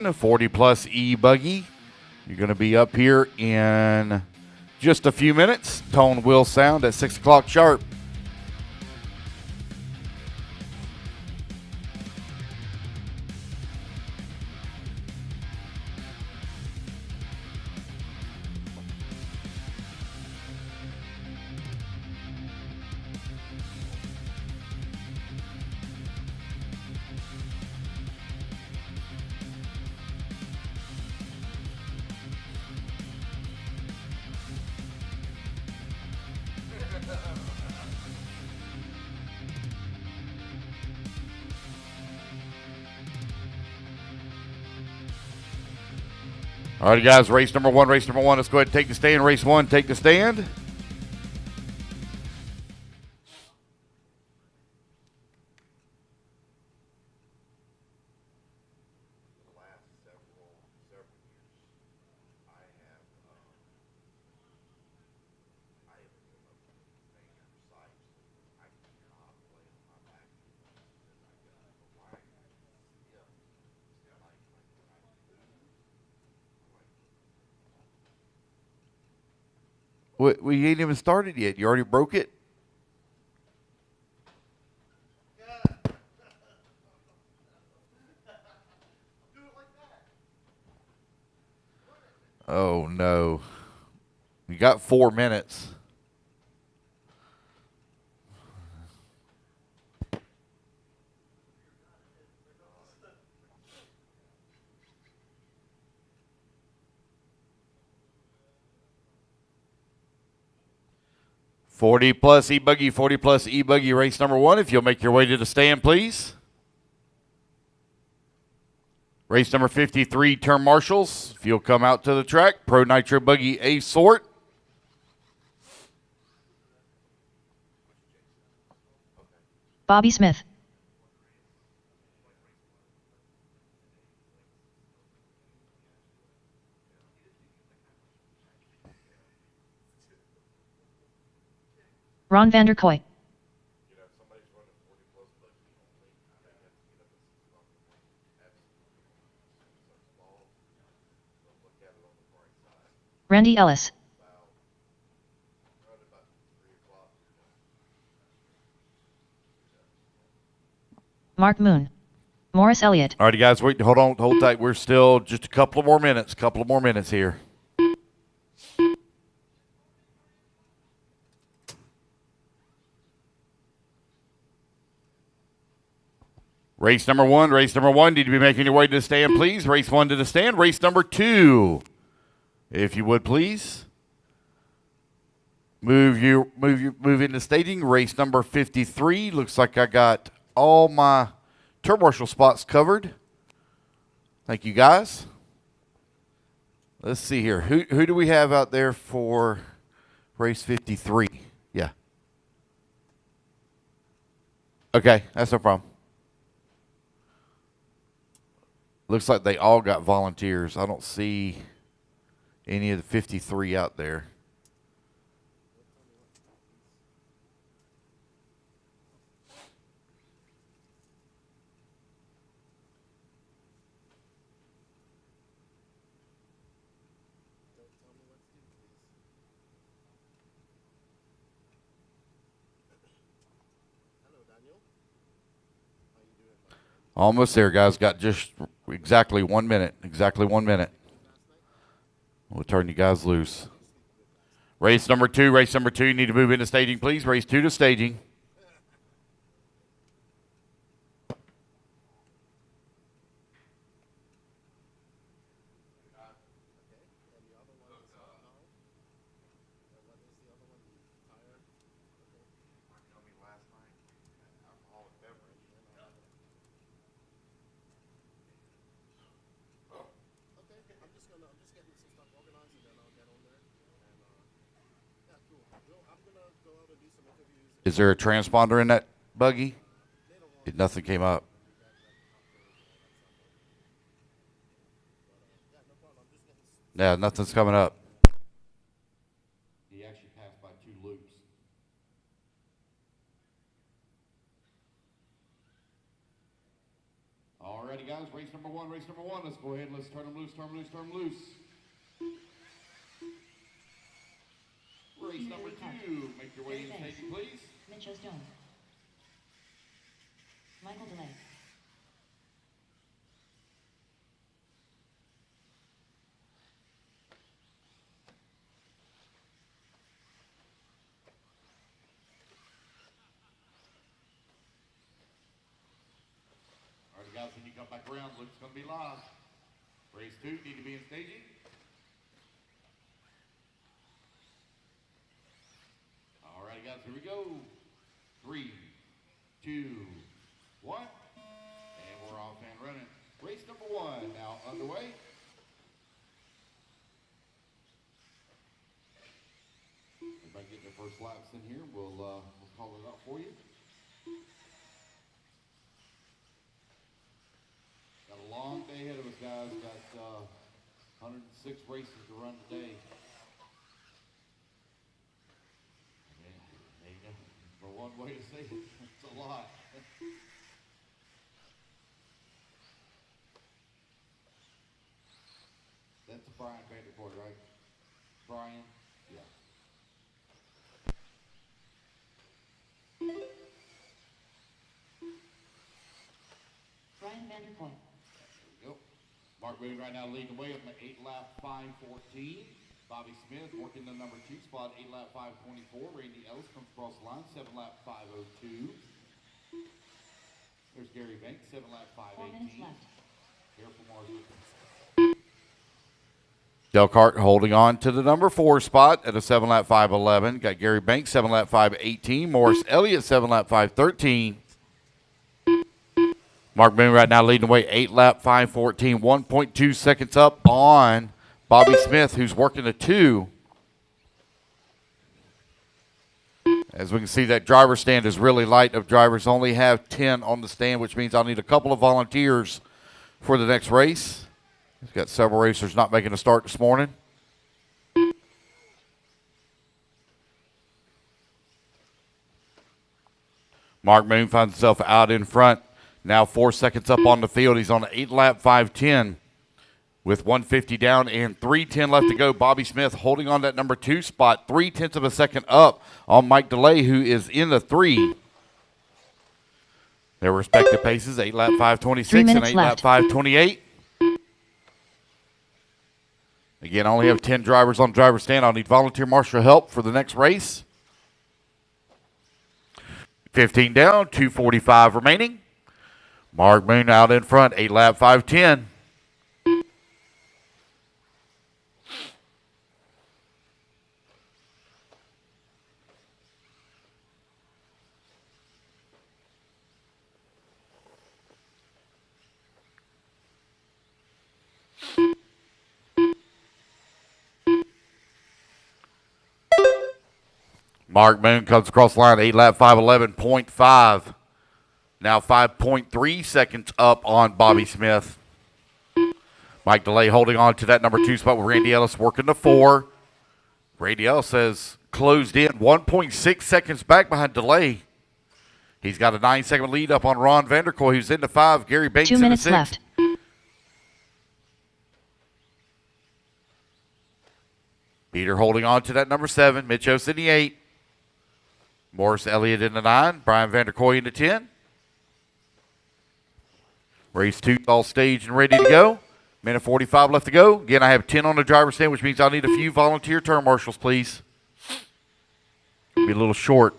40 plus eBuggy. You're going to be up here in just a few minutes. Tone will sound at 6 o'clock sharp. All right, guys, race number one. Let's go ahead and take the stand. Race one, take the stand. We ain't even started yet. You already broke it? Oh, no. You got 4 minutes. '40 plus eBuggy, race number one. If you'll make your way to the stand, please. Race number 53, Term Marshals. If you'll come out to the track, Pro Nitro Buggy A sort. Bobby Smith. Ron Vanderkoy. Randy Ellis. Mark Moon. Morris Elliott. All right, guys, wait, hold tight. We're still just a couple of more minutes here. Race number one. Need to be making your way to the stand, please. Race one to the stand. Race number two, if you would, please. Move into staging. Race number 53. Looks like I got all my Term Marshal spots covered. Thank you, guys. Let's see here. Who do we have out there for race 53? Yeah. Okay, that's no problem. Looks like they all got volunteers. I don't see any of the 53 out there. Almost there, guys. Got just exactly 1 minute. We'll turn you guys loose. Race number two. You need to move into staging, please. Race two to staging. Is there a transponder in that buggy? Nothing came up. Yeah, nothing's coming up. He actually passed by 2 loops. Alrighty, guys, race number one. Let's go ahead and let's turn them loose, turn them loose, turn them loose. Race number 2. Make your way in staging, please. Mitchell Stone. Michael DeLay. All right, guys, when you come back around, Luke's going to be live. Race 2, need to be in staging. All right, guys, here we go. 3, 2, 1. And we're off and running. Race number 1 now underway. Everybody get their first laps in here. We'll call it out for you. Got a long day ahead of us, guys. Got 106 races to run today. For one way to say it, it's a lot. That's Brian Vanderpoort, right? Brian? Yeah. Brian Vanderpoint. Yep. Mark Boone right now leading the way up at 8-lap 5:14. Bobby Smith working the number 2 spot, 8-lap 5:24. Randy Ellis comes across the line, 7-lap 5:02. There's Gary Banks, 7-lap 5:18. 4 minutes left. Careful, Mark. Delcart holding on to the number 4 spot at a 7-lap 5:11. Got Gary Banks, 7-lap 5:18. Morris Elliott, 7-lap 5:13. Mark Boone right now leading the way, 8-lap 5:14. 1.2 seconds up on Bobby Smith, who's working a 2. As we can see, that driver stand is really light of drivers. Only have 10 on the stand, which means I'll need a couple of volunteers for the next race. We've got several racers not making a start this morning. Mark Boone finds himself out in front. Now 4 seconds up on the field. He's on an 8-lap 5:10 with 150 down and 3:10 left to go. Bobby Smith holding on that number 2 spot, 0.3 of a second up on Mike DeLay, who is in the 3. Their respective paces, 8-lap 5:26 and 8-lap 5:28. Again, I only have 10 drivers on driver stand. I'll need volunteer marshal help for the next race. 15 down, 2:45 remaining. Mark Boone out in front, 8-lap 5:10. Mark Boone comes across the line, 8-lap 5:11.5. Now 5.3 seconds up on Bobby Smith. Mike DeLay holding on to that number 2 spot with Randy Ellis working the 4. Randy Ellis has closed in 1.6 seconds back behind DeLay. He's got a 9-second lead up on Ron Vanderkoy, who's in the 5. Gary Banks 2 in the minutes 6. left. Peter holding on to that number 7. Mitch Ose in the 8. Morris Elliott in the 9. Brian Vanderkoy in the 10. Race 2 all staged and ready to go. Minute 45 left to go. Again, I have 10 on the driver's stand, which means I'll need a few volunteer turn marshals, please. Be a little short.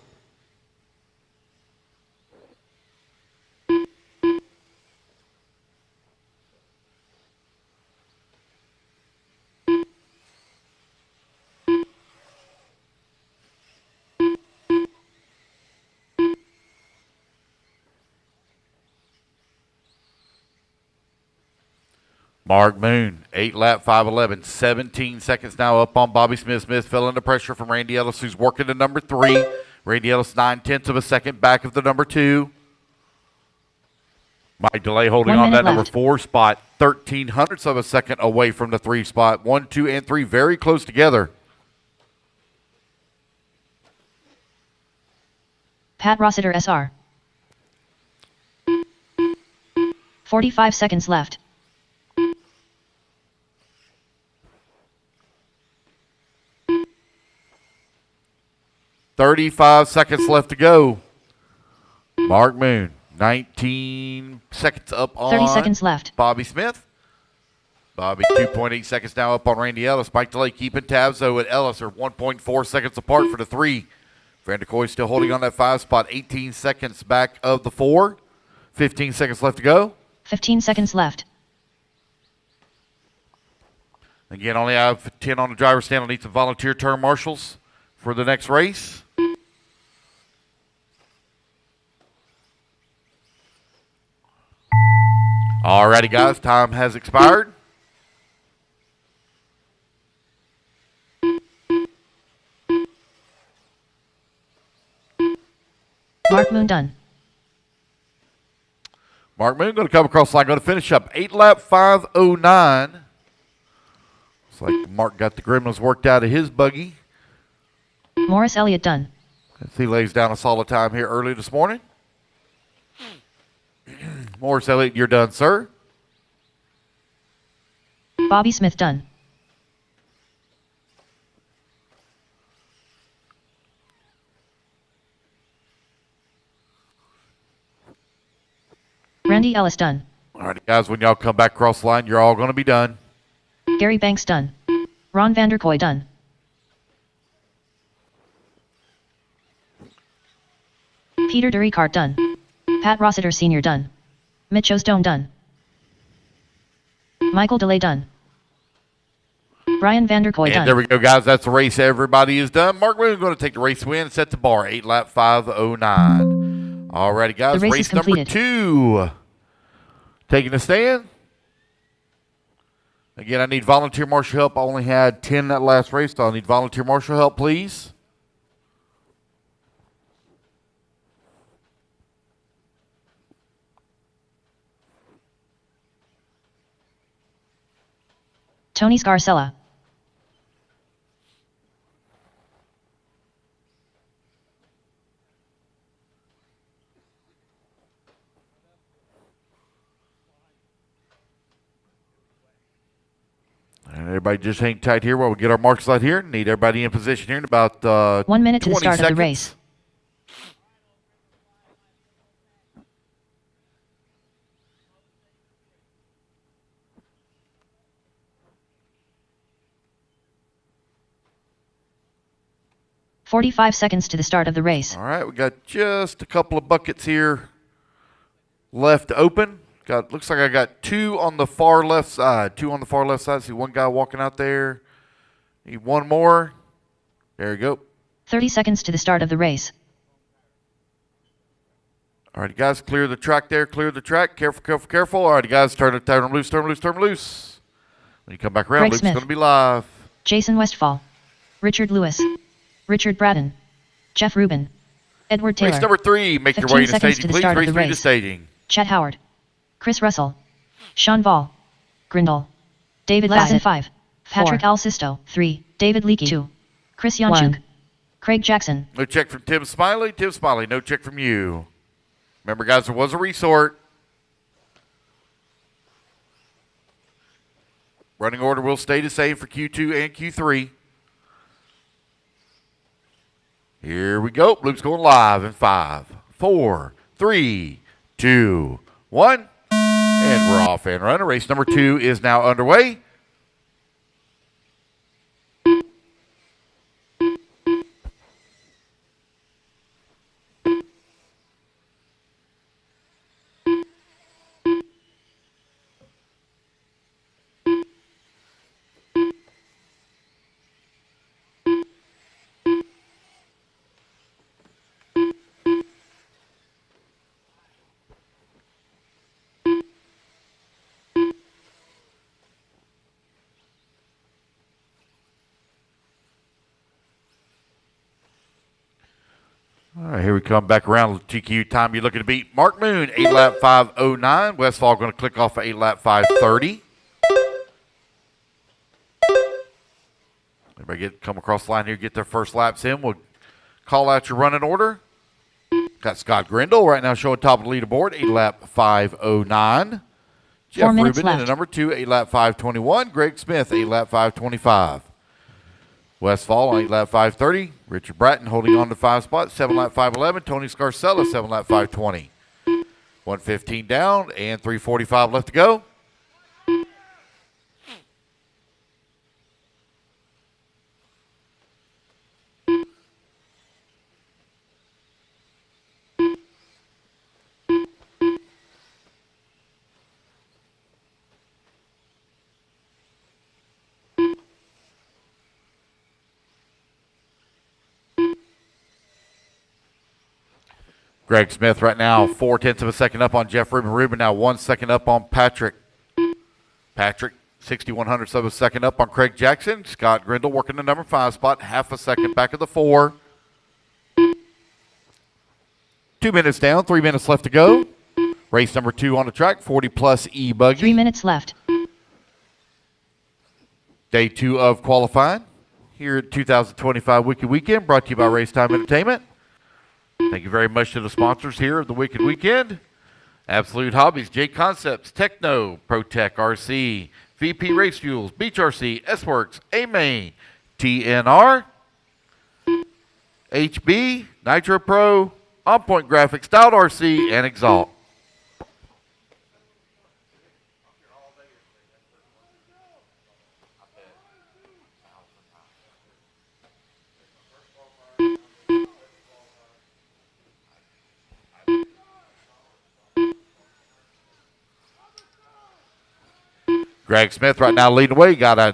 Mark Boone, 8-lap 5:11, 17 seconds now up on Bobby Smith. Smith fell under pressure from Randy Ellis, who's working the number 3. Randy Ellis, 9/10 of a second back of the number 2. Mike DeLay holding on that number 4 spot, 0.13 of a second away from the 3 spot. 1, 2, and 3 very close together. Pat Rossiter SR. 45 seconds left. 35 seconds left to go. Mark Moon, 19 seconds up on 30 seconds left. Bobby Smith. Bobby, 2.8 seconds now up on Randy Ellis. Mike DeLay keeping tabs, though, at Ellis are 1.4 seconds apart for the 3. Vanderkoy still holding on that 5 spot, 18 seconds back of the 4. 15 seconds left to go. 15 seconds left. Again, only have 10 on the driver's stand. I'll need some volunteer turn marshals for the next race. Alrighty, guys, time has expired. Mark Moon done. Mark Moon going to come across the line, going to finish up 8-lap 5:09. Looks like Mark got the gremlins worked out of his buggy. Morris Elliott done. As he lays down a solid time here early this morning. Morris Elliott, you're done, sir. Bobby Smith done. Randy Ellis done. All right, guys, when y'all come back across the line, you're all going to be done. Gary Banks done. Ron Vanderkoy done. Peter DeRicart done. Pat Rossiter Sr. done. Mitch Osdome done. Michael DeLay done. Brian Vanderkoy And done. there we go, guys. That's the race. Everybody is done. Mark Moon going to take the race win, set the bar, 8-lap 5:09. All righty, guys. The race is number completed. 2. Taking a stand. Again, I need volunteer marshal help. I only had 10 that last race, so I need volunteer marshal help, please. Tony Scarcella. And everybody just hang tight here while we get our marks out here. Need everybody in position here in about 1 minute to the 20 start seconds. of the race. "45 seconds to the start of the race. All right, we got just a couple of buckets here left open. Looks like I got 2 on the far left side. 2 on the far left side. See one guy walking out there. Need one more. There you go. 30 seconds to the start of the race. All right, guys, clear the track there. Clear the track. Careful, careful, careful. All right, guys, turn them loose, turn them loose, turn them loose. When you come back around, Greg Luke's Smith. going to be live. Jason Westfall. Richard Lewis. Richard Braden. Jeff Rubin. Edward Taylor. Race number 3. Make your 15 way to seconds staging, to the please. start of Race the 3 to race. staging. Chet Howard. Chris Russell. Sean Vall. Grindle. David Lassen 5. Patrick Alsisto 3. David Leakey 2. Chris Yonchuk. Craig Jackson. No check from Tim Smiley. Tim Smiley, no check from you. Remember, guys, there was a resort. Running order will stay the same for Q2 and Q3. Here we go. Luke's going live in 5, 4, 3, 2, 1. And we're off and running. Race number 2 is now underway. All right, here we come back around. TQ time you're looking to beat. Mark Moon, 8-lap 5:09. Westfall going to click off at 8-lap 5:30. Everybody come across the line here, get their first laps in. We'll call out your running order. Got Scott Grindle right now showing top of the leaderboard, 8-lap 5:09. Jeff 4 minutes Rubin in left. the number 2, 8-lap 5:21. Greg Smith, 8-lap 5:25. Westfall on 8 lap 530. Richard Bratton holding on to 5 spots, 7 lap 511. Tony Scarcella, 7 lap 520. 115 down and 345 left to go. Greg Smith right now 0.4 of a second up on Jeff Rubin. Rubin now 1 second up on Patrick. Patrick 0.61 of a second up on Craig Jackson. Scott Grindle working the number 5 spot, half a second back of the 4. 2 minutes down, 3 minutes left to go. Race number 2 on the track, 40-plus eBuggy. 3 minutes left. Day 2 of qualifying here at 2025 Wicked Weekend, brought to you by Racetime Entertainment. Thank you very much to the sponsors here of the Wicked Weekend. Absolute Hobbies, J Concepts, Techno, ProTech RC, VP Race Fuels, Beach RC, S-Works, A-Main, TNR, HB, Nitro Pro, On Point Graphics, Styled RC, and Exalt. Greg Smith right now leading the way. Got a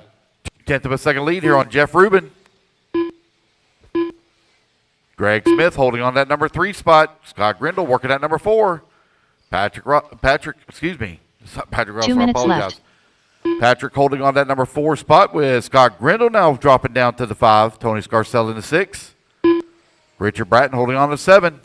0.2 of a second lead here on Jeff Rubin. Greg Smith holding on that number 3 spot. Scott Grindle working at number 4. Patrick Russell, 2 I minutes apologize. left. Patrick holding on that number 4 spot with Scott Grindle now dropping down to the 5. Tony Scarcella in the 6. Richard Bratton holding on to 7.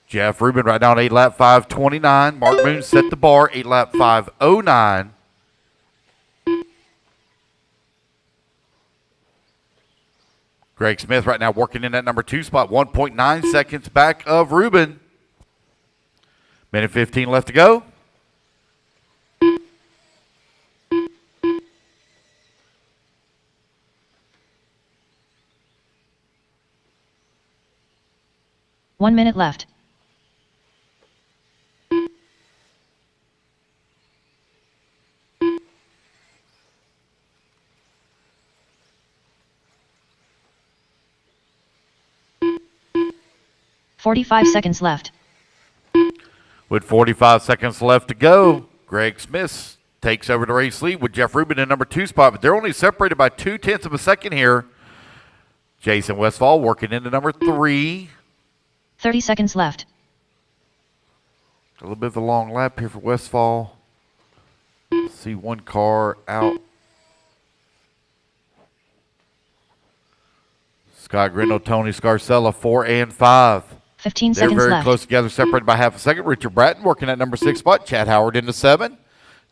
Jeff Rubin right now on 8 lap 529. Mark Moon set the bar, 8 lap 509. Greg Smith right now working in that number 2 spot, 1.9 seconds back of Rubin. Minute 15 left to go. One minute left. .45 seconds left. With 45 seconds left to go, Greg Smith takes over the race lead with Jeff Rubin in number 2 spot, but they're only separated by 0.2 of a second here. Jason Westfall working into number 3. 30 seconds left. A little bit of a long lap here for Westfall. See one car out. Scott Grindle, Tony Scarcella, 4 and 5. 15 They're seconds very left. close together, separated by half a second. Richard Bratton working at number 6 spot. Chad Howard into 7.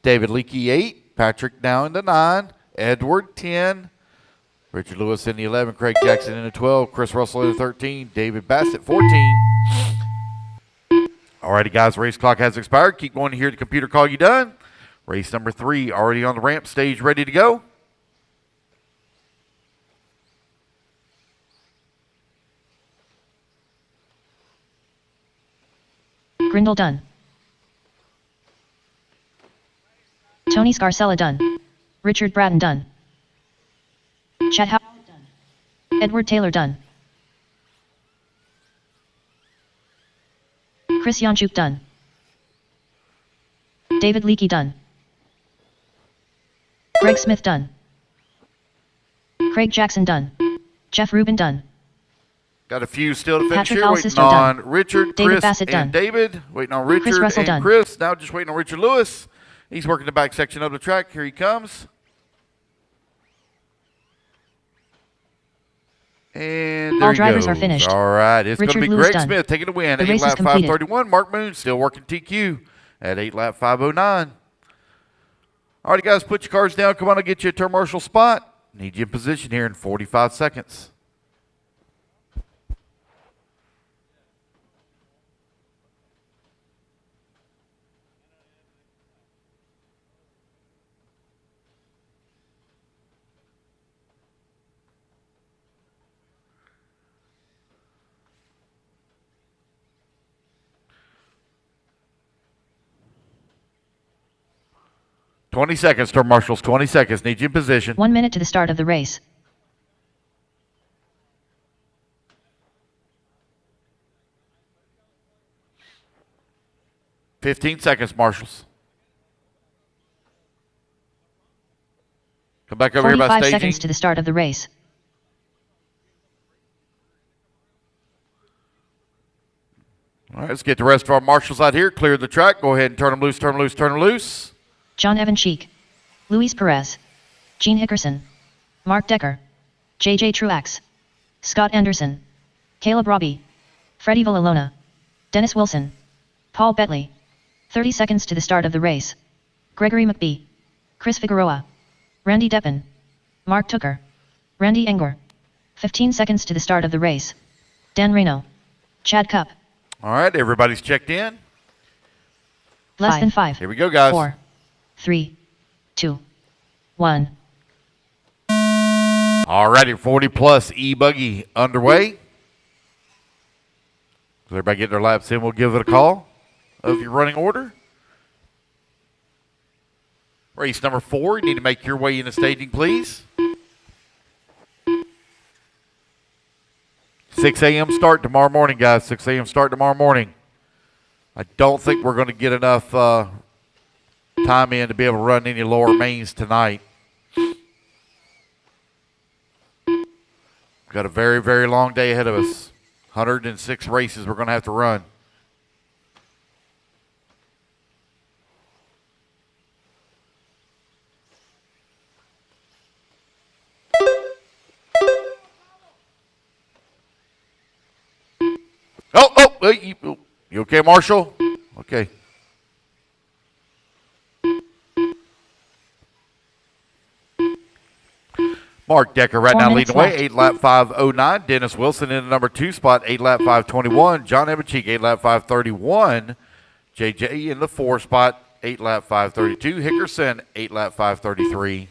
David Leakey, 8. Patrick now into 9. Edward, 10. Richard Lewis in the 11. Craig Jackson in the 12. Chris Russell in the 13. David Bassett, 14. All righty, guys, race clock has expired. Keep going to hear the computer call you done. Race number 3 already on the ramp stage, ready to go. Grindle done. Tony Scarcella done. Richard Bratton done. Chad Howard done. Edward Taylor done. Chris Yanchuk done. David Leakey done. Greg Smith done. Craig Jackson done. Jeff Rubin done. Got a few still to finish Patrick here. Waiting Alsisto on done. Richard, David Chris, Bassett and done. David. Waiting on Richard Russell and done. Chris. Now just waiting on Richard Lewis. He's working the back section of the track. Here he comes. And there All he drivers goes. are finished. All right, it's going to Richard be Lewis Greg done. Smith taking the win The at 8 race is lap completed. 531. Mark Moon still working TQ at 8 lap 509. All right, guys, put your cards down. Come on, I'll get you a turn marshal spot. Need you in position here in 45 seconds. $20 seconds, turn marshals. 20 seconds. Need you in position. 1 minute to the start of the race. $15 seconds, marshals. Come back over here by 45 staging. seconds to the start of the race. All right, let's get the rest of our marshals out here. Clear the track. Go ahead and turn them loose, turn them loose, turn them loose. John Evan Cheek, Luis Perez, Gene Hickerson, Mark Decker, J.J. Truax, Scott Anderson, Caleb Robbie, Freddie Villalona, Dennis Wilson, Paul Betley. 30 seconds to the start of the race. Gregory McBee, Chris Figueroa, Randy Deppen, Mark Tooker, Randy Engwer. 15 seconds to the start of the race. Dan Reno, Chad Cup. All right, everybody's checked in. Less than 5. Here we go, guys. 4, 3, 2, 1. All righty, 40-plus eBuggy underway. So everybody get their laps in. We'll give it a call of your running order. Race number 4, you need to make your way into staging, please. 6 a.m. start tomorrow morning, guys. 6 a.m. start tomorrow morning. I don't think we're going to get enough time in to be able to run any lower mains tonight. Got a very, very long day ahead of us. 106 races we're going to have to run. You okay, Marshall? Okay. Mark Decker right now leading away, 8 lap 5:09. Dennis Wilson in the number 2 spot, 8 lap 5:21. John Ebencheek, 8 lap 5:31. JJ in the 4 spot, 8 lap 5:32. Hickerson, 8 lap 5:33.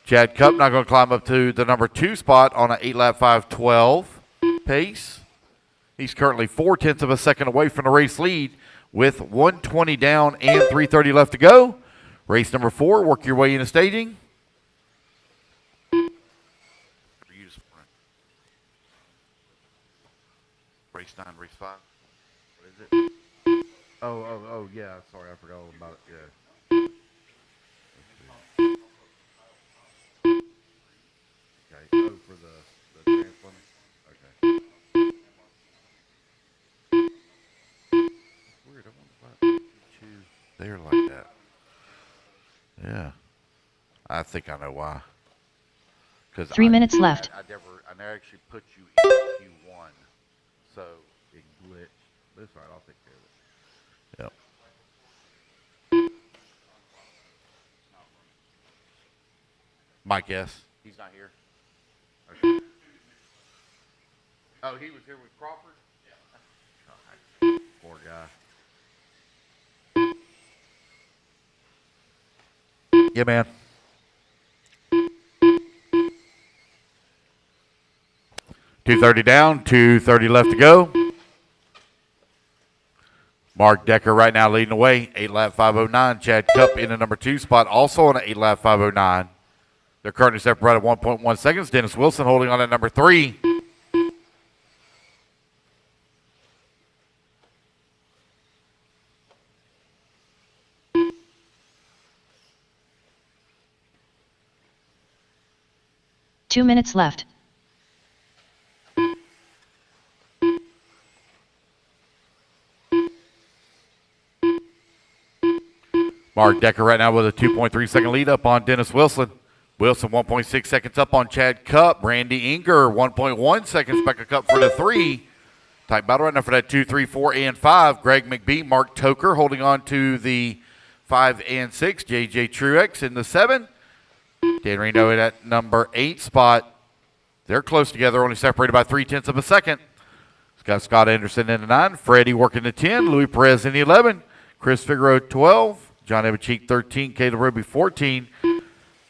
Chad Cup not going to climb up to the number 2 spot on an 8 lap 5:12 pace. He's currently 0.4 of a second away from the race lead with 120 down and 3:30 left to go. Race number 4, work your way into staging. Race 9, race 5. What is it? Oh, yeah. Sorry, I forgot all about it. Yeah. Okay. Oh, for the transplant. Okay. Weird. I wonder why you choose there like that. Yeah. I think I know why. 3 minutes left. I never actually put you in Q1. So it glitched. That's right, I'll take care of it. Yep. Mike S. He's not here. Okay. Oh, he was here with Crawford? Yeah. God, poor guy. Yeah, man. $230 down, $230 left to go. Mark Decker right now leading the way, 8 lap 5:09. Chad Cup in the number 2 spot, also on an 8 lap 5:09. They're currently separated at 1.1 seconds. Dennis Wilson holding on at number 3. Two minutes left. Mark Decker right now with a 2.3 second lead up on Dennis Wilson. Wilson 1.6 seconds up on Chad Cup. Randy Inger 1.1 seconds back a Cup for the 3. Tight battle right now for that 2, 3, 4, and 5. Greg McBee, Mark Toker holding on to the 5 and 6. JJ Truex in the 7. Dan Reno at number 8 spot. They're close together, only separated by 0.3 of a second. It's got Scott Anderson in the 9. Freddie working the 10. Louis Perez in the 11. Chris Figueroa 12. John Evancheek 13. Caleb Ruby 14.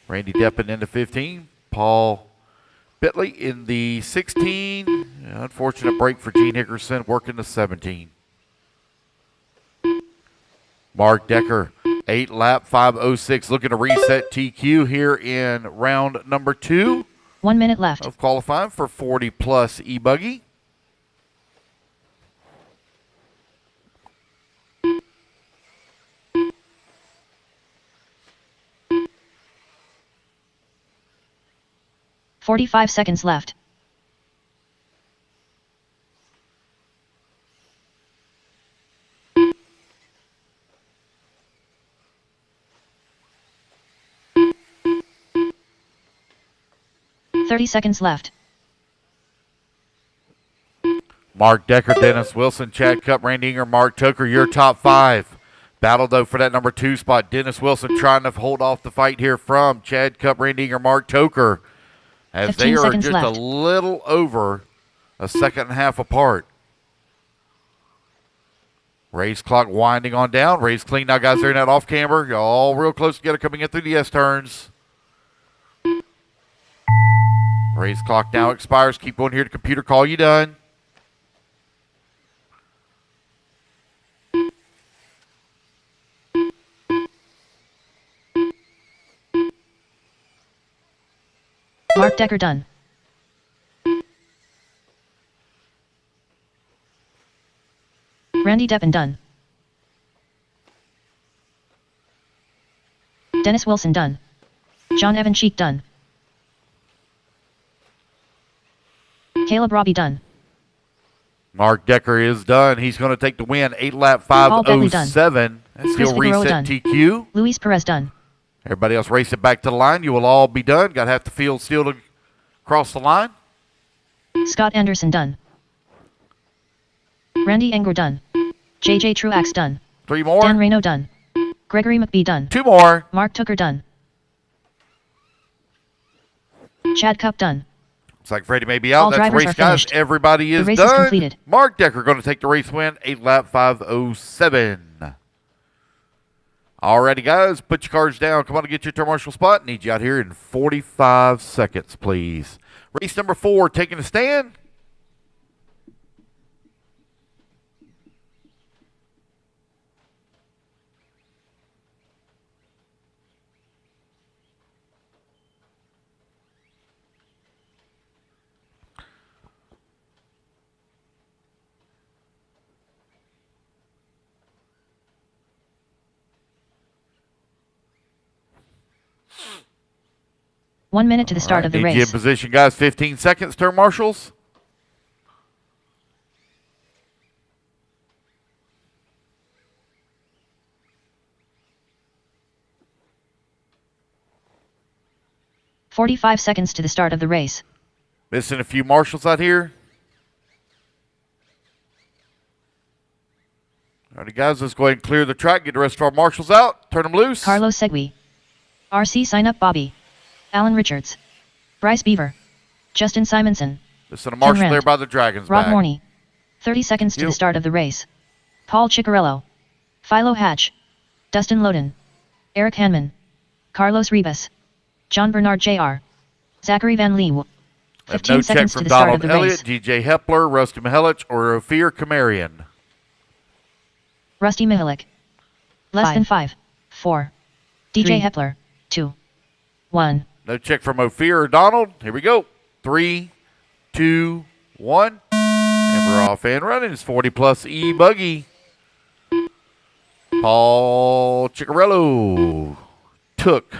Randy Deppen in the 15. Paul Bitley in the 16. Unfortunate break for Gene Hickerson working the 17. Mark Decker, 8 lap, 5:06, looking to reset TQ here in round number 2. 1 minute left of qualifying for 40-plus eBuggy. .45 seconds left. .30 seconds left. Mark Decker, Dennis Wilson, Chad Cup, Randy Inger, Mark Tucker, your top 5. Battle, though, for that number 2 spot. Dennis Wilson trying to hold off the fight here from Chad Cup, Randy Inger, Mark Tucker, as they are just left. a little over a second and a half apart. Race clock winding on down. Race clean now, guys. They're in that off camber. Y'all all real close together coming in through the S turns. Race clock now expires. Keep going here to computer. Call you done. Mark Decker done. Randy Deppen done. Dennis Wilson done. John Evancheek done. Caleb Robbie done. Mark Decker is done. He's going to take the win. 8 lap 5:07. As he'll reset TQ. Luis Perez done. Everybody else race it back to the line. You will all be done. Got half the field still to cross the line. Scott Anderson done. Randy Enger done. JJ Truax done. 3 more. Dan Reno done. Gregory McBee done. 2 more. Mark Tucker done. Chad Cup done. Looks like Freddie may be out. All That's the drivers race, are guys. finished. Everybody is The race done. is completed. Mark Decker going to take the race win. 8 lap 5:07. Alrighty, guys. Put your cards down. Come on and get your turn marshal spot. Need you out here in 45 seconds, please. Race number 4, taking a stand. One minute to the start of the Need you in race. position, guys. 15 seconds, turn marshals. .45 seconds to the start of the race. Missing a few marshals out here. Alrighty, guys, let's go ahead and clear the track. Get the rest of our marshals out. Turn them loose. Carlos Segui. RC Sign Up Bobby. Alan Richards. Bryce Beaver. Justin Simonson. Listen, a marshal Rand. there by the Dragons Rob back. Morney. 30 seconds to the start of the race. Paul Ciccarello. Philo Hatch. Dustin Loden. Eric Hanman. Carlos Ribas. John Bernard Jr. Zachary Van Lee. 15 No check seconds from to the start Donald of the Elliott, race. DJ Hepler, Rusty Mihelich, or Ophir Kamarian. Rusty Mihalik. Less than 5. 4. DJ 3. Hepler. 2. 1. No check from Ophir or Donald. Here we go. 3, 2, 1. And we're off and running. It's 40-plus eBuggy. Paul Ciccarello took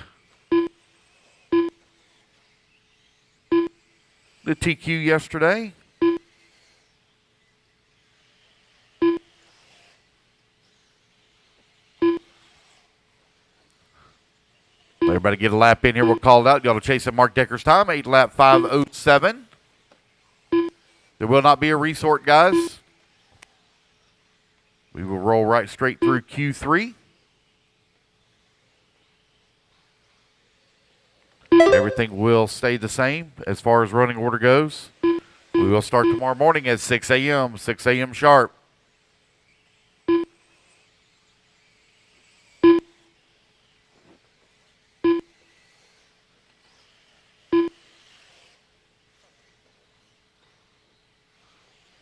the TQ yesterday. Everybody get a lap in here. We'll call it out. Y'all chasing Mark Decker's time. 8 lap 5:07. There will not be a resort, guys. We will roll right straight through Q3. Everything will stay the same as far as running order goes. We will start tomorrow morning at 6 a.m., 6 a.m. sharp.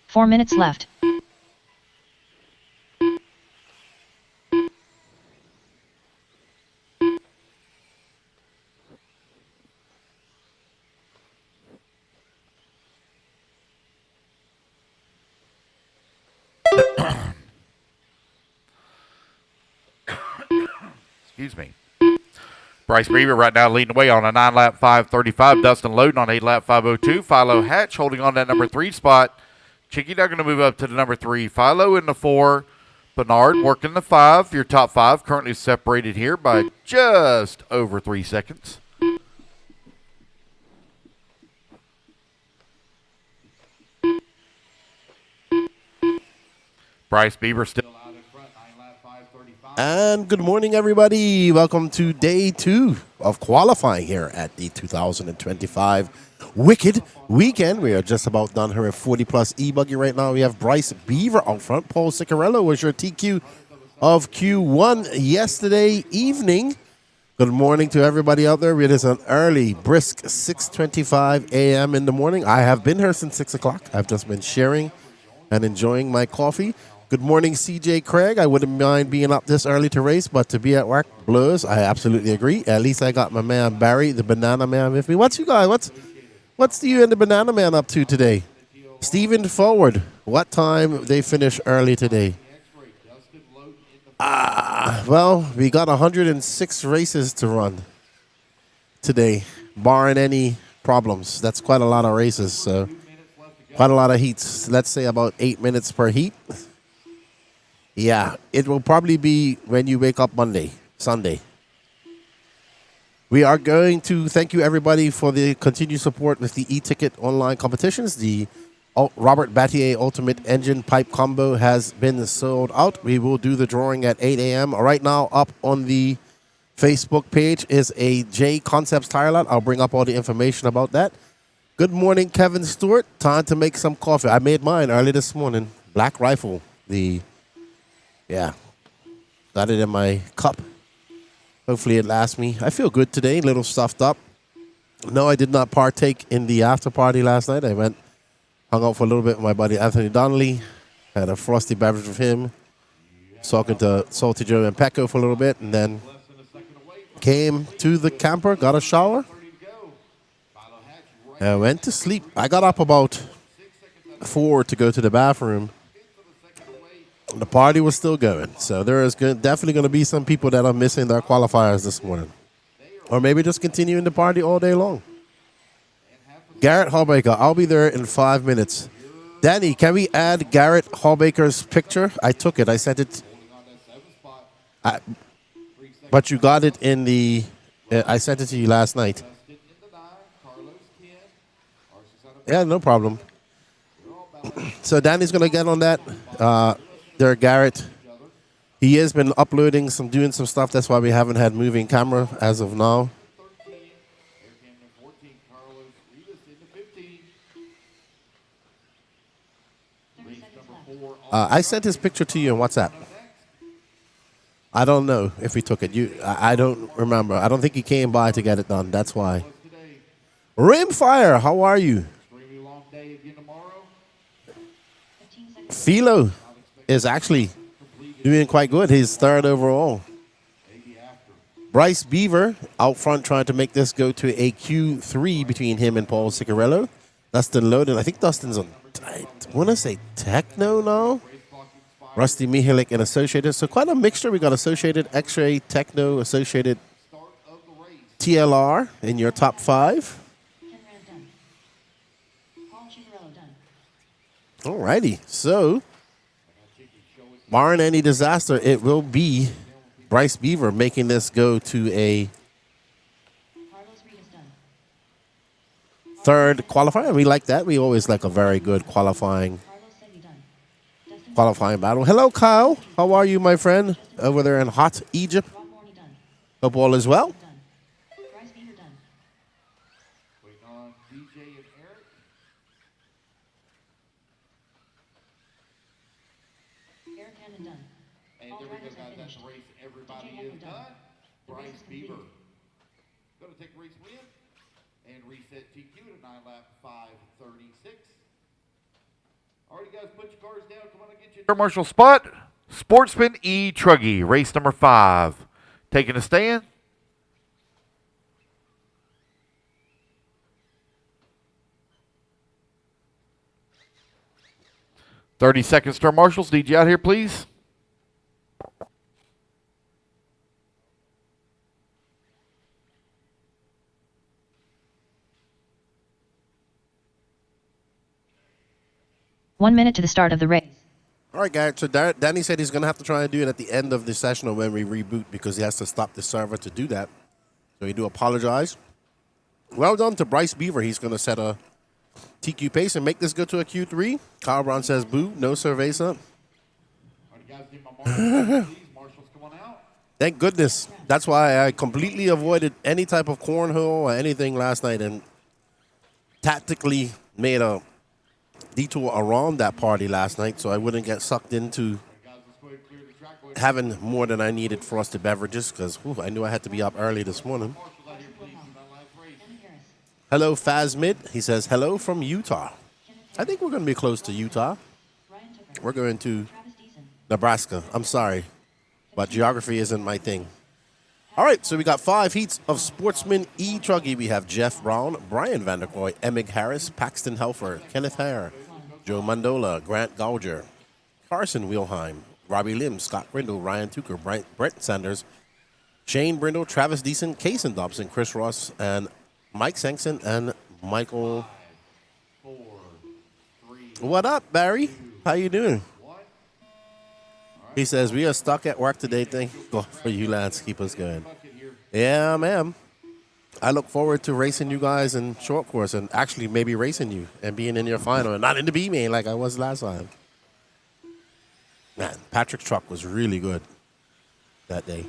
Four minutes left. Excuse me. Bryce Beaver right now leading the way on a 9-lap 5:35. Dustin Loden on 8-lap 5:02. Philo Hatch holding on that number 3 spot. Chicky Duck going to move up to the number 3. Philo in the 4. Bernard working the 5. Your top 5 currently separated here by just over 3 seconds. Bryce Beaver still out in front, 9-lap 5:35. And good morning, everybody. Welcome to day 2 of qualifying here at the 2025 Wicked Weekend. We are just about done here at 40-plus eBuggy right now. We have Bryce Beaver out front. Paul Ciccarello was your TQ of Q1 yesterday evening. Good morning to everybody out there. It is an early, brisk 6:25 a.m. in the morning. I have been here since 6 o'clock. I've just been sharing and enjoying my coffee. Good morning, CJ Craig. I wouldn't mind being up this early to race, but to be at work blows. I absolutely agree. At least I got my man Barry, the Banana Man, with me. What's you guys? What's you and the Banana Man up to today? Steven Forward. What time they finish early today? Well, we got 106 races to run today, barring any problems. That's quite a lot of races, so quite a lot of heats. Let's say about 8 minutes per heat. Yeah, it will probably be when you wake up Sunday. We are going to thank you, everybody, for the continued support with the e-ticket online competitions. The Robert Battier Ultimate Engine Pipe Combo has been sold out. We will do the drawing at 8 a.m. Right now, up on the Facebook page is a J Concepts tire lot. I'll bring up all the information about that. Good morning, Kevin Stewart. Time to make some coffee. I made mine early this morning. Black Rifle. Got it in my cup. Hopefully it lasts me. I feel good today, a little stuffed up. No, I did not partake in the after party last night. I hung out for a little bit with my buddy Anthony Donnelly, had a frosty beverage with him, talking to Salty Joe and Pecco for a little bit, and then came to the camper, got a shower, and went to sleep. I got up about 4 to go to the bathroom. The party was still going, so there is definitely going to be some people that are missing their qualifiers this morning. Or maybe just continuing the party all day long. Garrett Hallbaker, I'll be there in 5 minutes. Danny, can we add Garrett Hallbaker's picture? I took it. I sent it. But you got it in the... I sent it to you last night. Yeah, no problem. So Danny's going to get on that. There, Garrett. He has been doing some stuff. That's why we haven't had moving camera as of now. I sent his picture to you on WhatsApp. I don't know if we took it. I don't remember. I don't think he came by to get it done. That's why. Rimfire, how are you? Philo is actually doing quite good. He's 3rd overall. Bryce Beaver out front trying to make this go to a Q3 between him and Paul Ciccarello. Dustin Loden. I think Dustin's on, I want to say Techno now. Rusty Mihalik and Associated. So quite a mixture. We got Associated, X-Ray, Techno, Associated, TLR in your top 5. Alrighty. So, barring any disaster, it will be Bryce Beaver making this go to a 3rd qualifier. We like that. We always like a very good qualifying battle. Hello, Kyle. How are you, my friend? Over there in hot Egypt. Hope all is well. right, there we go, guys. That's the race. Everybody is done. Bryce Beaver going to take race win and reset TQ to 9-lap 5:36. All right, guys, put your cars down. Come on and get your commercial spot. Sportsman E Truggy, race number 5. Taking a stand. "30 seconds, Star Marshals. Need you out here, please." One minute to the start of the race. All right, guys. So Danny said he's going to have to try and do it at the end of the session or when we reboot because he has to stop the server to do that. So we do apologize. Well done to Bryce Beaver. He's going to set a TQ pace and make this go to a Q3. Kyle Brown says, boo, no Cerveza. Thank goodness. That's why I completely avoided any type of cornhole or anything last night and tactically made a detour around that party last night so I wouldn't get sucked into having more than I needed frosted beverages because I knew I had to be up early this morning. Hello, Fazmid. He says, hello from Utah. I think we're going to be close to Utah. We're going to Nebraska. I'm sorry, but geography isn't my thing. All right, so we got 5 heats of Sportsman E Truggy. We have Jeff Brown, Brian Vanderkoy, Emig Harris, Paxton Helfer, Kenneth Hare, Joe Mandola, Grant Gauger, Carson Wilhelm, Robbie Lim, Scott Grindle, Ryan Tucker, Brent Sanders, Shane Brindle, Travis Deason, Kason Dobson, Chris Ross, and Mike Sankson, and Michael. 5, 4, 3, What up, Barry? How you doing? 1. He says, we are stuck at work today. Thank God for you, Lance. Keep us going. Yeah, ma'am. I look forward to racing you guys in short course and actually maybe racing you and being in your final and not in the B main like I was last time. Man, Patrick's truck was really good that day.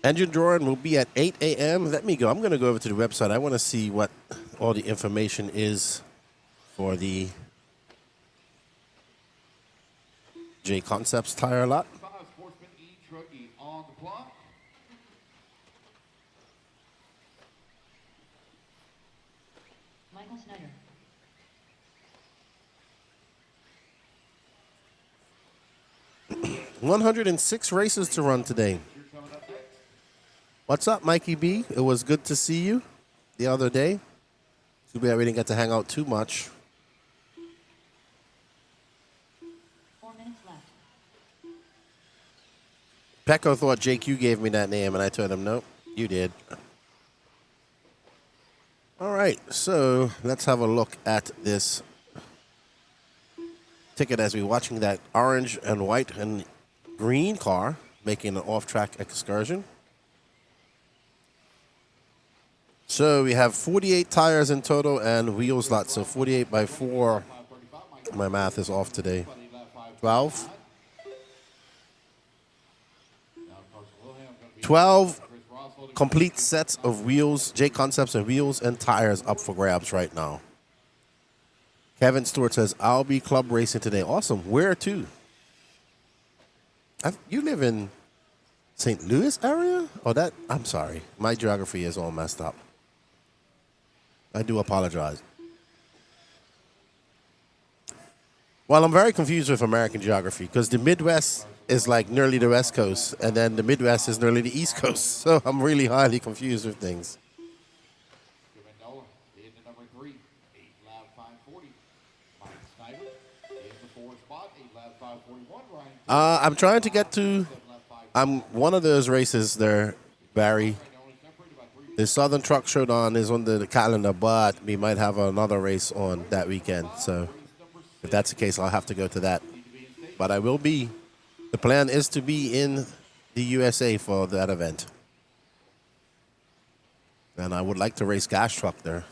Engine drawing will be at 8 a.m. Let me go. I'm going to go over to the website. I want to see what all the information is for the J Concepts tire lot. Sportsman E Truggy on the clock. Michael Snyder. $106 races to run today. What's up, Mikey B? It was good to see you the other day. Too bad we didn't get to hang out too much. 4 minutes left. Pecco thought JQ gave me that name, and I told him, nope, you did. All right, so let's have a look at this ticket as we're watching that orange and white and green car making an off-track excursion. So we have 48 tires in total and wheel slots, so 48 by 4. My math is off today. 12. 12 complete sets of wheels, J Concepts and wheels and tires up for grabs right now. Kevin Stewart says, I'll be club racing today. Awesome. Where to? You live in St. Louis area? Oh, that, I'm sorry. My geography is all messed up. I do apologize. Well, I'm very confused with American geography because the Midwest is like nearly the West Coast, and then the Midwest is nearly the East Coast. So I'm really highly confused with things. I'm trying to get to. I'm one of those races there, Barry. The Southern Truck Showdown is on the calendar, but we might have another race on that weekend. So if that's the case, I'll have to go to that. But I will be. The plan is to be in the USA for that event. And I would like to race gas truck there.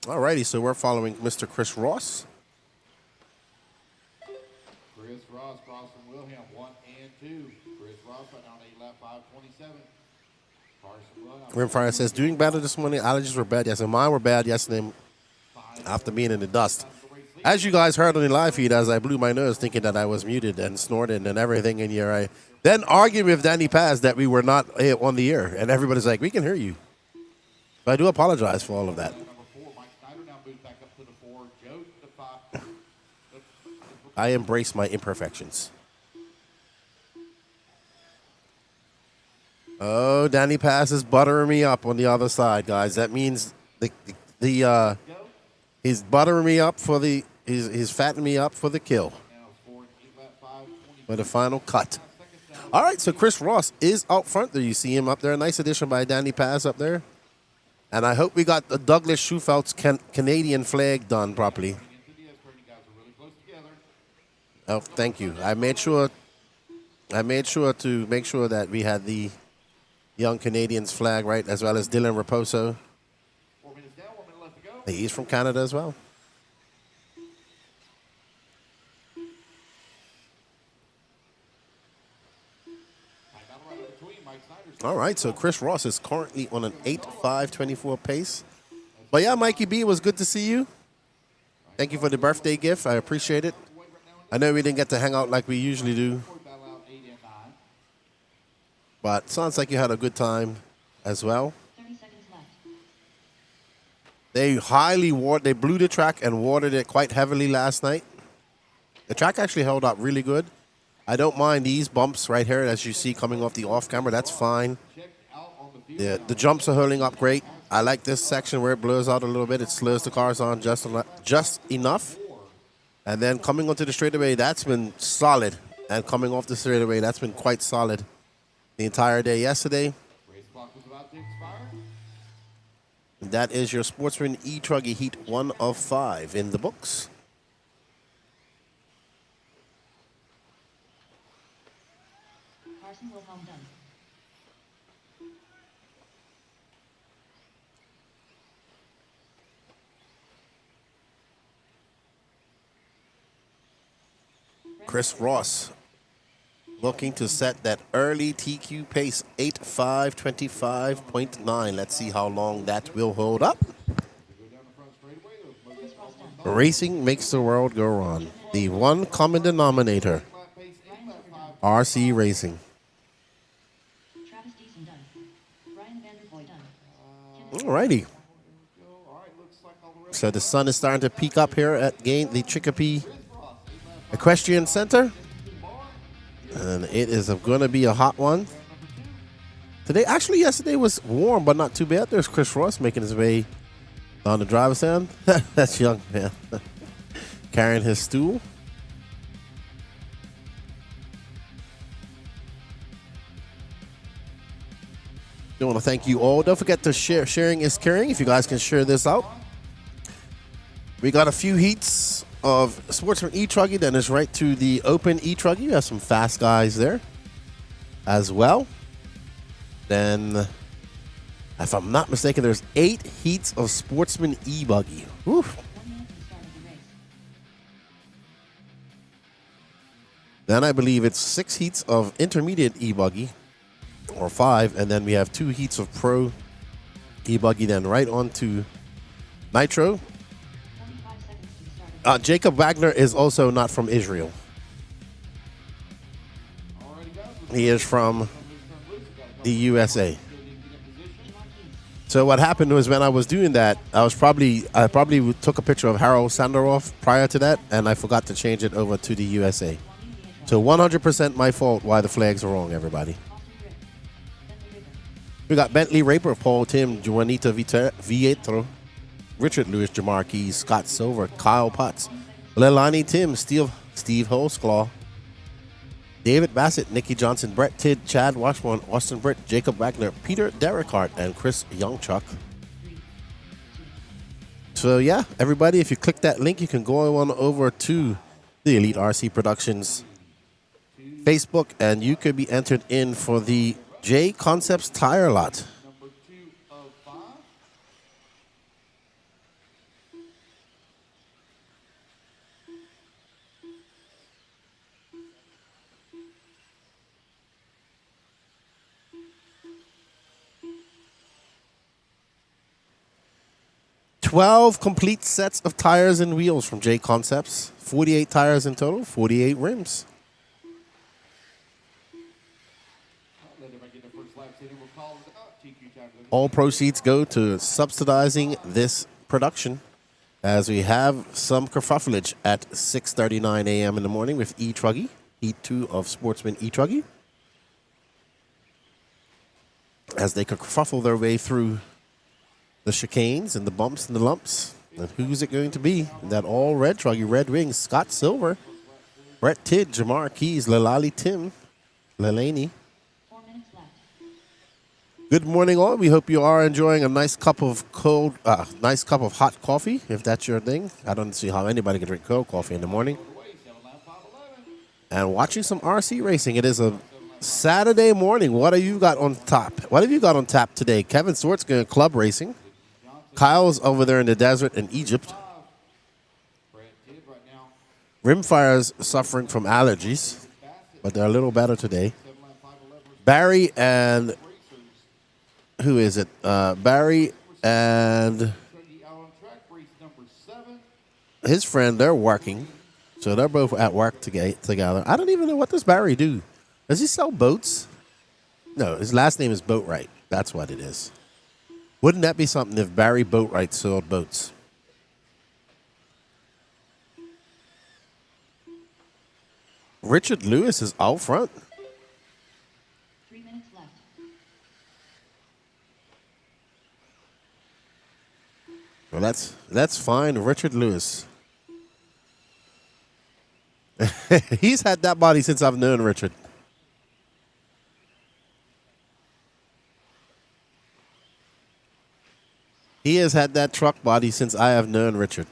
Alrighty, so we're following Mr. Chris Ross. Chris Ross crossing Wilhelm 1 and 2. Chris Ross right now on 8 lap 5:27. Rimfire says, doing better this morning. Allergies were bad yesterday. Mine were bad yesterday after being in the dust. As you guys heard on the live feed, as I blew my nose thinking that I was muted and snorted and everything in your eye. Then arguing with Danny Paz that we were not on the air. And everybody's like, we can hear you. But I do apologize for all of that. I embrace my imperfections. Oh, Danny Paz is buttering me up on the other side, guys. That means he's buttering me up for he's fattening me up for the kill. For the final cut. All right, so Chris Ross is out front there. You see him up there. Nice addition by Danny Paz up there. And I hope we got the Douglas Schufelt's Canadian flag done properly. Oh, thank you. I made sure to make sure that we had the young Canadians flag right, as well as Dylan Raposo. He's from Canada as well. All right, so Chris Ross is currently on an 8.524 pace. But yeah, Mikey B, it was good to see you. Thank you for the birthday gift. I appreciate it. I know we didn't get to hang out like we usually do. But sounds like you had a good time as well. They they blew the track and watered it quite heavily last night. The track actually held up really good. I don't mind these bumps right here, as you see coming off the off camera. That's fine. The jumps are holding up great. I like this section where it blurs out a little bit. It slows the cars on just enough. And then coming onto the straightaway, that's been solid. And coming off the straightaway, that's been quite solid the entire day yesterday. And that is your Sportsman E Truggy Heat 1 of 5 in the books. Chris Ross looking to set that early TQ pace, 8.525.9. Let's see how long that will hold up. Racing makes the world go round. The one common denominator, RC Racing. Alrighty. So the sun is starting to peak up here at the Chicopee Equestrian Center. And it is going to be a hot one. Yesterday was warm, but not too bad. There's Chris Ross making his way down the driver's stand. That's young, man. Carrying his stool. I want to thank you all. Don't forget to share. Sharing is caring. If you guys can share this out. We got a few heats of Sportsman E Truggy, then it's right to the Open E Truggy. You have some fast guys there as well. Then, if I'm not mistaken, there's 8 heats of Sportsman E Buggy. Then I believe it's 6 heats of intermediate E Buggy, or 5, and then we have 2 heats of Pro E Buggy. Then right on to Nitro. Jacob Wagner is also not from Israel. He is from the USA. So what happened was, when I was doing that, I probably took a picture of Harold Sandaroff prior to that, and I forgot to change it over to the USA. So 100% my fault why the flags are wrong, everybody. We got Bentley Raper, Paul Tim, Juanita Vietro, Richard Lewis, Jamar Keys, Scott Silver, Kyle Potts, Leilani Tim, Steve Holsclaw, David Bassett, Nikki Johnson, Brett Tidd, Chad Washburn, Austin Britt, Jacob Wagner, Peter Derrickhart, and Chris Youngchuck. So yeah, everybody, if you click that link, you can go on over to the Elite RC Productions Facebook, and you could be entered in for the J Concepts Tire Lot. 12 complete sets of tires and wheels from J Concepts. 48 tires in total, 48 rims. All proceeds go to subsidizing this production, as we have some kerfuffleage at 6:39 a.m. in the morning with E Truggy, Heat 2 of Sportsman E Truggy, as they kerfuffle their way through the chicanes and the bumps and the lumps. And who's it going to be? That all red Truggy, Red Wings, Scott Silver, Brett Tidd, Jamar Keys, Lalali Tim, Lelaney. 4 minutes left. Good morning, all. We hope you are enjoying a nice cup of hot coffee, if that's your thing. I don't see how anybody can drink cold coffee in the morning. And watching some RC racing. It is a Saturday morning. What have you got on top? What have you got on tap today? Kevin Swartz going club racing. Kyle's over there in the desert in Egypt. Rimfire's suffering from allergies, but they're a little better today. Barry and who is it? Barry and his friend, they're working. So they're both at work together. I don't even know, what does Barry do? Does he sell boats? No, his last name is Boatwright. That's what it is. Wouldn't that be something if Barry Boatwright sold boats? Richard Lewis is out front. 3 minutes left. Well, that's fine. Richard Lewis. He's had that body since I've known Richard. He has had that truck body since I have known Richard.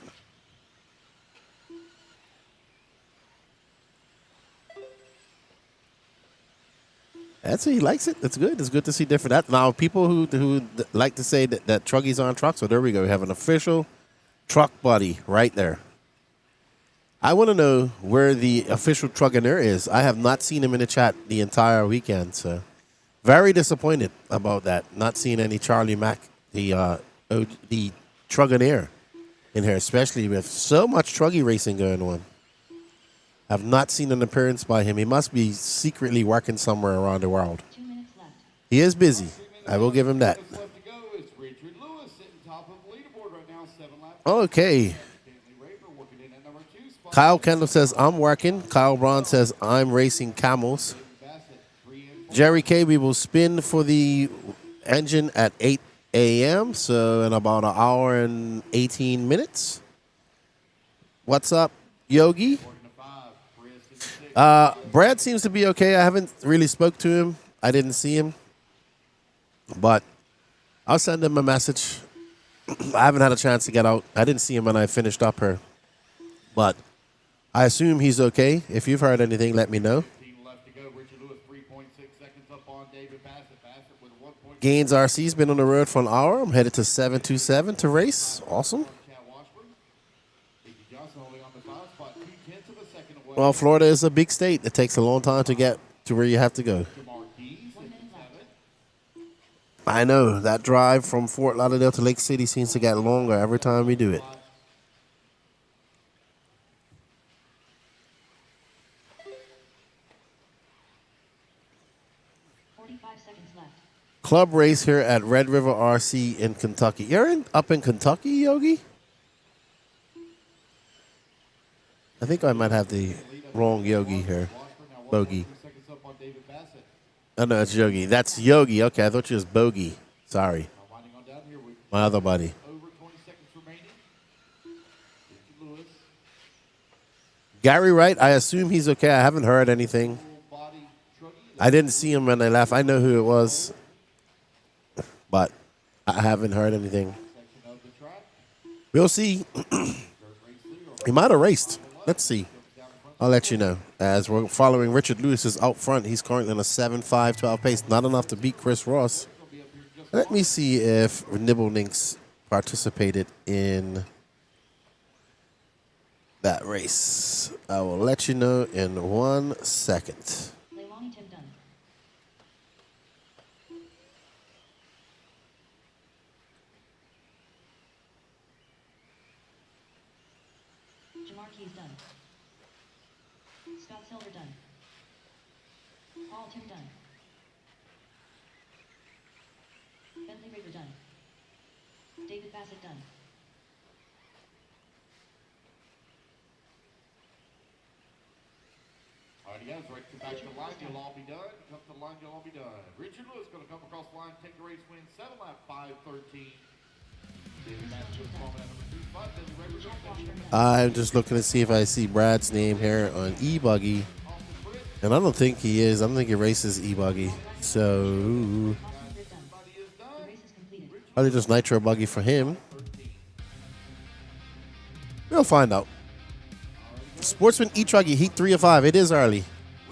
He likes it. It's good. It's good to see different. Now, people who like to say that Truggies aren't trucks, so there we go. We have an official truck body right there. I want to know where the official Trugganer is. I have not seen him in the chat the entire weekend, so very disappointed about that. Not seeing any Charlie Mack, the Trugganer in here, especially with so much Truggy racing going on. Have not seen an appearance by him. He must be secretly working somewhere around the world. 2 minutes left. He is busy. I will give him that. Okay. Kyle Kendall says, I'm working. Kyle Braun says, I'm racing camels. Jerry K, we will spin for the engine at 8 a.m., so in about an hour and 18 minutes. What's up, Yogi? Brad seems to be okay. I haven't really spoke to him. I didn't see him. But I'll send him a message. I haven't had a chance to get out. I didn't see him when I finished up here. But I assume he's okay. If you've heard anything, let me know. Gaines RC's been on the road for an hour. I'm headed to 727 to race. Awesome. Well, Florida is a big state. It takes a long time to get to where you have to go. I know. That drive from Fort Lauderdale to Lake City seems to get longer every time we do it. Club race here at Red River RC in Kentucky. You're up in Kentucky, Yogi? I think I might have the wrong Yogi here. Bogey. Oh, no, it's Yogi. That's Yogi. Okay, I thought you was Bogey. Sorry. My other buddy. Gary Wright, I assume he's okay. I haven't heard anything. I didn't see him when they left. I know who it was, but I haven't heard anything. We'll see. He might have raced. Let's see. I'll let you know. As we're following Richard Lewis's out front, he's currently in a 7.512 pace. Not enough to beat Chris Ross. Let me see if Nibbleninks participated in that race. I will let you know in 1 second. Jamar Keys done. Scott Silver done. Paul Tim done. Bentley Raver done. David Bassett done. Alrighty, guys, right to back to the line, you'll all be done. Come to the line, you'll all be done. Richard Lewis going to come across the line, take the race win, 7 lap 5:13. I'm just looking to see if I see Brad's name here on eBuggy. And I don't think he is. I don't think he races eBuggy. So, probably just Nitro Buggy for him. We'll find out. Sportsman E Truggy, Heat 3 of 5. It is early.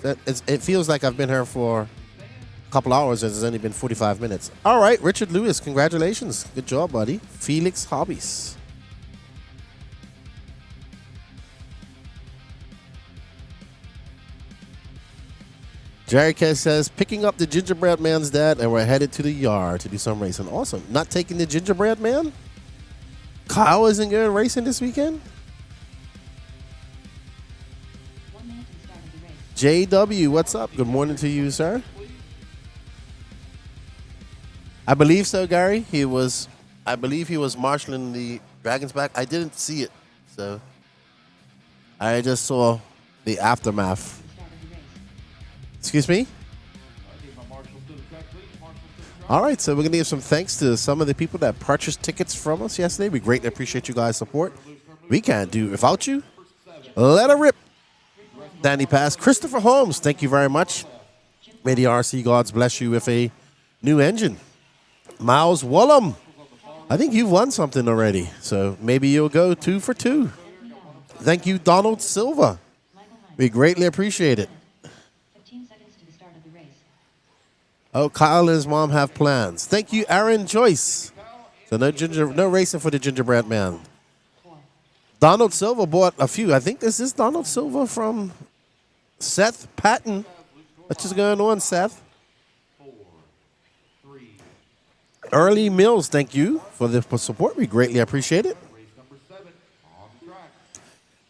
It feels like I've been here for a couple hours. It's only been 45 minutes. All right, Richard Lewis, congratulations. Good job, buddy. Felix Hobbies. Jerry K says, picking up the gingerbread man's dad, and we're headed to the yard to do some racing. Awesome. Not taking the gingerbread man? Kyle isn't going racing this weekend? JW, what's up? Good morning to you, sir. I believe so, Gary. I believe he was marshaling the Dragon's back. I didn't see it, so I just saw the aftermath. Excuse me? All right, so we're going to give some thanks to some of the people that purchased tickets from us yesterday. We greatly appreciate you guys' support. We can't do without you. Let her rip. Danny Pass. Christopher Holmes, thank you very much. May the RC gods bless you with a new engine. Miles Wollum, I think you've won something already, so maybe you'll go 2 for 2. Thank you, Donald Silva. We greatly appreciate it. Oh, Kyle and his mom have plans. Thank you, Aaron Joyce. So no racing for the gingerbread man. Donald Silva bought a few. I think this is Donald Silva from Seth Patton. What's just going on, Seth? Early Mills, thank you for the support. We greatly appreciate it.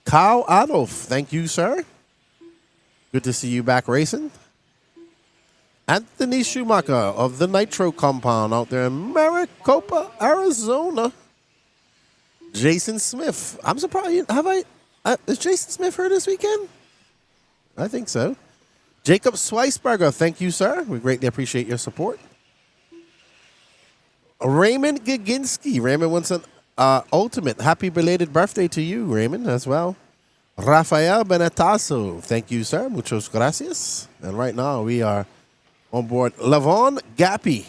Kyle Adolf, thank you, sir. Good to see you back racing. Anthony Schumacher of the Nitro compound out there in Maricopa, Arizona. Jason Smith. I'm surprised. Is Jason Smith here this weekend? I think so. Jacob Sweisberger, thank you, sir. We greatly appreciate your support. Raymond Gaginski. Raymond wants an ultimate. Happy belated birthday to you, Raymond, as well. Rafael Benetasso. Thank you, sir. Muchos gracias. And right now we are on board Lavon Gappy.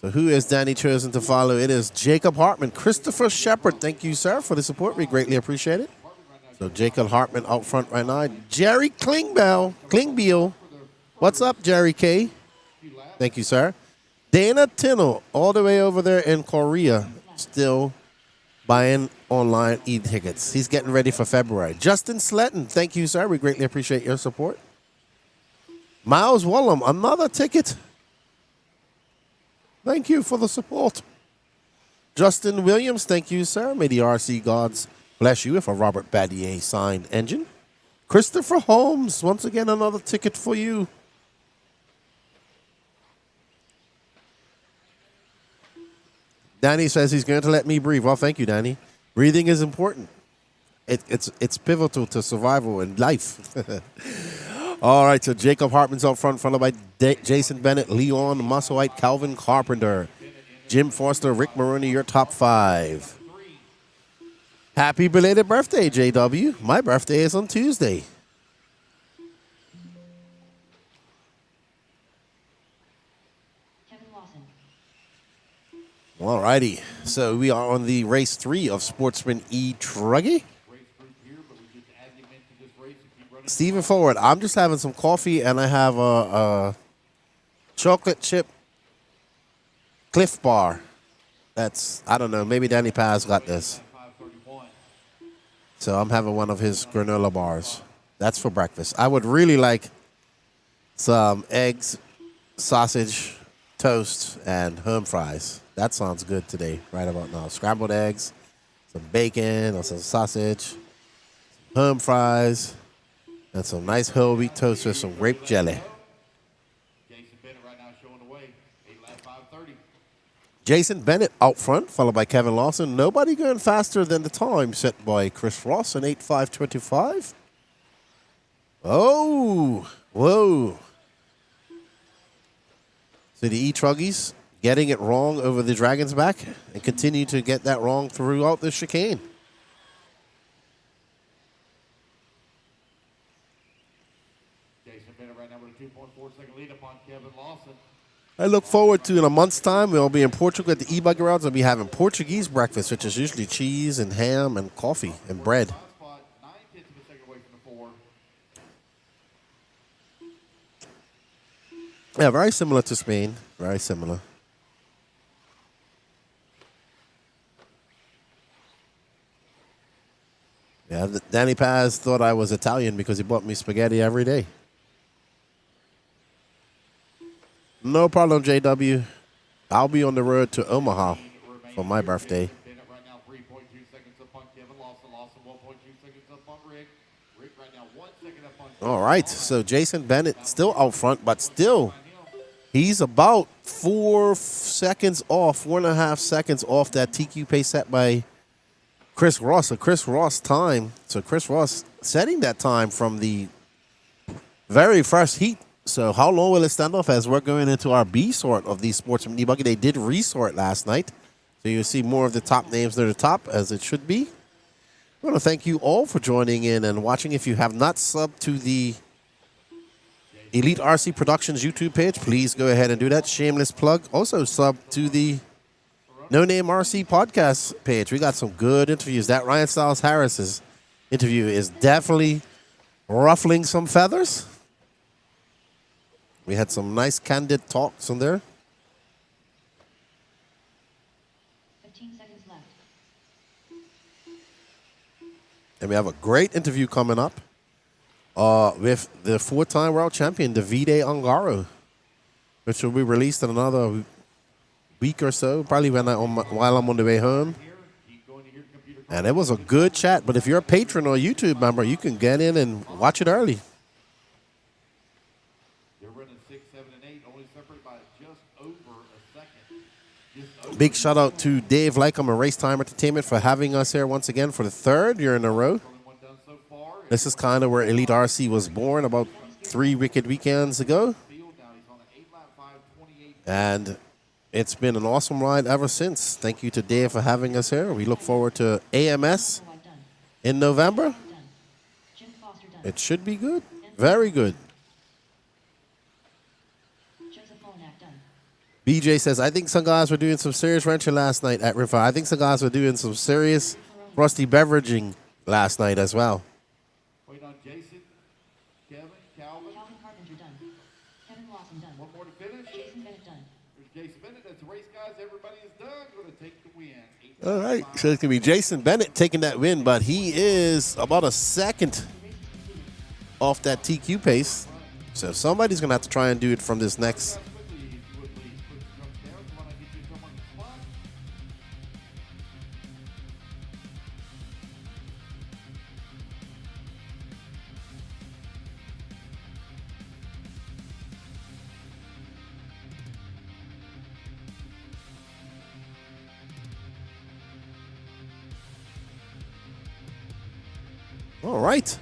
So who is Danny chosen to follow? It is Jacob Hartman. Christopher Shepard, thank you, sir, for the support. We greatly appreciate it. So Jacob Hartman out front right now. Jerry Klingbeil. What's up, Jerry K? Thank you, sir. Dana Tinnell, all the way over there in Korea, still buying online e-tickets. He's getting ready for February. Justin Sletton, thank you, sir. We greatly appreciate your support. Miles Wollum, another ticket. Thank you for the support. Justin Williams, thank you, sir. May the RC gods bless you with a Robert Badier signed engine. Christopher Holmes, once again, another ticket for you. Danny says he's going to let me breathe. Well, thank you, Danny. Breathing is important. It's pivotal to survival and life. All right, so Jacob Hartman's out front, followed by Jason Bennett, Leon Musselwhite, Calvin Carpenter, Jim Forster, Rick Maroney, your top 5. Happy belated birthday, JW. My birthday is on Tuesday. All righty, so we are on the race 3 of Sportsman E Truggy. Stephen Forward, I'm just having some coffee and I have a chocolate chip Cliff Bar. That's, I don't know, maybe Danny Paz got this. So I'm having one of his granola bars. That's for breakfast. I would really like some eggs, sausage, toast, and home fries. That sounds good today, right about now. Scrambled eggs, some bacon or some sausage, home fries, and some nice whole wheat toast with some grape jelly. Jason Bennett right now showing the way. 8 lap 5:30. Jason Bennett out front, followed by Kevin Lawson. Nobody going faster than the time set by Chris Ross in 8:5:25. Oh, whoa. So the E Truggies getting it wrong over the Dragon's back and continue to get that wrong throughout the chicane. Jason Bennett right now with a 2.4-second lead upon Kevin Lawson. I look forward to in a month's time, we'll be in Portugal at the eBuggy routes. I'll be having Portuguese breakfast, which is usually cheese and ham and coffee and bread. Spot 9/10 of a second away from the 4. Yeah, very similar to Spain. Very similar. Yeah, Danny Paz thought I was Italian because he bought me spaghetti every day. No problem, JW. I'll be on the road to Omaha for my birthday. Bennett right now 3.2 seconds up on Kevin Lawson. Lawson 1.2 seconds up on Rick. Rick right now 1 second up on. All right, so Jason Bennett still out front, but still he's about 4 seconds off, 4.5 seconds off that TQ pace set by Chris Ross. So Chris Ross setting that time from the very first heat. So how long will it stand off as we're going into our B sort of the Sportsman E Buggy? They did resort last night. So you'll see more of the top names near the top, as it should be. I want to thank you all for joining in and watching. If you have not subbed to the Elite RC Productions YouTube page, please go ahead and do that. Shameless plug. Also sub to the No Name RC podcast page. We got some good interviews. That Ryan Styles Harris's interview is definitely ruffling some feathers. We had some nice candid talks on there. 15 seconds left. And we have a great interview coming up with the 4-time world champion, Davide Ongaro, which will be released in another week or so, probably while I'm on the way home. And it was a good chat. But if you're a patron or a YouTube member, you can get in and watch it early. They're running 6, 7, and 8, only separated by just over a second. Big shout out to Dave Lycom and Racetime Entertainment for having us here once again for the 3rd year in a row. This is kind of where Elite RC was born about 3 wicked weekends ago. And it's been an awesome ride ever since. Thank you to Dave for having us here. We look forward to AMS in November. It should be good. Very good. BJ says, I think some guys were doing some serious wrenching last night at River. I think some guys were doing some serious rusty beveraging last night as well. Wait on Jason, Kevin, Calvin. Calvin Carpenter done. Kevin Lawson done. One more to finish. Jason Bennett done. There's Jason Bennett. That's the race, guys. Everybody is done. Going to take the win. All right, so it's going to be Jason Bennett taking that win, but he is about a second off that TQ pace. So somebody's going to have to try and do it from this next. All right.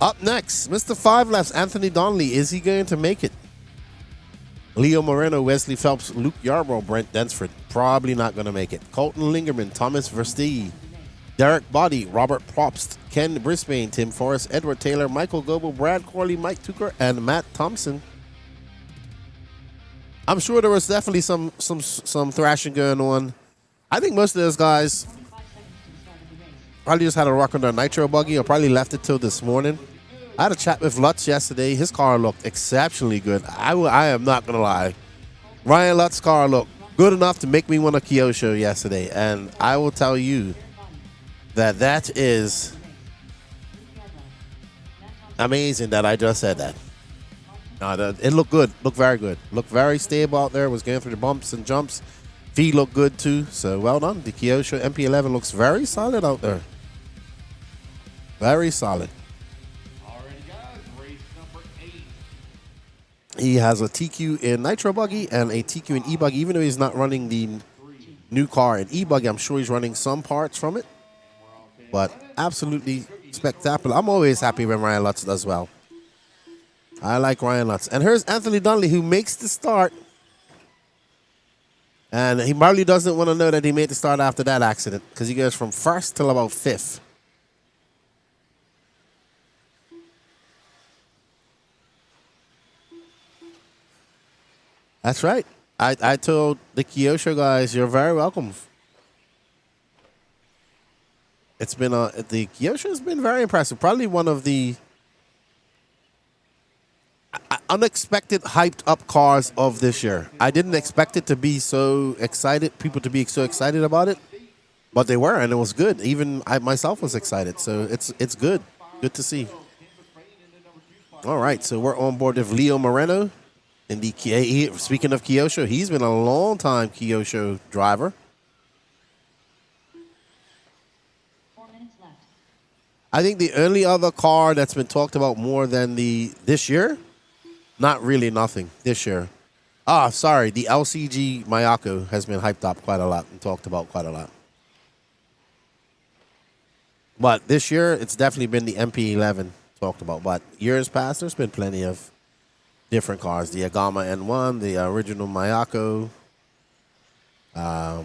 Up next, Mr. 5 Laps, Anthony Donnelly. Is he going to make it? Leo Moreno, Wesley Phelps, Luke Yarbrough, Brent Densford. Probably not going to make it. Colton Lingerman, Thomas Verstee, Derek Body, Robert Probst, Ken Brisbane, Tim Forrest, Edward Taylor, Michael Goebel, Brad Corley, Mike Tucker, and Matt Thompson. I'm sure there was definitely some thrashing going on. I think most of those guys probably just had a rock on their Nitro Buggy or probably left it till this morning. I had a chat with Lutz yesterday. His car looked exceptionally good. I am not going to lie. Ryan Lutz's car looked good enough to make me want a Kyosho yesterday. And I will tell you that is amazing that I just said that. No, it looked good. Looked very good. Looked very stable out there. Was going through the bumps and jumps. Feet look good too, so well done. The Kyosho MP11 looks very solid out there. Very solid. Alrighty, guys. Race number 8. He has a TQ in Nitro Buggy and a TQ in eBuggy. Even though he's not running the new car in eBuggy, I'm sure he's running some parts from it. But absolutely spectacular. I'm always happy when Ryan Lutz does well. I like Ryan Lutz. And here's Anthony Donnelly, who makes the start. And he probably doesn't want to know that he made the start after that accident, because he goes from first till about fifth. That's right. I told the Kyosho guys, you're very welcome. It's been the Kyosho has been very impressive. Probably one of the unexpected, hyped up cars of this year. I didn't expect it to be so excited, people to be so excited about it, but they were, and it was good. Even I myself was excited, so it's good. Good to see. All right, so we're on board with Leo Moreno. In the speaking of Kyosho, he's been a long time Kyosho driver. 4 minutes left. I think the only other car that's been talked about more than this year, not really nothing this year. Sorry, the LCG Mayako has been hyped up quite a lot and talked about quite a lot. But this year, it's definitely been the MP11 talked about. But years past, there's been plenty of different cars. The Agama N1, the original Mayako. The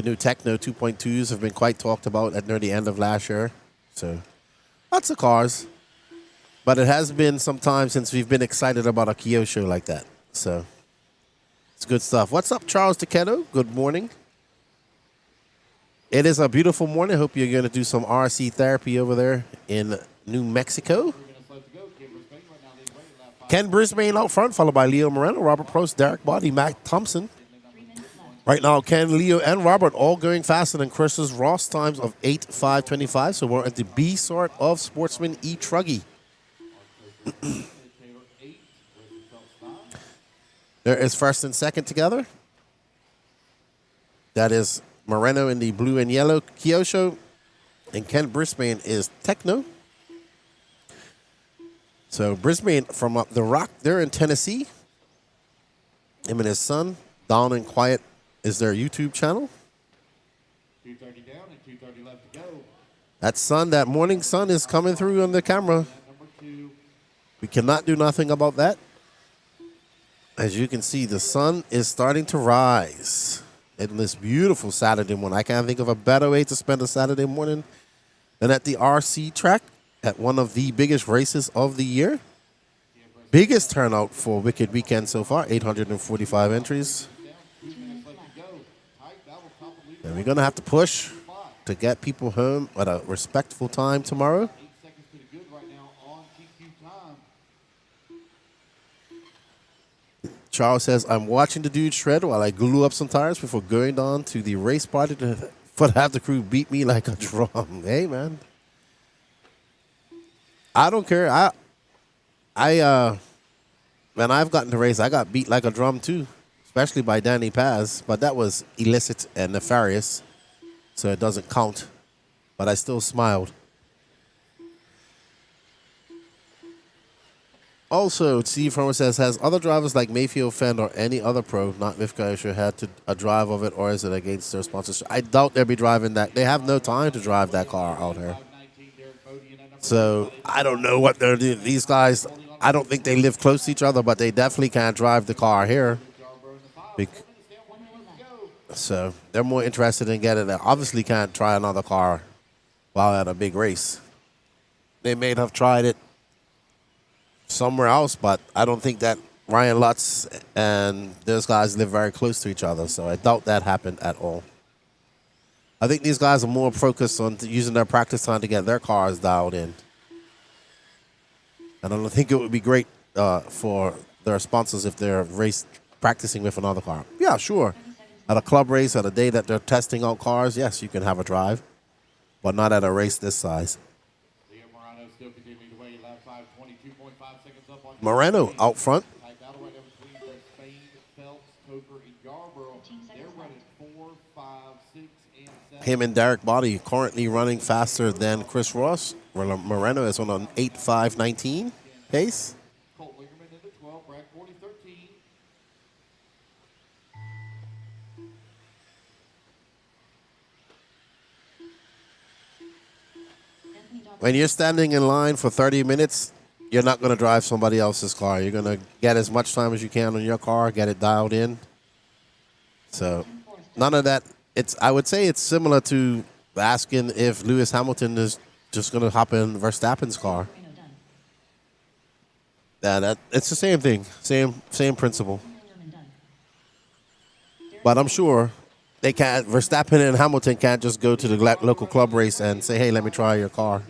new Techno 2.2s have been quite talked about near the end of last year. So, lots of cars. But it has been some time since we've been excited about a Kyosho like that. So, it's good stuff. What's up, Charles Takedo? Good morning. It is a beautiful morning. Hope you're going to do some RC therapy over there in New Mexico. Ken Brisbane out front, followed by Leo Moreno, Robert Prost, Derek Body, Matt Thompson. Right now, Ken, Leo, and Robert all going faster than Chris's Ross times of 8:5:25. So we're at the B sort of Sportsman E Truggy. There is first and second together. That is Moreno in the blue and yellow Kyosho, and Ken Brisbane is Techno. So Brisbane from up the rock there in Tennessee. Him and his son, Down and Quiet, is their YouTube channel. 2:30 down and 2:30 left to go. That sun, that morning sun is coming through on the camera. We cannot do nothing about that. As you can see, the sun is starting to rise. In this beautiful Saturday morning. I can't think of a better way to spend a Saturday morning than at the RC track at one of the biggest races of the year. Biggest turnout for Wicked Weekend so far, 845 entries. And we're going to have to push to get people home at a respectful time tomorrow. 8 seconds to the good right now on TQ time. Charles says, I'm watching the dude shred while I glue up some tires before going on to the race party for half the crew beat me like a drum. Hey, man. I don't care. When I've gotten to race, I got beat like a drum too, especially by Danny Paz. But that was illicit and nefarious, so it doesn't count. But I still smiled. Also, Steve Homer says, has other drivers like Mayfield Fenn or any other pro, not with Kyosho, had a drive of it, or is it against their sponsorship? I doubt they'll be driving that. They have no time to drive that car out here. So I don't know what they're doing. These guys, I don't think they live close to each other, but they definitely can't drive the car here. So they're more interested in getting it. Obviously can't try another car while at a big race. They may have tried it somewhere else, but I don't think that Ryan Lutz and those guys live very close to each other, so I doubt that happened at all. I think these guys are more focused on using their practice time to get their cars dialed in. And I don't think it would be great for their sponsors if they're practicing with another car. Yeah, sure. At a club race, at a day that they're testing out cars, yes, you can have a drive, but not at a race this size. Leo Morano still continuing to weigh lap 5, 22.5 seconds up on Moreno out front. Him and Derek Body currently running faster than Chris Ross. Moreno is on an 8.519 pace. When you're standing in line for 30 minutes, you're not going to drive somebody else's car. You're going to get as much time as you can on your car, get it dialed in. So none of that. I would say it's similar to asking if Lewis Hamilton is just going to hop in Verstappen's car. It's the same thing, same principle. But I'm sure they can't. Verstappen and Hamilton can't just go to the local club race and say, "Hey, let me try your car."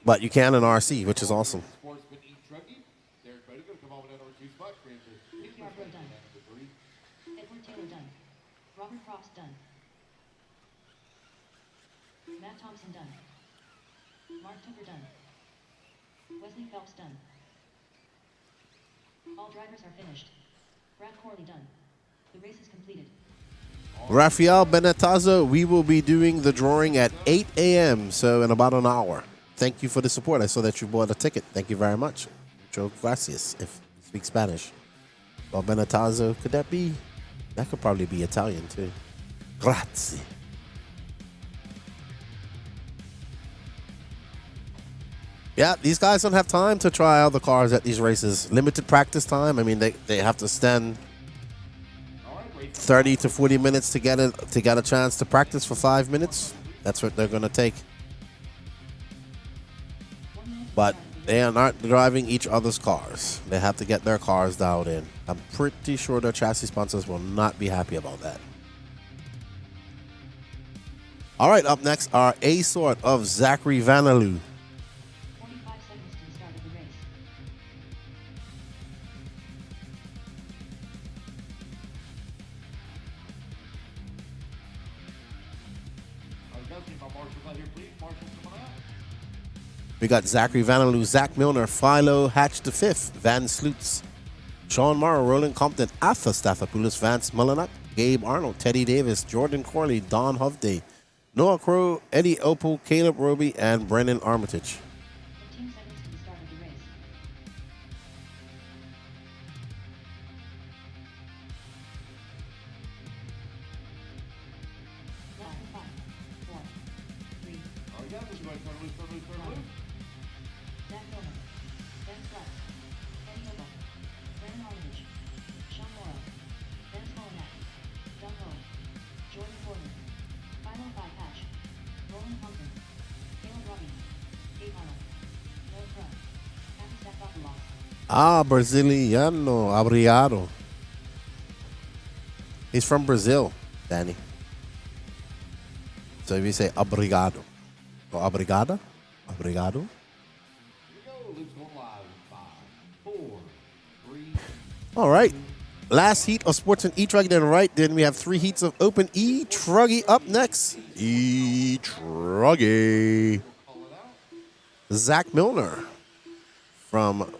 But you can in RC, which is awesome. Sportsman E Truggy. Derek Bodie going to come over that number 2 spot. Edward Taylor done. Robert Frost done. Matt Thompson done. Mark Tucker done. Wesley Phelps done. All drivers are finished. Brad Corley done. The race is completed. Rafael Benetazzo, we will be doing the drawing at 8 a.m., so in about an hour. Thank you for the support. I saw that you bought a ticket. Thank you very much. Mucho gracias, if you speak Spanish. Well, Benetazzo, could that be? That could probably be Italian, too. Grazie. Yeah, these guys don't have time to try out the cars at these races. Limited practice time. I mean, they have to stand 30 to 40 minutes to get a chance to practice for 5 minutes. That's what they're going to take. But they are not driving each other's cars. They have to get their cars dialed in. I'm pretty sure their chassis sponsors will not be happy about that. All right, up next, our A-sort of Zachary Vanaloo. 45 seconds to the start of the race. We got Zachary Vanaloo, Zach Milner, Philo Hatch the Fifth, Van Sloots, Sean Morrow, Roland Compton, Arthur Stathopoulos, Vance Mullenuk, Gabe Arnold, Teddy Davis, Jordan Corley, Don Hovde, Noah Crow, Eddie Opal, Caleb Roby, and Brennan Armitage. 15 seconds to the start of the race. Less than 5, 4, 3, Zach Miller, Ben Slutz, Eddie Opal, Brennan Armitage, Sean Morrow, Dennis Molinak, Doug Lowe, Jordan Corley, Philo 5 Hatch, Roland Compton, Caleb Robbie, Gabe Arnold, Noah Crow, Happy Stathopoulos. Brasiliano, obrigado. He's from Brazil, Danny. So if you say obrigado or obrigada, obrigado. All right. Last heat of Sportsman E Truggy then right. Then we have 3 heats of Open E Truggy up next. E Truggy. Zach Milner from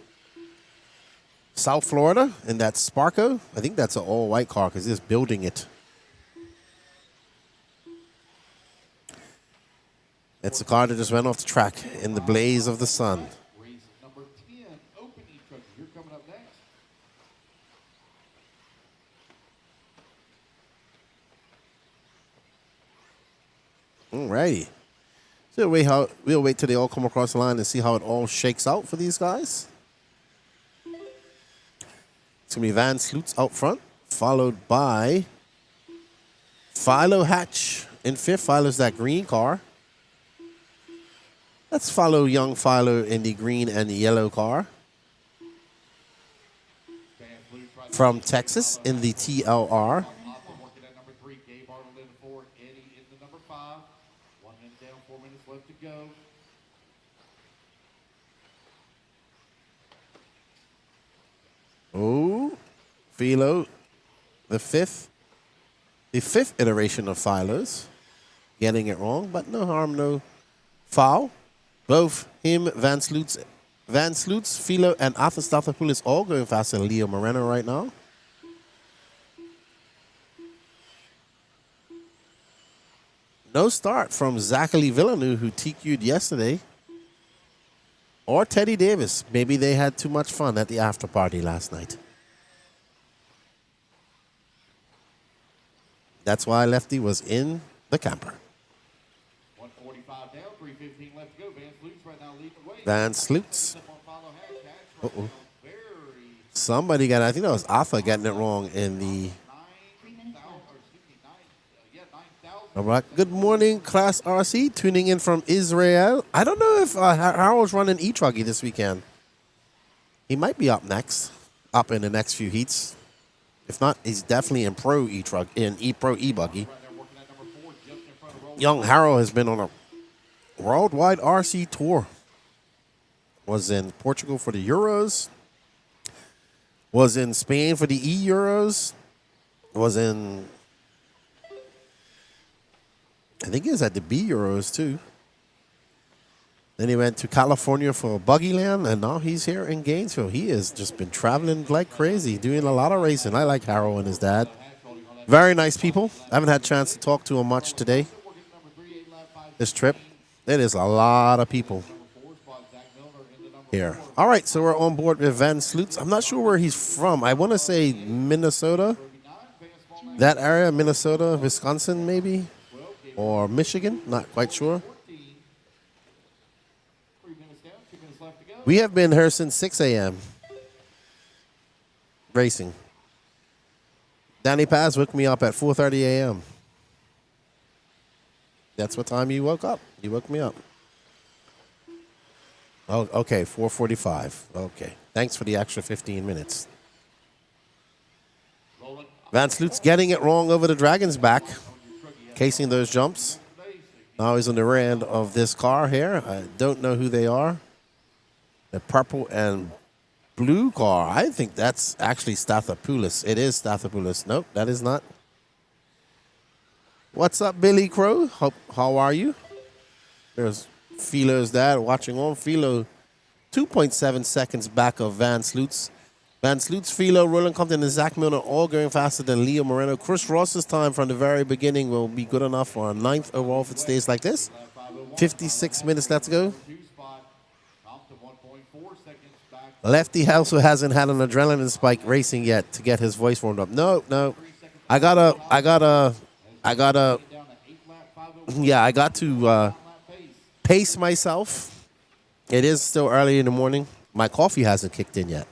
South Florida in that Sparko. I think that's an all-white car because he's building it. It's the car that just went off the track in the blaze of the sun. Race number 10, Open E Truggy. You're coming up next. Alrighty. So we'll wait till they all come across the line and see how it all shakes out for these guys. It's going to be Van Sloots out front, followed by Philo Hatch in 5th. Philo's that green car. Let's follow young Philo in the green and the yellow car. From Texas in the TLR. Working at number 3, Gabe Arnold in the 4, Eddie in the number 5. 1 minute down, 4 minutes left to go. Oh, Philo, the 5th iteration of Philo's. Getting it wrong, but no harm, no foul. Both him, Van Sloots Van Sloots, Philo, and Arthur Stathopoulos all going faster than Leo Moreno right now. No start from Zachary Villeneuve, who TQ'd yesterday. Or Teddy Davis. Maybe they had too much fun at the after party last night. That's why Lefty was in the camper. 145 down, 3:15 left to go. Van Sloots right now leading the way. Van Sloots. Uh-oh. Somebody got, I think that was Arthur getting it wrong in the... All right. Good morning, Class RC, tuning in from Israel. I don't know if Harold's running E Truggy this weekend. He might be up next, up in the next few heats. If not, he's definitely in Pro E Trug, in Pro eBuggy. Young Harold has been on a worldwide RC tour. Was in Portugal for the Euros. Was in Spain for the E Euros. Was in, I think he was at the B Euros too. Then he went to California for Buggy Land, and now he's here in Gainesville. He has just been traveling like crazy, doing a lot of racing. I like Harold and his dad. Very nice people. I haven't had a chance to talk to him much today. This trip, it is a lot of people here. All right, so we're on board with Van Sloots. I'm not sure where he's from. I want to say Minnesota. That area, Minnesota, Wisconsin maybe, or Michigan, not quite sure. We have been here since 6 a.m. racing. Danny Paz woke me up at 4:30 a.m. That's what time you woke up. You woke me up. Oh, okay, 4:45. Okay, thanks for the extra 15 minutes. Van Sloot's getting it wrong over the Dragon's back, casing those jumps. Now he's on the rear end of this car here. I don't know who they are. The purple and blue car. I think that's actually Stathopoulos. It is Stathopoulos. Nope, that is not. What's up, Billy Crow? How are you? There's Philo's dad watching on. Philo, 2.7 seconds back of Van Sloots. Van Sloots, Philo, Roland Compton, and Zach Milner all going faster than Leo Moreno. Chris Ross's time from the very beginning will be good enough for a 9th overall if it stays like this. 56 minutes left to go. Lefty also hasn't had an adrenaline spike racing yet to get his voice warmed up. No. I got to pace myself. It is still early in the morning. My coffee hasn't kicked in yet.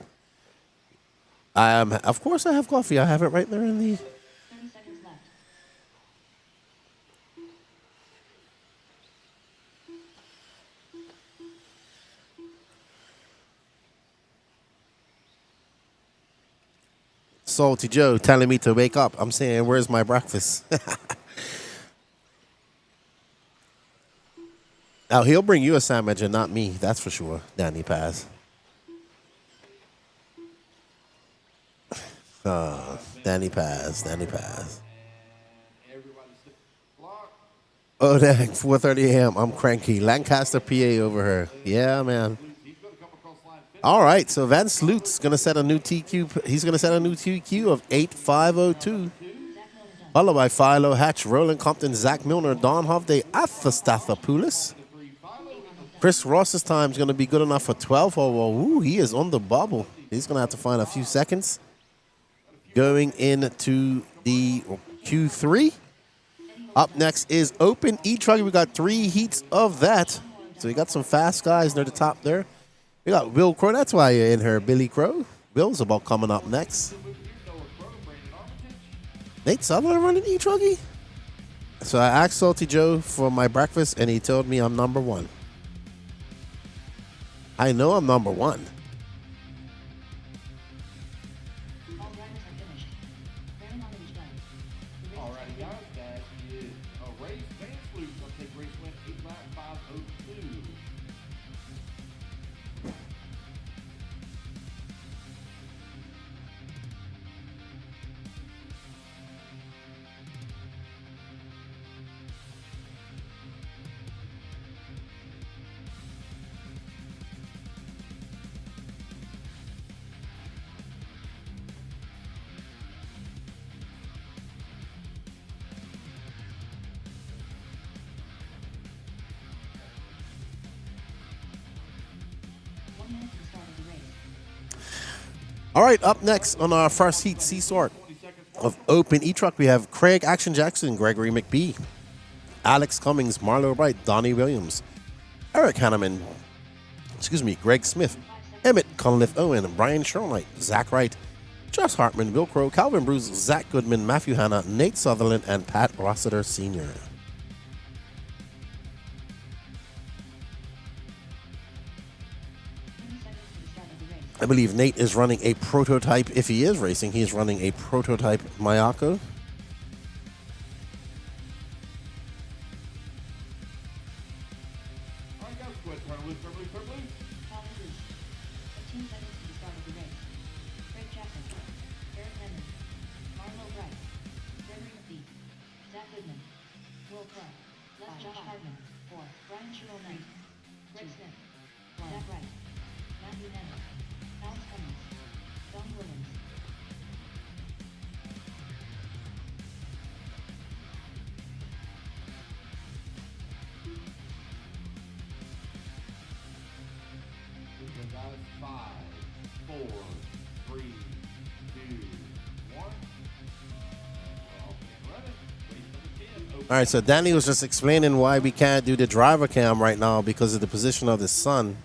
Of course I have coffee. I have it right there in the... 30 seconds left. Salty Joe telling me to wake up. I'm saying, where's my breakfast? Now, he'll bring you a sandwich and not me. That's for sure, Danny Paz. Danny Paz. Oh, dang, 4:30 a.m. I'm cranky. Lancaster, PA over here. Yeah, man. All right, so Van Sloot's going to set a new TQ. He's going to set a new TQ of 8:502. Followed by Philo Hatch, Roland Compton, Zach Milner, Don Hovde, Stathopoulos. Chris Ross's time is going to be good enough for 12 overall. Ooh, he is on the bubble. He's going to have to find a few seconds. Going into the Q3. Up next is Open E Truggy. We got 3 heats of that. So we got some fast guys near the top there. We got Will Crow. That's why you're in here, Billy Crow. Will's about coming up next. Nate Sutherland running E Truggy. So I asked Salty Joe for my breakfast, and he told me I'm number 1. I know I'm number 1. All drivers have finished. Bearing on the beach done. The race Alrighty, guys, that is a race. Van Sloots going to take race win 8:502. All right, up next on our first heat C sort of Open E Truck, we have Craig Action Jackson, Gregory McBee, Alex Cummings, Marlo Bright, Donnie Williams, Eric Hanneman, Greg Smith, Emmett Cunliffe Owen, Brian Sherlight, Zach Wright, Josh Hartman, Will Crow, Calvin Bruce, Zach Goodman, Matthew Hanna, Nate Sutherland, and Pat Rossiter Sr. I believe Nate is running a prototype. If he is racing, he's running a prototype Mayako. All right, guys, quit. Turn loose, turn loose, turn loose. Calvin Bruce. 15 seconds to the start of the race. Craig Jackson. Eric Lemon. Marlo Bright. Gregory McBee. Zach Goodman. Will Clark. Josh Hartman. 4. Brian Sherrill. Greg Smith. Zach Wright. Matthew Hanna. Alex Cummings. Don Williams. Okay, guys, 5, 4, 3, 2, 1. Off and running. Race number 10. Open. All right, so Danny was just explaining why we can't do the driver cam right now because of the position of the sun.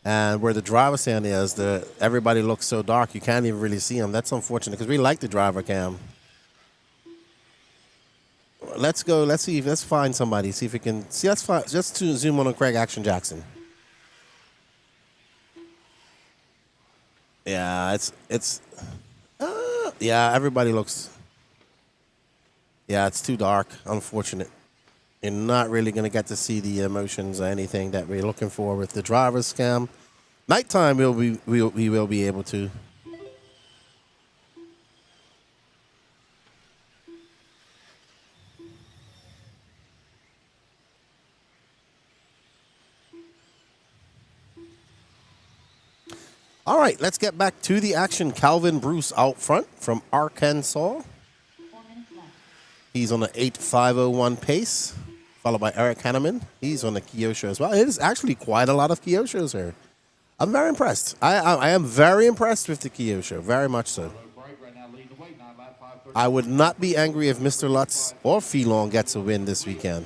And where the driver stand is, everybody looks so dark you can't even really see them. That's unfortunate because we like the driver cam. Let's go. Let's find somebody. See if we can see. Let's find, just to zoom on Craig Action Jackson. Yeah, yeah. Everybody looks. Yeah, it's too dark. Unfortunate. You're not really going to get to see the emotions or anything that we're looking for with the driver's cam. Nighttime, we will be able to. All right, let's get back to the action. Calvin Bruce out front from Arkansas. 4 minutes left. He's on the 8:5:01 pace, followed by Eric Hanneman. He's on the Kyosho as well. It is actually quite a lot of Kyoshos here. I'm very impressed. I am very impressed with the Kyosho, very much so. Bright right now leading the way. 9 lap, 5:30. I would not be angry if Mr. Lutz or Phelan gets a win this weekend.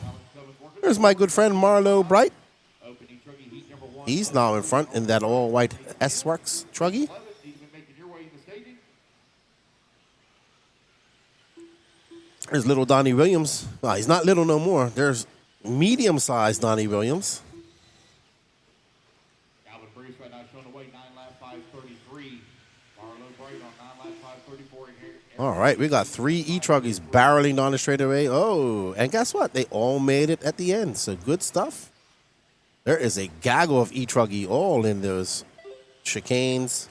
Here's my good friend Marlo Bright. Open E Truggy, heat number 1. He's now in front in that all-white S-Works Truggy. 11. He's been making your way in the staging. There's little Donnie Williams. Well, he's not little no more. There's medium-sized Donnie Williams. Calvin Bruce right now showing the way. 9 lap, 5:33. Marlo Bright on 9 lap, 5:34 in here. All right, we got 3 E-Truggies barreling down the straightaway. Oh, and guess what? They all made it at the end, so good stuff. There is a gaggle of E-Truggy all in those chicanes.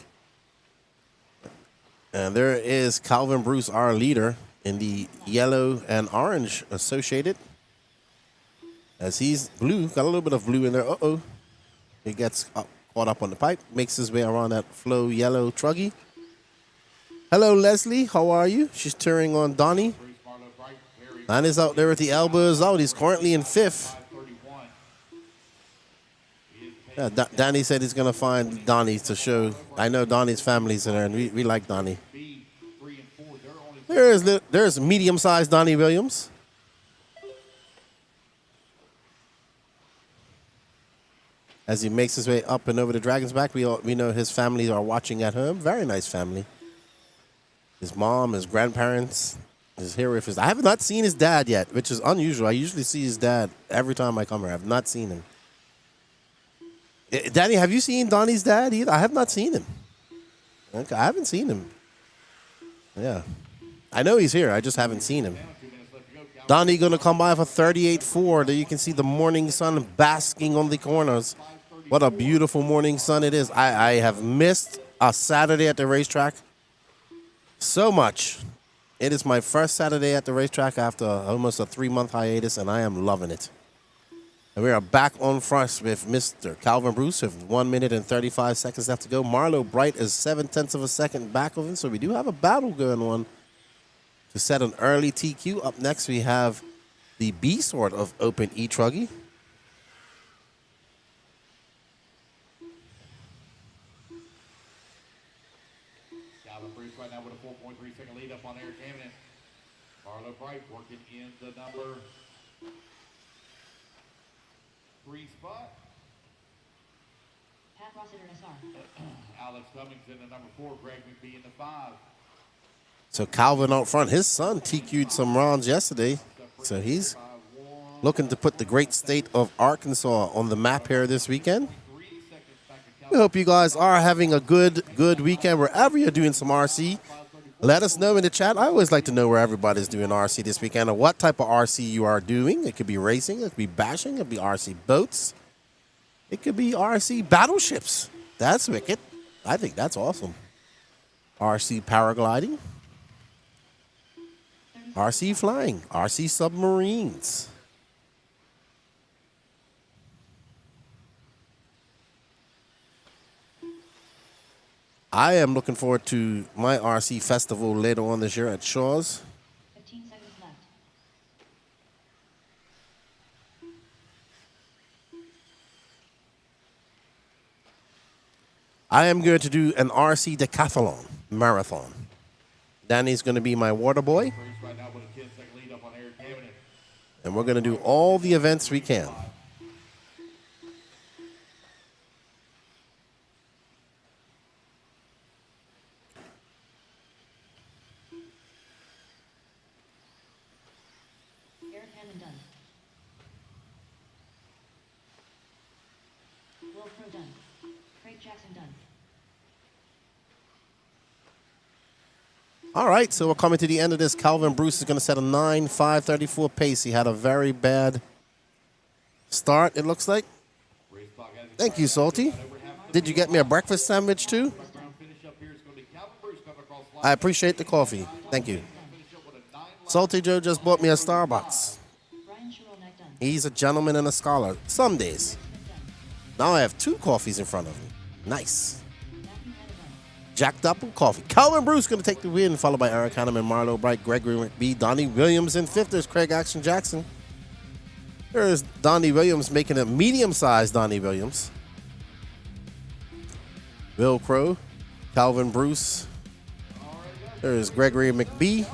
And there is Calvin Bruce, our leader, in the yellow and orange associated. As he's blue, got a little bit of blue in there. Uh-oh. He gets caught up on the pipe, makes his way around that flow yellow Truggy. Hello, Leslie. How are you? She's cheering on Donnie. Bruce, Marlo Bright, very And is out there with the elbows out. He's currently in 5th. 5:31. He is Yeah, Danny said he's going to find Donnie to show. I know Donnie's family's in there, and we like Donnie. B, 3 and 4. They're only There's medium-sized Donnie Williams. As he makes his way up and over the Dragon's Back, we know his family are watching at home. Very nice family. His mom, his grandparents, is here with his. I have not seen his dad yet, which is unusual. I usually see his dad every time I come here. I have not seen him. Danny, have you seen Donnie's dad either? I have not seen him. Okay, I haven't seen him. Yeah. I know he's here. I just haven't seen him. 2 minutes left to go. Calvin Donnie going to come by for 38.4. There you can see the morning sun basking on the corners. What a beautiful morning sun it is. I have missed a Saturday at the racetrack so much. It is my first Saturday at the racetrack after almost a 3-month hiatus, and I am loving it. And we are back on front with Mr. Calvin Bruce with 1 minute and 35 seconds left to go. Marlo Bright is 0.7 of a second back of him, so we do have a battle going on to set an early TQ. Up next, we have the B sort of Open E Truggy. Calvin Bruce right now with a 4.3 second lead up on Eric Hammond. Marlo Bright working in the number 3 spot. Pat Rossiter SR. Alex Cummings in the number 4. Greg McBee in the 5. So Calvin out front. His son TQ'd some rounds yesterday. So he's looking to put the great state of Arkansas on the map here this weekend. We hope you guys are having a good weekend wherever you're doing some RC. Let us know in the chat. I always like to know where everybody's doing RC this weekend or what type of RC you are doing. It could be racing, it could be bashing, it could be RC boats. It could be RC battleships. That's wicked. I think that's awesome. RC paragliding. RC flying. RC submarines. I am looking forward to my RC festival later on this year at Shaw's. 15 seconds left. I am going to do an RC decathlon marathon. Danny's going to be my water boy. Bruce right now with a 10-second lead up on Eric Hammond. And we're going to do all the events we can. Eric Hammond done. Will Pro done. Craig Jackson done. All right, so we're coming to the end of this. Calvin Bruce is going to set a 9.534 pace. He had a very bad start, it looks like. Thank you, Salty. Did you get me a breakfast sandwich, too? I appreciate the coffee. Thank you. Salty Joe just bought me a Starbucks. Brian Sherolnak done. He's a gentleman and a scholar. Some days. Now I have 2 coffees in front of me. Nice. Matthew Hanna done. Jacked up with coffee. Calvin Bruce going to take the win, followed by Eric Hanneman, Marlo Bright, Gregory McBee, Donnie Williams in 5th. There's Craig Action Jackson. There's Donnie Williams making a medium-sized Donnie Williams. Bill Crow, Calvin Bruce. There's Gregory McBee.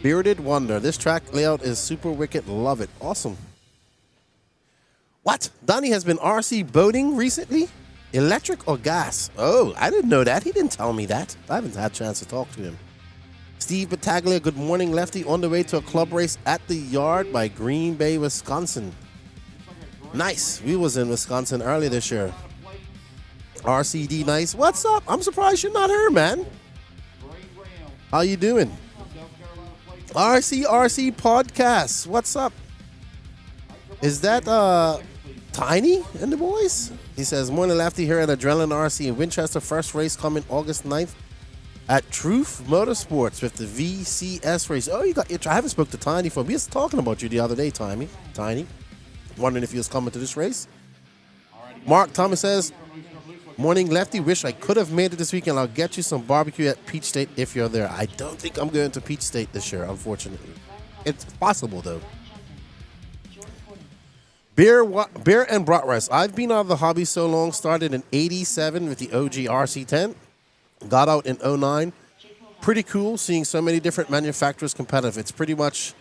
Bearded Wonder. This track layout is super wicked. Love it. Awesome. What? Donnie has been RC boating recently? Electric or gas? Oh, I didn't know that. He didn't tell me that. I haven't had a chance to talk to him. Steve Battaglia, good morning, Lefty. On the way to a club race at the yard by Green Bay, Wisconsin. Nice. We was in Wisconsin earlier this year. RCD Nice. What's up? I'm surprised you're not here, man. How you doing? RC Podcast. What's up? Is that Tiny and the boys? He says, morning Lefty here at Adrenaline RC in Winchester. First race coming August 9th at Truth Motorsports with the VCS race. Oh, you got your... I haven't spoke to Tiny for... We was talking about you the other day, Tiny. Wondering if you was coming to this race. Mark Thomas says, morning Lefty. Wish I could have made it this weekend. I'll get you some barbecue at Peach State if you're there. I don't think I'm going to Peach State this year, unfortunately. It's possible, though. Beer and bratwurst. I've been out of the hobby so long. Started in 87 with the OG RC10. Got out in 09. Pretty cool seeing so many different manufacturers competitive. It's pretty much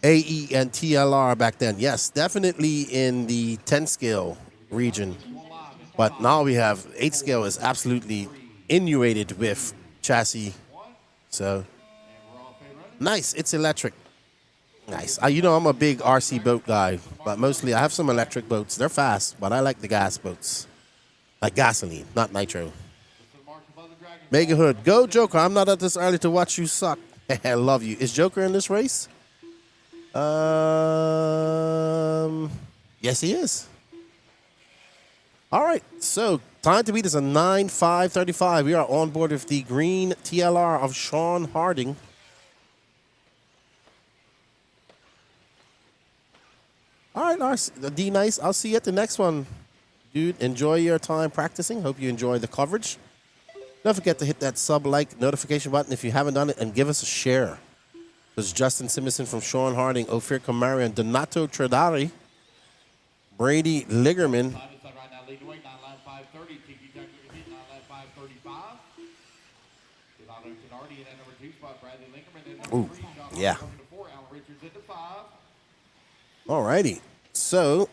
AE and TLR back then. Yes, definitely in the 10 scale region. But now we have 8 scale is absolutely inundated with chassis. So, nice. It's electric. Nice. You know, I'm a big RC boat guy, but mostly I have some electric boats. They're fast, but I like the gas boats. Like gasoline, not nitro. Mega Hood. Go, Joker. I'm not up this early to watch you suck. I love you. Is Joker in this race? Yes, he is. All right. So, time to beat is a 9.535. We are on board with the green TLR of Sean Harding. All right, D Nice. I'll see you at the next one. Dude, enjoy your time practicing. Hope you enjoy the coverage. Don't forget to hit that sub-like notification button if you haven't done it, and give us a share. There's Justin Simonson from Sean Harding, Ophir Kamari, and Donato Tredari. Brady Ligerman. Side to side right now, leading away, 9 lap 530. Tiki Tucker hit 9 lap 535. Delano Tenardi in that number 2 spot. Bradley Linkerman in number 3. John yeah. Harper into 4. Alan Richards into 5. Alrighty. So,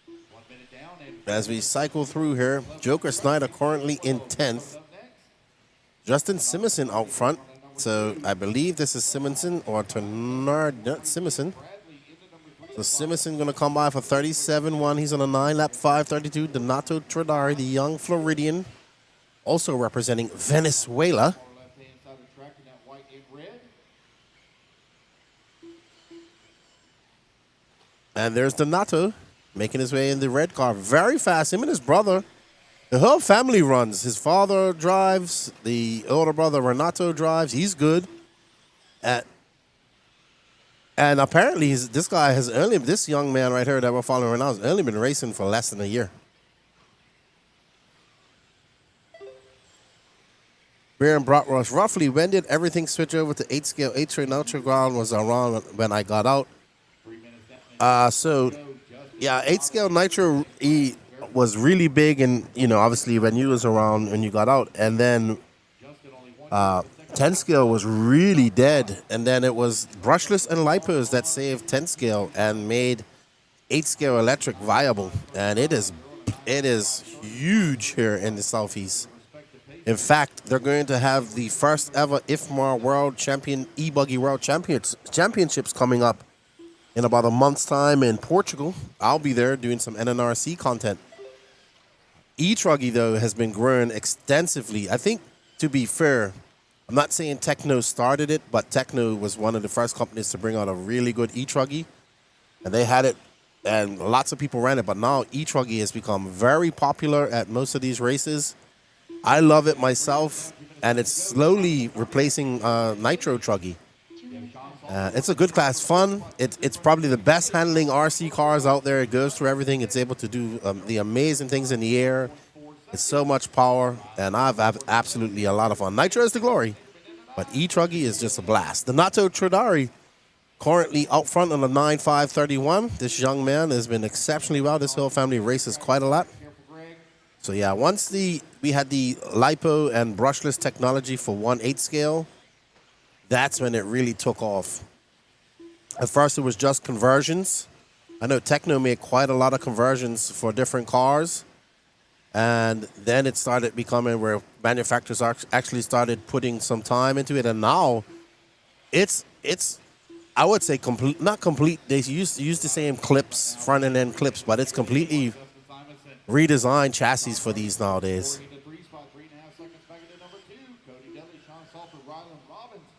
1 minute down. And as we cycle through here, Joker Snyder currently in 10th. Justin Simonson out front. So, I believe this is Simonson or Tenard, not Simonson. So, Simonson going to come by for 37-1. He's on a 9-lap 532. Donato Tradari, the young Floridian, also representing Venezuela. left-hand side of the track in that white and red. And there's Donato making his way in the red car. Very fast. Him and his brother. The whole family runs. His father drives. The older brother, Renato, drives. He's good. And apparently, this guy has only, this young man right here that we're following right now has only been racing for less than a year. Bear and Bratwurst, roughly, when did everything switch over to 8 scale? 8 straight Nitro ground was around when I got out. So, yeah, 8 scale Nitro E was really big, and obviously when you was around when you got out, and then 10 scale was really dead, and then it was brushless and lipos that saved 10 scale and made 8 scale electric viable, and it is huge here in the Southeast. In fact, they're going to have the first ever IFMAR World Champion eBuggy World Championships coming up in about a month's time in Portugal. I'll be there doing some NNRC content. E Truggy, though, has been growing extensively. I think, to be fair, I'm not saying Techno started it, but Techno was one of the first companies to bring out a really good E Truggy. And they had it, and lots of people ran it. But now E Truggy has become very popular at most of these races. I love it myself, and it's slowly replacing Nitro Truggy. It's a good class, fun. It's probably the best handling RC cars out there. It goes through everything. It's able to do the amazing things in the air. It's so much power, and I've had absolutely a lot of fun. Nitro is the glory, but E Truggy is just a blast. The Donato Tradari currently out front on the 9.531. This young man has been exceptionally well. This whole family races quite a lot. So yeah, once we had the lipo and brushless technology for 1/8 scale, that's when it really took off. At first, it was just conversions. I know Techno made quite a lot of conversions for different cars. And then it started becoming where manufacturers actually started putting some time into it. And now it's I would say, not complete. They use the same clips, front and end clips, but it's completely redesigned chassis for these nowadays.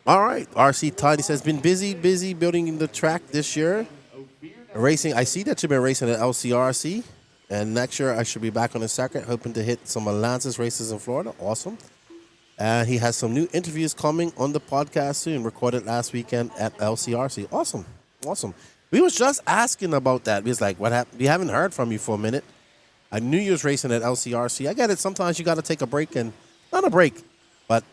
All right, RC Tidy says, been busy building the track this year. Racing, I see that you've been racing at LCRC. And next year, I should be back on the circuit, hoping to hit some Atlantis races in Florida. Awesome. And he has some new interviews coming on the podcast soon, recorded last weekend at LCRC. Awesome. We was just asking about that. We was like, what happened? We haven't heard from you for a minute. I knew you was racing at LCRC. I get it. Sometimes you got to take a break, and not a break, but,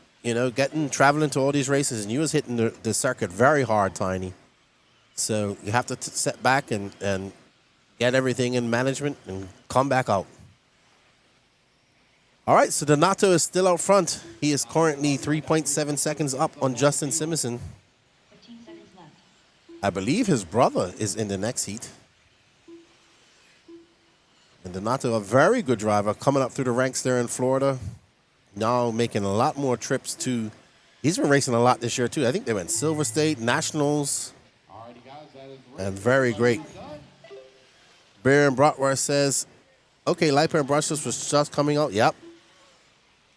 traveling to all these races, and you was hitting the circuit very hard, Tiny. So you have to sit back and get everything in management and come back out. All right, so Donato is still out front. He is currently 3.7 seconds up on Justin Simonson. 15 seconds left. I believe his brother is in the next heat. And Donato, a very good driver, coming up through the ranks there in Florida. Now making a lot more trips to... He's been racing a lot this year, too. I think they went Silver State, Nationals, and very great. Bear and Bratwurst says, okay, Lipo and Brushless was just coming out. Yep.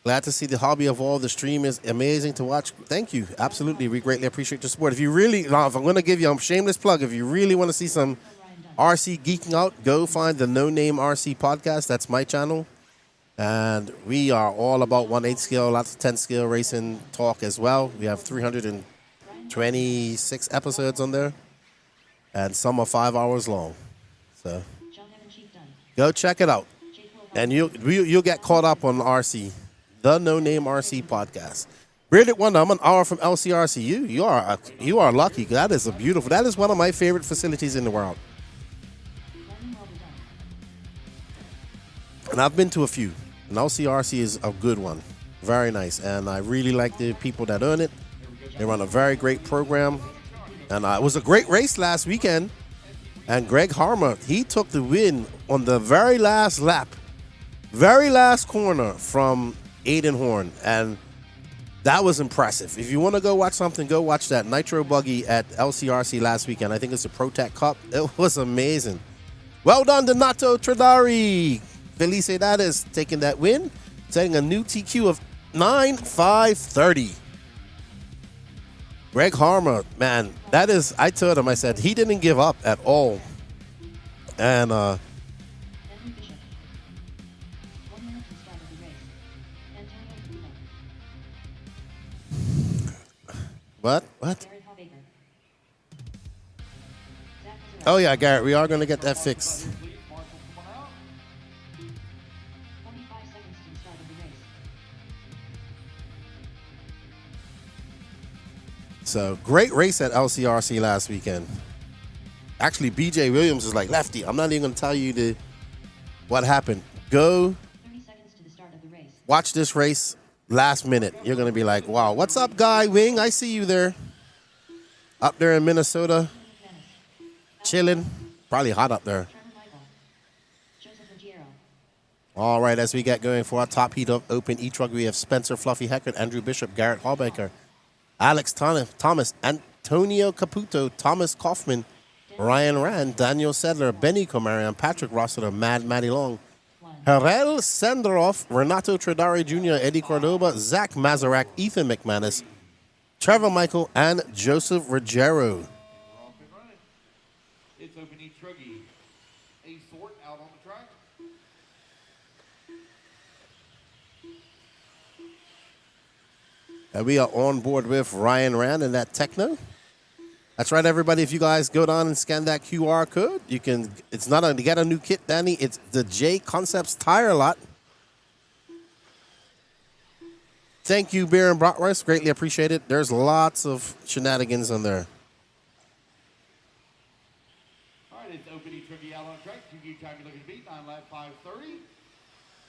Glad to see the hobby evolve. The stream is amazing to watch. Thank you. Absolutely. We greatly appreciate your support. If you really, if I'm going to give you a shameless plug, if you really want to see some RC geeking out, go find the No Name RC podcast. That's my channel. And we are all about 1/8 scale, lots of 10 scale racing talk as well. We have 326 episodes on there. And some are 5 hours long. So go check it out. And you'll get caught up on RC, the No Name RC podcast. Bearded Wonder, I'm an hour from LCRC. You are lucky. That is one of my favorite facilities in the world. And I've been to a few. And LCRC is a good one. Very nice. And I really like the people that own it. They run a very great program. And it was a great race last weekend. And Greg Harmer, he took the win on the very last lap. Very last corner from Aiden Horn. And that was impressive. If you want to go watch something, go watch that Nitro Buggy at LCRC last weekend. I think it's the ProTech Cup. It was amazing. Well done, Donato Tradari. Felicidades taking that win, setting a new TQ of 9.530. Greg Harmer, man, that is, I told him, I said, he didn't give up at all. And, Henry Bishop. 1 minute to start of the race. Antonio Bruno. what? Garrett Hobbaker. Zach Mazzarella. Oh, yeah, Garrett, we are going to get that fixed. 45 seconds to the start of the race. So, great race at LCRC last weekend. Actually, BJ Williams is like, Lefty, I'm not even going to tell you what happened. Go 30 seconds to the start of the race. watch this race last minute. You're going to be like, wow, what's up, Guy Wing? I see you there. Up there in Minnesota, chilling. Probably hot up there. Trevor Michael. Joseph Ruggiero. All right, as we get going for our top heat of Open E Truggy, we have Spencer Fluffy Heckert, Andrew Bishop, Garrett Hallbaker, Alex Thomas, Antonio Caputo, Thomas Kaufman, Ryan Rand, Daniel Sedler, Benny Comarian, Patrick Rossiter, Mad Matty Long, Harel Senderoff, Renato Tradari Jr., Eddie Cordoba, Zach Mazarak, Ethan McManus, Trevor Michael, and Joseph Ruggiero. We're off and running. It's Open E Truggy. A sort out on the track. And we are on board with Ryan Rand and that Techno. That's right, everybody. If you guys go down and scan that QR code, you can. It's not to get a new kit, Danny. It's the J Concepts Tire Lot. Thank you, Beer and Bratwurst. Greatly appreciate it. There's lots of shenanigans on there. All right, it's Open E Truggy out on the track. TQ time you're looking to beat 9 lap 5:30.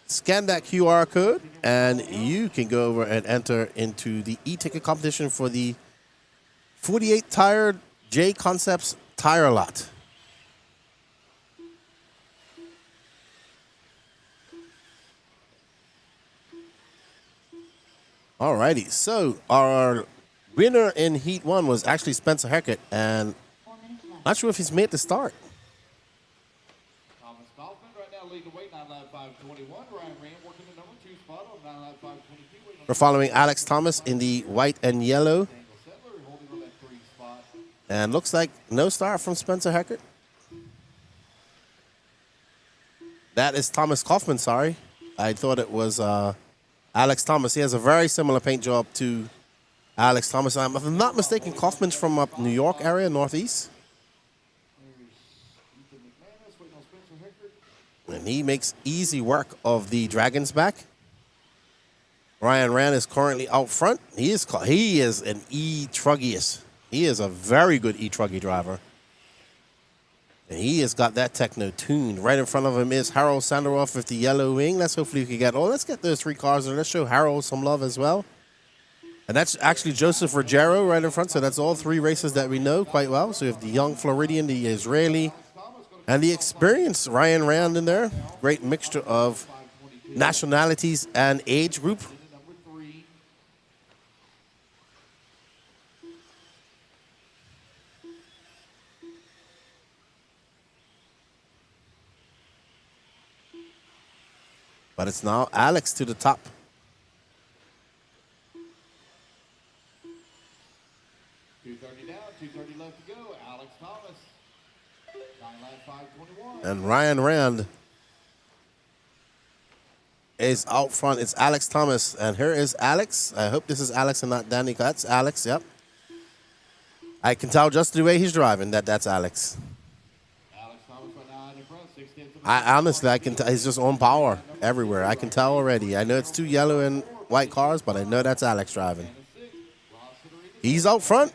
Scan that QR code, and you can go over and enter into the e-ticket competition for the 48 tire J Concepts Tire Lot. Alrighty, so our winner in Heat 1 was actually Spencer Heckert, and 4 minutes left. not sure if he's made the start. Thomas Kaufman right now leading the way 9 lap 5:21. Ryan Rand working the number 2 spot on 9 lap 5:22. Waiting on We're following Alex Thomas in the white and yellow, Daniel Sedler holding on that 3 spot. and looks like no start from Spencer Heckert. That is Thomas Kaufman, sorry. I thought it was Alex Thomas. He has a very similar paint job to Alex Thomas. If I'm not mistaken, Kaufman's from up New York area, Northeast. There's Ethan McManus waiting on Spencer Heckert. And he makes easy work of the Dragons back. Ryan Rand is currently out front. He is an E-Truggiest. He is a very good E-Truggy driver. And he has got that Techno tuned. Right in front of him is Harold Sanderoff with the yellow wing. Let's hopefully we can get, let's get those 3 cars and let's show Harold some love as well. And that's actually Joseph Ruggiero right in front. So that's all 3 races that we know quite well. So you have the young Floridian, the Israeli, and the experienced Ryan Rand in there. Great mixture of nationalities and age group. Number 3. But it's now Alex to the top. 2:30 down, 2:30 left to go. Alex Thomas. 9 lap 5:21. And Ryan Rand is out front. It's Alex Thomas. And here is Alex. I hope this is Alex and not Danny. That's Alex, yep. I can tell just the way he's driving that's Alex. Alex Thomas right now in front, 6/10 of the I honestly, I can tell he's just on power everywhere. I can tell already. I know it's 2 yellow and white cars, but I know that's Alex driving. He's out front.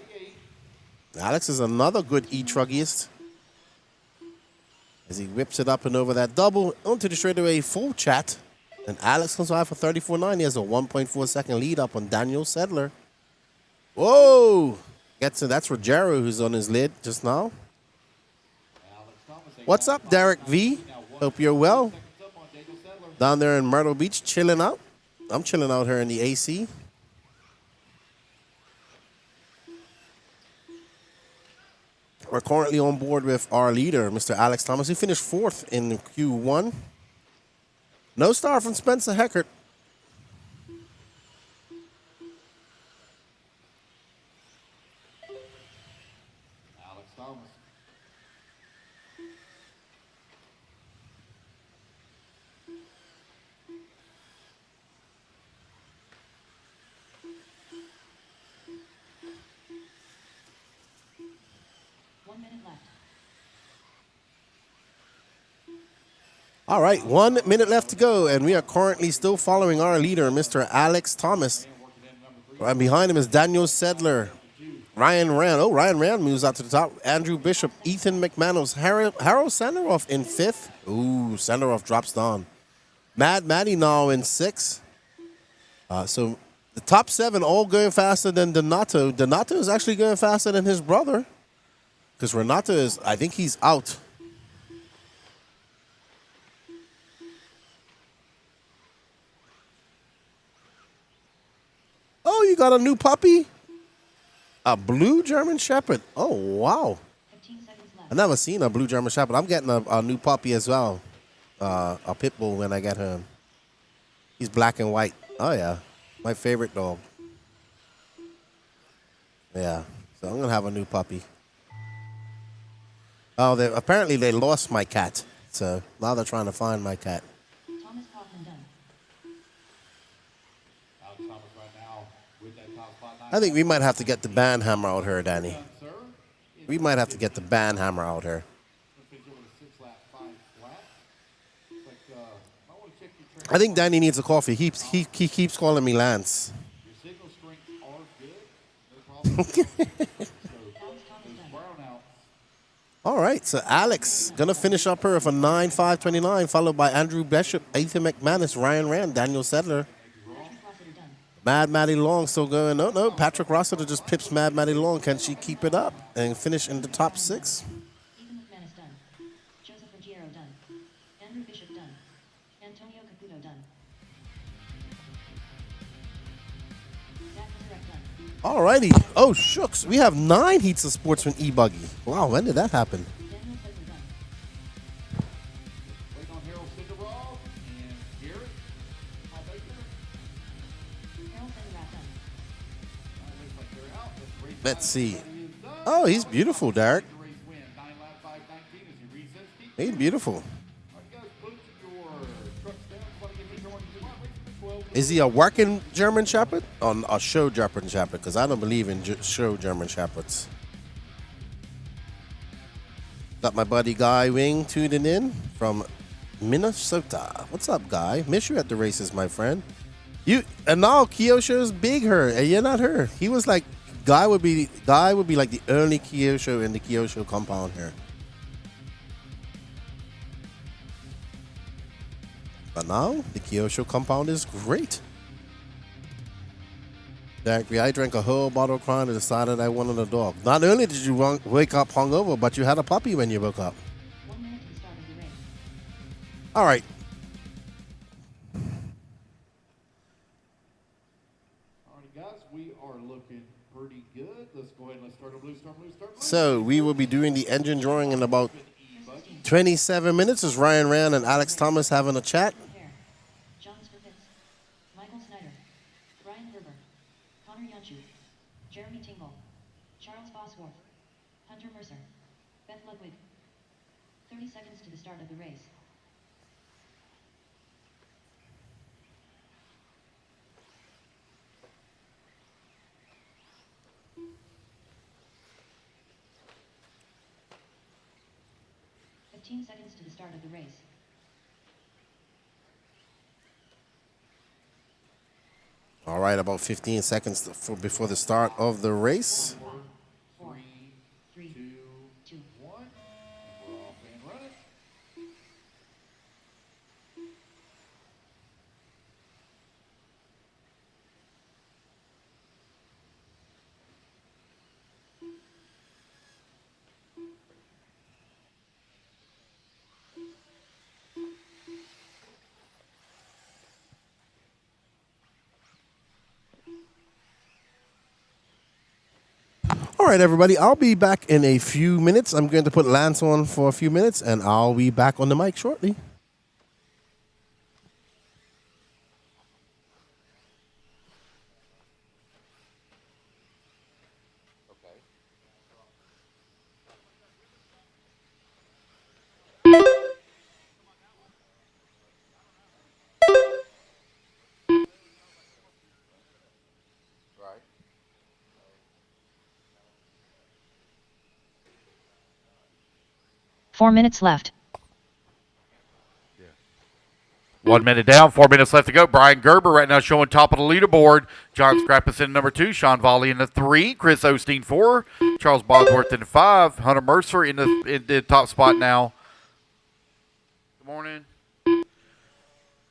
Alex is another good E-Truggiest. as he whips it up and over that double onto the straightaway full chat. And Alex comes by for 34.9. He has a 1.4 second lead up on Daniel Sedler. Whoa! Gets it. That's Rogero who's on his lid just now. What's up, Derek V? Hope you're well. Down there in Myrtle Beach, chilling out. I'm chilling out here in the AC. We're currently on board with our leader, Mr. Alex Thomas, who finished 4th in Q1. No star from Spencer Heckert. Alex Thomas. All right, 1 minute left to go, and we are currently still following our leader, Mr. Alex Thomas. Right behind him is Daniel Sedler, Ryan Rand. Oh, Ryan Rand moves out to the top. Andrew Bishop, Ethan McManus, Harold Sanderoff in 5th. Ooh, Sanderoff drops down. Mad Matty now in 6th. So the top 7 all going faster than Donato. Donato is actually going faster than his brother, because Renato is, I think he's out. Oh, you got a new puppy? A blue German Shepherd. Oh, wow. I've never seen a blue German Shepherd. I'm getting a new puppy as well. A pit bull when I get him. He's black and white. Oh, yeah. My favorite dog. Yeah. So I'm going to have a new puppy. Oh, apparently they lost my cat. So now they're trying to find my cat. I think we might have to get the band hammer out here, Danny. We might have to get the band hammer out here. I think Danny needs a coffee. He keeps calling me Lance. All right, so Alex gonna finish up here with a 9.529, followed by Andrew Bishop, Ethan McManus, Ryan Rand, Daniel Sedler. Mad Maddie Long still going. No. Patrick Rossiter just pips Mad Maddie Long. Can she keep it up and finish in the top 6? Ethan McManus done. Joseph Ruggiero done. Andrew Bishop done. Antonio Caputo done. Zach Mazurek done. All righty. Oh, shucks. We have 9 heats of Sportsman E Buggy. Wow, when did that happen? Daniel Sedler done. Waiting on Harold Sidorov and Garrett. Harold Sedler done. Looks like they're out. Let's see. Oh, he's beautiful, Derek. He's beautiful. Is he a working German Shepherd or a show German Shepherd? Because I don't believe in show German Shepherds. Got my buddy Guy Wing tuning in from Minnesota. What's up, Guy? Miss you at the races, my friend. And now Kyosho's big her, and you're not her. He was like, Guy would be like the only Kyosho in the Kyosho compound here. But now the Kyosho compound is great. I drank a whole bottle of Crown and decided I wanted a dog. Not only did you wake up hungover, but you had a puppy when you woke up. 1 minute to the start of the race. All right. Alrighty, guys, we are looking pretty good. Let's go ahead and let's start a blue, start blue, start blue. So we will be doing the engine drawing in about 27 minutes. Is Ryan Rand and Alex Thomas having a chat? Fair. John Spitz. Michael Snyder. Brian Gerber. Connor Yunchu. Jeremy Tingle. Charles Bosworth. Hunter Mercer. Beth Ludwig. 30 seconds to the start of the race. Seconds to the start of the race. All right, about 15 seconds before the start of the race. 4, 3, 2. 1. We're off and running. All right, everybody. I'll be back in a few minutes. I'm going to put Lance on for a few minutes, and I'll be back on the mic shortly. Right. 4 minutes left. 1 minute down, 4 minutes left to go. Brian Gerber right now showing top of the leaderboard. John Scrappus in number 2. Sean Volley in the 3. Chris Osteen 4. Charles Bosworth in the 5. Hunter Mercer in the top spot now. Good morning.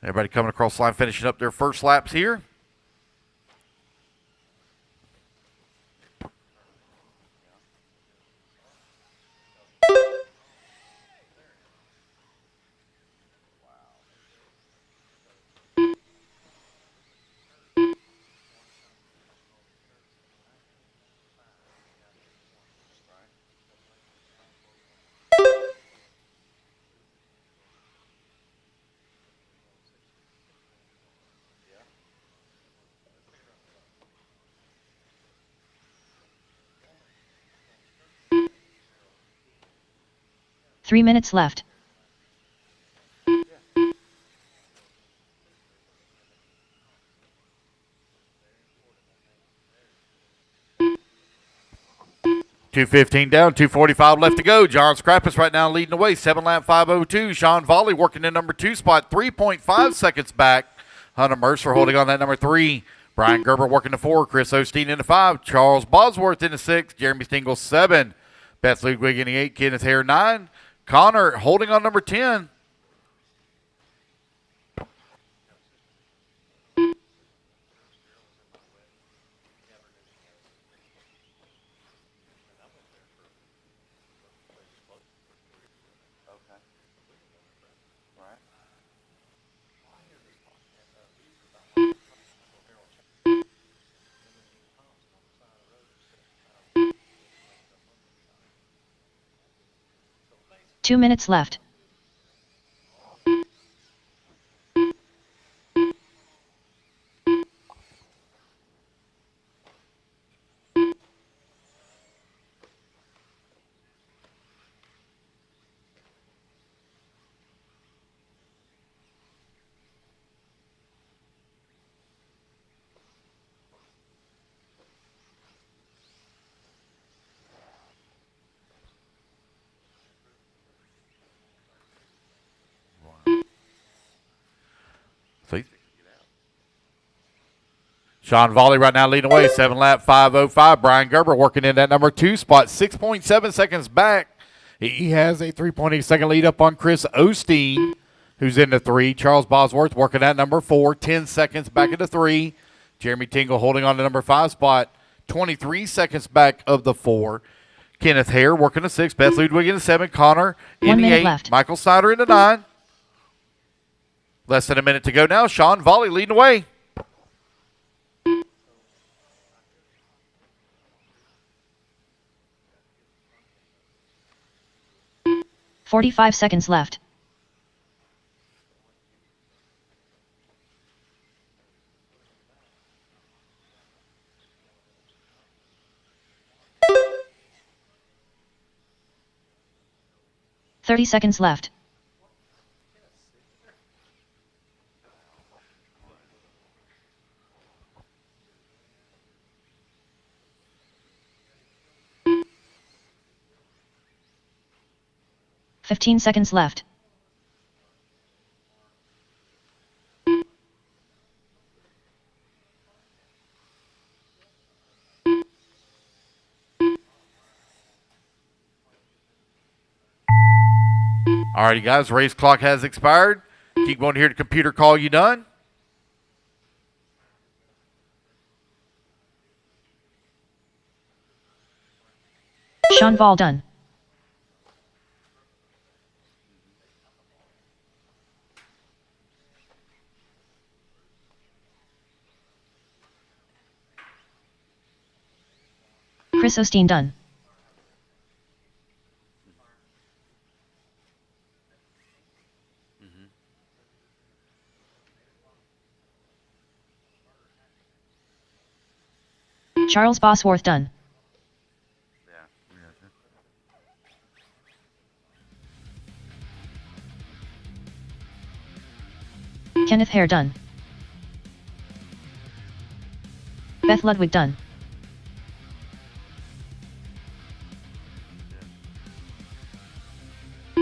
Everybody coming across the line, finishing up their first laps here. Three minutes left. .215 down, 2:45 left to go. John Scrappus right now leading the way, 7 lap 5:02. Sean Volley working in number 2 spot, 3.5 seconds back. Hunter Mercer holding on that number 3. Brian Gerber working the 4. Chris Osteen in the 5. Charles Bosworth in the 6. Jeremy Stingle 7. Beth Ludwig in the 8. Kenneth Hare 9. Connor holding on number 10. Two minutes left. Sean Volley right now leading away, 7 lap 5:05. Brian Gerber working in that number 2 spot, 6.7 seconds back. He has a 3.8 second lead up on Chris Osteen, who's in the 3. Charles Bosworth working at number 4, 10 seconds back at the 3. Jeremy Tingle holding on to number 5 spot, 23 seconds back of the 4. Kenneth Hare working the 6. Beth Ludwig in the 7. Connor in 1 the minute 8. left. Michael Snyder in the 9. Less than a minute to go now. Sean Volley leading away. .45 seconds left. .30 seconds left. .15 seconds left. Alrighty, guys, race clock has expired. Keep going to hear the computer call you done. Sean Vol done. Chris Osteen done. Charles Bosworth done. Kenneth Hare done. Beth Ludwig done.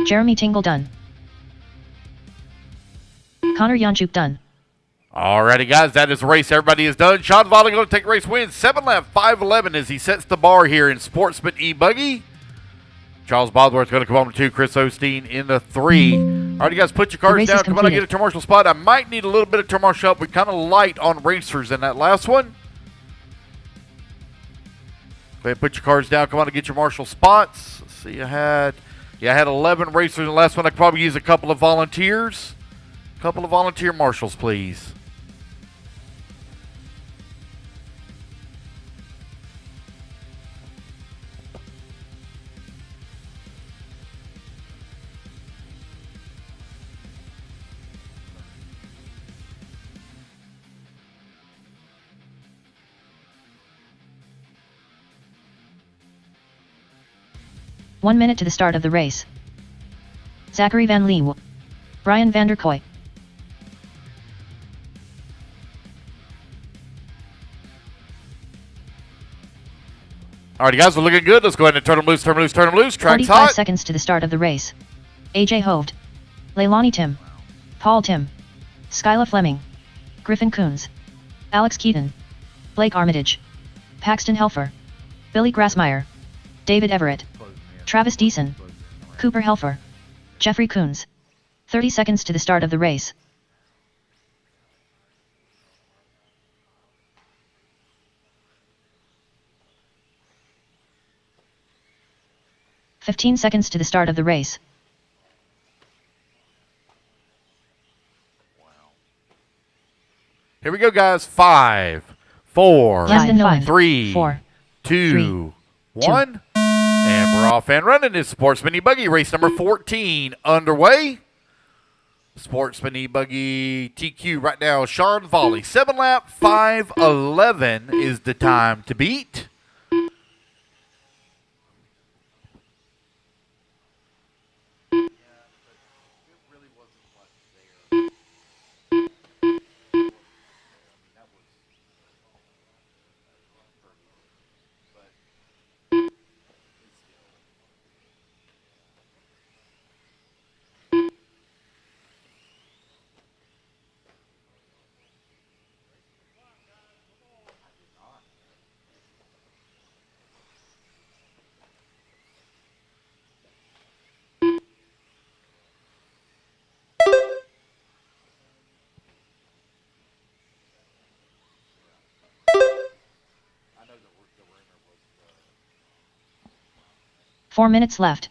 Jeremy Tingle done. Connor Janchuk done. Alrighty, guys, that is the race. Everybody is done. Sean Volley going to take race win. 7 lap 5:11 as he sets the bar here in Sportsman E Buggy. Charles Bosworth going to come on to 2. Chris Osteen in the 3. Alrighty, guys, put your cards down. Come on, I get a turn marshal spot. I might need a little bit of turn marshal help. We're kind of light on racers in that last one. Go ahead, put your cards down. Come on and get your marshal spots. Let's see, I had 11 racers in the last one. I could probably use a couple of volunteers. A couple of volunteer marshals, please. One minute to the start of the race. Zachary Van Leeuw. Brian van der Kooi. Alrighty, guys, we're looking good. Let's go ahead and turn them loose, turn them loose, turn them loose. Track's 45 hot. seconds to the start of the race. AJ Hoved. Leilani Tim. Paul Tim. Skyla Fleming. Griffin Coons. Alex Keaton. Blake Armitage. Paxton Helfer. Billy Grassmeyer. David Everett. Travis Deason. Cooper Helfer. Jeffrey Coons. 30 seconds to the start of the race. "15 seconds to the start of the race. Here we go, guys. 5, 4, Less than 5, 3, 4, 2, 1. And we're off and running. It's Sportsman E Buggy race number 14 underway. Sportsman E Buggy TQ right now. Sean Volley. 7 lap 5:11 is the time to beat. Four minutes left.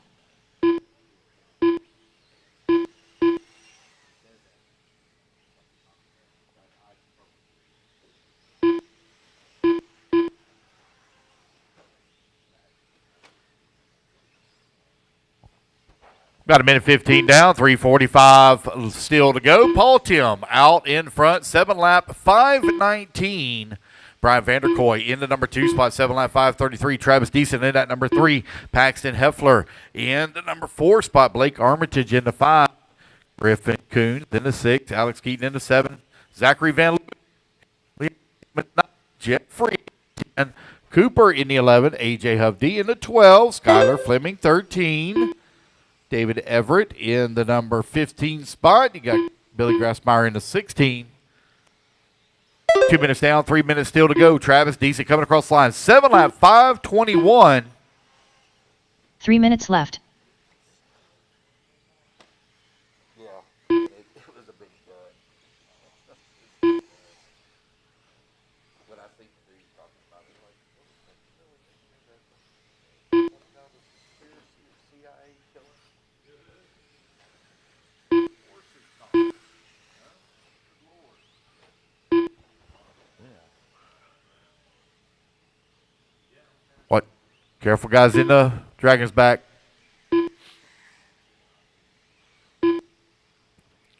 About a minute 15 down, 3:45 still to go. Paul Tim out in front, 7 lap 5:19. Brian van der Kooi in the number 2 spot, 7 lap 5:33. Travis Deason in at number 3. Paxton Heffler in the number 4 spot. Blake Armitage in the 5. Griffin Coons in the 6. Alex Keaton in the 7. Zachary Van Leeuw, Jeffrey and Cooper in the 11. AJ Hovde in the 12. Skylar Fleming 13. David Everett in the number 15 spot. You got Billy Grassmeyer in the 16. 2 minutes down, 3 minutes still to go. Travis Deason coming across the line. 7 lap 5:21. 3 minutes left. Yeah, it was a big what I think he's talking about is like CIA killing. What? Careful, guys, in the Dragon's back.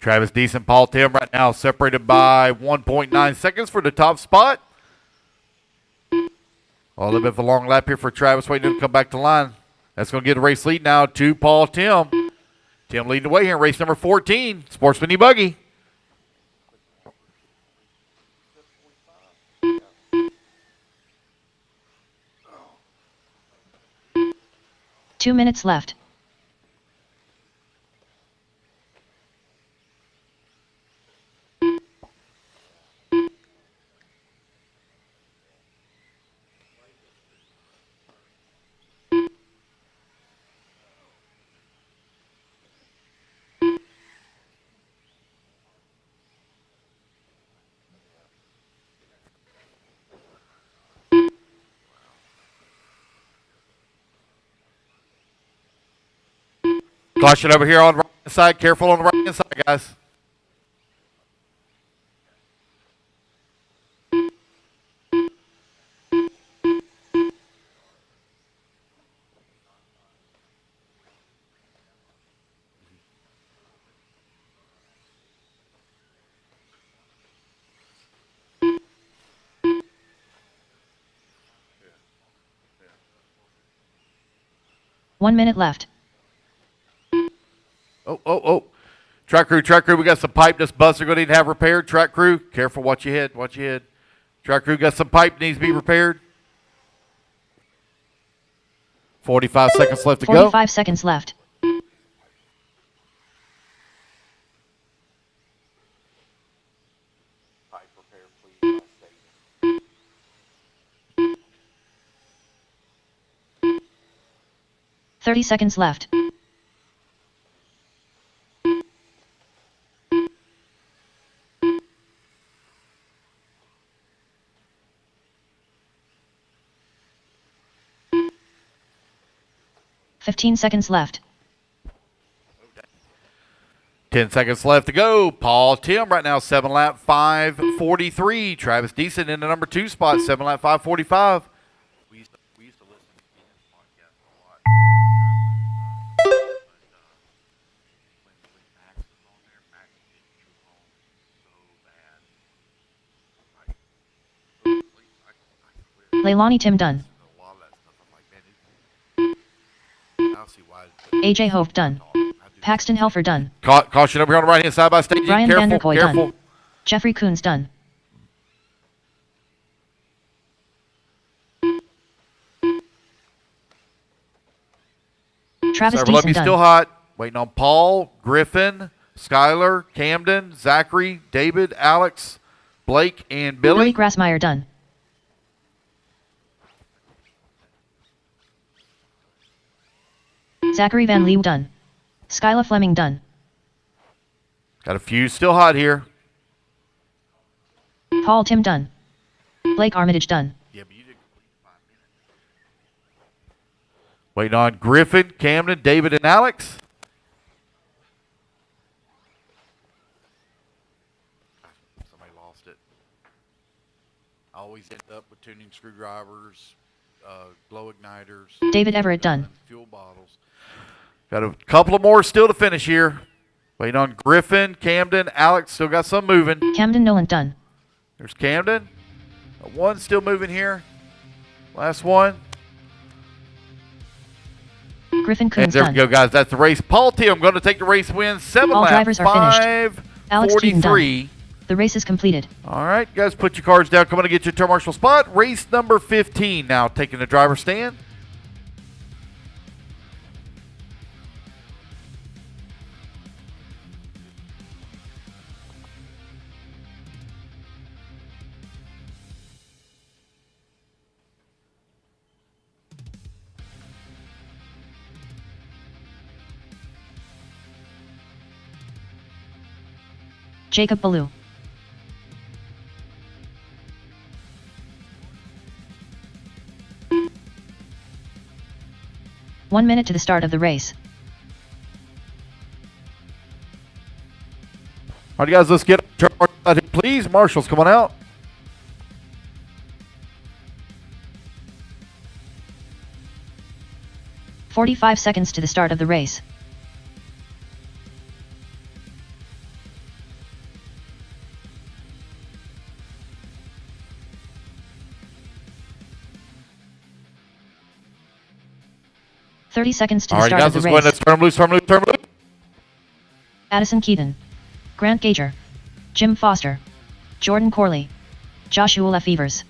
Travis Deason, Paul Tim right now separated by 1.9 seconds for the top spot. A little bit of a long lap here for Travis, waiting to come back to line. That's going to get a race lead now to Paul Tim. Tim leading the way here in race number 14, Sportsman E Buggy. Two minutes left. Caution over here on the right hand side. Careful on the right hand side, guys. One minute left. Oh. Track crew, we got some pipe this bus are going to need to have repaired. Track crew, careful, watch your head. Track crew got some pipe needs to be repaired. 45 seconds left to go. 45 seconds left. Pipe repair, please. 30 seconds left. Okay. 15 seconds left. 10 seconds left to go. Paul Tim right now, 7 lap 5:43. Travis Deason in the number 2 spot, 7 lap 5:45. We used to listen to Guinness podcast a lot. When Max was on there, Max did you home so bad. Leilani Tim Dunn. A lot of that stuff. I'm like, man, I don't see why. AJ Hove Dunn. Paxton Helfer Dunn. Caution over here on the right hand side by staging. Brian Careful, Vanderkoy careful. Dunn. Jeffrey Coons Dunn. Travis Server Levy Deason still Dunn. hot. Waiting on Paul, Griffin, Skylar, Camden, Zachary, David, Alex, Blake, and Billy Billy. Grassmeyer Dunn. Zachary Van Leeuw Dunn. Skyla Fleming Dunn. Got a few still hot here. Paul Tim Dunn. Blake Armitage Dunn. Yeah, but you did complete 5 minutes. Waiting on Griffin, Camden, David, and Alex. Somebody lost it. I always end up with tuning screwdrivers, glow igniters, David Everett Dunn. fuel bottles. Got a couple of more still to finish here. Waiting on Griffin, Camden, Alex. Still got some moving. Camden Nolan Dunn. There's Camden. One still moving here. Last one. Griffin And Coons there we Dunn. go, guys. That's the race. Paul Tim going to take the race win. 7 All lap drivers are finished. Alex Keaton 5:43. The race is completed. All right, guys, put your cards down. Come on and get your turn marshal spot. Race number 15 now taking the driver's stand. Jacob Ballou. One minute to the start of the race. All right, guys, let's get turn marshal out here, please. Marshals, come on out. 45 seconds to the start of the race. "30 seconds to the start of the race. Let's turn 'em loose, turn 'em loose, turn 'em loose. Addison Keaton, Grant Gager, Jim Foster, Jordan Corley, Joshua Lefevers,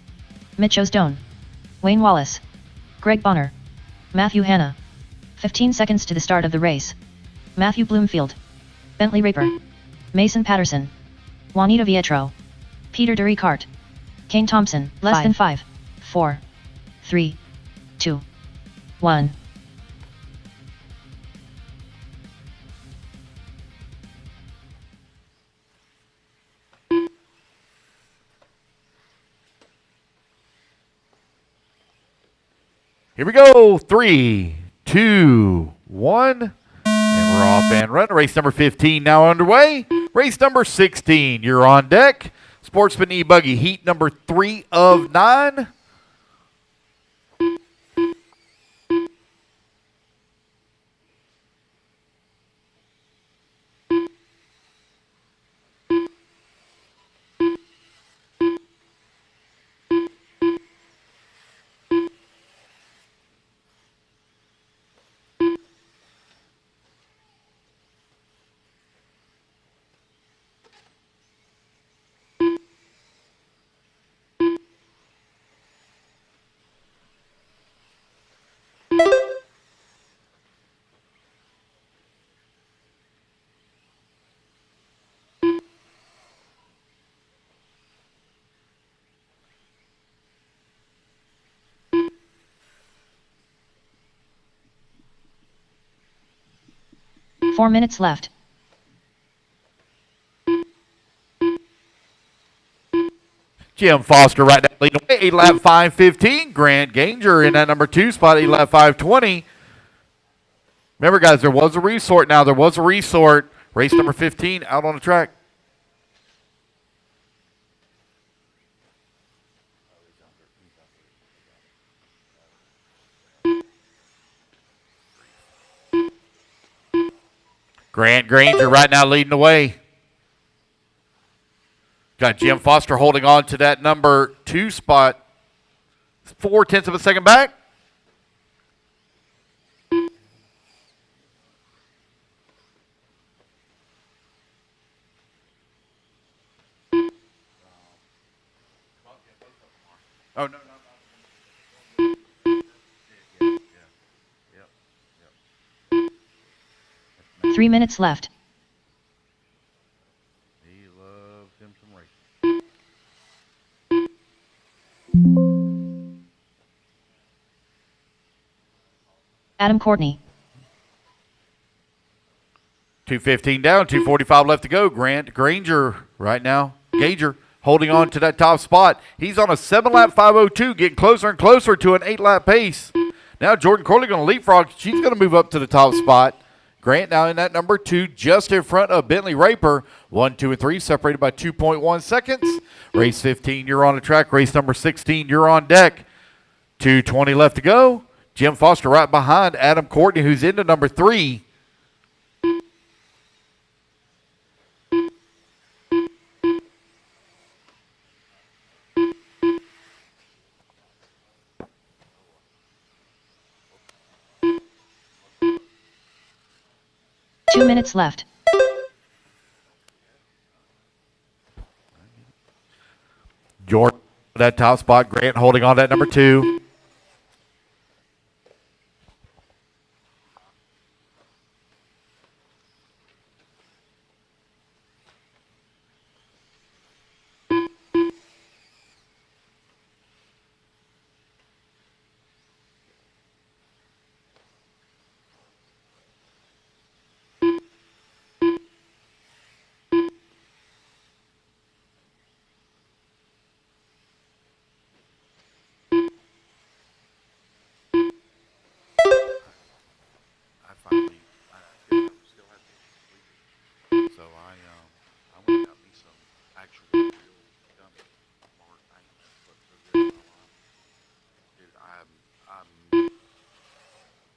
Mitch Osdone, Wayne Wallace, Greg Bonner, Matthew Hanna. 15 seconds to the start of the race. Matthew Bloomfield, Bentley Raper, Mason Patterson, Juanita Vietro, Peter DeRicart, Kane Thompson. Less than 5, 4, 3, 2, 1. Here we go. 3, 2, 1. And we're off and running. Race number 15 now underway. Race number 16, you're on deck. Sportsman E Buggy, heat number 3 of 9. Four minutes left. Jim Foster right now leading away, 8 lap 5:15. Grant Ganger in that number 2 spot, 8 lap 5:20. Remember, guys, there was a resort now. There was a resort. Race number 15 out on the track. Grant Granger right now leading the way. Got Jim Foster holding on to that number 2 spot. 0.4 of a second back. Oh, no. 3 minutes left. He loves him some racing. Adam Courtney. 2:15 down, 2:45 left to go. Grant Granger right now. Gager holding on to that top spot. He's on a 7-lap 5:02, getting closer and closer to an 8-lap pace. Now Jordan Corley going to leapfrog. She's going to move up to the top spot. Grant now in that number 2, just in front of Bentley Raper. 1, 2, and 3 separated by 2.1 seconds. Race 15, you're on the track. Race number 16, you're on deck. 2:20 left to go. Jim Foster right behind Adam Courtney, who's into number 3. Two minutes left. Jordan, that top spot. Grant holding on to that number 2.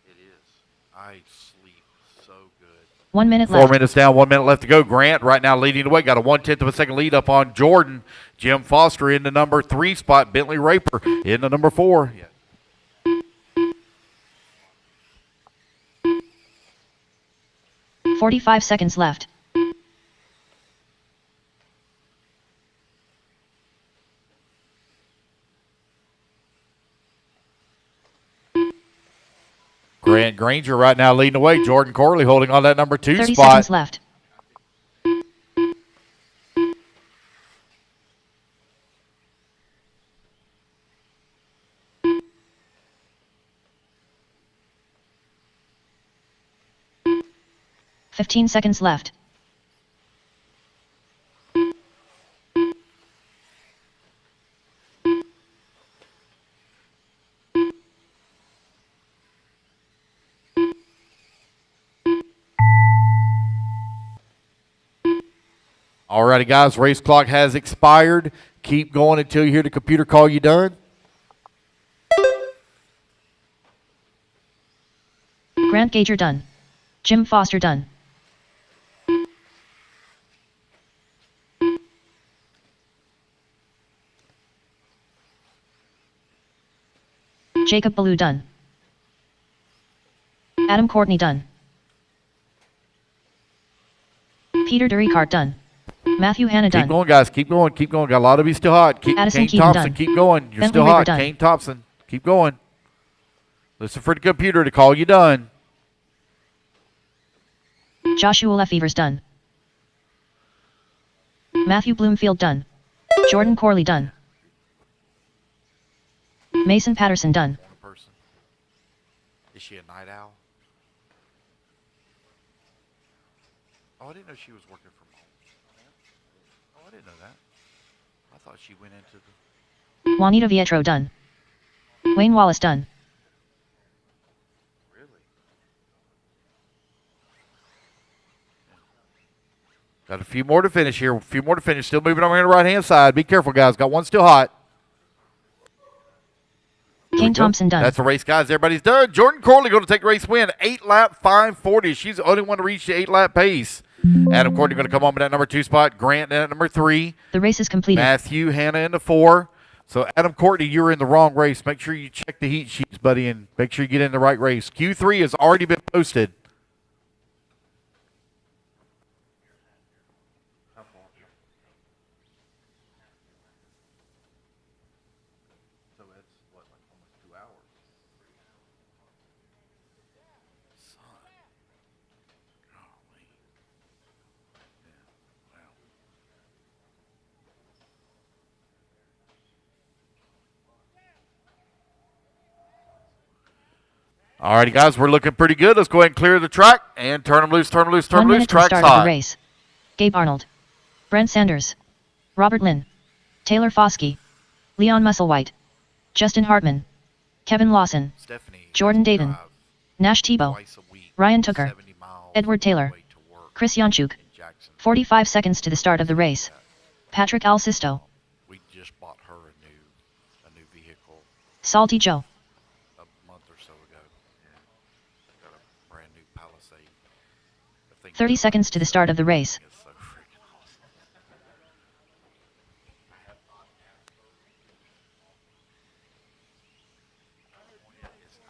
It is. I sleep so good. 1 minute 4 left. minutes down, 1 minute left to go. Grant right now leading the way. Got a 1/10 of a second lead up on Jordan. Jim Foster in the number 3 spot. Bentley Raper in the number 4. Yeah. 45 seconds left. Grant Granger right now leading the way. Jordan Corley holding on that number 2 30 spot. seconds left. Fifteen seconds left. Alrighty, guys, race clock has expired. Keep going until you hear the computer call you done. Grant Gager done. Jim Foster done. Jacob Ballou done. Adam Courtney done. Peter DeRicart done. Matthew Hanna done. Keep going, guys. Keep going. Keep going. Got a lot of you still hot. Addison Kane Keaton Thompson, done. keep going. You're Bentley still Raper hot. done. Kane Thompson, keep going. Listen for the computer to call you done. Joshua Lefevers done. Matthew Bloomfield done. Jordan Corley done. Mason Patterson done. One person. Is she a night owl? Oh, I didn't know she was working from home. Oh, I didn't know that. I thought she went into the... Juanita Vietro done. Wayne Wallace done. Really? Got a few more to finish here. A few more to finish. Still moving over on the right-hand side. Be careful, guys. Got one still hot. Kane Thompson done. That's the race, guys. Everybody's done. Jordan Corley going to take the race win. 8-lap 540. She's the only one to reach the 8-lap pace. Adam Courtney going to come on with that number 2 spot. Grant in at number 3. The race is completed. Matthew Hanna in the 4. So, Adam Courtney, you're in the wrong race. Make sure you check the heat sheets, buddy, and make sure you get in the right race. Q3 has already been posted. So it's, what, like almost 2 hours? Son. Golly. Yeah, wow. Alrighty, guys, we're looking pretty good. Let's go ahead and clear the track and turn them loose, turn them loose, turn 1 them loose. minute to the Track's start of hot. the race. Gabe Arnold. Brent Sanders. Robert Lynn. Taylor Foskey. Leon Musselwhite. Justin Hartman. Kevin Lawson. Stephanie Jordan has to Dayton. drive Nash Tebow. twice a week, Ryan Tooker. 70 miles Edward Taylor. away to work Chris Yanchuk. in Jackson. 45 seconds to the start of the race. Patrick Alsisto. We just bought her a new vehicle Salty Joe. a month or so ago. Yeah. Got a brand new Palisade. The thing 30 seconds to the start of the race. is so freaking awesome.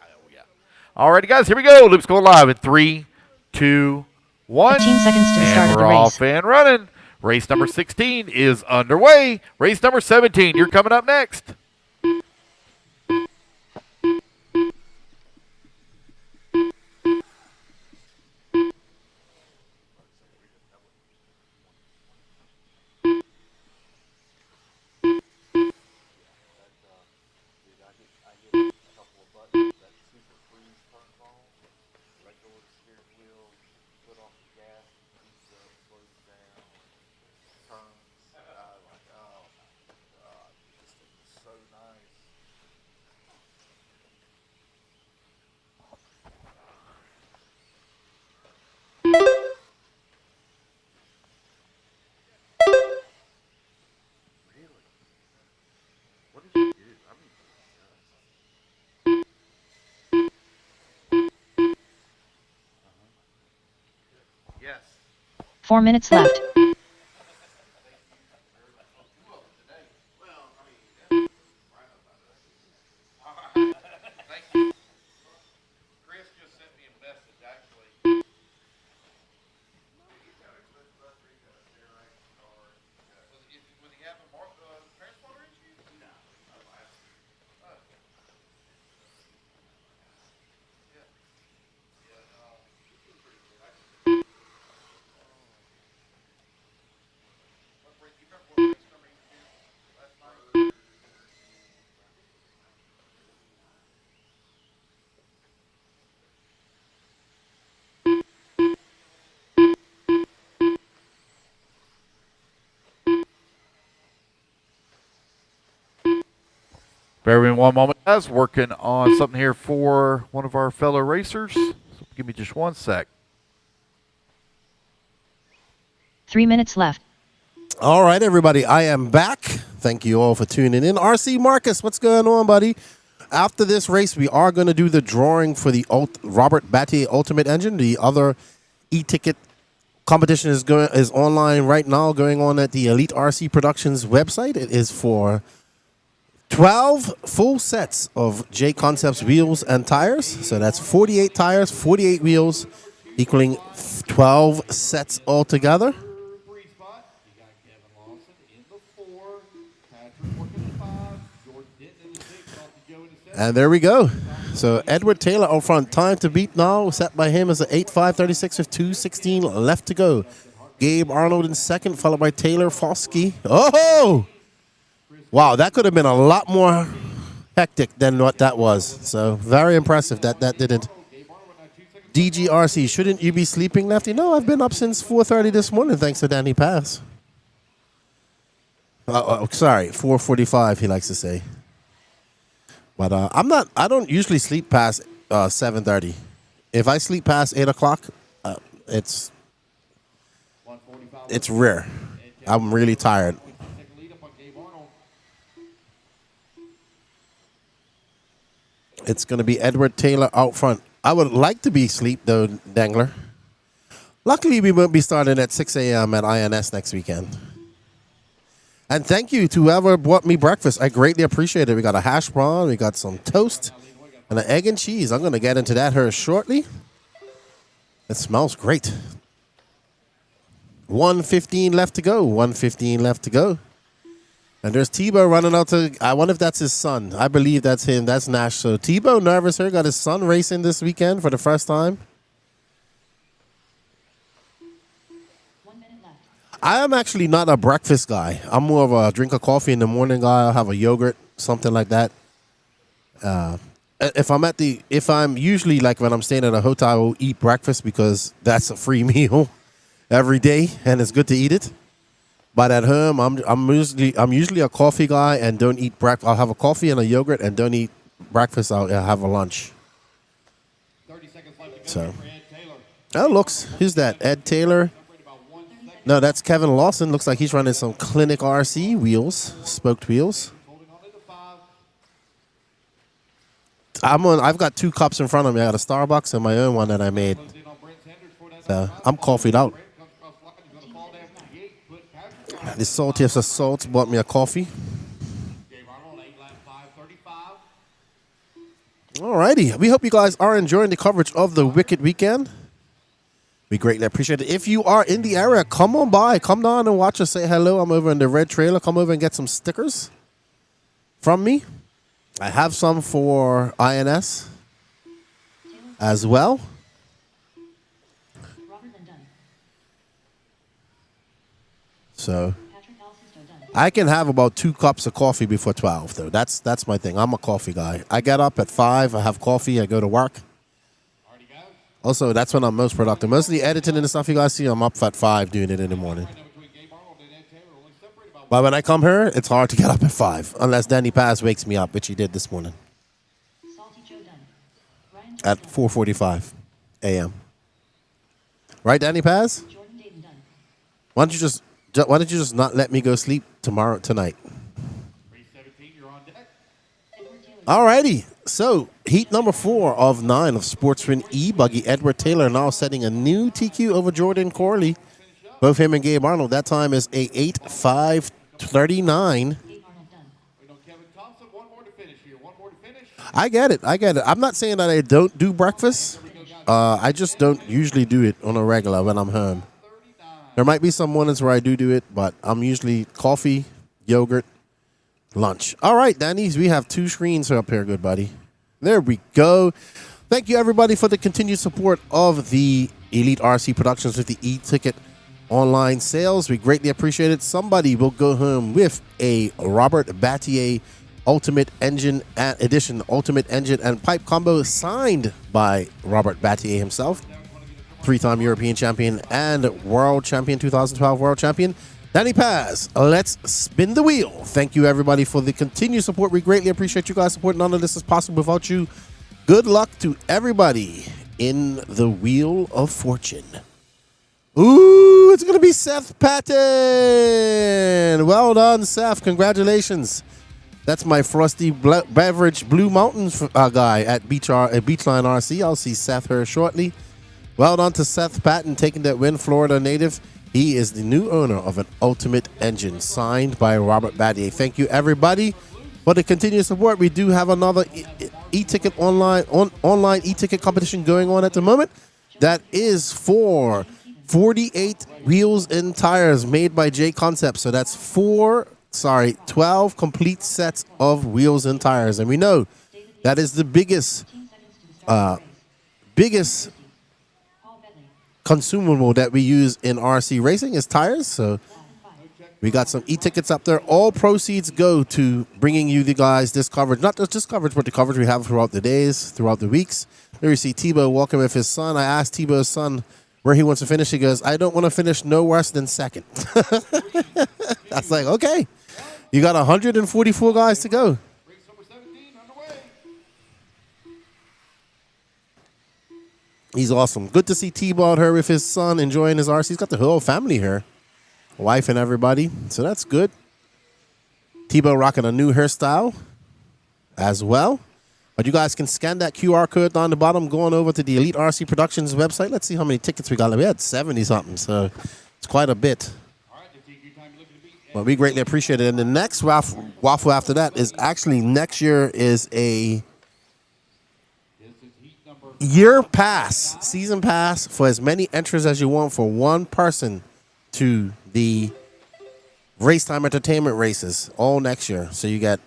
Oh, yeah. Alrighty, guys, here we go. Loop's going live in 3, 2, 1. 15 seconds to the start And of the we're race. off and running. Race number 16 is underway. Race number 17, you're coming up next. What did you do? I mean, 4 minutes left. Chris just sent me a message, actually. Was he having transponder issues? No. Bear with me one moment, guys. Working on something here for one of our fellow racers. So give me just 1 sec. 3 minutes left. All right, everybody, I am back. Thank you all for tuning in. RC Marcus, what's going on, buddy? After this race, we are going to do the drawing for the Robert Battier Ultimate Engine. The other e-ticket competition is online right now, going on at the Elite RC Productions website. It is for 12 full sets of J Concepts wheels and tires. So that's 48 tires, 48 wheels, equaling 12 sets altogether. And there we go. So Edward Taylor out front. Time to beat now. Set by him is an 8:5:36 with 2:16 left to go. Gabe Arnold in second, followed by Taylor Foskey. Oh! Wow, that could have been a lot more hectic than what that was. So very impressive that didn't. DGRC, shouldn't you be sleeping, Lefty? No, I've been up since 4:30 this morning, thanks to Danny Pass. Sorry, 4:45, he likes to say. But I don't usually sleep past 7:30. If I sleep past 8 o'clock, it's rare. I'm really tired. It's going to be Edward Taylor out front. I would like to be asleep, though, Dangler. Luckily, we won't be starting at 6 a.m. at INS next weekend. And thank you to whoever bought me breakfast. I greatly appreciate it. We got a hash brown, we got some toast, and an egg and cheese. I'm going to get into that here shortly. It smells great. 1:15 left to go. 1:15 left to go. And there's Tebow running out to, I wonder if that's his son. I believe that's him. That's Nash. So Tebow nervous here. Got his son racing this weekend for the first time. 1 minute left. I am actually not a breakfast guy. I'm more of a drink of coffee in the morning guy. I'll have a yogurt, something like that. If I'm usually like when I'm staying at a hotel, I will eat breakfast because that's a free meal every day and it's good to eat it. But at home, I'm usually a coffee guy and don't eat breakfast. I'll have a coffee and a yogurt and don't eat breakfast. I'll have a lunch. 30 seconds left to go So, for Ed Taylor. oh, looks, who's that? Ed Taylor? No, that's Kevin Lawson. Looks like he's running some Clinic RC wheels, spoked wheels. Holding on to the 5. I've got 2 cups in front of me. I got a Starbucks and my own one that I made. Closed in on Brent Sanders for that. So I'm coffeeed out. Brent comes across the line. He's going to fall down to the 8. Put Patrick The saltiest of salts bought me a coffee. Gabe Arnold, 8 lap 5:35. Alrighty. We hope you guys are enjoying the coverage of the Wicked Weekend. We greatly appreciate it. If you are in the area, come on by. Come down and watch us. Say hello. I'm over in the red trailer. Come over and get some stickers from me. I have some for INS as well. Robert Lindon. So Patrick Alcisto done. I can have about 2 cups of coffee before 12, though. That's my thing. I'm a coffee guy. I get up at 5. I have coffee. I go to work. Already goes. Also, that's when I'm most productive. Most of the editing and the stuff you guys see, I'm up at 5 doing it in the morning. Right now between Gabe Arnold and Ed Taylor, only separated by But when I come here, it's hard to get up at 5, unless Danny Paz wakes me up, which he did this morning Salty Joe done. Ryan at 4:45 a.m. Right, Danny Paz? Jordan Dayton done. Why don't you just not let me go sleep tonight? 3:17. You're on deck. Edward Taylor. Alrighty. So, heat number 4 of 9 of Sportsman E Buggy. Edward Taylor now setting a new TQ over Jordan Corley. Both him and Gabe Arnold. That time is a 8:5:39. We know Kevin Thompson, one more to finish here. One more to finish. I get it. I get it. I'm not saying that I don't do breakfast. I just don't usually do it on a regular when I'm home. There might be some mornings where I do it, but I'm usually coffee, yogurt, lunch. All right, Danny, we have 2 screens up here, good buddy. There we go. Thank you, everybody, for the continued support of the Elite RC Productions with the e-ticket online sales. We greatly appreciate it. Somebody will go home with a Robert Battier Ultimate Engine Edition, Ultimate Engine and Pipe Combo signed by Robert Battier himself. 3-time European champion and world champion, 2012 world champion. Danny Paz, let's spin the wheel. Thank you, everybody, for the continued support. We greatly appreciate you guys' support. None of this is possible without you. Good luck to everybody in the Wheel of Fortune. Ooh, it's going to be Seth Patton. Well done, Seth. Congratulations. That's my Frosty Beverage Blue Mountains guy at Beachline RC. I'll see Seth here shortly. Well done to Seth Patton taking that win, Florida native. He is the new owner of an Ultimate Engine signed by Robert Battier. Thank you, everybody, for the continued support. We do have another e-ticket online e-ticket competition going on at the moment. That is for 48 wheels and tires made by J Concepts. So that's 12 complete sets of wheels and tires. And we know that is the biggest consumable that we use in RC racing is tires. So we got some e-tickets up there. All proceeds go to bringing you the guys this coverage. Not just this coverage, but the coverage we have throughout the days, throughout the weeks. There you see Tebow walking with his son. I asked Tebow's son where he wants to finish. He goes, I don't want to finish no worse than second. That's like, okay. You got 144 guys to go. Race number 17 underway. He's awesome. Good to see Tebow out here with his son enjoying his RC. He's got the whole family here. Wife and everybody. So that's good. Tebow rocking a new hairstyle as well. But you guys can scan that QR code down the bottom going over to the Elite RC Productions website. Let's see how many tickets we got. We had 70-something, so it's quite a bit. But we greatly appreciate it. And the next waffle after that is actually next year is a year pass, season pass for as many entries as you want for one person to the Racetime Entertainment races all next year. So you get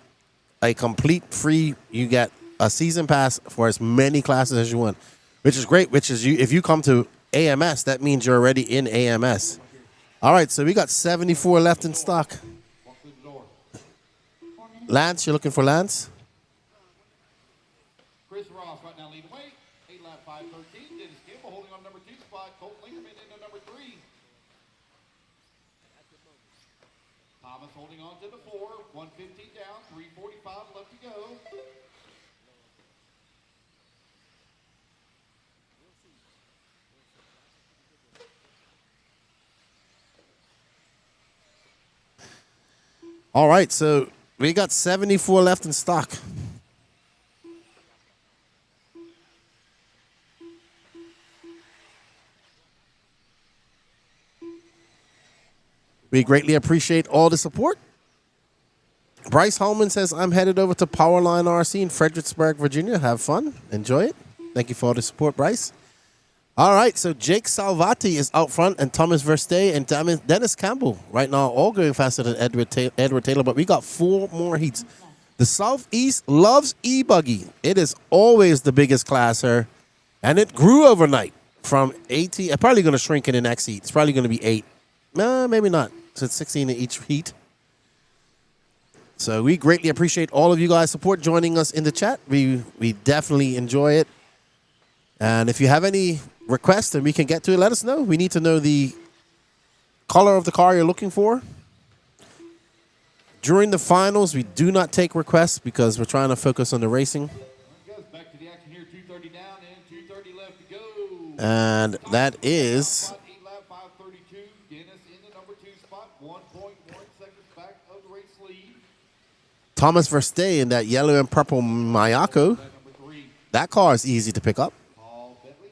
a complete free, you get a season pass for as many classes as you want, which is great, which is if you come to AMS, that means you're already in AMS. All right, so we got 74 left in stock. Lance, you're looking for Lance? Chris Ross right now leading away. 8 lap 5:13. Dennis Campbell holding on number 2 spot. Colt Lingerman into number 3. Thomas holding on to the 4. 115 down. 345 left to go. All right, so we got 74 left in stock. We greatly appreciate all the support. Bryce Holman says, I'm headed over to Powerline RC in Fredericksburg, Virginia. Have fun. Enjoy it. Thank you for all the support, Bryce. All right, so Jake Salvati is out front, and Thomas Verstey and Dennis Campbell right now all going faster than Edward Taylor, but we got 4 more heats. The Southeast loves eBuggy. It is always the biggest class here, and it grew overnight from 18. I'm probably going to shrink in the next heat. It's probably going to be 8. No, maybe not. So it's 16 in each heat. So we greatly appreciate all of you guys' support joining us in the chat. We definitely enjoy it. And if you have any requests and we can get to it, let us know. We need to know the color of the car you're looking for. During the finals, we do not take requests because we're trying to focus on the racing. Back to the action here. 230 down and 230 left to go. And that is 8 lap 5:32. Dennis in the number 2 spot. 1.1 seconds back of the race lead. Thomas Verstey in that yellow and purple Mayako. Number 3. That car is easy to pick up. Paul Bentley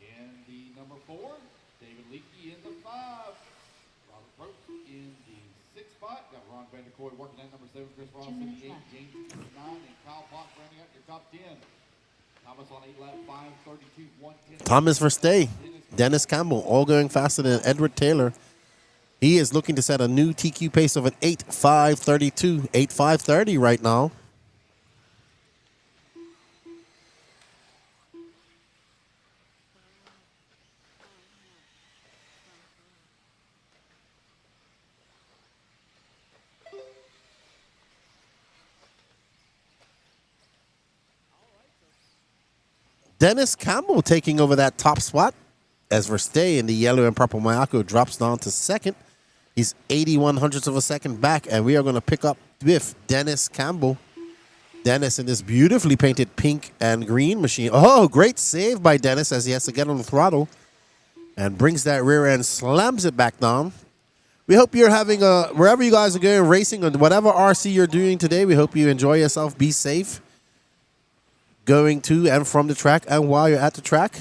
in the number 4. David Leakey in the 5. McCoy working at number 7, Chris Ross 58, James 59, and Kyle Block rounding out your top 10. Thomas on 8 lap 5:32, 110. Thomas Verstay, Dennis Campbell, all going faster than Edward Taylor. He is looking to set a new TQ pace of an 8:5:32, 8:5:30 right now. Dennis Campbell taking over that top spot as Verstay in the yellow and purple Mayako drops down to second. He's 81 hundredths of a second back, and we are going to pick up with Dennis Campbell. Dennis in this beautifully painted pink and green machine. Oh, great save by Dennis as he has to get on the throttle and brings that rear end, slams it back down. We hope you're having a, wherever you guys are going racing or whatever RC you're doing today, we hope you enjoy yourself. Be safe going to and from the track, and while you're at the track,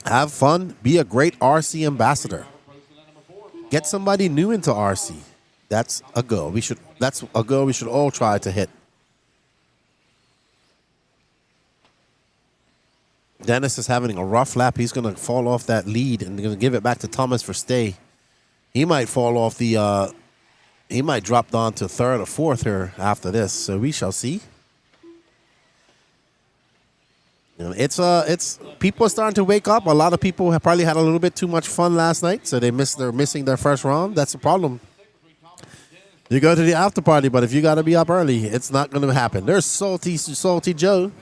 have fun. Be a great RC ambassador. Get somebody new into RC. That's a goal. That's a goal we should all try to hit. Dennis is having a rough lap. He's going to fall off that lead and going to give it back to Thomas Verstay. He might fall off the. He might drop down to third or fourth here after this. So we shall see. You know, it's people are starting to wake up. A lot of people have probably had a little bit too much fun last night, so they're missing their first round. That's the problem. You go to the after party, but if you got to be up early, it's not going to happen. There's Salty Joe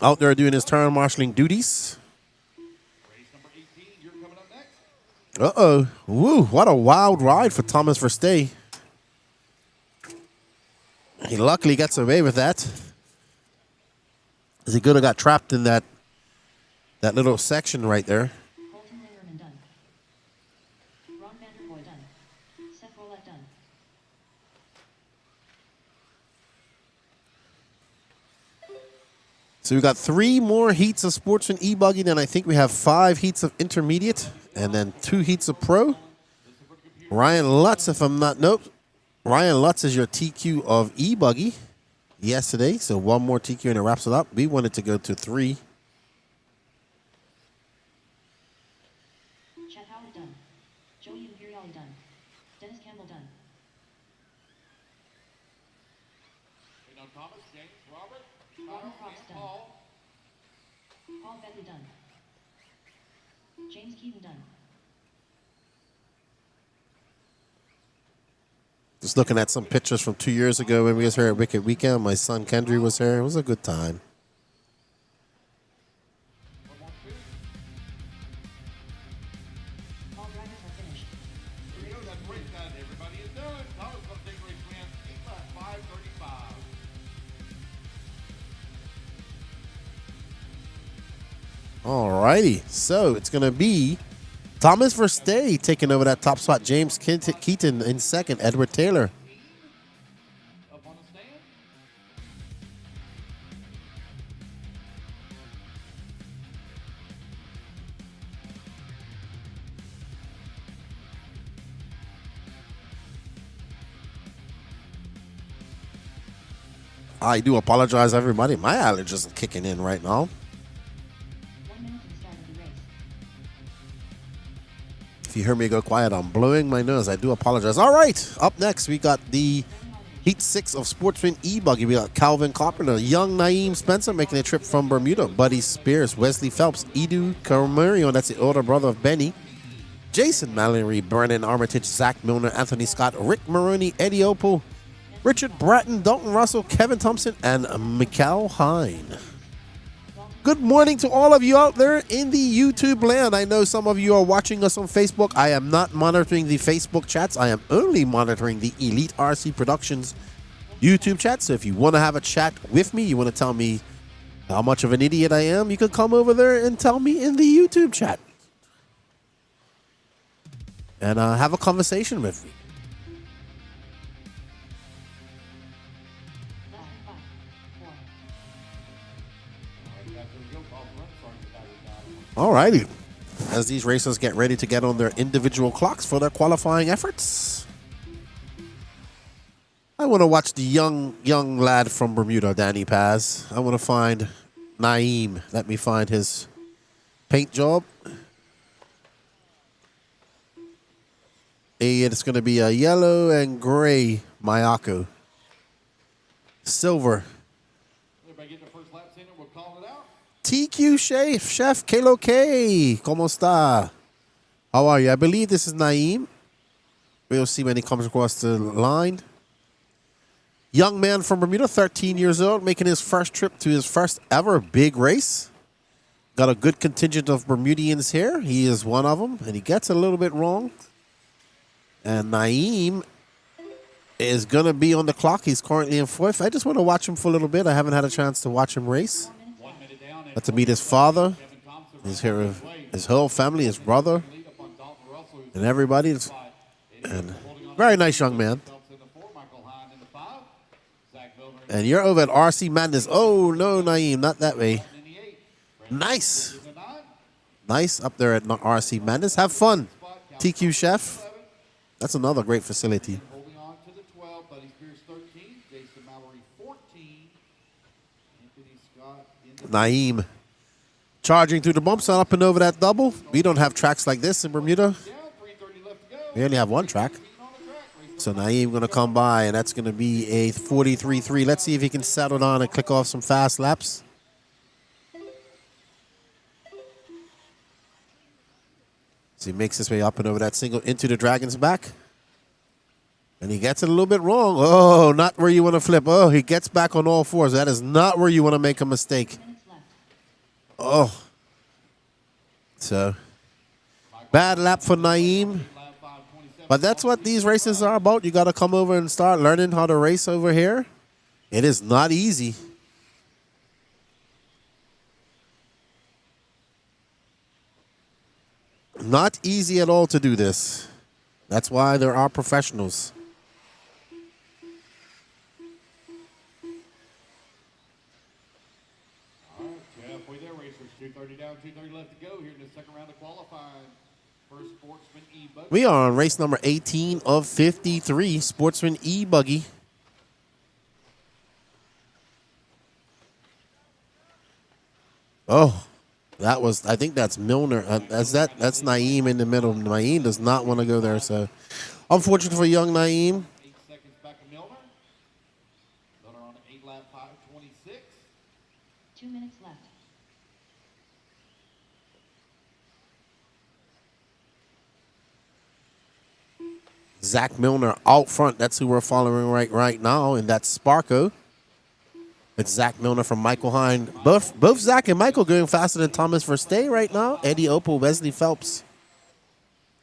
out there doing his turn marshalling duties. Uh-oh. Woo, what a wild ride for Thomas Verstay. He luckily gets away with that. As he could have got trapped in that little section right there. Colton Lingerman done. Ron Vanderpoy done. Seth Roulette done. So we got 3 more heats of Sportsman E Buggy. Then I think we have 5 heats of intermediate, and then 2 heats of pro. Ryan Lutz, if I'm not, nope. Ryan Lutz is your TQ of eBuggy yesterday, so 1 more TQ and it wraps it up. We wanted to go to 3. Chad Howard done. Joey Imperiali done. Dennis Campbell done. Thomas, James, Robert, Robert Fox done. Paul. Paul Bentley done. James Keaton done. Just looking at some pictures from 2 years ago when we was here at Wicked Weekend. My son Kendry was here. It was a good time. All drivers are finished. Here we go. That's race time. Everybody is done. Thomas going to take race win. 8 lap 5:35. All righty. So it's going to be Thomas Verstay taking over that top spot. James Keaton in second. Edward Taylor. Up on the stand. I do apologize, everybody. My allergies are kicking in right now. 1 minute to the start of the race. If you hear me go quiet, I'm blowing my nose. I do apologize. All right. Up next, we got the Heat 6 of Sportsman E Buggy. We got Calvin Carpenter, young Naeem Spencer making a trip from Bermuda. Buddy Spears, Wesley Phelps, Edu Carmarion, that's the older brother of Benny. Jason Mallory, Brennan Armitage, Zach Milner, Anthony Scott, Rick Maroney, Eddie Opal, Richard Bratton, Dalton Russell, Kevin Thompson, and Mikal Hine. Good morning to all of you out there in the YouTube land. I know some of you are watching us on Facebook. I am not monitoring the Facebook chats. I am only monitoring the Elite RC Productions YouTube chat. So if you want to have a chat with me, you want to tell me how much of an idiot I am, you can come over there and tell me in the YouTube chat. And have a conversation with me. All righty. as these racers get ready to get on their individual clocks for their qualifying efforts. I want to watch the young lad from Bermuda, Danny Paz. I want to find Naeem. Let me find his paint job. It's going to be a yellow and gray Mayako. Silver. Everybody get the first laps in and we'll call it out. TQ Chef Kalo K. ¿Cómo está? How are you? I believe this is Naeem. We'll see when he comes across the line. Young man from Bermuda, 13 years old, making his first trip to his first ever big race. Got a good contingent of Bermudians here. He is one of them, and he gets it a little bit wrong. And Naeem is going to be on the clock. He's currently in fourth. I just want to watch him for a little bit. I haven't had a chance to watch him race. Got to meet his father. He's here with his whole family, his brother, and everybody. And very nice young man. And you're over at RC Madness. Oh, no, Naeem, not that way. Nice. Nice up there at RC Madness. Have fun, TQ Chef. That's another great facility. Holding on to the 12, Buddy Spears 13, Jason Mallory 14, Anthony Scott in the Naeem charging through the bumps and up and over that double. We don't have tracks like this in Bermuda. down, 3:30 left to go. We only have one track. On the track, race So Naeem going to come by, and that's going to be a 43.3. Let's see if he can settle down and click off some fast laps. So he makes his way up and over that single into the Dragon's back. And he gets it a little bit wrong. Oh, not where you want to flip. Oh, he gets back on all fours. That is not where you want to make a mistake. Oh. So, bad lap for Naeem. But that's what these races are about. You got to come over and start learning how to race over here. It is not easy. Not easy at all to do this. That's why there are professionals. All right, halfway there, racers. 2:30 down, 2:30 left to go here in the second round of qualifying. First Sportsman E Buggy. We are on race number 18 of 53, Sportsman E Buggy. Oh, that was, I think that's Milner. That's Naeem in the middle. Naeem does not want to go there, so unfortunate for young Naeem. 8 seconds back of Milner. Milner on 8-lap 5:26. 2 minutes left. Zach Milner out front. That's who we're following right now, and that's Sparko. It's Zach Milner from Michael Hine. Both Zach and Michael going faster than Thomas Verstay right now. Eddie Opel, Wesley Phelps.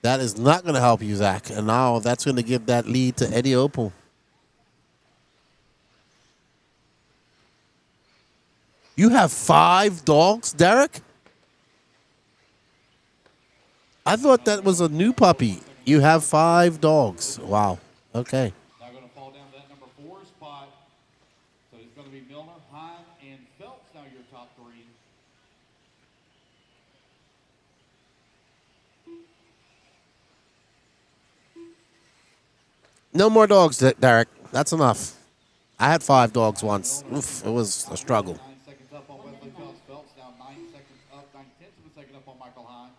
That is not going to help you, Zach. And now that's going to give that lead to Eddie Opel. You have 5 dogs, Derek? I thought that was a new puppy. You have 5 dogs. Wow. Okay. Now going to fall down to that number 4 spot. So it's going to be Milner, Hine, and Phelps now your top 3. No more dogs, Derek. That's enough. I had 5 dogs once. Oof, it was a struggle. 9 seconds up on Wesley Phelps. Phelps now 9 seconds up, 9/10 of a second up on Michael Hine.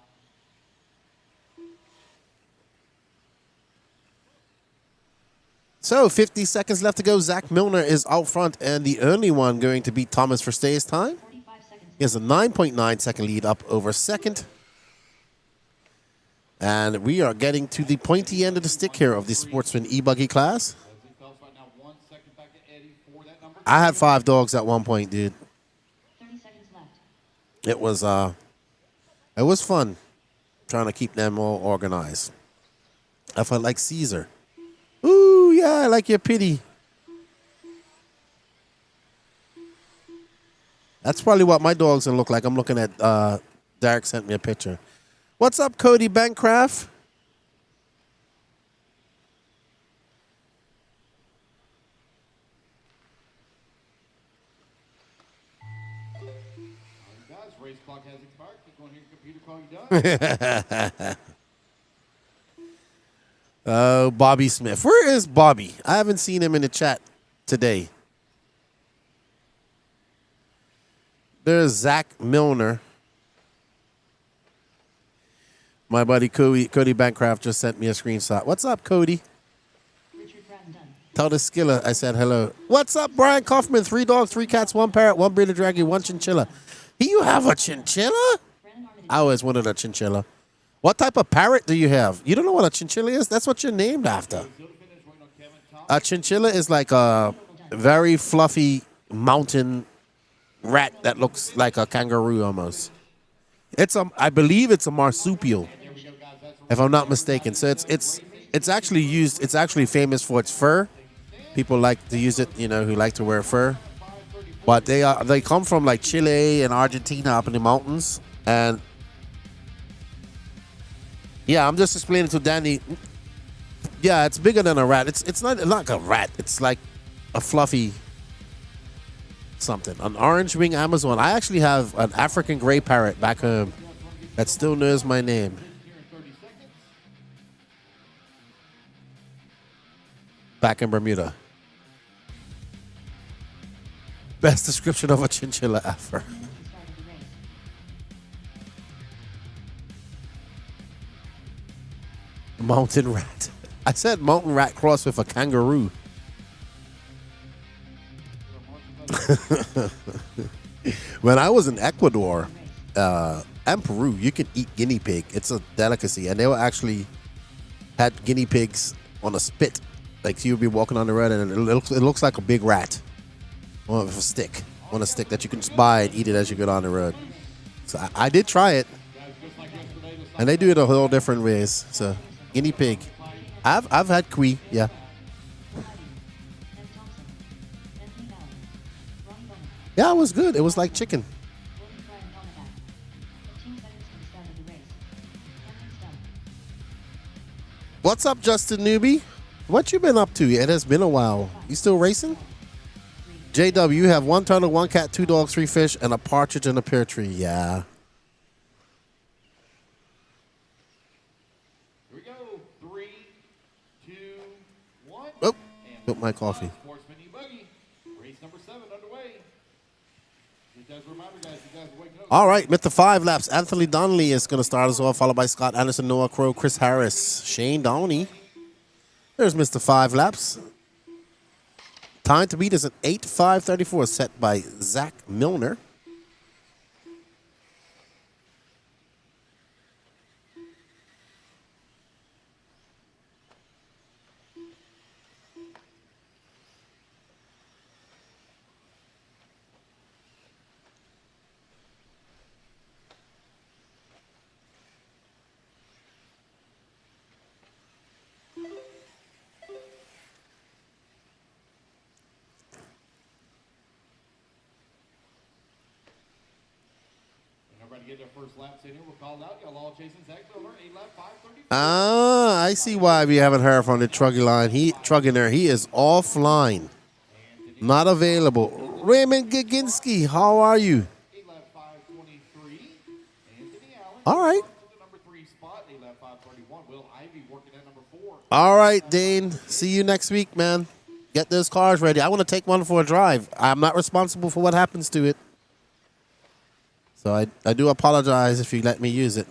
So 50 seconds left to go. Zach Milner is out front, and the only one going to beat Thomas Verstay's time. 45 seconds. He has a 9.9 second lead up over second. And we are getting to the pointy end of the stick here of the Sportsman E-Buggy class. Wesley Phelps right now 1 second back to Eddie for that number. I had 5 dogs at one point, dude. 30 seconds left. It was fun trying to keep them all organized. I felt like Caesar. Ooh, yeah, I like your pity. That's probably what my dog's gonna look like. I'm looking at Derek sent me a picture. What's up, Cody Bancraft? Guys, race clock has expired. Keep going here, computer, call you done. Bobby Smith. Where is Bobby? I haven't seen him in the chat today. There's Zach Milner. My buddy Cody Bancroft just sent me a screenshot. What's up, Cody? Tell the Skilla I said hello. What's up, Brian Kaufman? 3 dogs, 3 cats, 1 parrot, 1 bearded dragon, 1 chinchilla. You have a chinchilla? I always wanted a chinchilla. What type of parrot do you have? You don't know what a chinchilla is? That's what you're named after. A chinchilla is like a very fluffy mountain rat that looks like a kangaroo almost. I believe it's a marsupial, if I'm not mistaken. So it's actually used. It's actually famous for its fur. People like to use it, you know, who like to wear fur. But they come from like Chile and Argentina up in the mountains. And yeah, I'm just explaining to Danny. Yeah, it's bigger than a rat. It's not like a rat. It's like a fluffy something. An orange wing Amazon. I actually have an African gray parrot back home that still knows my name. Back in Bermuda. Best description of a chinchilla ever. Mountain rat. I said mountain rat crossed with a kangaroo. When I was in Ecuador and Peru, you can eat guinea pig. It's a delicacy. And they were actually had guinea pigs on a spit. Like you would be walking on the road and it looks like a big rat on a stick. On a stick that you can just buy and eat it as you go down the road. So I did try it. And they do it a whole different ways. So guinea pig. I've had cuy, yeah. Yeah, it was good. It was like chicken. What's up, Justin Newby? What you been up to? It has been a while. You still racing? JW, you have 1 turtle, 1 cat, 2 dogs, 3 fish, and a partridge in a pear tree. Yeah. Here we go. 3, 2, 1. Oh, took my coffee. Sportsman E Buggy. Race number 7 underway. Just as a reminder, guys, you guys are waking up. All right, with the 5 laps, Anthony Donnelly is going to start us off, followed by Scott Anderson, Noah Crow, Chris Harris, Shane Downey. There's Mr. 5 laps. Time to beat is an 8:5:34 set by Zach Milner. Everybody get their first laps in here. We're called out. Y'all all chasing Zach Miller. 8 lap 5:30. Ah, I see why we haven't heard from the Truggy line. Truggy there, he is offline. Not available. Raymond Gaginski, how are you? 8 lap 5:23. Anthony Allen. All right. The number 3 spot. 8 lap 5:31. Will Ivy working at number 4. All right, Dane. See you next week, man. Get those cars ready. I want to take one for a drive. I'm not responsible for what happens to it. So I do apologize if you let me use it.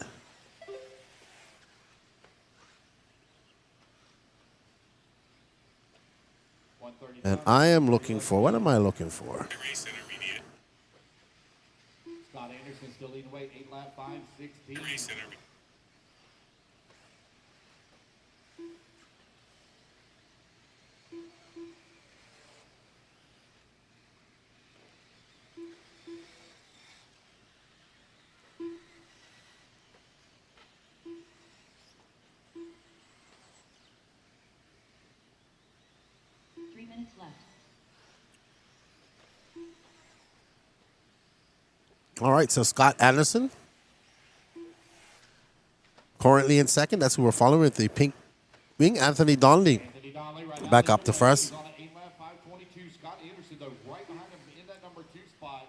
And I am looking for, what am I looking for? Scott Anderson still leading away. 8 lap 5:16. All right, so Scott Anderson, currently in second. That's who we're following with the pink wing. Anthony Donnelly back up to first. On 8 lap 5:22. Scott Anderson, though, right behind him in that number 2 spot.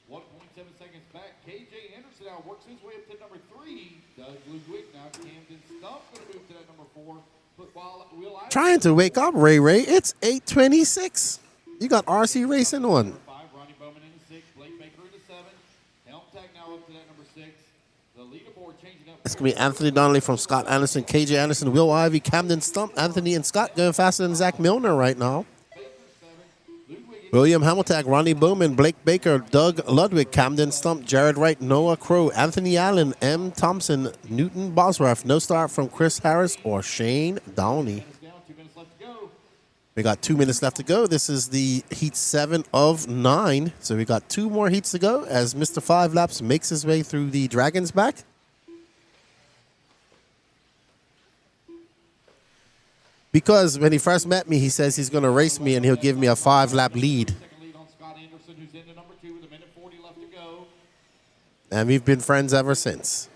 1.7 seconds back. KJ Doug Ludwig. Now Camden Stump going to move to that number 4. Football Will I. Trying to wake up, Ray Ray. It's 8:26. You got RC Racing on. 5, Ronnie Bowman in the 6, Blake Baker in the 7. Helm tag now up to that number 6. The leaderboard changing up. It's going to be Anthony Donnelly from Scott Anderson, KJ Anderson, Will Ivy, Camden Stump, Anthony and Scott going faster than Zach Milner right now. William Hamilton, Ronnie Bowman, Blake Baker, Doug Ludwig, Camden Stump, Jared Wright, Noah Crow, Anthony Allen, M. Thompson, Newton Bosworth. No start from Chris Harris or Shane Downey. We got 2 minutes left to go. This is the heat 7 of 9. So we got 2 more heats to go as Mr. 5 Laps makes his way through the Dragon's Back. Because when he first met me, he says he's going to race me and he'll give me a 5-lap lead. Second lead on Scott Anderson, who's into number 2 with 1:40 left to go. And we've been friends ever since.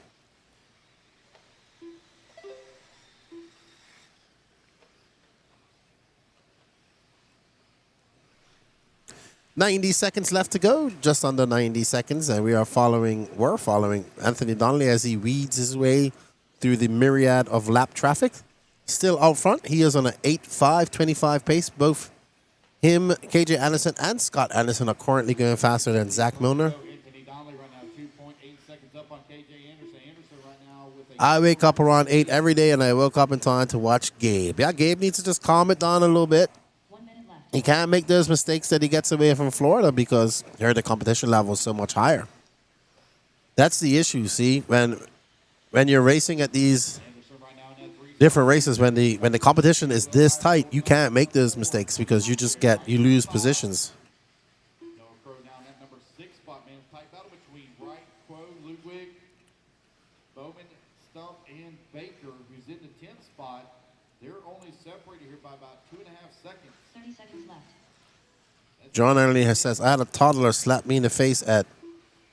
$90 left to go, just under 90 seconds, and we're following Anthony Donnelly as he weeds his way through the myriad of lap traffic. Still out front, he is on an 8:5:25 pace. Both him, KJ Anderson, and Scott Anderson are currently going faster than Zach Milner. Anthony Donnelly right now 2.8 seconds up on KJ Anderson. Anderson right now with a. I wake up around 8 every day, and I woke up in time to watch Gabe. Yeah, Gabe needs to just calm it down a little bit. 1 minute left. He can't make those mistakes that he gets away from Florida because here the competition level is so much higher. That's the issue, see, when you're racing at these different races, when the competition is this tight, you can't make those mistakes because you lose positions. Noah Crow down at number 6 spot, man. Tight battle between Wright, Crow, Ludwig, Bowman, Stump, and Baker, who's in the 10th spot. They're only separated here by about 2.5 seconds. 30 seconds left. John Anthony says, I had a toddler slap me in the face at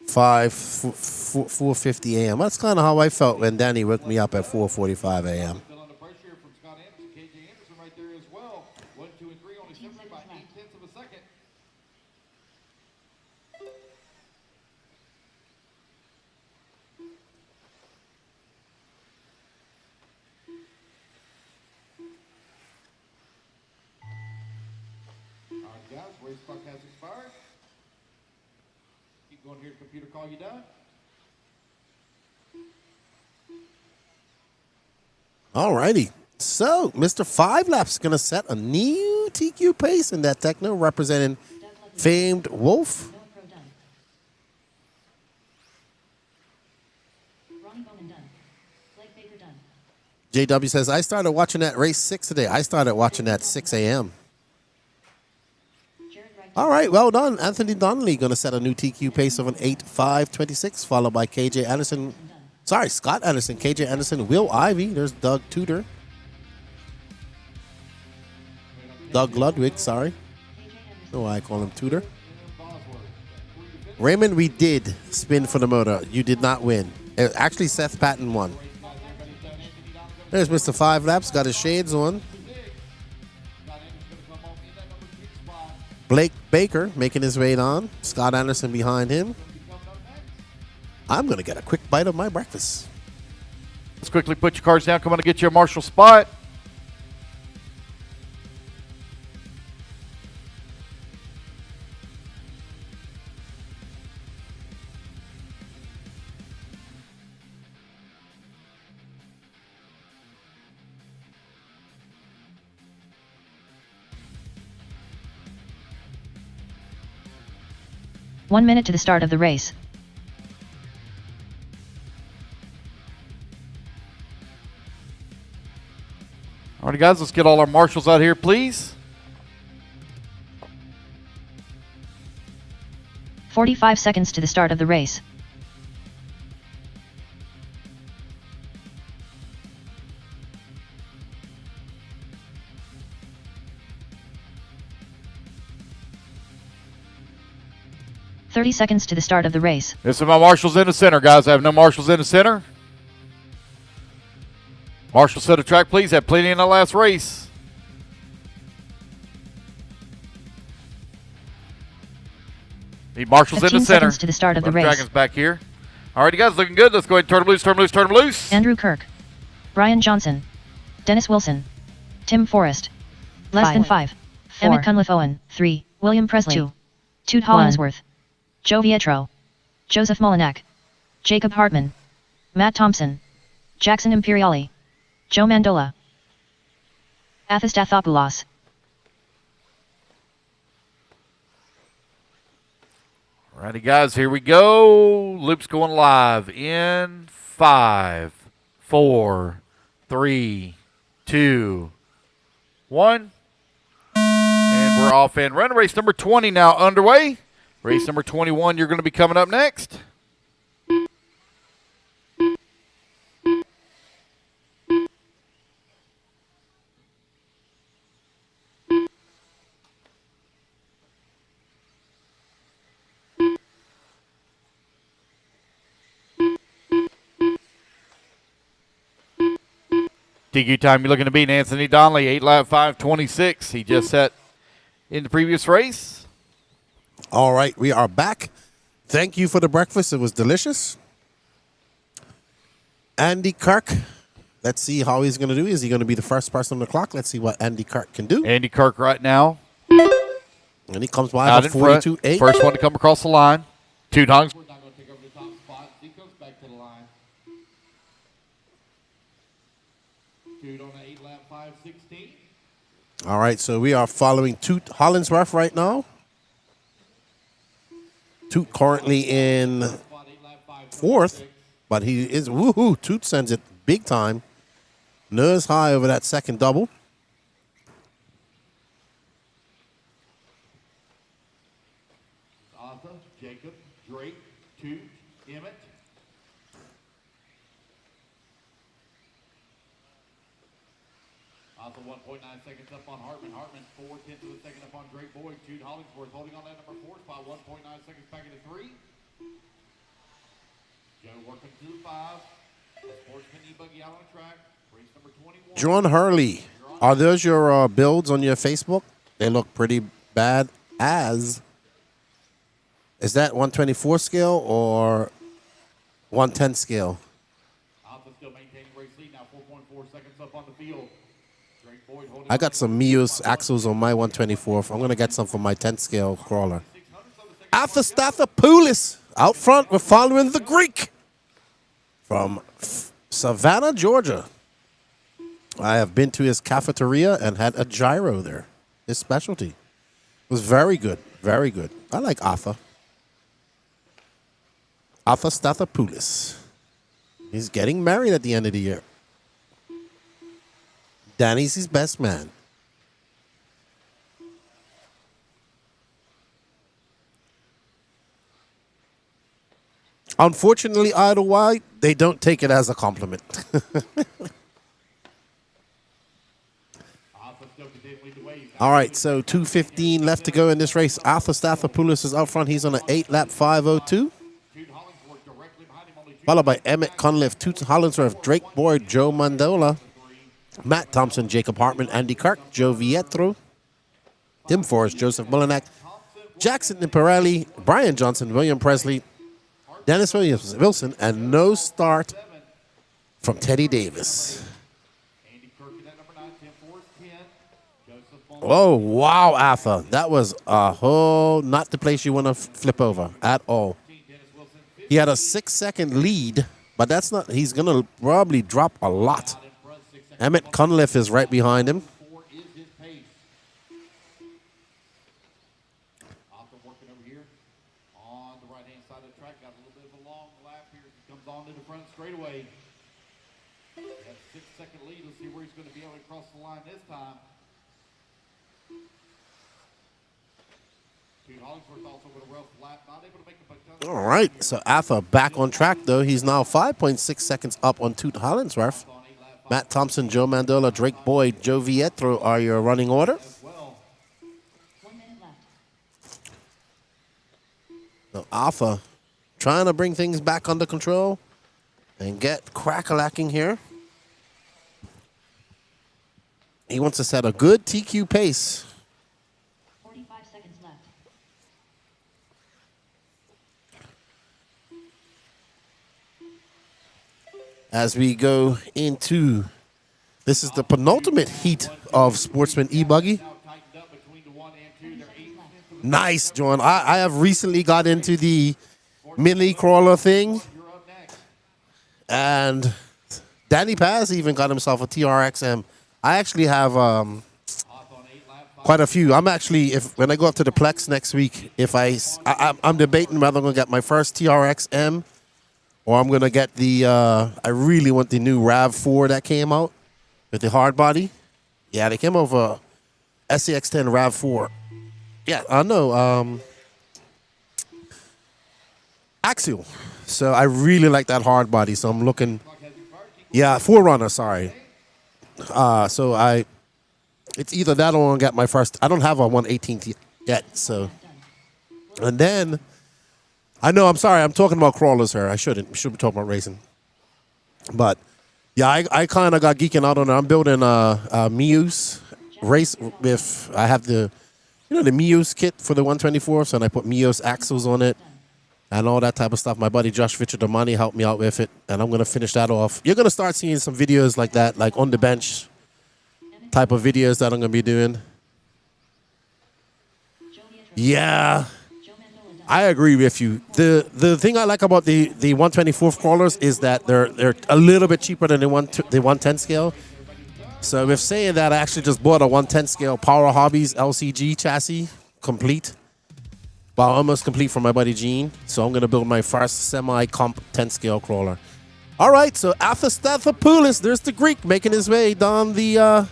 4:50 a.m. That's kind of how I felt when Danny woke me up at 4:45 a.m. Still under pressure here from Scott Anderson. KJ Anderson right there as well. 1, 2, and 3 only separated by 0.8 of a second. All right, guys, race clock has expired. Keep going here, computer, call you done. Alrighty. So, Mr. 5 Laps is going to set a new TQ pace in that techno, representing famed Wolf. Noah Crow done. Ronnie Bowman done. Blake Baker done. JW says, I started watching that race 6 today. I started watching that 6 a.m. Jared Wright. All right, well done. Anthony Donnelly going to set a new TQ pace of an 8:5:26, followed by KJ Anderson. Sorry, Scott Anderson, KJ Anderson, Will Ivy. There's Doug Tudor. Doug Ludwig, sorry. KJ Anderson. No, I call him Tudor. Raymond, we did spin for the motor. You did not win. Actually, Seth Patton won. There's Mr. 5 Laps, got his shades on. Blake Baker making his way on. Scott Anderson behind him. I'm going to get a quick bite of my breakfast. Let's quickly put your cards down. Come on to get you a marshal spot. One minute to the start of the race. All right, guys, let's get all our marshals out here, please. 45 seconds to the start of the race. "30 seconds to the start of the race. This is my marshals in the center, guys. I have no marshals in the center. Marshal set of track, please. Had plenty in the last race. Need marshals in the 15 center. seconds to the start of the race. Dragons back here. Alrighty, guys, looking good. Let's go ahead and turn them loose, turn them loose, turn them loose. Andrew Kirk. Brian Johnson. Dennis Wilson. Tim Forrest. Less than 5. Emmett Cunliffe Owen. 3. William Presley. 2. Toot Hollingsworth. Joe Vietro. Joseph Molinak. Jacob Hartman. Matt Thompson. Jackson Imperiali. Joe Mandola. Athistathopoulos. Alrighty, guys, here we go. Loop's going live in 5, 4, 3, 2, 1. And we're off and running. Race number 20 now underway. Race number 21, you're going to be coming up next. DQ time you're looking to beat Anthony Donnelly, 8 lap 5:26. He just set in the previous race. All right, we are back. Thank you for the breakfast. It was delicious. Andy Kirk. Let's see how he's going to do. Is he going to be the first person on the clock? Let's see what Andy Kirk can do. Andy Kirk right now. And he comes by Out for in front. 42.8. First one to come across the line. Toot Hollingsworth. Not going to take over the top spot. He comes back to the line. Toot on the 8 lap 5:16. All right, so we are following Toot Hollingsworth right now. Toot currently in Spot 8 lap 5:26. fourth, but he is woohoo. Toot sends it big time. Nose high over that second double. Arthur, Jacob, Drake, Toot, Emmett. Arthur 1.9 seconds up on Hartman. Hartman 4/10 of a second up on Drake Boyd. Toot Hollingsworth holding on that number 4 spot. 1.9 seconds back into 3. Joe working to the 5. Sportsman E Buggy out on the track. Race number 21. John Hurley. Are those your builds on your Facebook? They look pretty bad as. Is that 124 scale or 110 scale? Arthur still maintaining race lead now. 4.4 seconds up on the field. Drake Boyd holding I got some Mios axles on my 124. I'm going to get some for my 10 scale crawler. Athistathopoulos out front. We're following the Greek from Savannah, Georgia. I have been to his cafeteria and had a gyro there. His specialty. It was very good. Very good. I like Arthur. Athistathopoulos. He's getting married at the end of the year. Danny's his best man. Unfortunately, Idle White, they don't take it as a compliment. All right, so 2:15 left to go in this race. Athistathopoulos is out front. He's on an 8 lap 5:02. Followed by Emmett Cunliffe, Toot Hollingsworth, Drake Boyd, Joe Mandola, Matt Thompson, Jacob Hartman, Andy Kirk, Joe Vietro, Tim Forrest, Joseph Molinak, Jackson Imperiali, Brian Johnson, William Presley, Dennis Wilson, and no start from Teddy Davis. Oh, wow, Arthur. That was a whole, not the place you want to flip over at all. He had a 6-second lead, but that's not, he's going to probably drop a lot. Emmett Cunliffe is right behind him. Working over here on the right-hand side of the track. Got a little bit of a long lap here. He comes on to the front straightaway. He has a 6-second lead. Let's see where he's going to be able to cross the line this time. Toot Hollingsworth also with a rough lap. Not able to make the baton. All right, so Arthur back on track, though. He's now 5.6 seconds up on Toot Hollingsworth. Matt Thompson, Joe Mandola, Drake Boyd, Joe Vietro are your running order. So Arthur trying to bring things back under control and get crack-a-lacking here. He wants to set a good TQ pace. 45 seconds left. as we go into, this is the penultimate heat of Sportsman E Buggy. Nice, John. I have recently got into the mini crawler thing, and Danny Paz even got himself a TRXM. I actually have quite a few. I'm actually, when I go up to the Plex next week, I'm debating whether I'm going to get my first TRXM or I'm going to get the, I really want the new RAV4 that came out with the hard body. Yeah, they came over SCX10 RAV4. Yeah, I know. Axial. So I really like that hard body. So I'm looking. Yeah, Forerunner. Sorry. It's either that or I'll get my first. I don't have a 118th yet. So, and then I know. I'm sorry. I'm talking about crawlers here. I shouldn't. We should be talking about racing. But yeah, I kind of got geeking out on it. I'm building a Muse race with. I have the Muse kit for the 124th, and I put Muse axles on it and all that type of stuff. My buddy Josh Victor-Domani helped me out with it, and I'm going to finish that off. You're going to start seeing some videos like that, like on the bench type of videos that I'm going to be doing. Yeah, I agree with you. The thing I like about the 124th crawlers is that they're a little bit cheaper than the 110 scale. So with saying that, I actually just bought a 110 scale Power Hobbies LCG chassis, complete. Well, almost complete for my buddy Gene. So I'm going to build my first semi-comp 10 scale crawler. All right, so Athastathopoulos, there's the Greek making his way down the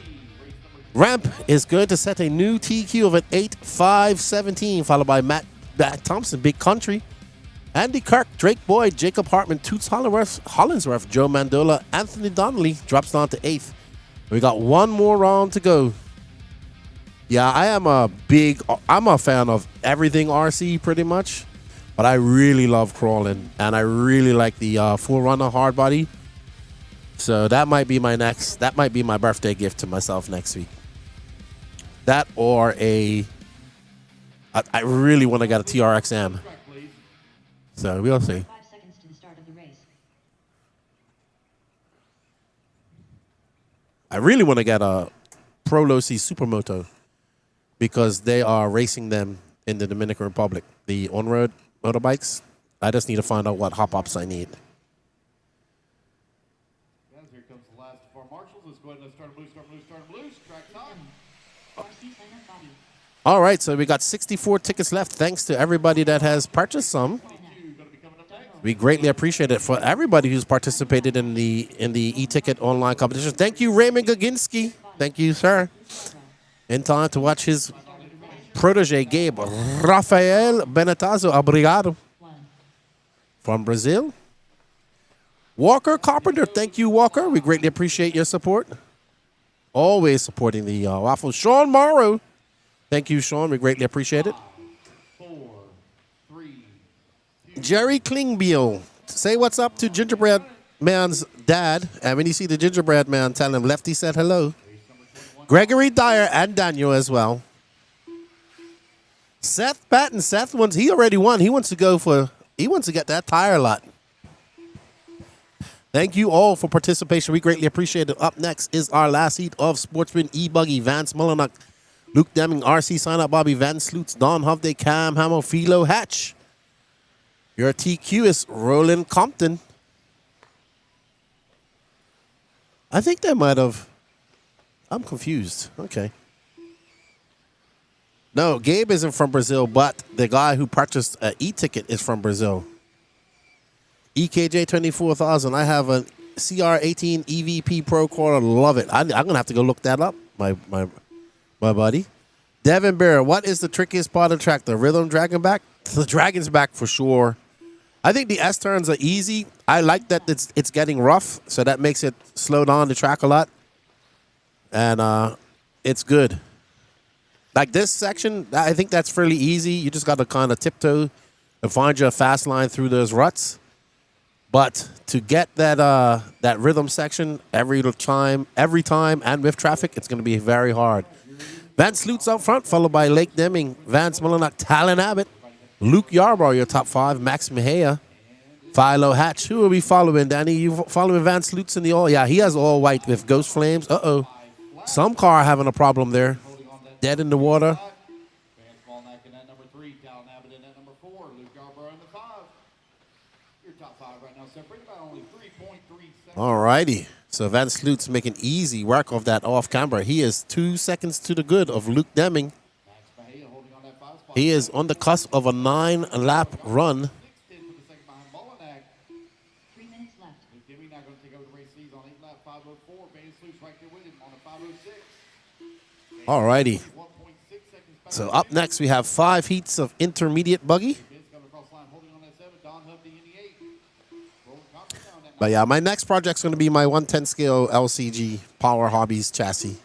ramp, is going to set a new TQ of an 8.517, followed by Matt Thompson, Big Country, Andy Kirk, Drake Boyd, Jacob Hartman, Toots Hollinsworth, Joe Mandola, Anthony Donnelly drops down to 8th. We got one more round to go. Yeah, I'm a fan of everything RC pretty much, but I really love crawling, and I really like the Forerunner hard body. So that might be my birthday gift to myself next week. That or I really want to get a TRXM. So we'll see. 5 seconds to the start of the race. I really want to get a Pro Losi Supermoto because they are racing them in the Dominican Republic, the on-road motorbikes. I just need to find out what hop-ups I need. Guys, here comes the last of our marshals. Let's go ahead and start blue. Track's on. All right, so we got 64 tickets left. Thanks to everybody that has purchased some. We greatly appreciate it for everybody who's participated in the e-ticket online competition. Thank you, Raymond Gaginski. Thank you, sir. In time to watch his protege, Gabe Rafael Benetazo Obrigado from Brazil. Walker Carpenter. Thank you, Walker. We greatly appreciate your support. Always supporting the waffle. Sean Morrow. Thank you, Sean. We greatly appreciate it. 4, 3, 2. Jerry Klingbeil. Say what's up to Gingerbread Man's dad. And when you see the Gingerbread Man, tell him Lefty said hello. Gregory Dyer and Daniel as well. Seth Patton. Seth he already won. He wants to get that tire lot. Thank you all for participation. We greatly appreciate it. Up next is our last heat of Sportsman E Buggy. Vance Mullinock, Luke Deming, RC Sign Up, Bobby Van Sloots, Don Hovde, Cam Hamill, Philo Hatch. Your TQ is Roland Compton. I think they might have. I'm confused. Okay. No, Gabe isn't from Brazil, but the guy who purchased an e-ticket is from Brazil. EKJ 24,000. I have a CR18 EVP Pro Crawler. Love it. I'm going to have to go look that up, my buddy. Devin Bear, what is the trickiest part of the track? The rhythm dragon back? The dragon's back for sure. I think the S-turns are easy. I like that it's getting rough, so that makes it slow down the track a lot. And it's good. Like this section, I think that's fairly easy. You just got to kind of tiptoe and find your fast line through those ruts. But to get that rhythm section every time, and with traffic, it's going to be very hard. Vance Lutz up front, followed by Lake Deming, Vance Mullinock, Talon Abbott, Luke Yarbrough, your top 5, Max Mejia, Philo Hatch. Who are we following, Danny? You following Vance Lutz in the all? Yeah, he has all white with ghost flames. Uh-oh. Some car having a problem there. Dead in the water. Vance Molnack in that number 3, Talon Abbott in that number 4, Luke Yarborough in the 5. Your top 5 right now separated by only 3.3 seconds. All righty. So Vance Lutz making easy work of that off camber. He is 2 seconds to the good of Luke Deming. Max Bahia holding on that 5 spot. He is on the cusp of a 9-lap run. 6-10 for the second behind Molnack. 3 minutes left. Luke Deming now going to take over the race. He's on 8 lap 5:04. Vance Lutz right there with him on a 5:06. All righty. 1.6 seconds back. So up next we have 5 heats of intermediate buggy. Vince coming across the line, holding on that 7. Don Hubby in the 8. Rolling Cochran down that But yeah, my next project's going to be my 110 scale LCG Power Hobbies chassis.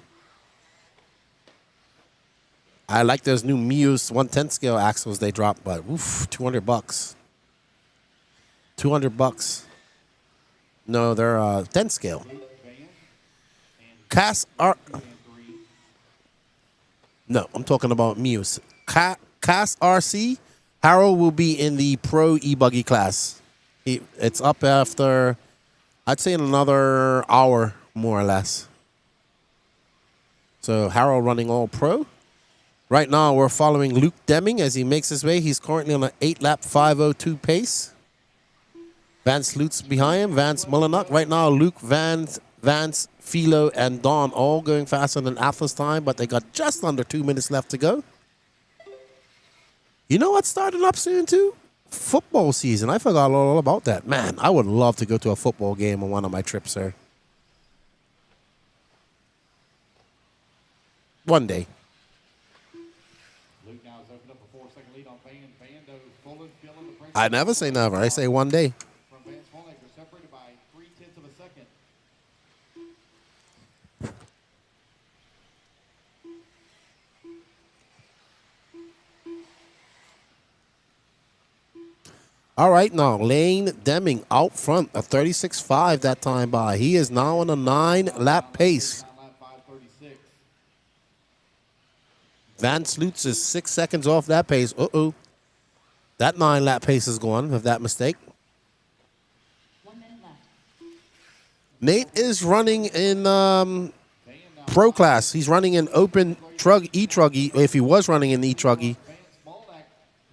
I like those new Muse 110 scale axles they dropped, but oof, $200. $200. No, they're 10 scale. Cast R. No, I'm talking about Muse. Cast RC. Harold will be in the Pro eBuggy class. It's up after, I'd say in another hour, more or less. So Harold running all pro. Right now we're following Luke Deming as he makes his way. He's currently on an 8-lap 5:02 pace. Vance Lutz behind him. Vance Mullenuk. Right now Luke, Vance, Philo, and Don all going faster than Atlas time, but they got just under 2 minutes left to go. You know what's starting up soon too? Football season. I forgot all about that. Man, I would love to go to a football game on one of my trips there. One day. Luke now has opened up a 4-second lead on Van. Vando Fullen feeling the pressure. I never say never. I say one day. From Vance Molnack, they're separated by 0.3 of a second. All right, now Lane Deming out front, a 36.5 that time by. He is now on a 9-lap pace. Down lap 5:36. Vance Lutz is 6 seconds off that pace. Uh-oh. That 9-lap pace is gone with that mistake. 1 minute left. Nate is running in pro class. He's running in open E Truggy, if he was running in E Truggy, Vance Molnack,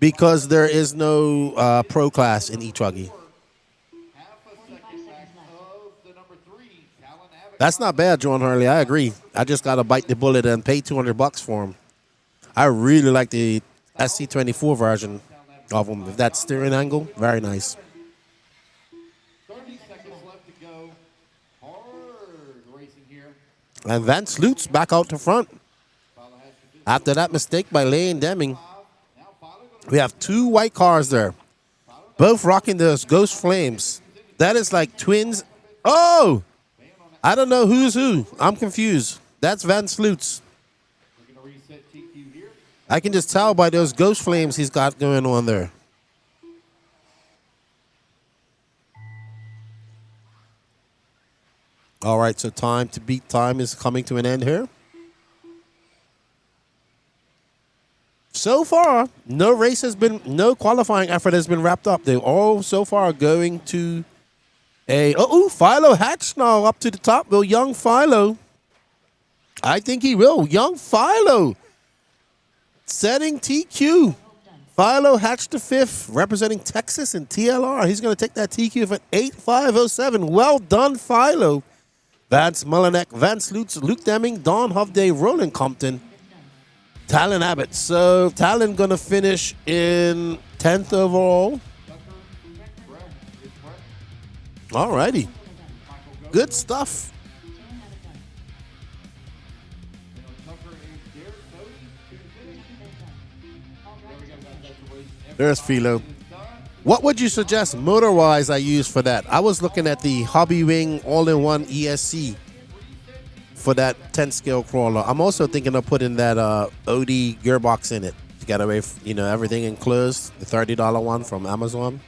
because there is no pro class in E Truggy. half a second back of the number 3, Talon Abbott. That's not bad, John Hurley. I agree. I just got to bite the bullet and pay $200 for him. I really like the SC24 version of him. With that steering angle, very nice. 30 seconds left to go. Hard racing here. And Vance Lutz back out to front. Fowler has to do After that mistake by Lane Deming, now. Fowler gonna we have 2 white cars there. Both rocking those Ghost Flames. That is like twins. Oh! I don't know who's who. I'm confused. That's Vance Lutz. We're going to reset TQ here. I can just tell by those Ghost Flames he's got going on there. All right, so time to beat time is coming to an end here. So far, no qualifying effort has been wrapped up. They all so far going to Philo Hatch now up to the top. Will young Philo? I think he will. Young Philo setting TQ. Philo Hatch the 5th, representing Texas and TLR. He's going to take that TQ for 8.507. Well done, Philo. Vance Mullenuk, Vance Lutz, Luke Deming, Don Hovday, Roland Compton, Talon Abbott. So Talon going to finish in 10th overall. All righty. Good stuff. There's Philo. What would you suggest motor-wise I use for that? I was looking at the Hobby Wing all-in-one ESC for that 10-scale crawler. I'm also thinking of putting that OD gearbox in it to get away from, everything enclosed, the $30 one from Amazon.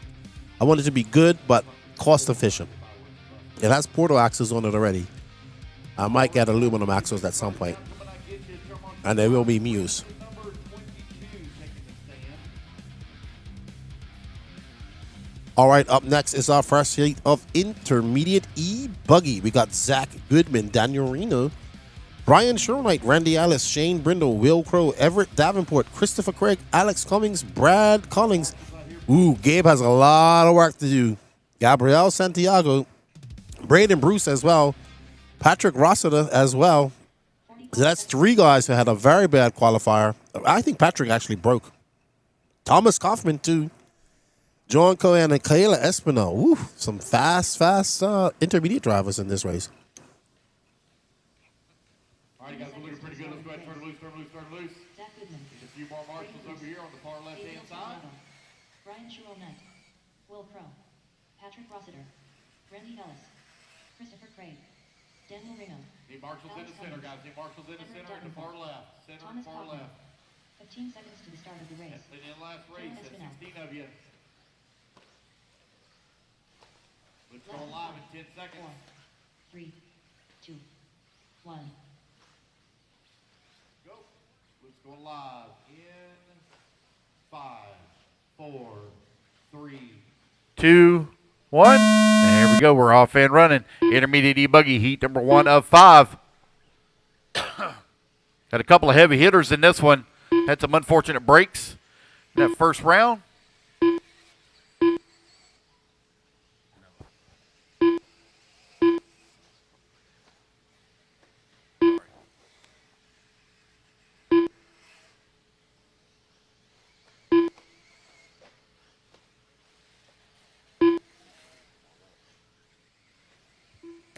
I want it to be good, but cost-efficient. It has portal axles on it already. I might get aluminum axles at some point. And they will be Muse. All right, up next is our first heat of intermediate E-Buggy. We got Zach Goodman, Daniel Reno, Brian Sherwright, Randy Ellis, Shane Brindle, Will Crow, Everett Davenport, Christopher Craig, Alex Cummings, Brad Collins. Ooh, Gabe has a lot of work to do. Gabriel Santiago, Braden Bruce as well, Patrick Rossiter as well. So that's 3 guys who had a very bad qualifier. I think Patrick actually broke. Thomas Kaufman, too. John Cohen and Kayla Espinal. Woo, some fast intermediate drivers in this race. All right, you guys are looking pretty good. Let's go ahead and turn loose, turn loose, turn loose. Zach Goodman. There's a few more marshals over here on the far left-hand side. Brian Sherrill Knight. Will Crow. Patrick Rossiter. Randy Ellis. Christopher Craig. Daniel Reno. Need marshals in the center, guys. Need marshals in the center and the far left. Center and Thomas far Kaufman. left. 15 seconds to the start of the race. And in the last race, that's 16 of you. Let's go live in 10 seconds. 4, 3, 2, 1. Go. Let's go live in 5, 4, 3. 2, 1. And here we go. We're off and running. Intermediate E-Buggy heat number 1 of 5. Got a couple of heavy hitters in this one. Had some unfortunate breaks in that first round.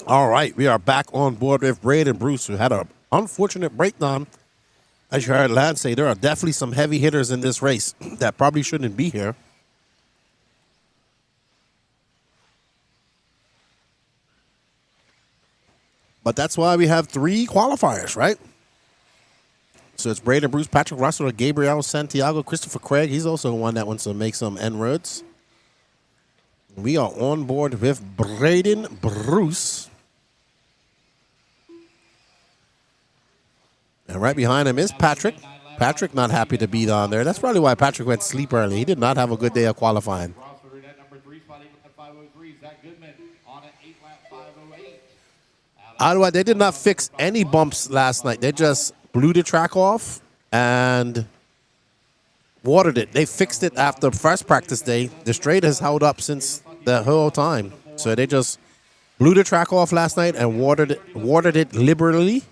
All right, we are back on board with Braden Bruce, who had an unfortunate breakdown. As you heard Lance say, there are definitely some heavy hitters in this race that probably shouldn't be here. But that's why we have 3 qualifiers, right? So it's Braden Bruce, Patrick Russell, Gabriel Santiago, Christopher Craig. He's also one that wants to make some inroads. We are on board with Braden Bruce. And right behind him is Patrick. Patrick not happy to be down there. That's probably why Patrick went to sleep early. He did not have a good day of qualifying. Rossiter at number 3 spot, even at 503. Zach Goodman on an 8-lap 508. Otherwise, they did not fix any bumps last night. They just blew the track off and watered it. They fixed it after first practice day. The straight has held up since the whole time. So they just blew the track off last night and watered it liberally.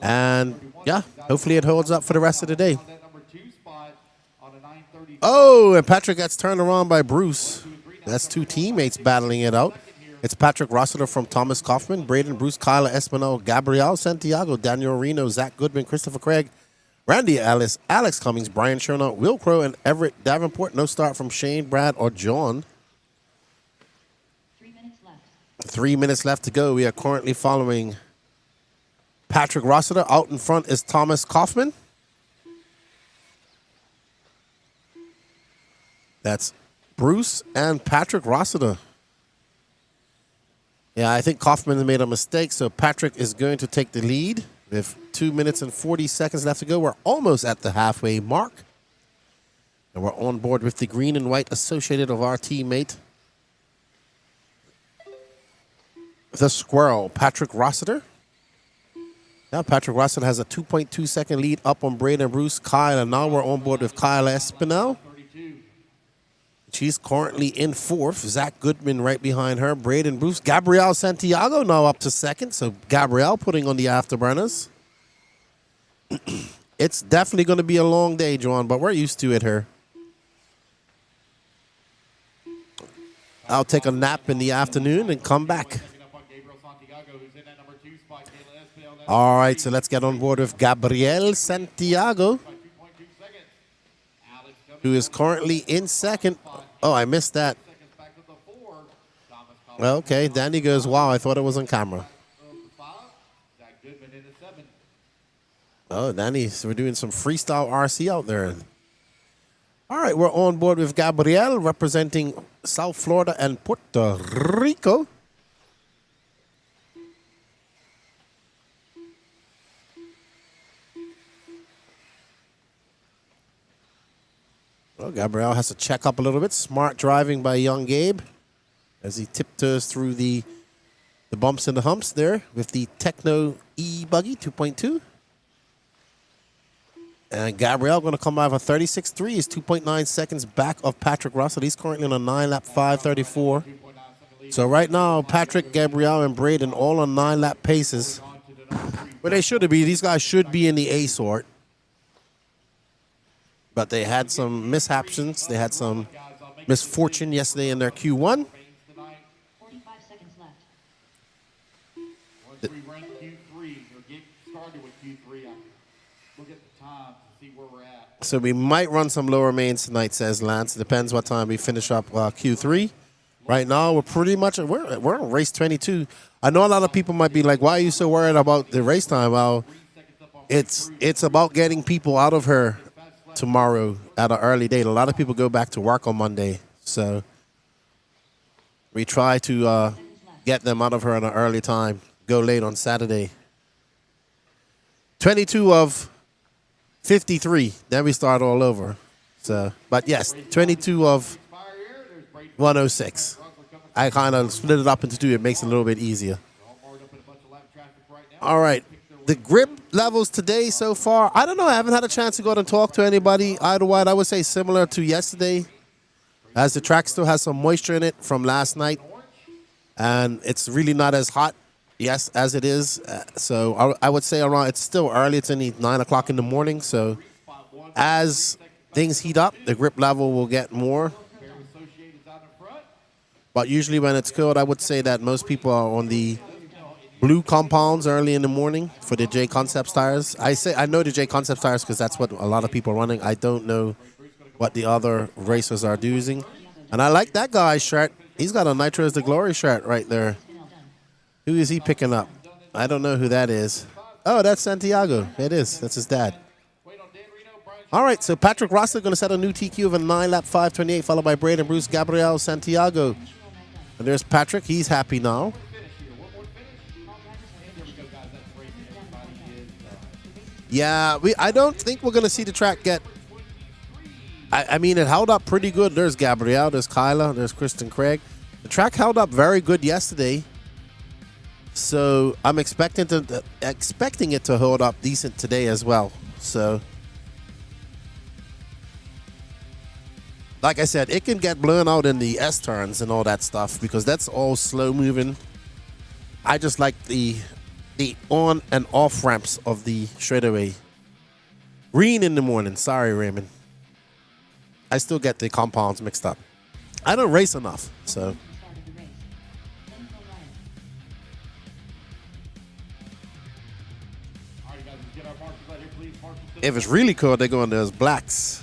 And yeah, hopefully it holds up for the rest of the day. Oh, and Patrick gets turned around by Bruce. That's 2 teammates battling it out. It's Patrick Rossiter from Thomas Kaufman, Braden Bruce, Kyla Espinal, Gabriel Santiago, Daniel Reno, Zach Goodman, Christopher Craig, Randy Ellis, Alex Cummings, Brian Shernow, Will Crow, and Everett Davenport. No start from Shane, Brad, or John. 3 minutes left. 3 minutes left to go. We are currently following Patrick Rossiter. Out in front is Thomas Kaufman. That's Bruce and Patrick Rossiter. Yeah, I think Kaufman made a mistake, so Patrick is going to take the lead with 2 minutes and 40 seconds left to go. We're almost at the halfway mark. And we're on board with the green and white associated of our teammate, the Squirrel, Patrick Rossiter. Now Patrick Rossiter has a 2.2 second lead up on Braden Bruce, Kyle, and now we're on board with Kyle Espinal. She's currently in 4th. Zach Goodman right behind her. Braden Bruce. Gabrielle Santiago now up to 2nd. So Gabrielle putting on the afterburners. It's definitely going to be a long day, John, but we're used to it here. I'll take a nap in the afternoon and come back. All right, so let's get on board with Gabriel Santiago, who is currently in 2nd. Oh, I missed that. Okay, Danny goes, wow, I thought it was on camera. Oh, Danny, so we're doing some freestyle RC out there. All right, we're on board with Gabriel, representing South Florida and Puerto Rico. Oh, Gabriel has to check up a little bit. Smart driving by young Gabe as he tiptoes through the bumps and the humps there with the Techno E Buggy 2.2. And Gabriel going to come out of a 36.3. He's 2.9 seconds back of Patrick Russell. He's currently on a 9-lap 5:34. So right now, Patrick, Gabriel, and Braden all on 9-lap paces. But they should be. These guys should be in the A sort. But they had some mishaps. They had some misfortune yesterday in their Q1. 45 seconds left. Once we rank Q3, or get started with Q3, look at the time to see where we're at. So we might run some lower mains tonight, says Lance. It depends what time we finish up Q3. Right now, we're pretty much we're on race 22. I know a lot of people might be like, "Why are you so worried about the race time?" Well, it's about getting people out of here tomorrow at an early date. A lot of people go back to work on Monday, so we try to get them out of here at an early time. Go late on Saturday. 22 of 53. Then we start all over. So, but yes, 22 of 106. I kind of split it up into two. It makes it a little bit easier. All right. The grip levels today so far, I don't know. I haven't had a chance to go out and talk to anybody either wide. I would say similar to yesterday, as the track still has some moisture in it from last night. And it's really not as hot, yes, as it is. So I would say around, it's still early. It's only 9 o'clock in the morning. So as things heat up, the grip level will get more. But usually when it's cold, I would say that most people are on the blue compounds early in the morning for the J Concepts tires. I know the J Concepts tires because that's what a lot of people are running. I don't know what the other racers are using. And I like that guy's shirt. He's got a Nitro is the Glory shirt right there. Who is he picking up? I don't know who that is. Oh, that's Santiago. It is. That's his dad. All right, so Patrick Rosser going to set a new TQ of a 9-lap 5:28, followed by Braden Bruce, Gabriel, Santiago. And there's Patrick. He's happy now. Yeah, I don't think we're going to see the track get... I mean, it held up pretty good. There's Gabrielle, there's Kyla, there's Kristen Craig. The track held up very good yesterday. So I'm expecting it to hold up decent today as well. So, like I said, it can get blown out in the S-turns and all that stuff because that's all slow moving. I just like the on and off ramps of the straightaway. Green in the morning. Sorry, Raymond. I still get the compounds mixed up. I don't race enough, so. If it's really cold, they go in those blacks.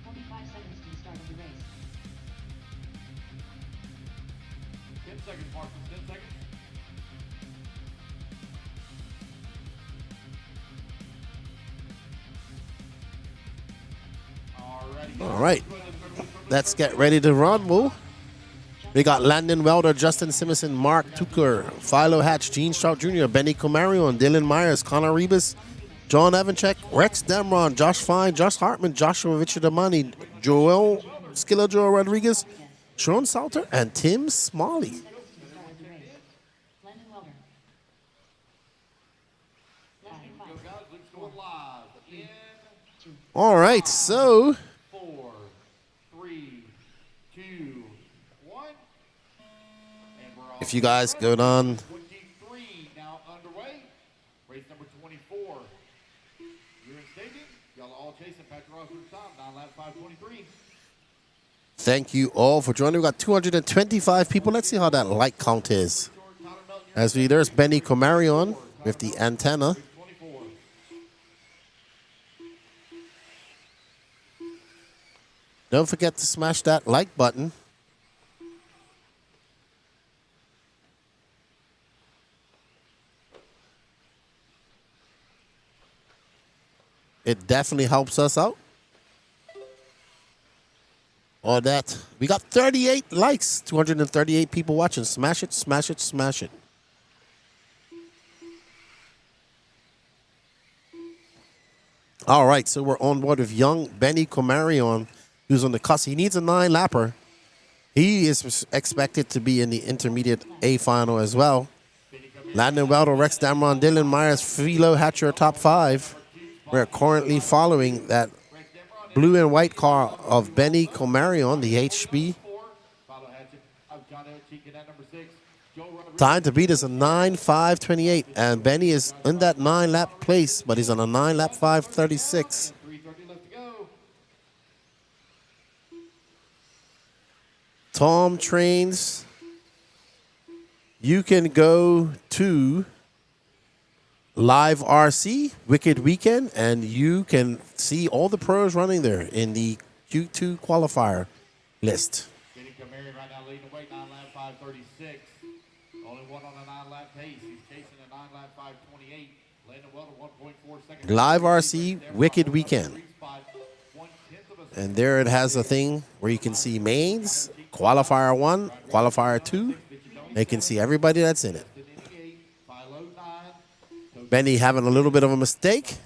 45 seconds to the start of the race. 10 seconds, Marcus, 10 seconds. All right. Let's get ready to rumble. We got Landon Welder, Justin Simonson, Mark Tucker, Philo Hatch, Gene Strout Jr., Benny Comarion, Dylan Myers, Connor Rebus, John Evanchek, Rex Demron, Josh Fine, Josh Hartman, Joshua Vichdamani, Joel Skilla Joe Rodriguez, Sean Salter, and Tim Smalley. Landon Welder. All right, so 4, 3, 2, 1. And we're off. if you guys go down, 23 now underway. Race number 24. You're in staging. Y'all are all chasing Patrick Ross's time. 9 laps 5:23. thank you all for joining. We got 225 people. Let's see how that like count is. As there's Benny Comarion with the antenna. 24. Don't forget to smash that like button. It definitely helps us out. Or that. We got 38 likes, 238 people watching. Smash it, smash it, smash it. All right, so we're on board with young Benny Comarion, who's on the cusp. He needs a 9-lapper. He is expected to be in the intermediate A final as well. Landon Weldo, Rex Damron, Dylan Myers, Philo Hatcher, top 5. We're currently following that blue and white car of Benny Comarion, the HB. Time to beat is a 9.528, and Benny is in that 9-lap place, but he's on a 9-lap 5.36. Tom Trains, you can go to Live RC, Wicked Weekend, and you can see all the pros running there in the Q2 qualifier list. Kenny Camary right now leading away, 9-lap 5:36. Only one on a 9-lap pace. He's chasing a 9-lap 5:28. Landon Welder 1.4 seconds. Live RC, Wicked Weekend. And there it has a thing where you can see mains, qualifier 1, qualifier 2. You can see everybody that's in it. Benny having a little bit of a mistake.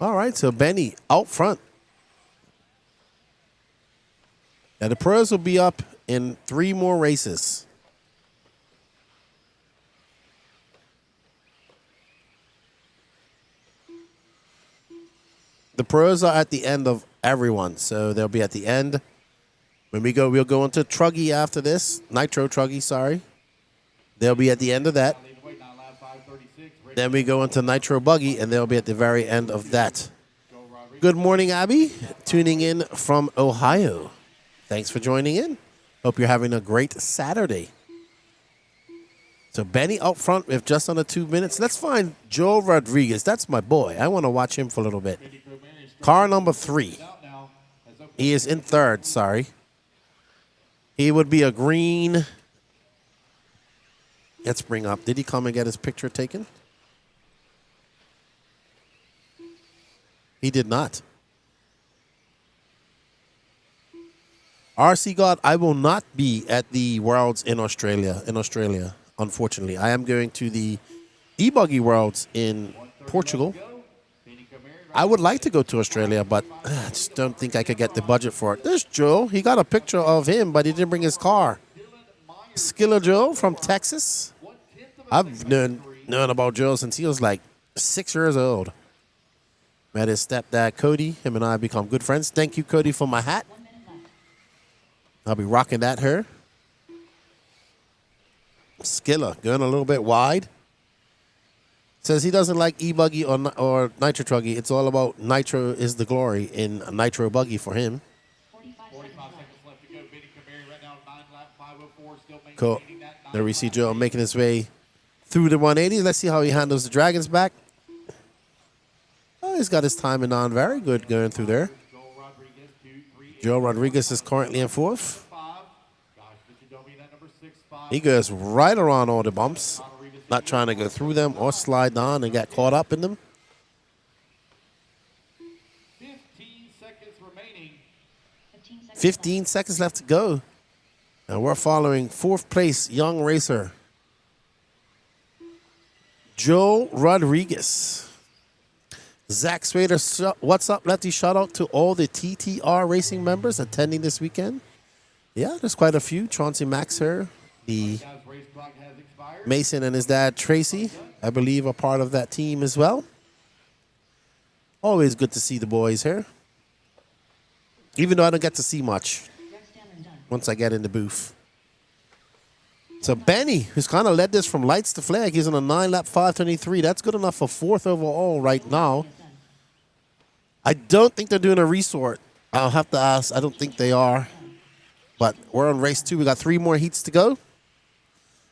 All right, so Benny out front. Now the pros will be up in 3 more races. The pros are at the end of everyone, so they'll be at the end. When we go, we'll go into Truggy after this. Nitro Truggy, sorry. They'll be at the end of that. Then we go into Nitro Buggy, and they'll be at the very end of that. Good morning, Abby. Tuning in from Ohio. Thanks for joining in. Hope you're having a great Saturday. So Benny out front with just under 2 minutes. Let's find Joe Rodriguez. That's my boy. I want to watch him for a little bit. Car number 3. He is in 3rd, sorry. He would be a green. Let's bring up. Did he come and get his picture taken? He did not. RC God, I will not be at the Worlds in Australia. Unfortunately, I am going to the eBuggy Worlds in Portugal. I would like to go to Australia, but I just don't think I could get the budget for it. There's Joe. He got a picture of him, but he didn't bring his car. Skiller Joe from Texas. I've known about Joe since he was like 6 years old. Met his stepdad, Cody. Him and I have become good friends. Thank you, Cody, for my hat. I'll be rocking that here. Skiller going a little bit wide. Says he doesn't like eBuggy or Nitro Truggy. It's all about Nitro is the glory in Nitro Buggy for him. 45 seconds left to go. Benny Camary right now, 9-lap 5:04. Still Cool. maintaining that. There we see Joe making his way through the 180. Let's see how he handles the Dragons back. Oh, he's got his timing on very good going through there. Joe Rodriguez is currently in 4th. He goes right around all the bumps, not trying to go through them or slide down and get caught up in them. 15 seconds remaining. 15 seconds left to go. And we're following 4th place young racer, Joe Rodriguez. Zach Swader, what's up, Lefty? Shout out to all the TTR racing members attending this weekend. Yeah, there's quite a few. Chauncey Max here. The Mason and his dad, Tracy, I believe, are part of that team as well. Always good to see the boys here. Even though I don't get to see much once I get in the booth. So Benny, who's kind of led this from lights to flag, he's on a 9-lap 5:23. That's good enough for 4th overall right now. I don't think they're doing a resort. I'll have to ask. I don't think they are. But we're on race 2. We got 3 more heats to go.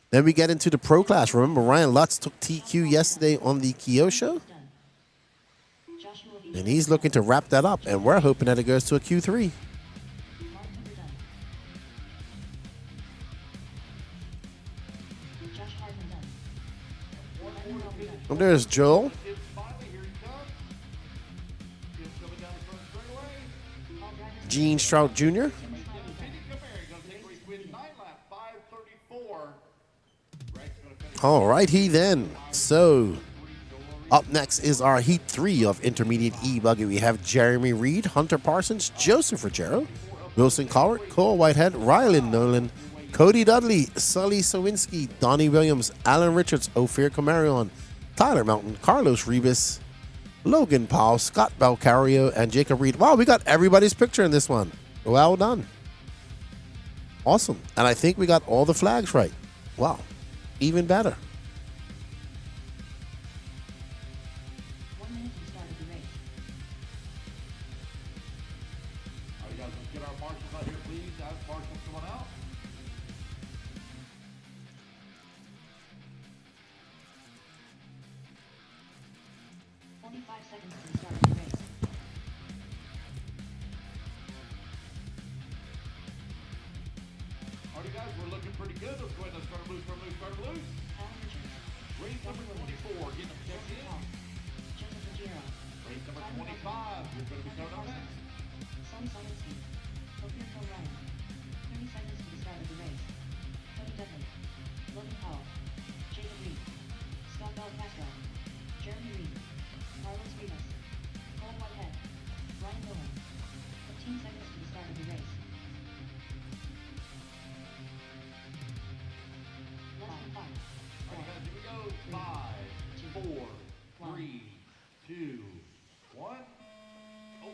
Then we get into the pro class. Remember, Ryan Lutz took TQ yesterday on the Kyosho. And he's looking to wrap that up. And we're hoping that it goes to a Q3. And there's Joel. It's Smiley. Here he comes. It's coming down the front straightaway. Gene Strout Jr. Vinny Camara going to take race win 9 lap, 5:34. Greg's going to finish. All righty then. So up next is our Heat 3 of Intermediate E-Buggy. We have Jeremy Reed, Hunter Parsons, Joseph Ruggiero, Wilson Collard, Cole Whitehead, Rylan Nolan, Cody Dudley, Sully Sawinski, Donnie Williams, Alan Richards, Ophir Camarion, Tyler Mountain, Carlos Rivas, Logan Powell, Scott Belcario, and Jacob Reed. Wow, we got everybody's picture in this one. Well done. Awesome. And I think we got all the flags right. Wow. Even better. 1 minute to the start of the race. All right, guys, let's get our marshals out here, please. Ask marshals come on out. 45 seconds to the start of the race. All right, guys, we're looking pretty good. Let's go ahead and start them loose, start them loose, start them loose. Alan Richards, Race number 24, getting them checked in. Joseph Ruggiero, Race number 25, you're going to be coming up next. Sonny Sawinski, Ophir Ryan. 30 seconds to the start of the race. Cody Dudley, Logan Paul, Jacob Reed, Scott Belcastro, Jeremy Reed, Carlos Rivas, Cole Whitehead, Ryan Nolan. 15 seconds to the start of the race. Less than 5, All right, guys, here we go. 5, 4, 3, 2, 1. Oh.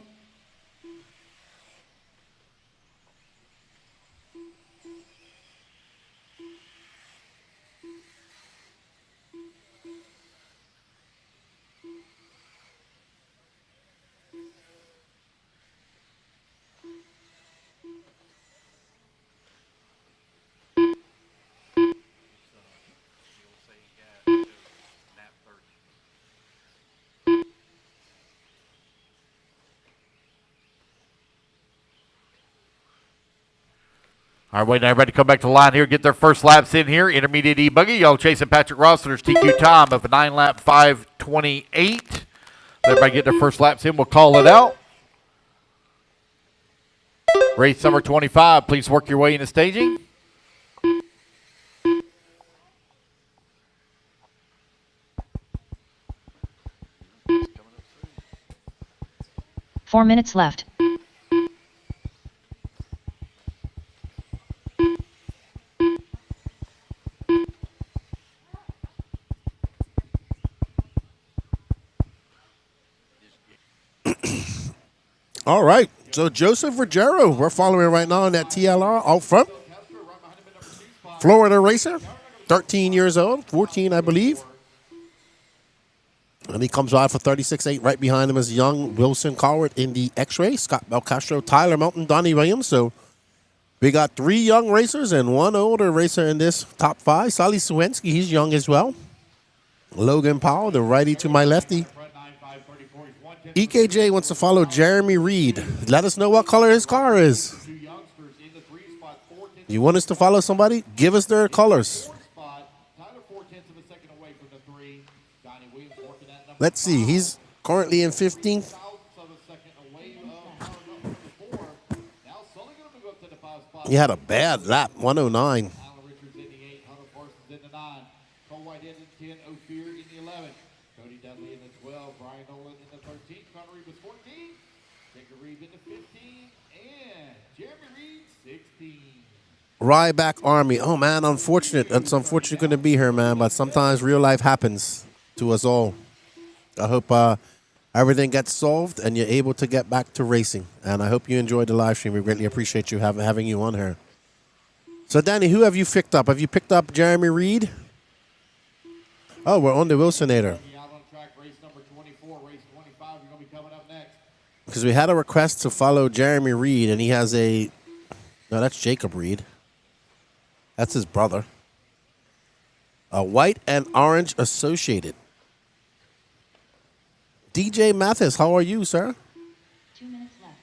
All right, waiting everybody to come back to the line here, get their first laps in here. Intermediate E-Buggy, y'all chasing Patrick Rossiter's TQ time of a 9-lap 5:28. Everybody get their first laps in, we'll call it out. Race number 25, please work your way into staging. Four minutes left. All right. So Joseph Ruggiero, we're following right now in that TLR out front. Florida racer, 13 years old, 14 I believe. And he comes out for 36.8. Right behind him is young Wilson Collard in the X-Ray. Scott Belcastro, Tyler Mountain, Donnie Williams. So we got 3 young racers and 1 older racer in this top 5. Sally Sawinski, he's young as well. Logan Powell, the righty to my lefty. EKJ wants to follow Jeremy Reed. Let us know what color his car is. You want us to follow somebody? Give us their colors. Let's see. He's currently in 15th. He had a bad lap, 109. Cody Dudley in the 12, Brian Nolan in the 13, Connery was 14, Jacob Reed in the 15, and Jeremy Reed 16. Ryback Army. Oh, man, unfortunate. It's unfortunate couldn't be here, man, but sometimes real life happens to us all. I hope everything gets solved and you're able to get back to racing. And I hope you enjoyed the live stream. We greatly appreciate you having you on here. So, Danny, who have you picked up? Have you picked up Jeremy Reed? Oh, we're on the Wilsonator. Race number 24, race 25, you're going to be coming up next. Because we had a request to follow Jeremy Reed, and he has a... No, that's Jacob Reed. That's his brother. A white and orange associated. DJ Mathis, how are you, sir? 2 minutes left.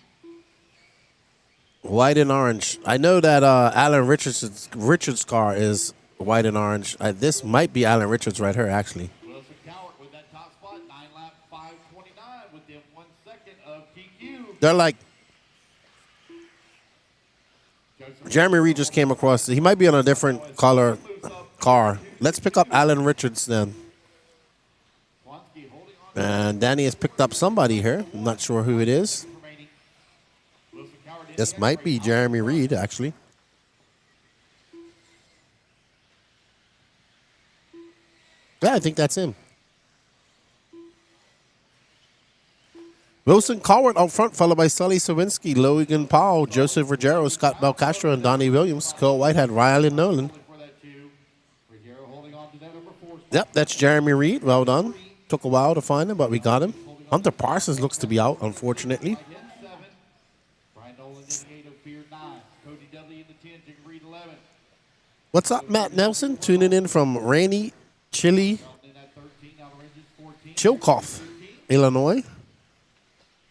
White and orange. I know that Alan Richards' car is white and orange. This might be Alan Richards right here, actually. They're like, Jeremy Reed just came across. He might be on a different color car. Let's pick up Alan Richards then. And Danny has picked up somebody here. I'm not sure who it is. This might be Jeremy Reed, actually. Yeah, I think that's him. Wilson Cowart out front, followed by Sully Sawinski, Logan Powell, Joseph Ruggiero, Scott Belcastro, and Donnie Williams. Cole Whitehead, Riley Nolan. Yep, that's Jeremy Reed. Well done. Took a while to find him, but we got him. Hunter Parsons looks to be out, unfortunately. What's up, Matt Nelson? Tuning in from rainy, chilly Chillicothe, Illinois.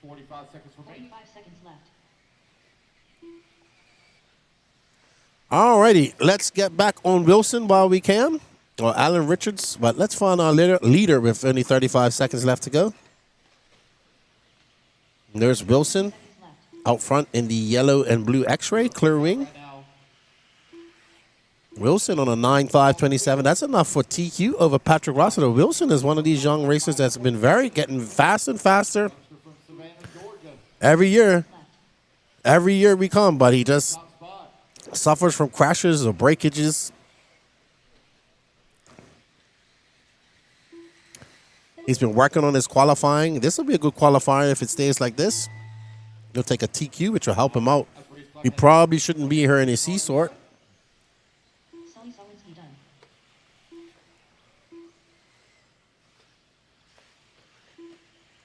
45 seconds remaining. 45 seconds left. Alrighty, let's get back on Wilson while we can. Or Alan Richards, but let's find our leader with only 35 seconds left to go. And there's Wilson out front in the yellow and blue X-ray, clear wing. Wilson on a 9.5.27. That's enough for TQ over Patrick Rossiter. Wilson is one of these young racers that's been getting faster and faster every year. Every year we come, but he just suffers from crashes or breakages. He's been working on his qualifying. This will be a good qualifier if it stays like this. He'll take a TQ, which will help him out. He probably shouldn't be here in his C-sort. Sully Sawinski done.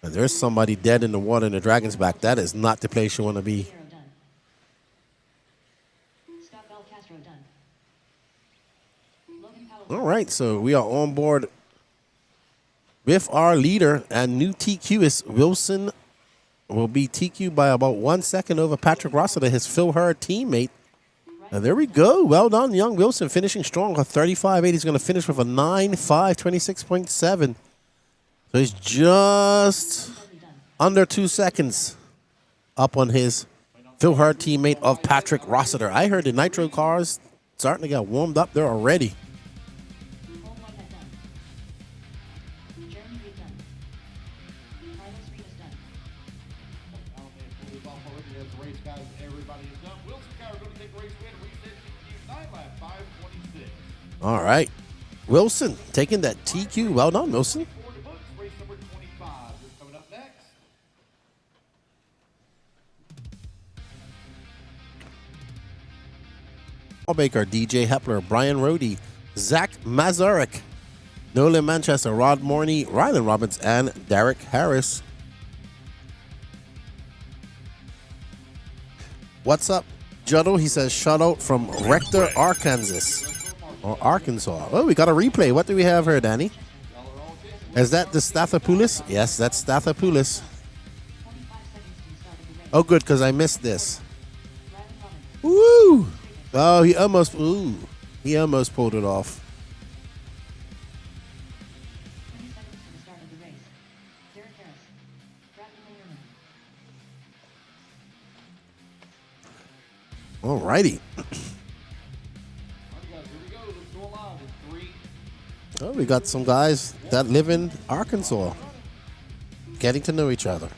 And there's somebody dead in the water in the Dragon's back. That is not the place you want to be. Ruggiero done. Scott Belcastro done. Logan Powell. All right, so we are on board with our leader, and new TQ is Wilson. Will be TQ by about 1 second over Patrick Rossiter, his Phil Hurd teammate. And there we go. Well done, young Wilson, finishing strong. A 35.8. He's going to finish with a 9.5.26.7. So he's just under 2 seconds up on his Phil Hurd teammate of Patrick Rossiter. I heard the Nitro cars starting to get warmed up there already. Cole Whitehead done. Jeremy Reed done. Carlos Reed is done. Race guys, everybody is done. Wilson Cowart going to take the race win. Reset TQ 9 lap 5:26. All right. Wilson taking that TQ. Well done, Wilson. Forward to books, race number 25 is coming up next. Paul Baker, DJ Hepler, Brian Rohde, Zach Mazurek, Nolan Manchester, Rod Morney, Rylan Robbins, and Derek Harris. What's up, Juddle? He says, shout out from Rector, Arkansas. Or Arkansas. Oh, we got a replay. What do we have here, Danny? Is that the Stathopoulos? Yes, that's Stathopoulos. 45 seconds to the start of the race. Oh, good, because I missed this. Rylan Robbins. Woo! Oh, he almost pulled it off. 20 seconds to the start of the race. Derek Harris. Bradley Mayerman. All righty. All right, guys, here we go. Let's go live in 3. Oh, we got some guys that live in Arkansas getting to know each other.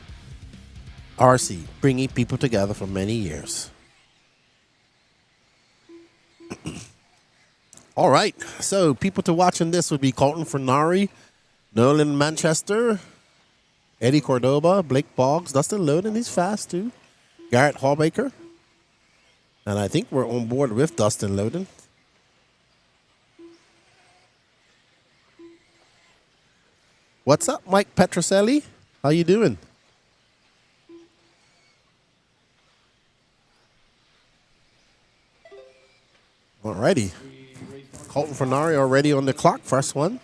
RC, bringing people together for many years. All right, so people to watch in this would be Colton Fernari, Nolan Manchester, Eddie Cordoba, Blake Boggs, Dustin Loden, he's fast too, Garrett Hallbaker, and I think we're on board with Dustin Loden. What's up, Mike Petroselli? How you doing? Alrighty. Colton Fernari already on the clock. First one.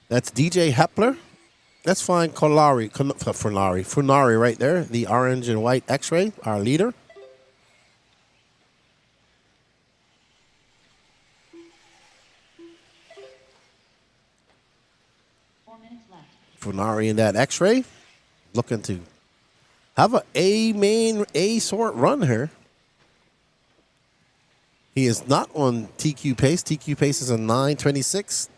That's DJ Hepler. Let's find Fernari right there. The orange and white X-ray, our leader. Fernari in that X-ray. Looking to have a main A sort run here. He is not on TQ pace. TQ pace is a 9:26.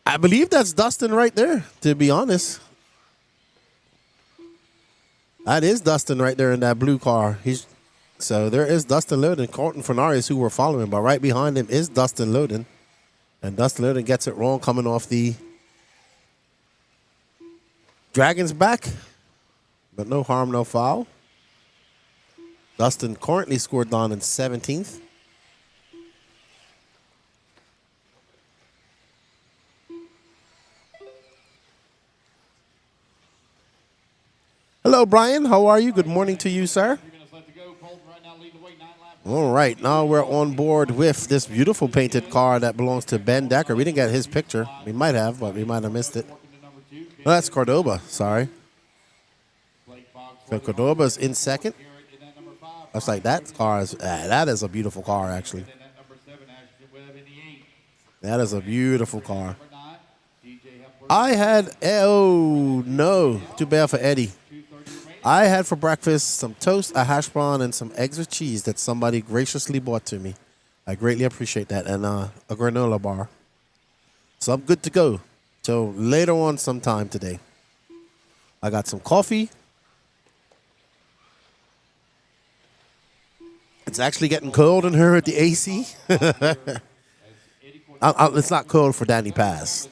I believe that's Dustin right there, to be honest. That is Dustin right there in that blue car. So there is Dustin Loden. Colton Fernandez, who we're following, but right behind him is Dustin Loden. And Dustin Loden gets it wrong coming off the Dragon's back. But no harm, no foul. Dustin currently scored down in 17th. Hello, Brian. How are you? Good morning to you, sir. All right, now we're on board with this beautiful painted car that belongs to Ben Decker. We didn't get his picture. We might have, but we might have missed it. No, that's Cordoba. Sorry. So Cordoba's in second. Looks like that car is, that is a beautiful car, actually. That is a beautiful car. I had, oh no, too bad for Eddie. I had for breakfast some toast, a hash brown, and some eggs with cheese that somebody graciously bought to me. I greatly appreciate that, and a granola bar. So I'm good to go till later on sometime today. I got some coffee. It's actually getting cold in here at the AC. It's not cold for Danny Pass.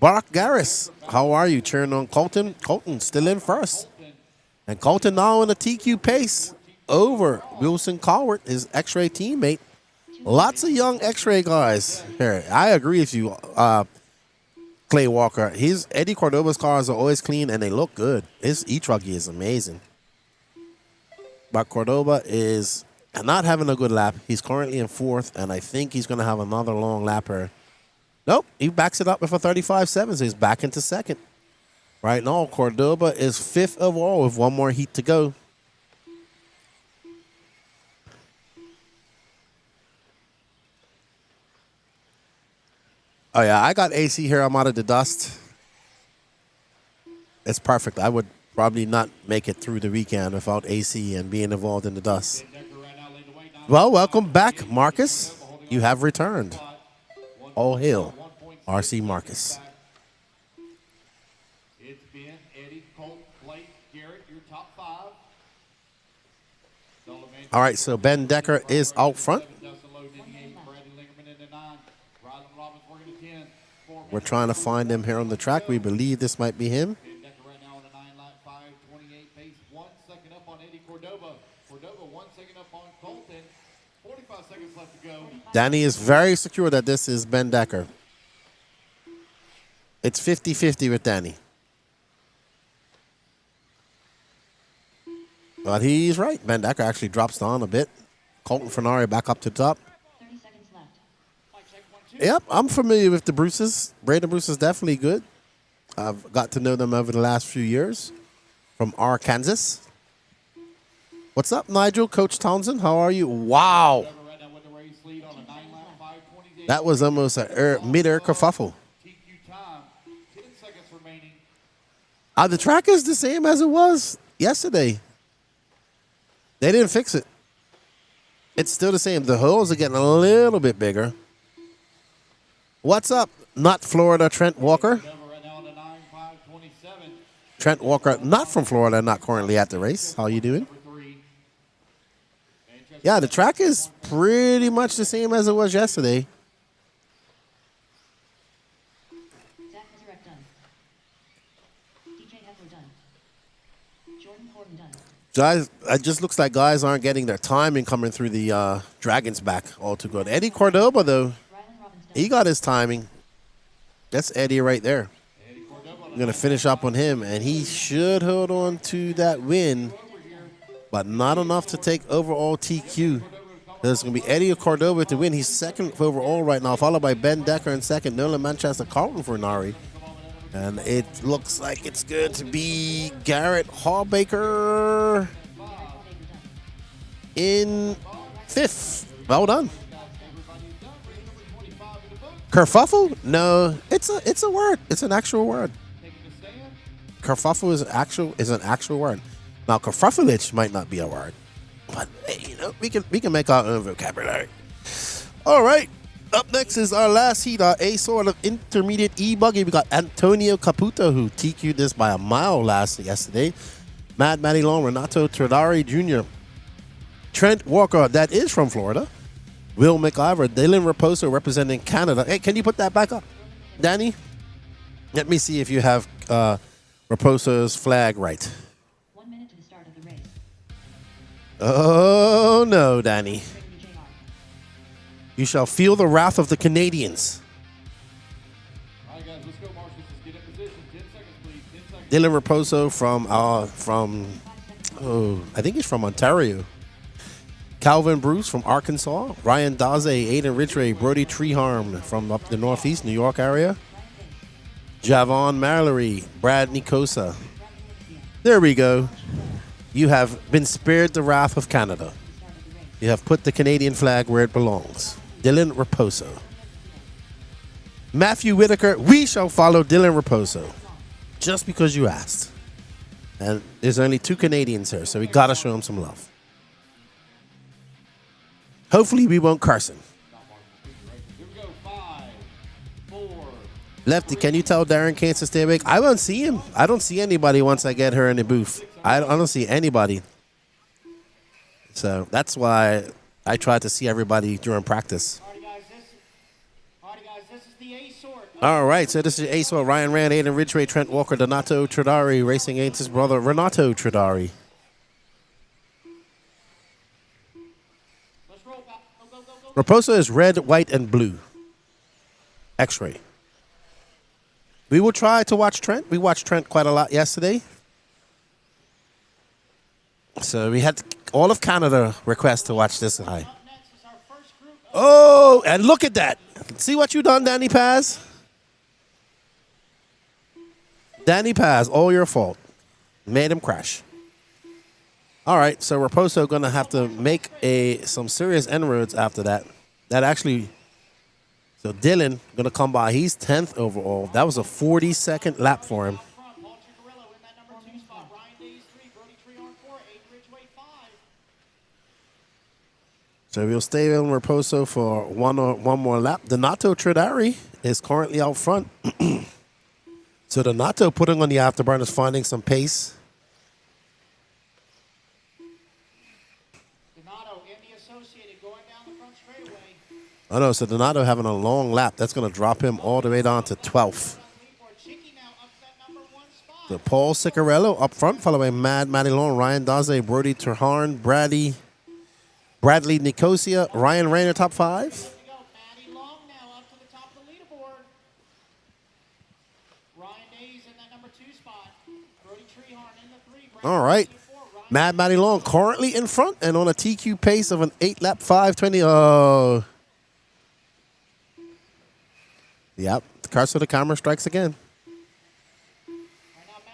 Barack Garris, how are you? Cheering on Colton. Colton still in first. And Colton now in a TQ pace over Wilson Cowart, his X-Ray teammate. Lots of young X-Ray guys here. I agree with you, Clay Walker. Eddie Cordoba's cars are always clean and they look good. His E Truggy is amazing. But Cordoba is not having a good lap. He's currently in fourth, and I think he's going to have another long lap here. Nope, he backs it up with a 35.7, so he's back into second. Right now, Cordoba is fifth overall with one more heat to go. Oh, yeah, I got AC here. I'm out of the dust. It's perfect. I would probably not make it through the weekend without AC and being involved in the dust. Well, welcome back, Marcus. You have returned. All hail, RC Marcus. It's been Eddie, Colt, Blake, Garrett, your top five. All right, so Ben Decker is out front. We're trying to find him here on the track. We believe this might be him. Danny is very secure that this is Ben Decker. It's 50-50 with Danny. But he's right. Ben Decker actually drops down a bit. Colton Fernari back up to top. 30 seconds left. Yep, I'm familiar with the Bruces. Braden Bruce is definitely good. I've got to know them over the last few years from Arkansas. What's up, Nigel? Coach Townsend, how are you? Wow. That was almost a mid-air kerfuffle. The track is the same as it was yesterday. They didn't fix it. It's still the same. The holes are getting a little bit bigger. What's up, not Florida Trent Walker? Trent Walker, not from Florida, not currently at the race. How you doing? Yeah, the track is pretty much the same as it was yesterday. Zach Mazurek done. DJ Heffler done. Jordan Horton done. Guys, it just looks like guys aren't getting their timing coming through the Dragon's back all too good. Eddie Cordoba, though, Rylan Robbins done. he got his timing. That's Eddie right there. I'm going to finish up on him, and he should hold on to that win, but not enough to take overall TQ. There's going to be Eddie Cordoba to win. He's second overall right now, followed by Ben Decker in second, Nolan Manchester, Carlton Fernari. And it looks like it's going to be Garrett Hallbaker in fifth. Well done. Kerfuffle? No, it's a word. It's an actual word. Taking a stand. Kerfuffle is an actual word. Now, kerfuffleage might not be a word, but hey, we can make our own vocabulary. All right. Up next is our last heat, our A sort of intermediate E-Buggy. We got Antonio Caputo, who TQ'd this by a mile yesterday. Mad Matty Long, Renato Tradari Jr., Trent Walker, that is from Florida. Will McIver, Dylan Raposo representing Canada. Hey, can you put that back up, Danny? Let me see if you have Raposo's flag right. 1 minute to the start of the race. Oh, no, Danny. You shall feel the wrath of the Canadians. All right, guys, let's go, Marshals. Let's get in position. 10 seconds, please. 10 seconds. Dylan Raposo from I think he's from Ontario. Calvin Bruce from Arkansas. Ryan Daze, Aiden Ridgway, Brody Treharm from up the Northeast New York area. Javon Mallory, Brad Nicosa. There we go. You have been spared the wrath of Canada. You have put the Canadian flag where it belongs. Dylan Raposo. Matthew Whitaker, we shall follow Dylan Raposo. Just because you asked. And there's only 2 Canadians here, so we got to show him some love. Hopefully we won't curse him. Here we go. 5, 4. Lefty, can you tell Darren Canes to stay awake? I won't see him. I don't see anybody once I get her in the booth. I don't see anybody. So that's why I try to see everybody during practice. Alrighty, guys, this is the A sort. All right, so this is Ace Ryan Rand, Aiden Ridgway, Trent Walker, Donato Tradari, racing against his brother Renato Tradari. Let's roll. Go. Raposo is red, white, and blue. X-ray. We will try to watch Trent. We watched Trent quite a lot yesterday. So we had all of Canada request to watch this guy. Up next is our first group. Oh, and look at that. See what you done, Danny Paz? Danny Paz, all your fault. Made him crash. All right, so Raposo going to have to make some serious inroads after that. So Dylan going to come by. He's 10th overall. That was a 40-second lap for him. Up front, Paul Chicarillo in that number 2 spot. Ryan Days 3, Brody Treharm 4, Aiden Ridgway 5. So we'll stay on Raposo for one more lap. Donato Tradari is currently out front. So Donato putting on the afterburners, finding some pace. Donato in the Associated going down the front straightaway. Oh no, so Donato having a long lap. That's going to drop him all the way down to 12th. Chicky now up to that number 1 spot. So Paul Ciccarello up front, followed by Mad Matty Long, Ryan Daze, Brody Terharn, Bradley Nicosia, Ryan Rayner, top 5. Here we go. Matty Long now up to the top of the leaderboard. Ryan Days in that number 2 spot. Brody Treharm in the 3. All right. Mad Matty Long currently in front and on a TQ pace of an 8-lap 5:20. Oh. Yep, the curse of the camera strikes again.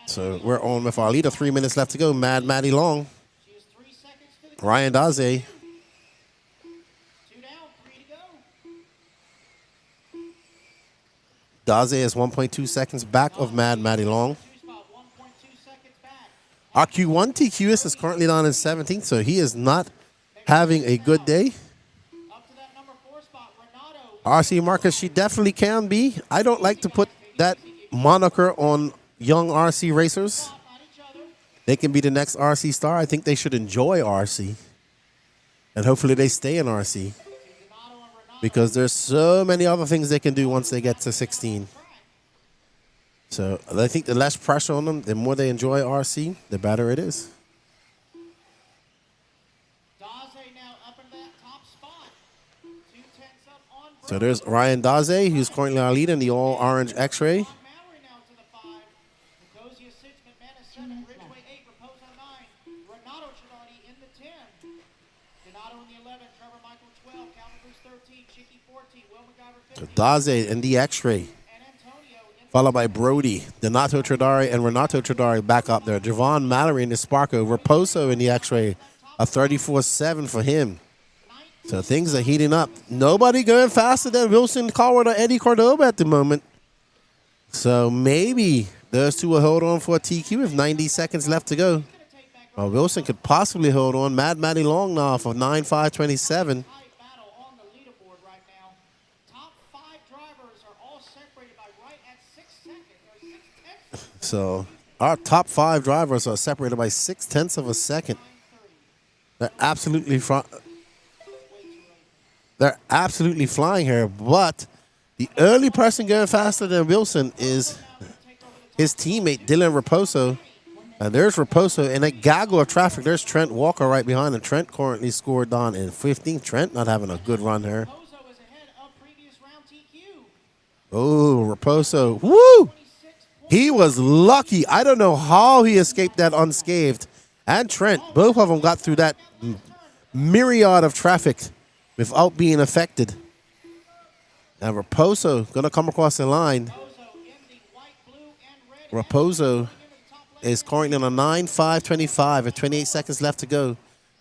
So we're on with our leader. 3 minutes left to go. Mad Matty Long. She is 3 seconds to the Ryan Daze. 2 down, 3 to go. Daze is 1.2 seconds back of Mad Matty Long. 2 spot, 1.2 seconds back. Our Q1 TQS is currently down in 17th, so he is not having a good day. Up to that number 4 spot, Renato. RC Marcus, she definitely can be. I don't like to put that moniker on young RC racers. On each other. They can be the next RC star. I think they should enjoy RC. And hopefully they stay in RC. Donato and Renato. Because there's so many other things they can do once they get to 16. So I think the less pressure on them, the more they enjoy RC, the better it is. Daze now up in that top spot. 2 tenths up on Brody. So there's Ryan Daze, who's currently our leader in the all-orange X-ray. Mallory now to the 5. Nicosia 6, McManus 7, Ridgway 8, Raposo 9. Renato Trinaldi in the 10. Donato in the 11, Trevor Michael 12, Calvin Bruce 13, Chicky 14, Will McIver 15, Daze in the X-ray, and Antonio in followed by Brody, Donato Tradari, and Renato Tradari back up there. Javon Mallory in the Sparko, Raposo in the X-ray, a 34.7 for him. So things are heating up. Nobody going faster than Wilson Coward or Eddie Cordoba at the moment. So maybe those two will hold on for a TQ with 90 seconds left to go. Well, Wilson could possibly hold on. Mad Matty Long now for 9.527. Battle on the leaderboard right now. Top 5 drivers are all separated by right at 6 seconds or 6 tenths. So our top 5 drivers are separated by 6/10 of a second. They're absolutely flying here. But the early person going faster than Wilson is his teammate Dylan Raposo. And there's Raposo in a gaggle of traffic. There's Trent Walker right behind him. Trent currently scored down in 15th. Trent not having a good run here. Raposo is ahead of previous round TQ. Oh, Raposo. Woo! He was lucky. I don't know how he escaped that unscathed. And Trent, both of them got through that myriad of traffic without being affected. And Raposo going to come across the line. Raposo is currently on a 9.525 with 28 seconds left to go.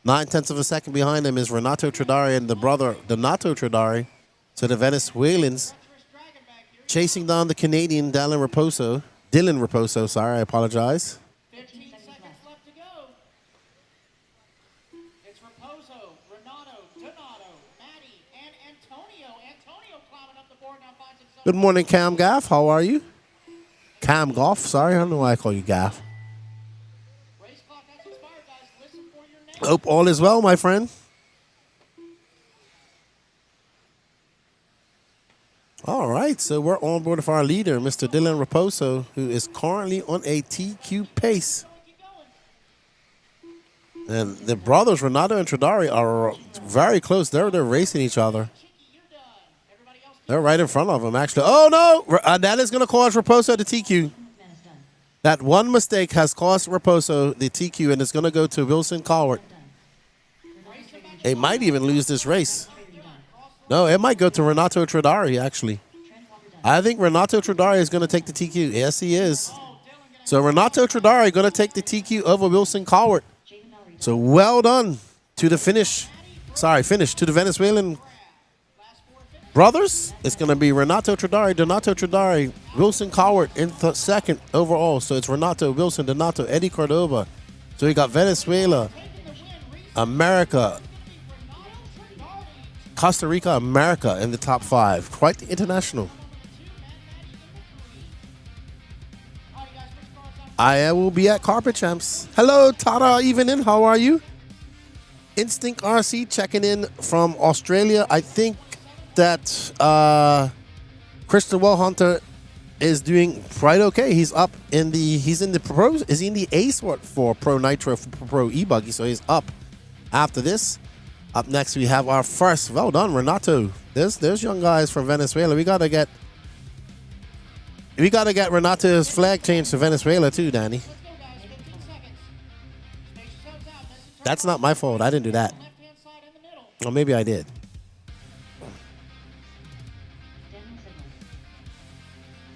9/10 of a second behind him is Renato Tradari and the brother Donato Tradari. So the Venezuelans chasing down the Canadian Dylan Raposo, sorry, I apologize. 15 seconds left to go. It's Raposo, Renato, Donato, Matty, and Antonio. Antonio climbing up the board now finds himself. Good morning, Cam Gaff. How are you? Cam Goff. Sorry, I don't know why I call you Gaff. Race clock has expired, guys. Listen for your name. Hope all is well, my friend. All right, so we're on board with our leader, Mr. Dylan Raposo, who is currently on a TQ pace. And the brothers, Renato and Tradari, are very close. They're racing each other. They're right in front of him, actually. Oh, no! That is going to cause Raposo the TQ. That one mistake has cost Raposo the TQ, and it's going to go to Wilson Coward. They might even lose this race. No, it might go to Renato Tradari, actually. I think Renato Tradari is going to take the TQ. Yes, he is. So Renato Tradari going to take the TQ over Wilson Coward. So well done to the finish to the Venezuelan brothers. It's going to be Renato Tradari, Donato Tradari, Wilson Coward in second overall. So it's Renato, Wilson, Donato, Eddie Cordoba. So we got Venezuela, America, Costa Rica, America in the top 5. Quite international. I will be at Carpet Champs. Hello, Tara Evening. How are you? Instinct RC checking in from Australia. I think that Christian Wellhunter is doing quite okay. He's in the pros. Is he in the A sort for Pro Nitro for Pro eBuggy? So he's up after this. Up next, we have our first. Well done, Renato. There's young guys from Venezuela. We gotta get Renato's flag changed to Venezuela too, Danny. That's not my fault. I didn't do that. Or maybe I did.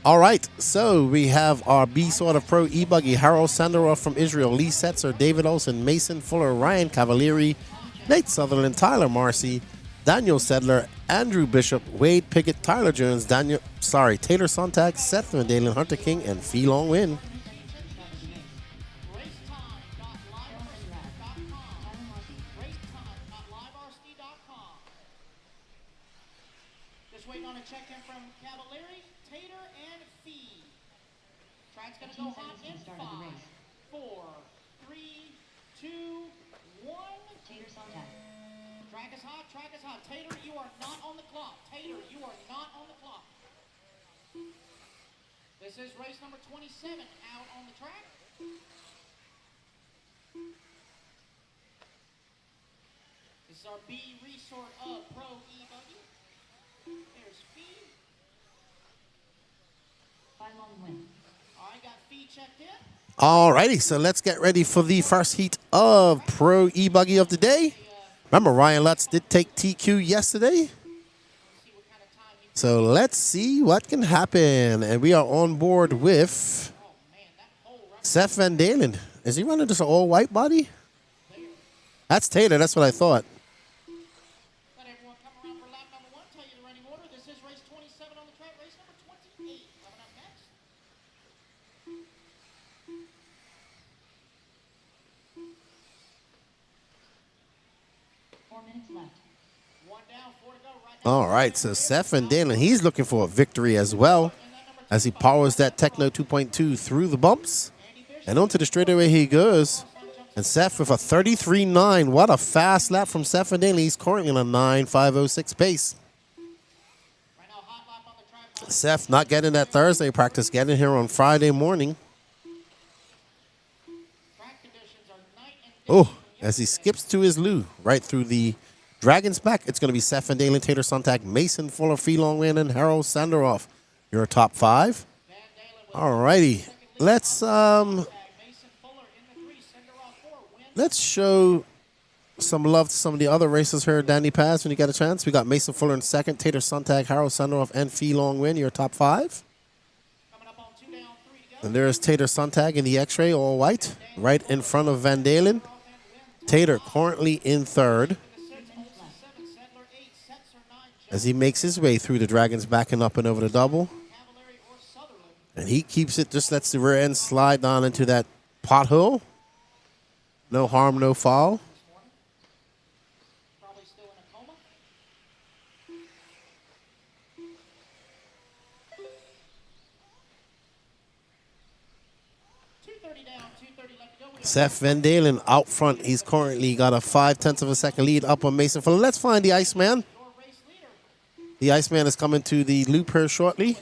All right, so we have our B sort of Pro eBuggy. Harold Sandarov from Israel, Lee Setzer, David Olson, Mason Fuller, Ryan Cavalieri, Nate Sutherland, Tyler Marcy, Daniel Sedler, Andrew Bishop, Wade Pickett, Tyler Jones, Taylor Sontag, Seth Vandalen, Hunter King, and Fee Long Win. Just waiting on a check-in from Cavalieri, Tater, and Fee. Track's going to go hot in 5, 4, 3, 2, 1. Tater Sontag. Track is hot, track is hot. Tater, you are not on the clock. Tater, you are not on the clock. This is race number 27 out on the track. This is our B resort of Pro eBuggy. There's Fee. Long win. All right, got Fee checked in. Alrighty, so let's get ready for the first heat of Pro eBuggy of the day. Remember, Ryan Lutz did take TQ yesterday. So let's see what can happen. And we are on board with Seth Van Dalen. Is he running just an all-white body? That's Taylor. That's what I thought. One down, 4 to go. Right All right, so Seth Van Dalen, he's looking for a victory as well as he powers that Techno 2.2 through the bumps. And onto the straightaway he goes. And Seth with a 33.9. What a fast lap from Seth Van Dalen. He's currently on a 9.506 pace. now, hot lap on the track. Seth not getting that Thursday practice, getting here on Friday morning. Track conditions are night and day. Oh, as he skips to his loo right through the Dragon's back, it's going to be Seth Van Dalen, Tater Sontag, Mason Fuller, Phelong Win, and Harold Sanderoff. Your top 5. All righty. Let's Mason Fuller in the 3, Sanderoff 4. Win. let's show some love to some of the other racers here, Danny Paz, when you get a chance. We got Mason Fuller in second, Tater Sontag, Harold Sanderoff, and Phelong Win, your top 5. Coming up on 2 down, 3 to go. And there's Tater Sontag in the X-ray, all white, right in front of Van Dalen. Tater currently in third as he makes his way through the Dragons, backing up and over the double. And he keeps it, just lets the rear end slide down into that pothole. No harm, no foul. Probably still in a coma. .230 down, 230 left to go. Seth Van Dalen out front. He's currently got a 0.5 of a second lead up on Mason Fuller. Let's find the Iceman. The Iceman is coming to the loop here shortly.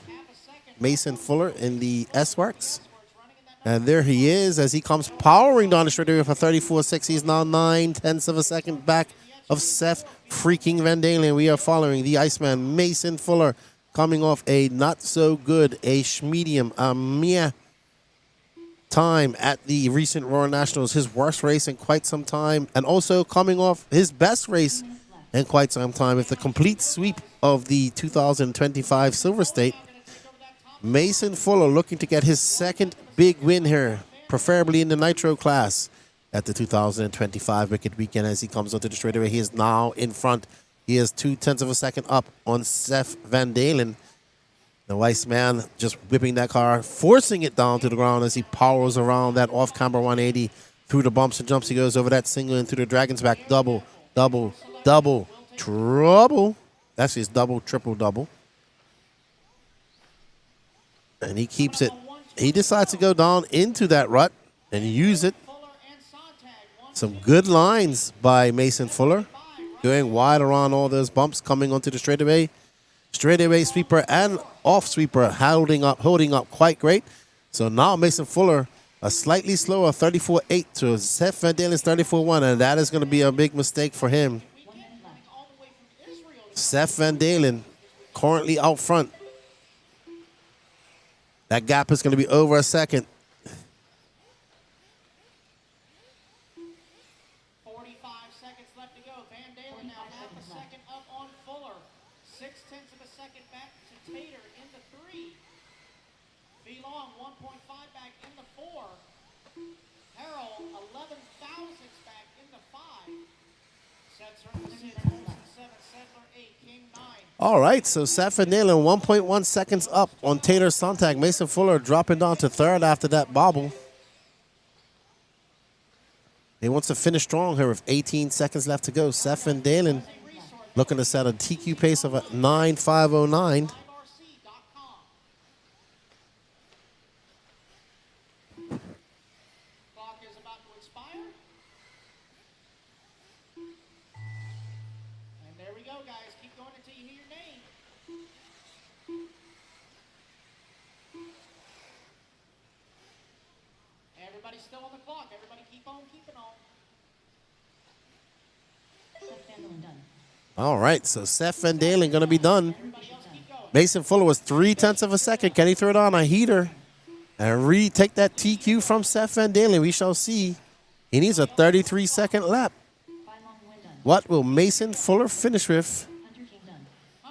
Mason Fuller in the S-Works. And there he is as he comes powering down the straightaway for 34.6. He's now 0.9 of a second back of Seth freaking Van Dalen. We are following the Iceman, Mason Fuller, coming off a not so good, a schmedium, a meh time at the recent Royal Nationals. His worst race in quite some time. And also coming off his best race in quite some time with the complete sweep of the 2025 Silver State. Mason Fuller looking to get his second big win here, preferably in the Nitro class at the 2025 Wicked Weekend as he comes onto the straightaway. He is now in front. He is 0.2 of a second up on Seth Van Dalen. The Iceman just whipping that car, forcing it down to the ground as he powers around that off-camber 180 through the bumps and jumps. He goes over that single and through the Dragon's back. Double, double, double, trouble. Actually, it's double, triple, double. And he keeps it. He decides to go down into that rut and use it. Some good lines by Mason Fuller. Going wide around all those bumps, coming onto the straightaway. Straightaway sweeper and off sweeper holding up quite great. So now Mason Fuller, a slightly slower 34.8 to Seth Van Dalen's 34.1, and that is going to be a big mistake for him. Seth Van Dalen currently out front. That gap is going to be over a second. 45 seconds left to go. Van Dalen now half a second up on Fuller. 0.6 of a second back to Tater in the 3. Phelong 1.5 back in the 4. Harold 11 thousandths back in the 5. Setzer in the 6. Olsen 7. Settler 8. King 9. All right, so Seth Van Dalen 1.1 seconds up on Tater Sontag. Mason Fuller dropping down to third after that bobble. He wants to finish strong here with 18 seconds left to go. Seth Van Dalen looking to set a TQ pace of a 9.509. Clock is about to expire. And there we go, guys. Keep going until you hear your name. Everybody's still on the clock. Everybody keep on keeping on. All right, so Seth Van Dalen going to be done. Everybody else keep going. Mason Fuller was 0.3 of a second. Can he throw it on a heater and retake that TQ from Seth Van Dalen? We shall see. He needs a 33-second lap. What will Mason Fuller finish with?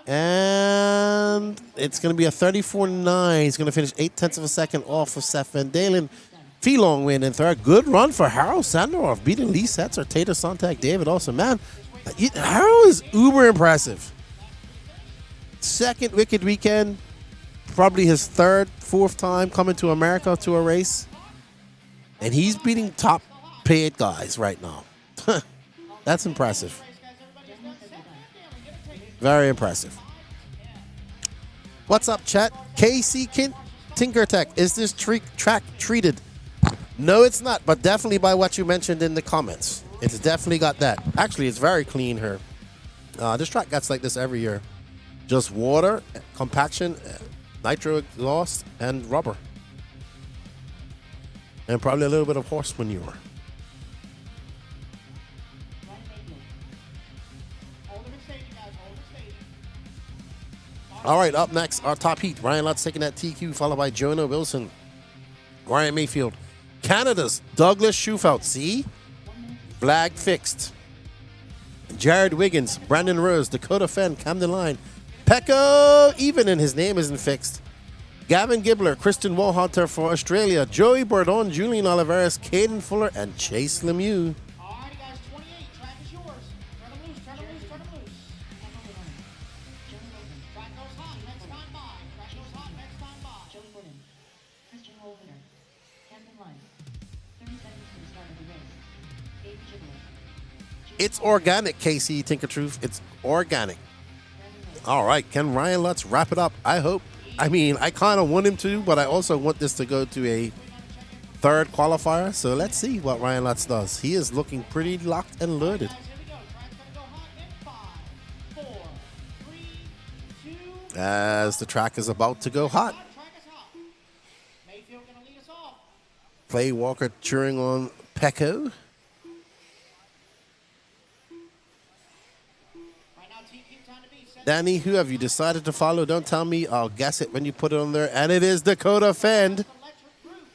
And it's going to be a 34.9. He's going to finish 0.8 of a second off of Seth Van Dalen. Phelong win in third. Good run for Harold Sanderoff, beating Lee Setzer, Tater Sontag, David Olsen. Man, Harold is uber impressive. Second Wicked Weekend, probably his third, fourth time coming to America to a race. And he's beating top paid guys right now. That's impressive. Very impressive. What's up, chat? KC Tinkertech, is this track treated? No, it's not, but definitely by what you mentioned in the comments. It's definitely got that. Actually, it's very clean here. This track gets like this every year. Just water, compaction, nitro exhaust, and rubber. And probably a little bit of horse manure. All right, up next, our top heat. Ryan Lutz taking that TQ, followed by Jonah Wilson. Ryan Mayfield. Canada's Douglas Schufelt. See? Flag fixed. Jared Wiggins, Brandon Rose, Dakota Fenn, Camden Line. Pecco even, and his name isn't fixed. Gavin Gibbler, Kristen Wohlhunter for Australia. Joey Bourdon, Julian Oliveris, Caden Fuller, and Chase Lemieux. All right, guys, 28. Track is yours. Turn them loose, turn them loose, turn them loose. Track goes hot, next time by. Track goes hot, next time by. Joey Gordon, Christian Holder, Camden Line, 30 seconds to the start of the race. Dave Gibbler. It's organic, KC Tinker Truth. It's organic. All right, can Ryan Lutz wrap it up? I hope. I mean, I kind of want him to, but I also want this to go to a third qualifier. So let's see what Ryan Lutz does. He is looking pretty locked and loaded. Guys, here we go. Track's gonna go hot in 5, 4, 3, 2. As the track is about to go hot. Track is hot. Mayfield gonna lead us off. Clay Walker cheering on Pecco. Right now, TQ time to beat. Danny, who have you decided to follow? Don't tell me. I'll guess it when you put it on there. And it is Dakota Fend. Electric group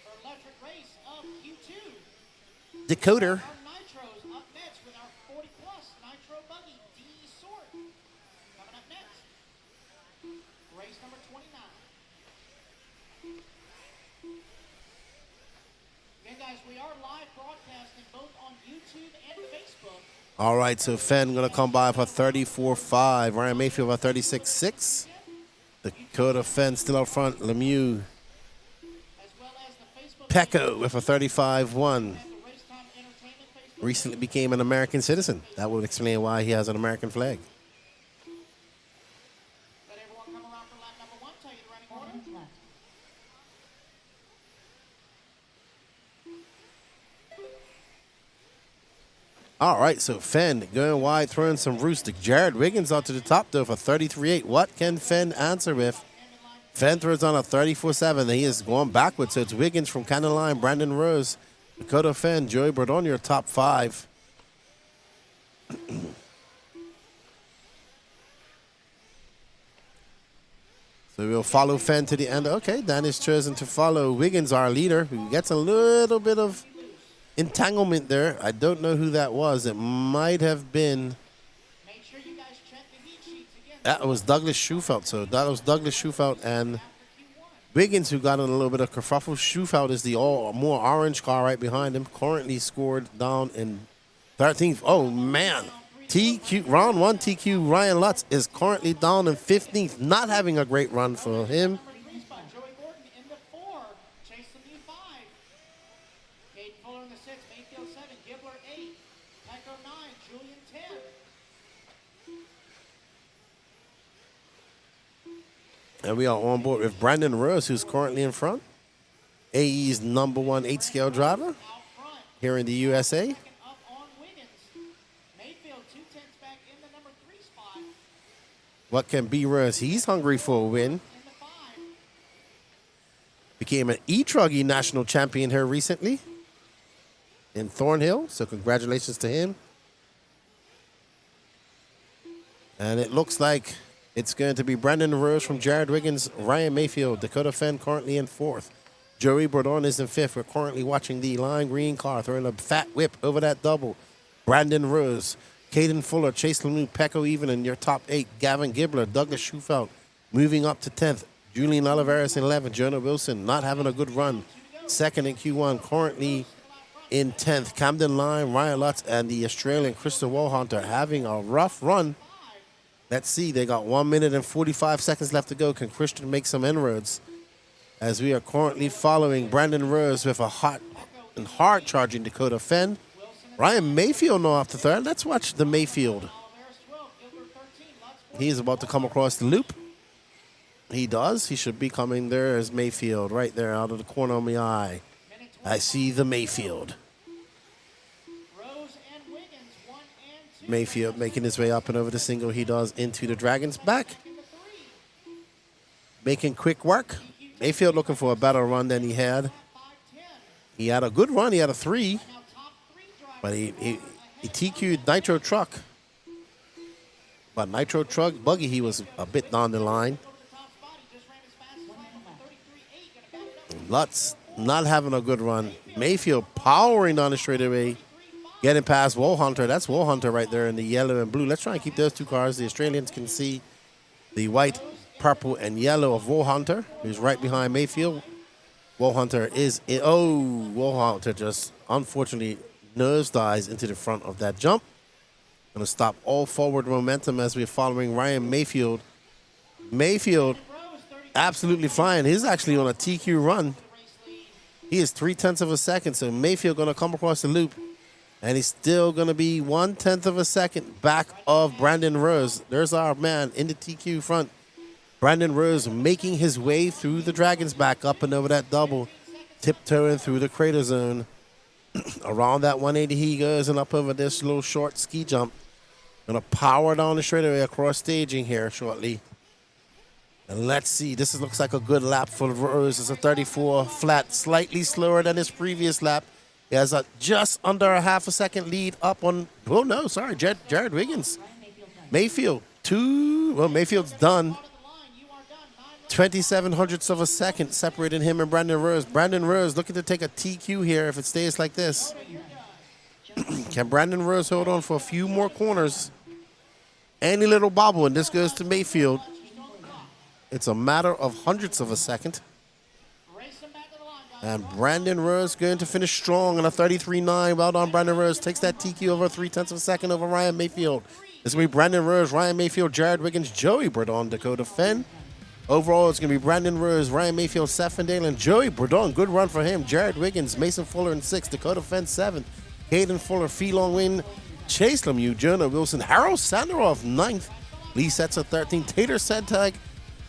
or electric race of Q2. Dakota. Our Nitros up next with our 40 plus Nitro Buggy D sort. Coming up next. Race number 29. Again, guys, we are live broadcasting both on YouTube and Facebook. All right, so Fenn going to come by for 34.5. Ryan Mayfield for 36.6. Dakota Fenn still up front. Lemieux. As well as the Facebook Pecco with a 35.1. and the Racetime Entertainment Facebook. Recently became an American citizen. That would explain why he has an American flag. Let everyone come around for lap number 1. Tell you the running 4 order. minutes left. All right, so Fenn going wide, throwing some rooster. Jared Wiggins out to the top, though, for 33.8. What can Fenn answer with? Fenn throws on a 34.7. He is going backwards, so it's Wiggins from Cannon Line, Brandon Rose, Dakota Fenn, Joey Bourdon, your top 5. So we'll follow Fenn to the end. Okay, Dan is chosen to follow Wiggins, our leader, who gets a little bit of entanglement there. I don't know who that was. It might have been. Make sure you guys check the heat sheets again. That was Douglas Schufelt. So that was Douglas Schufelt and Wiggins, who got in a little bit of kerfuffle. Schufelt is the more orange car right behind him. Currently scored down in 13th. Oh, man. Round 1 TQ Ryan Lutz is currently down in 15th. Not having a great run for him. Number 3 spot, Joey Gordon in the 4. Chase Lemieux 5. Caden Fuller in the 6. Mayfield 7. Gibbler 8. Echo 9. Julian 10. And we are on board with Brandon Rose, who's currently in front. AE's number 1 8-scale driver Out front. here in the USA. Second up on Wiggins. Mayfield 2/10 back in the number 3 spot. What can be Rose? He's hungry for a win. In the 5. Became an E Truggy national champion here recently in Thornhill. So congratulations to him. And it looks like it's going to be Brandon Rose from Jared Wiggins, Ryan Mayfield, Dakota Fenn currently in 4th. Joey Bourdon is in 5th. We're currently watching the lime green car throwing a fat whip over that double. Brandon Rose, Caden Fuller, Chase Lemieux, Pecco even in your top 8. Gavin Gibbler, Douglas Schufelt moving up to 10th. Julian Oliveris in 11th. Jonah Wilson not having a good run. 2nd in Q1, currently in 10th. Camden Line, Ryan Lutz, and the Australian Kristen Wohlhunter having a rough run. Let's see, they got 1 minute and 45 seconds left to go. Can Christian make some inroads? As we are currently following Brandon Rose with a hot and hard charging Dakota Fenn. Ryan Mayfield now off the 3rd. Let's watch the Mayfield. Oliveris 12. Gibbler 13. Lutz He's about to come across the loop. He does. He should be coming. There is Mayfield right there out of the corner of my eye. I see the Mayfield. Rose and Wiggins, 1 and 2. Mayfield making his way up and over the single. He does into the Dragon's back. Making quick work. Mayfield looking for a better run than he had. He had a good run. He had a 3. But he TQ'd Nitro Truck. But Nitro Truck Buggy, he was a bit down the line. Lutz not having a good run. Mayfield powering down the straightaway, getting past Wool Hunter. That's Wool Hunter right there in the yellow and blue. Let's try and keep those 2 cars. The Australians can see the white, purple, and yellow of Wool Hunter, who's right behind Mayfield. Wool Hunter is in. Oh, Wool Hunter just unfortunately nosedives into the front of that jump. Going to stop all forward momentum as we're following Ryan Mayfield. Mayfield absolutely flying. He's actually on a TQ run. He is 0.3 of a second, so Mayfield going to come across the loop, and he's still going to be 0.1 of a second back of Brandon Rose. There's our man in the TQ front. Brandon Rose making his way through the Dragon's back, up and over that double, tiptoeing through the crater zone. Around that 180 he goes, and up over this little short ski jump. Going to power down the straightaway across staging here shortly. And let's see. This looks like a good lap for Rose. It's a 34 flat, slightly slower than his previous lap. He has a just under a half a second lead up on, oh no, sorry, Jared Wiggins. Mayfield, Mayfield's done. 27 hundredths of a second separating him and Brandon Rose. Brandon Rose looking to take a TQ here if it stays like this. Can Brandon Rose hold on for a few more corners? Any little bobble, and this goes to Mayfield. It's a matter of hundredths of a second. And Brandon Rose going to finish strong on a 33.9. Well done, Brandon Rose. Takes that TQ over 0.3 of a second over Ryan Mayfield. This will be Brandon Rose, Ryan Mayfield, Jared Wiggins, Joey Burdon, Dakota Fenn. Overall, it's going to be Brandon Rose, Ryan Mayfield, Seth Dale, and Joey Burdon. Good run for him. Jared Wiggins, Mason Fuller in 6th, Dakota Fenn 7th, Caden Fuller, Fee Long Win, Chase Lemieux, Jonah Wilson, Harold Sanderoff 9th, Lee Setzer 13th, Tater Sedtag,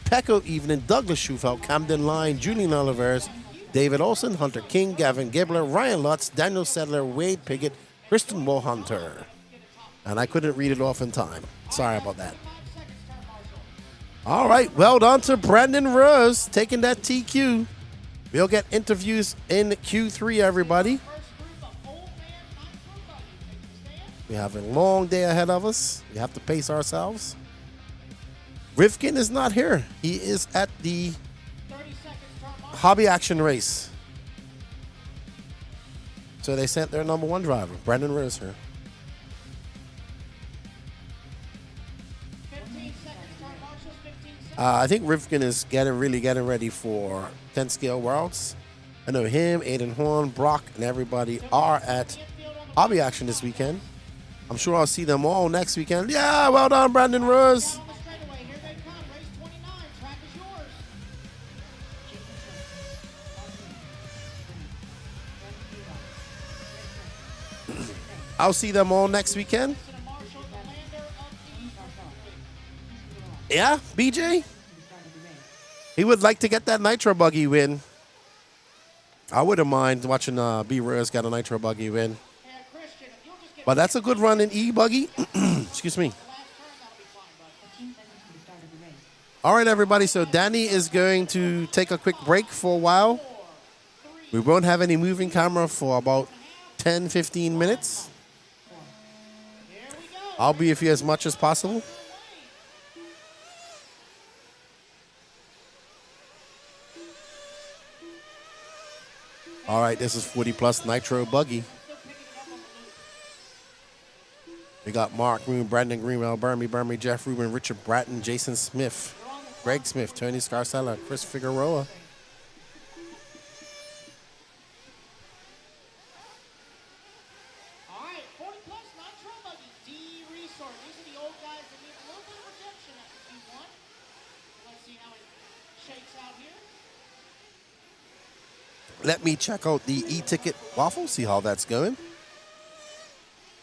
Pecco Evening, Douglas Schufelt, Camden Line, Julian Oliveras, David Olson, Hunter King, Gavin Gibbler, Ryan Lutz, Daniel Sedler, Wade Piggott, Kristen Mohunter. And I couldn't read it off in time. Sorry about that. All right, well done to Brandon Rose taking that TQ. We'll get interviews in Q3, everybody. We have a long day ahead of us. We have to pace ourselves. Rivkin is not here. He is at the Hobby Action race. So they sent their #1 driver, Brandon Rose, here. I think Rivkin is really getting ready for 10 Scale Worlds. I know him, Aiden Horn, Brock, and everybody are at Hobby Action this weekend. I'm sure I'll see them all next weekend. Yeah, well done, Brandon Rose. I'll see them all next weekend. Yeah, BJ? He would like to get that Nitro Buggy win. I wouldn't mind watching B Rose get a Nitro Buggy win. But that's a good run in eBuggy. Excuse me. All right, everybody. So Danny is going to take a quick break for a while. We won't have any moving camera for about 10, 15 minutes. I'll be with you as much as possible. All right, this is 40 plus Nitro Buggy. We got Mark Moon, Brandon Greenwell, Burmy, Jeff Rubin, Richard Bratton, Jason Smith, Greg Smith, Tony Scarcella, Chris Figueroa. All right, 40 plus Nitro Buggy, D Resort. These are the old guys that need a little bit of redemption after Q1. Let's see how it shakes out here. Let me check out the e-ticket waffle, see how that's going.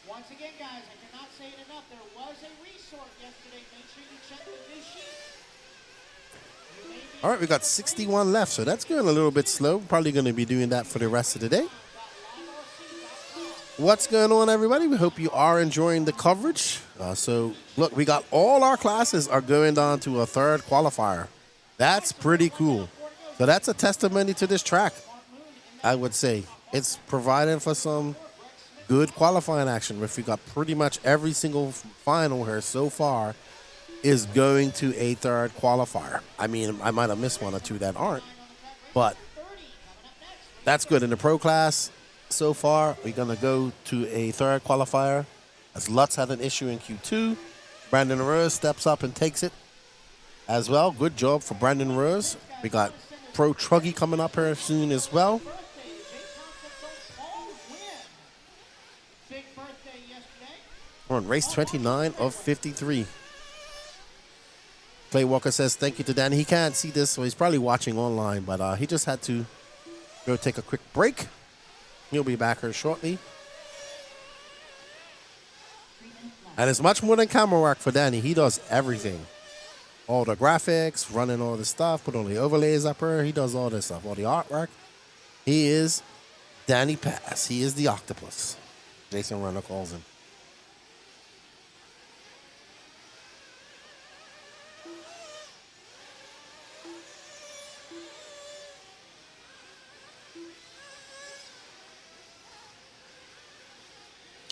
Once again, guys, if you're not say it enough. There was a resort yesterday. Make sure you check the new sheets. You may be All right, we got 61 left, so that's going a little bit slow. Probably going to be doing that for the rest of the day. What's going on, everybody? We hope you are enjoying the coverage. So, look, we got all our classes are going down to a third qualifier. That's pretty cool. So that's a testimony to this track, I would say. It's providing for some good qualifying action. If we got pretty much every single final here so far is going to a third qualifier. I mean, I might have missed one or two that aren't, but that's good. In the pro class so far, we're going to go to a third qualifier. As Lutz had an issue in Q2, Brandon Rose steps up and takes it as well. Good job for Brandon Rose. We got Pro Truggy coming up here soon as well. Big birthday yesterday. We're on race 29 of 53. Clay Walker says thank you to Danny. He can't see this, so he's probably watching online, but he just had to go take a quick break. He'll be back here shortly. And it's much more than camera work for Danny. He does everything. All the graphics, running all the stuff, put all the overlays up here. He does all this stuff, all the artwork. He is Danny Pass. He is the octopus. Jason Runner calls him.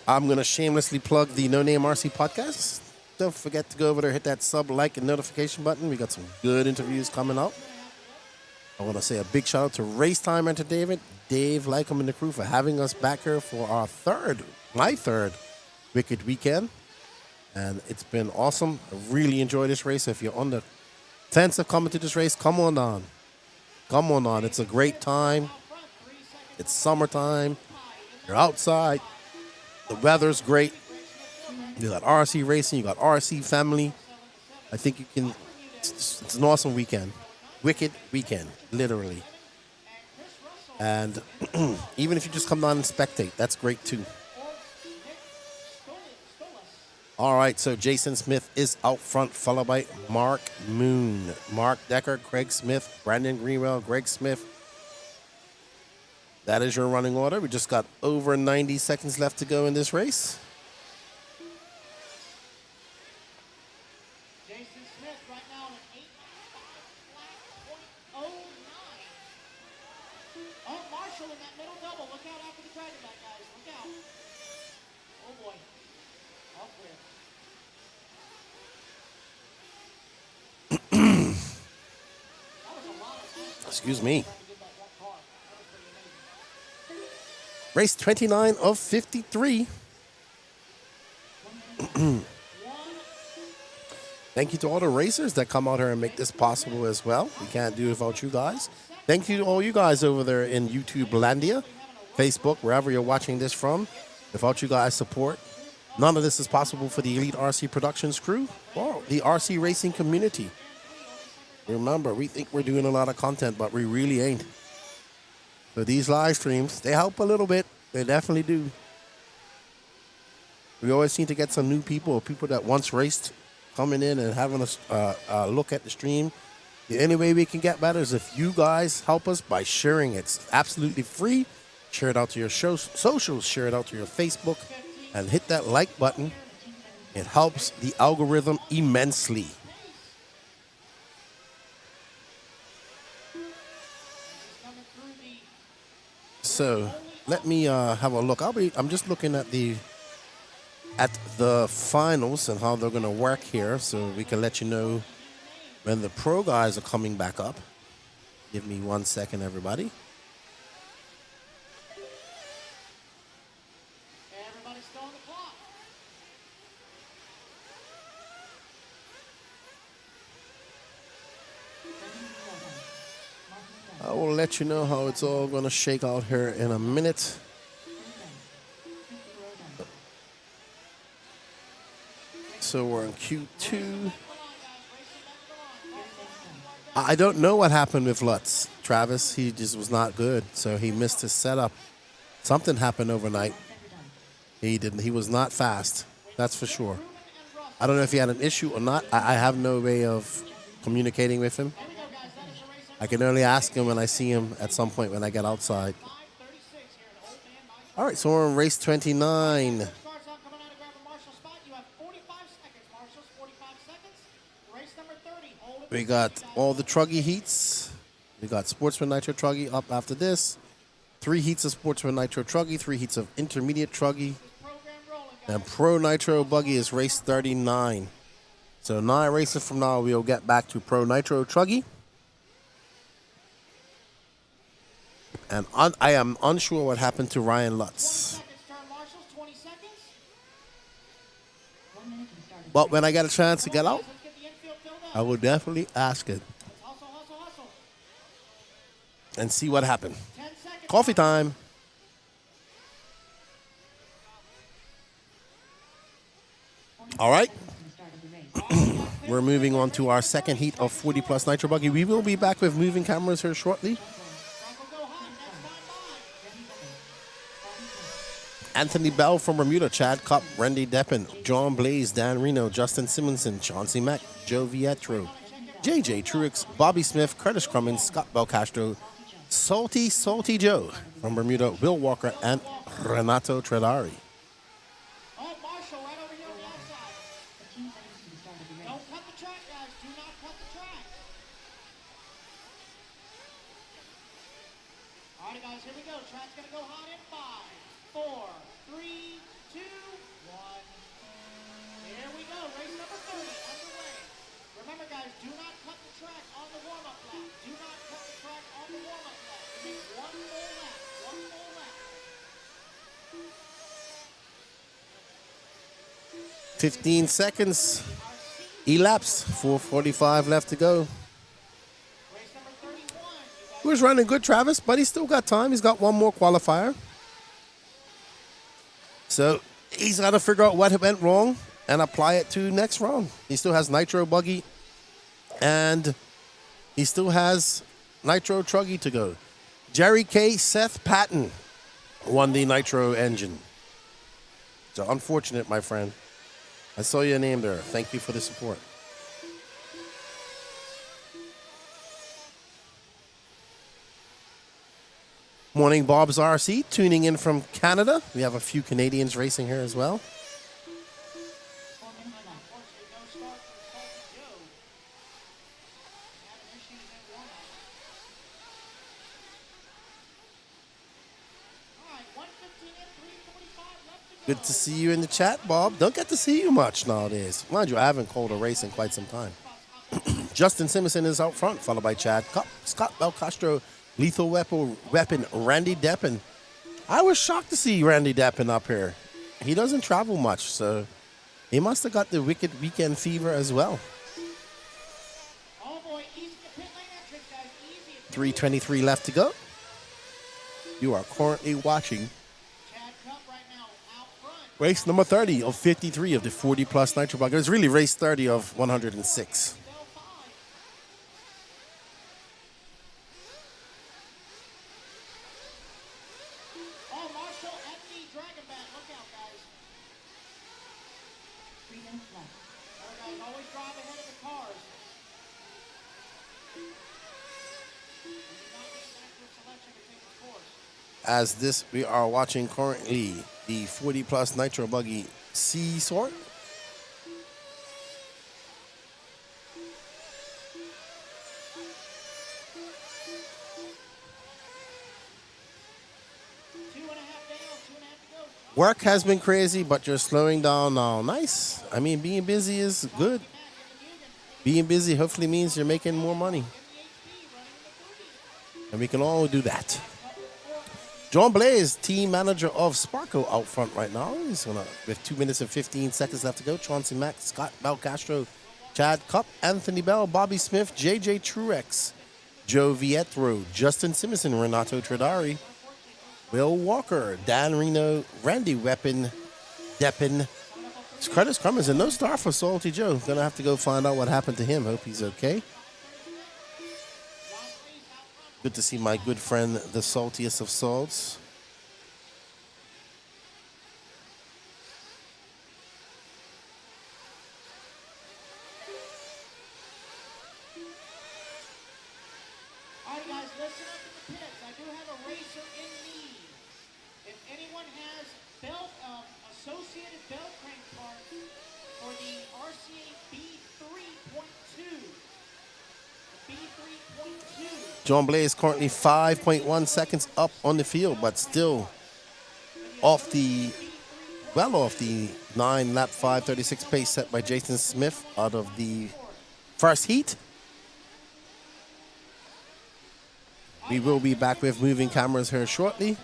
I'm going to shamelessly plug the No Name RC podcast. Don't forget to go over there, hit that sub, like, and notification button. We got some good interviews coming up. I want to say a big shout out to Racetime Entertainment, Dave Lycom and the crew for having us back here for my third Wicked Weekend. And it's been awesome. I really enjoy this race. If you're on the fence of coming to this race, come on on. Come on on. It's a great time. It's summertime. You're outside. The weather's great. You got RC racing. You got RC family. I think you can. It's an awesome weekend. Wicked weekend, literally. And even if you just come down and spectate, that's great too. All right, so Jason Smith is out front, followed by Mark Moon, Mark Decker, Craig Smith, Brandon Greenwell, Greg Smith. That is your running order. We just got over 90 seconds left to go in this race. Jason Smith right now at 8.09. Oh, Marshall in that middle double. Look out after the dragon back, guys. Look out. Oh, boy. Up with. That was a lot of Excuse me. trying to get that one car. That was pretty amazing. Race 29 of 53. Thank you to all the racers that come out here and make this possible as well. We can't do it without you guys. Thank you to all you guys over there in YouTube Landia, Facebook, wherever you're watching this from. Without you guys' support, none of this is possible for the Elite RC Productions crew or the RC racing community. Remember, we think we're doing a lot of content, but we really ain't. So these live streams, they help a little bit. They definitely do. We always seem to get some new people, people that once raced, coming in and having a look at the stream. The only way we can get better is if you guys help us by sharing it. It's absolutely free. Share it out to your socials, share it out to your Facebook, and hit that like button. It helps the algorithm immensely. So let me have a look. I'm just looking at the finals and how they're going to work here, so we can let you know when the pro guys are coming back up. Give me 1 second, everybody. Everybody's still on the clock. I will let you know how it's all going to shake out here in a minute. So we're in Q2. I don't know what happened with Lutz. Travis, he just was not good, so he missed his setup. Something happened overnight. He was not fast. That's for sure. I don't know if he had an issue or not. I have no way of communicating with him. I can only ask him when I see him at some point when I get outside. All right, so we're on race 29. Starts out coming out of grab a Marshall spot. You have 45 seconds. Marshall's 45 seconds. Race number 30. Hold it. We got all the Truggy heats. We got Sportsman Nitro Truggy up after this. 3 heats of Sportsman Nitro Truggy, 3 heats of Intermediate Truggy. Program rolling, guys. And Pro Nitro Buggy is race 39. So 9 races from now, we'll get back to Pro Nitro Truggy. And I am unsure what happened to Ryan Lutz. Seconds turn, Marshall's 20 seconds. But when I get a chance to get out, Let's get the infield filled up. I will definitely ask it Hustle, hustle, hustle. and see what happened. 10 seconds. Coffee time. All right. We're moving on to our second heat of 40 plus Nitro Buggy. We will be back with moving cameras here shortly. Franco go hot. Next time by. Anthony Bell from Bermuda, Chad Cup, Randy Deppen, John Blaze, Dan Reno, Justin Simonson, Chauncey Mack, Joe Vietro, JJ Truex, Bobby Smith, Curtis Crummins, Scott Belcastro, Salty Joe from Bermuda, Will Walker, and Renato Tredari. Oh, Marshall right over here on the outside. Don't cut the track, guys. Do not cut the track. All right, guys, here we go. Track's going to go hot in 5, 4, 3, 2, 1. Here we go. Race number 30 underway. Remember, guys, do not cut the track on the warm-up lap. Do not cut the track on the warm-up lap. You make one full lap. One full lap. 15 seconds elapsed, 4:45 left to go. Race number 31. He was running good, Travis, but he's still got time. He's got one more qualifier. So he's got to figure out what went wrong and apply it to next round. He still has Nitro Buggy and he still has Nitro Truggy to go. Jerry K. Seth Patton won the Nitro engine. So unfortunate, my friend. I saw your name there. Thank you for the support. Morning, Bob's RC, tuning in from Canada. We have a few Canadians racing here as well. Unfortunately, no start for Salty Joe. Having issues in warm-up. All right, 1:15 and 3:45 left to go. Good to see you in the chat, Bob. Don't get to see you much nowadays. Mind you, I haven't called a race in quite some time. Justin Simonson is out front, followed by Chad Cup, Scott Belcastro, Lethal Weapon, Randy Deppen. I was shocked to see Randy Deppen up here. He doesn't travel much, so he must have got the wicked weekend fever as well. Oh boy, easy to pit lane entrance, guys. Easy. 3:23 left to go. You are currently watching Chad Cup right now out front. race number 30 of 53 of the 40 plus Nitro Buggy. It's really race 30 of 106. Bell 5. Oh, Marshall and the Dragon Bat. Look out, guys. All right, guys, always drive ahead of the cars. And do not make an accurate selection to take its course. As this, we are watching currently the 40 plus Nitro Buggy C sort. Work has been crazy, but you're slowing down now. Nice. I mean, being busy is good. Being busy hopefully means you're making more money. And we can all do that. John Blaze, team manager of Sparko, out front right now. He's gonna, with 2 minutes and 15 seconds left to go. Chauncey Mack, Scott Belcastro, Chad Cup, Anthony Bell, Bobby Smith, JJ Truex, Joe Vietro, Justin Simonson, Renato Tredari, Will Walker, Dan Reno, Randy Weapon, Deppen, Curtis Crummins, and no star for Salty Joe. Gonna have to go find out what happened to him. Hope he's okay. Good to see my good friend, the saltiest of salts. belt, associated belt crank part for the RCA B3.2. The B3.2. John Blaze currently 5.1 seconds up on the field, but still off the, well off the 9-lap 5:36 pace set by Jason Smith out of the first heat. We will be back with moving cameras here shortly.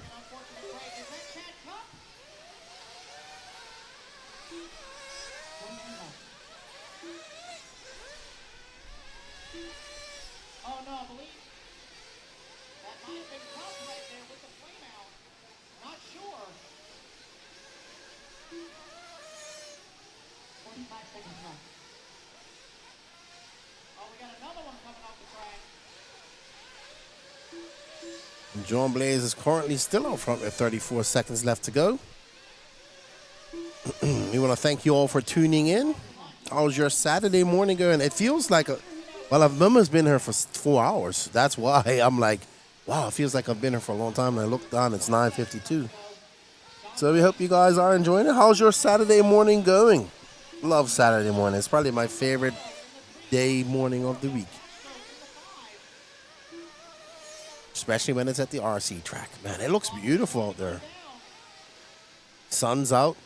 Oh no, I believe that might have been Cup right there with the flame out. Not sure. 45 seconds left. Oh, we got another one coming off the track. John Blaze is currently still out front with 34 seconds left to go. We want to thank you all for tuning in. How's your Saturday morning going? It feels like well, I've almost been here for 4 hours. That's why I'm like, wow, it feels like I've been here for a long time. And I look down, it's 9:52. So we hope you guys are enjoying it. How's your Saturday morning going? Love Saturday morning. It's probably my favorite day morning of the week. Especially when it's at the RC track. Man, it looks beautiful out there. Sun's out.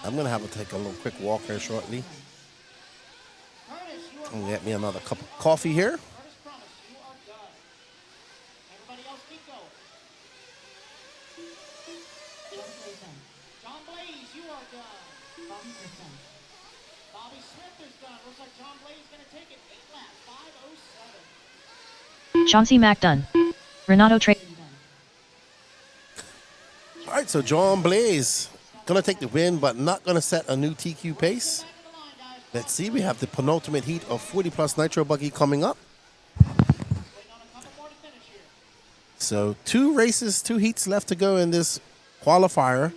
I'm going to have to take a little quick walk here shortly. I'm going to get me another cup of coffee here. Curtis Promise, you are done. Everybody else keep going. John Blaze, you are done. Bobby Smith is done. Looks like John Blaze is going to take it 8 laps, 5:07. Chauncey Mack done. Renato Tra. All right, so John Blaze going to take the win, but not going to set a new TQ pace. Let's see, we have the penultimate heat of 40+ Nitro Buggy coming up. So 2 races, 2 heats left to go in this qualifier.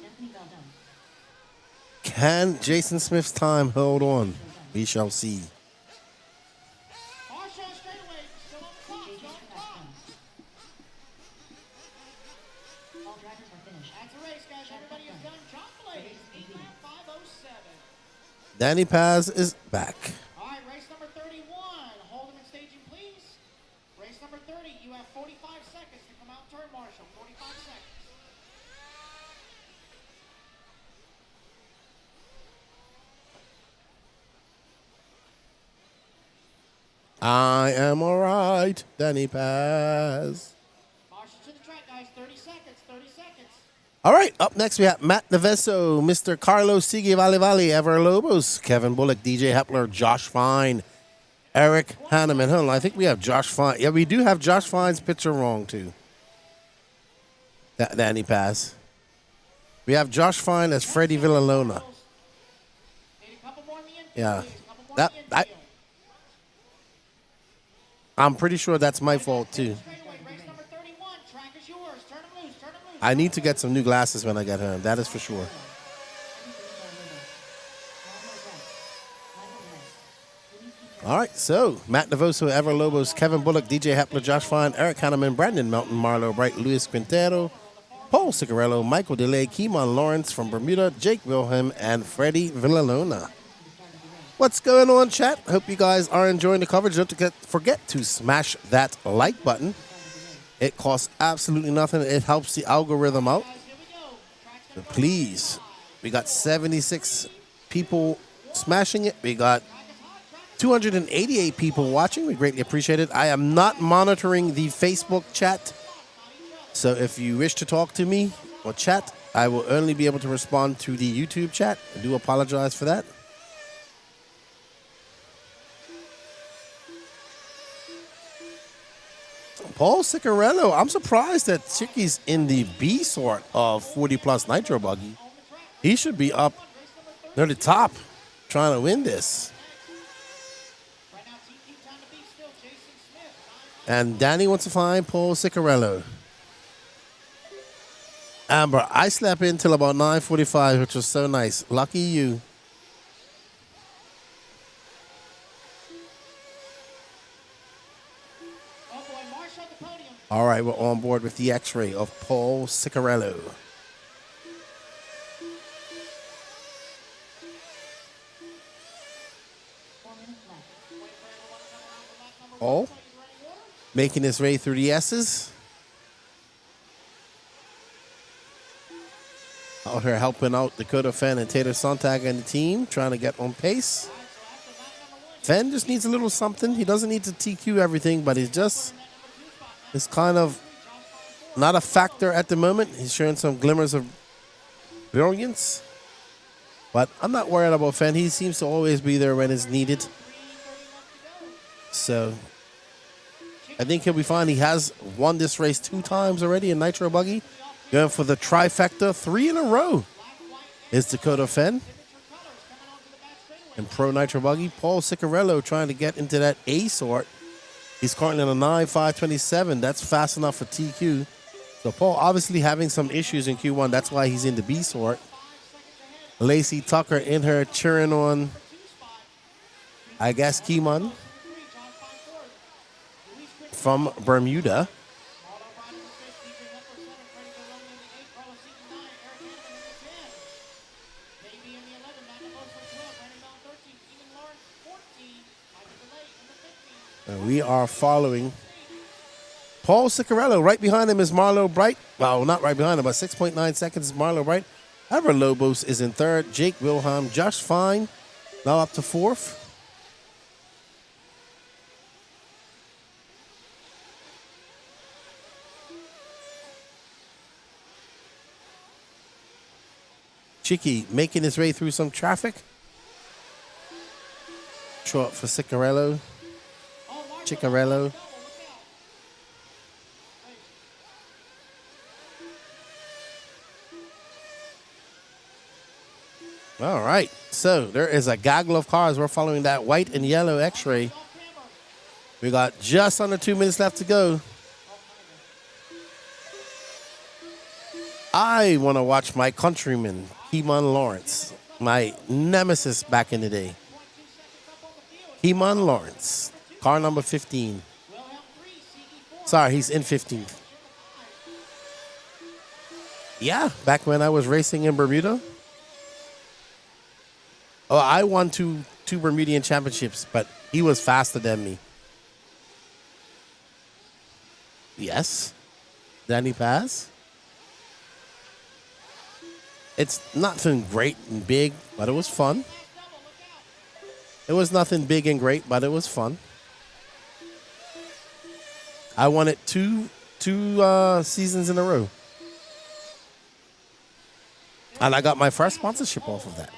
Can Jason Smith's time hold on? We shall see. Marshall straightaway, still on the clock, still on the clock. All drivers are finished. That's a race, guys. Everybody is done. John Blaze, 8 lap, 5:07. Danny Paz is back. All right, race number 31. Hold him in staging, please. Race number 30. You have 45 seconds to come out and turn, Marshall. 45 seconds. I am all right, Danny Paz. Marshall to the track, guys. 30 seconds. 30 seconds. All right, up next we have Matt Neveso, Mr. Carlos Sigue Vale, Ever Lobos, Kevin Bullock, DJ Hepler, Josh Fine, Eric Hanneman. Hold on, I think we have Josh Fine. Yeah, we do have Josh Fine's picture wrong, too. Danny Paz. We have Josh Fine as Freddie Villalona. Need a couple more in the infield, Yeah. please. A couple more That, in the infield. I'm pretty sure that's my fault, too. Straightaway, race number 31. Track is yours. Turn him loose. Turn him loose. I need to get some new glasses when I get home. That is for sure. All right, so Matt Devoso, Ever Lobos, Kevin Bullock, DJ Hepler, Josh Fine, Eric Hanneman, Brandon Melton, Marlo Bright, Luis Quintero, Paul Cigarello, Michael DeLay, Keemon Lawrence from Bermuda, Jake Wilhelm, and Freddie Villalona. What's going on, chat? Hope you guys are enjoying the coverage. Don't forget to smash that like button. It costs absolutely nothing. It helps the algorithm out. So please, we got 76 people smashing it. We got 288 people watching. We greatly appreciate it. I am not monitoring the Facebook chat. So if you wish to talk to me or chat, I will only be able to respond to the YouTube chat. I do apologize for that. Paul Cicarello, I'm surprised that Chicky's in the B sort of 40+ Nitro Buggy. He should be up near the top trying to win this. And Danny wants to find Paul Cicarello. Amber, I slept in till about 9:45, which was so nice. Lucky you. All right, we're on board with the X-ray of Paul Ciccarello. Paul making his way through the S's. Out here helping out Dakota Fenn and Tater Sontag and the team, trying to get on pace. Fenn just needs a little something. He doesn't need to TQ everything, but he's kind of not a factor at the moment. He's showing some glimmers of brilliance. But I'm not worried about Fenn. He seems to always be there when it's needed. So I think he'll be fine. He has won this race 2 times already in Nitro Buggy. Going for the trifecta 3 in a row is Dakota Fenn. And Pro Nitro Buggy, Paul Ciccarello trying to get into that A sort. He's currently in a 9.527. That's fast enough for TQ. So Paul obviously having some issues in Q1. That's why he's in the B sort. Lacey Tucker in her cheering on, I guess, Keeman from Bermuda. And we are following Paul Ciccarello. Right behind him is Marlo Bright. Well, not right behind him, but 6.9 seconds is Marlo Bright. Ever Lobos is in 3rd. Jake Wilhelm, Josh Fine, now up to 4th. Chicky making his way through some traffic. Short for Ciccarello. Ciccarello. All right, so there is a gaggle of cars. We're following that white and yellow X-ray. We got just under 2 minutes left to go. I want to watch my countryman, Keeman Lawrence, my nemesis back in the day. Keeman Lawrence, car number 15. Sorry, he's in 15th. Yeah, back when I was racing in Bermuda. Oh, I won two Bermudian championships, but he was faster than me. Yes. Danny Paz. It's nothing great and big, but it was fun. It was nothing big and great, but it was fun. I won it two seasons in a row. And I got my first sponsorship off of that.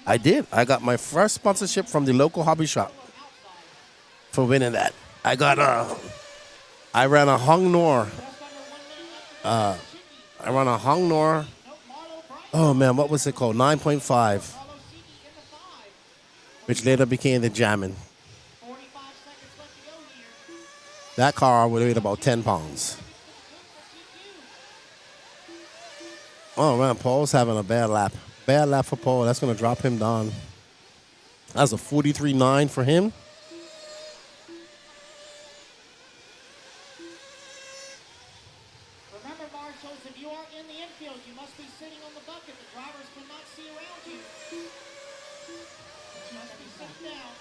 I did. I got my first sponsorship from the local hobby shop for winning that. I ran a Hong Nor. Oh man, what was it called? 9.5, which later became the Jammin'. That car would weigh about 10 pounds. Oh man, Paul's having a bad lap. Bad lap for Paul. That's going to drop him down. That's a 43.9 for him. Remember, marshals, if you are in the infield, you must be sitting on the bucket. The drivers cannot see around you. You must be sitting down.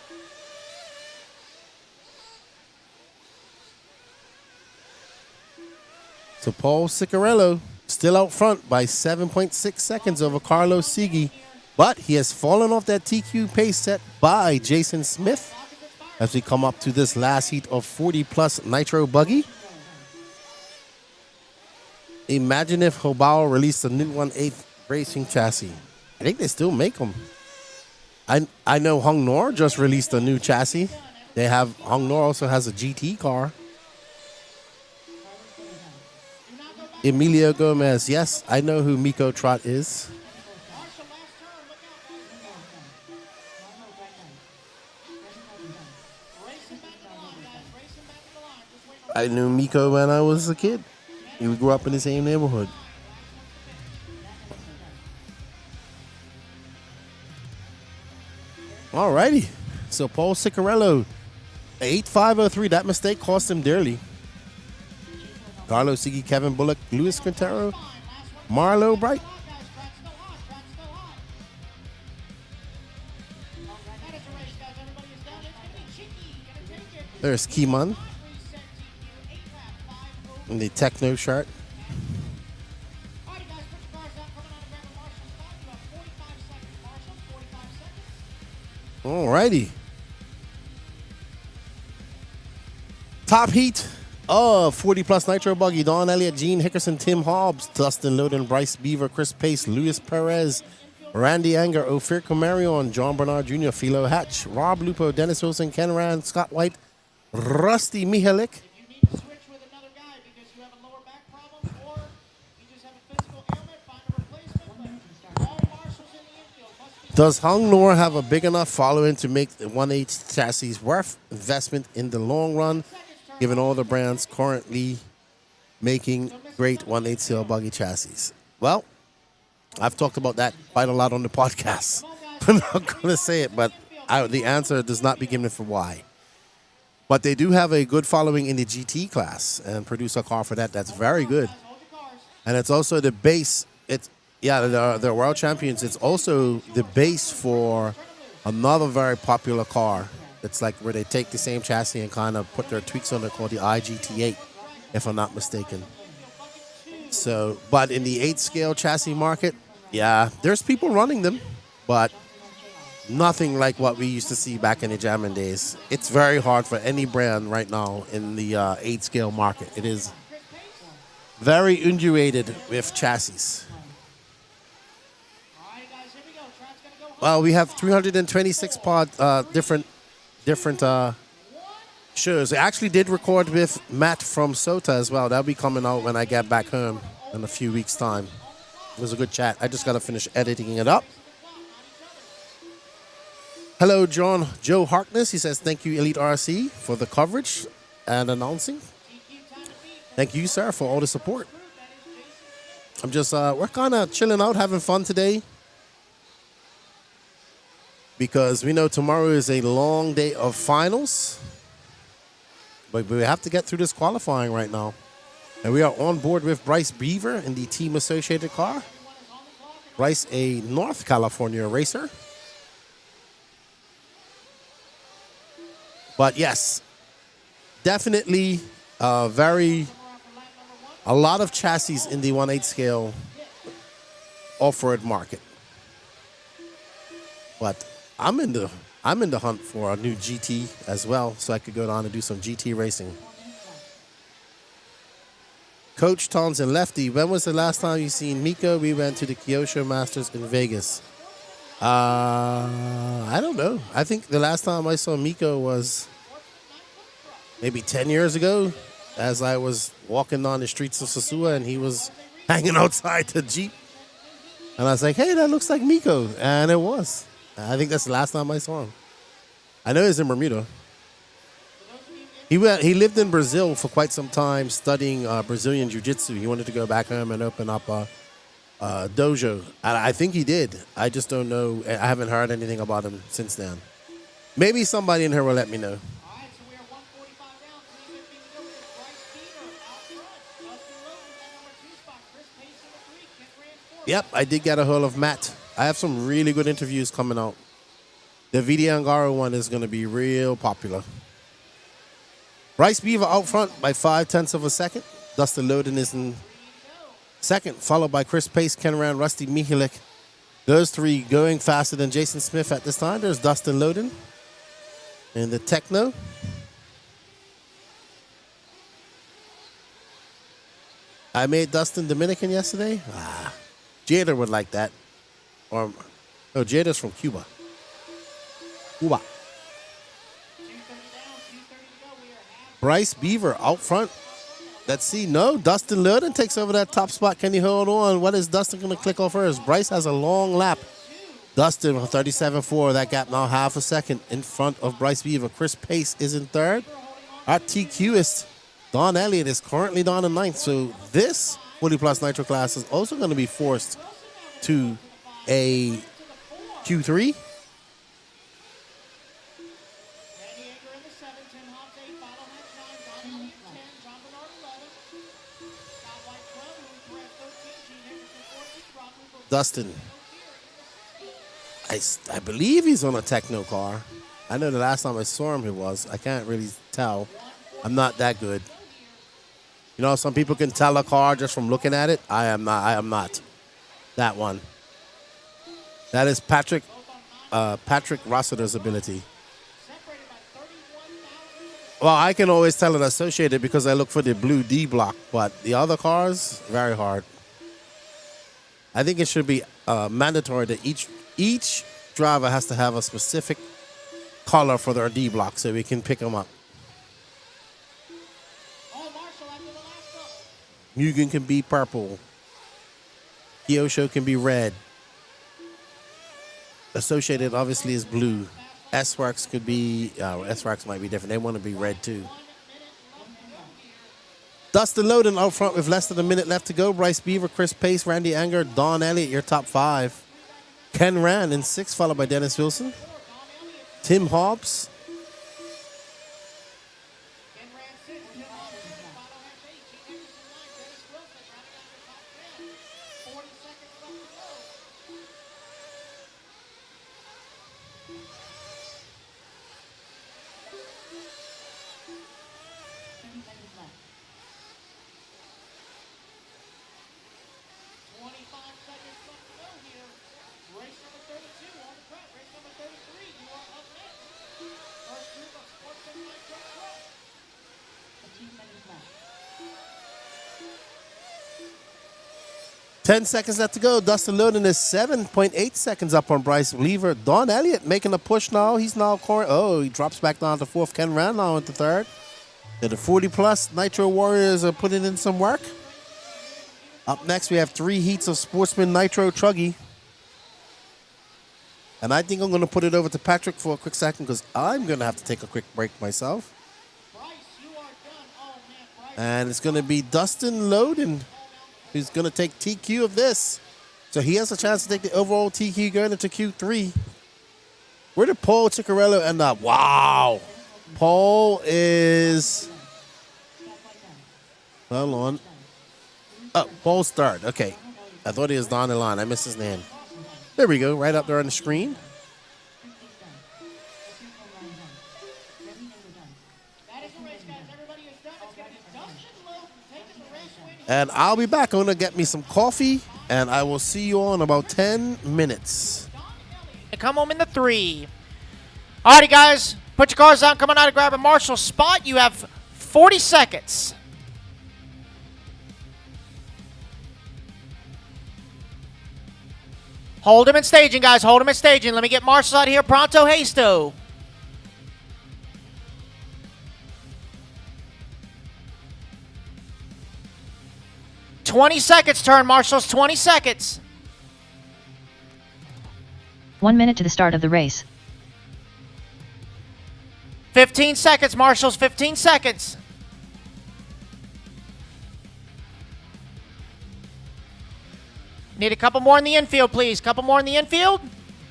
So Paul Ciccarello still out front by 7.6 seconds over Carlos Sigui, but he has fallen off that TQ pace set by Jason Smith as we come up to this last heat of 40-plus Nitro Buggy. Imagine if Hobao released a new 1/8 racing chassis. I think they still make them. I know Hong Nor just released a new chassis. Hong Nor also has a GT car. Emilio Gomez, yes, I know who Miko Trot is. I knew Miko when I was a kid. We grew up in the same neighborhood. Alrighty, so Paul Ciccarello, 8.503, that mistake cost him dearly. Carlos Sigi, Kevin Bullock, Luis Quintero, Marlo Bright. There's Keyman in the techno shirt. Alrighty. Top heat of 40 plus Nitro Buggy. Don Elliott, Gene Hickerson, Tim Hobbs, Dustin Loden, Bryce Beaver, Chris Pace, Luis Perez, Randy Anger, Ophir Camarion, John Bernard Jr., Philo Hatch, Rob Lupo, Dennis Wilson, Ken Rand, Scott White, Rusty Mihalik. If you need to switch with another guy because you have a lower back problem or you just have a physical ailment, find a replacement. But all marshals in the infield must be. Does Hung Lor have a big enough following to make the 1/8 chassis worth investment in the long run, given all the brands currently making great 1/8 scale buggy chassis? Well, I've talked about that quite a lot on the podcast. I'm not going to say it, but the answer does not be given for why. But they do have a good following in the GT class and produce a car for that. That's very good. And it's also the base. They're world champions. It's also the base for another very popular car. It's like where they take the same chassis and kind of put their tweaks on it called the iGT8, if I'm not mistaken. So, but in the 8 scale chassis market, yeah, there's people running them, but nothing like what we used to see back in the jamming days. It's very hard for any brand right now in the 8 scale market. It is very undulated with chassis. Well, we have 326 different shows. I actually did record with Matt from SOTA as well. That'll be coming out when I get back home in a few weeks' time. It was a good chat. I just got to finish editing it up. Hello, Joe Harkness. He says, thank you, Elite RC, for the coverage and announcing. Thank you, sir, for all the support. I'm just, we're kind of chilling out, having fun today. Because we know tomorrow is a long day of finals. But we have to get through this qualifying right now. And we are on board with Bryce Beaver in the Team Associated car. Bryce, a North California racer. But yes, definitely a lot of chassis in the 1/8 scale off-road market. But I'm in the hunt for a new GT as well, so I could go down and do some GT racing. Coach Townsend, Lefty, when was the last time you seen Miko? We went to the Kyosho Masters in Vegas. I don't know. I think the last time I saw Miko was maybe 10 years ago, as I was walking on the streets of Sosua and he was hanging outside the Jeep. And I was like, hey, that looks like Miko. And it was. I think that's the last time I saw him. I know he's in Bermuda. He lived in Brazil for quite some time studying Brazilian Jiu-Jitsu. He wanted to go back home and open up a dojo. I think he did. I just don't know. I haven't heard anything about him since then. Maybe somebody in here will let me know. Yep, I did get a hold of Matt. I have some really good interviews coming out. The Vidi Angaro one is going to be real popular. Bryce Beaver out front by 0.5 of a second. Dustin Loden is in second, followed by Chris Pace, Ken Rand, Rusty Mihalik. Those three going faster than Jason Smith at this time. There's Dustin Loden in the Techno. I made Dustin Dominican yesterday. Jada would like that. No, Jada's from Cuba. Cuba. Bryce Beaver out front. Let's see. No, Dustin Loden takes over that top spot. Can he hold on? What is Dustin going to click off first? Bryce has a long lap. Dustin with 37.4. That gap now half a second in front of Bryce Beaver. Chris Pace is in third. Our TQist, Don Elliott, is currently down in ninth. So this 40 plus Nitro class is also going to be forced to a Q3. Dustin. I believe he's on a techno car. I know the last time I saw him, he was. I can't really tell. I'm not that good. You know, some people can tell a car just from looking at it. I am not. I am not. That one. That is Patrick Rossiter's ability. Well, I can always tell it associated because I look for the blue D block, but the other cars, very hard. I think it should be mandatory that each driver has to have a specific color for their D block so we can pick them up. Mugen can be purple. Kyosho can be red. Associated obviously is blue. S-Works could be, S-Works might be different. They want to be red too. Dustin Loden out front with less than a minute left to go. Bryce Beaver, Chris Pace, Randy Anger, Don Elliott, your top 5. Ken Rand in 6th, followed by Dennis Wilson. Tim Hobbs. Ten seconds left to go. Dustin Loden is 7.8 seconds up on Bryce Weaver. Don Elliott making a push now. He's now he drops back down to 4th. Ken Rand now into 3rd. The 40-plus Nitro Warriors are putting in some work. Up next, we have 3 heats of Sportsman Nitro Truggy. And I think I'm going to put it over to Patrick for a quick second because I'm going to have to take a quick break myself. And it's going to be Dustin Loden who's going to take TQ of this. So he has a chance to take the overall TQ going into Q3. Where did Paul Ciccarello end up? Wow. Paul is... Hold on. Oh, Paul's 3rd. Okay. I thought he was down the line. I missed his name. There we go. Right up there on the screen. And I'll be back. I'm going to get me some coffee, and I will see you all in about 10 minutes. Come home in the 3. Alrighty, guys. Put your cars down. Come on out and grab a Marshall spot. You have 40 seconds. Hold him in staging, guys. Hold him in staging. Let me get Marshall out here pronto hasto. $20 seconds, turn, Marshals. 20 seconds. 1 minute to the start of the race. 15 seconds, Marshals. 15 seconds. Need a couple more in the infield, please. Couple more in the infield.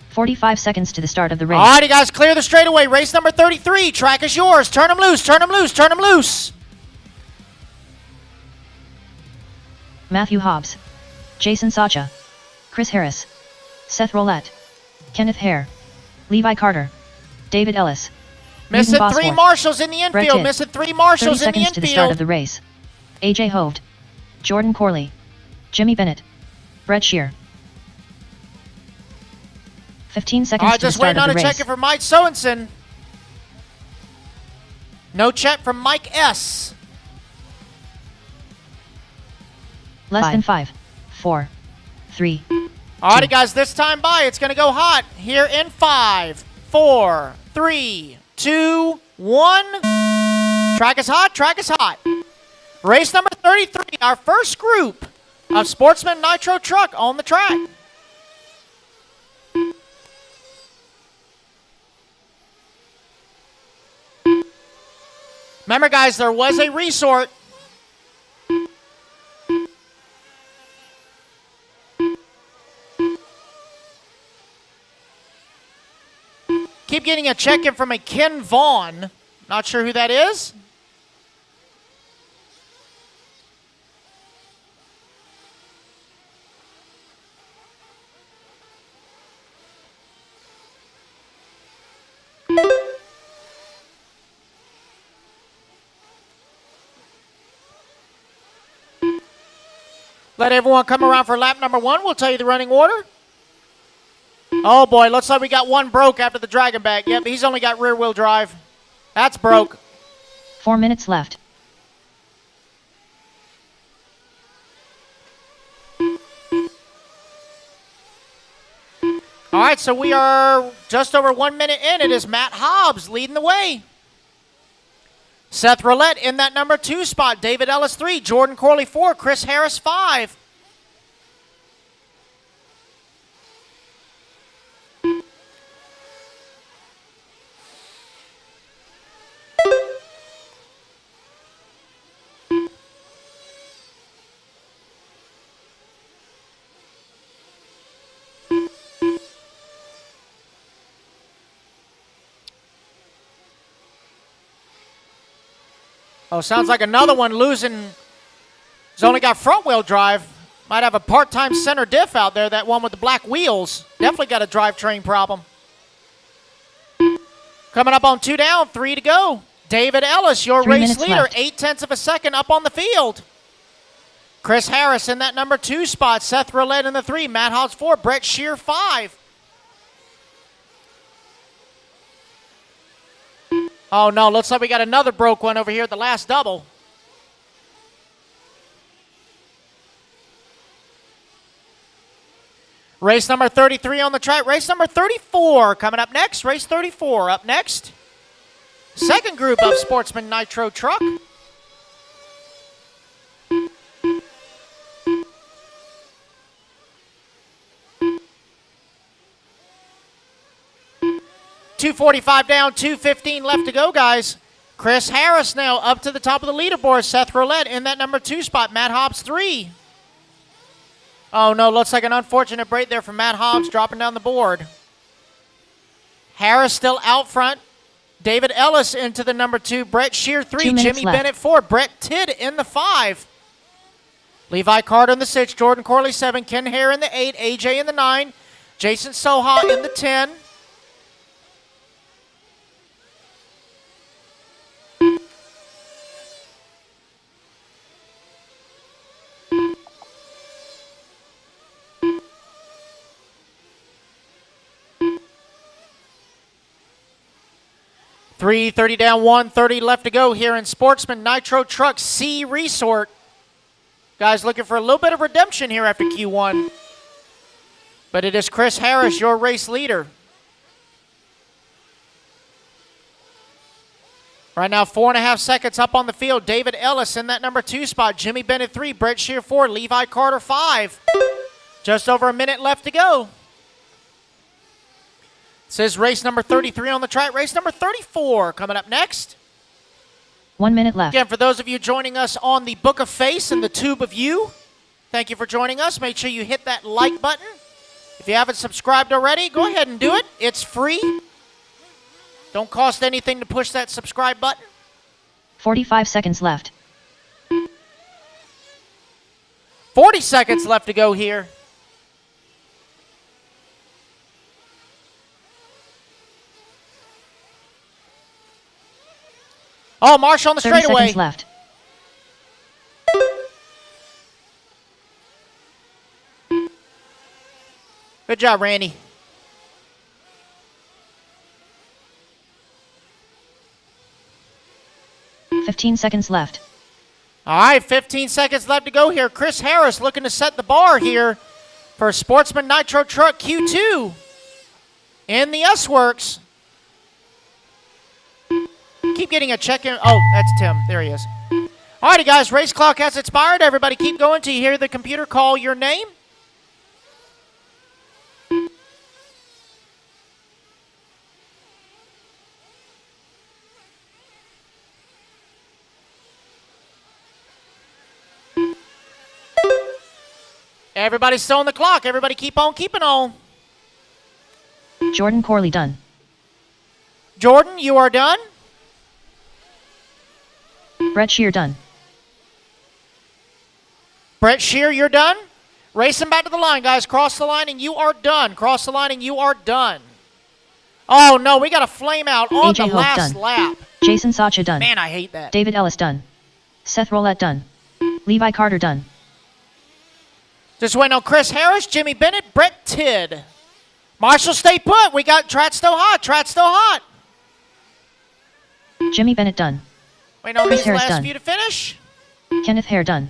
45 seconds to the start of the race. Alrighty, guys. Clear the straightaway. Race number 33. Track is yours. Turn them loose. Turn them loose. Turn them loose. Matthew Hobbs, Jason Sacha, Chris Harris, Seth Roulette, Kenneth Hare, Levi Carter, David Ellis. Missing Newton 3 Bosworth, Marshals in the Brett infield. Titt. Missing 3 Marshals 30 in the seconds to the start of infield. the race. AJ Hoved, Jordan Corley, Jimmy Bennett, Brett Shear. 15 seconds Alright, to the just start waiting of on the a race. check-in from Mike Sorensen. No check from Mike S. Less than 5, 4, 3. Alrighty, guys, this time by, it's going to go hot here in 5, 4, 3, 2, 1. Track is hot. Track is hot. Race number 33, our first group of Sportsman Nitro Truck on the track. Remember, guys, there was a resort. Keep getting a check-in from a Ken Vaughn. Not sure who that is. Let everyone come around for lap number 1. We'll tell you the running order. Oh boy, looks like we got one broke after the dragon back. Yep, he's only got rear wheel drive. That's broke. 4 minutes left. All right, so we are just over 1 minute in. It is Matt Hobbs leading the way. Seth Roulette in that number 2 spot. David Ellis 3, Jordan Corley 4, Chris Harris 5. Oh, sounds like another one losing. He's only got front wheel drive. Might have a part-time center diff out there, that one with the black wheels. Definitely got a drivetrain problem. Coming up on 2 down, 3 to go. David Ellis, your 3 race minutes leader, left. 0.8 of a second up on the field. Chris Harris in that number 2 spot. Seth Roulette in the 3. Matt Hobbs 4. Brett Shear 5. Oh, no, looks like we got another broke one over here at the last double. Race number 33 on the track. Race number 34 coming up next. Race 34 up next. Second group of Sportsman Nitro Truck. .245 down, 2:15 left to go, guys. Chris Harris now up to the top of the leaderboard. Seth Roulette in that number 2 spot. Matt Hobbs 3. Oh, no, looks like an unfortunate break there from Matt Hobbs dropping down the board. Harris still out front. David Ellis into the number 2. Brett Shear 3. 2 minutes Jimmy left. Bennett 4. Brett Tidd in the 5. Levi Carter in the 6. Jordan Corley 7. Ken Hare in the 8. AJ in the 9. Jason Soha in the 10. .330 down, 130 left to go here in Sportsman Nitro Truck C Resort. Guys looking for a little bit of redemption here after Q1. But it is Chris Harris, your race leader. Right now, 4.5 seconds up on the field. David Ellis in that number 2 spot. Jimmy Bennett 3, Brett Shear 4, Levi Carter 5. Just over a minute left to go. Says race number 33 on the track. Race number 34 coming up next. 1 minute left. Again, for those of you joining us on the Book of Face and the Tube of You, thank you for joining us. Make sure you hit that like button. If you haven't subscribed already, go ahead and do it. It's free. Don't cost anything to push that subscribe button. 45 seconds left. 40 seconds left to go here. Oh, Marsh on the 30 straightaway. seconds left. Good job, Randy. $15 seconds left. All right, 15 seconds left to go here. Chris Harris looking to set the bar here for Sportsman Nitro Truck Q2 in the S-Works. Keep getting a check-in. Oh, that's Tim. There he is. All righty, guys. Race clock has expired. Everybody keep going till you hear the computer call your name. Everybody's still on the clock. Everybody keep on keeping on. Jordan Corley done. Jordan, you are done. Brett Shear done. Brett Shear, you're done. Racing back to the line, guys. Cross the line and you are done. Cross the line and you are done. Oh, no, we got a flame out on AJ the Hope last done. lap. Jason Sacha done. Man, I hate that. David Ellis done. Seth Roulette done. Levi Carter done. Just waiting on Chris Harris, Jimmy Bennett, Brett Tidd. Marshall, stay put. We got Track still hot. Track still hot. Jimmy Bennett done. Waiting on Chris these Harris last done. few to finish. Kenneth Hare done.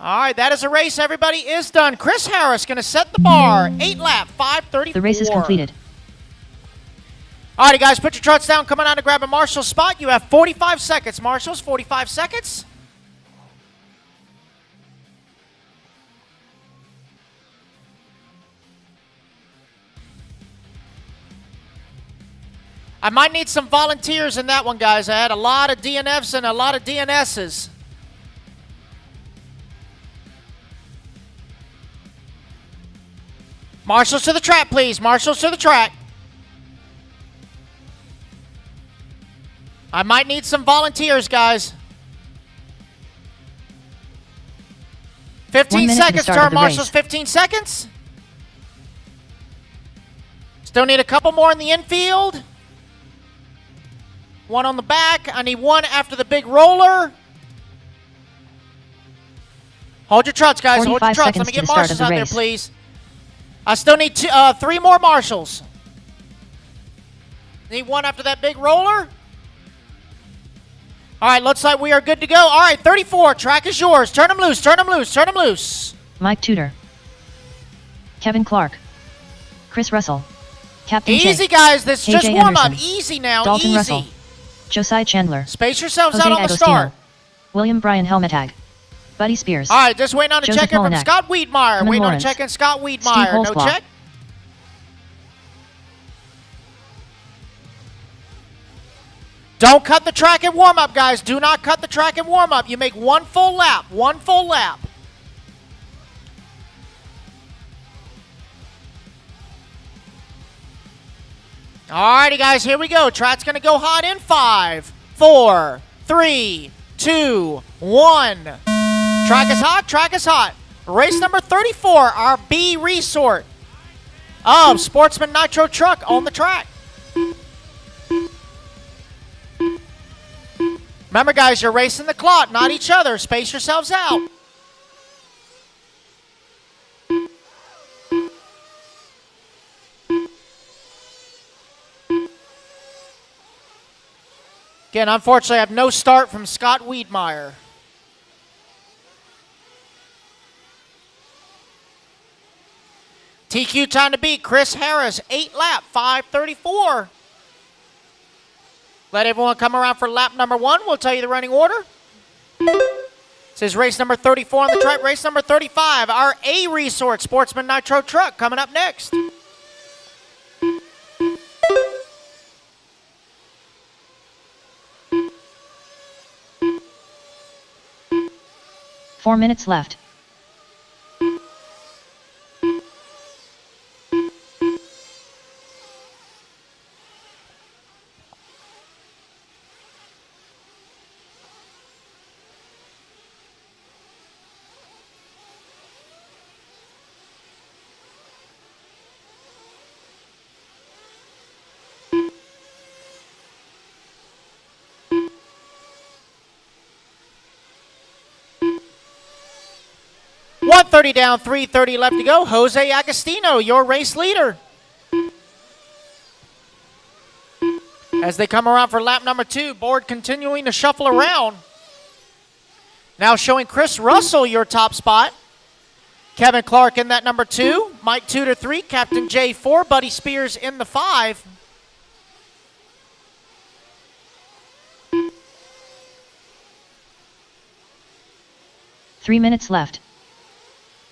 All right, that is a race. Everybody is done. Chris Harris going to set the bar. 8 lap, 5:34. The race is completed. All righty, guys, put your trucks down. Coming on to grab a Marshall spot. You have 45 seconds. Marshalls, 45 seconds. I might need some volunteers in that one, guys. I had a lot of DNFs and a lot of DNSs. Marshals to the track, please. Marshals to the track. I might need some volunteers, guys. 15 seconds, turn marshals, 15 seconds. Still need a couple more in the infield. One on the back. I need one after the big roller. Hold your trucks, guys. Hold your trucks. Let me get marshals out there, please. I still need 3 more marshals. Need one after that big roller. All right, looks like we are good to go. All right, 34. Track is yours. Turn them loose. Turn them loose. Turn them loose. Mike Tudor. Kevin Clark. Chris Russell. Captain Easy, Jay. guys. This is KJ just warm up. Anderson. Easy now. Dalton Easy. Russell. Josiah Chandler. Space yourselves Jose out on the Agostino. start. William Bryan Helmetag. Buddy Spears. All right, just waiting on a Joseph check-in from Molinak. Scott Wiedmeyer. Herman Waiting on a Lawrence. check-in, Scott Steve Wiedmeyer. No Holzblatt. check. Don't cut the track in warm-up, guys. Do not cut the track in warm-up. You make one full lap. One full lap. Alrighty, guys, here we go. Track's going to go hot in 5, 4, 3, 2, 1. Track is hot. Track is hot. Race number 34, our B resort of Sportsman Nitro Truck on the track. Remember, guys, you're racing the clock, not each other. Space yourselves out. Again, unfortunately, I have no start from Scott Wiedmeyer. TQ time to beat, Chris Harris, 8 lap, 5:34. Let everyone come around for lap number 1. We'll tell you the running order. This is race number 34 on the track. Race number 35, our A resort, Sportsman Nitro Truck, coming up next. Four minutes left. .130 down, 3:30 left to go. Jose Agostino, your race leader. As they come around for lap number 2, board continuing to shuffle around. Now showing Chris Russell your top spot. Kevin Clark in that number 2. Mike Tudor 3. Captain J 4. Buddy Spears in the 5. Three minutes left.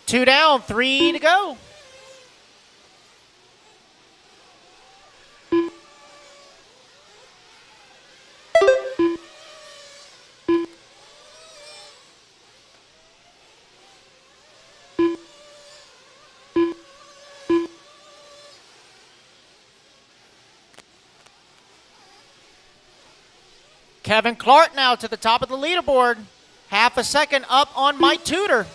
2 down, 3 to go. Kevin Clark now to the top of the leaderboard. Half a second up on Mike Tudor.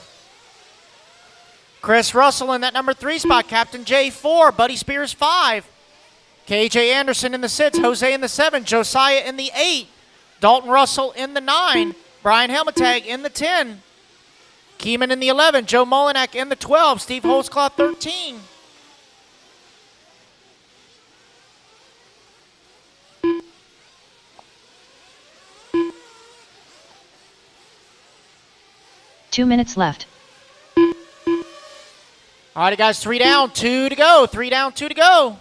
Chris Russell in that number 3 spot. Captain J 4. Buddy Spears 5. KJ Anderson in the 6. Jose in the 7. Josiah in the 8. Dalton Russell in the 9. Brian Helmetag in the 10. Keeman in the 11. Joe Molinak in the 12. Steve Holtzclaw 13. Two minutes left. All right, guys, 3 down, 2 to go. 3 down, 2 to go.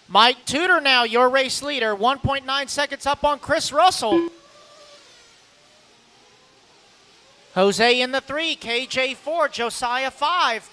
Mike Tudor now, your race leader. 1.9 seconds up on Chris Russell. Jose in the 3, KJ 4, Josiah 5.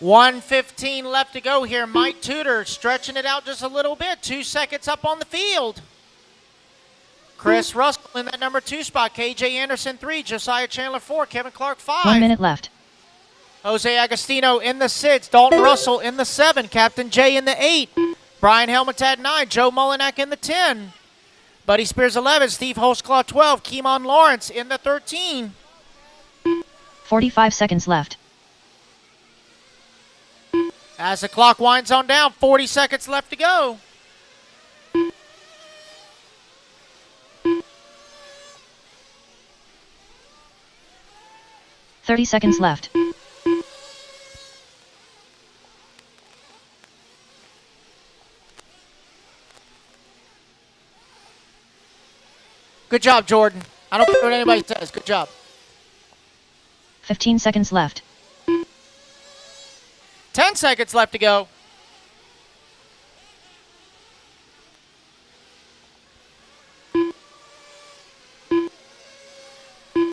$1:15 left to go here. Mike Tudor stretching it out just a little bit. 2 seconds up on the field. Chris Russell in that number 2 spot. KJ Anderson 3, Josiah Chandler 4, Kevin Clark 5. 1 minute left. Jose Agostino in the 6, Dalton Russell in the 7, Captain J in the 8, Brian Helmutad 9, Joe Molinak in the 10, Buddy Spears 11, Steve Holtzclaw 12, Keemon Lawrence in the 13. 45 seconds left. As the clock winds on down, 40 seconds left to go. $30 seconds left. Good job, Jordan. I don't care what anybody says. Good job. 15 seconds left. 10 seconds left to go.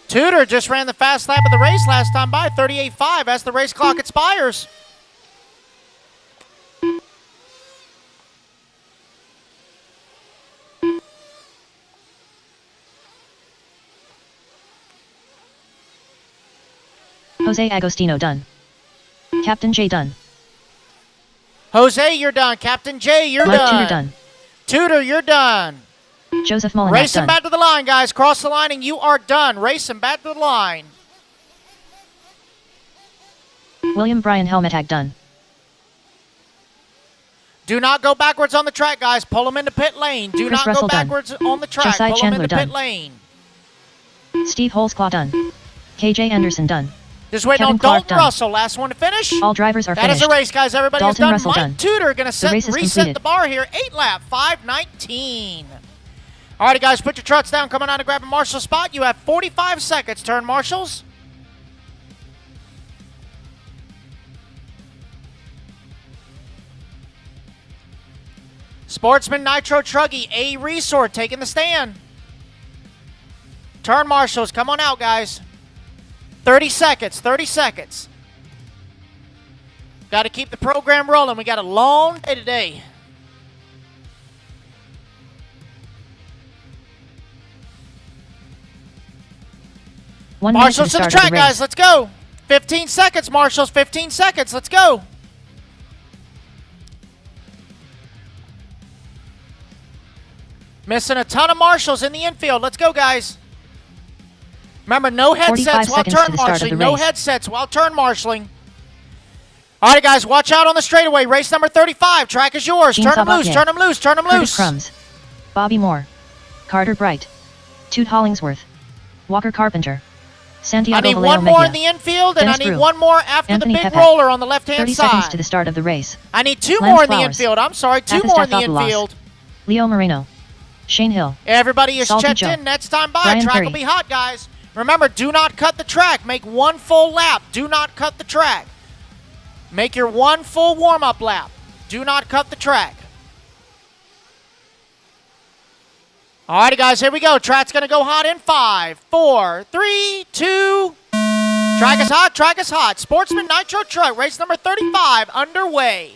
Tudor just ran the fast lap of the race last time by, 38.5 as the race clock expires. Jose Agostino done. Captain J done. Jose, you're done. Captain J, you're Mike done. Tudor done. Tudor, you're done. Joseph Molinak Racing done. back to the line, guys. Cross the line and you are done. Racing back to the line. William Brian Helmetag done. Do not go backwards on the track, guys. Pull them into pit lane. Do Chris not Russell go done. backwards on the track. Josiah Pull them Chandler into pit done. lane. Steve Holtzclaw done. KJ Anderson done. Just waiting Kevin on Clark Dalton done. Russell. Last one to finish. All drivers are That is finished. the race, guys. Everybody is Dalton done. Russell Mike done. Tudor going to race is reset completed. the bar here. 8 lap, 5:19. All righty, guys. Put your trucks down. Coming on to grab a marshal spot. You have 45 seconds. Turn marshals. Sportsman Nitro Truggy, a resort, taking the stand. Turn marshals, come on out, guys. 30 seconds, 30 seconds. Got to keep the program rolling. We got a long day today. Marshals to the track, guys. Let's go. 15 seconds, marshals. 15 seconds. Let's go. Missing a ton of marshals in the infield. Let's go, guys. Remember, no headsets while turn marshaling. No headsets while turn marshaling. All right, guys, watch out on the straightaway. Race number 35. Track is yours. Turn them loose, turn them loose, turn them loose. Curtis Crumbs. Bobby Moore. Carter Bright. Toot Hollingsworth. Walker Carpenter. Santiago I need Valero one more Mejia. in the infield, and Dennis I need Brew. one more after Anthony the big Pepe. roller on the left-hand 30 side. seconds to the start of the race. I need two Lance more in the Flowers. infield. I'm sorry, two Athos more in the Stafopoulos. infield. Leo Moreno. Shane Hill. Everybody is Salty checked Joe. in. Next time by, Brian track Perry. will be hot, guys. Remember, do not cut the track. Make one full lap. Do not cut the track. Make your one full warm-up lap. Do not cut the track. All righty, guys, here we go. Track's going to go hot in 5, 4, 3, 2. Track is hot. Track is hot. Sportsman Nitro Truck, race number 35, underway.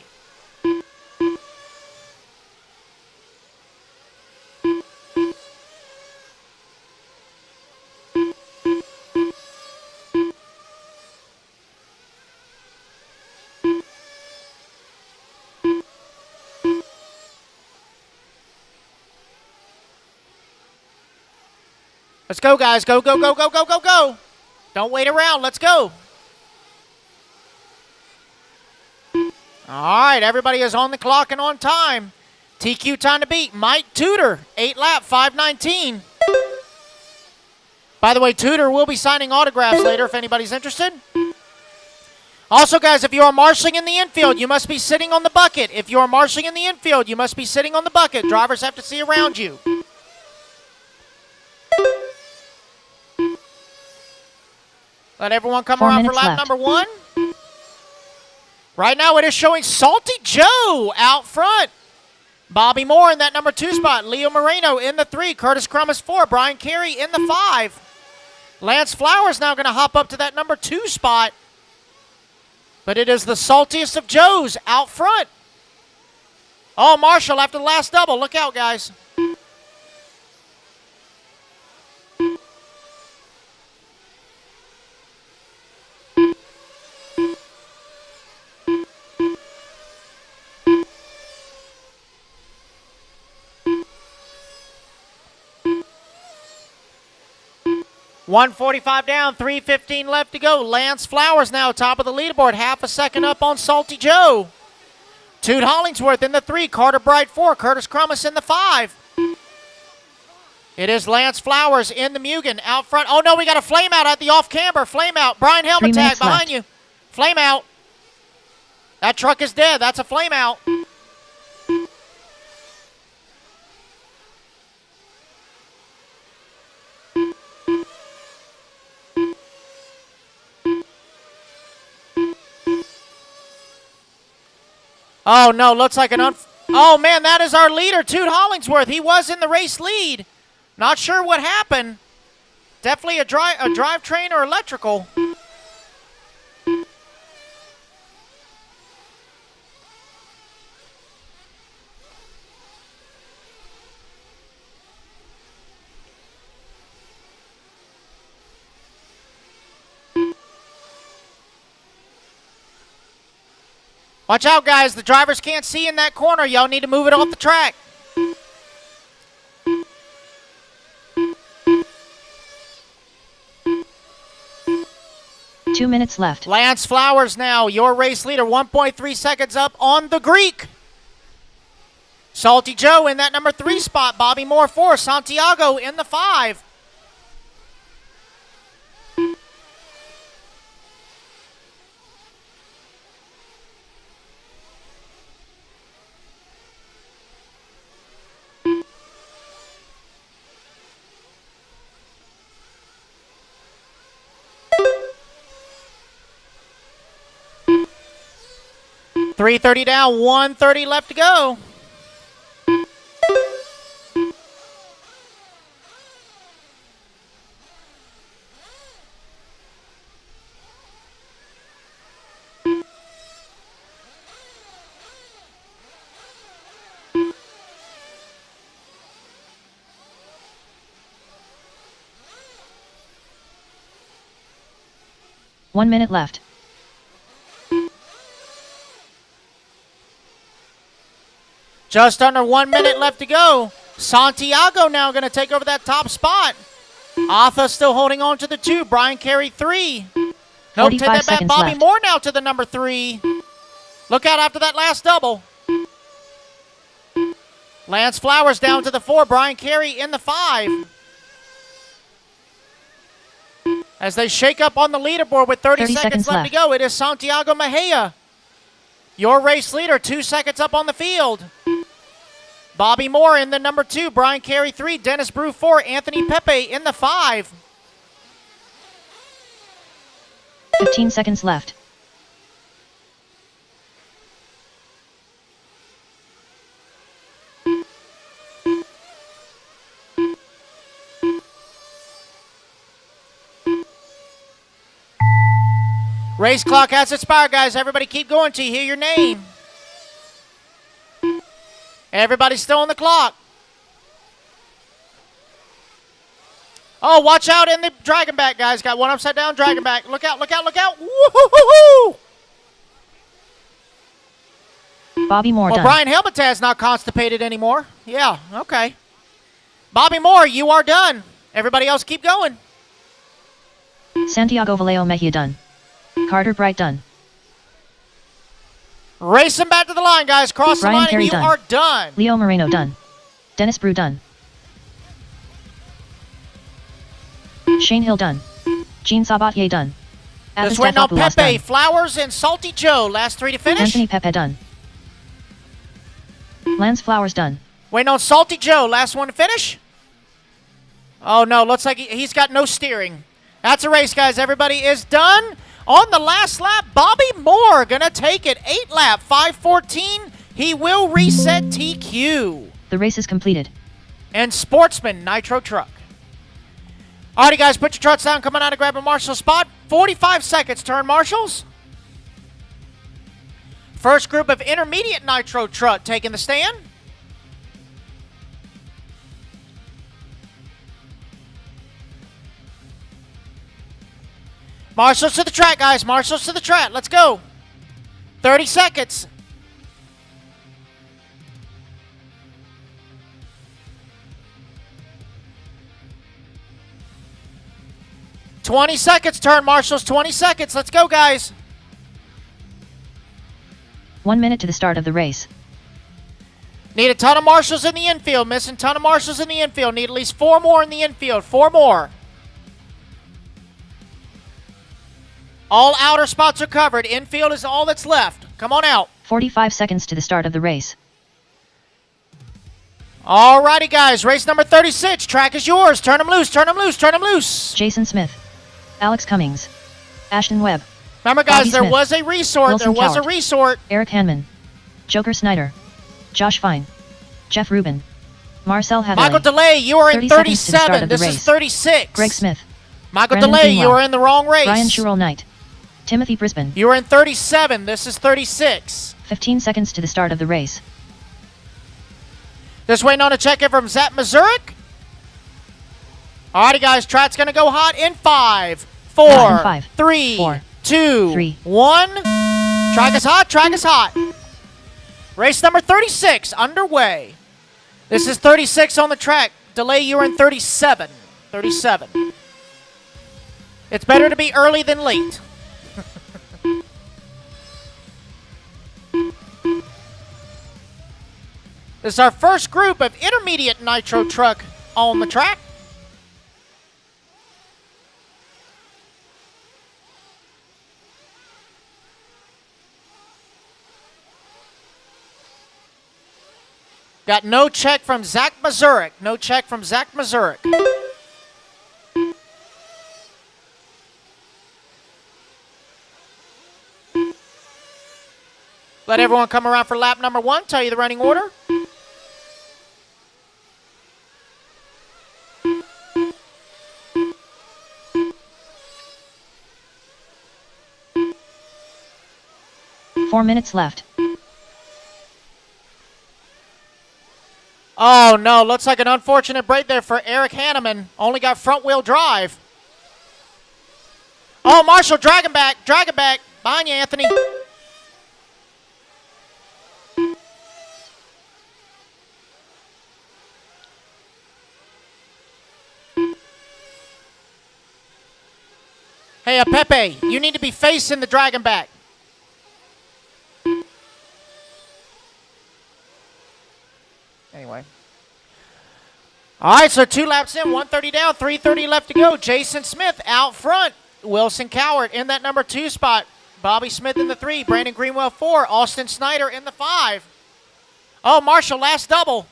Let's go, guys. Go, go, go, go, go, go, go. Don't wait around. Let's go. All right, everybody is on the clock and on time. TQ time to beat. Mike Tudor, 8 lap, 5:19. By the way, Tudor will be signing autographs later if anybody's interested. Also, guys, if you are marshalling in the infield, you must be sitting on the bucket. If you are marshalling in the infield, you must be sitting on the bucket. Drivers have to see around you. Let everyone come 4 around for minutes lap left. number 1. Right now, it is showing Salty Joe out front. Bobby Moore in that number 2 spot. Leo Moreno in the 3. Curtis Crumis 4. Brian Carey in the 5. Lance Flowers now going to hop up to that number 2 spot. But it is the saltiest of Joes out front. Oh, Marshall after the last double. Look out, guys. $145 down, $3:15 left to go. Lance Flowers now top of the leaderboard, half a second up on Salty Joe. Toot Hollingsworth in the 3, Carter Bright 4, Curtis Crumis in the 5. It is Lance Flowers in the Mugen out front. Oh no, we got a flame out at the off camber. Flame out. Brian 3 Helmet tag minutes behind left. you. Flame out. That truck is dead. That's a flame out. Oh, no, looks like an oh, man, that is our leader, Toot Hollingsworth. He was in the race lead. Not sure what happened. Definitely a drivetrain or electrical. Watch out, guys. The drivers can't see in that corner. Y'all need to move it off the track. Two minutes left. Lance Flowers now, your race leader, 1.3 seconds up on the Greek. Salty Joe in that number 3 spot. Bobby Moore 4. Santiago in the 5. $330 down, $130 left to go. One minute left. Just under 1 minute left to go. Santiago now going to take over that top spot. Arthur still holding on to the 2. Brian Carey 3. Nope, take 45 that back. seconds Bobby left. Moore now to the number 3. Look out after that last double. Lance Flowers down to the 4. Brian Carey in the 5. As they shake up on the leaderboard with 30 seconds left to go, it is Santiago Mejia, your race leader, 2 seconds up on the field. Bobby Moore in the number 2, Brian Carey 3, Dennis Brew 4, Anthony Pepe in the 5. 15 seconds left. Race clock has expired, guys. Everybody keep going till you hear your name. Everybody's still on the clock. Oh, watch out in the dragon back, guys. Got one upside down dragon back. Look out, look out, look out. Woo-hoo-hoo-hoo! Bobby Moore Well, done. Brian Helmetaz not constipated anymore. Yeah, okay. Bobby Moore, you are done. Everybody else keep going. Santiago Vallejo Mejia done. Carter Bright done. Racing back to the line, guys. Cross the Brian line Carey and you done. are done. Leo Moreno done. Dennis Brew done. Shane Hill done. Jean Sabatier done. This Avis went on Dafapoulos Pepe, done. Flowers, and Salty Joe. Last three to finish. Anthony Pepe done. Lance Flowers done. Waiting on Salty Joe. Last one to finish. Oh, no. Looks like he's got no steering. That's a race, guys. Everybody is done. On the last lap, Bobby Moore going to take it. 8 lap, 5:14. He will reset TQ. The race is completed. And Sportsman Nitro Truck. Alrighty, guys. Put your trucks down. Come on out and grab a marshal spot. 45 seconds. Turn marshals. First group of intermediate Nitro Truck taking the stand. Marshals to the track, guys. Marshals to the track. Let's go. 30 seconds. $20 seconds. Turn marshals. 20 seconds. Let's go, guys. 1 minute to the start of the race. Need a ton of marshals in the infield. Missing a ton of marshals in the infield. Need at least 4 more in the infield. 4 more. All outer spots are covered. Infield is all that's left. Come on out. 45 seconds to the start of the race. Alrighty, guys. Race number 36. Track is yours. Turn them loose. Turn them loose. Turn them loose. Jason Smith. Alex Cummings. Ashton Webb. Remember, guys, Bobby there Smith. was a resort. Wilson There was a Cowart. resort. Eric Hanman. Joker Snyder. Josh Fine. Jeff Rubin. Marcel Hadley. Michael DeLay, you are in 30 seconds to the start 37. of the This is race. 36. Greg Smith. Michael Brandon DeLay, you Greenwell. are in the wrong race. Ryan Sherrill Knight. Timothy Brisbane. You are in 37. This is 36. 15 seconds to the start of the race. Just waiting on a check-in from Zach Mazurek. Alrighty, guys. Track's going to go hot in 5, 4, In 5, 3, 4, 2, 3. 1. Track is hot. Track is hot. Race number 36 underway. This is 36 on the track. DeLay, you're in 37. 37. It's better to be early than late. This is our first group of intermediate Nitro Truck on the track. Got no check from Zach Mazurek. No check from Zach Mazurek. Let everyone come around for lap number 1. Tell you the running order. Four minutes left. Oh, no. Looks like an unfortunate break there for Eric Hanneman. Only got front-wheel drive. Oh, Marshall, drag him back. Drag him back. Behind you, Anthony. Hey, Pepe, you need to be facing the dragon back. Anyway. All right, so 2 laps in, 130 down, 330 left to go. Jason Smith out front. Wilson Cowart in that number 2 spot. Bobby Smith in the 3. Brandon Greenwell 4. Austin Snyder in the 5. Oh, Marshall, last double.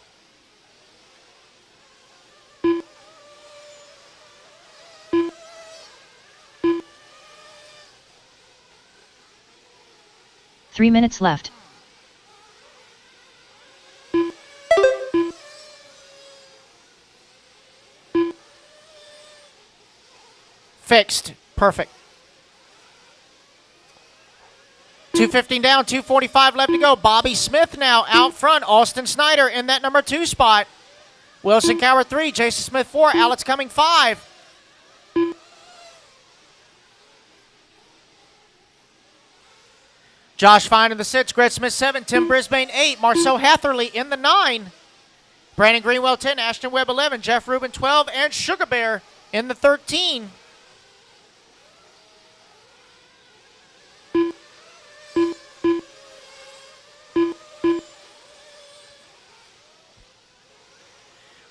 Three minutes left. Fixed. Perfect. 2:15 down, 2:45 left to go. Bobby Smith now out front. Austin Snyder in that number 2 spot. Wilson Cowart 3. Jason Smith 4. Alex Cumming 5. Josh Fine in the 6. Greg Smith 7. Tim Brisbane 8. Marcel Hatherley in the 9. Brandon Greenwell 10, Ashton Webb 11, Jeff Rubin 12, and Sugar Bear in the 13.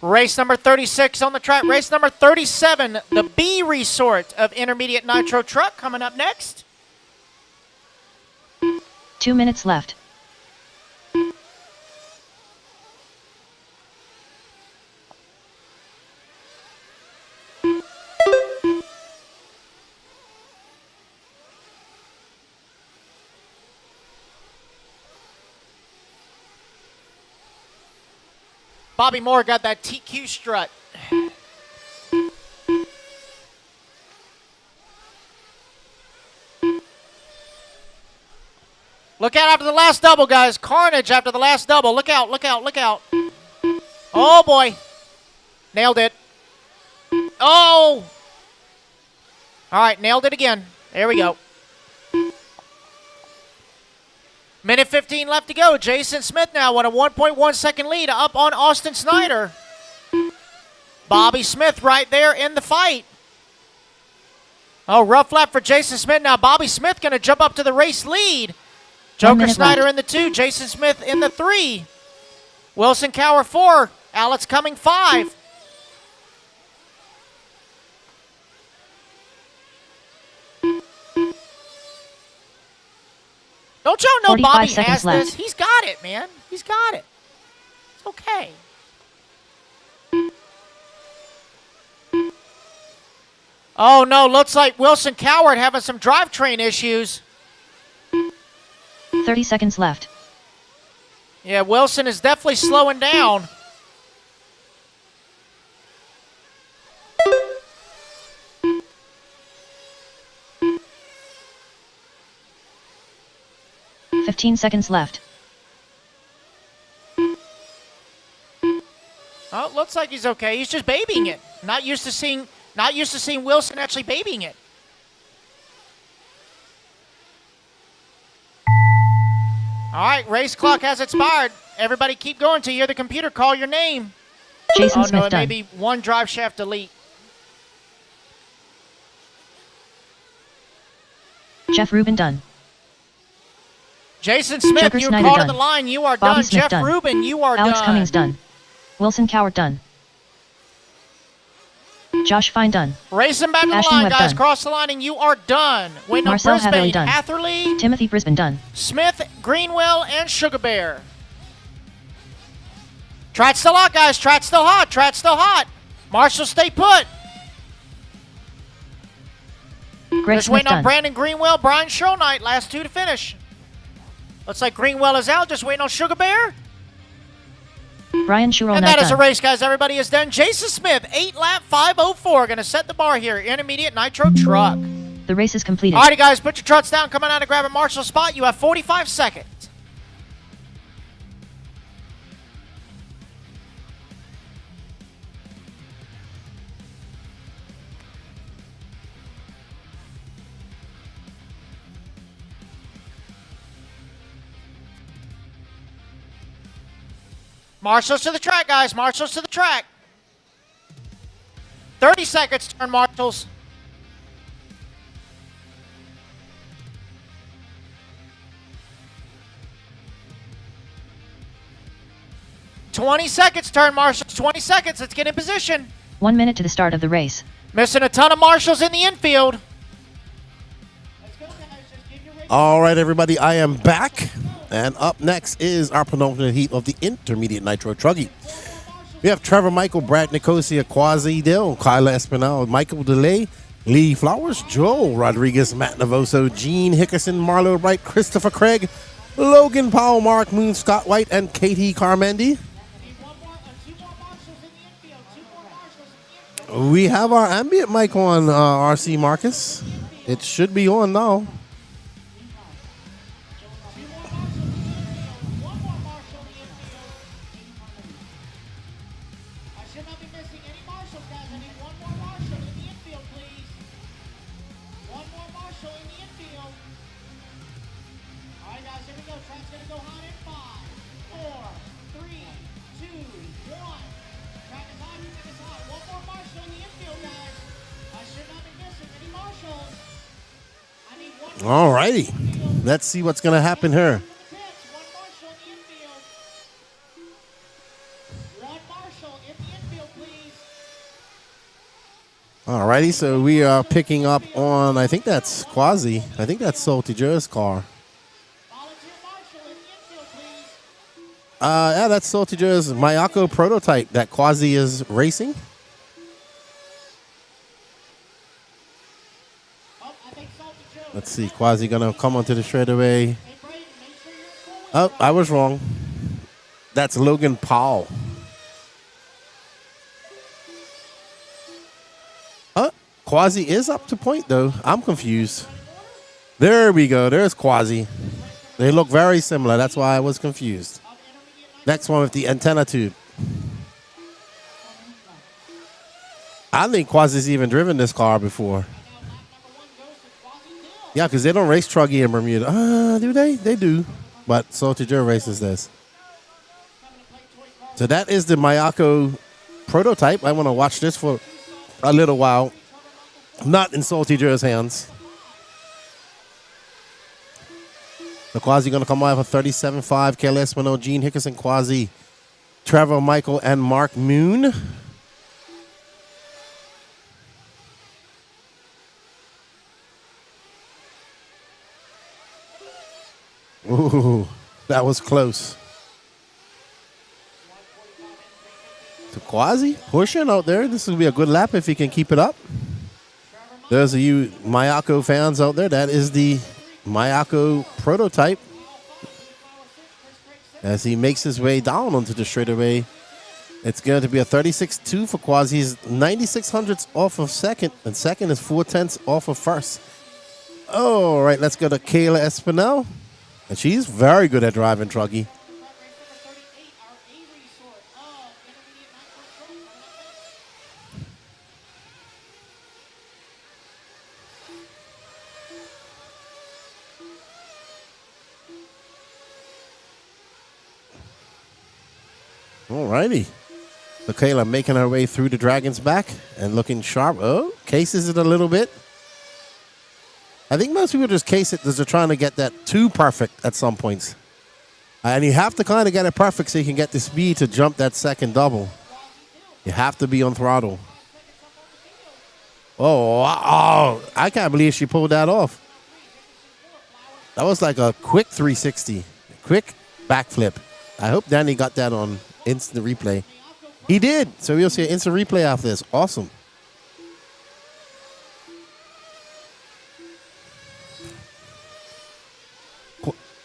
Race number 36 on the track. Race number 37, the B Resort of Intermediate Nitro Truck coming up next. 2 minutes left. Bobby Moore got that TQ strut. Look out after the last double, guys. Carnage after the last double. Look out, look out, look out. Oh, boy. Nailed it. Oh! All right, nailed it again. There we go. Minute 15 left to go. Jason Smith now with a 1.1 second lead up on Austin Snyder. Bobby Smith right there in the fight. Oh, rough lap for Jason Smith. Now Bobby Smith going to jump up to the race lead. Joker Snyder left. in the 2. Jason Smith in the 3. Wilson Cower 4. Alex Cumming 5. Don't y'all know 45 Bobby seconds has left. this? He's got it, man. He's got it. It's okay. Oh, no. Looks like Wilson Coward having some drivetrain issues. 30 seconds left. Yeah, Wilson is definitely slowing down. Fifteen seconds left. Oh, looks like he's okay. He's just babying it. Not used to seeing Wilson actually babying it. All right, race clock has expired. Everybody keep going till you hear the computer call your name. Jason Oh, Smith no, it may done. be one drive shaft delete. Jeff Rubin done. Jason Smith, Joker you're Snyder called to done. the line. You are Bobby done. Smith Jeff done. Rubin, you are Alex done. Cummings done. Wilson Coward done. Josh Fine done. Racing back to the Ashton line, Webb guys. done. Cross the line, and you are done. Waiting on Marcel Brisbane, Hatherley done. Hatherley, Timothy Brisbane done. Smith, Greenwell, and Sugar Bear. Track's still hot, guys. Track's still hot. Track's still hot. Marshall, stay put. Greg Just Smith waiting on done. Brandon Greenwell, Brian Shownight, last 2 to finish. Looks like Greenwell is out. Just waiting on Sugar Bear. Brian Shurow And not that is a done. race, guys. Everybody is done. Jason Smith, 8 lap 5:04. Going to set the bar here. Intermediate Nitro Truck. The race is completed. Alrighty, guys. Put your trucks down. Coming out and grab a Marshall spot. You have 45 seconds. Marshals to the track, guys. Marshals to the track. 30 seconds, turn marshals. $20 seconds, turn marshals. 20 seconds. Let's get in position. 1 minute to the start of the race. Missing a ton of marshals in the infield. Let's go, guys. Just give your race. All right, everybody, I am back. And up next is our penultimate heat of the Intermediate Nitro Truggy. We have Trevor Michael, Brad Nicosia, Quasi Dill, Kyle Espinal, Michael DeLay, Lee Flowers, Joel Rodriguez, Matt Navoso, Gene Hickerson, Marlo Wright, Christopher Craig, Logan Powell, Mark Moon, Scott White, and Katie Carmendi. Need one more, 2 more marshals in the infield. 2 more marshals in the infield. We have our ambient mic on, RC Marcus. It should be on now. 2 more marshals in the infield. 1 more marshal in the infield. I should not be missing any marshals, guys. I need 1 more marshal in the infield, please. 1 more marshal in the infield. All right, guys, here we go. Track's going to go hot in 5, 4, 3, 2, 1. Track is hot, track is hot. One more marshal in the infield, guys. I should not be missing any marshals. I need one more All righty. Let's see what's going to happen here. from the pits. One marshal in the infield. One marshal in the infield, please. All righty. So we are picking up on, I think that's Quasi. I think that's Salty Joe's car. Volunteer marshal in the infield, please. Yeah, that's Salty Joe's Mayako prototype that Quasi is racing. Oh, I think Salty Joe. Let's see. Quasi going to come onto the straightaway. Hey, Braden, make sure you're in full Oh, I was wrong. That's Logan Paul. Quasi is up to point, though. I'm confused. There we go. There's Quasi. They look very similar. That's why I was confused. Next one with the antenna tube. I think Quasi's even driven this car before. Yeah, because they don't race Truggy in Bermuda. Do they? They do. But Salty Joe races this. So that is the Mayako prototype. I want to watch this for a little while. Not in Salty Joe's hands. The Quasi going to come out for 37.5. Kale Espino, Gene Hickerson, Quasi, Trevor Michael, and Mark Moon. Ooh, that was close. To Quasi pushing out there. This will be a good lap if he can keep it up. There's you Mayako fans out there. That is the Mayako prototype. As he makes his way down onto the straightaway, it's going to be a 36.2 for Quasi. He's 96 hundredths off of second, and second is 4/10 off of first. All right, let's go to Kayla Espinel. And she's very good at driving Truggy. All righty. Michaela making her way through the Dragon's back and looking sharp. Oh, cases it a little bit. I think most people just case it because they're trying to get that too perfect at some points. And you have to kind of get it perfect so you can get the speed to jump that second double. You have to be on throttle. Oh, I can't believe she pulled that off. That was like a quick 360, quick backflip. I hope Danny got that on instant replay. He did. So we'll see an instant replay after this. Awesome.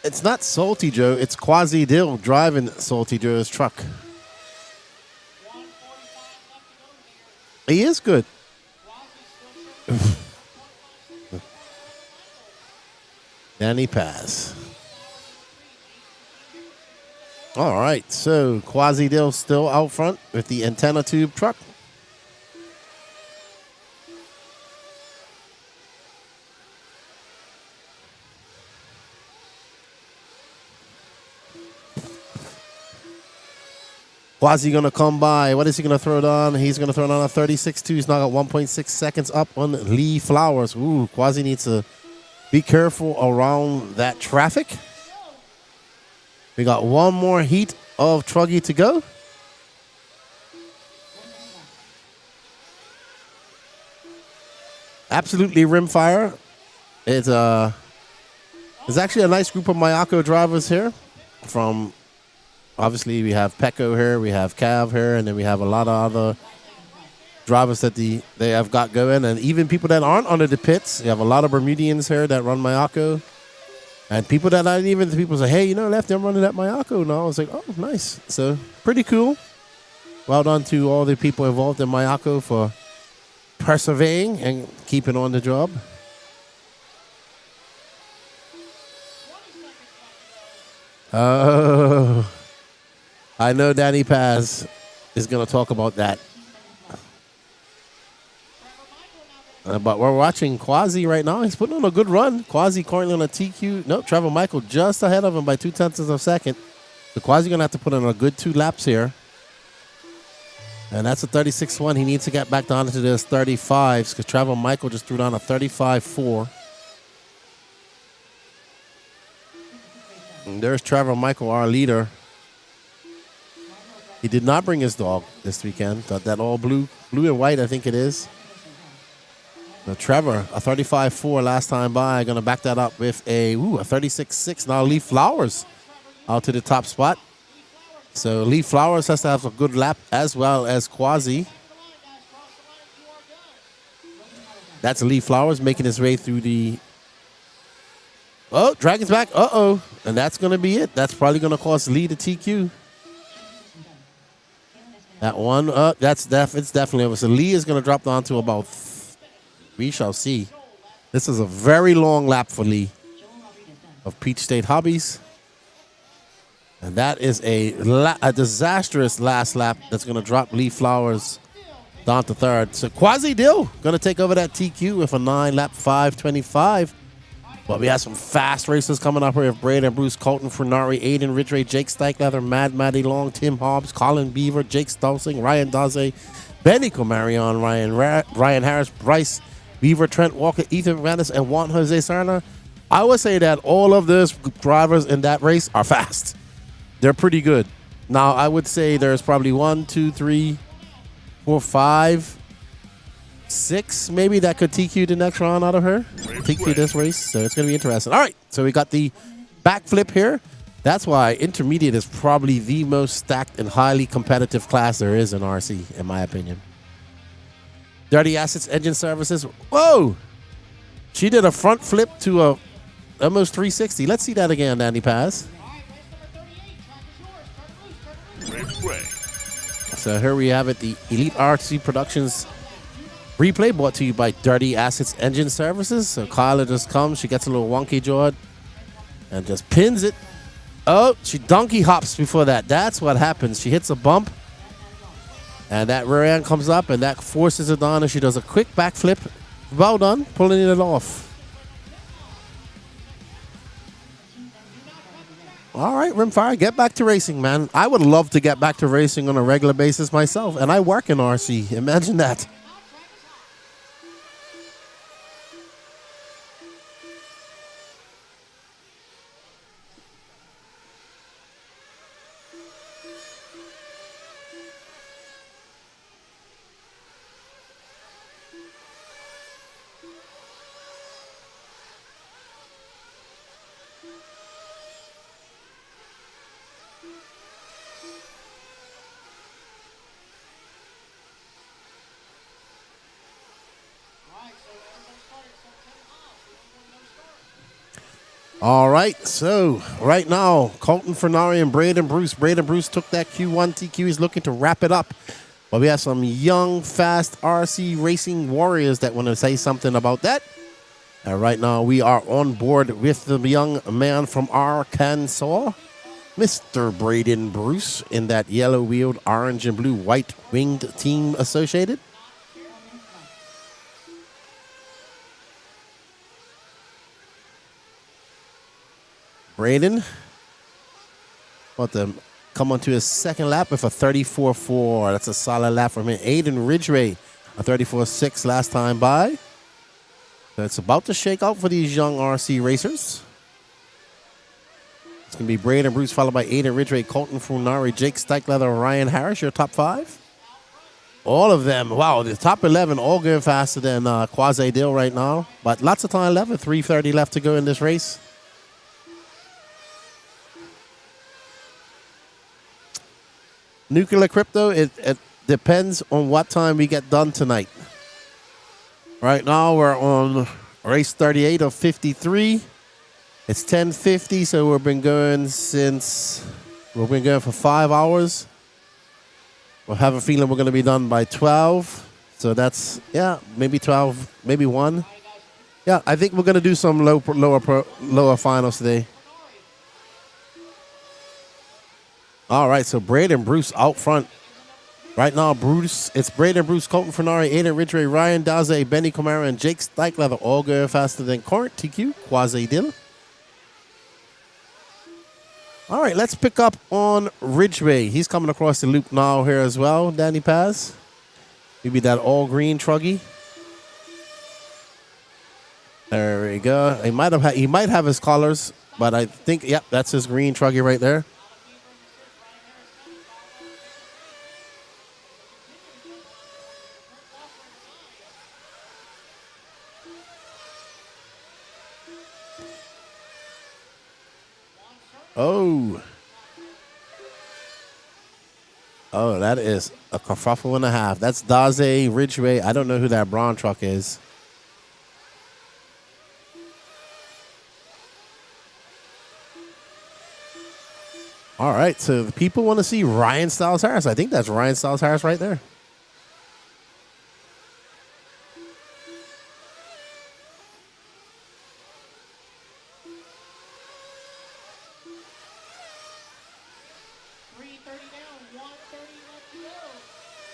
It's not Salty Joe. It's Quasi Dill driving Salty Joe's truck. He is good. Danny pass. All right, so Quasi Dill still out front with the antenna tube truck. Quasi going to come by. What is he going to throw down? He's going to throw down a 36.2. He's now got 1.6 seconds up on Lee Flowers. Ooh, Quasi needs to be careful around that traffic. We got one more heat of Truggy to go. Absolutely rimfire. It's there's actually a nice group of Mayako drivers here. From obviously we have Pecco here, we have Cav here, and then we have a lot of other drivers that they have got going, and even people that aren't under the pits. You have a lot of Bermudians here that run Mayako. And people that I didn't even, people say, hey, you know, Lefty, I'm running that Mayako now. I was like, oh, nice. So, pretty cool. Well done to all the people involved in Mayako for persevering and keeping on the job. Oh, I know Danny Paz is going to talk about that. But we're watching Quasi right now. He's putting on a good run. Quasi currently on a TQ. Nope, Trevor Michael just ahead of him by 0.2 of a second. So Quasi going to have to put in a good 2 laps here. And that's a 36-1. He needs to get back down into this 35s because Trevor Michael just threw down a 35-4. And there's Trevor Michael, our leader. He did not bring his dog this weekend. Got that all blue and white, I think it is. Now Trevor, a 35-4 last time by. Going to back that up with a 36-6. Now Lee Flowers out to the top spot. So Lee Flowers has to have a good lap as well as Quasi. That's Lee Flowers making his way through the... Oh, Dragon's back. Uh-oh. And that's going to be it. That's probably going to cost Lee the TQ. That one, it's definitely over. So Lee is going to drop down to about... We shall see. This is a very long lap for Lee of Peach State Hobbies. And that is a disastrous last lap that's going to drop Lee Flowers down to third. So Quasi Dill going to take over that TQ with a 9-lap 5:25. But we have some fast races coming up here with Braden Bruce, Colton Furnari, Aiden Ridgway, Jake Steichleather, Mad Matty Long, Tim Hobbs, Colin Beaver, Jake Stolsing, Ryan Daze, Benny Comarion, Ryan Harris, Bryce Beaver, Trent Walker, Ethan Vanis, and Juan Jose Serna. I would say that all of those drivers in that race are fast. They're pretty good. Now, I would say there's probably 1, 2, 3, 4, 5, 6 maybe that could TQ the next round out of her. TQ this race, so it's going to be interesting. All right, so we got the backflip here. That's why intermediate is probably the most stacked and highly competitive class there is in RC, in my opinion. Dirty Assets Engine Services. Whoa! She did a front flip to a almost 360. Let's see that again, Danny Paz. So here we have it, the Elite RC Productions replay brought to you by Dirty Assets Engine Services. So Kyla just comes, she gets a little wonky jawed and just pins it. Oh, she donkey hops before that. That's what happens. She hits a bump and that rear end comes up and that forces it on and she does a quick backflip. Well done, pulling it off. All right, Rimfire, get back to racing, man. I would love to get back to racing on a regular basis myself, and I work in RC. Imagine that. All right, so right now, Colton Fernari and Braden Bruce. Braden Bruce took that Q1 TQ. He's looking to wrap it up. But we have some young, fast RC racing warriors that want to say something about that. And right now, we are on board with the young man from Arkansas, Mr. Braden Bruce, in that yellow-wheeled, orange and blue, white-winged team associated. Braden about to come onto his second lap with a 34-4. That's a solid lap from him. Aiden Ridgway, a 34-6 last time by. So it's about to shake out for these young RC racers. It's going to be Braden Bruce followed by Aiden Ridgway, Colton Funari, Jake Steichleather, Ryan Harris, your top 5. All of them. Wow, the top 11 all going faster than Quasi Dill right now. But lots of time left, 3:30 left to go in this race. Nuclear Crypto, it depends on what time we get done tonight. Right now, we're on race 38 of 53. It's 10:50, so we've been going for 5 hours. We have a feeling we're going to be done by 12. So that's, yeah, maybe 12, maybe 1. Yeah, I think we're going to do some lower finals today. All right, so Braden Bruce out front. Right now, it's Braden Bruce, Colton Fernari, Aiden Ridgway, Ryan Daze, Benny Comara, and Jake Steichleather all going faster than current TQ, Quasi Dill. All right, let's pick up on Ridgeway. He's coming across the loop now here as well, Danny Paz. Maybe that all-green Truggy. There we go. He might have his colors, but I think, yep, that's his green Truggy right there. Oh. Oh, that is a kerfuffle and a half. That's Daze Ridgeway. I don't know who that brown truck is. All right, so the people want to see Ryan Styles Harris. I think that's Ryan Styles Harris right there.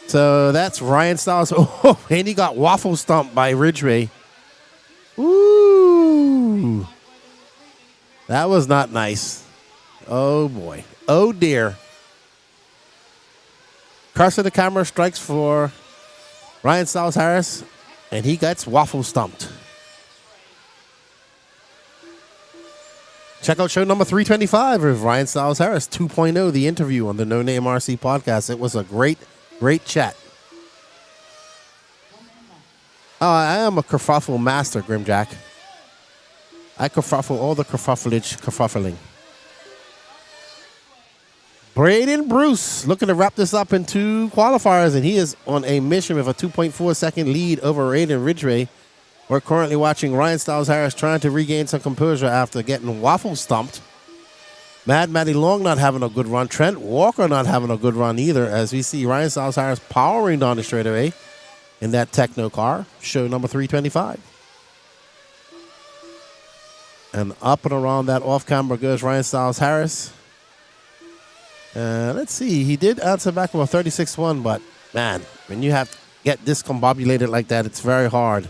So that's Ryan Styles. Oh, and he got waffle stomped by Ridgeway. Ooh. That was not nice. Oh, boy. Oh, dear. Crest of the camera strikes for Ryan Styles Harris, and he gets waffle stomped. Check out show number 325 with Ryan Styles Harris 2.0, the interview on the No Name RC podcast. It was a great chat. Oh, I am a kerfuffle master, Grimjack. I kerfuffle all the kerfuffling. Braden Bruce looking to wrap this up in 2 qualifiers, and he is on a mission with a 2.4-second lead over Aiden Ridgeway. We're currently watching Ryan Styles Harris trying to regain some composure after getting waffle stomped. Mad Matty Long not having a good run. Trent Walker not having a good run either, as we see Ryan Styles Harris powering down the straightaway in that Techno car, show number 325. And up and around that off-camera goes Ryan Styles Harris. Let's see, he did answer back with a 36-1, but man, when you have to get discombobulated like that, it's very hard.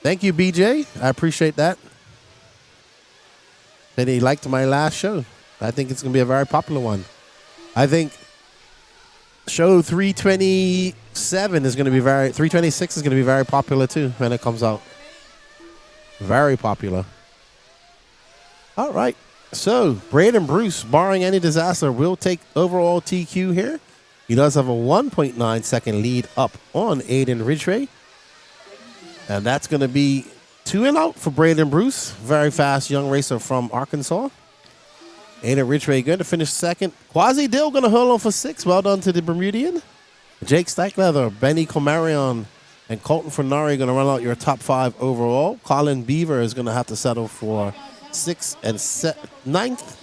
Thank you, BJ. I appreciate that. That he liked my last show. I think it's going to be a very popular one. I think show 327 is going to be 326 is going to be very popular too when it comes out. Very popular. All right. So, Braden Bruce, barring any disaster, will take overall TQ here. He does have a 1.9-second lead up on Aiden Ridgeway. And that's going to be 2 and out for Braden Bruce. Very fast young racer from Arkansas. Aiden Ridgeway going to finish second. Quasi Dill going to hold on for 6. Well done to the Bermudian. Jake Stackleather, Benny Comarion, and Colton Fernari going to run out your top 5 overall. Colin Beaver is going to have to settle for 6th and 9th.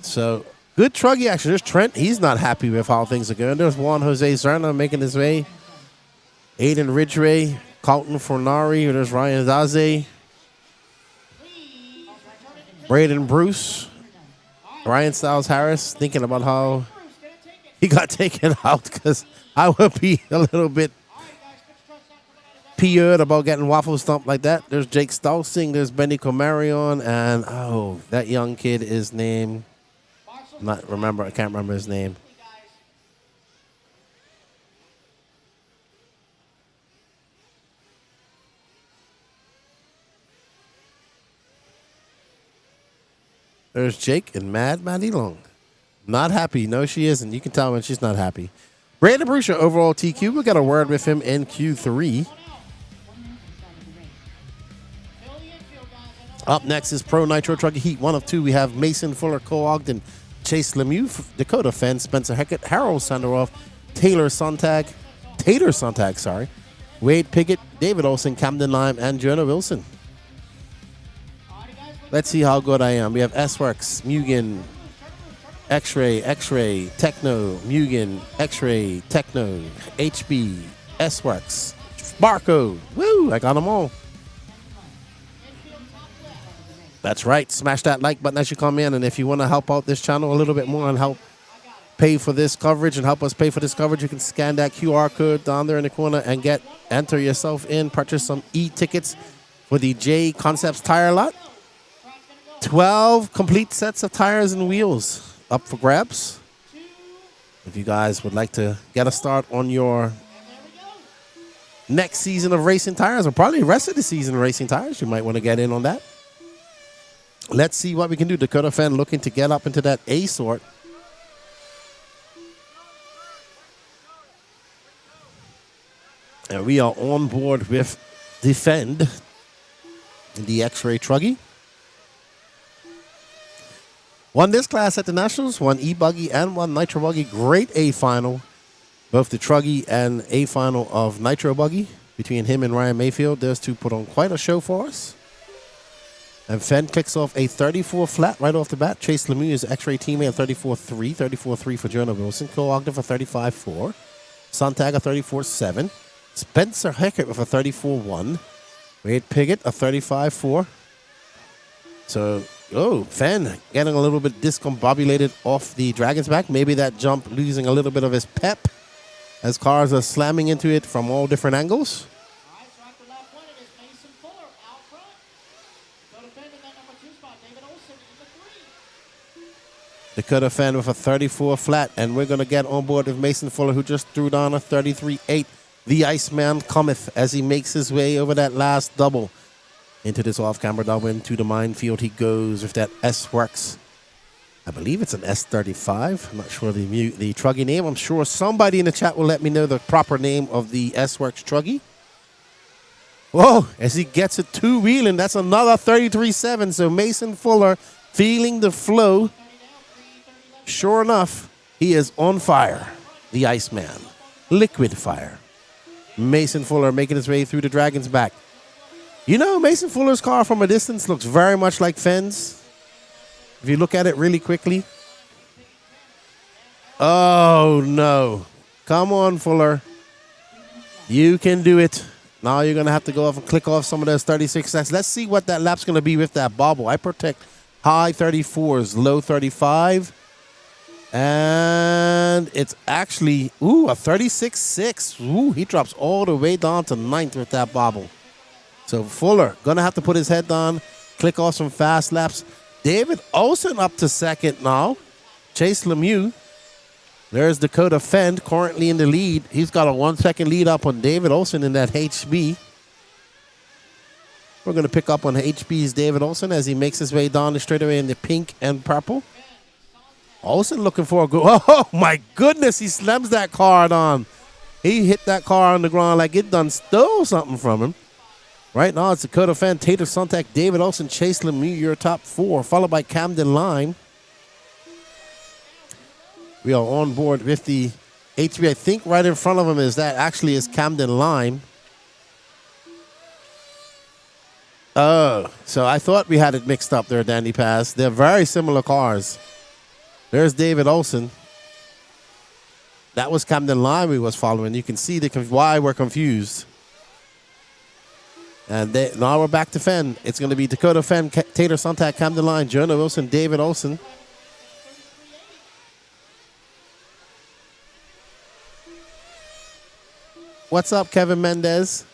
So, good Truggy action. There's Trent. He's not happy with how things are going. There's Juan Jose Zerna making his way. Aiden Ridgeway, Colton Fornari, there's Ryan Daze, Braden Bruce, Ryan Styles Harris, thinking about how he got taken out because I would be a little bit PO'd about getting waffle stomped like that. There's Jake Stolzing, there's Benny Comarion, and oh, that young kid is named, I can't remember his name. There's Jake and Mad Maddie Long. Not happy. No, she isn't. You can tell when she's not happy. Brandon Bruce, overall TQ. We got a word with him in Q3. Up next is Pro Nitro Truck Heat 1 of 2. We have Mason Fuller, Co-Ogden, Chase Lemieux, Dakota Fenn, Spencer Heckett, Harold Sanderoff, Taylor Sontag, Wade Piggott, David Olson, Camden Lime, and Jonah Wilson. Let's see how good I am. We have S-Works, Mugen, X-Ray, Techno, Mugen, X-Ray, Techno, HB, S-Works, Barcode. Woo! I got them all. That's right. Smash that like button as you come in. And if you want to help out this channel a little bit more and help pay for this coverage and help us pay for this coverage, you can scan that QR code down there in the corner and enter yourself in, purchase some e-tickets for the J Concepts Tire Lot. 12 complete sets of tires and wheels up for grabs. If you guys would like to get a start on your next season of racing tires, or probably the rest of the season of racing tires, you might want to get in on that. Let's see what we can do. Dakota Fan looking to get up into that A sort. And we are on board with Defend in the X-Ray Truggy. Won this class at the Nationals, won eBuggy and won Nitro Buggy. Great A final. Both the Truggy and A final of Nitro Buggy. Between him and Ryan Mayfield, those two put on quite a show for us. And Fenn kicks off a 34 flat right off the bat. Chase Lemieux is X-Ray teammate at 34-3. 34-3 for Jonah Wilson. Cole Ogden for 35-4. Sontag a 34-7. Spencer Heckert with a 34-1. Wade Piggott a 35-4. So, Fenn getting a little bit discombobulated off the Dragon's back. Maybe that jump losing a little bit of his pep as cars are slamming into it from all different angles. All right, so after lap one, it is Mason Fuller out front. So defending that number 2 spot, David Olson in the 3. Dakota Fan with a 34 flat, and we're going to get on board with Mason Fuller, who just threw down a 33-8. The Iceman cometh as he makes his way over that last double. Into this off-camera double, into the minefield he goes with that S-Works. I believe it's an S35. I'm not sure the Truggy name. I'm sure somebody in the chat will let me know the proper name of the S-Works Truggy. Whoa, as he gets it two-wheeling, that's another 33-7. So Mason Fuller feeling the flow. Sure enough, he is on fire. The Iceman. Liquid fire. Mason Fuller making his way through the Dragon's back. You know, Mason Fuller's car from a distance looks very much like Fenn's. If you look at it really quickly. Oh, no. Come on, Fuller. You can do it. Now you're going to have to go off and click off some of those 36 seconds. Let's see what that lap's going to be with that bobble. I protect high 34s, low 35. And it's actually, a 36.6. Ooh, he drops all the way down to 9th with that bobble. So Fuller going to have to put his head down, click off some fast laps. David Olson up to second now. Chase Lemieux. There's Dakota Fend currently in the lead. He's got a 1 second lead up on David Olson in that HB. We're going to pick up on HB's David Olson as he makes his way down the straightaway in the pink and purple. Olson looking for a good. Oh, my goodness. He slams that car on. He hit that car on the ground like it done stole something from him. Right now, it's Dakota Fan, Tater Sonntag, David Olson, Chase Lemieux, your top 4, followed by Camden Lime. We are on board with the HB. I think right in front of him is Camden Lime. Oh, so I thought we had it mixed up there, Dandy Pass. They're very similar cars. There's David Olson. That was Camden Lime we was following. You can see why we're confused. And now we're back to Fenn. It's going to be Dakota Fenn, Tater Sonntag, Camden Lime, Jonah Wilson, David Olson. What's up, Kevin Mendez?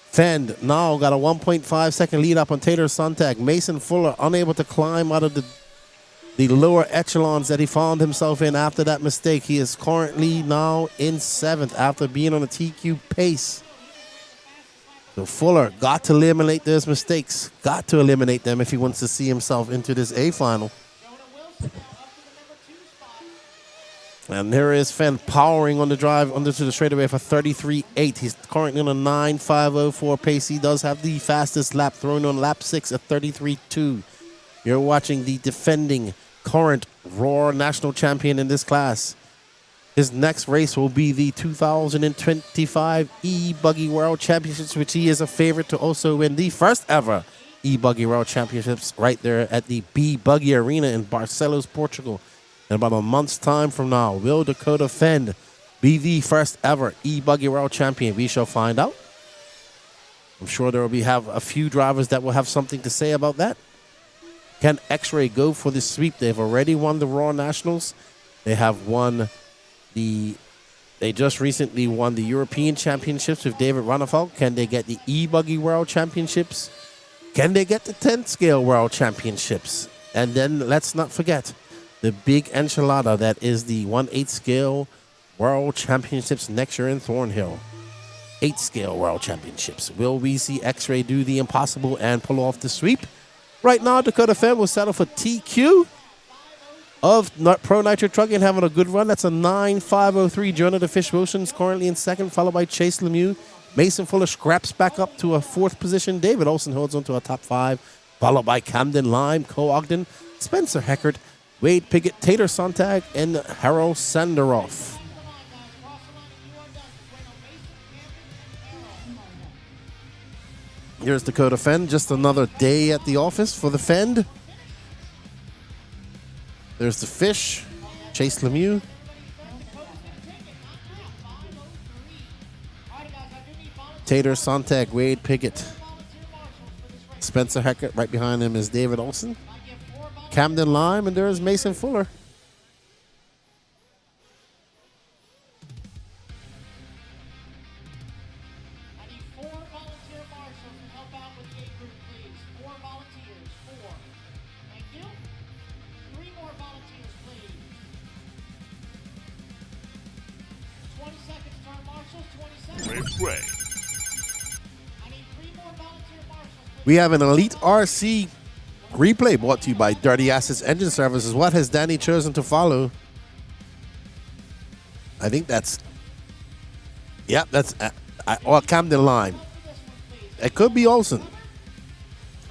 Fend now got a 1.5 second lead up on Tater Sonntag. Mason Fuller unable to climb out of the lower echelons that he found himself in after that mistake. He is currently now in 7th after being on a TQ pace. So Fuller got to eliminate those mistakes. Got to eliminate them if he wants to see himself into this A final. And there is Fenn powering on the drive under to the straightaway for 33.8. He's currently on a 9.504 pace. He does have the fastest lap, thrown on lap 6 at 33.2. You're watching the defending current Raw national champion in this class. His next race will be the 2025 eBuggy World Championships, which he is a favorite to also win the first ever eBuggy World Championships right there at the eBuggy Arena in Barcelos, Portugal. In about a month's time from now, will Dakota Fend be the first ever eBuggy World Champion? We shall find out. I'm sure there will have a few drivers that will have something to say about that. Can X-Ray go for the sweep? They've already won the Raw Nationals. They have won they just recently won the European Championships with David Ronnefalk. Can they get the eBuggy World Championships? Can they get the 10 scale World Championships? And then let's not forget the big enchilada that is the 1/8 scale World Championships next year in Thornhill. 8 scale World Championships. Will we see X-Ray do the impossible and pull off the sweep? Right now, Dakota Fenn will settle for TQ of Pro Nitro Truck and having a good run. That's a 9.503. Jonah the Fish Wilson's currently in second, followed by Chase Lemieux. Mason Fuller scraps back up to a 4th position. David Olson holds on to a top 5, followed by Camden Lime, Cole Ogden, Spencer Heckert, Wade Piggott, Tater Sontag, and Harold Sanderoff. Here's Dakota Fend. Just another day at the office for the Fend. There's the Fish, Chase Lemieux. Tater Sontag, Wade Piggott. Spencer Heckert. Right behind him is David Olson. Camden Lime, and there's Mason Fuller. I need 4 volunteer marshals to help out with the A group, please. 4 volunteers. 4. Thank you. 3 more volunteers, please. 20 seconds, turn marshals. 20 seconds. I need 3 more volunteer marshals, please. We have an Elite RC replay brought to you by Dirty Assets Engine Services. What has Danny chosen to follow? I think that's... Yep, that's... or Camden Lime. It could be Olsen.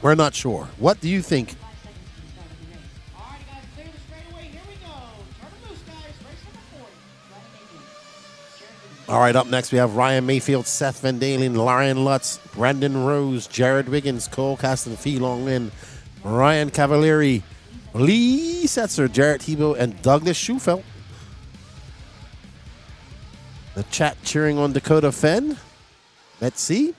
We're not sure. What do you think? All right, guys, clear the straightaway. Here we go. Turn them loose, guys. Race number 40. All right, up next we have Ryan Mayfield, Seth Van Dalen, Larian Lutz, Brandon Rose, Jared Wiggins, Cole Caston, Fee Long Lin, Ryan Cavalieri, Lee Setzer, Jarrett Hebo, and Douglas Schufelt. The chat cheering on Dakota Fenn. Let's see.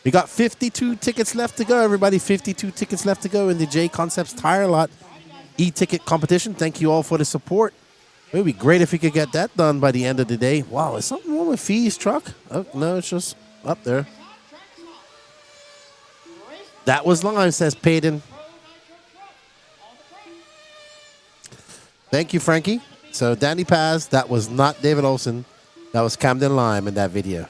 We got 52 tickets left to go, everybody. 52 tickets left to go in the J Concepts Tire Lot e-ticket competition. Thank you all for the support. It would be great if we could get that done by the end of the day. Wow, is something wrong with Fee's truck? Oh, no, it's just up there. That was Lime, says Payton. Thank you, Frankie. So Danny Paz, that was not David Olson. That was Camden Lime in that video.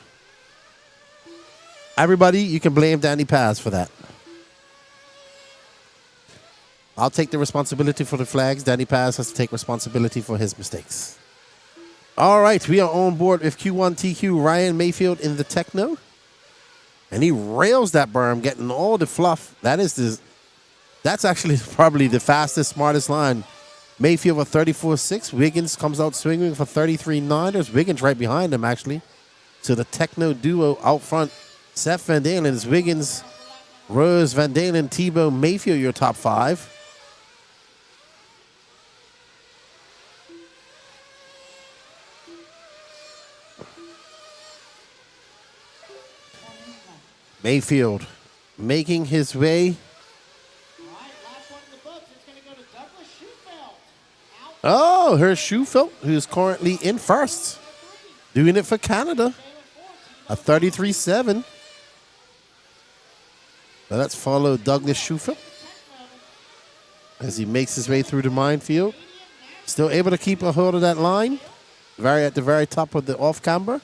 Everybody, you can blame Danny Paz for that. I'll take the responsibility for the flags. Danny Paz has to take responsibility for his mistakes. All right, we are on board with Q1 TQ Ryan Mayfield in the Techno. And he rails that berm, getting all the fluff. That's actually probably the fastest, smartest line. Mayfield for 34.6. Wiggins comes out swinging for 33.9. There's Wiggins right behind him, actually. So the Techno duo out front. Seth Van Dalen is Wiggins, Rose, Van Dalen, Tebow, Mayfield, your top 5. Mayfield making his way. Oh, here's Schufelt, who's currently in first. Doing it for Canada. A 33.7. So let's follow Douglas Schufelt as he makes his way through the minefield. Still able to keep a hold of that line. At the very top of the off-camber.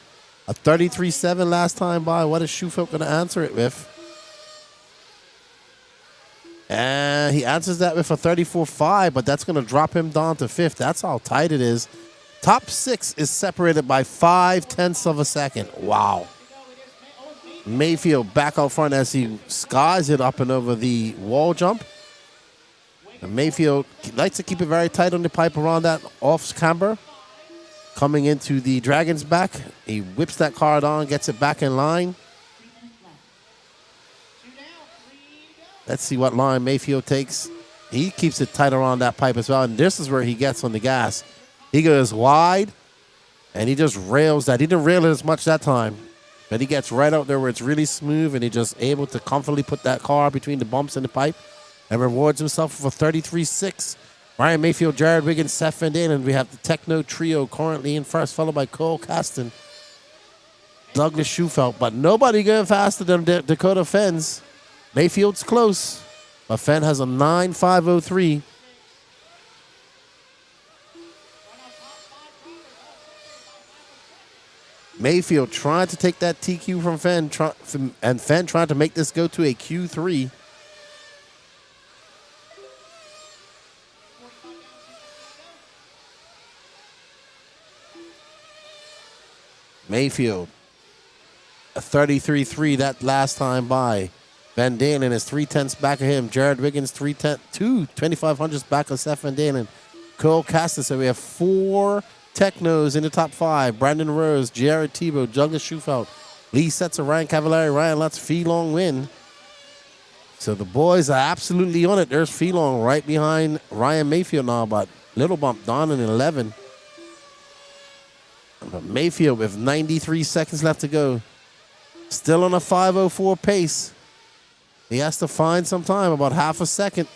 A 33.7 last time by. What is Schufelt going to answer it with? And he answers that with a 34.5, but that's going to drop him down to 5th. That's how tight it is. Top 6 is separated by 0.5 of a second. Wow. Mayfield back out front as he skies it up and over the wall jump. And Mayfield likes to keep it very tight on the pipe around that off-camber. Coming into the Dragon's back. He whips that card on, gets it back in line. Let's see what line Mayfield takes. He keeps it tight around that pipe as well. And this is where he gets on the gas. He goes wide, and he just rails that. He didn't rail it as much that time. But he gets right out there where it's really smooth, and he's just able to comfortably put that car between the bumps in the pipe and rewards himself for 33.6. Ryan Mayfield, Jared Wiggins, Seth Van Dalen. We have the Techno Trio currently in first, followed by Cole Caston, Douglas Schufelt. But nobody going faster than Dakota Fens. Mayfield's close, but Fenn has a 9.503. Mayfield trying to take that TQ from Fenn, and Fenn trying to make this go to a Q3. Mayfield, a 33.3 that last time by. Van Dalen is 3/10 back of him. Jared Wiggins, 2/2500 back of Seth Van Dalen. Cole Caston. So we have 4 Technos in the top 5. Brandon Rose, Jared Tebow, Douglas Schufelt, Lee Setzer, Ryan Cavallari, Ryan Lutz, Feelong win. So the boys are absolutely on it. There's Feelong right behind Ryan Mayfield now, but little bump down in 11. But Mayfield with 93 seconds left to go. Still on a 5:04 pace. He has to find some time, about half a second.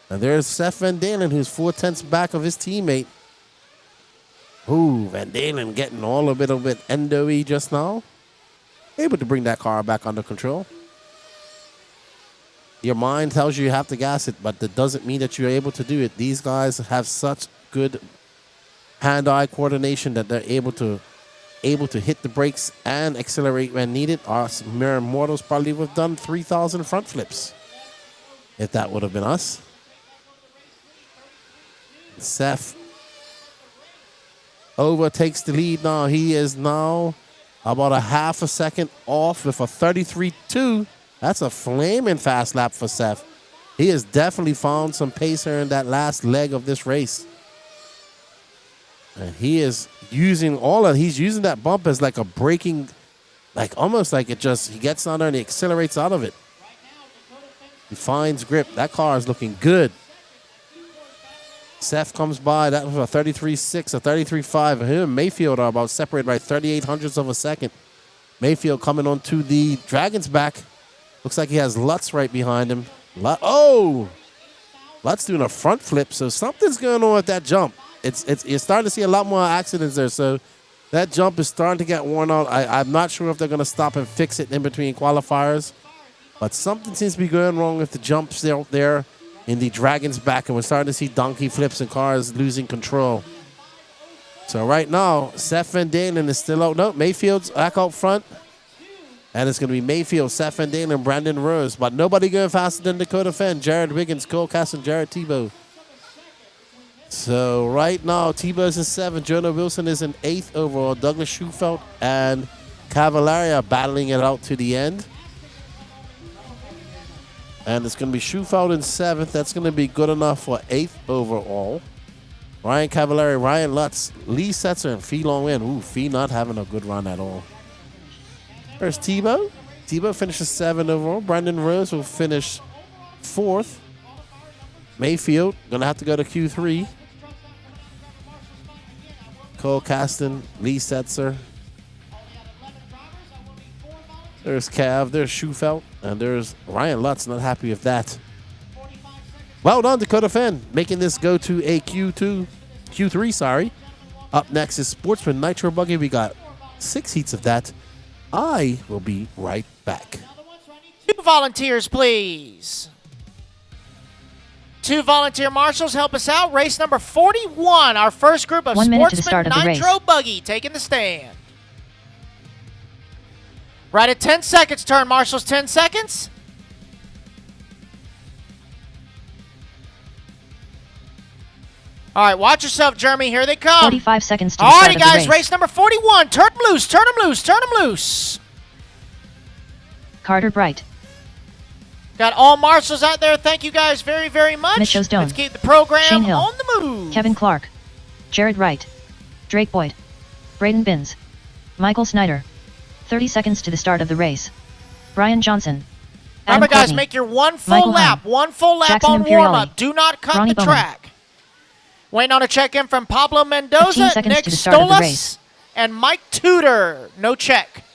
And there's Seth Van Dalen, who's 4/10 back of his teammate. Ooh, Van Dalen getting all a bit endo-y just now. Able to bring that car back under control. Your mind tells you have to gas it, but that doesn't mean that you're able to do it. These guys have such good hand-eye coordination that they're able to hit the brakes and accelerate when needed. Our mere mortals probably would have done 3,000 front flips if that would have been us. Seth overtakes the lead now. He is now about a half a second off with a 33.2. That's a flaming fast lap for Seth. He has definitely found some pace here in that last leg of this race. And he is using he's using that bump as like a braking, like almost like it just, he gets on there and he accelerates out of it. He finds grip. That car is looking good. Seth comes by. That was a 33.6, a 33.5. Him and Mayfield are about separated by 38 hundredths of a second. Mayfield coming onto the Dragon's back. Looks like he has Lutz right behind him. Lutz doing a front flip. So something's going on with that jump. You're starting to see a lot more accidents there. So that jump is starting to get worn out. I'm not sure if they're going to stop and fix it in between qualifiers. But something seems to be going wrong with the jumps out there in the Dragon's back. And we're starting to see donkey flips and cars losing control. So right now, Seth Van Dalen is still out. No, Mayfield's back out front. And it's going to be Mayfield, Seth Van Dalen, and Brandon Rose. But nobody going faster than Dakota Fenn, Jared Wiggins, Cole Caston, Jared Tebow. So right now, Tebow's in 7th. Jonah Wilson is in 8th overall. Douglas Schufelt and Cavallari are battling it out to the end. And it's going to be Schufelt in 7th. That's going to be good enough for 8th overall. Ryan Cavallari, Ryan Lutz, Lee Setzer, and Fee Long win. Ooh, Fee not having a good run at all. There's Tebow. Tebow finishes 7th overall. Brandon Rose will finish 4th. Mayfield going to have to go to Q3. Cole Caston, Lee Setzer. There's Cav, there's Schufelt, and there's Ryan Lutz. Not happy with that. Well done, Dakota Fenn, making this go to a Q3, sorry. Up next is Sportsman Nitro Buggy. We got 6 heats of that. I will be right back. 2 volunteers, please. 2 volunteer marshals help us out. Race number 41, our first group of 1 minute to the Sportsman start of the Nitro race. Buggy taking the stand. Right at 10 seconds, turn marshals, 10 seconds. All right, watch yourself, Jeremy. Here they come. 45 seconds to the All start righty, of the guys, race. race number 41. Turn them loose, turn them loose, turn them loose. Carter Bright, Got all marshals out there. Thank you guys very, very much. Mitchell Stone, Let's keep the program Shane Hill, on the move. Kevin Clark, Jared Wright, Drake Boyd, Braden Binns, Michael Snyder. 30 seconds to the start of the race. Brian Johnson. Adam Remember, guys, Courtney, make your one full Michael lap. Hunt, One full lap Jackson on Imperioli, warm-up. Do not cut Ronnie the Bowman. track. Waiting on a check-in from Pablo 15 Mendoza, seconds Nick to the start of the Stolas, race. and Mike Tudor. No check.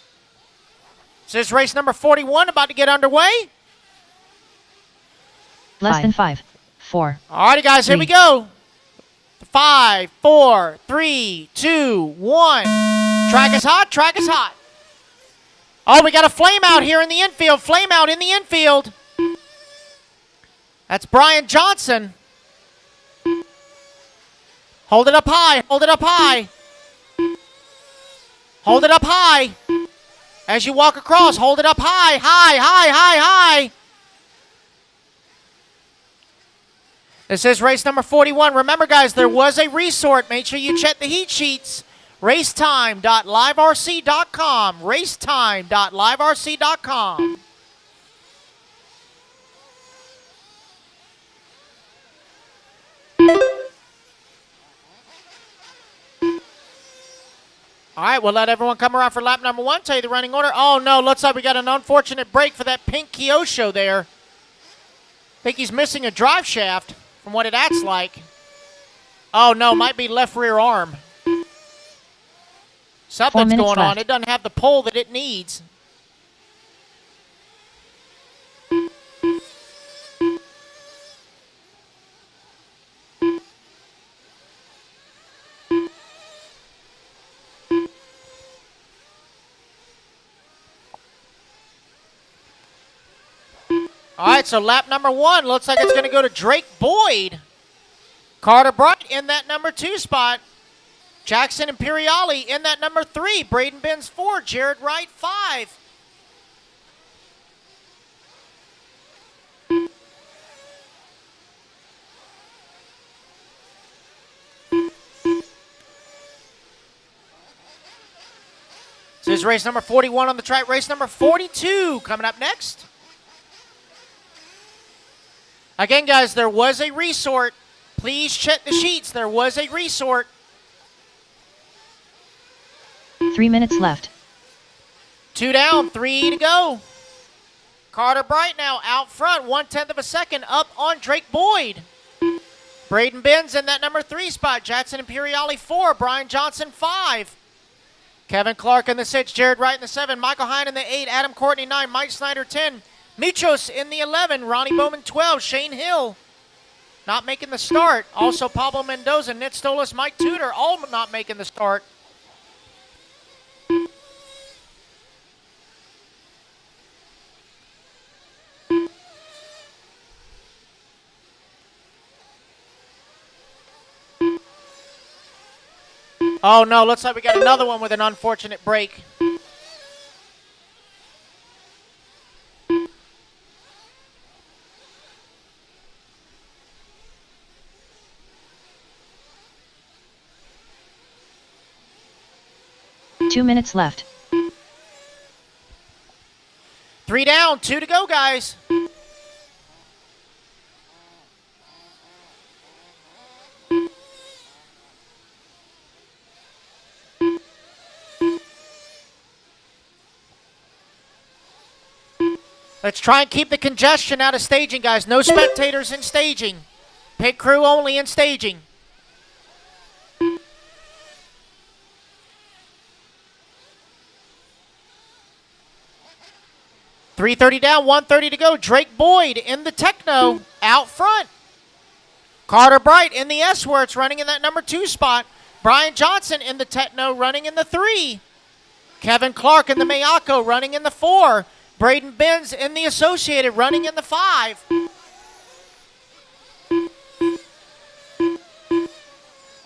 So this is race number 41 about to get underway. Less than 5, 4. All righty, guys, here we 3. go. 5, 4, 3, 2, 1. Track is hot. Track is hot. Oh, we got a flame out here in the infield. Flame out in the infield. That's Brian Johnson. Hold it up high. Hold it up high. Hold it up high. As you walk across, hold it up high, high, high, high, high. This is race number 41. Remember, guys, there was a resort. Make sure you check the heat sheets. Racetime.liverc.com. Racetime.liverc.com. All right, we'll let everyone come around for lap number 1. Tell you the running order. Oh, no, looks like we got an unfortunate break for that pink Kyosho there. I think he's missing a drive shaft from what it acts like. Oh, no, might be left rear arm. Something's going on. It doesn't have the pull that it needs. All right, so lap number 1 looks like it's going to go to Drake Boyd. Carter Bright in that number 2 spot. Jackson Imperiali in that number 3. Braden Benz 4. Jared Wright 5. This is race number 41 on the track. Race number 42 coming up next. Again, guys, there was a resort. Please check the sheets. There was a resort. 3 minutes left. 2 down, 3 to go. Carter Bright now out front, 1/10 of a second up on Drake Boyd. Braden Benz in that number 3 spot. Jackson Imperiali 4. Brian Johnson 5. Kevin Clark in the 6. Jared Wright in the 7. Michael Hine in the 8. Adam Courtney 9. Mike Snyder 10. Mitros in the 11. Ronnie Bowman 12. Shane Hill not making the start. Also Pablo Mendoza, Nit Stolas, Mike Tudor all not making the start. Oh no, looks like we got another one with an unfortunate break. Two minutes left. 3 down, 2 to go, guys. Let's try and keep the congestion out of staging, guys. No spectators in staging. Pit crew only in staging. .330 down, 1:30 to go. Drake Boyd in the Techno out front. Carter Bright in the S-Works running in that number 2 spot. Brian Johnson in the Techno running in the 3. Kevin Clark in the Miyako running in the 4. Braden Benz in the Associated running in the 5.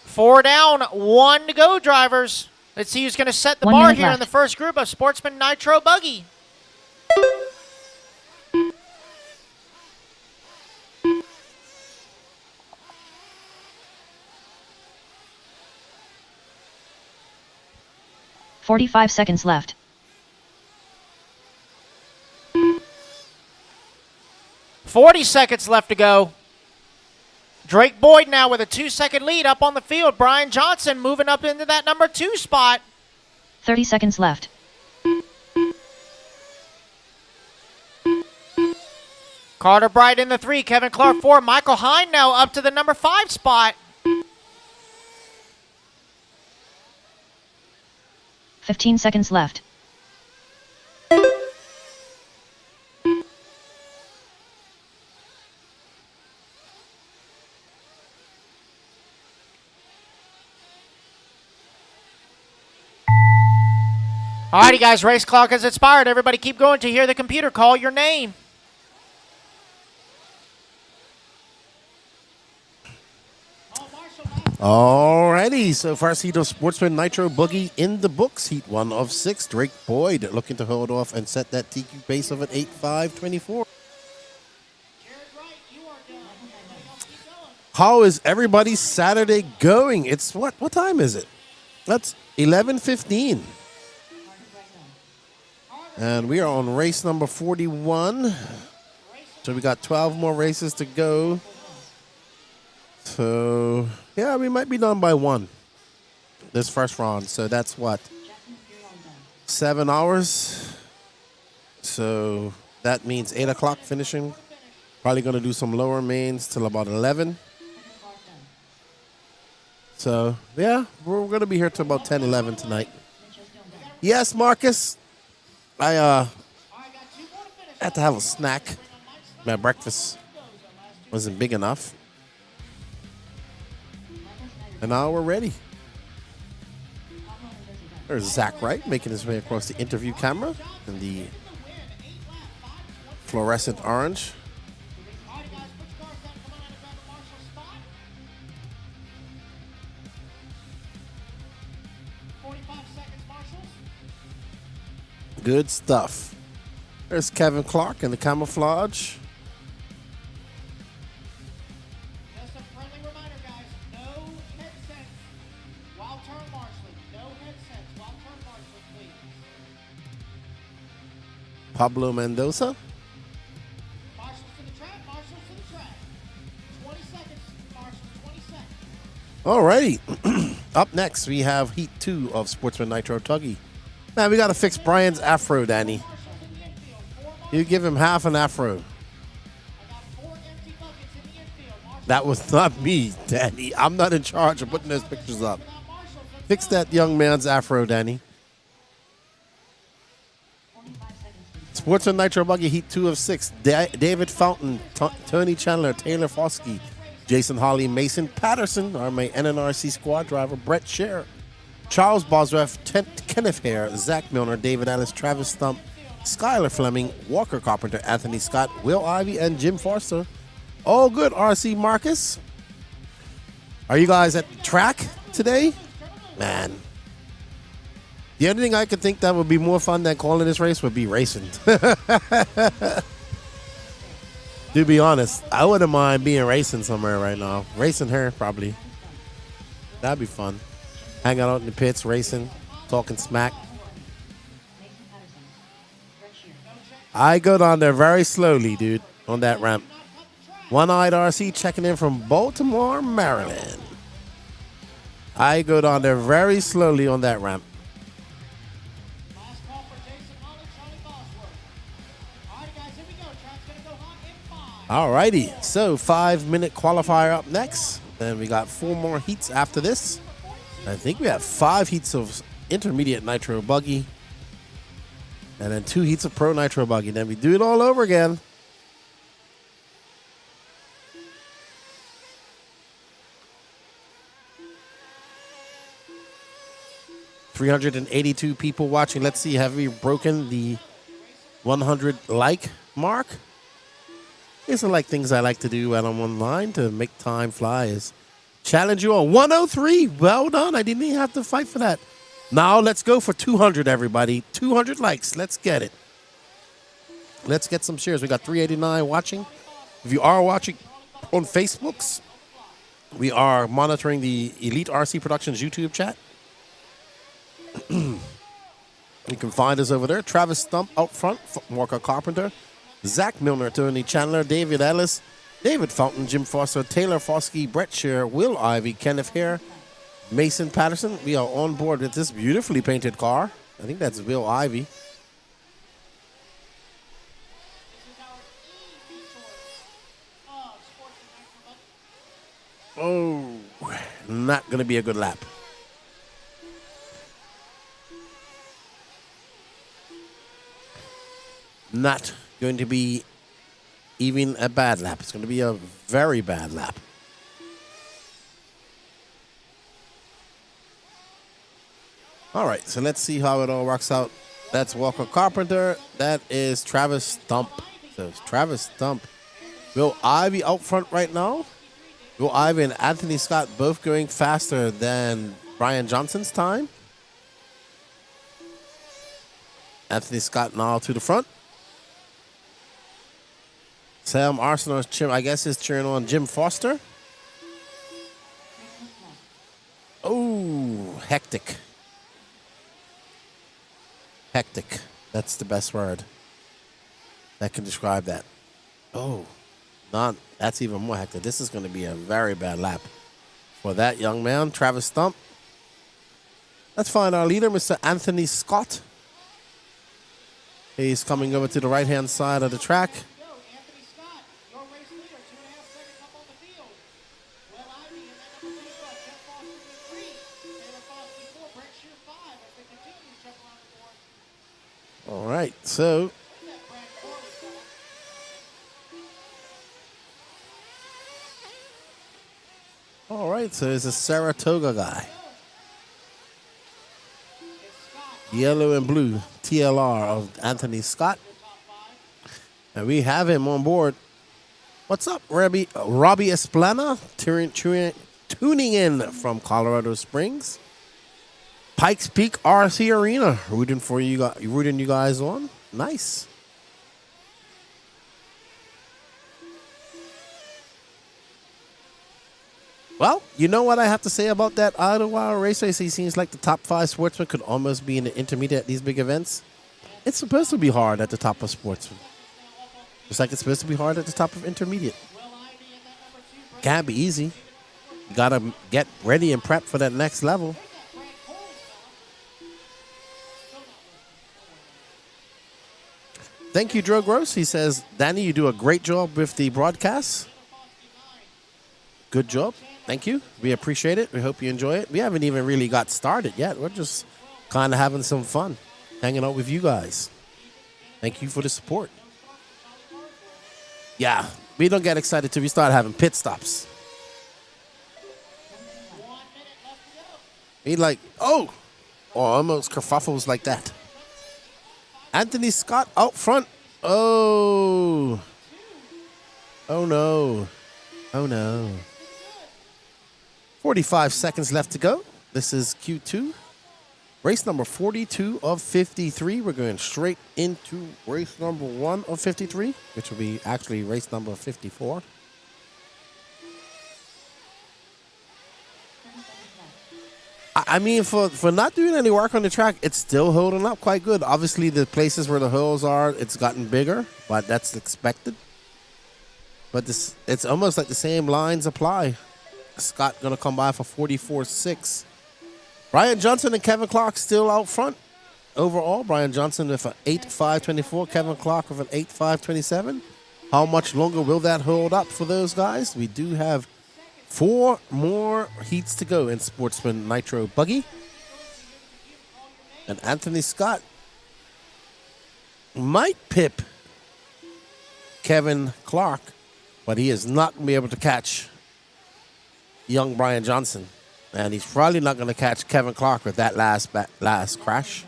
Four down, 1 to go, drivers. Let's see who's going to set the bar here in the first group of Sportsman Nitro Buggy. .45 seconds left. 40 seconds left to go. Drake Boyd now with a 2-second lead up on the field. Brian Johnson moving up into that number 2 spot. 30 seconds left. Carter Bright in the 3. Kevin Clark 4. Michael Hine now up to the number 5 spot. 15 seconds left. Alrighty, guys, race clock has expired. Everybody keep going to hear the computer call your name. Alrighty, so first heat of Sportsman Nitro Buggy in the books. Heat 1 of 6. Drake Boyd looking to hold off and set that TQ pace of an 8.524. How is everybody's Saturday going? It's what time is it? That's 11:15. And we are on race number 41. So we got 12 more races to go. So, yeah, we might be done by 1 this first round. So that's what? 7 hours. So that means 8 o'clock finishing. Probably going to do some lower mains till about 11. So, yeah, we're going to be here till about 10, 11 tonight. Yes, Marcus. I had to have a snack. My breakfast wasn't big enough. And now we're ready. There's Zach Wright making his way across the interview camera in the fluorescent orange. Good stuff. There's Kevin Clark in the camouflage. Just a friendly reminder, guys. No headsets while turn marshaling. No headsets while turn marshaling, please. Pablo Mendoza. Marshals to the track. Marshals to the track. 20 seconds, marshals. 20 seconds. Alrighty. Up next, we have Heat 2 of Sportsman Nitro Truck. Man, we got to fix Brian's afro, Danny. You give him half an afro. That was not me, Danny. I'm not in charge of putting those pictures up. Fix that young man's afro, Danny. Sportsman Nitro Buggy Heat 2 of 6. David Fountain, Tony Chandler, Taylor Foskey, Jason Holly, Mason Patterson, our main NNRC squad driver, Brett Scher, Charles Bosworth, Kenneth Hare, Zach Milner, David Ellis, Travis Stump, Skylar Fleming, Walker Carpenter, Anthony Scott, Will Ivy, and Jim Forster. All good, RC Marcus. Are you guys at the track today? Man. The only thing I could think that would be more fun than calling this race would be racing. To be honest, I wouldn't mind being racing somewhere right now. Racing her, probably. That'd be fun. Hanging out in the pits, racing, talking smack. I go down there very slowly, dude, on that ramp. One-eyed RC checking in from Baltimore, Maryland. I go down there very slowly on that ramp. Last call for Jason Holly, Charlie Bosworth. All right, guys, here we go. Track's going to go hot in 5. All righty, so 5-minute qualifier up next. Then we got 4 more heats after this. I think we have 5 heats of intermediate Nitro Buggy. And then 2 heats of Pro Nitro Buggy. Then we do it all over again. $382 people watching. Let's see, have we broken the 100 like mark? These are like things I like to do when I'm online to make time fly. Is challenge you on 103. Well done. I didn't even have to fight for that. Now let's go for 200, everybody. 200 likes. Let's get it. Let's get some shares. We got 389 watching. If you are watching on Facebooks, we are monitoring the Elite RC Productions YouTube chat. You can find us over there. Travis Stump out front, Walker Carpenter, Zach Milner, Tony Chandler, David Ellis, David Fountain, Jim Foster, Taylor Foskey, Brett Scher, Will Ivy, Kenneth Hare, Mason Patterson. We are on board with this beautifully painted car. I think that's Will Ivy. Oh, not going to be a good lap. Not going to be even a bad lap. It's going to be a very bad lap. All right, so let's see how it all works out. That's Walker Carpenter. That is Travis Stump. So it's Travis Stump. Will Ivy out front right now. Will Ivy and Anthony Scott both going faster than Brian Johnson's time. Anthony Scott now to the front. Sam Arsenal, I guess, is cheering on Jim Foster. Oh, hectic. Hectic. That's the best word that can describe that. Oh, that's even more hectic. This is going to be a very bad lap for that young man, Travis Stump. Let's find our leader, Mr. Anthony Scott. He's coming over to the right-hand side of the track. Anthony Scott, your race leader, 2.5 seconds up on the field. Will Ivy in that number 2 spot. Jeff Foster in 3. Taylor Foster in 4. Brent Shear 5 as they continue to jump around the board. All right, so That Brad Corley spot. all right, so it's a Saratoga guy. Yellow and blue TLR of Anthony Scott. And we have him on board. What's up, Robbie Esplana, tuning in from Colorado Springs. Pikes Peak RC Arena, rooting you guys on. Nice. Well, you know what I have to say about that Idlewild race race? He seems like the top 5 sportsmen could almost be in the intermediate at these big events. It's supposed to be hard at the top of sportsmen. Just like it's supposed to be hard at the top of intermediate. Can't be easy. You got to get ready and prep for that next level. Thank you, Joe Gross. He says, Danny, you do a great job with the broadcast. Good job. Thank you. We appreciate it. We hope you enjoy it. We haven't even really got started yet. We're just kind of having some fun, hanging out with you guys. Thank you for the support. Yeah, we don't get excited till we start having pit stops. He like, oh, almost kerfuffles like that. Anthony Scott out front. Oh. Oh, no. Oh, no. 45 seconds left to go. This is Q2. Race number 42 of 53. We're going straight into race number 1 of 53, which will be actually race number 54. I mean, for not doing any work on the track, it's still holding up quite good. Obviously, the places where the holes are, it's gotten bigger, but that's expected. But it's almost like the same lines apply. Scott going to come by for 44.6. Brian Johnson and Kevin Clark still out front. Overall, Brian Johnson with an 8.524, Kevin Clark with an 8.527. How much longer will that hold up for those guys? We do have 4 more heats to go in Sportsman Nitro Buggy. And Anthony Scott might pip Kevin Clark, but he is not going to be able to catch young Brian Johnson. And he's probably not going to catch Kevin Clark with that last crash.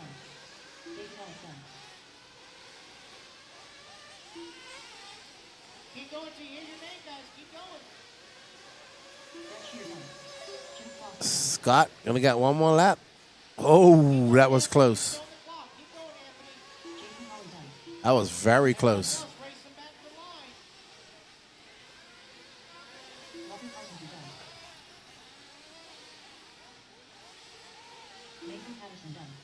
Keep going till you hear your name, guys. Keep going. Scott going to get one more lap. Oh, that was close. Keep going, Anthony. That was very close. Race them back to the line.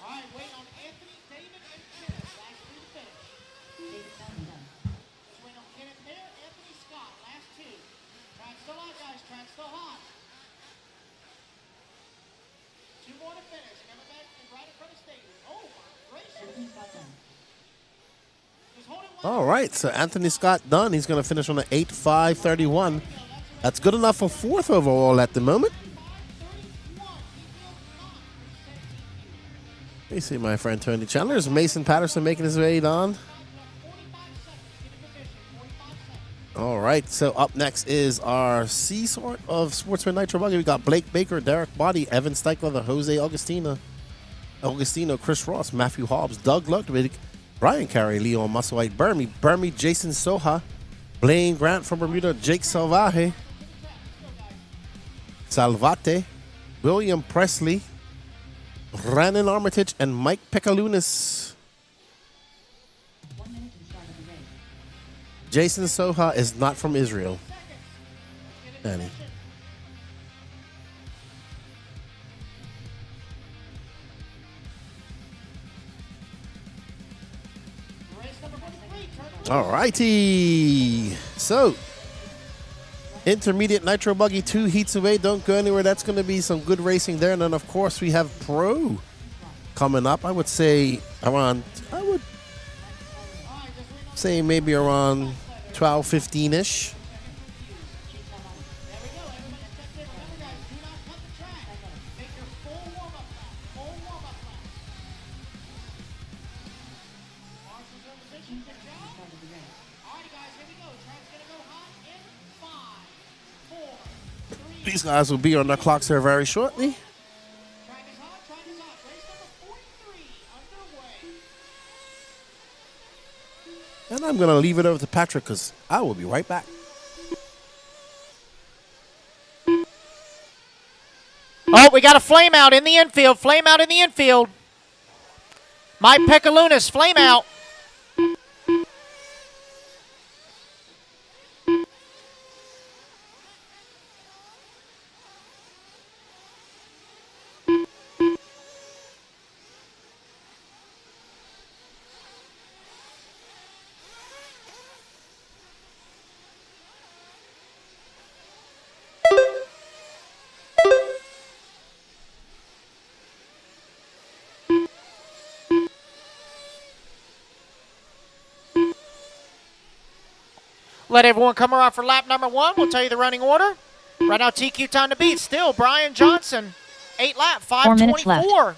All right, wait on Anthony, David, and Kenneth. Last 2 to finish. Just wait on Kenneth there, Anthony Scott. Last 2. Track's still hot, guys. Track's still hot. 2 more to finish. Coming back right in front of stadium. Oh, my gracious. Just hold it one. All right, so Anthony Scott done. He's going to finish on an 8.531. That's good enough for 4th overall at the moment. You see my friend Tony Chandler. Is Mason Patterson making his way on? All right, so up next is our C sort of Sportsman Nitro Buggy. We got Blake Baker, Derek Body, Evan Steichler, Jose Augustino, Chris Ross, Matthew Hobbs, Doug Ludwig, Brian Carey, Leon Musselwhite, Burmy, Jason Soha, Blaine Grant from Bermuda, Jake Salvate, William Presley, Brandon Armitage, and Mike Pekalunas. Jason Soha is not from Israel. Danny. All righty. So, intermediate Nitro Buggy 2 heats away. Don't go anywhere. That's going to be some good racing there. And then, of course, we have Pro coming up. I would say maybe around 12, 15-ish. These guys will be on their clocks here very shortly. And I'm going to leave it over to Patrick because I will be right back. Oh, we got a flame out in the infield. Flame out in the infield. Mike Pekalunas, flame out. Let everyone come around for lap number 1. We'll tell you the running order. Right now, TQ time to beat. Still, Brian Johnson. 8 lap, 4 minutes left. 5:24.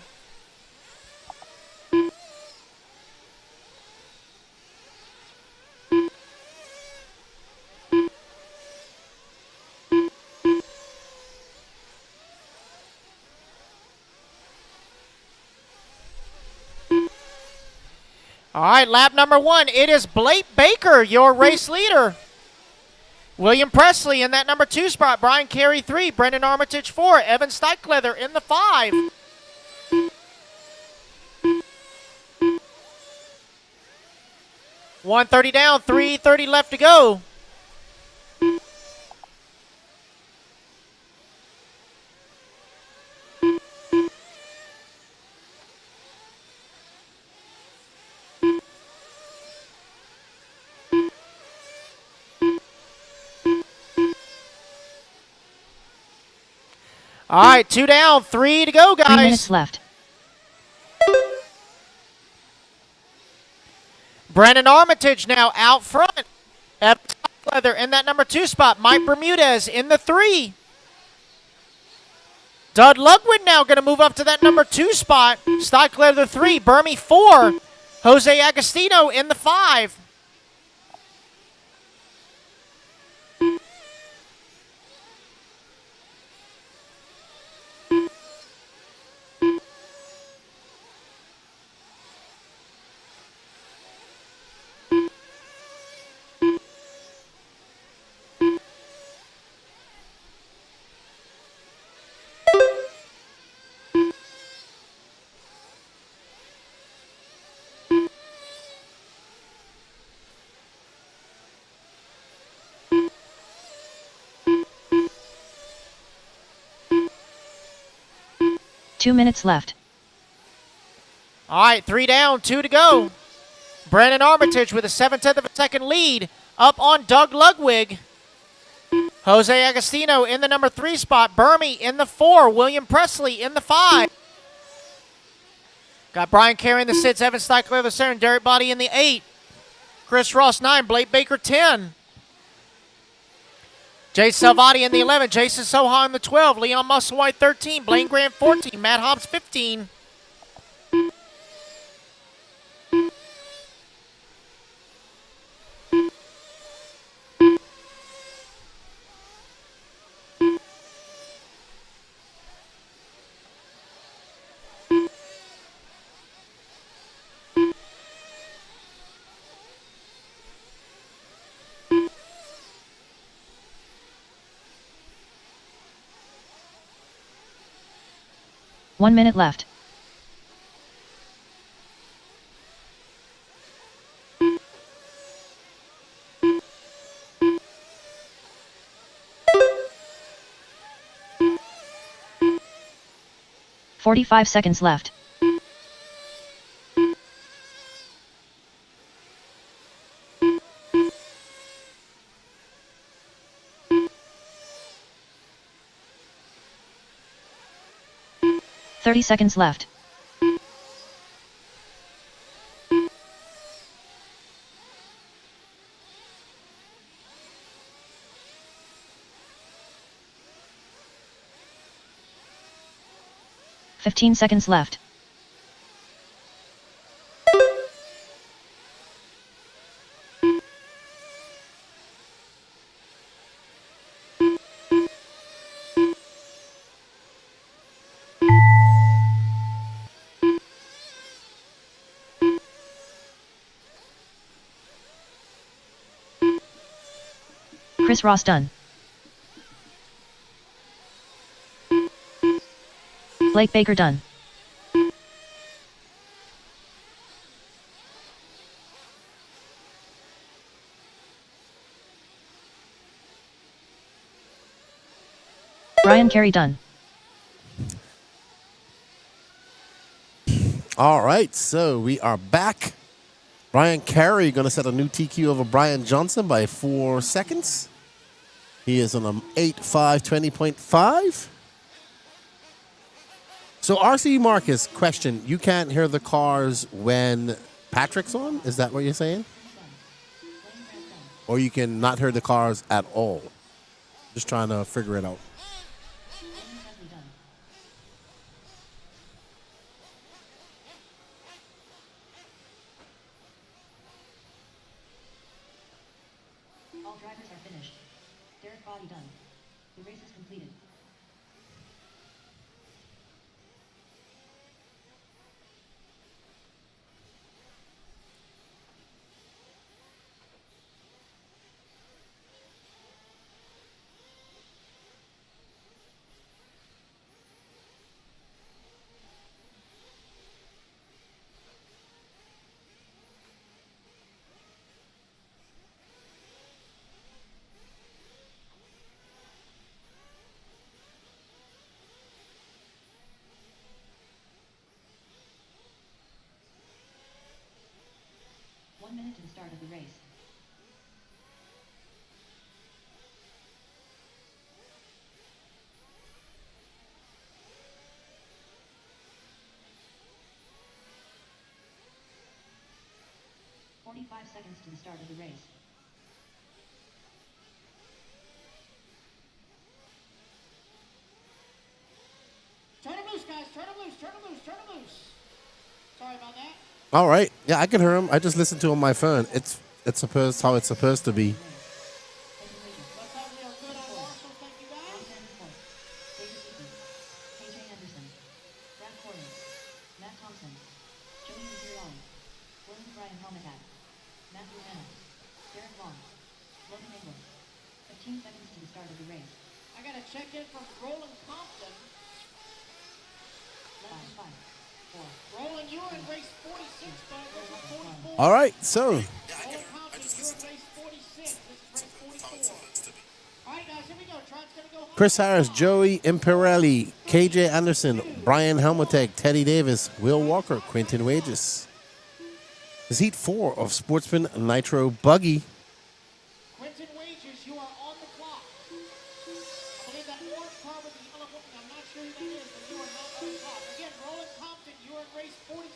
All right, lap number 1. It is Blake Baker, your race leader. William Presley in that number 2 spot. Brian Carey 3. Brendan Armitage 4. Evan Steichler in the 5. $130 down, $330 left to go. All right, 2 down, 3 to go, guys. 3 minutes left. Brandon Armitage now out front. Leather in that number 2 spot. Mike Bermudez in the 3. Doug Ludwig now going to move up to that number 2 spot. Steichler 3. Burmy 4. Jose Agostino in the 5. Two minutes left. All right, 3 down, 2 to go. Brandon Armitage with a 7/10 of a second lead up on Doug Ludwig. Jose Agostino in the number 3 spot. Burmy in the 4. William Presley in the 5. Got Brian Carey in the 6. Evan Steichler the 7. Derek Body in the 8. Chris Ross 9. Blake Baker 10. Jay Salvati in the 11. Jason Soha in the 12. Leon Musselwhite 13. Blaine Grant 14. Matt Hobbs 15. 1 minute left. "45 seconds left. "30 seconds left. "15 seconds left. Chris Ross done. Blake Baker done. Brian Carey done. All right, so we are back. Brian Carey going to set a new TQ over Brian Johnson by 4 seconds. He is on an 8.520.5. So RC Marcus, question, you can't hear the cars when Patrick's on? Is that what you're saying? Or you can not hear the cars at all? Just trying to figure it out. All drivers are finished. Derek Body done. The race is completed. One minute to the start of the race. "45 seconds to the start of the race. Turn him loose, guys. Turn him loose. Turn him loose. Turn him loose. Sorry about that. All right. Yeah, I can hear him. I just listened to him on my phone. It's supposed how it's supposed to be. Let's have a good on Marshall. Thank you, guys. KJ Anderson. Brad Corey. Matt Thompson. Joey Ziroli. William Brian Helmetad. Matthew Hanna. Derek Long. Logan England. 15 seconds to the start of the race. I got a check-in from Roland Compton. 5, 4. Roland, you were in race 46, but this is 44. All right. So Roland Compton, you were in race 46. This is race 44. All right, guys, here we go. Trot's going to go home. Chris Harris, Joey Impirelli, KJ Anderson, Brian Helmutek, Teddy Davis, Will Walker, Quentin Wages. This is heat 4 of Sportsman Nitro Buggy. Quentin Wages, you are on the clock. I believe that orange car with the yellow booking, I'm not sure who that is, but you are not on the clock. Again, Roland Compton, you are in race 46.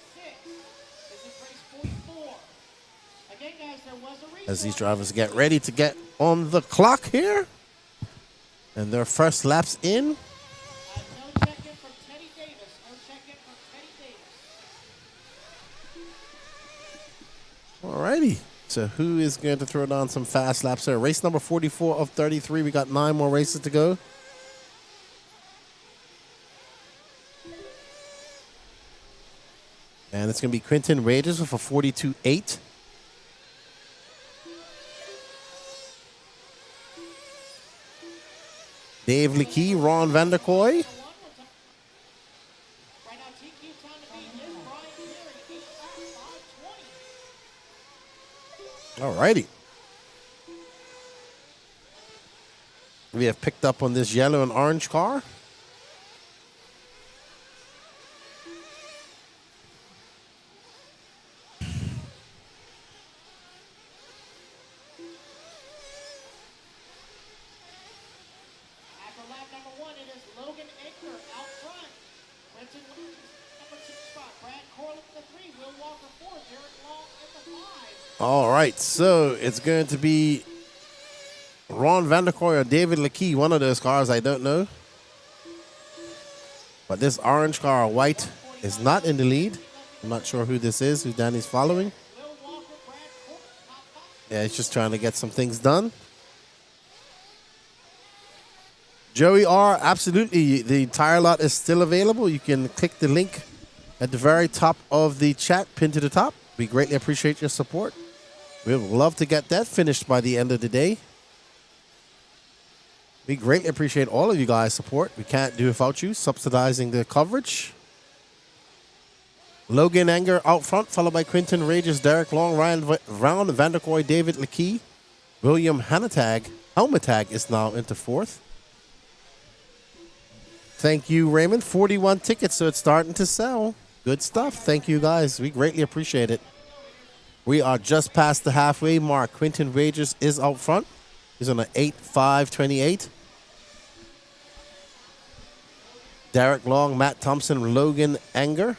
This is race 44. Again, guys, there was a reason. As these drivers get ready to get on the clock here. And their first laps in. No check-in from Teddy Davis. No check-in from Teddy Davis. Alrighty. So who is going to throw down some fast laps there? Race number 44 of 33. We got 9 more races to go. And it's going to be Quentin Wages with a 42.8. Dave Leakey, Ron Vanderkoy. righty. We have picked up on this yellow and orange car. After lap number 1, it is Logan Edgar out front. Quentin Williams, number 2 spot. Brad Corley in the 3. Will Walker 4. Derek Long in the 5. All right, so it's going to be Ron Vanderkoy or David Leakey, one of those cars, I don't know. But this orange car, white, is not in the lead. I'm not sure who this is, who Danny's following. Will Walker, Brad Corley, top 5. Yeah, he's just trying to get some things done. Joey R, absolutely. The tire lot is still available. You can click the link at the very top of the chat, pinned to the top. We greatly appreciate your support. We would love to get that finished by the end of the day. We greatly appreciate all of you guys' support. We can't do without you subsidizing the coverage. Logan Anger out front, followed by Quinton Rages, Derek Long, Ryan Vanderkoy, David Leakey. William Helmetag is now into 4th. Thank you, Raymond. 41 tickets, so it's starting to sell. Good stuff. Thank you, guys. We greatly appreciate it. We are just past the halfway mark. Quinton Rages is out front. He's on an 8.528. Derek Long, Matt Thompson, Logan Anger.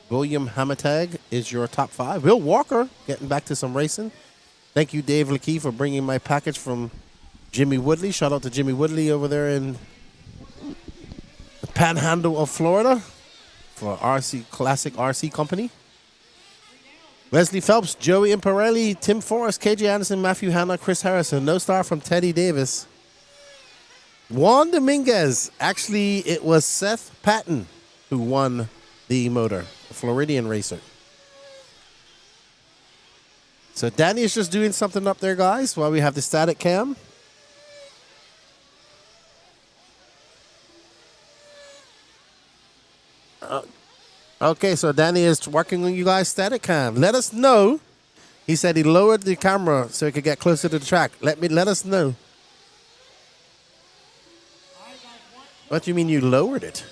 William Hamatag is your top 5. Will Walker getting back to some racing. Thank you, Dave Leakey, for bringing my package from Jimmy Woodley. Shout out to Jimmy Woodley over there in the Panhandle of Florida for RC Classic RC Company. Wesley Phelps, Joey Imparelli, Tim Forrest, KJ Anderson, Matthew Hanna, Chris Harrison. No star from Teddy Davis. Juan Dominguez. Actually, it was Seth Patton who won the motor, the Floridian racer. So Danny is just doing something up there, guys, while we have the static cam. Okay, so Danny is working on you guys' static cam. Let us know. He said he lowered the camera so he could get closer to the track. Let us know. What do you mean you lowered it?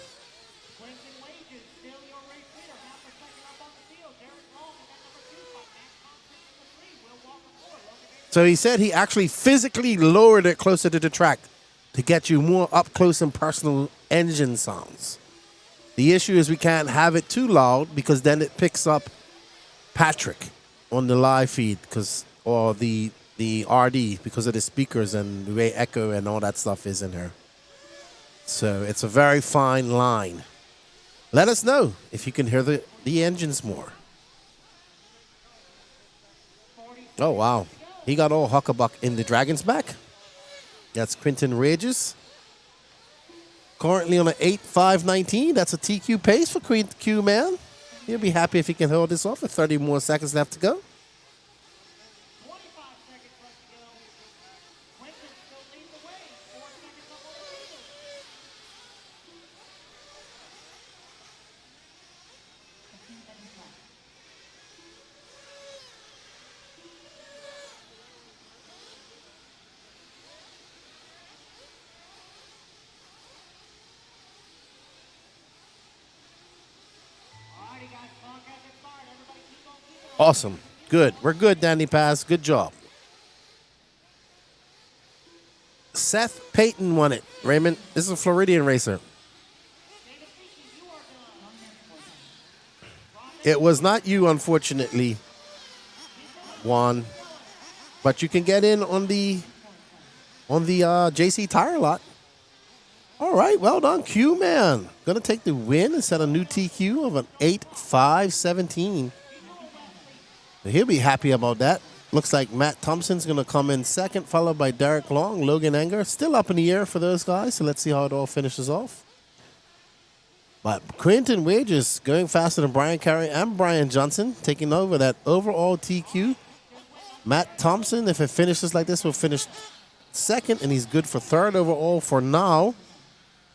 Quentin Wages, still your race leader. Now for second up on the field. Derek Long is at number 2 spot. Matt Thompson in the 3. Will Walker 4. Logan Edgar. So he said he actually physically lowered it closer to the track to get you more up close and personal engine sounds. The issue is we can't have it too loud because then it picks up Patrick on the live feed or the RD because of the speakers and the way echo and all that stuff is in here. So it's a very fine line. Let us know if you can hear the engines more. Oh, wow. He got all huckabuck in the Dragon's back. That's Quinton Rages. Currently on an 8.519. That's a TQ pace for Q, man. He'll be happy if he can hold this off with 30 more seconds left to go. 25 seconds left to go. Quentin still leads the way. 4 seconds up on the field. Alrighty, guys. Clock has expired. Everybody keep on keeping on. Awesome. Good. We're good, Danny Paz. Good job. Seth Payton won it. Raymond, this is a Floridian racer. It was not you, unfortunately, Juan. But you can get in on the JC tire lot. All right, well done, Q man. Gonna take the win and set a new TQ of an 8.517. He'll be happy about that. Looks like Matt Thompson's gonna come in second, followed by Derek Long, Logan Anger. Still up in the air for those guys, so let's see how it all finishes off. But Quinton Wages going faster than Brian Carey and Brian Johnson, taking over that overall TQ. Matt Thompson, if it finishes like this, will finish second, and he's good for third overall for now.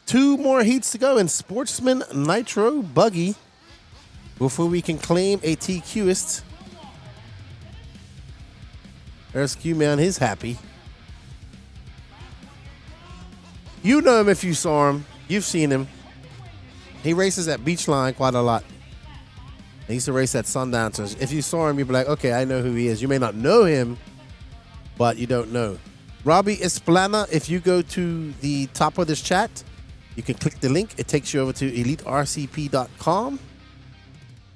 2 more heats to go in Sportsman Nitro Buggy before we can claim a TQist. There's Q-Man. He's happy. You know him if you saw him. You've seen him. He races at Beachline quite a lot. He used to race at Sundancers. If you saw him, you'd be like, okay, I know who he is. You may not know him, but you don't know. Robbie Esplana, if you go to the top of this chat, you can click the link. It takes you over to elitercp.com.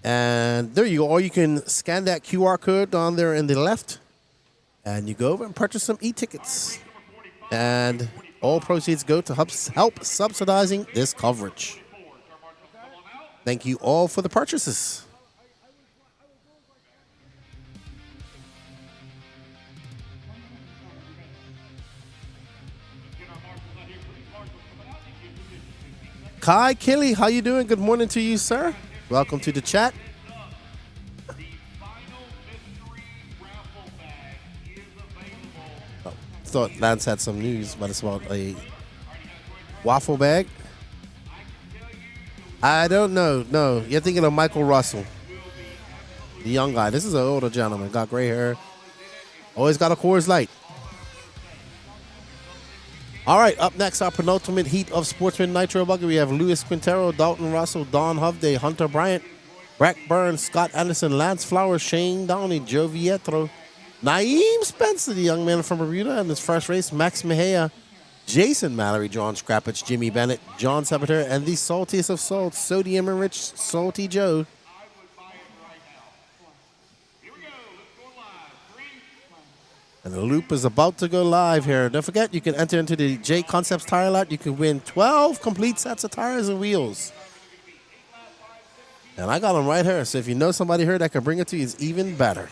And there you go. Or you can scan that QR code down there in the left. And you go over and purchase some e-tickets. And all proceeds go to help subsidizing this coverage. Thank you all for the purchases. Kai Killy, how you doing? Good morning to you, sir. Welcome to the chat. Oh, thought Lance had some news, but it's about a waffle bag. I don't know. No, you're thinking of Michael Russell, the young guy. This is an older gentleman. Got gray hair. Always got a Coors Light. All right, up next, our penultimate heat of Sportsman Nitro Buggy. We have Luis Quintero, Dalton Russell, Don Hovde, Hunter Bryant, Brack Burns, Scott Anderson, Lance Flowers, Shane Downey, Joe Vietro, Naeem Spencer, the young man from Bermuda, and his first race, Max Mejia, Jason Mallory, John Scrappage, Jimmy Bennett, John Sabater, and the saltiest of salts, sodium enriched Salty Joe. And the loop is about to go live here. Don't forget, you can enter into the J Concepts Tire Lot. You can win 12 complete sets of tires and wheels. And I got them right here. So if you know somebody here that can bring it to you, it's even better.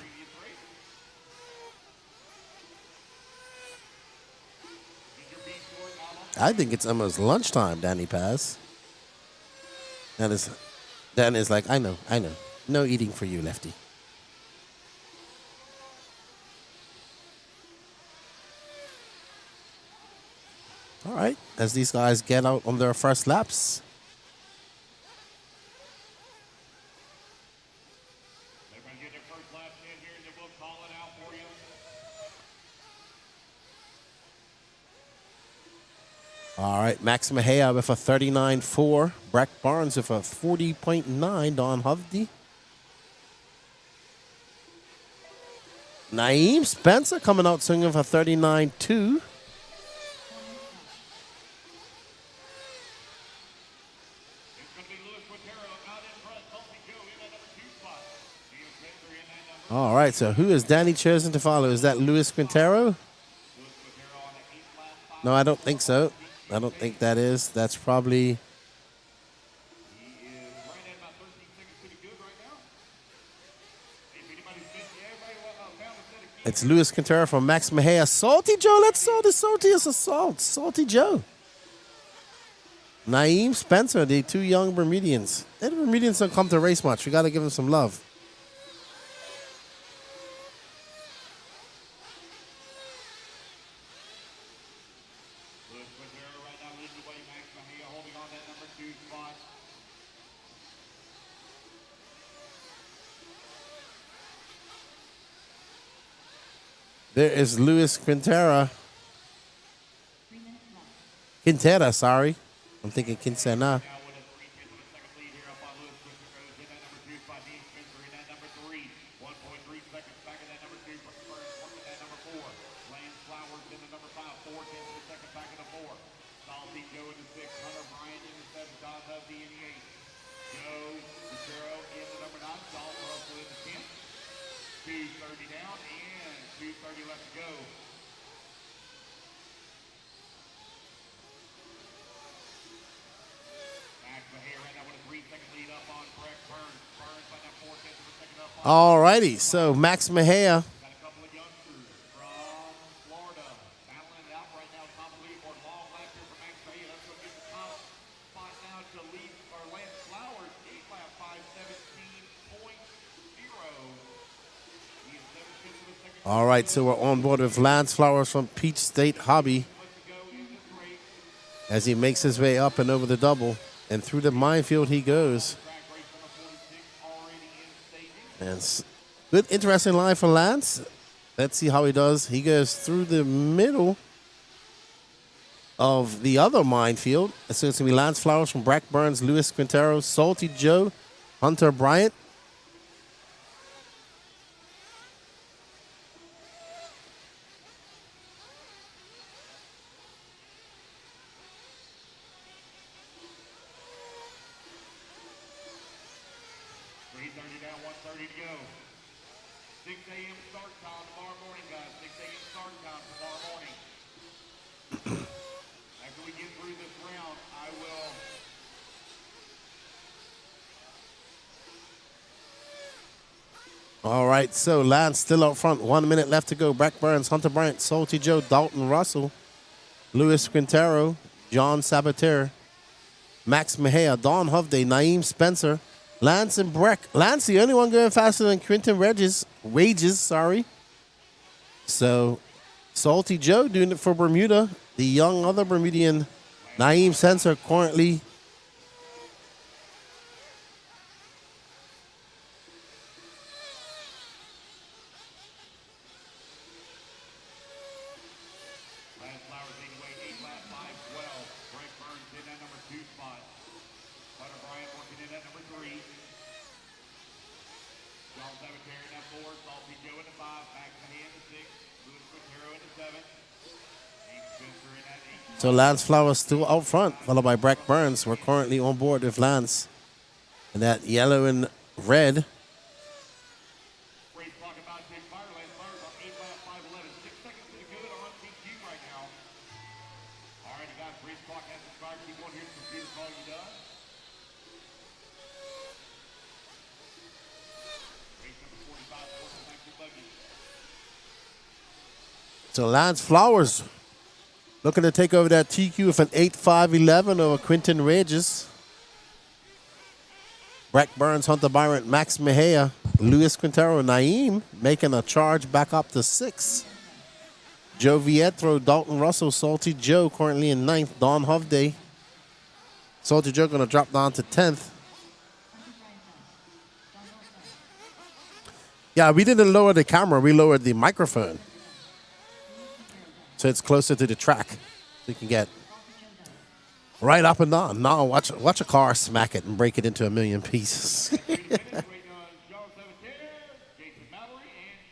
I think it's almost lunchtime, Danny Paz. Dan is like, I know. No eating for you, Lefty. All right, as these guys get out on their first laps. They're going to get their first laps in here, and then we'll call it out for you. All right, Max Mejia with a 39.4. Brack Barnes with a 40.9. Don Hovde. Naeem Spencer coming out swinging with a 39.2. All right, so who has Danny chosen to follow? Is that Luis Quintero? No, I don't think so. I don't think that is. That's probably... It's Luis Quintero from Max Mejia. Salty Joe, let's saw the saltiest of salt. Salty Joe. Naeem Spencer, the two young Bermudians. The Bermudians don't come to race much. We got to give them some love. There is Luis Quintero. Quintera, sorry. I'm thinking Quintana. All righty, so Max Mejia. All right, so we're on board with Lance Flowers from Peach State Hobby as he makes his way up and over the double, and through the minefield he goes. And good, interesting line for Lance. Let's see how he does. He goes through the middle of the other minefield. It's going to be Lance Flowers from Brack Burns, Luis Quintero, Salty Joe, Hunter Bryant. Down, 1:30 to go. 6 a.m. start time tomorrow morning, guys. 6 a.m. start time tomorrow morning. After we get through this round, I will. All right, so Lance still up front. 1 minute left to go. Brack Burns, Hunter Bryant, Salty Joe, Dalton Russell, Luis Quintero, John Sabater, Max Mejia, Don Hovde, Naeem Spencer, Lance and Breck. Lance, the only one going faster than Quentin Wages, sorry. So, Salty Joe doing it for Bermuda. The young other Bermudian, Naeem Spencer, currently Lance Flowers leading away 8 lap 5:12. Greg Burns in that number 2 spot. Hunter Bryant working in at number 3. John Sabater in that 4. Salty Joe in the 5. Max Mejia in the 6. Luis Quintero in the 7. Naeem Spencer in that 8. So Lance Flowers still out front, followed by Brack Burns. We're currently on board with Lance. And that yellow and red. Race clock about to expire. Lance Flowers on 8 lap 5:11. 6 seconds to the good on TQ right now. All right, you guys, race clock has expired. Keep on here. The computer's calling you done. Race number 45, Sportsman E Buggy. So Lance Flowers looking to take over that TQ with an 8.5.11 over Quentin Regis. Brack Burns, Hunter Byron, Max Mejia, Luis Quintero, Naeem making a charge back up to 6. Joe Vietro, Dalton Russell, Salty Joe currently in 9th. Don Hovde. Salty Joe going to drop down to 10th. Yeah, we didn't lower the camera. We lowered the microphone. So it's closer to the track. So you can get right up and down. Now watch a car smack it and break it into a million pieces. Waiting on John Sabater, Jason Mallory, and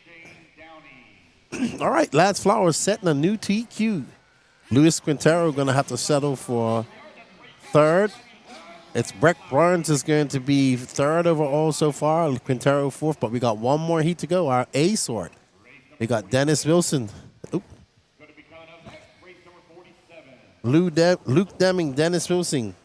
Shane Downey. All right, Lance Flowers setting a new TQ. Luis Quintero going to have to settle for 3rd. It's Brack Burns is going to be 3rd overall so far. Quintero 4th, but we got one more heat to go. Our A sort. We got Dennis Wilson. Oop. Going to be coming up next, race number 47. Luke Deming, Dennis Wilson.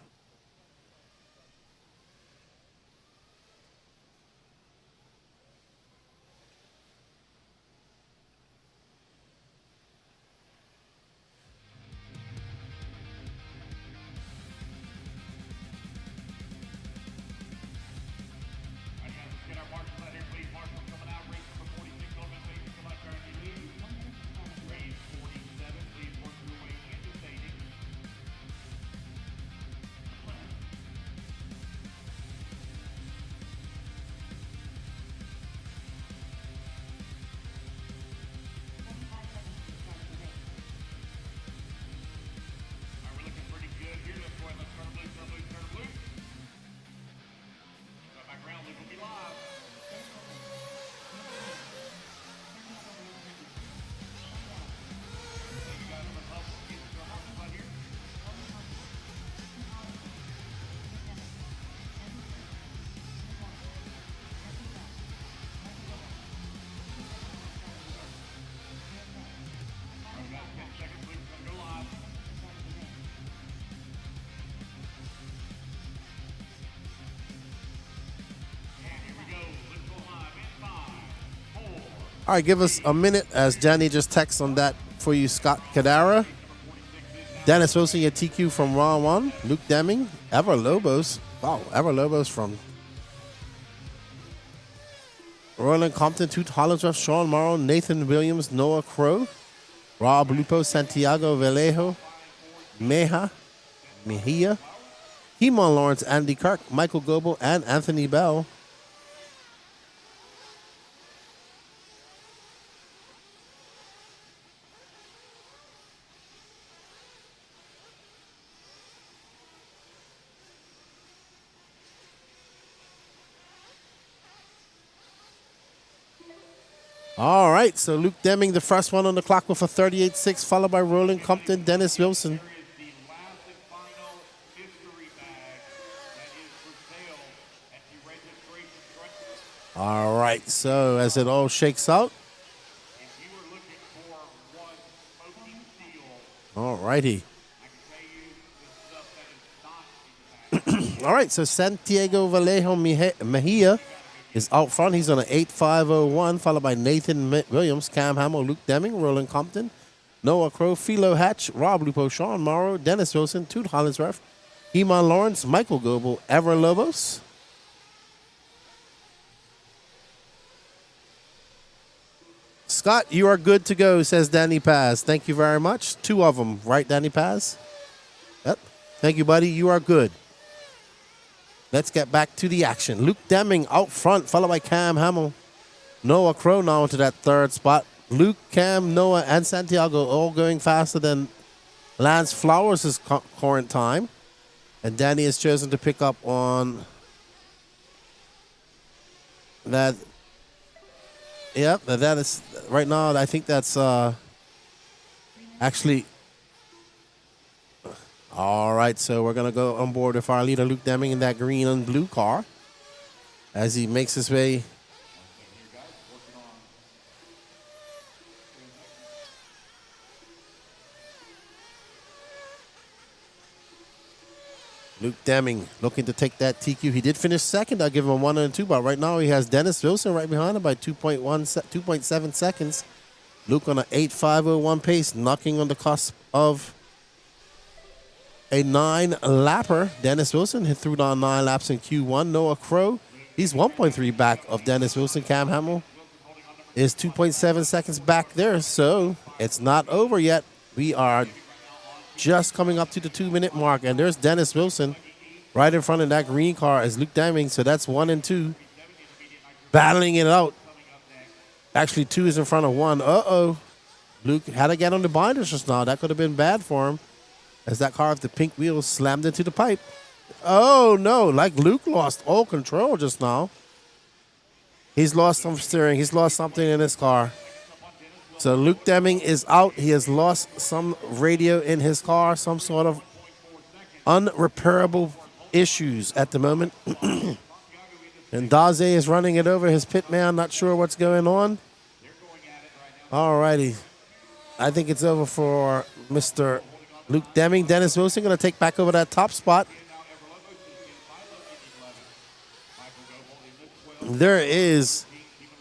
Get our marshals out here, please. Marshals coming out. Race number 46 on the stage. Come on, currently leading. Race 47. Please work your way into staging. All right, we're looking pretty good here. Let's go ahead. Let's turn loose, turn loose, turn loose. Background, this will be live. You guys have a help get your marshals out here. All right, we got 10 seconds, please. It's gonna go live. And here we go. Let's go live in 5, 4. All right, give us a minute as Danny just texts on that for you, Scott Cadara. Dennis Wilson, your TQ from round 1. Luke Deming, Ever Lobos. Wow, Ever Lobos from Roland Compton, Toot Hollingsworth, Sean Morrow, Nathan Williams, Noah Crow, Rob Lupo, Santiago Vallejo, Mejia, Hemon Lawrence, Andy Kirk, Michael Goebel, and Anthony Bell. All right, so Luke Deming, the first one on the clock with a 38.6, followed by Roland Compton, Dennis Wilson. There is the last and final mystery bag that is for sale at the registration front. All right, so as it all shakes out. If you are looking for one smoking steel, All righty. I can tell you the stuff that is not in the bag. All right, so Santiago Vallejo Mejia is out front. He's on an 8.501, followed by Nathan Williams, Cam Hamill, Luke Deming, Roland Compton, Noah Crow, Philo Hatch, Rob Lupo, Sean Morrow, Dennis Wilson, Toot Hollinsworth, Heman Lawrence, Michael Goebel, Ever Lobos. Scott, you are good to go, says Danny Paz. Thank you very much. 2 of them, right, Danny Paz? Yep. Thank you, buddy. You are good. Let's get back to the action. Luke Deming out front, followed by Cam Hamill. Noah Crow now into that 3rd spot. Luke, Cam, Noah, and Santiago all going faster than Lance Flowers' current time. And Danny has chosen to pick up on that. Yep, that is right now. I think that's actually. All right, so we're going to go on board with our leader, Luke Deming, in that green and blue car as he makes his way. Luke Deming looking to take that TQ. He did finish 2nd. I'll give him a 1 and a 2, but right now he has Dennis Wilson right behind him by 2.7 seconds. Luke on an 8.501 pace, knocking on the cusp of a 9-lapper. Dennis Wilson hit through down 9 laps in Q1. Noah Crow, he's 1.3 back of Dennis Wilson. Cam Hamill is 2.7 seconds back there, so it's not over yet. We are just coming up to the 2-minute mark, and there's Dennis Wilson right in front of that green car as Luke Deming, so that's 1 and 2. Battling it out. Actually, 2 is in front of 1. Uh-oh. Luke had to get on the binders just now. That could have been bad for him, as that car with the pink wheels slammed into the pipe. Oh, no, like Luke lost all control just now. He's lost some steering. He's lost something in his car. So Luke Deming is out. He has lost some radio in his car, some sort of unrepairable issues at the moment. And Daze is running it over his pit man. Not sure what's going on. All righty. I think it's over for Mr. Luke Deming. Dennis Wilson going to take back over that top spot. There is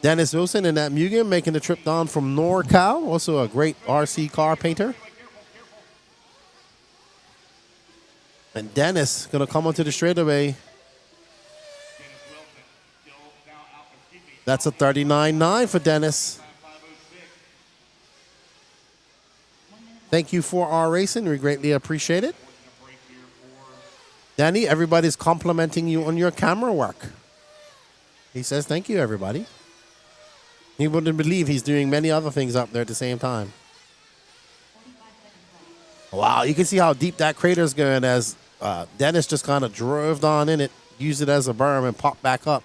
Dennis Wilson in that Mugen making the trip down from NorCal. Also a great RC car painter. And Dennis going to come onto the straightaway. That's a 39.9 for Dennis. Thank you for our racing. We greatly appreciate it. Danny, everybody's complimenting you on your camera work. He says thank you, everybody. He wouldn't believe he's doing many other things up there at the same time. Wow, you can see how deep that crater is going as Dennis just kind of drove down in it, used it as a berm, and popped back up.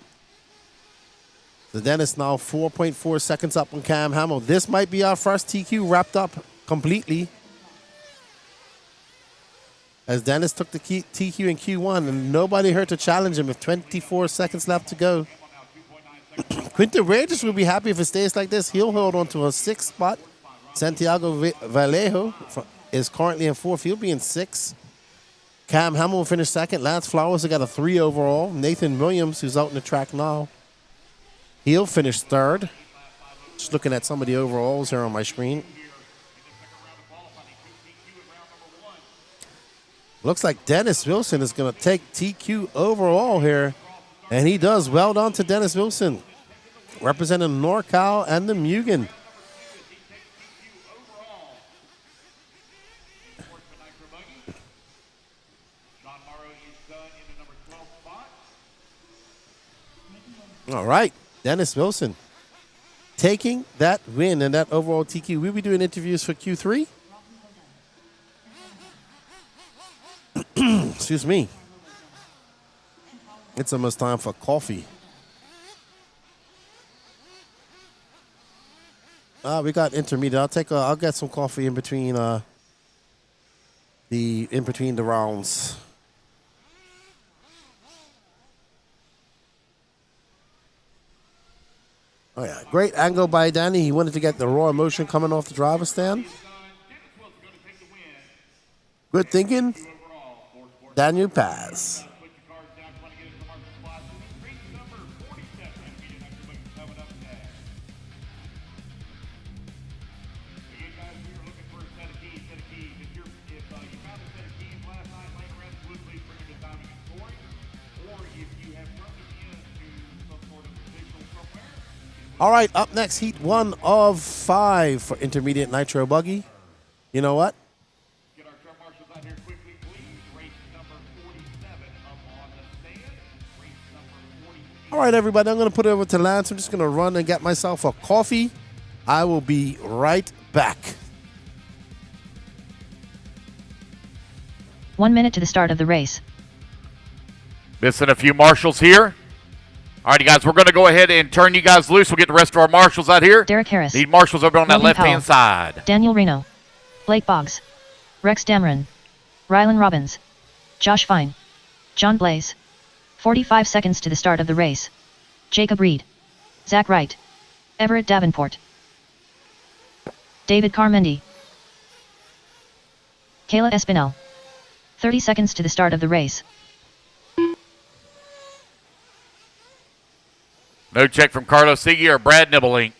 So Dennis now 4.4 seconds up on Cam Hamill. This might be our first TQ wrapped up completely, as Dennis took the TQ in Q1 and nobody heard to challenge him with 24 seconds left to go. Quinton Regis will be happy if it stays like this. He'll hold on to a 6th spot. Santiago Vallejo is currently in 4th. He'll be in 6th. Cam Hamill will finish 2nd. Lance Flowers has got a 3 overall. Nathan Williams, who's out in the track now, he'll finish 3rd. Just looking at some of the overalls here on my screen. Looks like Dennis Wilson is going to take TQ overall here. And he does. Well done to Dennis Wilson, representing NorCal and the Mugen. All right, Dennis Wilson taking that win and that overall TQ. We'll be doing interviews for Q3. Excuse me. It's almost time for coffee. We got intermediate. I'll get some coffee in between the rounds. Oh yeah, great angle by Danny. He wanted to get the raw emotion coming off the driver's stand. Good thinking. Daniel pass. All right, up next, heat 1 of 5 for intermediate Nitro Buggy. You know what? Get our truck marshals out here quickly, please. Race number 47 up on the stand. Race number 48. All right, everybody, I'm going to put it over to Lance. I'm just going to run and get myself a coffee. I will be right back. 1 minute to the start of the race. Missing a few marshals here. All right, guys, we're going to go ahead and turn you guys loose. We'll get the rest of our marshals out here. Derek Harris. Need marshals over on that Logan left-hand Powell. side. Daniel Reno. Blake Boggs. Rex Dameron. Rylan Robbins. Josh Fine. John Blaze. 45 seconds to the start of the race. Jacob Reed. Zach Wright. Everett Davenport. David Carmendi. Kayla Espinel. 30 seconds to the start of the race. No check from Carlos Sigi or Brad Nibblink.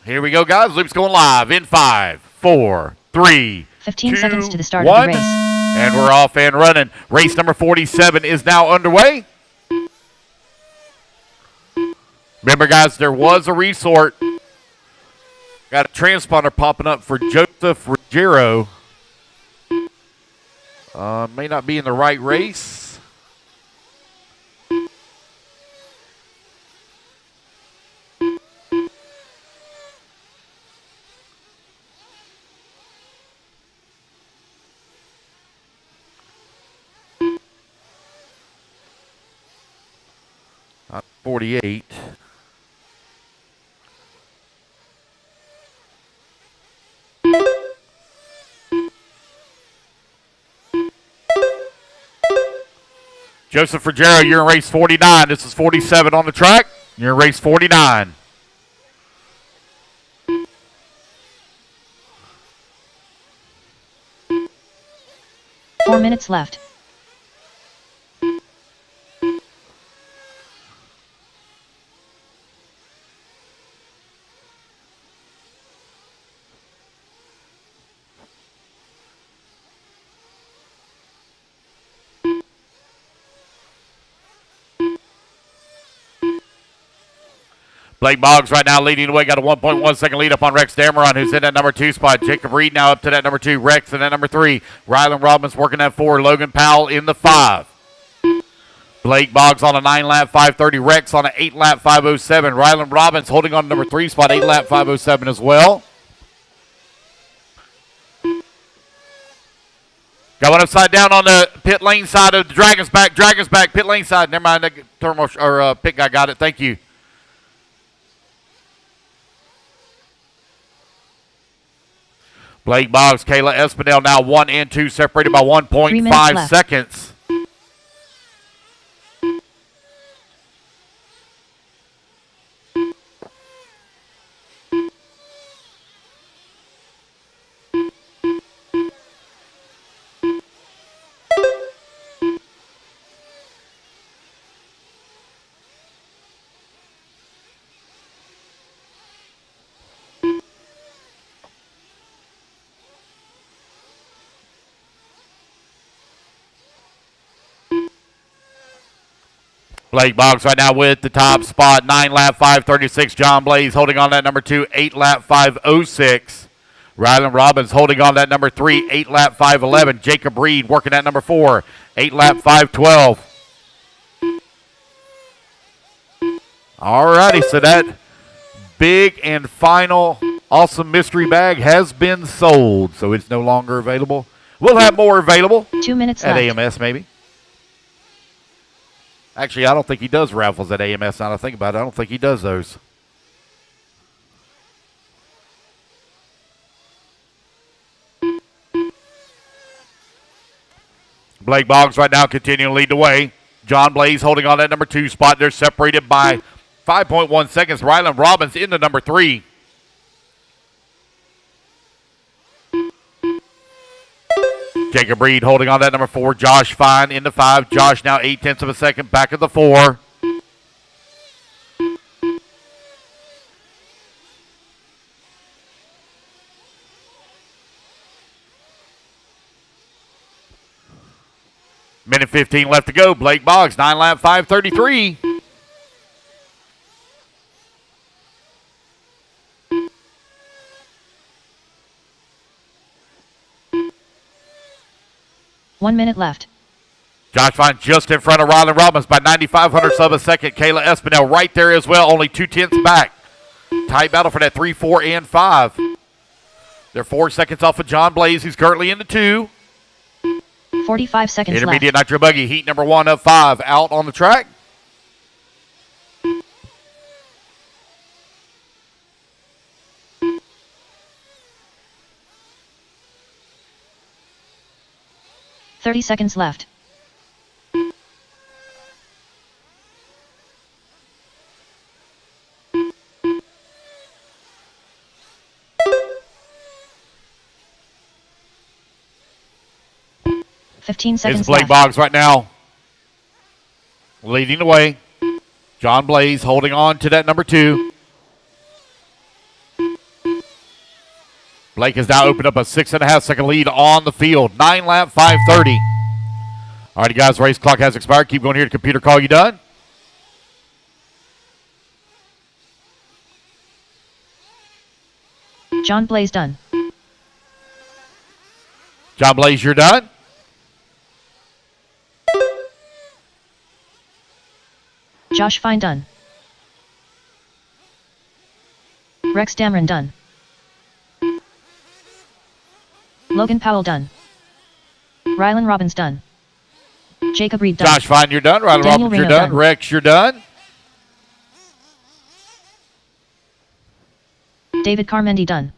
Here we go, guys. Loop's going live in 5, 4, 3, 15 2, seconds to the start 1. of the race. And we're off and running. Race number 47 is now underway. Remember, guys, there was a resort. Got a transponder popping up for Joseph Ruggiero. May not be in the right race. Not 48. Joseph Ruggiero, you're in race 49. This is 47 on the track. You're in race 49. Four minutes left. Blake Boggs right now leading the way. Got a 1.1 second lead up on Rex Dameron, who's in that number 2 spot. Jacob Reed now up to that number 2. Rex in that number 3. Rylan Robbins working that 4. Logan Powell in the 5. Blake Boggs on a 9-lap 5:30. Rex on an 8-lap 5:07. Rylan Robbins holding on to number 3 spot. 8-lap 5:07 as well. Got one upside down on the pit lane side of the Dragon's back. Dragon's back. Pit lane side. Never mind. The pit guy got it. Thank you. Blake Boggs, Kayla Espinel now 1 and 2, separated by 1.5 seconds. Blake Boggs right now with the top spot, 9-lap 5:36. John Blaze holding on that number 2, 8-lap 5:06. Rylan Robbins holding on that number 3, 8-lap 5:11. Jacob Reed working that number 4, 8-lap 5:12. All righty, so that big and final awesome mystery bag has been sold, so it's no longer available. We'll have more available 2 minutes at left. AMS maybe. Actually, I don't think he does raffles at AMS now that I think about it. I don't think he does those. Blake Boggs right now continuing to lead the way. John Blaze holding on that number 2 spot. They're separated by 5.1 seconds. Rylan Robbins into number 3. Jacob Reed holding on that number 4. Josh Fine into 5. Josh now 0.8 of a second back of the 4. Minute 15 left to go. Blake Boggs, 9-lap 5:33. One minute left. Josh Fine just in front of Rylan Robbins by 9,500ths of a second. Kayla Espinel right there as well, only 0.2 back. Tight battle for that 3, 4, and 5. They're 4 seconds off of John Blaze, who's currently in the 2. 45 seconds Intermediate left. Nitro Buggy, heat number 1 of 5, out on the track. Thirty seconds left. Fifteen seconds It's Blake left. Boggs right now leading the way. John Blaze holding on to that number 2. Blake has now opened up a 6.5 second lead on the field. 9-lap 5:30. All right, guys, race clock has expired. Keep going here to computer call you done. John Blaze done. John Blaze, you're done. Josh Fine done. Rex Dameron done. Logan Powell done. Rylan Robbins done. Jacob Reed done. Josh Fine, you're done. Rylan Daniel Robbins, you're Reno done. done. Rex, you're done. David Carmendi done.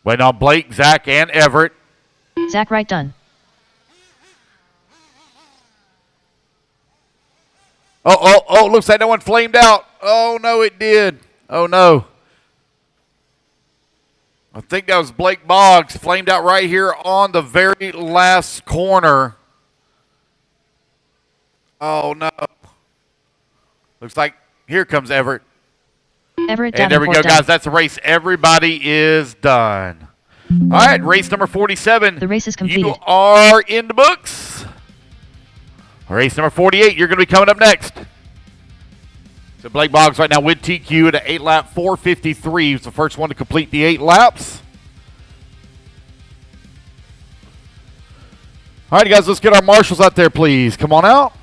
Waiting on Blake, Zach, and Everett. Zach Wright done. Oh, looks like that one flamed out. Oh, no, it did. Oh, no. I think that was Blake Boggs, flamed out right here on the very last corner. Oh, no. Looks like here comes Everett. Everett And there we go, Davenport guys. done. That's the race. Everybody is done. All right, race number 47. The race is completed. You are in the books. Race number 48, you're going to be coming up next. So Blake Boggs right now with TQ at an 8-lap 4:53. He was the first one to complete the 8 laps. All right, guys, let's get our marshals out there, please. Come on out.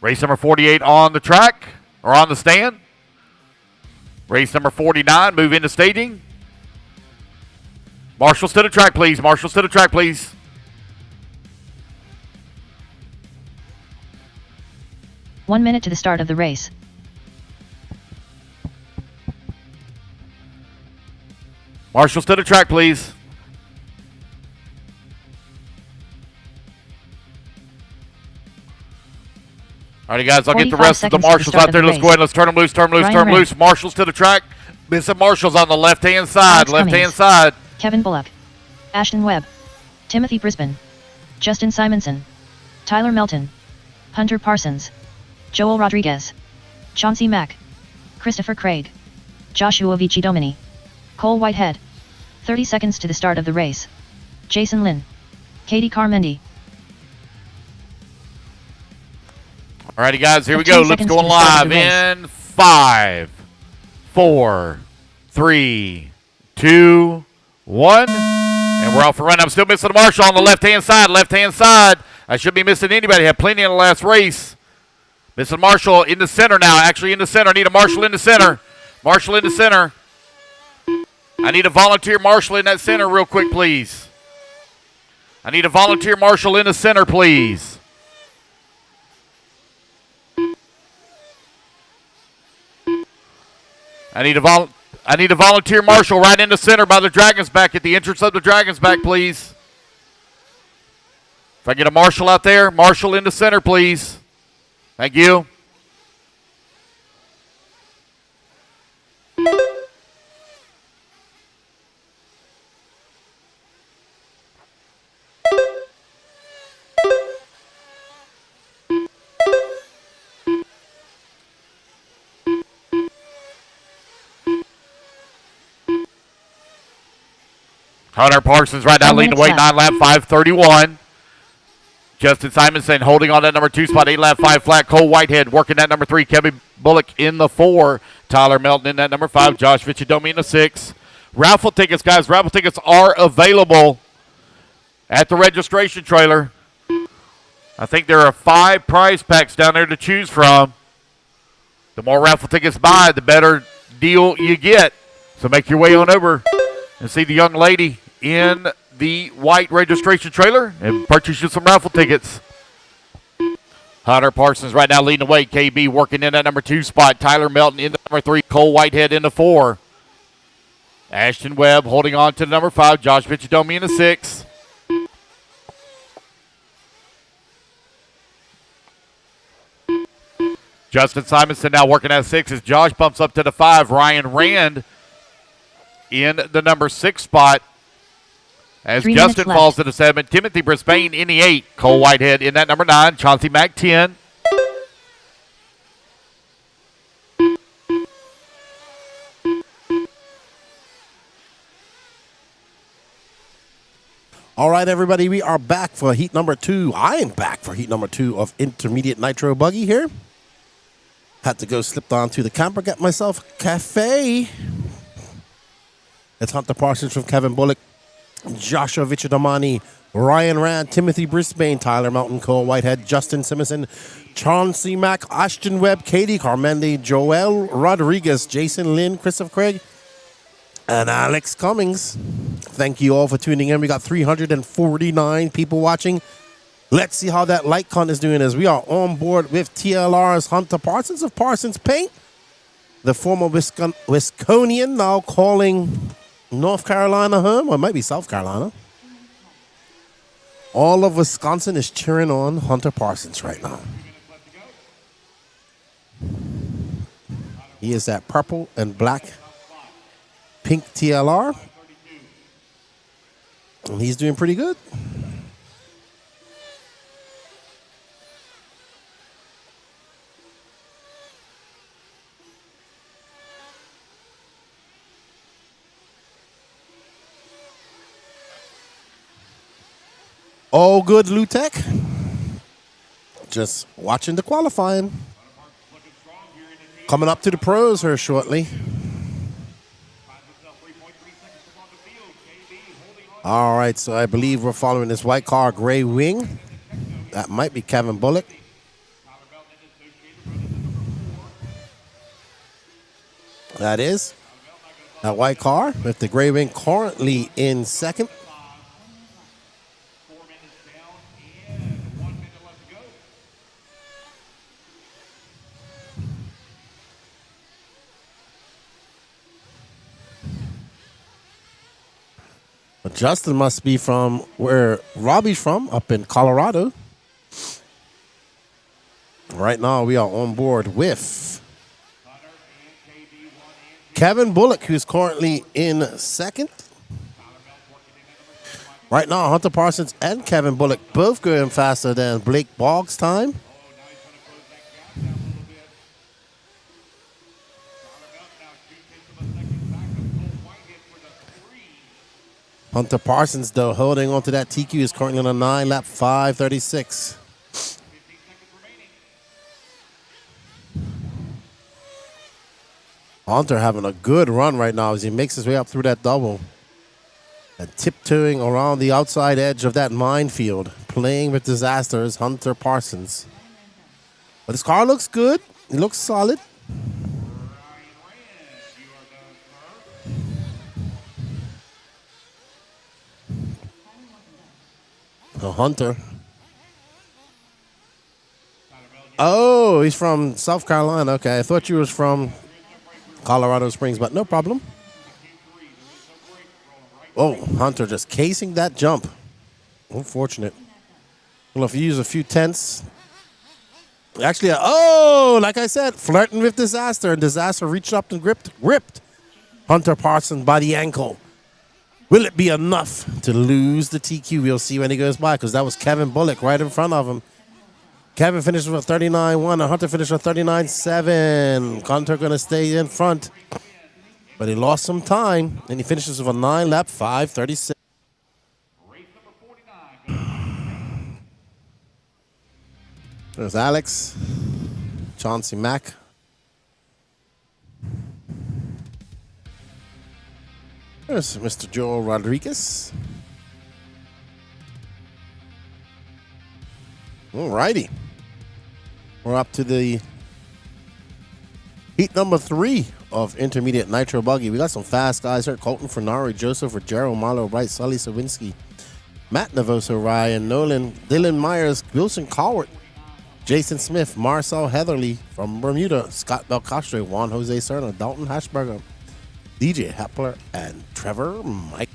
Race number 48 on the track, or on the stand. Race number 49, move into staging. Marshals to the track, please. Marshals to the track, please. One minute to the start of the race. Marshals to the track, please. All right, guys, I'll get the 45 rest of the seconds to the marshals start out of there. the Let's go race. ahead. Let's turn them loose, turn them loose, Ryan turn them Ray. loose. Marshals to the track. Missing marshals on the left-hand side. Alex Left-hand Cummings. side. Kevin Bullock. Ashton Webb. Timothy Brisbane. Justin Simonson. Tyler Melton. Hunter Parsons. Joel Rodriguez. Chauncey Mack. Christopher Craig. Joshua Vici-Domini. Cole Whitehead. 30 seconds to the start of the race. Jason Lynn. Katie Carmendi. All righty, guys, here we 15 go. Let's seconds go to the start live of the race. in 5, 4, 3, 2, 1. And we're off and running. I'm still missing the marshal on the left-hand side. Left-hand side. I shouldn't be missing anybody. Had plenty in the last race. Missing marshal in the center now. Actually in the center. I need a marshal in the center. Marshal in the center. I need a volunteer marshal in that center real quick, please. I need a volunteer marshal in the center, please. I need a volunteer marshal right in the center by the Dragon's Back at the entrance of the Dragon's Back, please. If I get a marshal out there, marshal in the center, please. Thank you. Hunter Parsons right now leading the way, 9 lap 5:31. Justin Simonson holding on that number 2 spot, 8 lap 5 flat. Cole Whitehead working that number 3. Kevin Bullock in the 4. Tyler Melton in that number 5. Josh Vichidomi in the 6. Raffle tickets, guys. Raffle tickets are available at the registration trailer. I think there are 5 prize packs down there to choose from. The more raffle tickets buy, the better deal you get. So make your way on over and see the young lady in the white registration trailer and purchase you some raffle tickets. Hunter Parsons right now leading the way. KB working in that number 2 spot. Tyler Melton in the number 3. Cole Whitehead in the 4. Ashton Webb holding on to the number 5. Josh Vichidomi in the 6. Justin Simonson now working at 6 as Josh bumps up to the 5. Ryan Rand in the number 6 spot. As Justin falls to the 7, Timothy Brisbane in the 8. Cole Whitehead in that number 9. Chauncey Mack 10. All right, everybody, we are back for heat number 2. I am back for heat number 2 of Intermediate Nitro Buggy here. Had to go slipped onto the camper, get myself a cafe. It's Hunter Parsons from Kevin Bullock, Joshua Vichidomani, Ryan Rand, Timothy Brisbane, Tyler Mountain, Cole Whitehead, Justin Simonson, Chauncey Mack, Ashton Webb, Katie Carmendi, Joel Rodriguez, Jason Lynn, Christopher Craig, and Alex Cummings. Thank you all for tuning in. We got 349 people watching. Let's see how that light count is doing as we are on board with TLR's Hunter Parsons of Parsons Paint, the former Wisconian, now calling North Carolina home, or it might be South Carolina. All of Wisconsin is cheering on Hunter Parsons right now. He is that purple and black pink TLR. And he's doing pretty good. All good, Lutek. Just watching the qualifying. Coming up to the pros here shortly. All right, so I believe we're following this white car, gray wing. That might be Kevin Bullock. That is that white car with the gray wing currently in second. But Justin must be from where Robbie's from, up in Colorado. Right now, we are on board with Kevin Bullock, who's currently in second. Right now, Hunter Parsons and Kevin Bullock both going faster than Blake Boggs' time. Hunter Parsons, though, holding on to that TQ, is currently on a 9 lap 5:36. Hunter having a good run right now as he makes his way up through that double. And tiptoeing around the outside edge of that minefield. Playing with disaster is Hunter Parsons. But his car looks good. He looks solid. A Hunter. Oh, he's from South Carolina. Okay, I thought you was from Colorado Springs, but no problem. Oh, Hunter just casing that jump. Unfortunate. Well, if you use a few tenths. Actually, like I said, flirting with disaster. And disaster reached up and gripped Hunter Parsons by the ankle. Will it be enough to lose the TQ? We'll see when he goes by, because that was Kevin Bullock right in front of him. Kevin finished with a 39-1, and Hunter finished with 39-7. Hunter going to stay in front, but he lost some time, and he finishes with a 9-lap 5:36. There's Alex, Chauncey Mack. There's Mr. Joel Rodriguez. All righty. We're up to the heat number 3 of intermediate Nitro Buggy. We got some fast guys here. Colton Fernari, Joseph Ruggiero, Marlo Wright, Sully Sawinski, Matt Navoso, Ryan Nolan, Dylan Myers, Wilson Cowart, Jason Smith, Marcel Heatherly from Bermuda, Scott Belcastre, Juan Jose Serna, Dalton Hashberger, DJ Hepler, and Trevor Mike.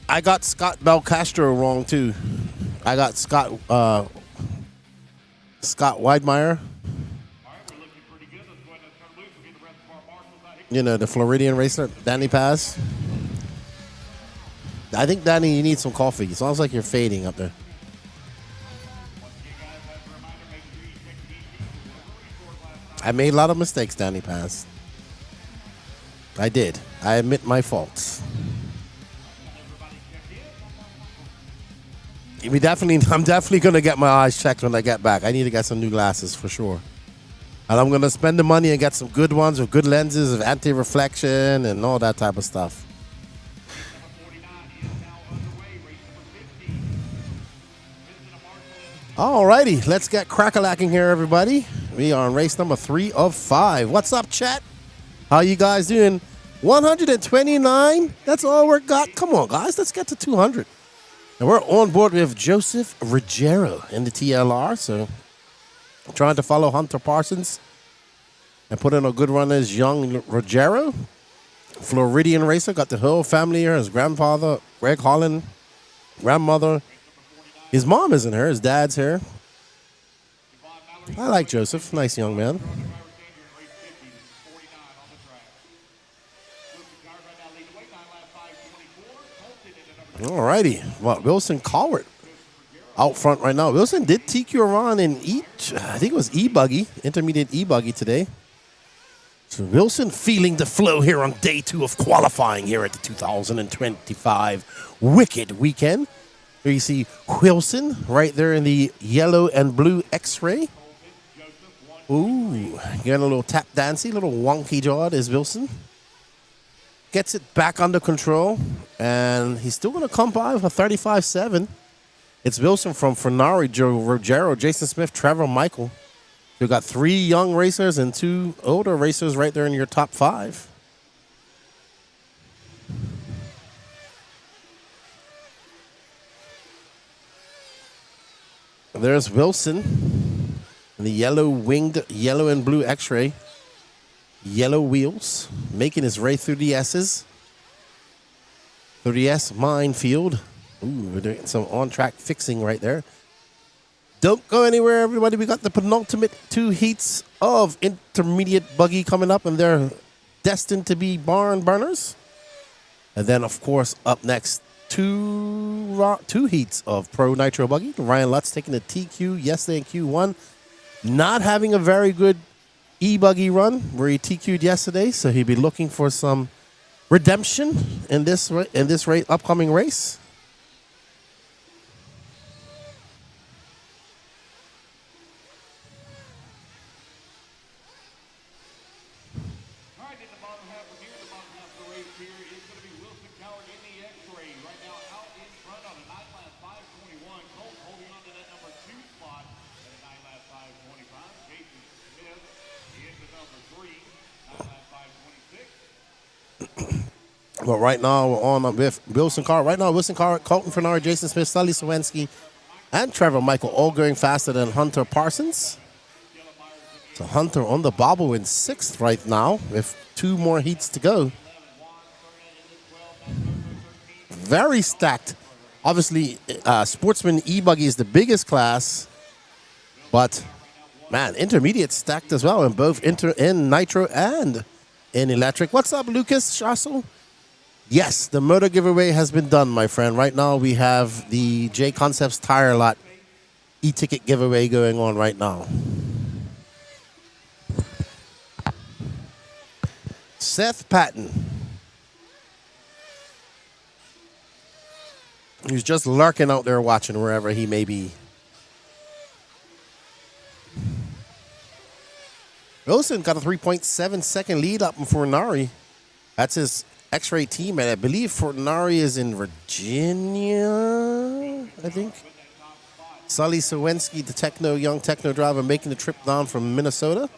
I got Scott Belcastro wrong too. I got Scott Weidmeyer. You know, the Floridian racer, Danny Paz. I think, Danny, you need some coffee. It sounds like you're fading up there. I made a lot of mistakes, Danny Paz. I did. I admit my faults. I'm definitely going to get my eyes checked when I get back. I need to get some new glasses for sure. And I'm going to spend the money and get some good ones with good lenses, of anti-reflection and all that type of stuff. Alrighty, let's get crack-a-lacking here, everybody. We are on race number 3 of 5. What's up, chat? How you guys doing? 129? That's all we got. Come on, guys. Let's get to 200. And we're on board with Joseph Ruggiero in the TLR. So I'm trying to follow Hunter Parsons and put in a good run as young Ruggiero. Floridian racer. Got the whole family here. His grandfather, Greg Holland, grandmother. His mom isn't here. His dad's here. I like Joseph. Nice young man. All righty. Well, Wilson Cowart out front right now. Wilson did TQ around in I think it was eBuggy, intermediate eBuggy today. So Wilson feeling the flow here on day 2 of qualifying here at the 2025 Wicked Weekend. Here you see Wilson right there in the yellow and blue X-ray. Ooh, getting a little tap dancey, a little wonky jawed is Wilson. Gets it back under control, and he's still going to come by with a 35-7. It's Wilson from Fernari, Joe Ruggiero, Jason Smith, Trevor Michael. You've got 3 young racers and 2 older racers right there in your top 5. There's Wilson in the yellow-winged, yellow and blue X-ray. Yellow wheels, making his way through the S's. Through the S minefield. Ooh, we're doing some on-track fixing right there. Don't go anywhere, everybody. We got the penultimate 2 heats of intermediate buggy coming up, and they're destined to be barn burners. And then, of course, up next, two heats of Pro Nitro Buggy. Ryan Lutz taking the TQ yesterday in Q1. Not having a very good eBuggy run where he TQ'd yesterday, so he'll be looking for some redemption in this upcoming race. All right, in the bottom half of the race here is going to be Wilson Cowart in the X-ray. Right now out in front on a 9-lap 5:21. Colt holding on to that number 2 spot at a 9-lap 5:25. Jason Smith into number 3, 9-lap 5:26. Well, right now we're on with Wilson Cowart. Right now, Wilson Cowart, Colton Fernari, Jason Smith, Sully Sawinski, and Trevor Michael all going faster than Hunter Parsons. So Hunter on the bobble in 6th right now with 2 more heats to go. Very stacked. Obviously, Sportsman E Buggy is the biggest class, but man, intermediate stacked as well in both in Nitro and in electric. What's up, Lucas Shassel? Yes, the motor giveaway has been done, my friend. Right now we have the J Concepts Tire Lot e-ticket giveaway going on right now. Seth Patton, who's just lurking out there watching wherever he may be. Wilson got a 3.7 second lead up in Fornari. That's his X-ray team, and I believe Fornari is in Virginia, I think. Sully Sawensky, the young techno driver, making the trip down from Minnesota.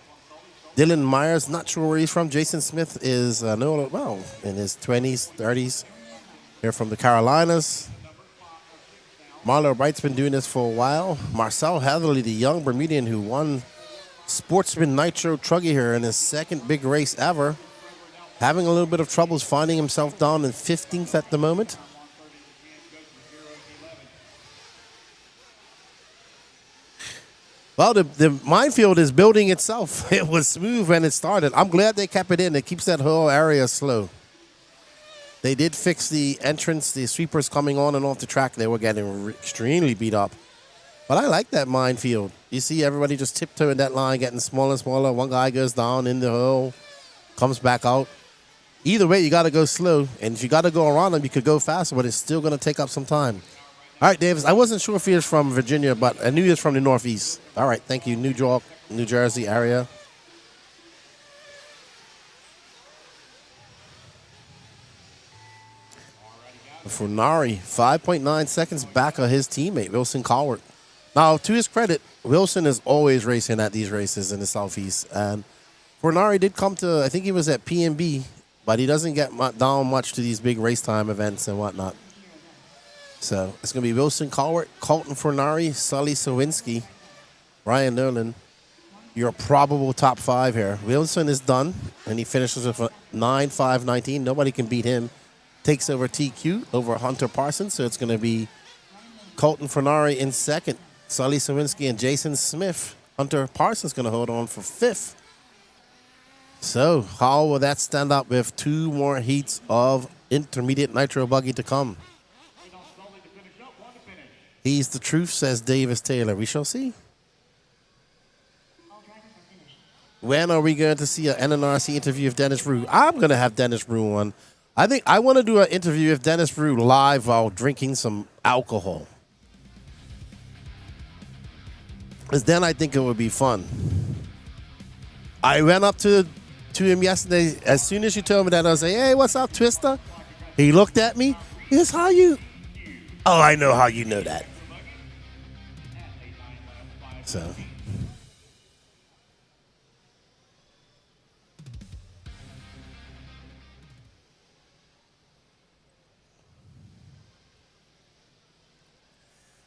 Dylan Myers, not sure where he's from. Jason Smith is, in his 20s, 30s. They're from the Carolinas. Marlo Wright's been doing this for a while. Marcel Heatherly, the young Bermudian who won Sportsman Nitro Truggy here in his 2nd big race ever. Having a little bit of troubles finding himself down in 15th at the moment. Well, the minefield is building itself. It was smooth when it started. I'm glad they kept it in. It keeps that whole area slow. They did fix the entrance, the sweepers coming on and off the track. They were getting extremely beat up. But I like that minefield. You see everybody just tiptoeing that line, getting smaller and smaller. One guy goes down in the hole, comes back out. Either way, you got to go slow. And if you got to go around them, you could go faster, but it's still going to take up some time. All right, Davis, I wasn't sure if he was from Virginia, but I knew he was from the Northeast. All right, thank you. New York, New Jersey area. Funari, 5.9 seconds back of his teammate, Wilson Cowart. Now, to his credit, Wilson is always racing at these races in the Southeast. And Funari did come to, I think he was at PNB, but he doesn't get down much to these big race time events and whatnot. So it's going to be Wilson Cowart, Colton Funari, Sully Sawinski, Ryan Nolan. Your probable top 5 here. Wilson is done, and he finishes with a 9.519. Nobody can beat him. Takes over TQ over Hunter Parsons, so it's going to be Colton Funari in 2nd, Sully Sawinski and Jason Smith. Hunter Parsons going to hold on for 5th. So how will that stand up with 2 more heats of intermediate Nitro Buggy to come? He's the truth, says Davis Taylor. We shall see. When are we going to see an NNRC interview of Dennis Rue? I'm going to have Dennis Rue on. I think I want to do an interview with Dennis Rue live while drinking some alcohol. Because then I think it would be fun. I went up to him yesterday. As soon as you told me that, I was like, hey, what's up, Twister? He looked at me. Here's how you... Oh, I know how you know that. So...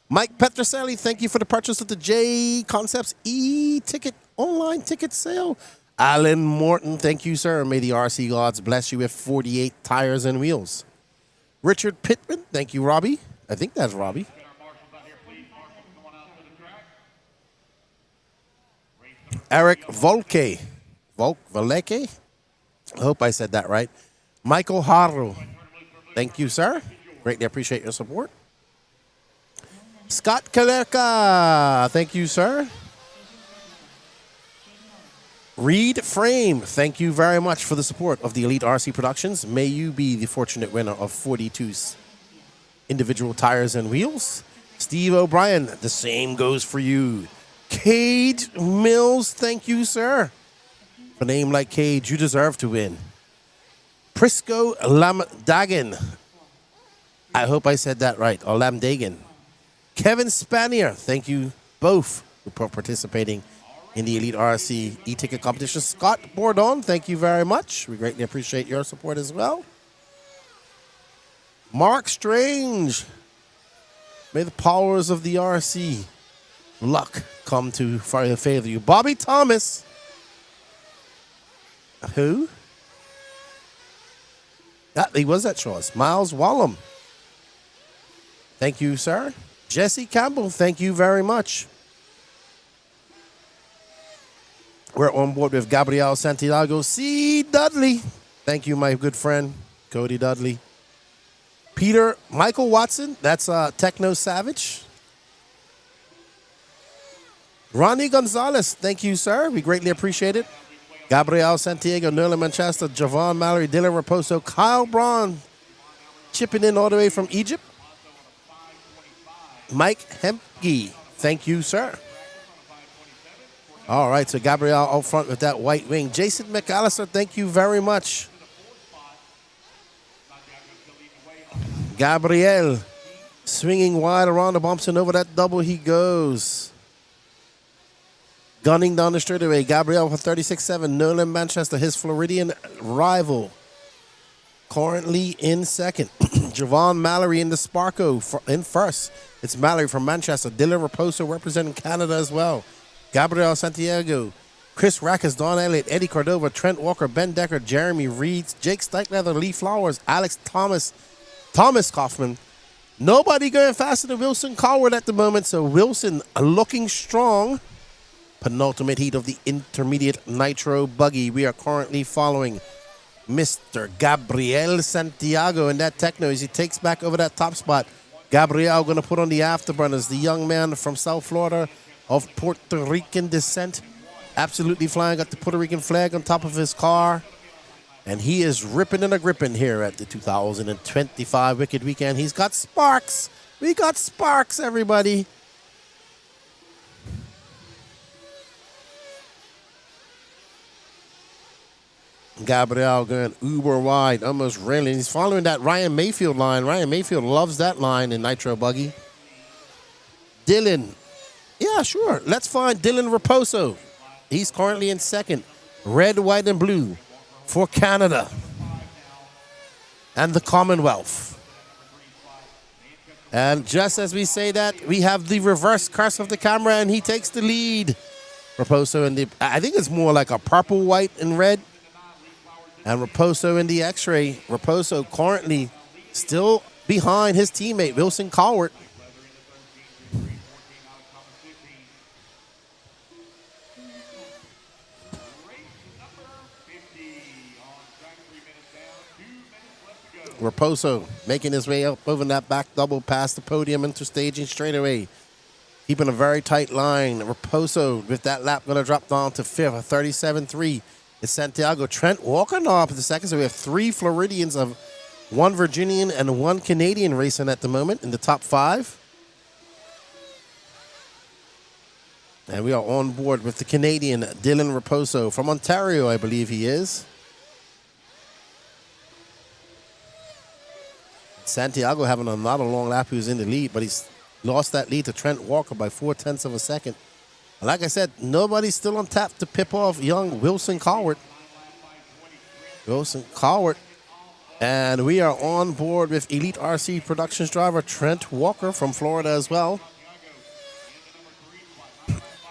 Mike Petroselli, thank you for the purchase of the J Concepts e-ticket online ticket sale. Alan Morton, thank you, sir. May the RC gods bless you with 48 tires and wheels. Richard Pittman, thank you, Robbie. I think that's Robbie. Eric Volke. Voleke? I hope I said that right. Michael Haru, thank you, sir. Greatly appreciate your support. Scott Kalerka, thank you, sir. Reed Frame, thank you very much for the support of the Elite RC Productions. May you be the fortunate winner of 42 individual tires and wheels. Steve O'Brien, the same goes for you. Cade Mills, thank you, sir. For a name like Cade, you deserve to win. Prisco Lamdagan, I hope I said that right, or Lamdagan. Kevin Spanier, thank you both for participating in the Elite RC e-ticket competition. Scott Bourdon, thank you very much. We greatly appreciate your support as well. Mark Strange. May the powers of the RC luck come to favor you. Bobby Thomas. Who? He was at Shaw's. Miles Wallum. Thank you, sir. Jesse Campbell, thank you very much. We're on board with Gabriel Santiago. C. Dudley. Thank you, my good friend, Cody Dudley. Michael Watson. That's Techno Savage. Ronnie Gonzalez. Thank you, sir. We greatly appreciate it. Gabriel Santiago, Nerlin Manchester, Javon Mallory, Dylan Raposo, Kyle Braun chipping in all the way from Egypt. Mike Hempke. Thank you, sir. All right, so Gabriel out front with that white wing. Jason McAllister, thank you very much. Gabriel swinging wide around the bumps and over that double he goes. Gunning down the straightaway. Gabriel for 36-7. Nolan Manchester, his Floridian rival, currently in second. Javon Mallory in the Sparko in first. It's Mallory from Manchester. Dylan Raposo representing Canada as well. Gabriel Santiago, Chris Rackus, Don Elliott, Eddie Cordova, Trent Walker, Ben Decker, Jeremy Reed, Jake Steichleather, Lee Flowers, Alex Thomas, Thomas Kaufman. Nobody going faster than Wilson Coward at the moment, so Wilson looking strong. Penultimate heat of the intermediate Nitro Buggy. We are currently following Mr. Gabriel Santiago in that techno as he takes back over that top spot. Gabriel going to put on the afterburners. The young man from South Florida of Puerto Rican descent. Absolutely flying. Got the Puerto Rican flag on top of his car. And he is ripping and a-gripping here at the 2025 Wicked Weekend. He's got sparks. We got sparks, everybody. Gabriel going uber wide, almost railing. He's following that Ryan Mayfield line. Ryan Mayfield loves that line in Nitro Buggy. Dylan. Yeah, sure. Let's find Dylan Raposo. He's currently in second. Red, white, and blue for Canada and the Commonwealth. And just as we say that, we have the reverse curse of the camera, and he takes the lead. Raposo in the, I think it's more like a purple, white, and red. And Raposo in the X-ray. Raposo currently still behind his teammate, Wilson Cowart. Raposo making his way up over that back double past the podium into staging straightaway. Keeping a very tight line. Raposo with that lap going to drop down to fifth, a 37-3. It's Santiago. Trent Walker now up in the second. So we have three Floridians, of one Virginian and one Canadian racing at the moment in the top five. And we are on board with the Canadian Dylan Raposo from Ontario, I believe he is. Santiago having not a long lap. He was in the lead, but he's lost that lead to Trent Walker by 0.4 of a second. And like I said, nobody's still on tap to pip off young Wilson Cowart. Wilson Cowart. And we are on board with Elite RC Productions driver Trent Walker from Florida as well.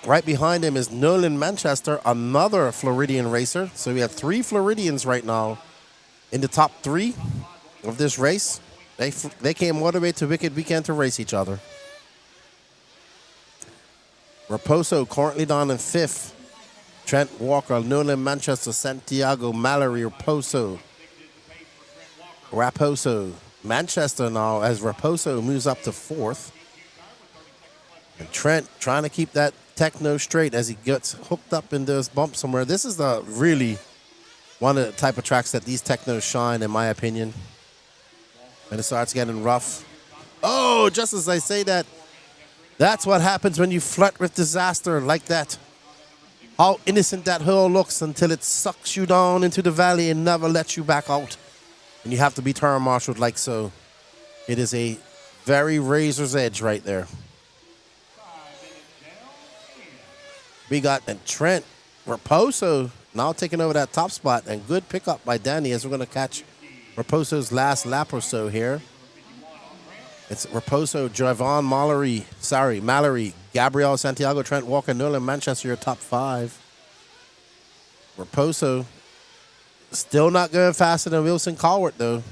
Right behind him is Nolan Manchester, another Floridian racer. So we have three Floridians right now in the top three of this race. They came all the way to Wicked Weekend to race each other. Raposo currently down in fifth. Trent Walker, Nolan Manchester, Santiago, Mallory, Raposo. Manchester now as Raposo moves up to fourth. And Trent trying to keep that techno straight as he gets hooked up in those bumps somewhere. This is the really one of the type of tracks that these technos shine, in my opinion. And it starts getting rough. Oh, just as I say that, that's what happens when you flirt with disaster like that. How innocent that hole looks until it sucks you down into the valley and never lets you back out. And you have to be turn-marshaled like so. It is a very razor's edge right there. We got Trent Raposo now taking over that top spot, and good pickup by Danny as we're going to catch Raposo's last lap or so here. It's Raposo, Javon Mallory, Gabriel Santiago, Trent Walker, Nolan Manchester, your top 5. Raposo still not going faster than Wilson Colwart, though.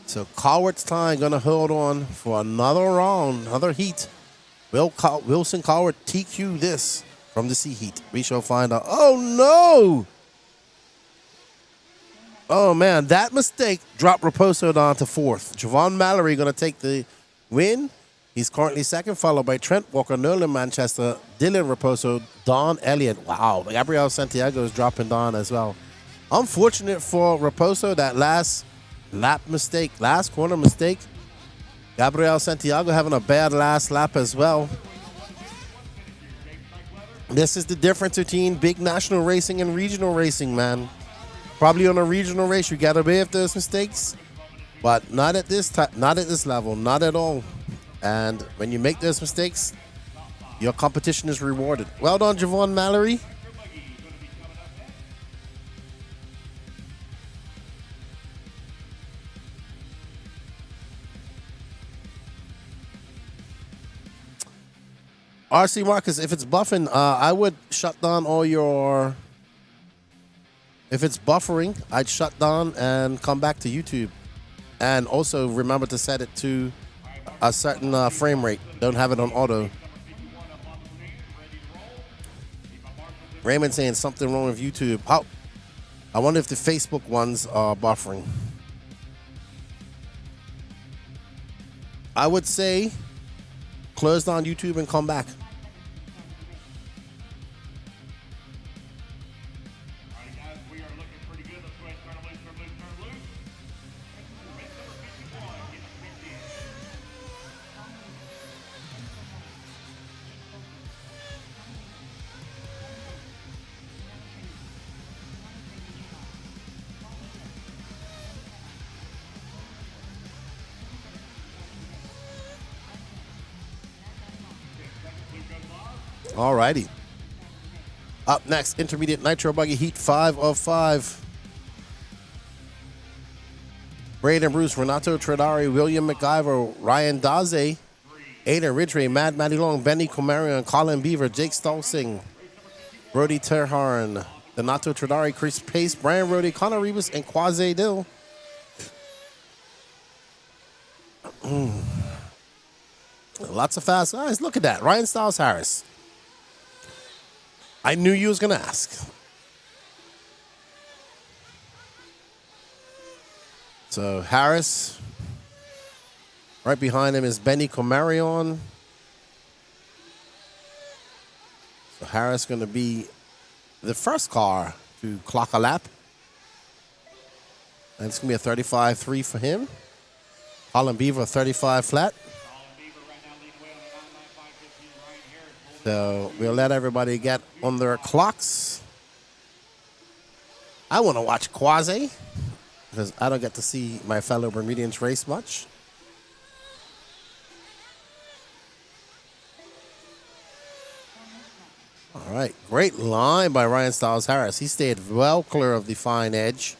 So Colwart's time going to hold on for another round, another heat. Will Wilson Colwart TQ this from the C heat? We shall find out. Oh, no! Oh, man, that mistake dropped Raposo down to 4th. Javon Mallory going to take the win. He's currently 2nd, followed by Trent Walker, Nolan Manchester, Dylan Raposo, Don Elliott. Wow, Gabriel Santiago is dropping down as well. Unfortunate for Raposo, that last lap mistake, last corner mistake. Gabriel Santiago having a bad last lap as well. This is the difference between big national racing and regional racing, man. Probably on a regional race, you got away with those mistakes, but not at this not at this level, not at all. And when you make those mistakes, your competition is rewarded. Well done, Javon Mallory. RC Marcus, if it's buffing, I would shut down all your... If it's buffering, I'd shut down and come back to YouTube. And also remember to set it to a certain frame rate. Don't have it on auto. Raymond saying something wrong with YouTube. Oh, I wonder if the Facebook ones are buffering. I would say close down YouTube and come back. Alrighty. Up next, intermediate Nitro Buggy Heat 5 of 5. Braden Bruce, Renato Tredari, William McIver, Ryan Daze, Aiden Ridgway, Mad Matty Long, Benny Comarion, Colin Beaver, Jake Stolsing, Brody Terharn, Donato Tredari, Chris Pace, Brian Rody, Connor Rebus, and Quasi Dill. Lots of fast guys. Look at that. Ryan Styles Harris. I knew you was going to ask. So Harris. Right behind him is Benny Comarion. So Harris going to be the first car to clock a lap. And it's going to be a 35.3 for him. Colin Beaver, 35 flat. So we'll let everybody get on their clocks. I want to watch Quasi because I don't get to see my fellow Bermudians race much. All right, great line by Ryan Styles Harris. He stayed well clear of the fine edge.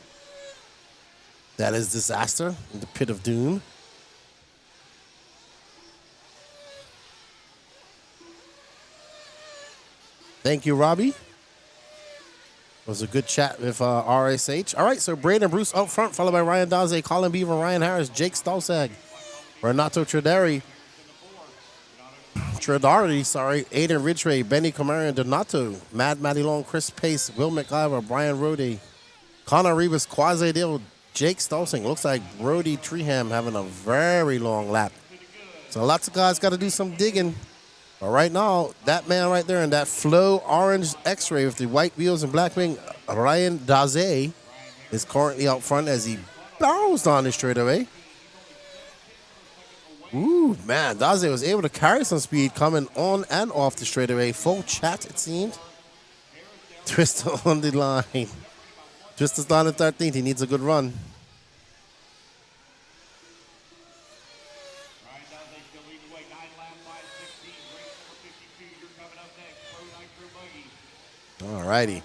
That is disaster in the pit of doom. Thank you, Robbie. It was a good chat with RSH. All right, so Braden Bruce up front, followed by Ryan Daze, Colin Beaver, Ryan Harris, Jake Stolsag, Renato Tredari, Aiden Ridgway, Benny Comarion, Donato, Mad Matty Long, Chris Pace, Will McIver, Brian Rody, Connor Rebus, Quasi Dill, Jake Stolsing. Looks like Brody Treham having a very long lap. So lots of guys got to do some digging. But right now, that man right there in that flow orange X-ray with the white wheels and black wing, Ryan Daze, is currently out front as he barrels down the straightaway. Ooh, man, Daze was able to carry some speed coming on and off the straightaway. Full chat, it seemed. Twister on the line. Twister's down at 13th. He needs a good run. All righty.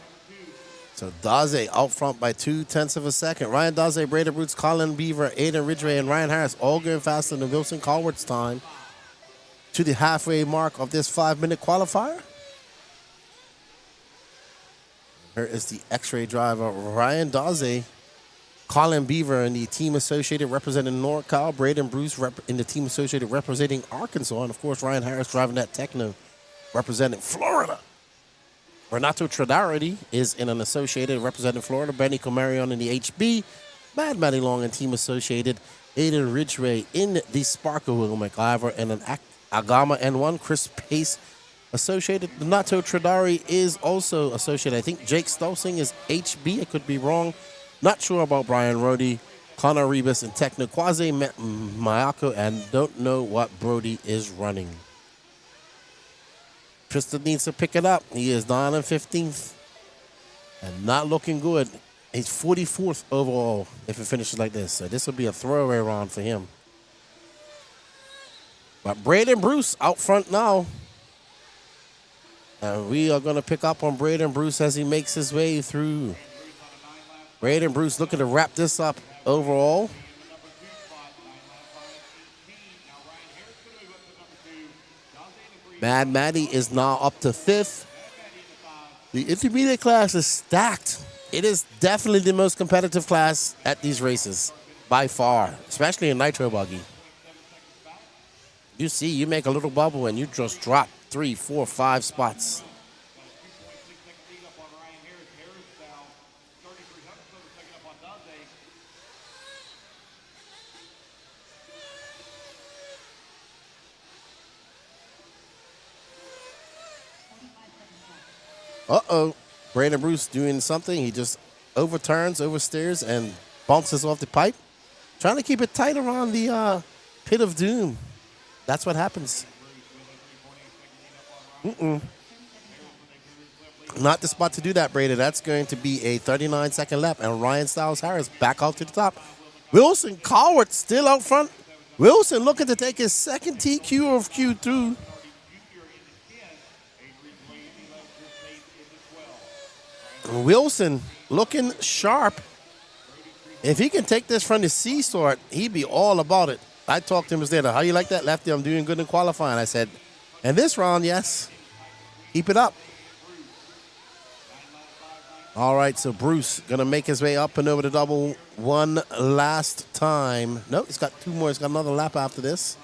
So Daze out front by 0.2 of a second. Ryan Daze, Braden Brutes, Colin Beaver, Aiden Ridgway, and Ryan Harris all going faster than Wilson Colwart's time to the halfway mark of this 5-minute qualifier. Here is the X-ray driver, Ryan Daze, Colin Beaver in the Team Associated representing NorCal, Braden Bruce in the Team Associated representing Arkansas, and of course Ryan Harris driving that Techno representing Florida. Renato Tradari is in an Associated representing Florida, Benny Comarion in the HB, Mad Matty Long in Team Associated, Aiden Ridgway in the Sparkle Will McIver, and an Agama N1, Chris Pace Associated. Renato Tradari is also Associated. I think Jake Stolsing is HB. I could be wrong. Not sure about Brian Rohde, Connor Rebus, and Techno Quasi Mayako, and don't know what Brody is running. Tristan needs to pick it up. He is down in 15th and not looking good. He's 44th overall if it finishes like this. So this will be a throwaway round for him. But Braden Bruce out front now. And we are going to pick up on Braden Bruce as he makes his way through. Braden Bruce looking to wrap this up overall. Mad Matty is now up to 5th. The intermediate class is stacked. It is definitely the most competitive class at these races by far, especially in Nitro Buggy. You see, you make a little bubble and you just drop 3, 4, 5 spots. Uh-oh. Brandon Bruce doing something. He just overturns, oversteers, and bounces off the pipe. Trying to keep it tight around the pit of doom. That's what happens. Not the spot to do that, Brady. That's going to be a 39-second lap, and Ryan Styles Harris back out to the top. Wilson Colwart still out front. Wilson looking to take his second TQ of Q2. Wilson looking sharp. If he can take this from the C sort, he'd be all about it. I talked to him instead of, how you like that, Lefty? I'm doing good in qualifying. I said, and this round, yes. Keep it up. All right, so Bruce going to make his way up and over the double one last time. Nope, he's got 2 more. He's got another lap after this.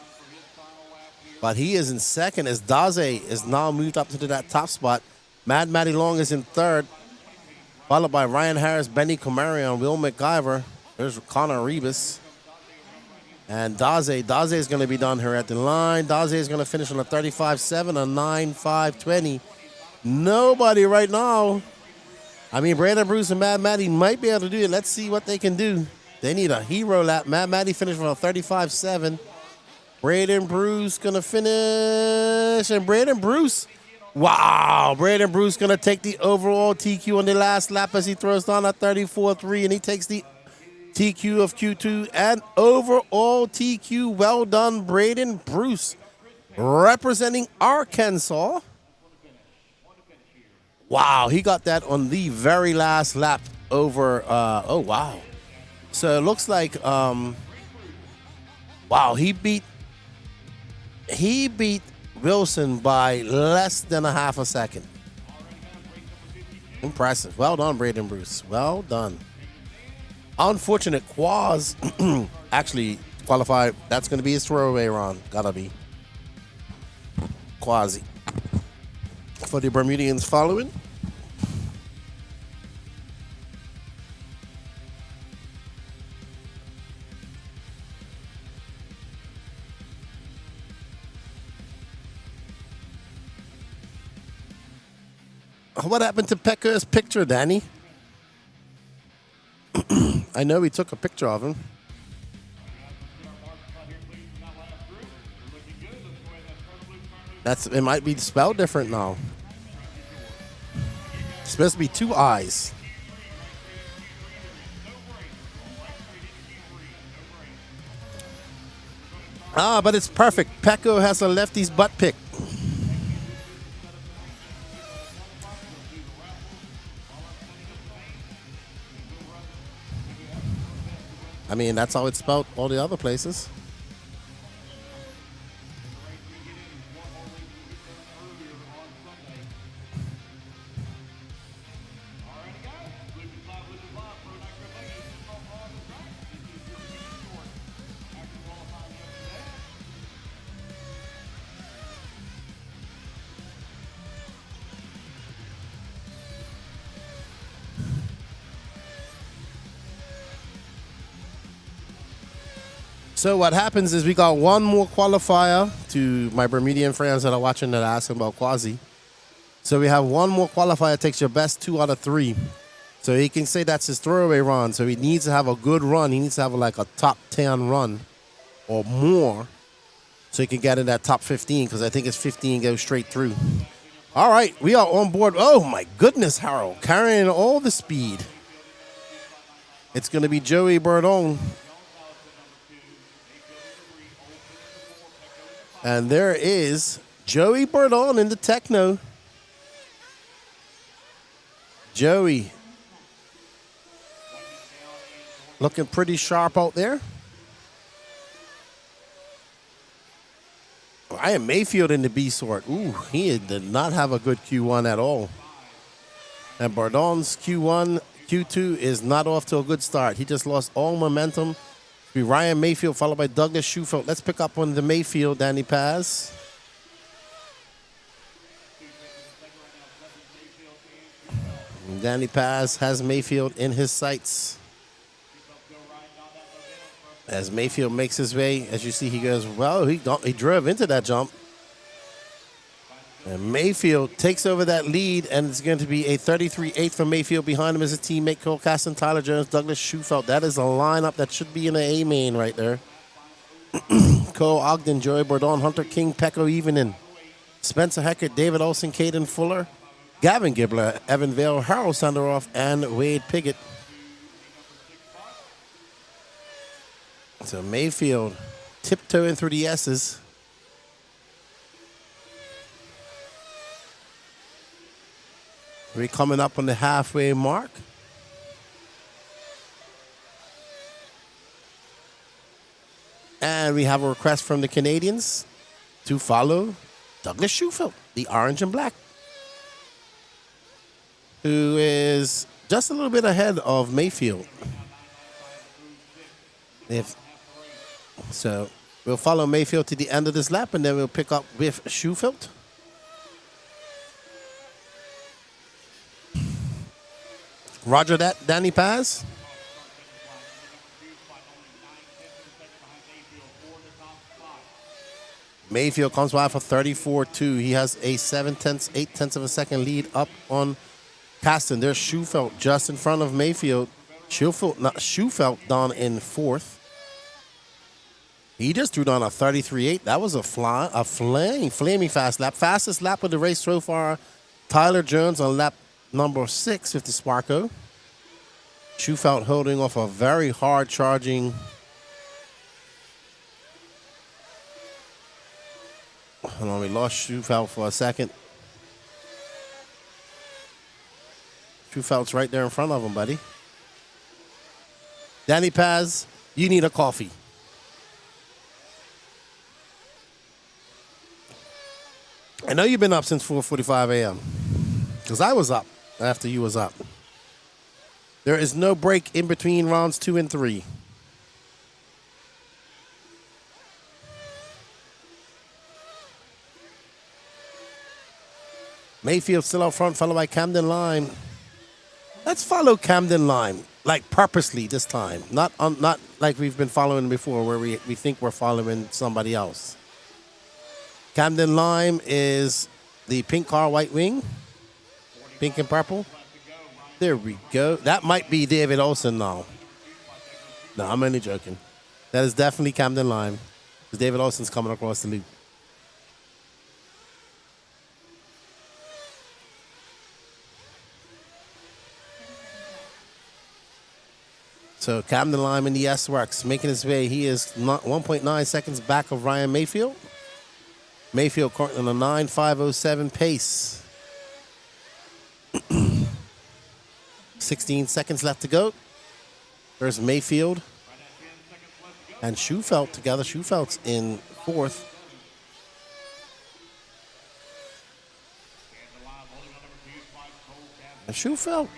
But he is in second as Daze is now moved up to that top spot. Mad Matty Long is in third, followed by Ryan Harris, Benny Comarion, Will McIver. There's Connor Rebus. And Daze is going to be done here at the line. Daze is going to finish on a 35.7, a 9.520. Nobody right now. I mean, Brandon Bruce and Mad Matty might be able to do it. Let's see what they can do. They need a hero lap. Mad Matty finished on a 35.7. Brandon Bruce going to finish. And Brandon Bruce, wow. Brandon Bruce going to take the overall TQ on the last lap as he throws down a 34.3. And he takes the TQ of Q2 and overall TQ. Well done, Braden Bruce, representing Arkansas. Wow, he got that on the very last lap over, oh, wow. So it looks like, wow, he beat Wilson by less than a half a second. Impressive. Well done, Braden Bruce. Well done. Unfortunate Quaz actually qualified. That's going to be his throwaway round. Gotta be. Quasi. For the Bermudians following. What happened to Pekka's picture, Danny? I know we took a picture of him. It might be spelled different now. It's supposed to be 2 eyes. Ah, but it's perfect. Pecco has a lefty's butt pick. I mean, that's how it's spelled all the other places. So what happens is we got one more qualifier to my Bermudian friends that are watching that are asking about Quasi. So we have one more qualifier, takes your best 2 out of 3. So he can say that's his throwaway run. So he needs to have a good run. He needs to have like a top 10 run or more so he can get in that top 15, because I think it's 15 goes straight through. All right, we are on board. Oh my goodness, Harold, carrying all the speed. It's going to be Joey Burdon. And there is Joey Burdon in the Techno. Joey looking pretty sharp out there. Ryan Mayfield in the B sort. Ooh, he did not have a good Q1 at all. And Burdon's Q1, Q2 is not off to a good start. He just lost all momentum. Be Ryan Mayfield followed by Douglas Schufelt. Let's pick up on the Mayfield, Danny Paz. Danny Paz has Mayfield in his sights. As Mayfield makes his way, as you see, he goes, well, he drove into that jump. And Mayfield takes over that lead, and it's going to be a 33-8 for Mayfield. Behind him is his teammate Cole Caston, Tyler Jones, Douglas Schufelt. That is a lineup that should be in the A main right there. Cole Ogden, Joey Burdon, Hunter King, Pecco Evening, Spencer Heckert, David Olson, Caden Fuller, Gavin Gibbler, Evan Vale, Harold Sanderoff, and Wade Piggott. So Mayfield tiptoeing through the S's. We're coming up on the halfway mark. And we have a request from the Canadians to follow Douglas Schufelt, the orange and black, who is just a little bit ahead of Mayfield. So we'll follow Mayfield to the end of this lap, and then we'll pick up with Schufelt. Roger that, Danny Paz. Mayfield comes by for 34-2. He has a 8/10 of a second lead up on Caston. There's Schufelt just in front of Mayfield. Schufelt down in 4th. He just threw down a 33-8. That was a flaming fast lap. Fastest lap of the race so far. Tyler Jones on lap number 6 with the Sparko. Schufelt holding off a very hard charging. Hold on, we lost Schufelt for a second. Schufelt's right there in front of him, buddy. Danny Paz, you need a coffee. I know you've been up since 4:45 a.m. because I was up after you was up. There is no break in between rounds 2 and 3. Mayfield still out front, followed by Camden Lime. Let's follow Camden Lime, like purposely this time. Not like we've been following before where we think we're following somebody else. Camden Lime is the pink car, white wing. Pink and purple. There we go. That might be David Olson now. No, I'm only joking. That is definitely Camden Lime, because David Olson's coming across the loop. So Camden Lime in the S-Works, making his way. He is 1.9 seconds back of Ryan Mayfield. Mayfield currently on a 9.507 pace. 16 seconds left to go. There's Mayfield. and Schufelt together. Schufelt's in fourth. And Schufelt,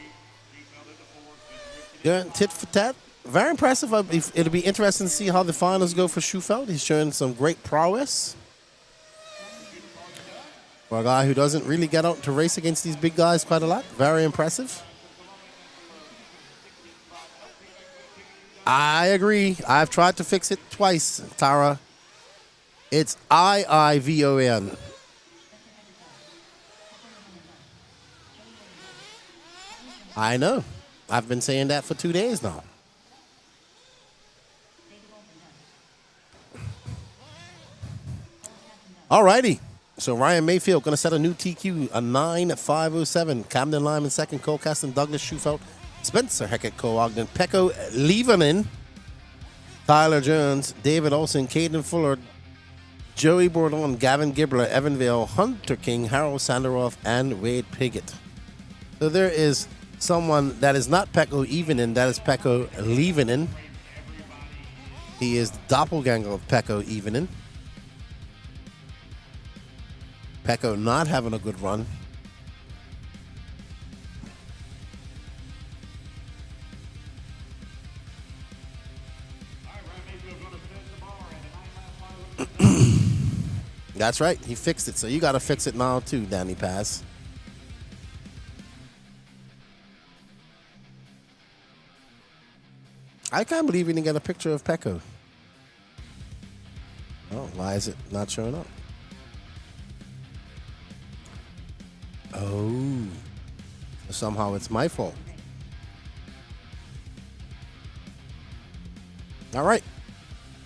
yeah, tit for tat. Very impressive. It'll be interesting to see how the finals go for Schufelt. He's showing some great prowess. For a guy who doesn't really get out to race against these big guys quite a lot. Very impressive. I agree. I've tried to fix it twice, Tara. It's IIVON. I know. I've been saying that for 2 days now. Alrighty. So Ryan Mayfield going to set a new TQ, a 9.507. Camden Lyman second, Cole Caston, Douglas Schufelt, Spencer Heckett, Cole Ogden, Pecco Levanen, Tyler Jones, David Olson, Caden Fuller, Joey Bourdon, Gavin Gibbler, Evan Vale, Hunter King, Harold Sanderoff, and Wade Piggott. So there is someone that is not Pecco Evenin, that is Pecco Levanen. He is the doppelganger of Pecco Evenin. Pecco not having a good run. That's right. He fixed it. So you got to fix it now too, Danny Paz. I can't believe we didn't get a picture of Pecco. Oh, why is it not showing up? Oh, somehow it's my fault. All right.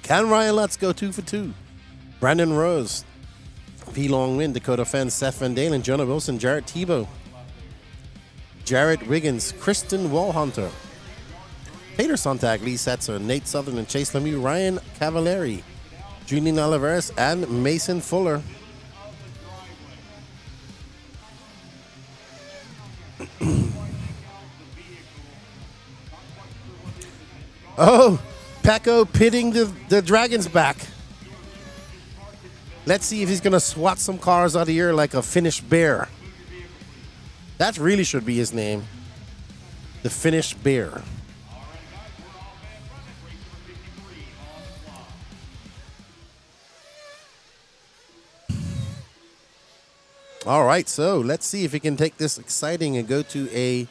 Can Ryan Lutz go 2 for 2? Brandon Rose, P. Long Win, Dakota Fenn, Seth Van Dalen, Jonah Wilson, Jarrett Tebow, Jarrett Wiggins, Kristen Wallhunter, Peter Sontag, Lee Setzer, Nate Southern, and Chase Lemieux, Ryan Cavallari, Julian Oliveras, and Mason Fuller. Oh, Pecco pitting the Dragons back. Let's see if he's going to swat some cars out of here like a Finnish bear. That really should be his name. The Finnish bear. All right, so let's see if he can take this exciting and go to a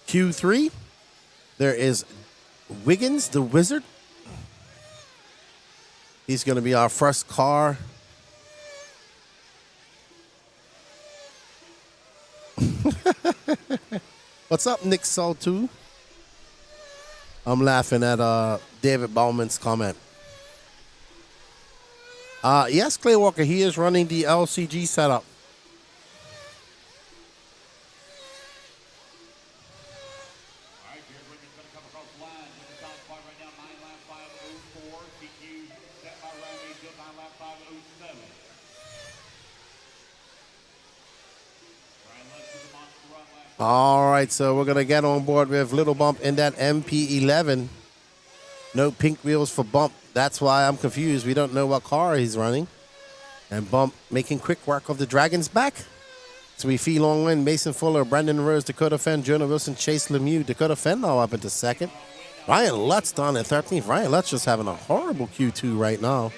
Q3. There is Wiggins, the Wizard. He's going to be our first car. What's up, Nick Saltu? I'm laughing at David Bauman's comment. Yes, Clay Walker, he is running the LCG setup. All right, so we're going to get on board with Little Bump in that MP11. No pink wheels for Bump. That's why I'm confused. We don't know what car he's running. And Bump making quick work of the Dragons back. So we feel Long Win, Mason Fuller, Brandon Rose, Dakota Fenn, Jonah Wilson, Chase Lemieux. Dakota Fenn now up into second. Ryan Lutz down at 13th. Ryan Lutz just having a horrible Q2 right now.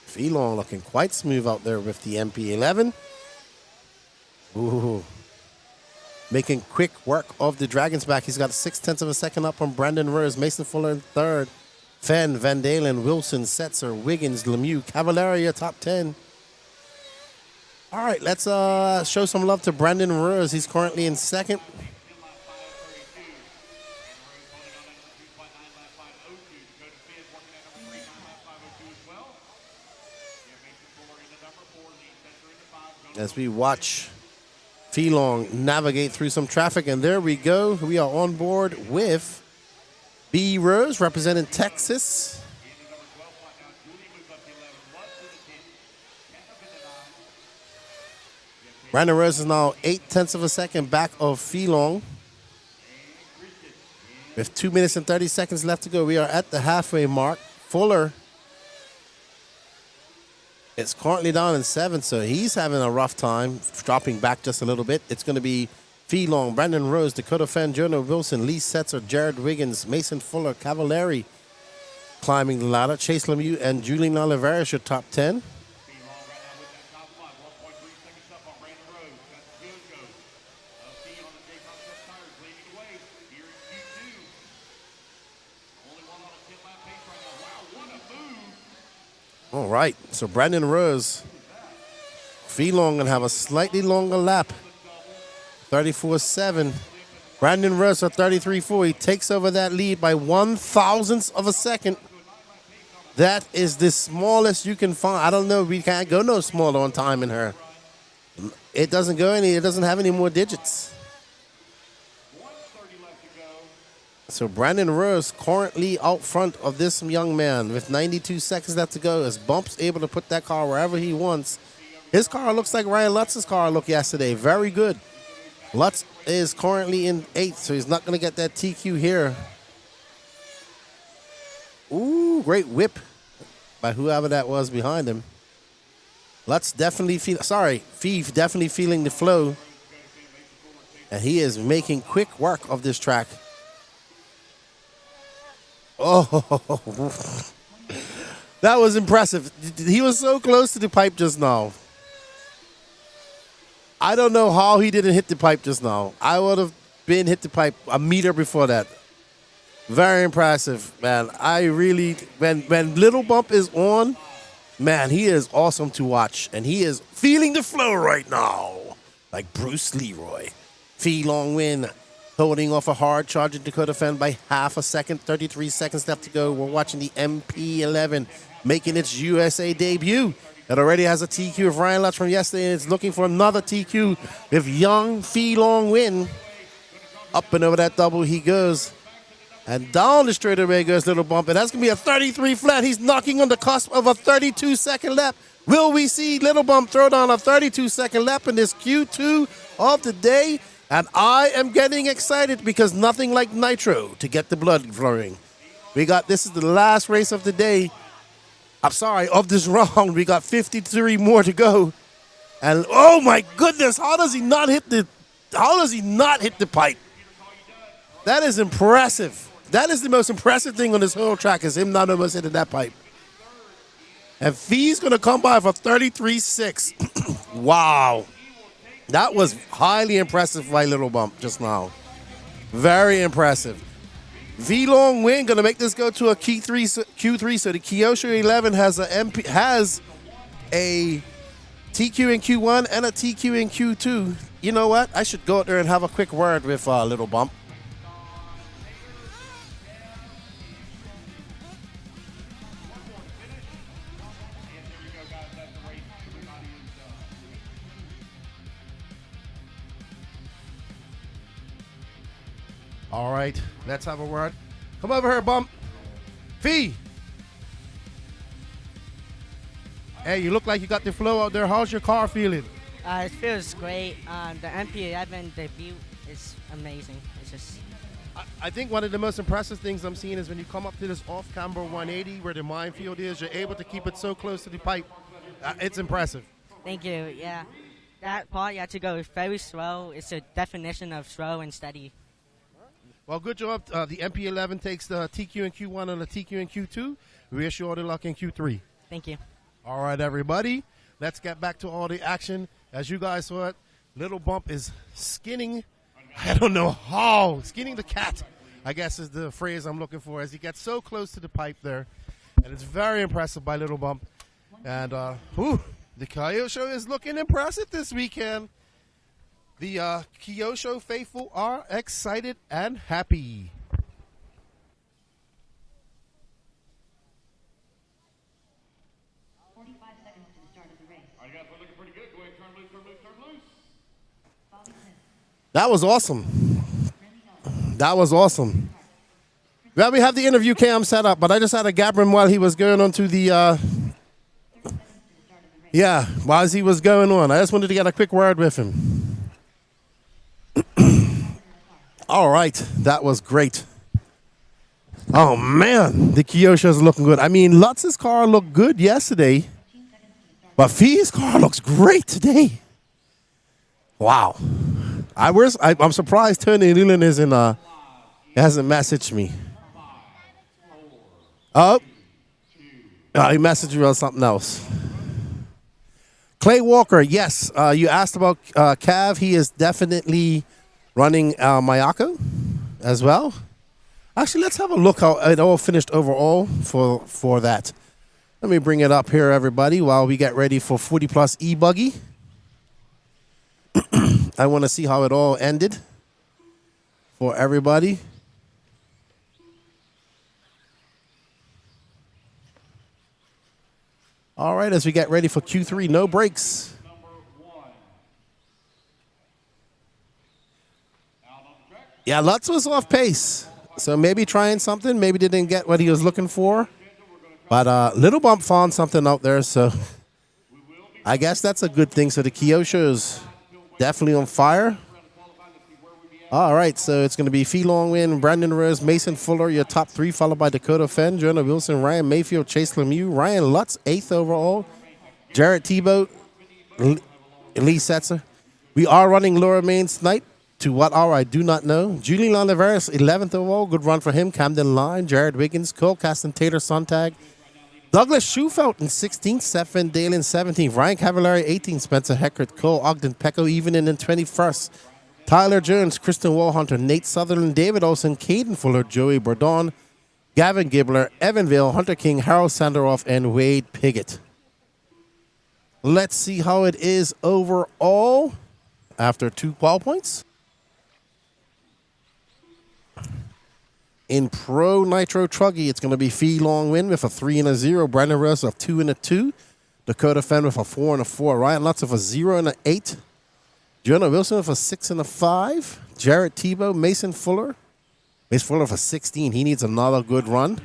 Phelon looking quite smooth out there with the MP11. Ooh. Making quick work of the Dragons back. He's got 0.6 of a second up on Brandon Rose, Mason Fuller in third. Fenn, Van Dalen, Wilson, Setzer, Wiggins, Lemieux, Cavallari, top 10. All right, let's show some love to Brandon Rose. He's currently in second. As we watch Phelong navigate through some traffic, and there we go. We are on board with B. Rose representing Texas. Brandon Rose is now 0.8 of a second back of Feelong. With 2 minutes and 30 seconds left to go, we are at the halfway mark. Fuller is currently down in 7th, so he's having a rough time, dropping back just a little bit. It's going to be Feelong, Brandon Rose, Dakota Fan, Jonah Wilson, Lee Setzer, Jared Wiggins, Mason Fuller, Cavallari climbing the ladder. Chase Lemieux and Julian Oliveira your top 10. All right, so Brandon Rose, Feelong gonna have a slightly longer lap, 34.7. Brandon Rose at 33.4. He takes over that lead by 1/1000th of a second. That is the smallest you can find. I don't know. We can't go no smaller on time in her. It doesn't go any. It doesn't have any more digits. So Brandon Rose currently out front of this young man with 92 seconds left to go. As Bump's able to put that car wherever he wants. His car looks like Ryan Lutz's car looked yesterday. Very good. Lutz is currently in 8th, so he's not going to get that TQ here. Ooh, great whip by whoever that was behind him. Lutz definitely Feef definitely feeling the flow. And he is making quick work of this track. Oh, that was impressive. He was so close to the pipe just now. I don't know how he didn't hit the pipe just now. I would have been hit the pipe a meter before that. Very impressive, man. I really, when Little Bump is on, man, he is awesome to watch. And he is feeling the flow right now. Like Bruce Leroy. Feelong win. Holding off a hard charging Dakota Fan by 0.5 second. 33 seconds left to go. We're watching the MP11 making its USA debut. It already has a TQ of Ryan Lutz from yesterday, and it's looking for another TQ with young Feelong win. Up and over that double he goes. And down the straightaway goes Little Bump. And that's going to be a 33 flat. He's knocking on the cusp of a 32-second lap. Will we see Little Bump throw down a 32-second lap in this Q2 of the day? And I am getting excited because nothing like Nitro to get the blood flowing. This is the last race of the day. I'm sorry, of this round. We got 53 more to go. And oh my goodness, how does he not hit the pipe? That is impressive. That is the most impressive thing on this whole track is him not almost hitting that pipe. And Fee's gonna come by for 33.6. Wow. That was highly impressive by Little Bump just now. Very impressive. Feelong win, gonna make this go to a Q3. So the Kyosho 11 has a TQ in Q1 and a TQ in Q2. You know what? I should go out there and have a quick word with Little Bump. All right, let's have a word. Come over here, Bump. Fee. Hey, you look like you got the flow out there. How's your car feeling? It feels great. The MP11 debut is amazing. It's just. I think one of the most impressive things I'm seeing is when you come up to this off-camber 180 where the minefield is, you're able to keep it so close to the pipe. It's impressive. Thank you. Yeah, that part you have to go very slow. It's a definition of slow and steady. Well, good job. The MP11 takes the TQ in Q1 and the TQ in Q2. We wish you all the luck in Q3. Thank you. All right, everybody. Let's get back to all the action. As you guys saw it, Little Bump is skinning. I don't know how. Skinning the cat, I guess is the phrase I'm looking for, as he gets so close to the pipe there. And it's very impressive by Little Bump. And, the Kyosho is looking impressive this weekend. The Kyosho faithful are excited and happy. That was awesome. That was awesome. Well, we have the interview cam set up, but I just had to gab him while he was going on to the Yeah, while he was going on, I just wanted to get a quick word with him. All right, that was great. Oh, man, the Kyosho's looking good. I mean, Lutz's car looked good yesterday, but Fee's car looks great today. Wow. I'm surprised Tony Leland hasn't messaged me. Oh, he messaged me on something else. Clay Walker, yes, you asked about Cav. He is definitely running Mayako as well. Actually, let's have a look how it all finished overall for that. Let me bring it up here, everybody, while we get ready for 40 plus eBuggy. I want to see how it all ended for everybody. All right, as we get ready for Q3, no breaks. Yeah, Lutz was off pace. So maybe trying something. Maybe didn't get what he was looking for. But Little Bump found something out there. So I guess that's a good thing. So the Kyosho is definitely on fire. All right, so it's going to be Fee Longwin, Brandon Rose, Mason Fuller, your top three, followed by Dakota Fenn, Jonah Wilson, Ryan Mayfield, Chase Lemieux, Ryan Lutz, 8th overall, Jared Tebow, Lee Setzer. We are running Laura Mains tonight. To what hour, I do not know. Julian Oliveris, 11th overall. Good run for him. Camden Line, Jared Wiggins, Cole Caston, Taylor Sontag. Douglas Schufelt in 16th. Stephen Dale in 17th. Ryan Cavallari, 18th. Spencer Heckert, Cole Ogden, Pecco even in 21st. Tyler Jones, Kristen Wallhunter, Nate Sutherland, David Olson, Caden Fuller, Joey Bordon, Gavin Gibbler, Evanville, Hunter King, Harold Sanderoff, and Wade Piggott. Let's see how it is overall after 2 qual points. In Pro Nitro Truggy, it's going to be Fee Long Win with a 3 and a 0. Brandon Rose with a 2 and a 2. Dakota Fenn with a 4 and a 4. Ryan Lutz with a 0 and a 8. Jonah Wilson with a 6 and a 5. Jared Tebow, Mason Fuller. Mason Fuller with a 16. He needs another good run.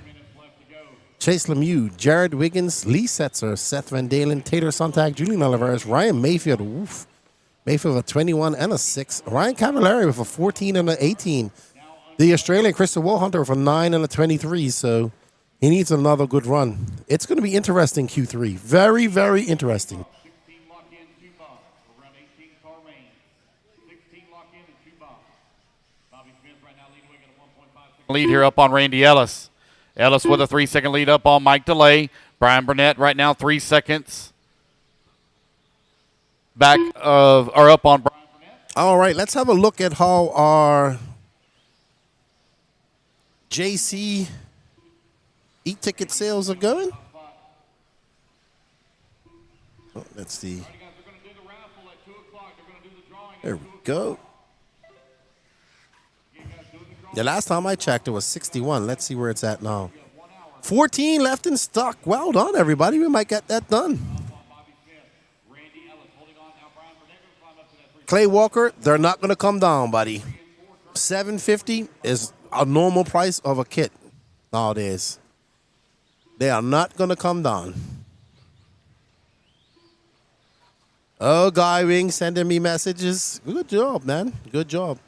Chase Lemieux, Jared Wiggins, Lee Setzer, Seth Van Dalen, Taylor Sontag, Julian Oliveris, Ryan Mayfield. Oof. Mayfield with a 21 and a 6. Ryan Cavallari with a 14 and an 18. The Australian Kristen Wallhunter with a 9 and a 23, so he needs another good run. It's going to be interesting, Q3. Very, very interesting. 16 lock in, 2 bombs. Around 18 car range. 16 lock in and 2 bombs. Bobby Smith right now leading at a 1.5 Lead here up on Randy Ellis. Ellis with a 3-second lead up on Mike DeLay. Brian Burnett right now 3 seconds. Back of or up on Brian Burnett. All right, let's have a look at how our JC e-ticket sales are going. Oh, let's see. There we go. The last time I checked, it was 61. Let's see where it's at now. 14 left in stock. Well done, everybody. We might get that done. Clay Walker, they're not going to come down, buddy. $750 is a normal price of a kit nowadays. They are not going to come down. Oh, Guy Wing sending me messages. Good job, man. Good job.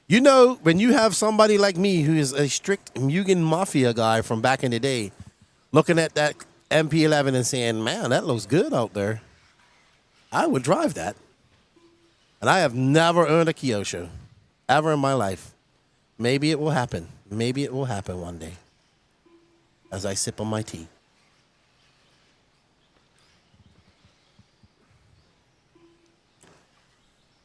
You know, when you have somebody like me who is a strict Mugen Mafia guy from back in the day, looking at that MP11 and saying, man, that looks good out there, I would drive that. And I have never owned a Kyosho, ever in my life. Maybe it will happen. Maybe it will happen one day as I sip on my tea.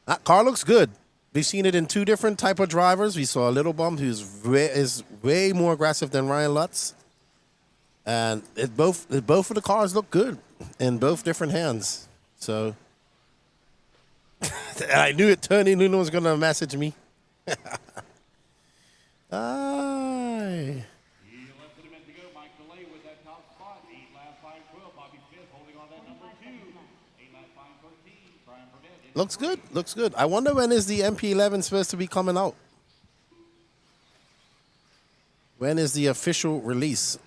That car looks good. We've seen it in 2 different type of drivers. We saw a Little Bum who's is way more aggressive than Ryan Lutz. And both of the cars look good in both different hands. So I knew it. Tony Luna was going to message me. Aye. Looks good. Looks good. I wonder when is the MP11 supposed to be coming out? When is the official release?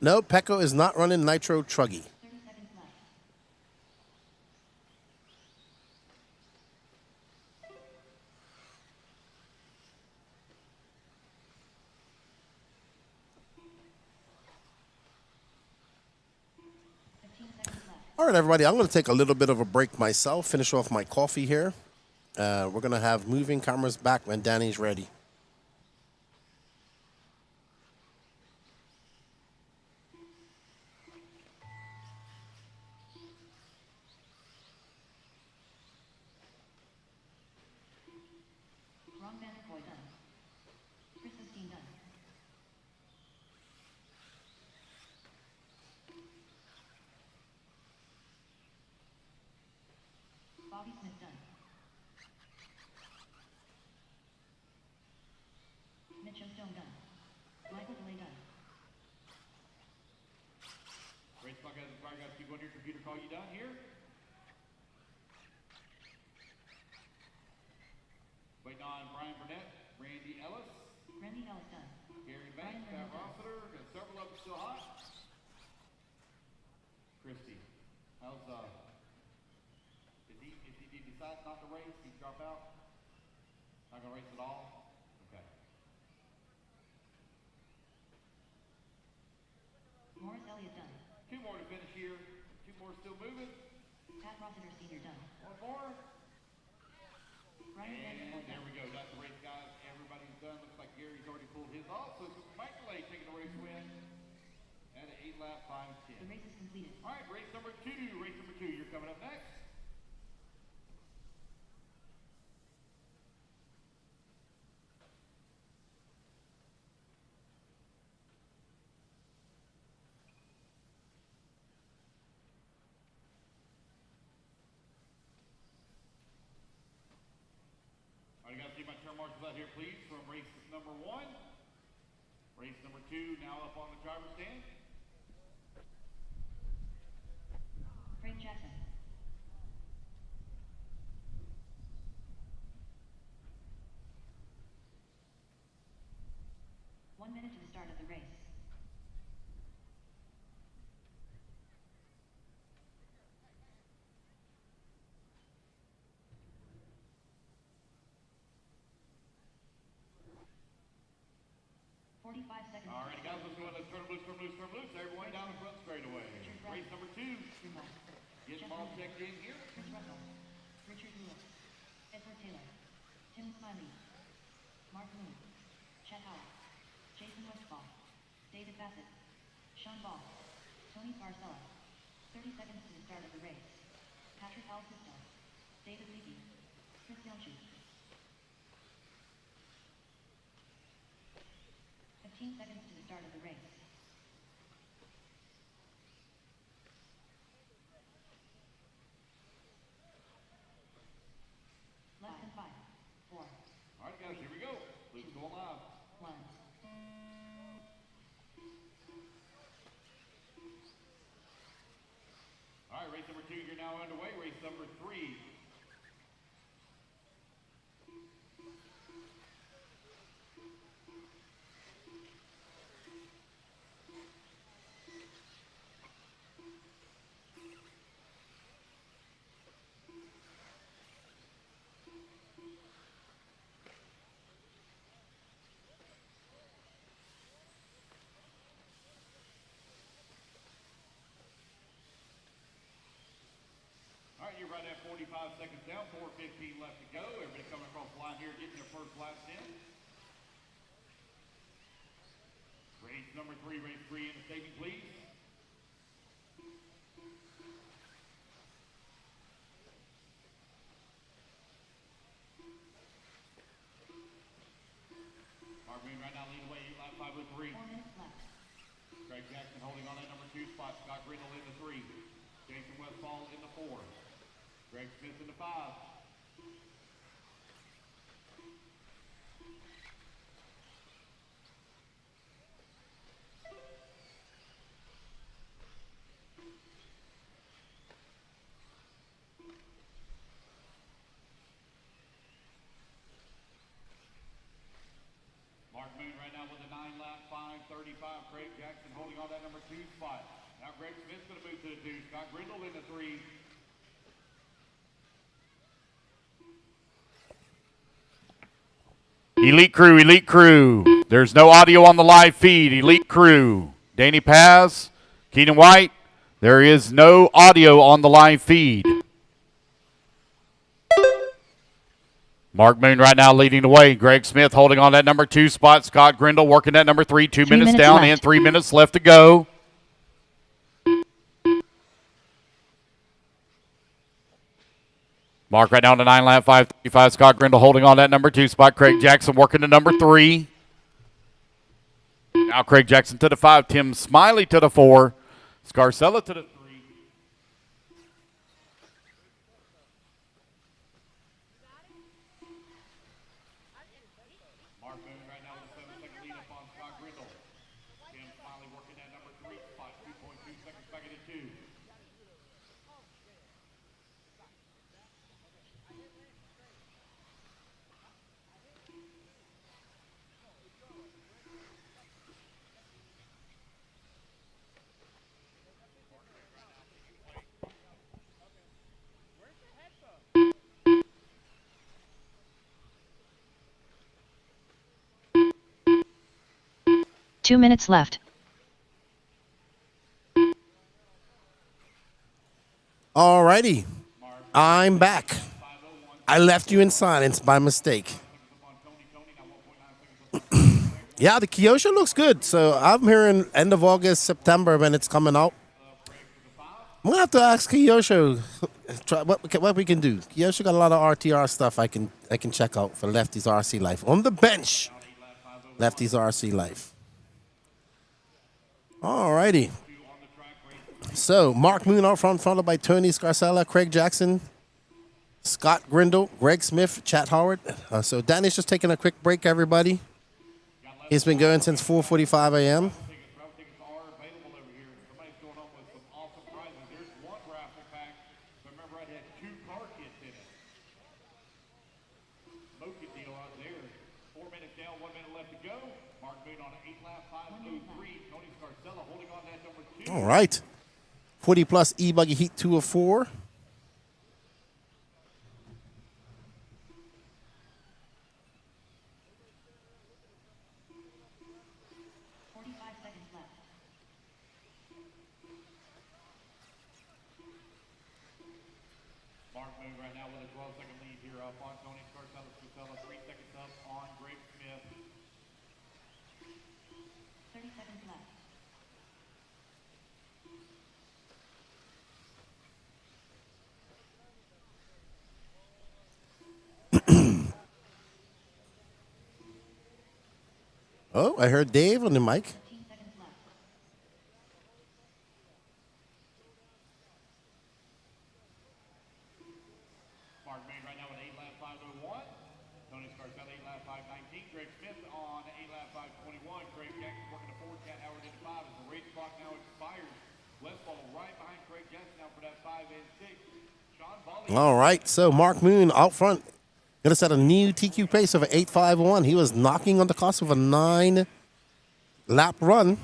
No, Pecco is not running Nitro Truggy. All right, everybody, I'm going to take a little bit of a break myself, finish off my coffee here. We're going to have moving cameras back when Danny's ready. Ron Vanderpoy done. Chris Esteem done. Bobby Smith done. Mitchell Stone done. Michael DeLay done. Race clock has expired, guys. Keep on your computer. Call you done here. Waiting on Brian Burnett, Randy Ellis, Randy Ellis done. Gary Banks, Pat Rossiter. Got several of them still hot. Christy, how's Did he decide not to race? He drop out? Not gonna race at all? Okay. Morris Elliott done. Two more to finish here. Two more still moving. Pat Rossiter Senior done. One more. Ryan And Vanderpoy there done. we go. That's the race, guys. Everybody's done. Looks like Gary's already pulled his off. So it's Mike DeLay taking the race win at an 8-lap 5:10. The race is completed. All right, race number two. Race number 2. You're coming up next. All right, you guys see my turn marshals out here, please, from race number 1. Race number 2 now up on the driver's stand. Craig Jackson. One minute to the start of the race. Seconds. All right, guys, let's go. Let's turn them loose. Everyone down the front straightaway. Race number 2. Get them all checked in here. Chris Russell, Richard Lewis, Edward Taylor, Tim Smiley, Mark Moon, Chet Howard, Jason Westfall, David Bassett, Sean Ball, Tony Barcella. 30 seconds to the start of the race. Patrick Alcisto, David Levy, Chris Yonchu. 15 seconds to the start of the race. Less than 5, 4, All right, guys, here we go. Let's go live. 1. All right, race number 2, you're now underway. Race number 3. All right, you're right at 45 seconds down, 4:15 left to go. Everybody coming across the line here, getting their first laps in. Race number 3, race 3 in the staging, please. Mark Green right now leading the way, 8 lap 5:03. 4 minutes left. Craig Jackson holding on that number 2 spot. Scott Grindle in the 3. Jason Westfall in the 4. Greg Smith in the 5. Mark Moon right now with a 9-lap 5:35. Craig Jackson holding on that number 2 spot. Now Greg Smith's going to move to the 2. Scott Grindle in the 3. Elite crew, elite crew. There's no audio on the live feed. Elite crew. Danny Paz, Keenan White, There is no audio on the live feed. Mark Moon right now leading the way. Greg Smith holding on that number 2 spot. Scott Grindle working that number 3. 2 minutes down left. and 3 minutes left to go. Mark right now on the 9 lap 5:35. Scott Grindle holding on that number 2 spot. Craig Jackson working the number 3. Now Craig Jackson to the 5. Tim Smiley to the 4. Scarcella to the 3. Mark Moon right now with a 7-second lead up on Scott Grindle. Tim Smiley working that number 3 spot. 2.2 seconds back into 2. Two minutes left. Alrighty. I'm back. I left you in silence by mistake. Yeah, the Kyosho looks good. So I'm hearing end of August, September when it's coming out. I'm gonna have to ask Kyosho what we can do. Kyosho got a lot of RTR stuff I can check out for Lefty's RC Life. On the bench. Lefty's RC Life. Alrighty. So Mark Moon out front, followed by Tony Scarcella, Craig Jackson, Scott Grindle, Greg Smith, Chat Howard. So Danny's just taking a quick break, everybody. He's been going since 4:45 a.m. All right. 40 plus eBuggy Heat 2 of 4. Mark Moon right now with a 12-second lead here up on Tony Scarcella. 3 seconds up on Greg Smith. 30 seconds left. Oh, I heard Dave on the mic. 15 seconds left. Mark Moon right now with 8 lap 5:01. Tony Scarcella 8 lap 5:19. Greg Smith on 8 lap 5:21. Craig Jackson working the 4. Cat Howard into 5 as the race clock now expires. Westfall right behind Craig Jackson now for that 5 and 6. Sean Volley. All right, so Mark Moon out front. Gonna set a new TQ pace of an 8.51. He was knocking on the cost of a 9-lap run.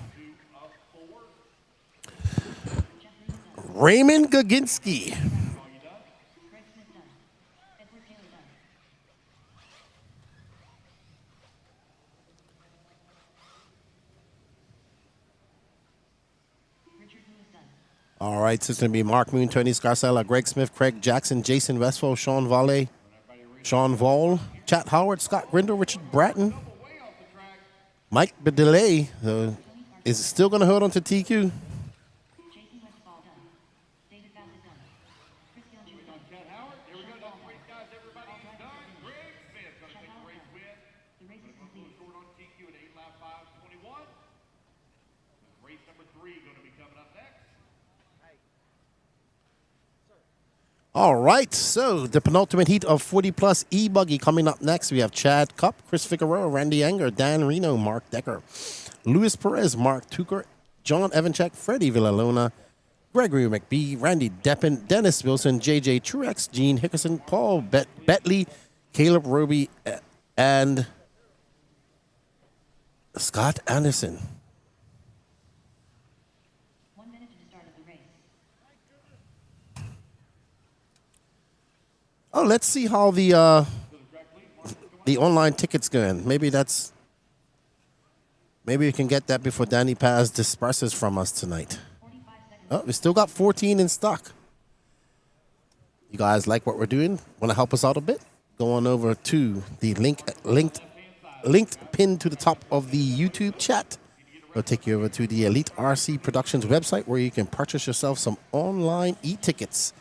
Raymond Gaginski. Greg Smith done. Edward Taylor done. Richard Lewis done. All right, so it's going to be Mark Moon, Tony Scarcella, Greg Smith, Craig Jackson, Jason Westphal, Sean Valle, Sean Vall, Chat Howard, Scott Grindle, Richard Bratton, Mike Bedelay is still going to hold on to TQ. Jason Westfall done. David Bassett done. Chris Gilgin done. Cat Howard. Here we go. That's the race, guys. Everybody done. Greg Smith going to take the race win. The race is complete. Short on TQ at 8 lap 5:21. Race number 3 going to be coming up next. All right, so the penultimate heat of 40 plus eBuggy coming up next. We have Chad Cup, Chris Figueroa, Randy Anger, Dan Reno, Mark Decker, Luis Perez, Mark Tucker, John Evanchek, Freddie Villalona, Gregory McBee, Randy Deppen, Dennis Wilson, JJ Truex, Gene Hickerson, Paul Betley, Caleb Roby, and Scott Anderson. 1 minute to the start of the race. Oh, let's see how the online tickets going. Maybe we can get that before Danny Paz disperses from us tonight. 45 seconds Oh, we still got 14 in stock. You guys like what we're doing? Want to help us out a bit? Go on over to the linked pin to the top of the YouTube chat. It'll take you over to the Elite RC Productions website where you can purchase yourself some online e-tickets.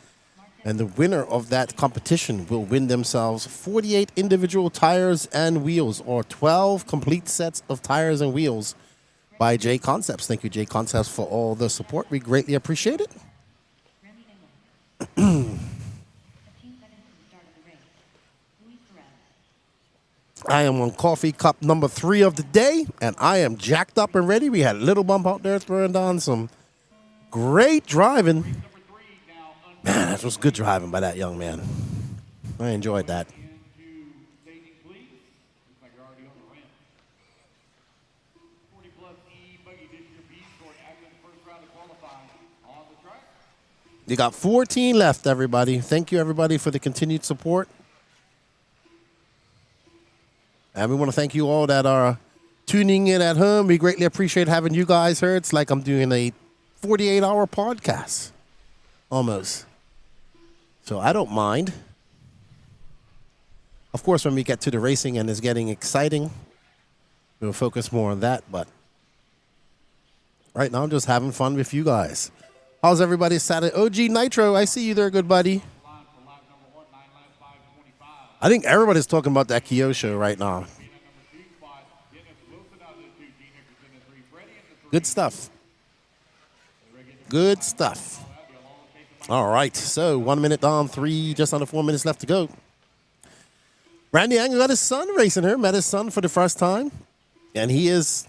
And the winner of that competition will win themselves 48 individual tires and wheels, or 12 complete sets of tires and wheels by J Concepts. Thank you, J Concepts, for all the support. We greatly appreciate it. I am on coffee cup number 3 of the day, and I am jacked up and ready. We had a little bump out there throwing down some great driving. Man, that was good driving by that young man. I enjoyed that. You got 14 left, everybody. Thank you, everybody, for the continued support. And we want to thank you all that are tuning in at home. We greatly appreciate having you guys here. It's like I'm doing a 48-hour podcast, almost. So I don't mind. Of course, when we get to the racing and it's getting exciting, we'll focus more on that. But right now, I'm just having fun with you guys. How's everybody Saturday? OG Nitro, I see you there, good buddy. I think everybody's talking about that Kyosho right now. Good stuff. Good stuff. All right, so 1 minute down, just under 4 minutes left to go. Randy Anger got his son racing here. Met his son for the first time. And he is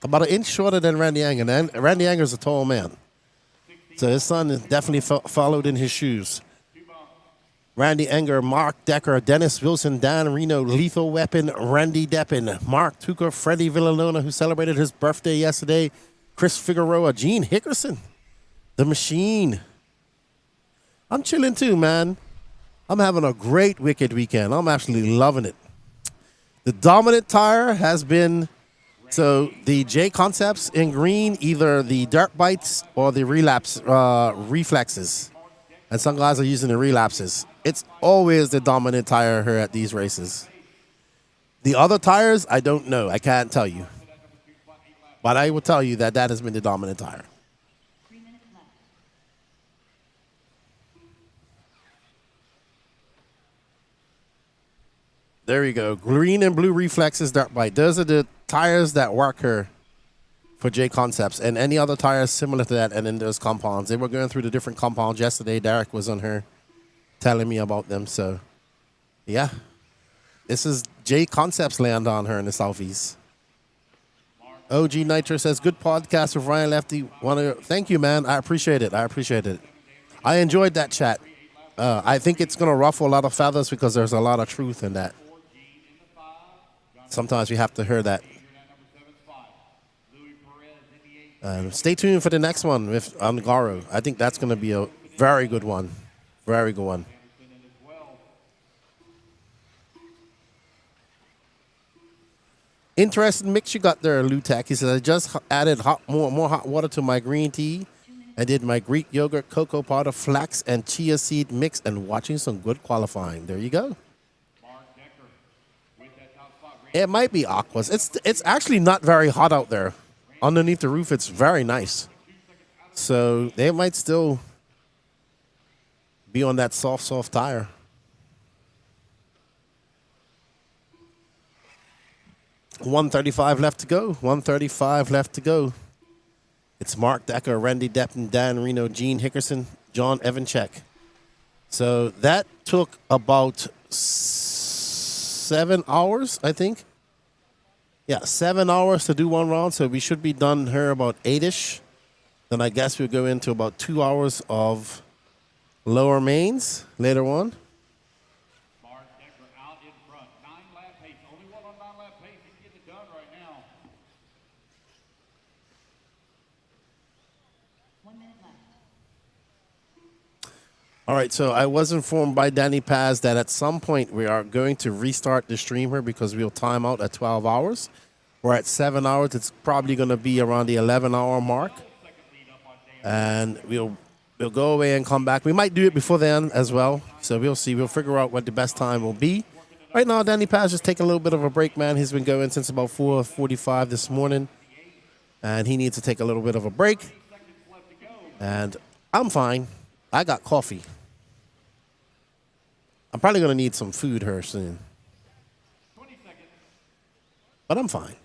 about an inch shorter than Randy Anger. And Randy Anger is a tall man. So his son definitely followed in his shoes. Randy Anger, Mark Decker, Dennis Wilson, Dan Reno, Lethal Weapon, Randy Deppin, Mark Tucker, Freddie Villalona, who celebrated his birthday yesterday, Chris Figueroa, Gene Hickerson, The Machine. I'm chilling too, man. I'm having a great Wicked weekend. I'm actually loving it. The dominant tire has been, so the J Concepts in green, either the dirt bites or the reflexes. And some guys are using the relapses. It's always the dominant tire here at these races. The other tires, I don't know. I can't tell you. But I will tell you that has been the dominant tire. There you go. Green and blue reflexes, dirt bite. Those are the tires that work here for J Concepts, and any other tires similar to that, and then there's compounds. They were going through the different compounds yesterday. Derek was on here telling me about them. So, yeah. This is J Concepts land on her in the Southeast. OG Nitro says, good podcast with Ryan Lefty. Thank you, man. I appreciate it. I enjoyed that chat. I think it's going to ruffle a lot of feathers because there's a lot of truth in that. Sometimes we have to hear that. Stay tuned for the next one with Angaro. I think that's going to be a very good one. Very good one. Interesting mix you got there, Lutak. He says, I just added more hot water to my green tea and did my Greek yogurt, cocoa powder, flax, and chia seed mix and watching some good qualifying. There you go. It might be aquas. It's actually not very hot out there. Underneath the roof, it's very nice. So they might still be on that soft tire. $135 left to go. $135 left to go. It's Mark Decker, Randy Deppin, Dan Reno, Gene Hickerson, John Evanchek. So that took about 7 hours, I think. Yeah, 7 hours to do one round, so we should be done here about 8-ish. Then I guess we'll go into about 2 hours of lower mains later on. Mark Decker out in front. 9-lap pace. Only one on 9-lap pace. He's getting it done right now. 1 minute left. All right, so I was informed by Danny Paz that at some point we are going to restart the stream here because we'll time out at 12 hours. We're at 7 hours. It's probably going to be around the 11-hour mark. and we'll go away and come back. We might do it before then as well. So we'll see. We'll figure out what the best time will be. Right now, Danny Paz just taking a little bit of a break, man. He's been going since about 4:45 this morning, and he needs to take a little bit of a break. And I'm fine. I got coffee. I'm probably going to need some food here soon. But I'm fine.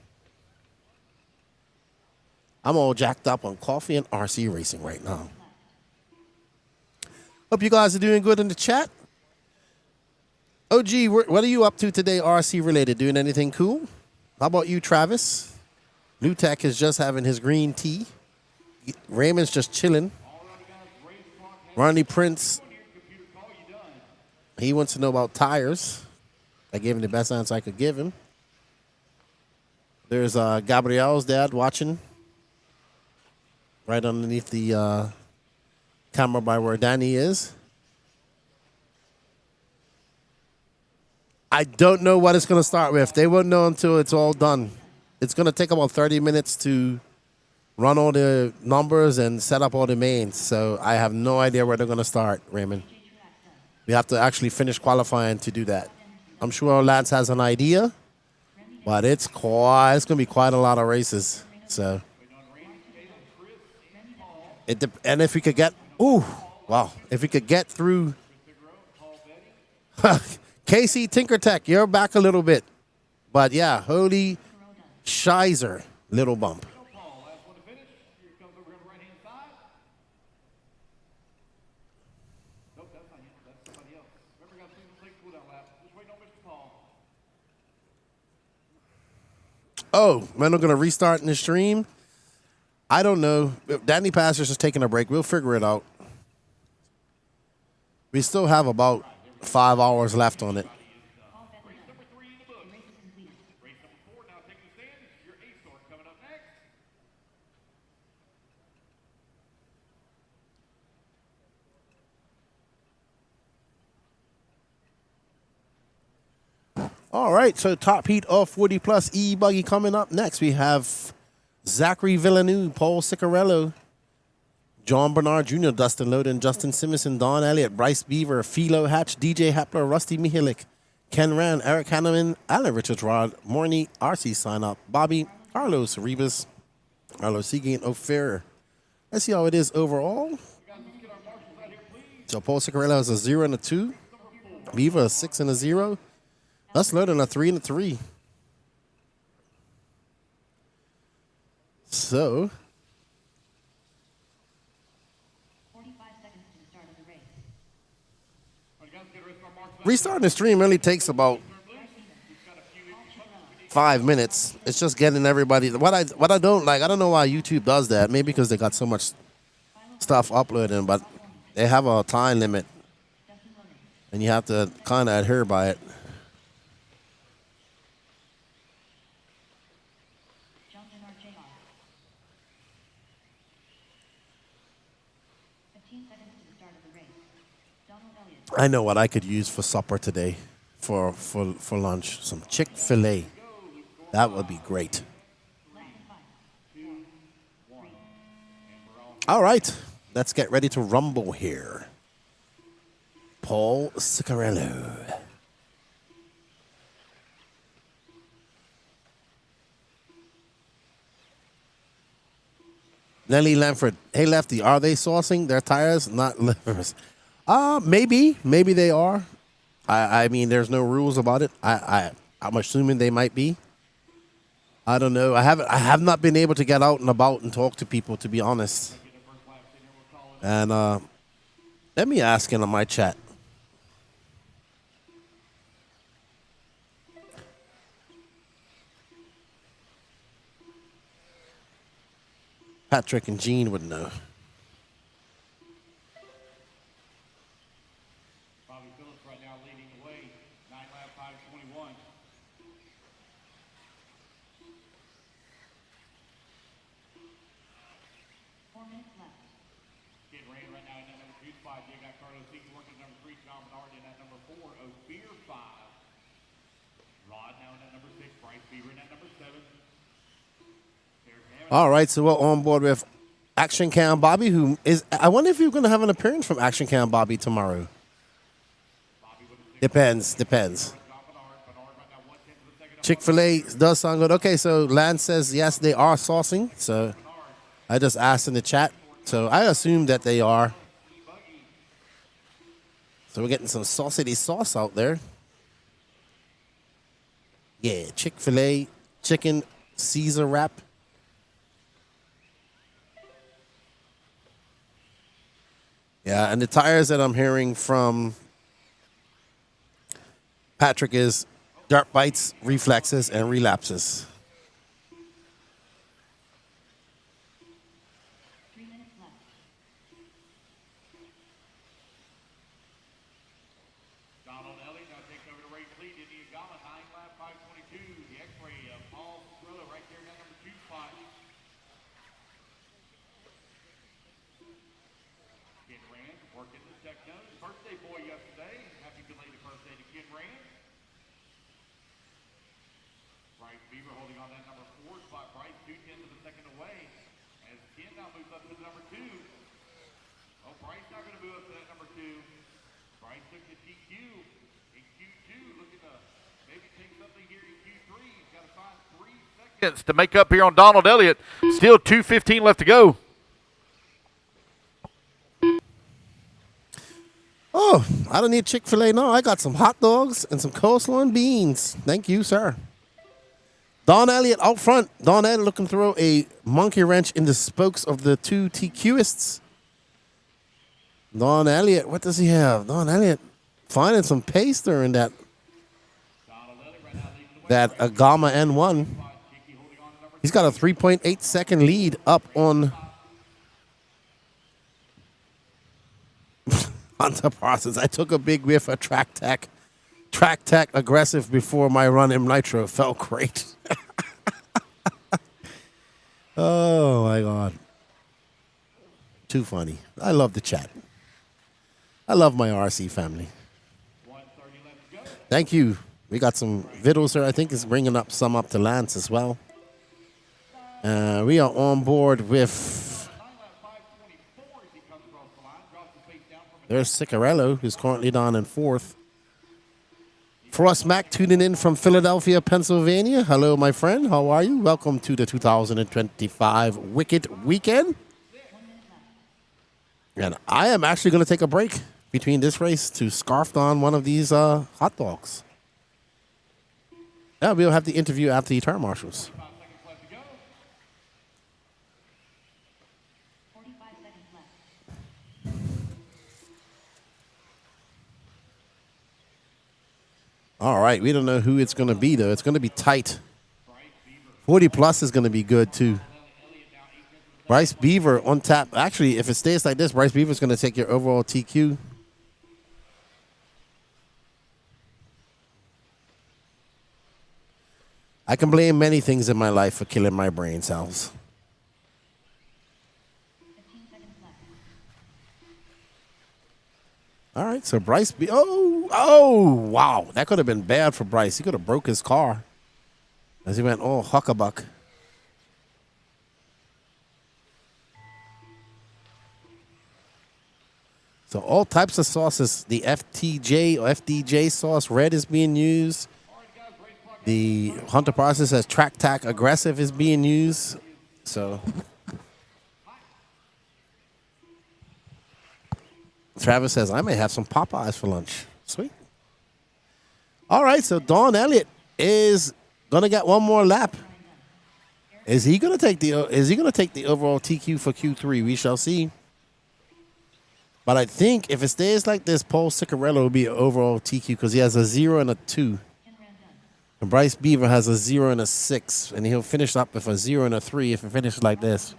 I'm all jacked up on coffee and RC racing right now. Hope you guys are doing good in the chat. OG, what are you up to today, RC related? Doing anything cool? How about you, Travis? New Tech is just having his green tea. Raymond's just chilling. Ronnie Prince, he wants to know about tires. I gave him the best answer I could give him. There's Gabrielle's dad watching right underneath the camera by where Danny is. I don't know what it's going to start with. They won't know until it's all done. It's going to take about 30 minutes to run all the numbers and set up all the mains. So I have no idea where they're going to start, Raymond. We have to actually finish qualifying to do that. I'm sure Lance has an idea, but it's going to be quite a lot of races. So, and if we could get, if we could get through. Casey Tinkertech, you're back a little bit. But yeah, holy shizer, little bump. Oh, we're not going to restart in the stream? I don't know. Danny Pastor's just taking a break. We'll figure it out. We still have about 5 hours left on it. All right, so top heat of 40 plus eBuggy coming up next. We have Zachary Villeneuve, Paul Ciccarello, John Bernard Jr., Dustin Loden, Justin Simonson, Don Elliott, Bryce Beaver, Philo Hatch, DJ Hepler, Rusty Mihalik, Ken Rand, Eric Hanneman, Alan Richards Rod, Morney, RC Sign Up, Bobby, Carlos Rebus, Carlos Seagain, O'Fair. Let's see how it is overall. So Paul Ciccarello has a 0 and a 2. Beaver a 6 and a 0. Let's load in a 3 and a 3. So, 45 seconds to the start of the race. restarting the stream really takes about 5 minutes. It's just getting everybody. What I don't like, I don't know why YouTube does that. Maybe because they got so much stuff uploading, but they have a time limit, and you have to kind of adhere by it. I know what I could use for supper today, for lunch. Some Chick-fil-A. That would be great. All right, let's get ready to rumble here. Paul Ciccarello. Nelly Lamford. Hey, Lefty, are they saucing their tires, not livers? Maybe they are. I mean, there's no rules about it. I'm assuming they might be. I don't know. I have not been able to get out and about and talk to people, to be honest. And let me ask in on my chat. Patrick and Gene would know. All right, so we're on board with Action Cam Bobby, who is, I wonder if you're going to have an appearance from Action Cam Bobby tomorrow. Depends. Chick-fil-A does sound good. Okay, so Lance says, yes, they are saucing. So I just asked in the chat. So I assume that they are. So we're getting some saucy sauce out there. Yeah, Chick-fil-A chicken Caesar wrap. Yeah, and the tires that I'm hearing from Patrick is dirt bites, reflexes, and relapses. Donald Elliott now takes over the race lead in the Agama, tying lap 5:22. The X-ray of Paul Skrilla right there in that number 2 spot. Ken Rand working the Technos. Birthday boy yesterday. Happy belated birthday to Ken Rand. Bryce Beaver holding on that number 4 spot. Bryce 2/10 of a second away. As Ken now moves up to the number 2. Oh, Bryce not going to move up to that number 2. Bryce took the TQ in Q2. Looking to maybe take something here in Q3. He's got to find 3 seconds To make up here on Donald Elliott. Still 2:15 left to go. Oh, I don't need Chick-fil-A. No, I got some hot dogs and some coleslaw and beans. Thank you, sir. Don Elliott out front. Don Elliott looking to throw a monkey wrench in the spokes of the 2 TQists. Don Elliott, what does he have? Don Elliott finding some pace there in that Agama N1. He's got a 3.8 second lead up on Hunter Parsons. I took a big whiff of track tack aggressive before my run in Nitro. Felt great. Oh my God. Too funny. I love the chat. I love my RC family. Thank you. We got some vittles here. I think it's bringing up some up to Lance as well. We are on board with. There's Ciccarello, who's currently down in 4th. Frost Mac tuning in from Philadelphia, Pennsylvania. Hello, my friend. How are you? Welcome to the 2025 Wicked Weekend. And I am actually going to take a break between this race to scarf on one of these hot dogs. Yeah, we'll have the interview after the turn marshals. All right, we don't know who it's going to be, though. It's going to be tight. 40 plus is going to be good, too. Bryce Beaver on tap. Actually, if it stays like this, Bryce Beaver is going to take your overall TQ. I can blame many things in my life for killing my brain cells. All right, so Bryce oh, wow. That could have been bad for Bryce. He could have broke his car as he went, oh, huckabuck. So all types of sauces. The FTJ or FDJ sauce, red, is being used. The Hunter Parsons says track tack aggressive is being used. So Travis says, I may have some Popeyes for lunch. Sweet. All right, so Don Elliott is gonna get one more lap. Is he gonna take the overall TQ for Q3? We shall see. But I think if it stays like this, Paul Ciccarello will be an overall TQ because he has a 0 and a 2. And Bryce Beaver has a 0 and a 6. And he'll finish up with a 0 and a 3 if it finishes like this.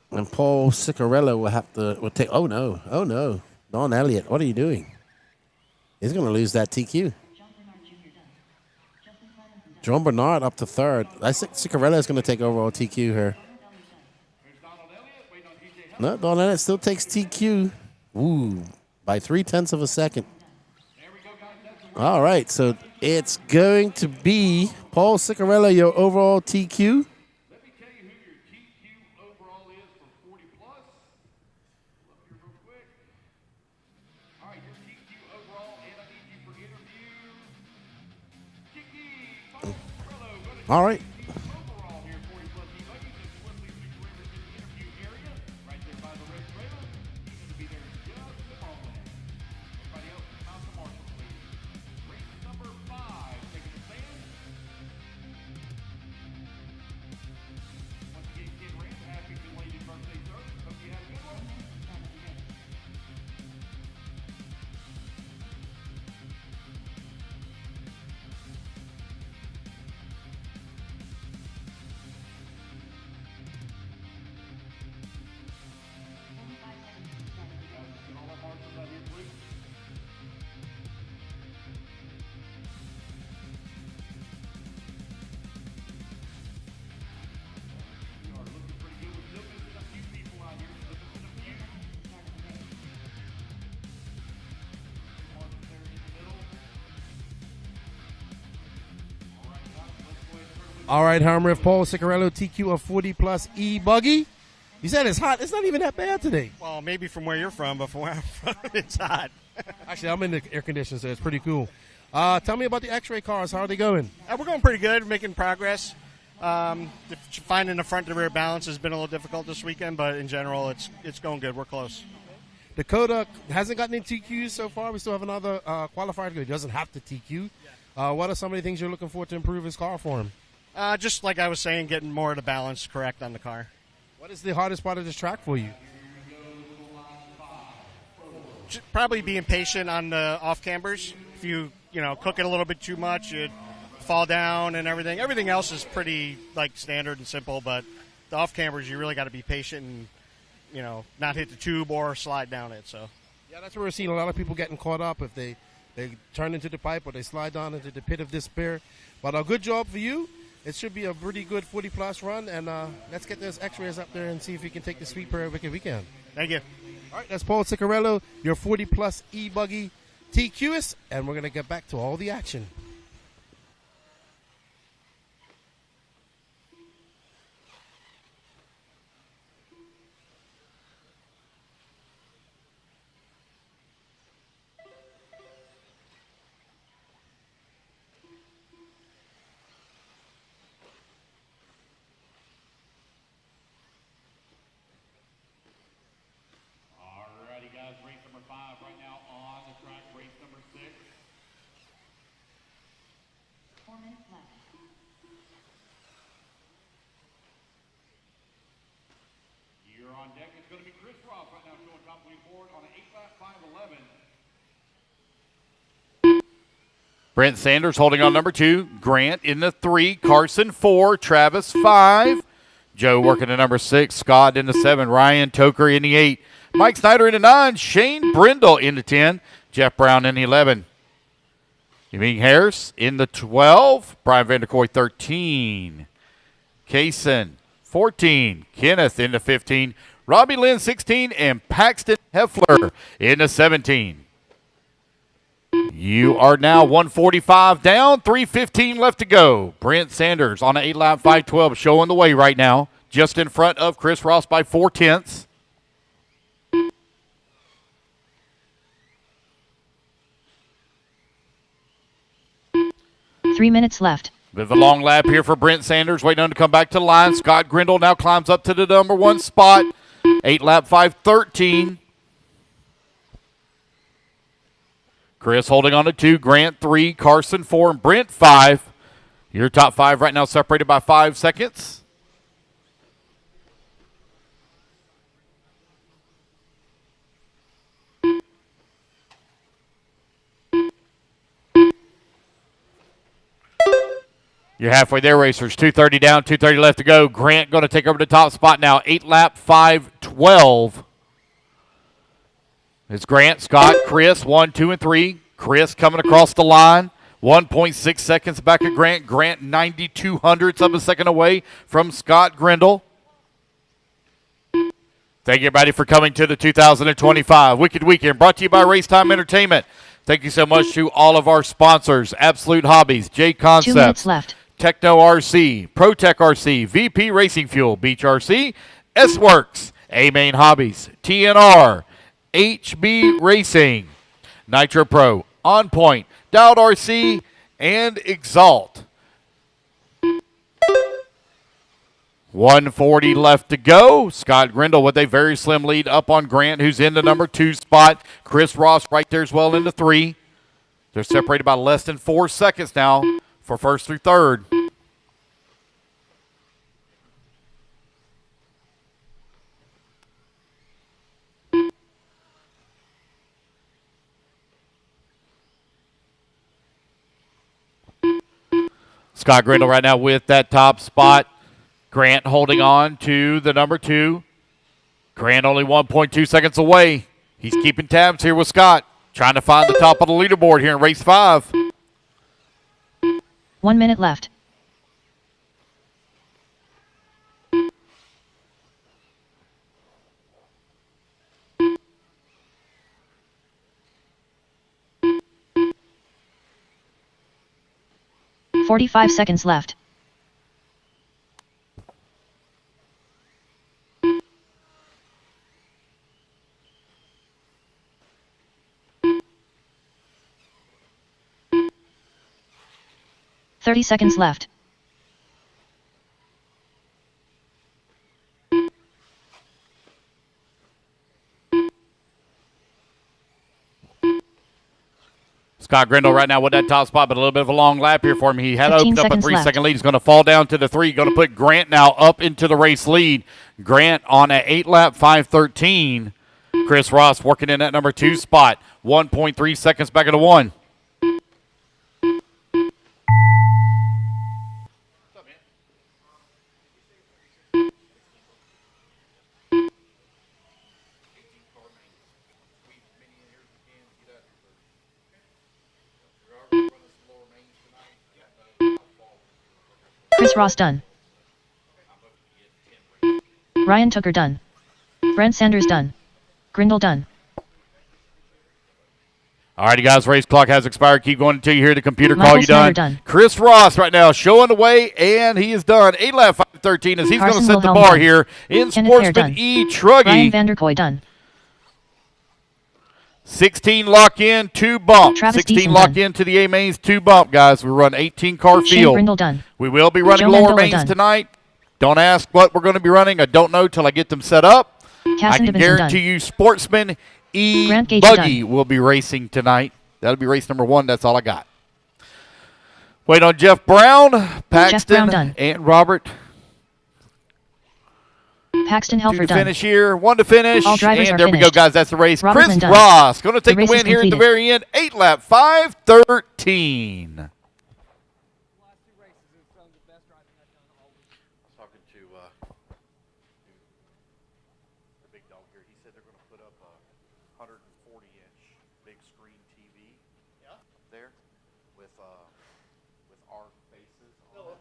And Paul Ciccarello will take. Oh no. Don Elliott, what are you doing? He's going to lose that TQ. John Bernard up to 3rd. I think Ciccarello is going to take overall TQ here. No, Don Elliott still takes TQ. Ooh, by 0.3 of a second. All right, so it's going to be Paul Ciccarello, your overall TQ. All right. Overall here, 40 plus eBuggy, just swiftly switch over to the interview area, right there by the red trailer. He's going to be there in just a moment. Everybody else, mount the marshal, please. Race number 5, taking the stand. Once again, Kid Rand, happy belated birthday, sir. Hope you had a good one. Get all our marshals out here, please. We are looking pretty good. We're still missing a few people out here. Still missing a few. Marshals there in the middle. All right, guys, let's go ahead and turn it All right, Harmriff Paul Ciccarello, TQ of 40 plus eBuggy. You said it's hot. It's not even that bad today. Well, maybe from where you're from, but from where I'm from, it's hot. Actually, I'm in the air conditioner, so it's pretty cool. Tell me about the X-ray cars. How are they going? We're going pretty good, making progress. Finding the front to rear balance has been a little difficult this weekend, but in general, it's going good. We're close. Dakota hasn't gotten any TQs so far. We still have another qualifier to go. He doesn't have to TQ. What are some of the things you're looking for to improve his car for him? Just like I was saying, getting more of the balance correct on the car. What is the hardest part of this track for you? Probably being patient on the off cambers. If you cook it a little bit too much, you'd fall down and everything. Everything else is pretty standard and simple, but the off cambers you really got to be patient and not hit the tube or slide down it. So Yeah, that's where we're seeing a lot of people getting caught up if they turn into the pipe or they slide down into the pit of despair. But a good job for you. It should be a pretty good 40-plus run, and let's get those X-rays up there and see if we can take the sweeper Wicked Weekend. thank you. All right, that's Paul Ciccarello, your 40-plus eBuggy TQS, and we're going to get back to all the action. Alrighty, guys, race number 5 right now on the track. Race number 6. 4 minutes left. Here on deck is going to be Chris Ross right now showing top wing forward on an 8-lap 511. Brent Sanders holding on number 2. Grant in the 3. Carson 4. Travis 5. Joe working at number 6. Scott in the 7. Ryan Toker in the 8. Mike Snyder in the 9. Shane Brindle in the 10. Jeff Brown in the 11. Yving Harris in the 12. Brian Vanderkoy 13. Kaysen 14. Kenneth in the 15. Robbie Lynn 16. And Paxton Heffler in the 17. You are now 145 down, 3:15 left to go. Brent Sanders on an 8-lap 512 showing the way right now, just in front of Chris Ross by 0.4. 3 minutes left. Bit of a long lap here for Brent Sanders, waiting on to come back to the line. Scott Grindle now climbs up to the number 1 spot, 8-lap 513. Chris holding on to 2, Grant 3, Carson 4, and Brent 5. Your top 5 right now separated by 5 seconds. You're halfway there, racers. 2:30 down, 2:30 left to go. Grant going to take over the top spot now. 8-lap 512. It's Grant, Scott, Chris, 1, 2, and 3. Chris coming across the line. 1.6 seconds back of Grant. Grant 92 hundredths of a second away from Scott Grindle. Thank you, everybody, for coming to the 2025 Wicked Weekend, brought to you by Racetime Entertainment. Thank you so much to all of our sponsors, Absolute Hobbies, J 2 Concepts, minutes left. Techno RC, ProTech RC, VP Racing Fuel, Beach RC, S-Works, A-Main Hobbies, TNR, HB Racing, Nitro Pro, On Point, Dialed RC, and Exalt. 140 left to go. Scott Grindle with a very slim lead up on Grant, who's in the number 2 spot. Chris Ross right there as well into 3. They're separated by less than 4 seconds now for first through third. Scott Grindle right now with that top spot. Grant holding on to the number 2. Grant only 1.2 seconds away. He's keeping tabs here with Scott, trying to find the top of the leaderboard here in race 5. 1 minute left. "45 seconds left. "30 seconds left. Scott Grindle right now with that top spot, but a little bit of a long lap here for him. He had 15 opened up a seconds 3-second lead. He's going to fall down to the 3. Going to put Grant now up into the race lead. Grant on an 8-lap 5:13. Chris Ross working in that number 2 spot. 1.3 seconds back of the 1. Chris Ross done. Ryan Tucker done. Brent Sanders done. Grindle done. All righty, guys. Race clock has expired. Keep going until you hear the computer call Michael you Snyder done. done. Chris Ross right now showing the way, and he is done. 8-lap 5:13 as he's going to Carson set the Wilhelm bar done. here in Kenneth Hare Sportsman done. E Truggy. Ryan Vanderkoy done. 16 lock in, 2 bump. Travis 16 Deason lock done. in to the A mains, 2 bump, guys. We run 18-car Shane field. Grindle done. We will be running Joe lower Mandola mains done. tonight. Don't ask what we're going to be running. I don't know till I get them set up. I Casson can Dibinson guarantee done. you Sportsman E Grant Gage Buggy done. will be racing tonight. That'll be race number 1. That's all I got. Wait on Jeff Brown, Paxton, Brown done. and Robert Paxton to Helfer the done. finish here. 1 to finish. All drivers and are there we go, finished. guys. That's the race. Robertson Chris done. Ross going to take The the race win is here at the completed. very end. 8-lap 5:13. Talking to the big dog here. He said they're going to put up a 140-inch big screen TV up there with our faces on it.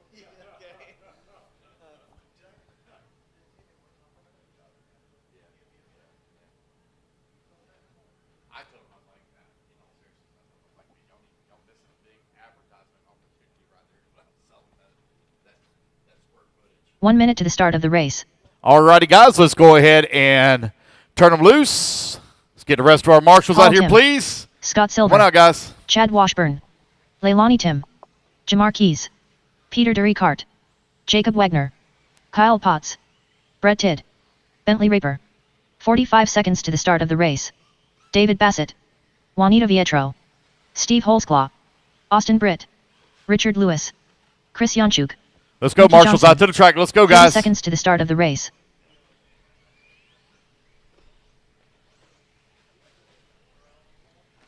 I told him, I'm like, seriously, like, y'all missing a big advertisement opportunity right there. So that's square footage. 1 minute to the start of the race. All righty, guys, let's go ahead and turn them loose. Let's get the rest of our marshals Paul out here, Tim. please. Scott Silver. Come on out, guys. Chad Washburn. Leilani Tim. Jamar Keys. Peter Duricart. Jacob Wagner. Kyle Potts. Brett Tidd. Bentley Raper. 45 seconds to the start of the race. David Bassett. Juanita Vietro. Steve Holsclaw. Austin Britt. Richard Lewis. Chris Yanchuk. Let's go, Mickey marshals, Johnson. out to the track. Let's go, 30 guys. seconds to the start of the race.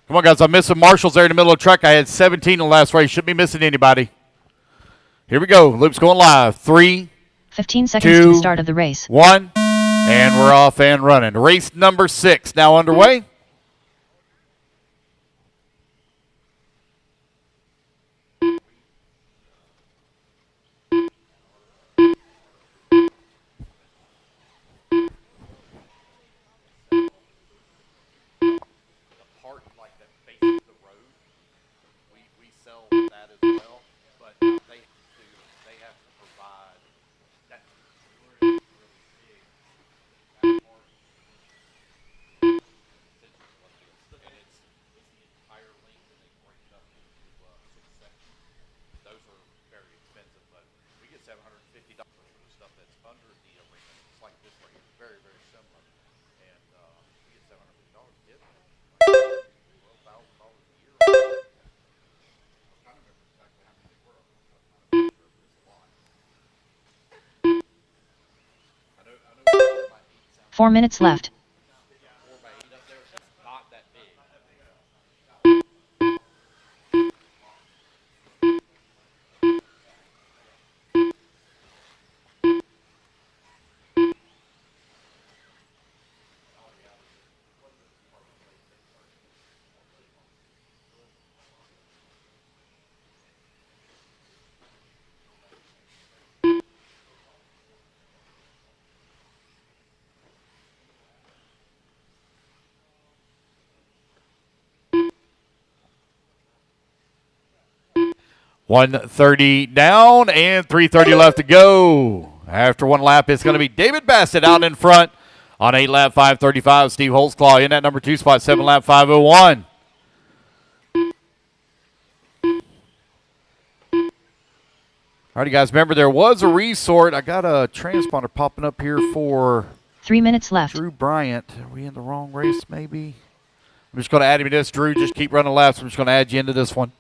Come on, guys. I'm missing marshals there in the middle of the track. I had 17 in the last race. Shouldn't be missing anybody. Here we go. Loop's going live. 3, 15 seconds to 2, the start of the race. 1, and we're off and running. Race number 6 now underway. Part like that faces the road, we sell that as well, but they have to provide that really, really big that part. And it's the entire length, and they break it up into 6 sections. Those are very expensive, but we get $750 for the stuff that's under 4 minutes left. $130 down and $330 left to go. After one lap, it's going to be David Bassett out in front on 8 lap 535. Steve Holtzclaw in at number 2 spot, 7 lap 501. Alrighty, guys, remember there was a resort. I got a transponder popping up here for 3 minutes left. Drew Bryant. Are we in the wrong race, maybe? I'm just going to add him to this. Drew, just keep running laps. I'm just going to add you into this one.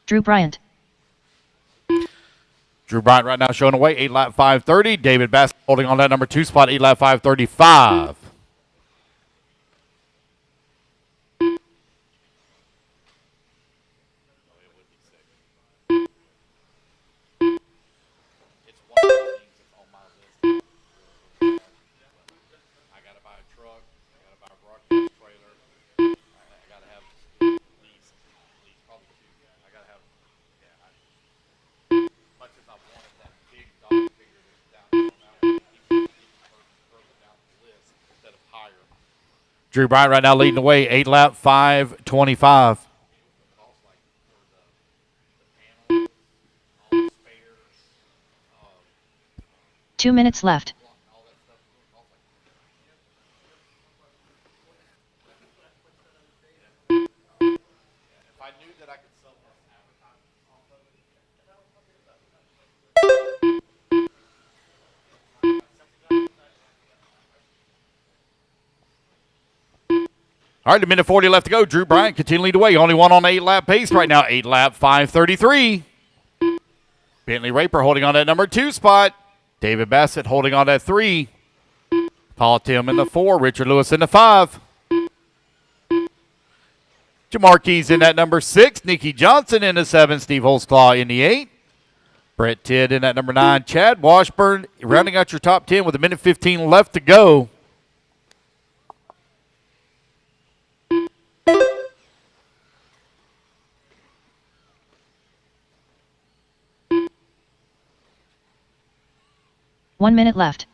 Drew Bryant. Drew Bryant right now showing away, 8 lap 530. David Bassett holding on that number 2 spot, 8 lap 535. Drew Bryant right now leading the way, 8 lap 525. 2 minutes left. All right, a minute 40 left to go. Drew Bryant continuing the way. Only one on 8 lap pace right now. 8 lap 533. Bentley Raper holding on that number 2 spot. David Bassett holding on that 3. Paul Tim in the 4. Richard Lewis in the 5. Jamar Keys in that number 6. Nikki Johnson in the 7. Steve Holtzclaw in the 8. Brett Tidd in that number 9. Chad Washburn rounding out your top 10 with a minute 15 left to go. One minute left.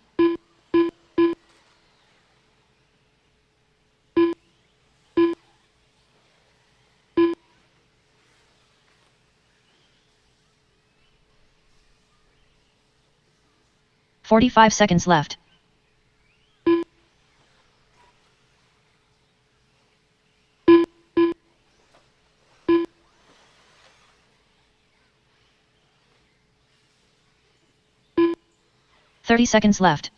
$45 seconds left. $30 seconds left.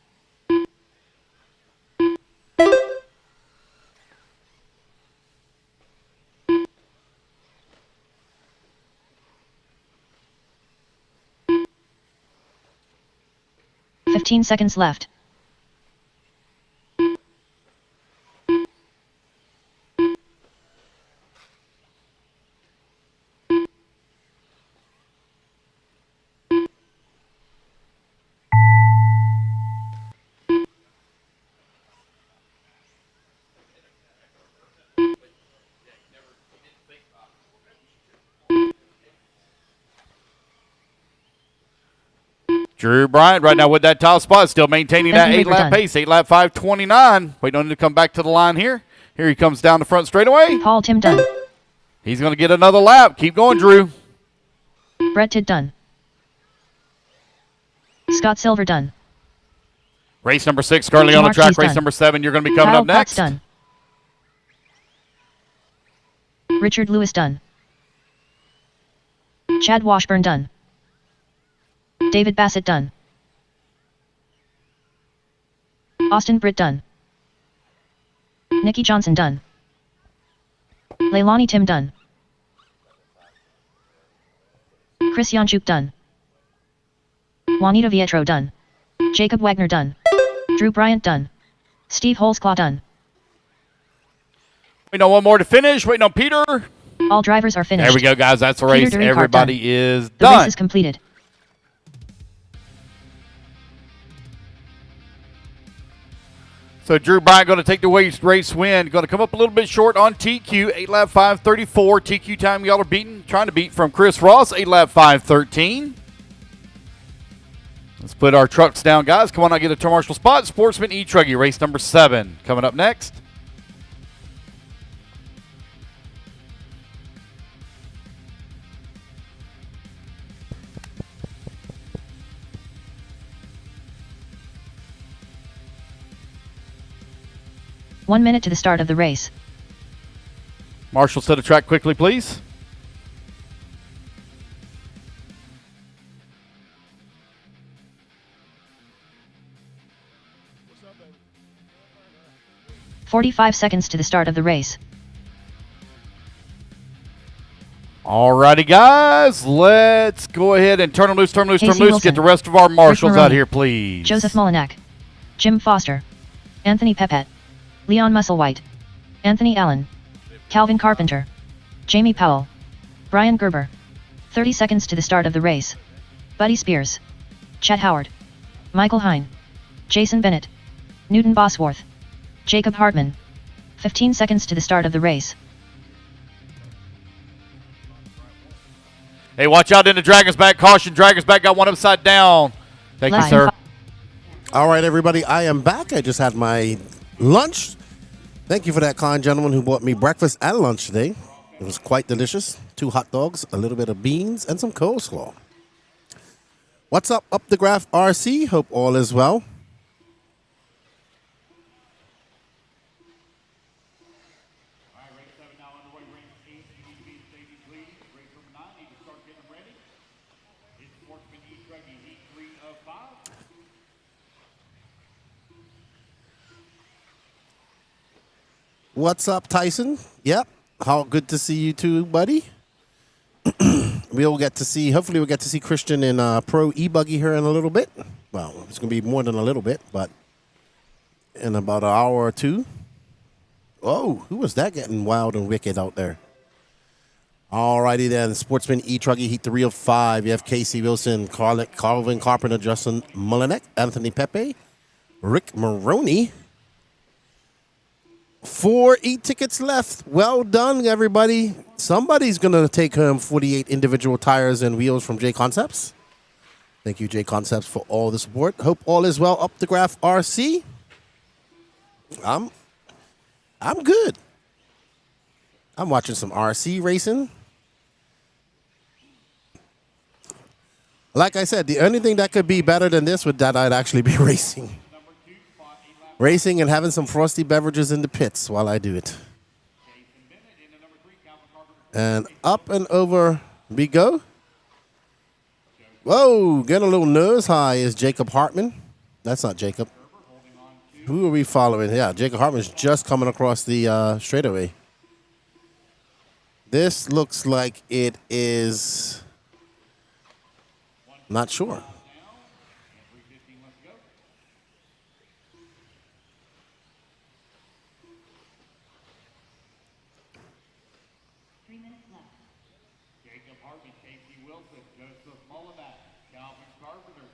$15 seconds left. Drew Bryant right now with that top spot, still maintaining that 8 lap pace, 8 lap 529. Waiting on him to come back to the line here. Here he comes down the front straightaway. Paul Tim done. He's going to get another lap. Keep going, Drew. Brett Tidd done. Scott Silver done. Race number 6 currently on the track. Race number 7, you're going to be coming up next. Done. Richard Lewis done. Chad Washburn done. David Bassett done. Austin Britt done. Nikki Johnson done. Leilani Tim done. Chris Yanchuk done. Juanita Vietro done. Jacob Wagner done. Drew Bryant done. Steve Holzclaw done. Waiting on one more to finish. Waiting on Peter. All drivers are finished. There we go, guys. That's the Peter race. Derricart Everybody done. is The done. race is completed. So Drew Bryant going to take the race win. Going to come up a little bit short on TQ. 8 lap 5:34. TQ time y'all are trying to beat from Chris Ross. 8 lap 5:13. Let's put our trucks down, guys. Come on, I get a turn marshal spot. Sportsman E Truggy, race number 7. Coming up next. One minute to the start of the race. Marshall, set a track quickly, please. What's up, baby? 45 seconds to the start of the race. Alrighty, guys. Let's go ahead and turn them loose, turn them loose, turn them Casey loose. Wilson. Get the rest of our marshals out Maroney. here, please. Joseph Molinak. Jim Foster. Anthony Pepet. Leon Musselwhite. Anthony Allen. Calvin Carpenter. Jamie Powell. Brian Gerber. 30 seconds to the start of the race. Buddy Spears. Chet Howard. Michael Hine. Jason Bennett. Newton Bosworth. Jacob Hartman. 15 seconds to the start of the race. Hey, watch out in the Dragon's back. Caution, Dragon's back got one upside down. Thank you, Left sir. All right, everybody, I am back. I just had my lunch. Thank you for that kind gentleman who bought me breakfast and lunch today. It was quite delicious. 2 hot dogs, a little bit of beans, and some coleslaw. What's up the graph RC? Hope all is well. Race 7 now underway. Race 8, you need to be in staging, please. Race number 9, need to start getting them ready. It's Sportsman E Truggy, heat 3 of 5. What's up, Tyson? Yep. How good to see you too, buddy. We'll get to see, hopefully we'll get to see Christian in Pro eBuggy here in a little bit. Well, it's going to be more than a little bit, but in about an hour or two. Oh, who was that getting wild and wicked out there? Alrighty then, Sportsman E Truggy, heat 3 of 5. You have Casey Wilson, Calvin Carpenter, Justin Molinek, Anthony Pepe, Rick Maroney. 4 e-tickets left. Well done, everybody. Somebody's going to take home 48 individual tires and wheels from J Concepts. Thank you, J Concepts, for all the support. Hope all is well up the graph RC. I'm good. I'm watching some RC racing. Like I said, the only thing that could be better than this would that I'd actually be racing. Racing and having some frosty beverages in the pits while I do it. And up and over we go. Whoa, getting a little nose high is Jacob Hartman. That's not Jacob. Who are we following? Yeah, Jacob Hartman's just coming across the straightaway. This looks like it is... Not sure.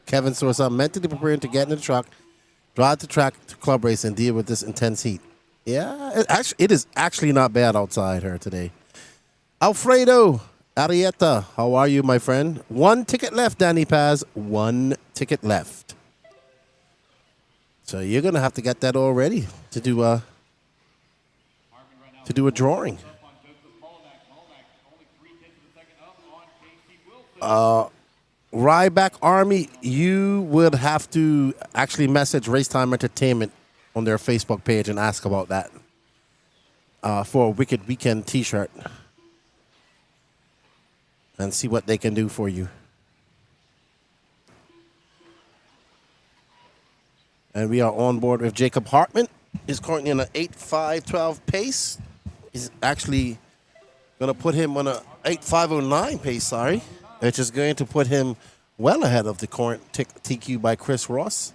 Kevin Source, I'm mentally preparing to get in the truck, drive the track to club race, and deal with this intense heat. Yeah, it is actually not bad outside here today. Alfredo Arietta, how are you, my friend? 1 ticket left, Danny Paz. 1 ticket left. So you're gonna have to get that all ready to do a drawing. Ryback Army, you would have to actually message Racetime Entertainment on their Facebook page and ask about that for a Wicked Weekend t-shirt and see what they can do for you. And we are on board with Jacob Hartman. He's currently in an 8.512 pace. He's actually going to put him on a 8.509 pace, sorry, which is going to put him well ahead of the current TQ by Chris Ross.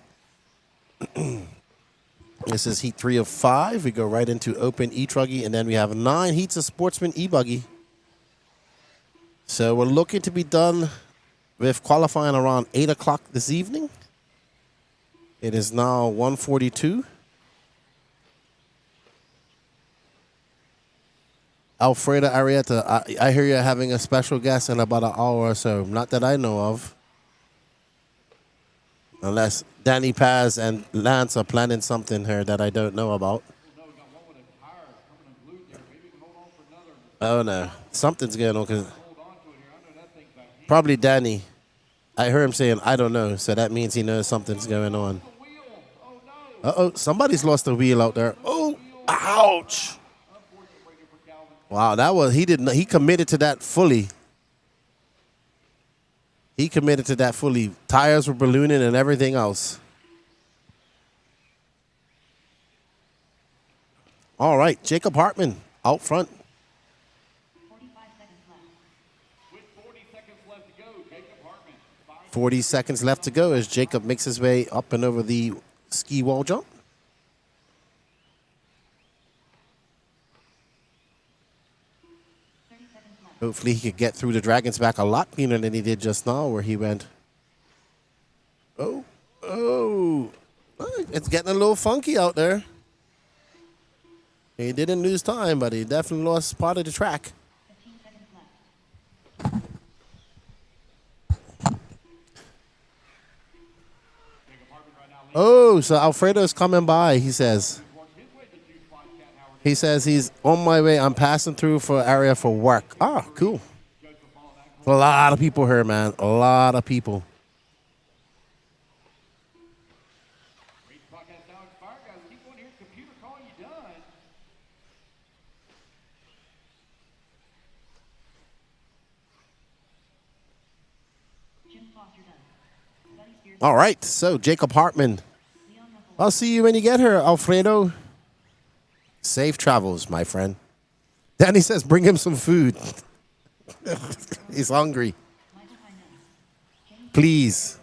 This is heat 3 of 5. We go right into open E Truggy, and then we have 9 heats of Sportsman E Buggy. So we're looking to be done with qualifying around 8 o'clock this evening. It is now 1:42. Alfredo Arietta, I hear you're having a special guest in about an hour or so. Not that I know of. Unless Danny Paz and Lance are planning something here that I don't know about. Oh, no. Something's going on. 'Cause probably Danny. I heard him saying, I don't know. So that means he knows something's going on. Uh-oh. Somebody's lost a wheel out there. Oh, ouch. Wow, that was, he committed to that fully. He committed to that fully. Tires were ballooning and everything else. All right, Jacob Hartman out front. 45 seconds left. With 40 seconds left to go, Jacob Hartman. 40 seconds left to go as Jacob makes his way up and over the ski wall jump. 30 seconds left. Hopefully he could get through the Dragon's Back a lot cleaner than he did just now where he went. Oh. It's getting a little funky out there. He didn't lose time, but he definitely lost part of the track. 15 seconds left. Oh, so Alfredo's coming by, he says. He says he's on my way. I'm passing through for area for work. Ah, cool. A lot of people here, man. A lot of people. Jim Foster done. Buddy Spears. All right, so Jacob Hartman. Leon Russell. I'll see you when you get here, Alfredo. Safe travels, my friend. Danny says bring him some food. He's hungry. Michael Hines. James Please.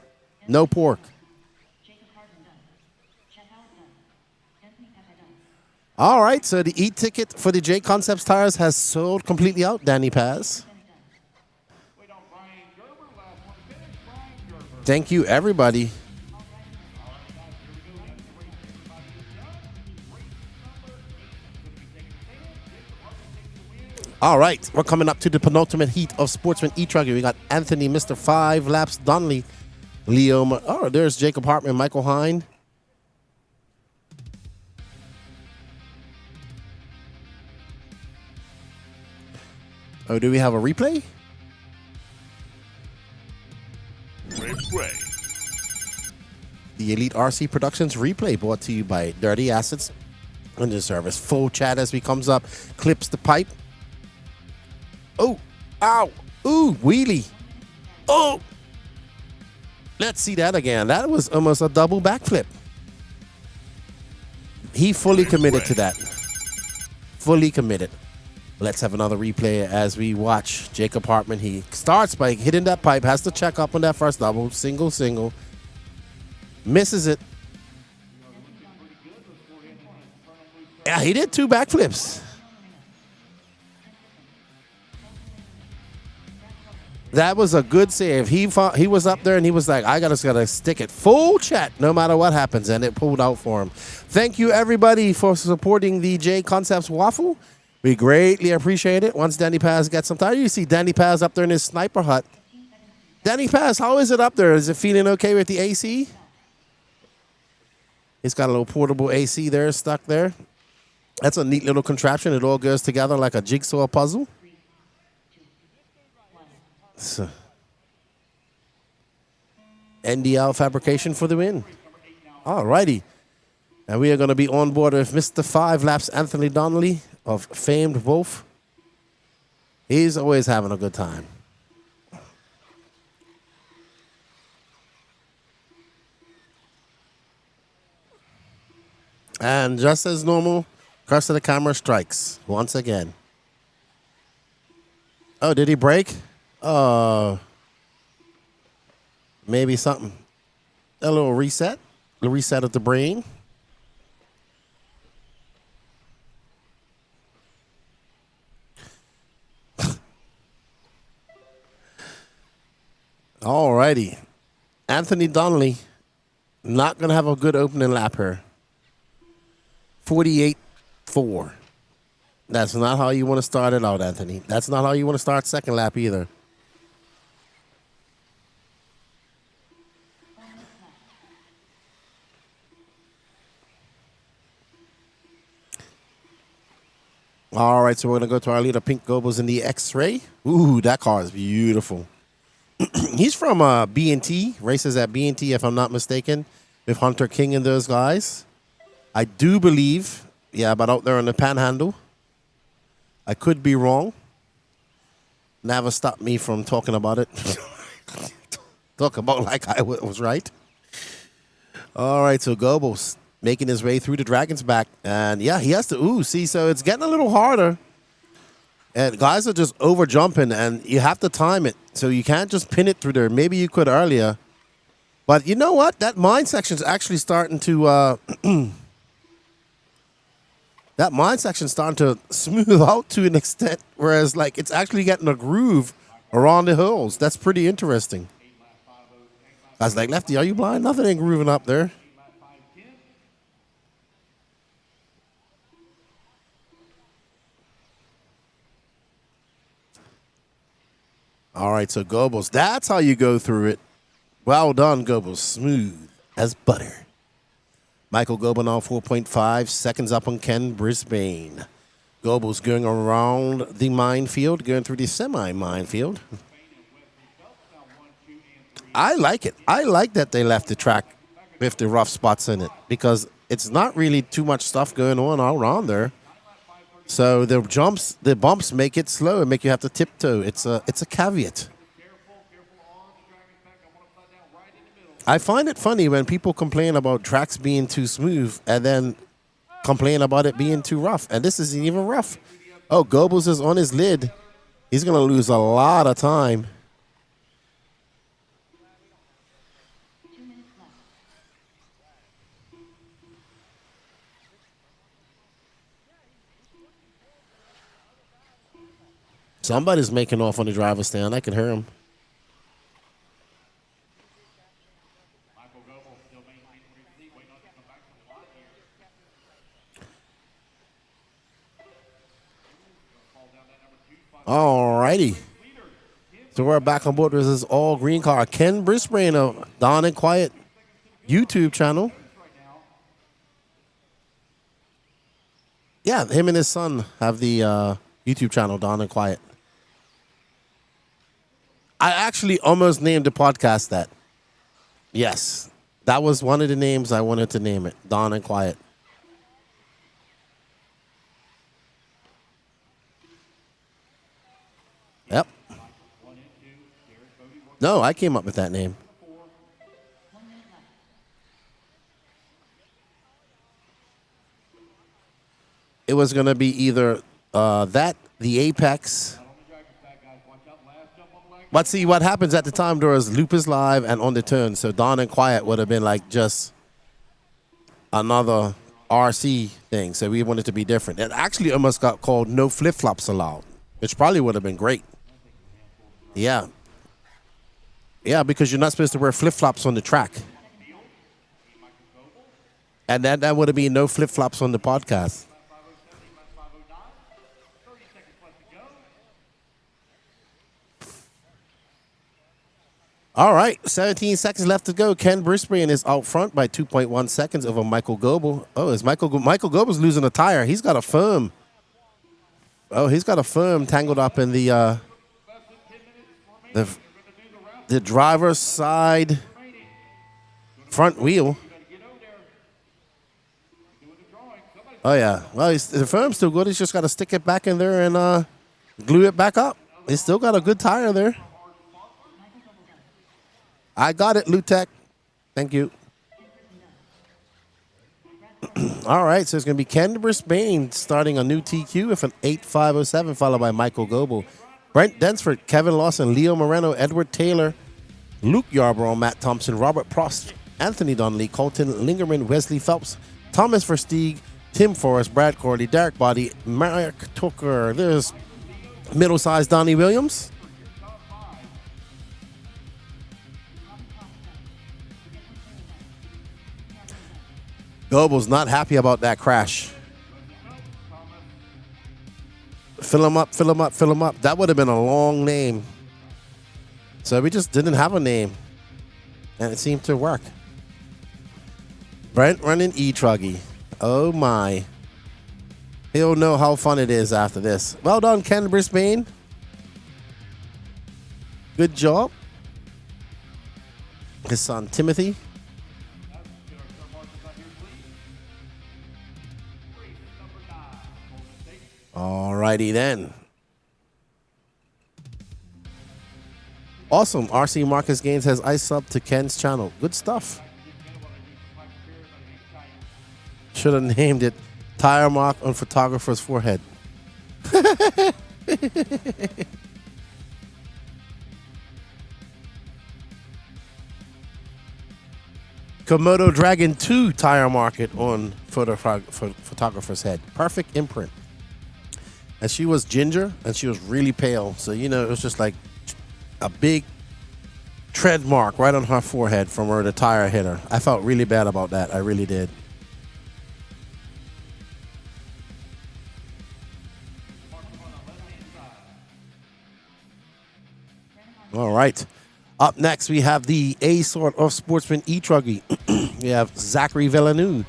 No pork. Jacob Hartman done. Chet Howard done. Anthony Pepe done. All right, so the e-ticket for the J Concepts tires has sold completely out, Danny Paz. Wait on Brian Gerber, last one to finish. Brian Gerber. Thank you, everybody. All right, we're coming up to the penultimate heat of Sportsman E Truggy. We got Anthony, Mr. 5 Laps, Donnelly, Leo. Oh, there's Jacob Hartman, Michael Hine. Oh, do we have a replay? The Elite RC Productions replay brought to you by Dirty Assets Engine Service. Full chat as he comes up, clips the pipe. Oh, ow, ooh, wheelie. Oh, let's see that again. That was almost a double backflip. He fully committed to that. Fully committed. Let's have another replay as we watch Jacob Hartman. He starts by hitting that pipe, has to check up on that first double, single. Misses it. Yeah, he did 2 backflips. That was a good save. He was up there and he was like, I gotta stick it full chat no matter what happens, and it pulled out for him. Thank you everybody for supporting the J Concepts waffle. We greatly appreciate it. Once Danny Paz gets some time, you see Danny Paz up there in his sniper hut. Danny Paz, how is it up there? Is it feeling okay with the AC? He's got a little portable AC there stuck there. That's a neat little contraption. It all goes together like a jigsaw puzzle. So, NDL fabrication for the win. All righty. And we are going to be on board with Mr. 5 Laps Anthony Donnelly of famed Wolf. He's always having a good time. And just as normal, curse of the camera strikes once again. Oh, did he break? Maybe something. A little reset. the reset of the brain. Alrighty. Anthony Donnelly, not going to have a good opening lap here. 48-4. That's not how you want to start it out, Anthony. That's not how you want to start second lap either. All right, so we're going to go to our leader, Pink Gobles in the X-Ray. Ooh, that car is beautiful. He's from B&T, races at B&T, if I'm not mistaken, with Hunter King and those guys. I do believe, yeah, but out there on the Panhandle. I could be wrong. Never stopped me from talking about it. Talk about like I was right. All right, so Gobles making his way through the Dragon's back. And, yeah, he has to, see, so it's getting a little harder. And guys are just over jumping, and you have to time it. So you can't just pin it through there. Maybe you could earlier. But you know what? That mine section's actually starting to that mine section's starting to smooth out to an extent, whereas like it's actually getting a groove around the hills. That's pretty interesting. I was like, Lefty, are you blind? Nothing ain't grooving up there. All right, so Goebbels, that's how you go through it. Well done, Goebbels. Smooth as butter. Michael Goebel now 4.5 seconds up on Ken Brisbane. Goebbels going around the minefield, going through the semi-minefield. I like it. I like that they left the track with the rough spots in it because it's not really too much stuff going on all around there. So the jumps, the bumps make it slow and make you have to tiptoe. It's a caveat. I find it funny when people complain about tracks being too smooth and then complain about it being too rough. And this isn't even rough. Oh, Goebbels is on his lid. He's going to lose a lot of time. Somebody's making off on the driver's stand. I can hear him. All righty. So we're back on board with this all green car. Ken Brisbane of Don and Quiet YouTube channel. Yeah, him and his son have the YouTube channel, Don and Quiet. I actually almost named the podcast that. Yes, that was one of the names I wanted to name it, Don and Quiet. Yep. No, I came up with that name. It was going to be either that, the Apex. But see, what happens at the time, there was Lupus Live and On the Turn. So Don and Quiet would have been like just another RC thing. So we wanted to be different. It actually almost got called No Flip Flops Allowed, which probably would have been great. Yeah. Yeah, because you're not supposed to wear flip-flops on the track. And that would have been no flip-flops on the podcast. All right, 17 seconds left to go. Ken Brisbane is out front by 2.1 seconds over Michael Goebel. Oh, is Michael Goebel's losing a tire. He's got a firm. Oh, he's got a firm tangled up in the driver's side front wheel. Oh, yeah. Well, the firm's still good. He's just got to stick it back in there and glue it back up. He's still got a good tire there. I got it, Lutek. Thank you. All right, so it's going to be Ken Brisbane starting a new TQ with an 8.507, followed by Michael Goebel. Brent Densford, Kevin Lawson, Leo Moreno, Edward Taylor, Luke Yarborough, Matt Thompson, Robert Prost, Anthony Donnelly, Colton Lingerman, Wesley Phelps, Thomas Versteeg, Tim Forrest, Brad Corley, Derek Body, Mark Tucker. There's middle-sized Donnie Williams. Goebel's not happy about that crash. Fill him up, fill him up, fill him up. That would have been a long name. So we just didn't have a name. And it seemed to work. Brent running E Truggy. Oh my. He'll know how fun it is after this. Well done, Ken Brisbane. Good job. His son Timothy. Alrighty then. Awesome. RC Marcus Gaines has ice sub to Ken's channel. Good stuff. Should have named it Tire Mark on Photographer's Forehead. Komodo Dragon 2 tire market on Photographer's Head. Perfect imprint. And she was ginger and she was really pale. So, you know, it was just like a big tread mark right on her forehead from where the tire hit her. I felt really bad about that. I really did. All right. Up next, we have the A sort of Sportsman E Truggy. We have Zachary Villeneuve,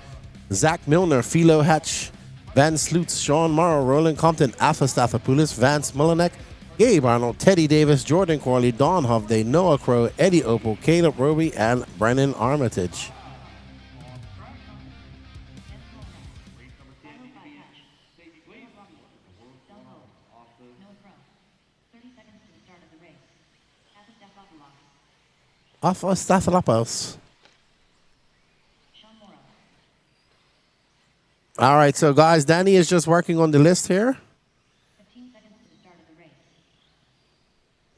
Zach Milner, Philo Hatch, Van Sloots, Sean Morrow, Roland Compton, Alpha Stathopoulos, Vance Mullineck, Gabe Arnold, Teddy Davis, Jordan Corley, Don Hovde, Noah Crow, Eddie Opal, Caleb Roby, and Brennan Armitage. Alpha Stathopoulos. All right, so guys, Danny is just working on the list here. 15 seconds to the start of the race.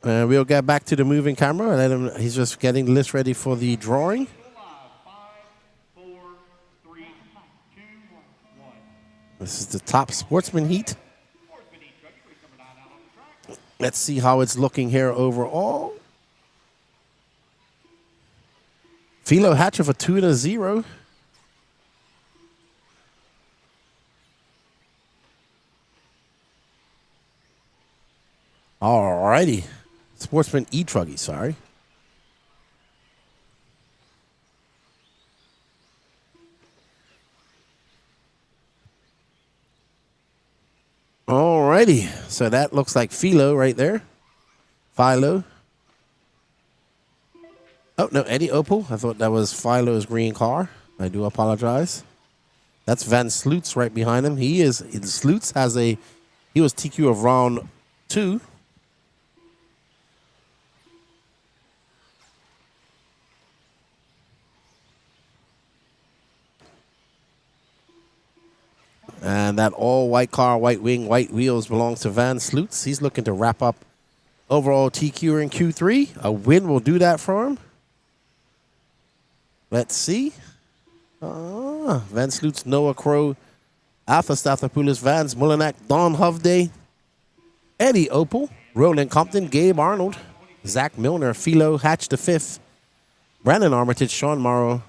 And we'll get back to the moving camera. Let him, he's just getting the list ready for the drawing. 5, 4, 3, 2, 1. This is the top Sportsman heat. Let's see how it's looking here overall. Philo Hatcher for 2 and a 0. Alrighty. Sportsman E Truggy, sorry. Alrighty. So that looks like Philo right there. Philo. Oh, no, Eddie Opal. I thought that was Philo's green car. I do apologize. That's Van Sloots right behind him. Sloots has he was TQ of round 2. And that all white car, white wing, white wheels belongs to Van Sloots. He's looking to wrap up overall TQ in Q3. A win will do that for him. Let's see. Van Sloots, Noah Crow, Alpha Stathopoulos, Vance Mullineck, Don Hovde, Eddie Opal, Roland Compton, Gabe Arnold, Zach Milner, Philo Hatch the 5th, Brandon Armitage, Sean Morrow,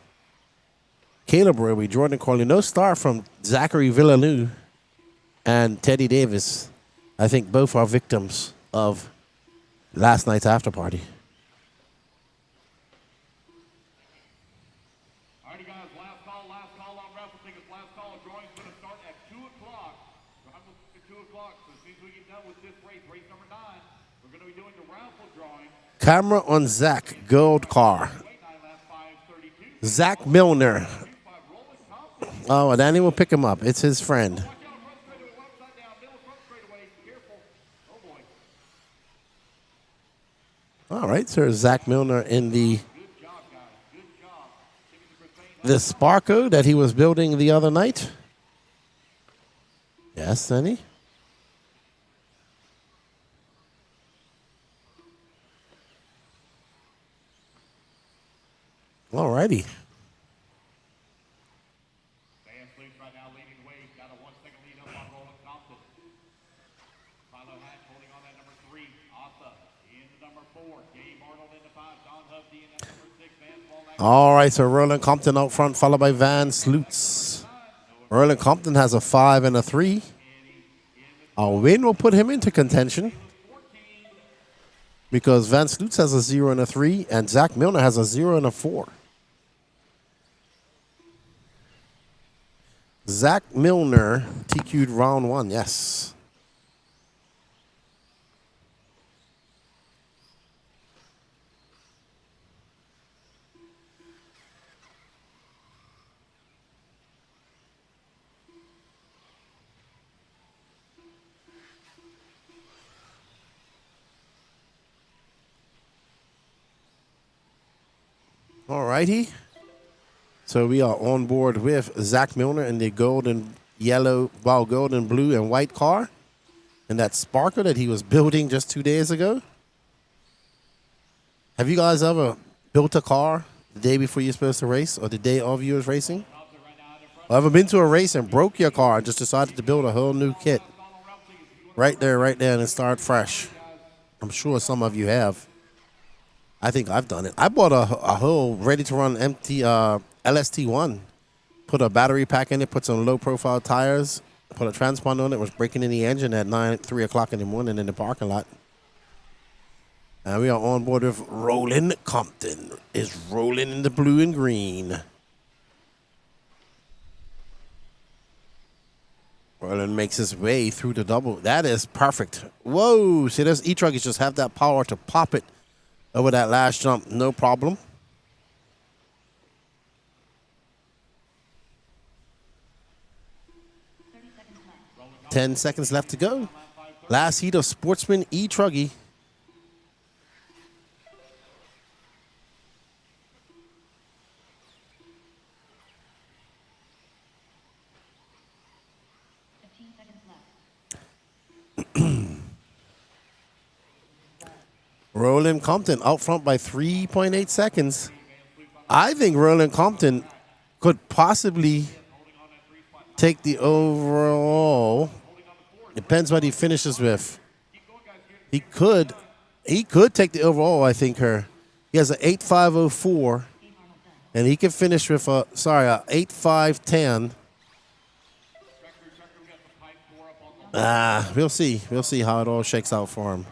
Caleb Roby, Jordan Corley. No star from Zachary Villeneuve and Teddy Davis. I think both are victims of last night's after party. Alrighty, guys, last call on raffle tickets. Last call. Drawing's going to start at 2 o'clock. Time at 2 o'clock. So as soon as we get done with this race number 9, we're going to be doing the raffle drawing. Camera on Zach, gold car. Zach Milner. Oh, and Danny will pick him up. It's his friend. All right, so Zach Milner in the Sparko that he was building the other night. Yes, Danny. All righty. All right, so Roland Compton out front, followed by Van Sloots. Roland Compton has a 5 and a 3. A win will put him into contention because Van Sloots has a 0 and a 3, and Zach Milner has a 0 and a 4. Zach Milner TQ'd round 1, yes. All righty. So we are on board with Zach Milner in the gold and yellow, well, gold and blue and white car. And that sparkle that he was building just 2 days ago. Have you guys ever built a car the day before you're supposed to race or the day of you was racing? Or ever been to a race and broke your car and just decided to build a whole new kit? Right there, and start fresh. I'm sure some of you have. I think I've done it. I bought a whole ready-to-run empty LST1. Put a battery pack in it, put some low-profile tires, put a transponder on it, was breaking in the engine at 3 o'clock in the morning in the parking lot. And we are on board with Roland Compton. Is rolling in the blue and green. Roland makes his way through the double. That is perfect. Whoa, see, those E Truggies just have that power to pop it over that last jump, no problem. Left. 10 seconds left to go. Last heat of Sportsman E Truggy. Roland Compton out front by 3.8 seconds. I think Roland Compton could possibly take the overall. Depends what he finishes with. He could take the overall, I think. He has an 8.504, and he can finish with a 8.510. We'll see. We'll see how it all shakes out for him.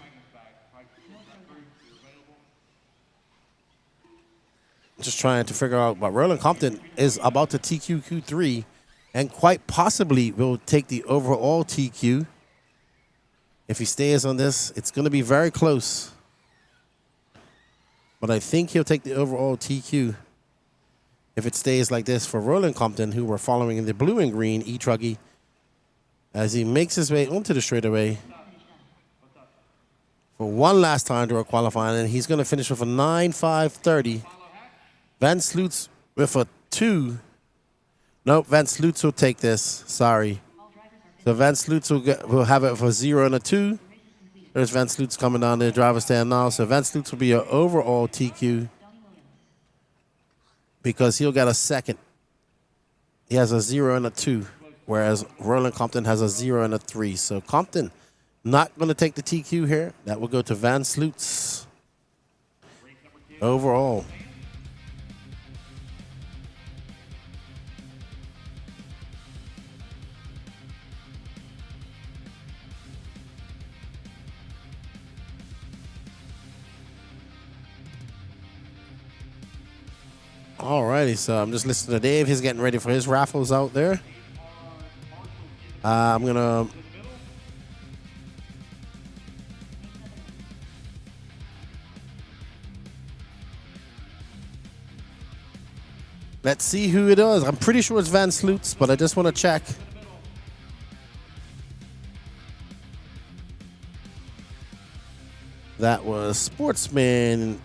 Just trying to figure out, but Roland Compton is about to TQ Q3 and quite possibly will take the overall TQ. If he stays on this, it's going to be very close. But I think he'll take the overall TQ if it stays like this for Roland Compton, who we're following in the blue and green E Truggy as he makes his way onto the straightaway for one last time to a qualifying, and he's going to finish with a 9.530. Van Sloots with a 2. Nope, Van Sloots will take this. Sorry. So Van Sloots will have it for 0 and a 2. There's Van Sloots coming down the driver's stand now. So Van Sloots will be an overall TQ because he'll get a second. He has a 0 and a 2, whereas Roland Compton has a 0 and a 3. So Compton not going to take the TQ here. That will go to Van Sloots overall. Alrighty, so I'm just listening to Dave. He's getting ready for his raffles out there. I'm gonna let's see who it is. I'm pretty sure it's Van Sloots, but I just want to check. That was Sportsman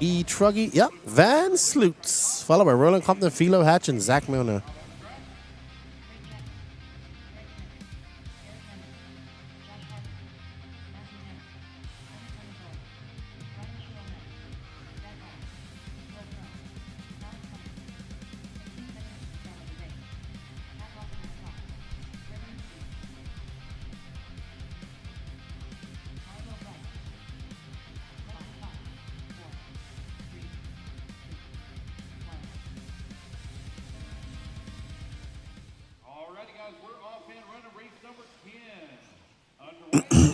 E Truggy. Yep, Van Sloots. Followed by Roland Compton, Philo Hatch, and Zach Milner.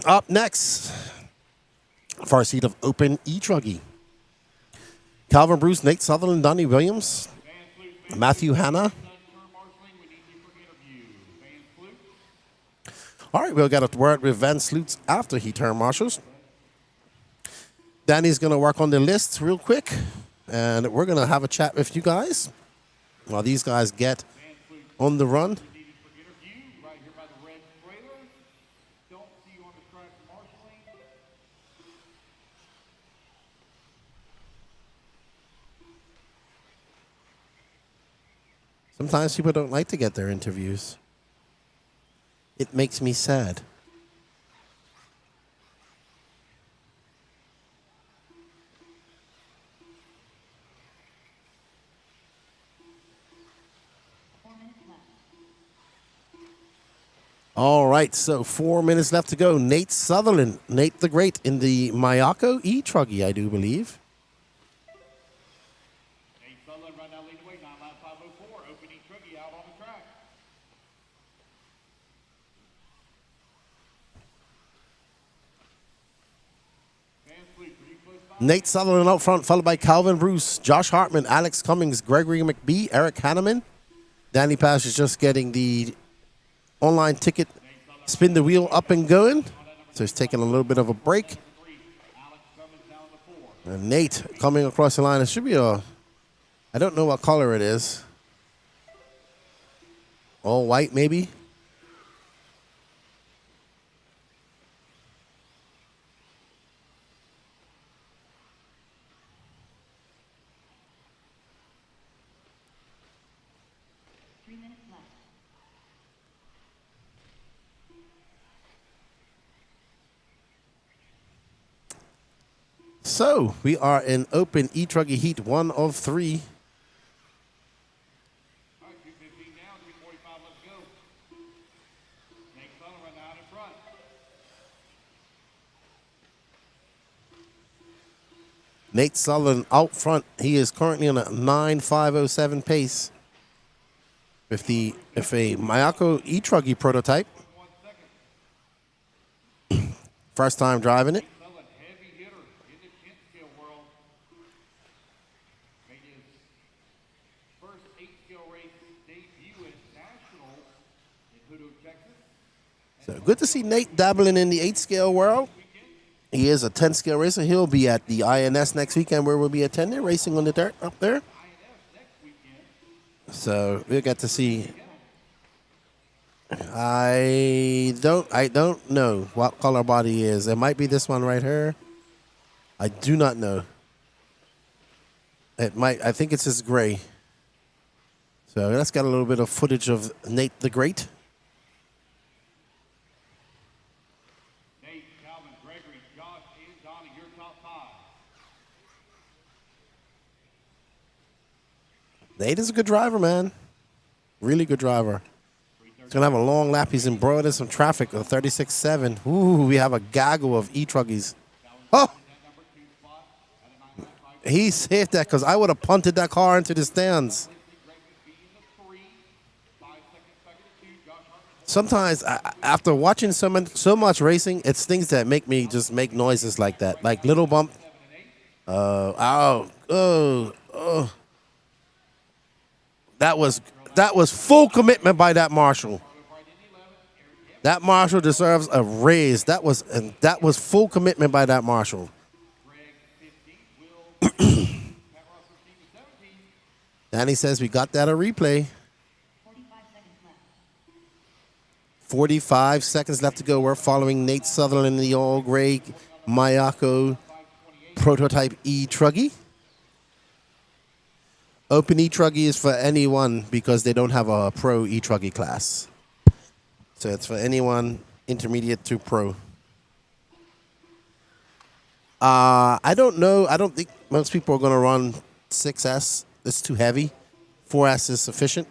Up next, far seat of Open E Truggy. Calvin Bruce, Nate Sutherland, Donnie Williams, Matthew Hanna. All right, we'll get a word with Van Sloots after he turn marshals. Danny's going to work on the list real quick, and we're going to have a chat with you guys while these guys get on the run. Sometimes people don't like to get their interviews. It makes me sad. All right, so 4 minutes left to go. Nate Sutherland, Nate the Great in the Mayako E Truggy, I do believe. Nate Sutherland right now leading away, 9.504, Open E Truggy out on the track. Nate Sutherland out front, followed by Calvin Bruce, Josh Hartman, Alex Cummings, Gregory McBee, Eric Hanneman. Danny Pash is just getting the online ticket, spin the wheel up and going. So he's taking a little bit of a break. And Nate coming across the line. It should be a, I don't know what color it is. All white, maybe. So we are in Open E Truggy Heat 1 of 3. All right, 2:15 now, 3:45 left to go. Nate Sutherland out in front. Nate Sutherland out front. He is currently on a 9.507 pace with a Mayako E Truggy prototype. First time driving it. Sutherland, heavy hitter in the 10th scale world. Made his first 8-scale race debut at Nationals in Hoodoo, Texas. So good to see Nate dabbling in the 8-scale world. He is a 10-scale racer. He'll be at the INS next weekend where we'll be attending, racing on the dirt up there. So we'll get to see. I don't know what color body is. It might be this one right here. I do not know. It might. I think it's this gray. So let's get a little bit of footage of Nate the Great. Nate, Calvin, Gregory, Josh, and Donnie, your top 5. Nate is a good driver, man. Really good driver. He's going to have a long lap. He's embroiled in some traffic, a 36.7. Ooh, we have a gaggle of E-Truggies. Oh! He saved that because I would have punted that car into the stands. Sometimes, after watching so much racing, it's things that make me just make noises like that. Like little bump. That was full commitment by that marshal. That marshal deserves a raise. That was full commitment by that marshal. Danny says we got that a replay. 45 seconds left to go. We're following Nate Sutherland in the all-gray Mayako prototype E Truggy. Open E Truggy is for anyone because they don't have a pro E Truggy class. So it's for anyone intermediate to pro. I don't know. I don't think most people are going to run 6S. It's too heavy. 4S is sufficient.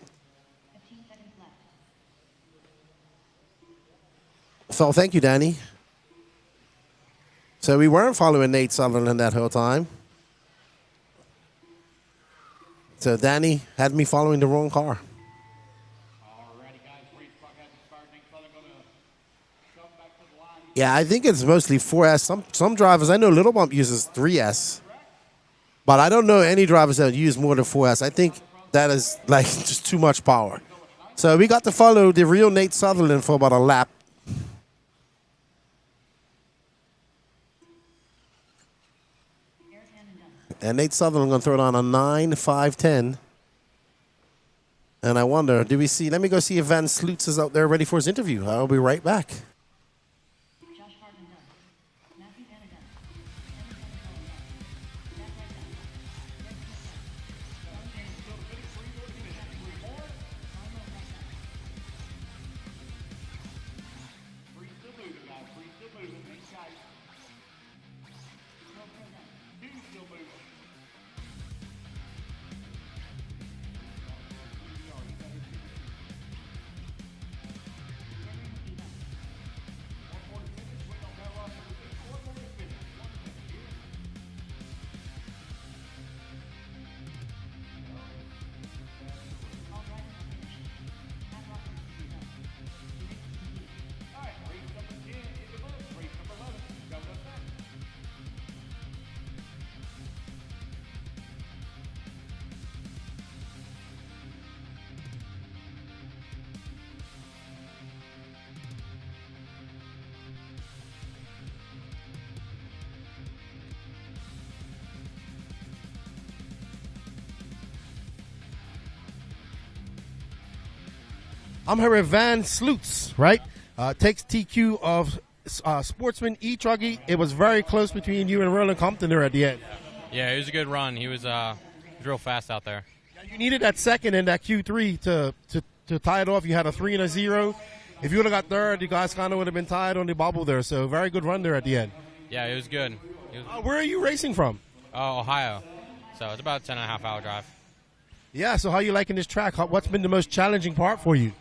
So thank you, Danny. So we weren't following Nate Sutherland that whole time. So Danny had me following the wrong car. Alrighty, guys, race clock has expired. Nate Yeah, I think it's mostly 4S. Some drivers, I know Little Bump uses 3S, but I don't know any drivers that use more than 4S. I think that is like just too much power. So we got to follow the real Nate Sutherland for about a lap. And Nate Sutherland going to throw down a 9.510. And I wonder, do we see, let me go see if Van Sloots is out there ready for his interview. I'll be right back. Josh Hartman done. Matthew Hanna done. Free still moving, guys. Free still moving. Thanks, guys. Two still moving. I'm here with Van Sloots, right? Takes TQ of Sportsman E Truggy. It was very close between you and Roland Compton there at the end. Yeah, it was a good run. He was real fast out there. You needed that second in that Q3 to tie it off. You had a 3 and a 0. If you would have got third, you guys kind of would have been tied on the bubble there. So very good run there at the end. Yeah, it was good. Where are you racing from? Ohio. So it's about a 10.5-hour drive. Yeah, so how are you liking this track? What's been the most challenging part for you?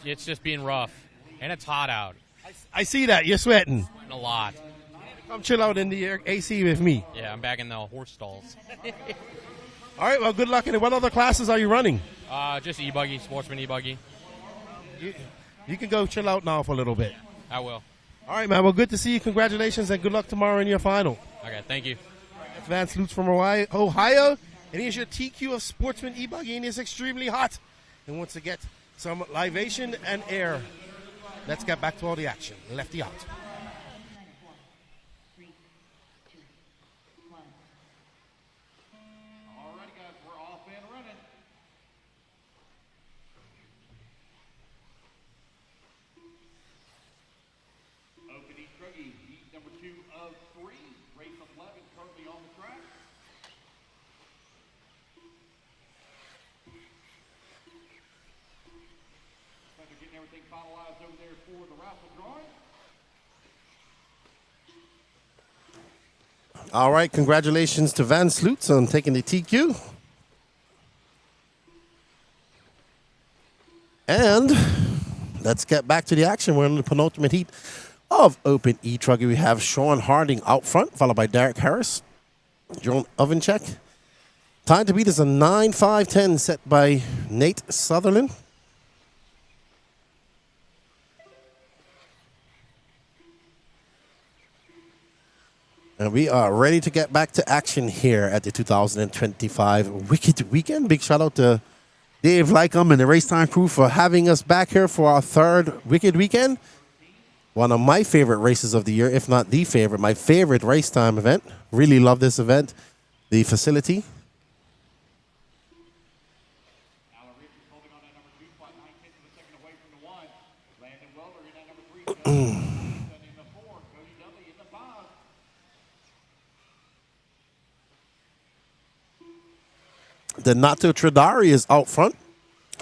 It's just being rough. And it's hot out. I see that. You're sweating. A lot. Come chill out in the AC with me. Yeah, I'm back in the horse stalls. All right, well, good luck in it. What other classes are you running? Just eBuggy, Sportsman E Buggy. You can go chill out now for a little bit. I will. All right, man. Well, good to see you. Congratulations, and good luck tomorrow in your final. Okay, thank you. That's Van Sloots from Ohio. And here's your TQ of Sportsman E Buggy, and it's extremely hot. And wants to get some libation and air. Let's get back to all the action. Lefty out. Alrighty, guys, we're off and running. Open E Truggy, heat number 2 of 3. Race 11 currently on the track. So they're getting everything finalized over there for the raffle drawing. All right, congratulations to Van Sloots on taking the TQ. And let's get back to the action. We're in the penultimate heat of Open E Truggy. We have Sean Harding out front, followed by Derek Harris, John Ovencheck. Time to beat is a 9.510 set by Nate Sutherland. And we are ready to get back to action here at the 2025 Wicked Weekend. Big shout out to Dave Lycom and the Racetime crew for having us back here for our third Wicked Weekend. One of my favorite races of the year, if not the favorite, my favorite Racetime event. Really love this event. The facility. Alan Richards holding on that number 2 spot, 9/10 of a second away from the 1. Landon Weller in that number 3. In the 4. Cody Dudley in the 5. The Nato Tradari is out front.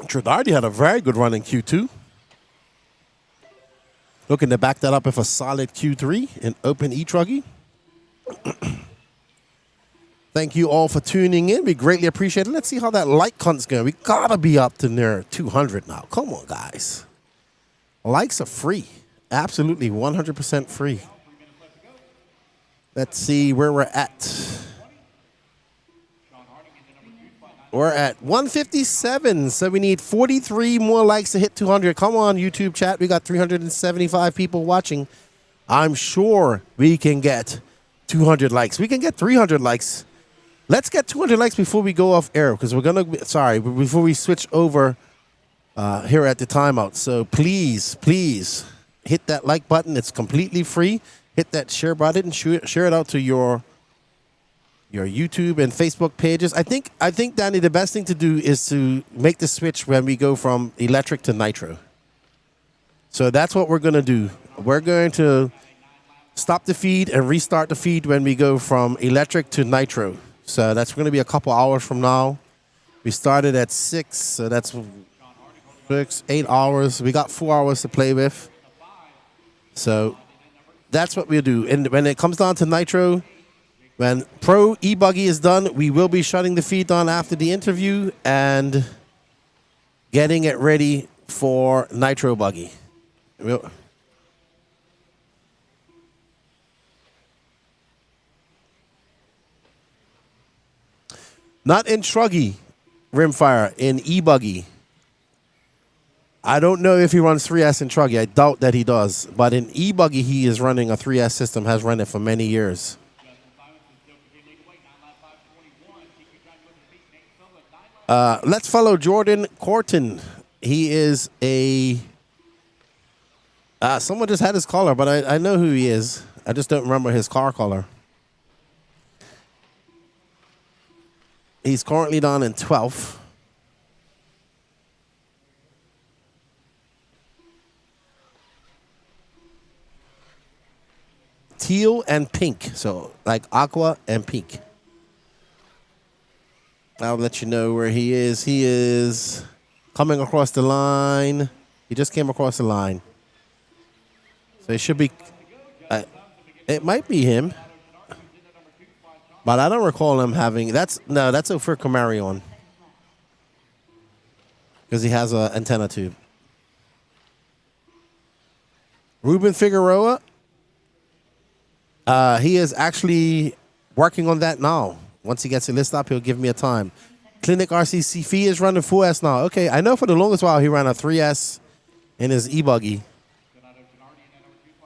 Tradari had a very good run in Q2. Looking to back that up with a solid Q3 in Open E Truggy. Thank you all for tuning in. We greatly appreciate it. Let's see how that like count's going. We gotta be up to near 200 now. Come on, guys. Likes are free. Absolutely 100% free. Let's see where we're at. We're at 157, so we need 43 more likes to hit 200. Come on, YouTube chat. We got 375 people watching. I'm sure we can get 200 likes. We can get 300 likes. Let's get 200 likes before we go off air, because we're going to, sorry, before we switch over here at the timeout. So please, please hit that like button. It's completely free. Hit that share button. Share it out to your YouTube and Facebook pages. I think, Danny, the best thing to do is to make the switch when we go from electric to nitro. So that's what we're going to do. We're going to stop the feed and restart the feed when we go from electric to nitro. So that's going to be a couple hours from now. We started at 6, so that's 8 hours. We got 4 hours to play with. So that's what we'll do. And when it comes down to nitro, when Pro eBuggy is done, we will be shutting the feed on after the interview and getting it ready for Nitro Buggy. Not in Truggy, Rimfire, in eBuggy. I don't know if he runs 3S in Truggy. I doubt that he does. But in eBuggy, he is running a 3S system, has run it for many years. Let's follow Jordan Corton. He is a... someone just had his collar, but I know who he is. I just don't remember his car color. He's currently down in 12th. Teal and pink. So, like aqua and pink. I'll let you know where he is. He is coming across the line. He just came across the line. So it should be... it might be him. But I don't recall him having... That's for Camarion. Because he has an antenna tube. Ruben Figueroa. He is actually working on that now. Once he gets the list up, he'll give me a time. Clinic RCC Fee is running 4S now. Okay, I know for the longest while he ran a 3S in his eBuggy.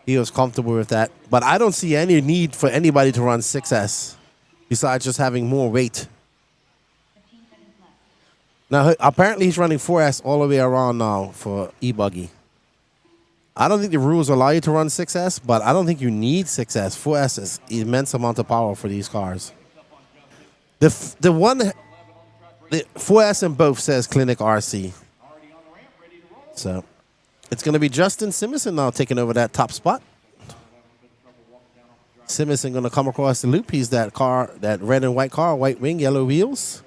He was comfortable with that. But I don't see any need for anybody to run 6S besides just having more weight. Now, apparently he's running 4S all the way around now for eBuggy. I don't think the rules allow you to run 6S, but I don't think you need 6S. 4S is immense amount of power for these cars. The 4S in both says Clinic RC. So it's going to be Justin Simonson now taking over that top spot. Simonson going to come across the loop. He's that car, that red and white car, white wing, yellow wheels.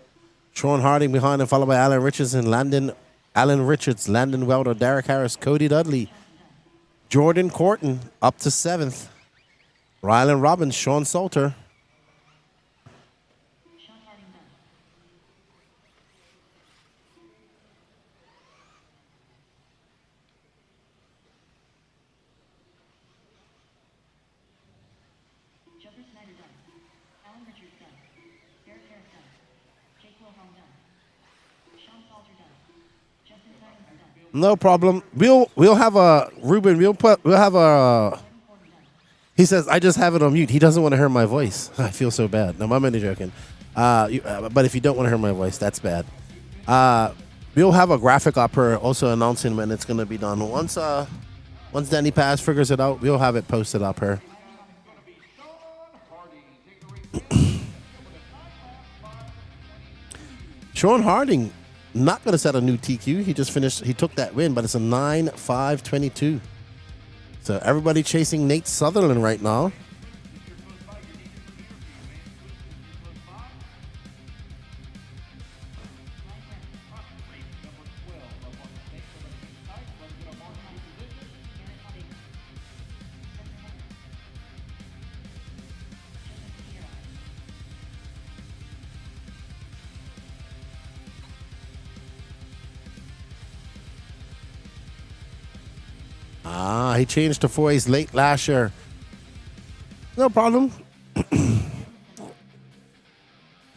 Sean Harding behind him, followed by Alan Richards, Landon Welder, Derek Harris, Cody Dudley, Jordan Corton up to 7th. Rylan Robbins, Sean Salter. No problem. We'll have a Ruben. We'll have a. He says I just have it on mute. He doesn't want to hear my voice. I feel so bad. No, I'm only joking. But if you don't want to hear my voice, that's bad. We'll have a graphic up here also announcing when it's going to be done. Once Danny Paz figures it out, we'll have it posted up here. Sean Harding. Not going to set a new TQ. He just finished. He took that win, but it's a 9.522. So everybody chasing Nate Sutherland right now. He changed to 4As late last year. No problem.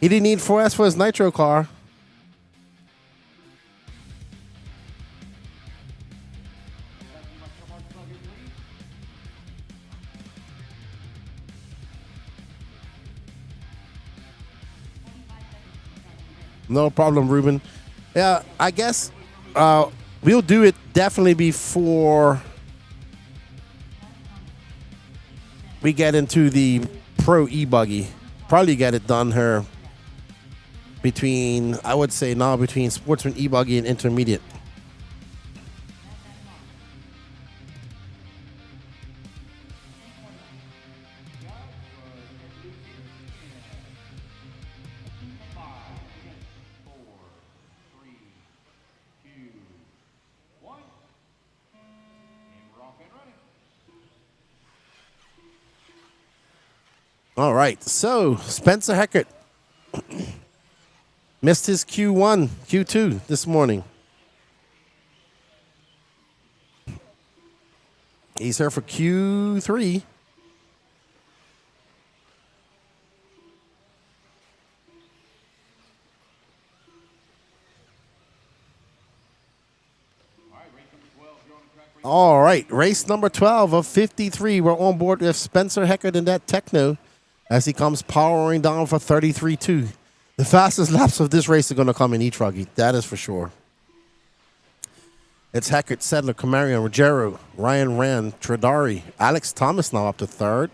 He didn't need 4S for his Nitro car. No problem, Ruben. Yeah, I guess we'll do it definitely before we get into the Pro eBuggy. Probably get it done here between, I would say now, between Sportsman eBuggy and Intermediate. All right, so Spencer Heckert missed his Q1, Q2 this morning. He's here for Q3. All right, race number 12 of 53. We're on board with Spencer Heckert in that Techno as he comes powering down for 33.2. The fastest laps of this race are going to come in E Truggy. That is for sure. It's Heckert, Sedler, Camarion, Ruggiero, Ryan Rand, Tradari, Alex Thomas now up to third.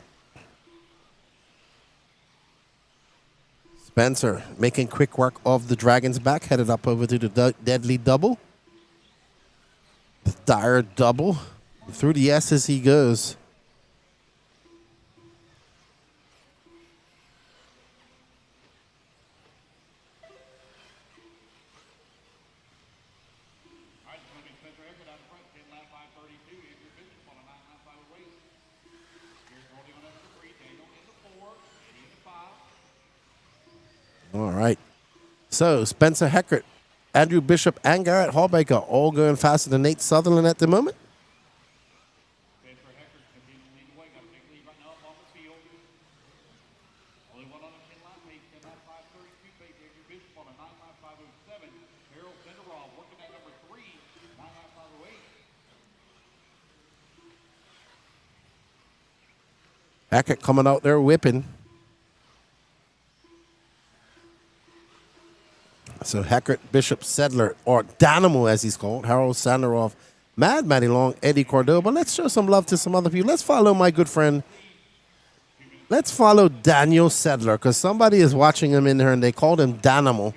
Spencer making quick work of the Dragon's back, headed up over to the Deadly Double. The Dire Double. Through the S's he goes. All right. So, Spencer Heckert, Andrew Bishop, and Garrett Hallbaker all going faster than Nate Sutherland at the moment. Heckert coming out there whipping. So Heckert, Bishop, Sedler, or Dynamo as he's called, Harold Sanderoff, Mad Matty Long, Eddie Cordoba. Let's show some love to some other people. Let's follow my good friend. Let's follow Daniel Sedler because somebody is watching him in here and they called him Dynamo.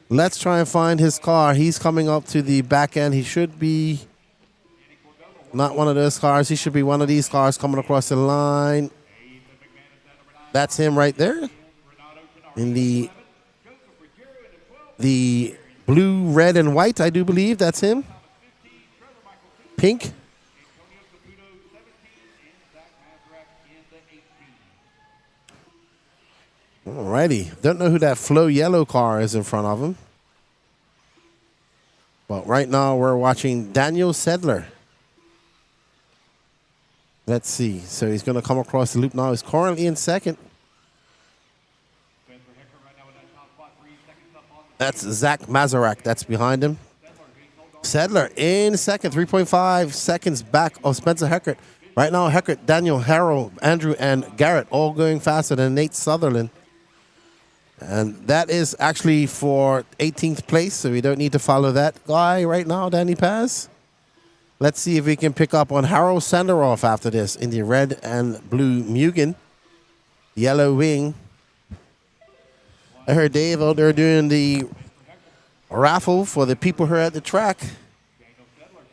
Let's try and find his car. He's coming up to the back end. He should be not one of those cars. He should be one of these cars coming across the line. That's him right there in the blue, red, and white, I do believe. That's him. Pink. Alrighty. Don't know who that Flow Yellow car is in front of him. But right now we're watching Daniel Sedler. Let's see. So he's going to come across the loop now. He's currently in second. That's Zach Mazarak. That's behind him. Sedler in second, 3.5 seconds back of Spencer Heckert. Right now, Heckert, Daniel, Harold, Andrew, and Garrett all going faster than Nate Sutherland. And that is actually for 18th place, so we don't need to follow that guy right now, Danny Paz. Let's see if we can pick up on Harold Sanderoff after this in the red and blue Mugen. Yellow wing. I heard Dave out there doing the raffle for the people here at the track.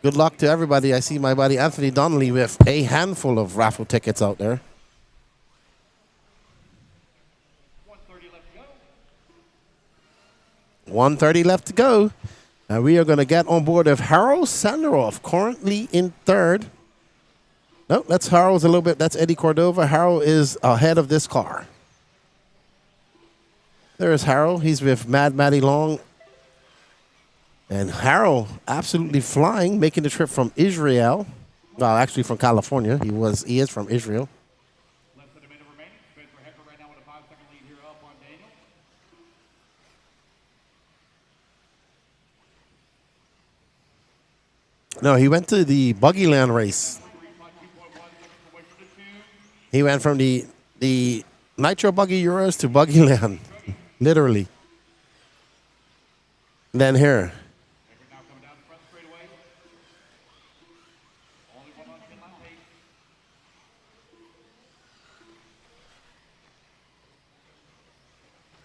Good luck to everybody. I see my buddy Anthony Donnelly with a handful of raffle tickets out there. 130 left to go. And we are going to get on board of Harold Sanderoff, currently in third. No, that's Harold's a little bit. That's Eddie Cordova. Harold is ahead of this car. There's Harold. He's with Mad Matty Long. And Harold absolutely flying, making the trip from Israel. Well, actually from California. He is from Israel. No, he went to the Buggyland race He went from the Nitro Buggy Euros to Buggy Land, literally. Then here.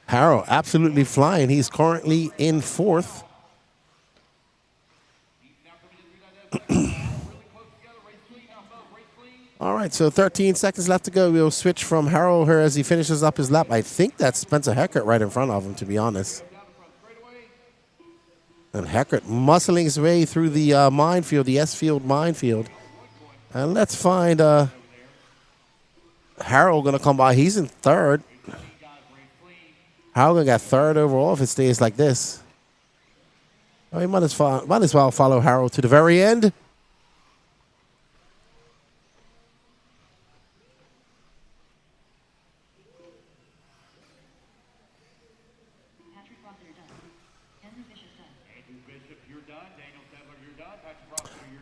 Harrow absolutely flying. He's currently in 4th. All right, so 13 seconds left to go. We'll switch from Harrow here as he finishes up his lap. I think that's Spencer Heckert right in front of him, to be honest. And Heckert muscling his way through the minefield, the S-field minefield. And let's find Harrow going to come by. He's in 3rd. Harrow going to get 3rd overall if it stays like this. Oh, he might as well follow Harrow to the very end.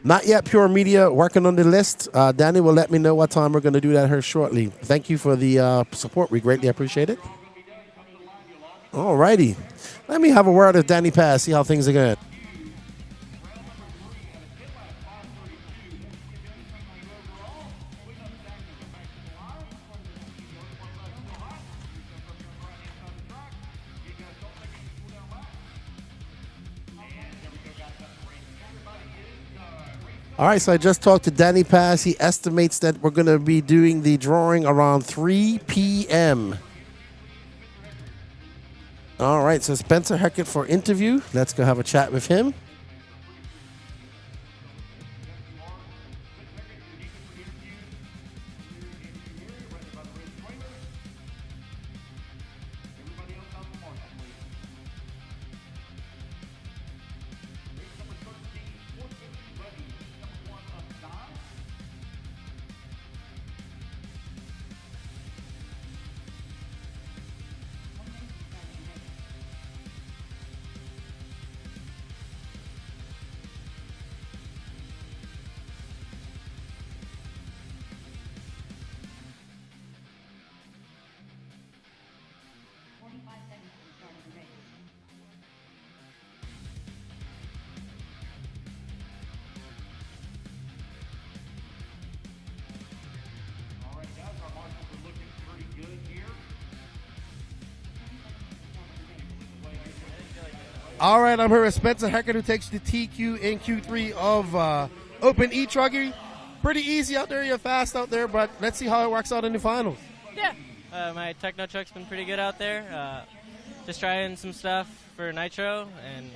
Not yet, Pure Media, working on the list. Danny will let me know what time we're going to do that here shortly. Thank you for the support. We greatly appreciate it. All righty. Let me have a word with Danny Pass, see how things are going. All right, so I just talked to Danny Pass. He estimates that we're going to be doing the drawing around 3 p.m. All right, so Spencer Heckert for interview. Let's go have a chat with him. All right, I'm here with Spencer Heckert, who takes the TQ in Q3 of Open E Truggy. Pretty easy out there, you're fast out there, but let's see how it works out in the finals. Yeah, my techno truck's been pretty good out there. Just trying some stuff for Nitro and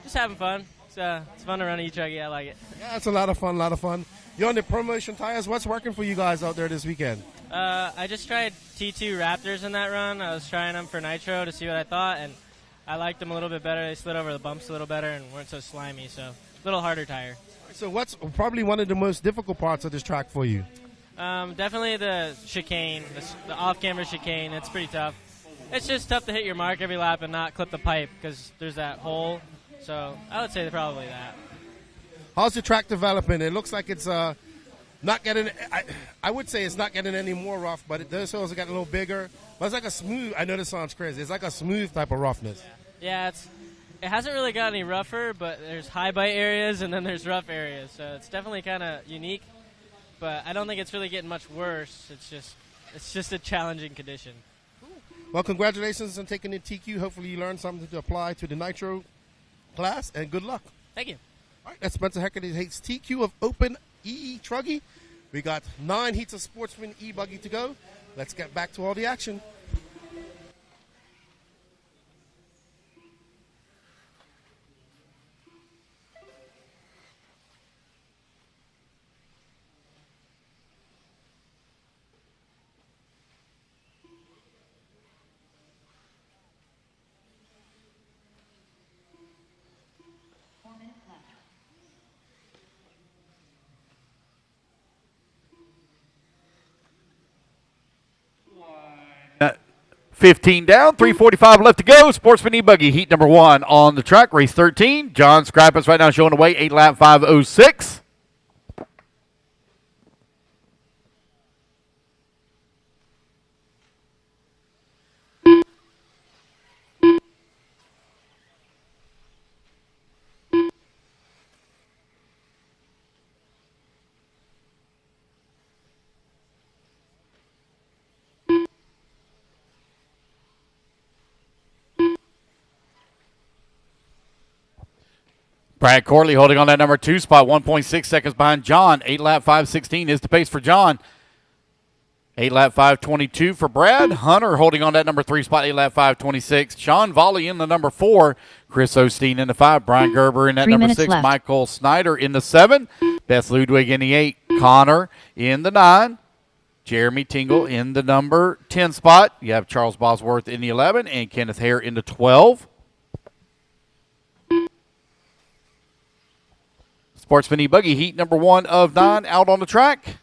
just having fun. It's fun to run E Truggy. I like it. Yeah, it's a lot of fun, You're on the promotion tires. What's working for you guys out there this weekend? I just tried T2 Raptors in that run. I was trying them for Nitro to see what I thought, and I liked them a little bit better. They slid over the bumps a little better and weren't so slimy, so a little harder tire. So what's probably one of the most difficult parts of this track for you? Definitely the chicane, the off-camber chicane. It's pretty tough. It's just tough to hit your mark every lap and not clip the pipe because there's that hole. So I would say probably that. How's the track developing? It looks like it's not getting, I would say it's not getting any more rough, but those hills are getting a little bigger. But it's like a smooth, I know this sounds crazy, it's like a smooth type of roughness. Yeah, it hasn't really got any rougher, but there's high bite areas and then there's rough areas. So it's definitely kind of unique, but I don't think it's really getting much worse. It's just a challenging condition. Well, congratulations on taking the TQ. Hopefully you learned something to apply to the Nitro class, and good luck. Thank you. All right, that's Spencer Heckert. He takes TQ of Open E Truggy. We got 9 heats of Sportsman E Buggy to go. Let's get back to all the action. Uh, 15 down, 3:45 left to go. Sportsman E Buggy, heat number 1 on the track, race 13. John Scrappus right now showing away, 8 lap 5:06. Brad Corley holding on that number 2 spot, 1.6 seconds behind John. 8 lap 5:16 is the pace for John. 8 lap 5:22 for Brad. Hunter holding on that number 3 spot, 8 lap 5:26. Sean Volley in the number 4. Chris Osteen in the 5. Brian Gerber in that 3 number minutes 6. left. Michael Snyder in the 7. Beth Ludwig in the 8. Connor in the 9. Jeremy Tingle in the number 10 spot. You have Charles Bosworth in the 11 and Kenneth Hare in the 12. Sportsman E Buggy, heat number 1 of 9 out on the track.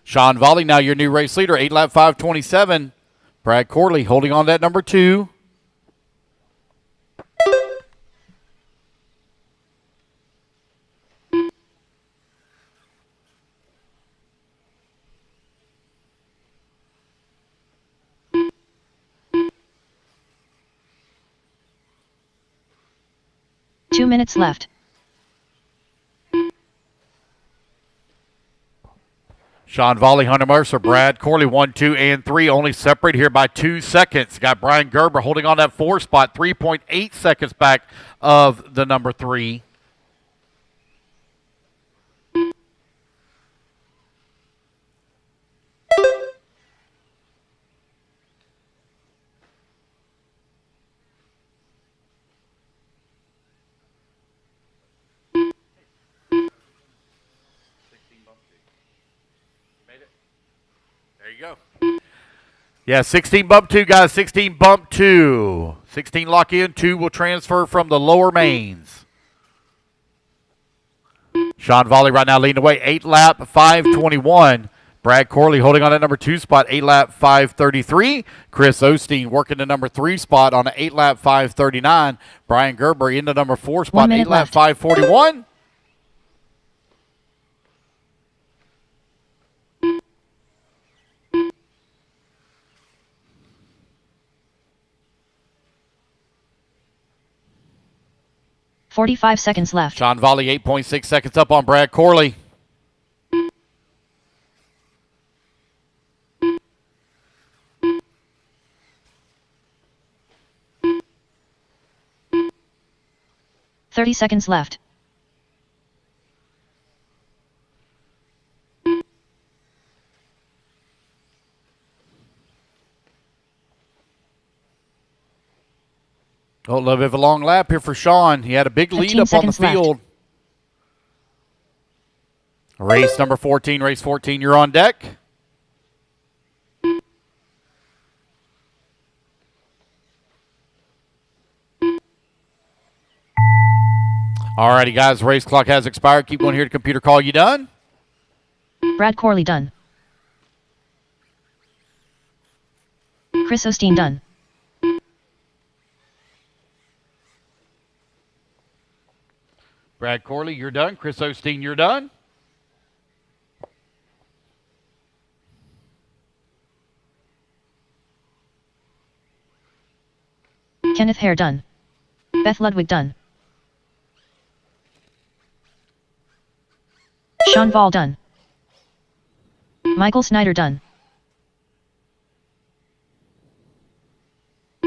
Sean Volley, now your new race leader, 8 lap 5:27. Brad Corley holding on that number 2. Two minutes left. Sean Volley, Hunter Mercer, Brad Corley, 1, 2, and 3, only separate here by 2 seconds. Got Brian Gerber holding on that 4 spot, 3.8 seconds back of the number 3. There you go. Yeah, 16 bump 2, guys. 16 bump 2. 16 lock in. 2 will transfer from the lower mains. Sean Volley right now leading away. 8 lap 5:21. Brad Corley holding on that number 2 spot. 8 lap 5:33. Chris Osteen working the number 3 spot on an 8 lap 5:39. Brian Gerber in the number 4 spot. 8 lap 5:41. $45 seconds left. Sean Volley, 8.6 seconds up on Brad Corley. $30 seconds left. Oh, a little bit of a long lap here for Sean. He had a big lead up on the field. Race number 14, race 14, you're on deck. Alrighty, guys, race clock has expired. Keep going here to computer call. You done? Brad Corley done. Chris Osteen done. Brad Corley, you're done. Chris Osteen, you're done. Kenneth Hare done. Beth Ludwig done. Sean Vol done. Michael Snyder done.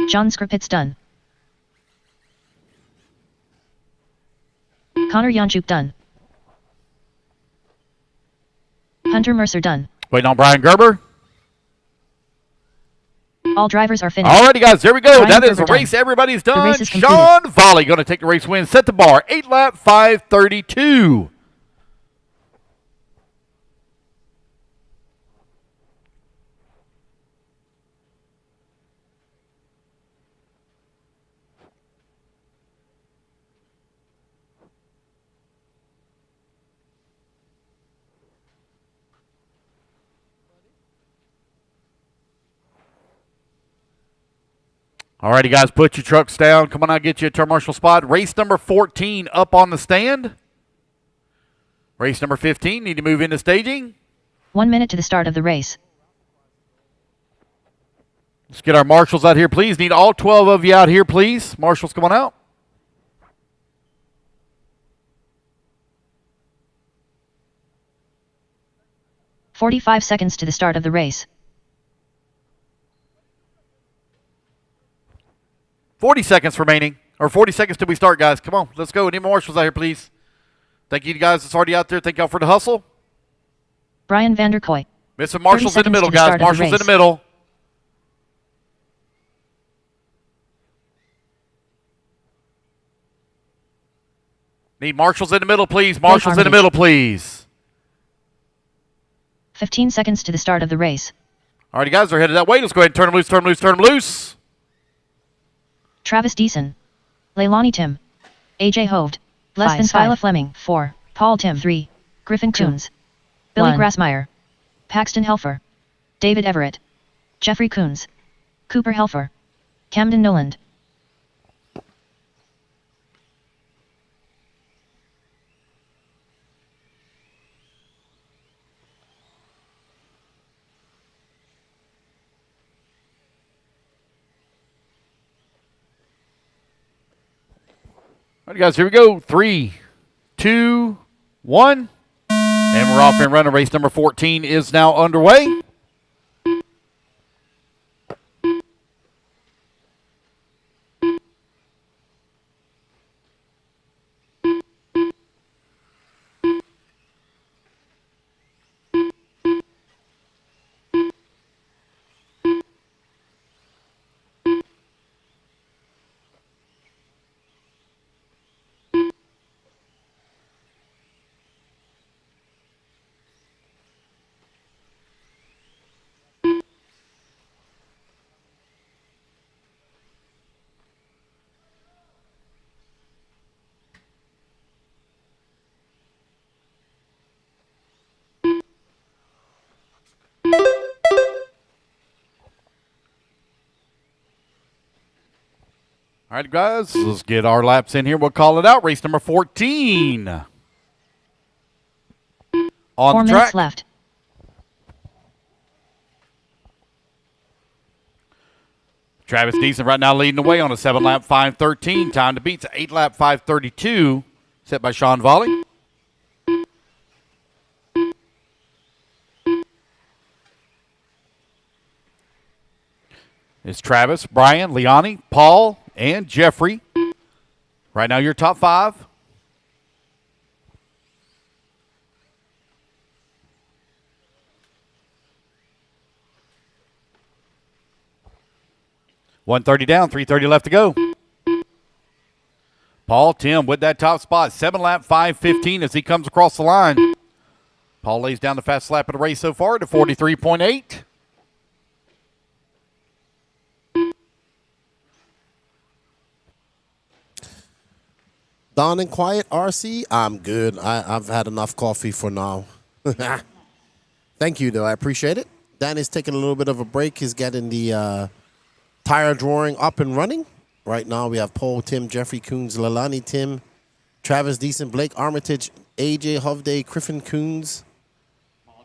John Skripitz done. Connor Janchuk done. Hunter Mercer done. Waiting on Brian Gerber. All drivers are finished. Alrighty, guys, there we go. Brian That is Gerber the race. done. Everybody's The done. race is completed. Sean Volley going to take the race win. Set the bar. 8 lap 5:32. Alrighty, guys, put your trucks down. Come on, I'll get you a turn marshal spot. Race number 14 up on the stand. Race number 15, need to move into staging. 1 minute to the start of the race. Let's get our marshals out here, please. Need all 12 of you out here, please. Marshals, come on out. 45 seconds to the start of the race. 40 seconds remaining. Or 40 seconds till we start, guys. Come on, let's go. Any more marshals out here, please? Thank you guys that's already out there. Thank y'all for the hustle. Brian Vanderkoy. Missing marshals in the middle, guys. Marshals in the middle. Need marshals in the middle, please. Marshals in the middle, please. 15 seconds to the start of the race. All right, guys, they're headed that way. Let's go ahead and turn them loose, turn them loose, turn them loose. Travis Deason. Leilani Tim. AJ Hoved. Less than Skyla Fleming. 4. Paul Tim. 3. Griffin Coons. Billy Grassmeyer. Paxton Helfer. David Everett. Jeffrey Coons. Cooper Helfer. Camden Noland. All right, guys, here we go. 3, 2, 1. And we're off and running. Race number 14 is now underway. All right, guys, let's get our laps in here. We'll call it out. Race number 14. On 4 the track. minutes left. Travis Deason right now leading the way on a 7-lap 5:13. Time to beat's 8-lap 5:32, set by Sean Volley. It's Travis, Brian, Leani, Paul, and Jeffrey. Right now, your top 5. $130 down, $330 left to go. Paul, Tim with that top spot. 7-lap 5:15 as he comes across the line. Paul lays down the fastest lap of the race so far to 43.8. Don and Quiet, RC, I'm good. I've had enough coffee for now. Thank you, though. I appreciate it. Dan is taking a little bit of a break. He's getting the tire drawing up and running. Right now, we have Paul, Tim, Jeffrey Coons, Lalani Tim, Travis Deason, Blake Armitage, AJ Hovde, Griffin Coons.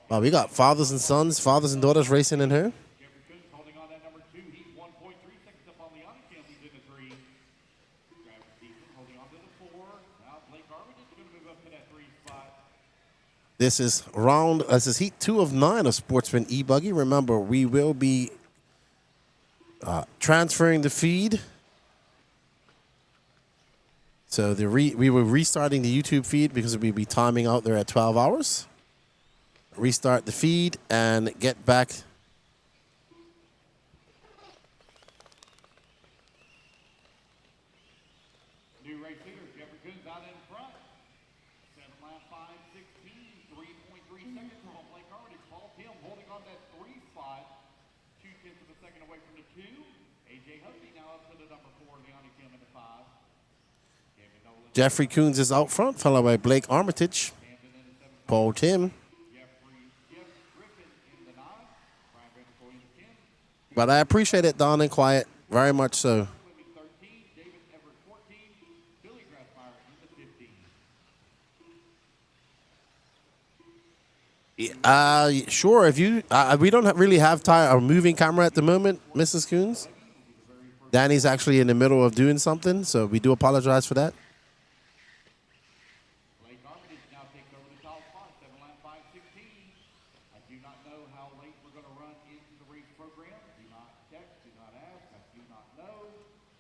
Wow, we got fathers and sons, fathers and daughters racing in here. This is heat 2 of 9 of Sportsman E Buggy. Remember, we will be transferring the feed. So we were restarting the YouTube feed because we'll be timing out there at 12 hours. Restart the feed and get back. New race leader, Jeffrey Coons out in front. 7-lap 5:16, 3.3 seconds from Blake Armitage. Paul Tim holding on that 3 spot. 0.2 of a second away from the 2. AJ Husby now up to the number 4, Leani Tim in the 5. Jeffrey Coons is out front, followed by Blake Armitage. Paul Tim. But I appreciate it, Don and Quiet, very much so. Sure. If you, we don't really have a moving camera at the moment, Mrs. Coons. Danny's actually in the middle of doing something, so we do apologize for that. do not know how late we're going to run into the race program. Do not text, do not ask, I do not know.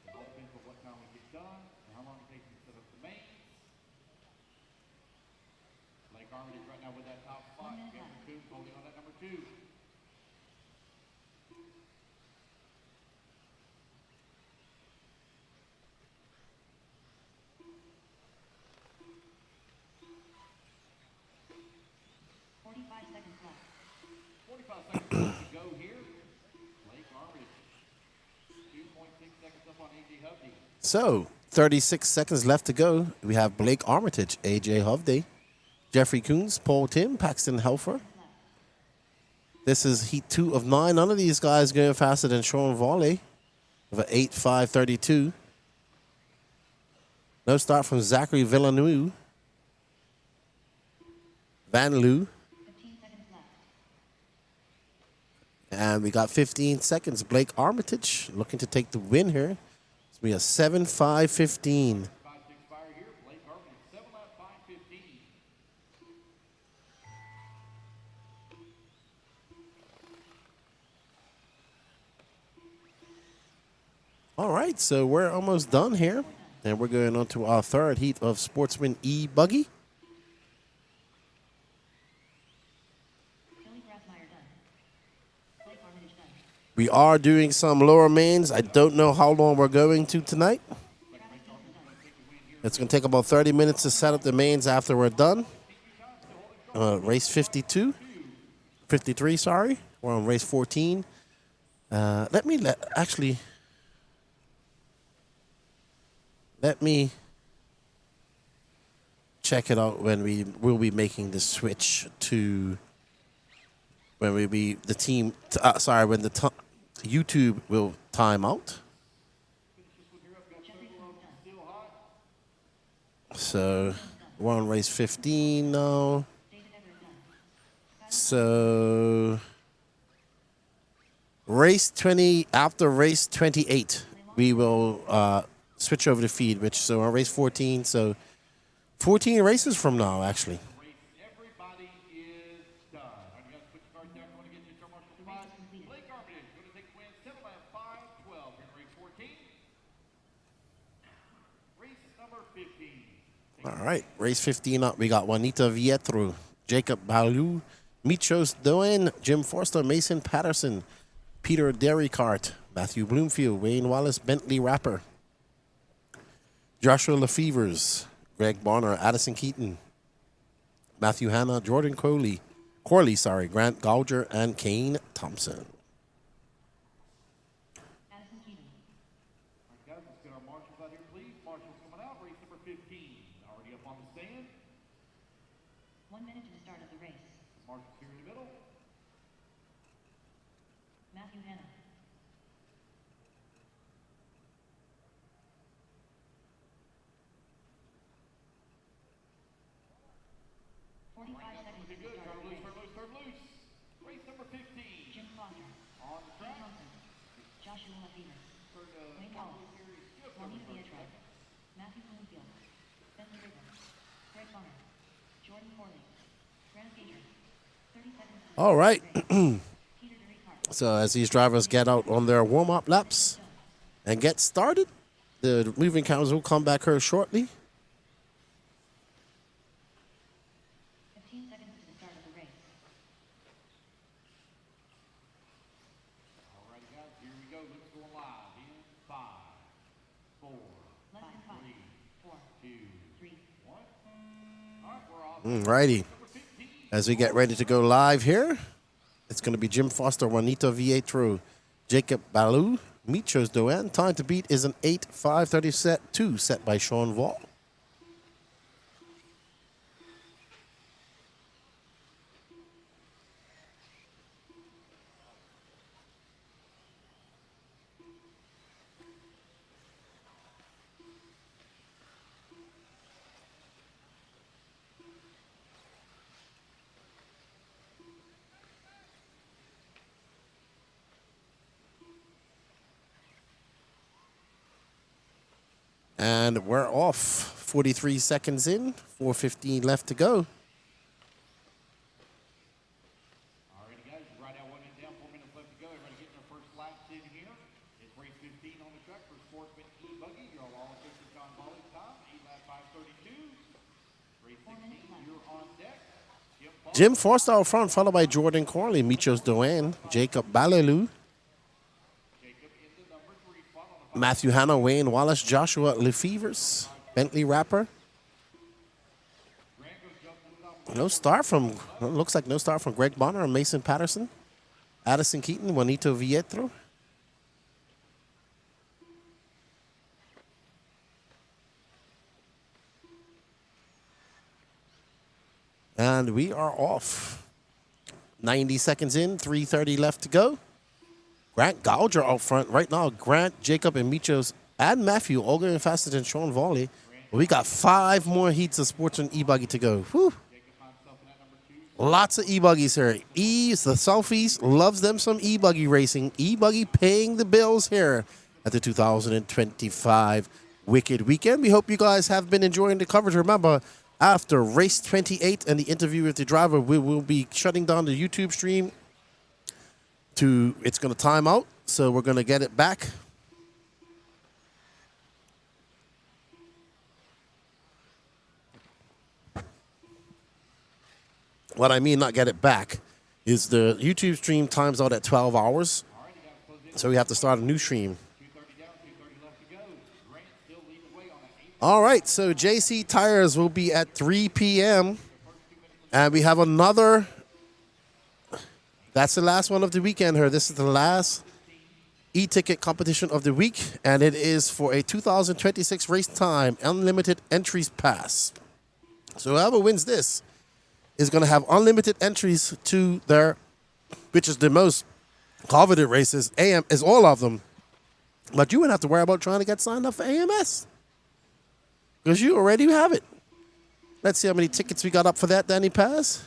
It all depends on what time we get done and how long it takes to set up the mains. Blake Armitage right now with that top spot. Cameron Coons holding on that number 2. Seconds left. 45 seconds left to go here. Blake Armitage, 2.6 seconds up on AJ Hovde. So, 36 seconds left to go. We have Blake Armitage, AJ Hovde, Jeffrey Coons, Paul Tim, Paxton Helfer. This is heat 2 of 9. None of these guys going faster than Sean Volley with an 8.532. No start from Zachary Villeneuve. Van Loo. 15 seconds left. And we got 15 seconds. Blake Armitage looking to take the win here. It's going to be a 7.515. 5-6 fire here. Blake Armitage, 7 lap, 5:15. All right, so we're almost done here. And we're going on to our third heat of Sportsman E Buggy. Billy Grassmeyer done. Blake Armitage done. We are doing some lower mains. I don't know how long we're going to tonight. It's going to take about 30 minutes to set up the mains after we're done. Race 53, sorry. We're on race 14. Let me check it out when we will be making the switch to when we be the team. When the YouTube will time out. So we're on race 15 now. So race 20 after race 28, we will switch over the feed. So on race 14, so 14 races from now, actually. Everybody is done. All right, you guys put your cards down. Going to get to your marshal spot. Blake Armitage going to take the win. 7 lap, 5:12 in race 14. Race number 15. All right, race 15 up. We got Juanita Vietru, Jacob Balou, Michos Doen, Jim Forster, Mason Patterson, Peter Derricart, Matthew Bloomfield, Wayne Wallace, Bentley Rapper, Joshua Lefevers, Greg Bonner, Addison Keaton, Matthew Hanna, Jordan Corley, Grant Gouger, and Kane Thompson. Addison Keaton. All right, guys, let's get our marshals out here, please. Marshals coming out. Race number 15. Already up on the stand. 1 minute to the start of the race. Marshals here in the middle. Matthew Hanna. Looking good. Turn loose, turn loose, turn loose. Race number 15. Jim Foster. On the track. Thompson. Joshua Lefevers. Wayne Wallace. Juanita Vietru. Matthew Bloomfield. Bentley Rapper. Greg Bonner. Jordan Corley. Grant Gouger. 30 seconds. All right. Peter Derricart. So as these drivers get out on their warm-up laps and get started, the moving cameras will come back here shortly. 15 seconds to the start of the race. All right, guys, here we go. Let's go live in 5, 4, Less than 5. 4. 2, 3. 1. All right, we're off. Righty. As we get ready to go live here, it's going to be Jim Foster, Juanito Vietru, Jacob Balou, Michos Doen. Time to beat is an 8.532 set by Sean Vaught. And we're off. 43 seconds in, 4:15 left to go. All Truck for Sportsman E Buggy. Your all official John Volley time, 8 lap 5:32. Race 16, you're on deck. Jim Forster out front, followed by Jordan Corley, Michos Doan, Jacob Balelu, Matthew Hanna, Wayne Wallace, Joshua Lefevers, Bentley Rapper. No start from, looks like no start from Greg Bonner and Mason Patterson. Addison Keaton, Juanito Vietro. And we are off. 90 seconds in, 3:30 left to go. Grant Gouger out front right now. Grant, Jacob, and Michos, and Matthew all going faster than Sean Volley. We got 5 more heats of Sportsman E-Buggy to go. Whew. Lots of E-Buggies here. The Southeast loves them some E-Buggy racing. E-Buggy paying the bills here at the 2025 Wicked Weekend. We hope you guys have been enjoying the coverage. Remember, after race 28 and the interview with the driver, we will be shutting down the YouTube stream. It's going to time out, so we're going to get it back. What I mean, not get it back, is the YouTube stream times out at 12 hours. So we have to start a new stream. All right, so JC Tires will be at 3 p.m. And we have another. That's the last one of the weekend here. This is the last e-ticket competition of the week. And it is for a 2026 Race Time Unlimited Entries Pass. So whoever wins this is going to have unlimited entries to their, which is the most coveted races, is all of them. But you wouldn't have to worry about trying to get signed up for AMS, because you already have it. Let's see how many tickets we got up for that, Danny Paz.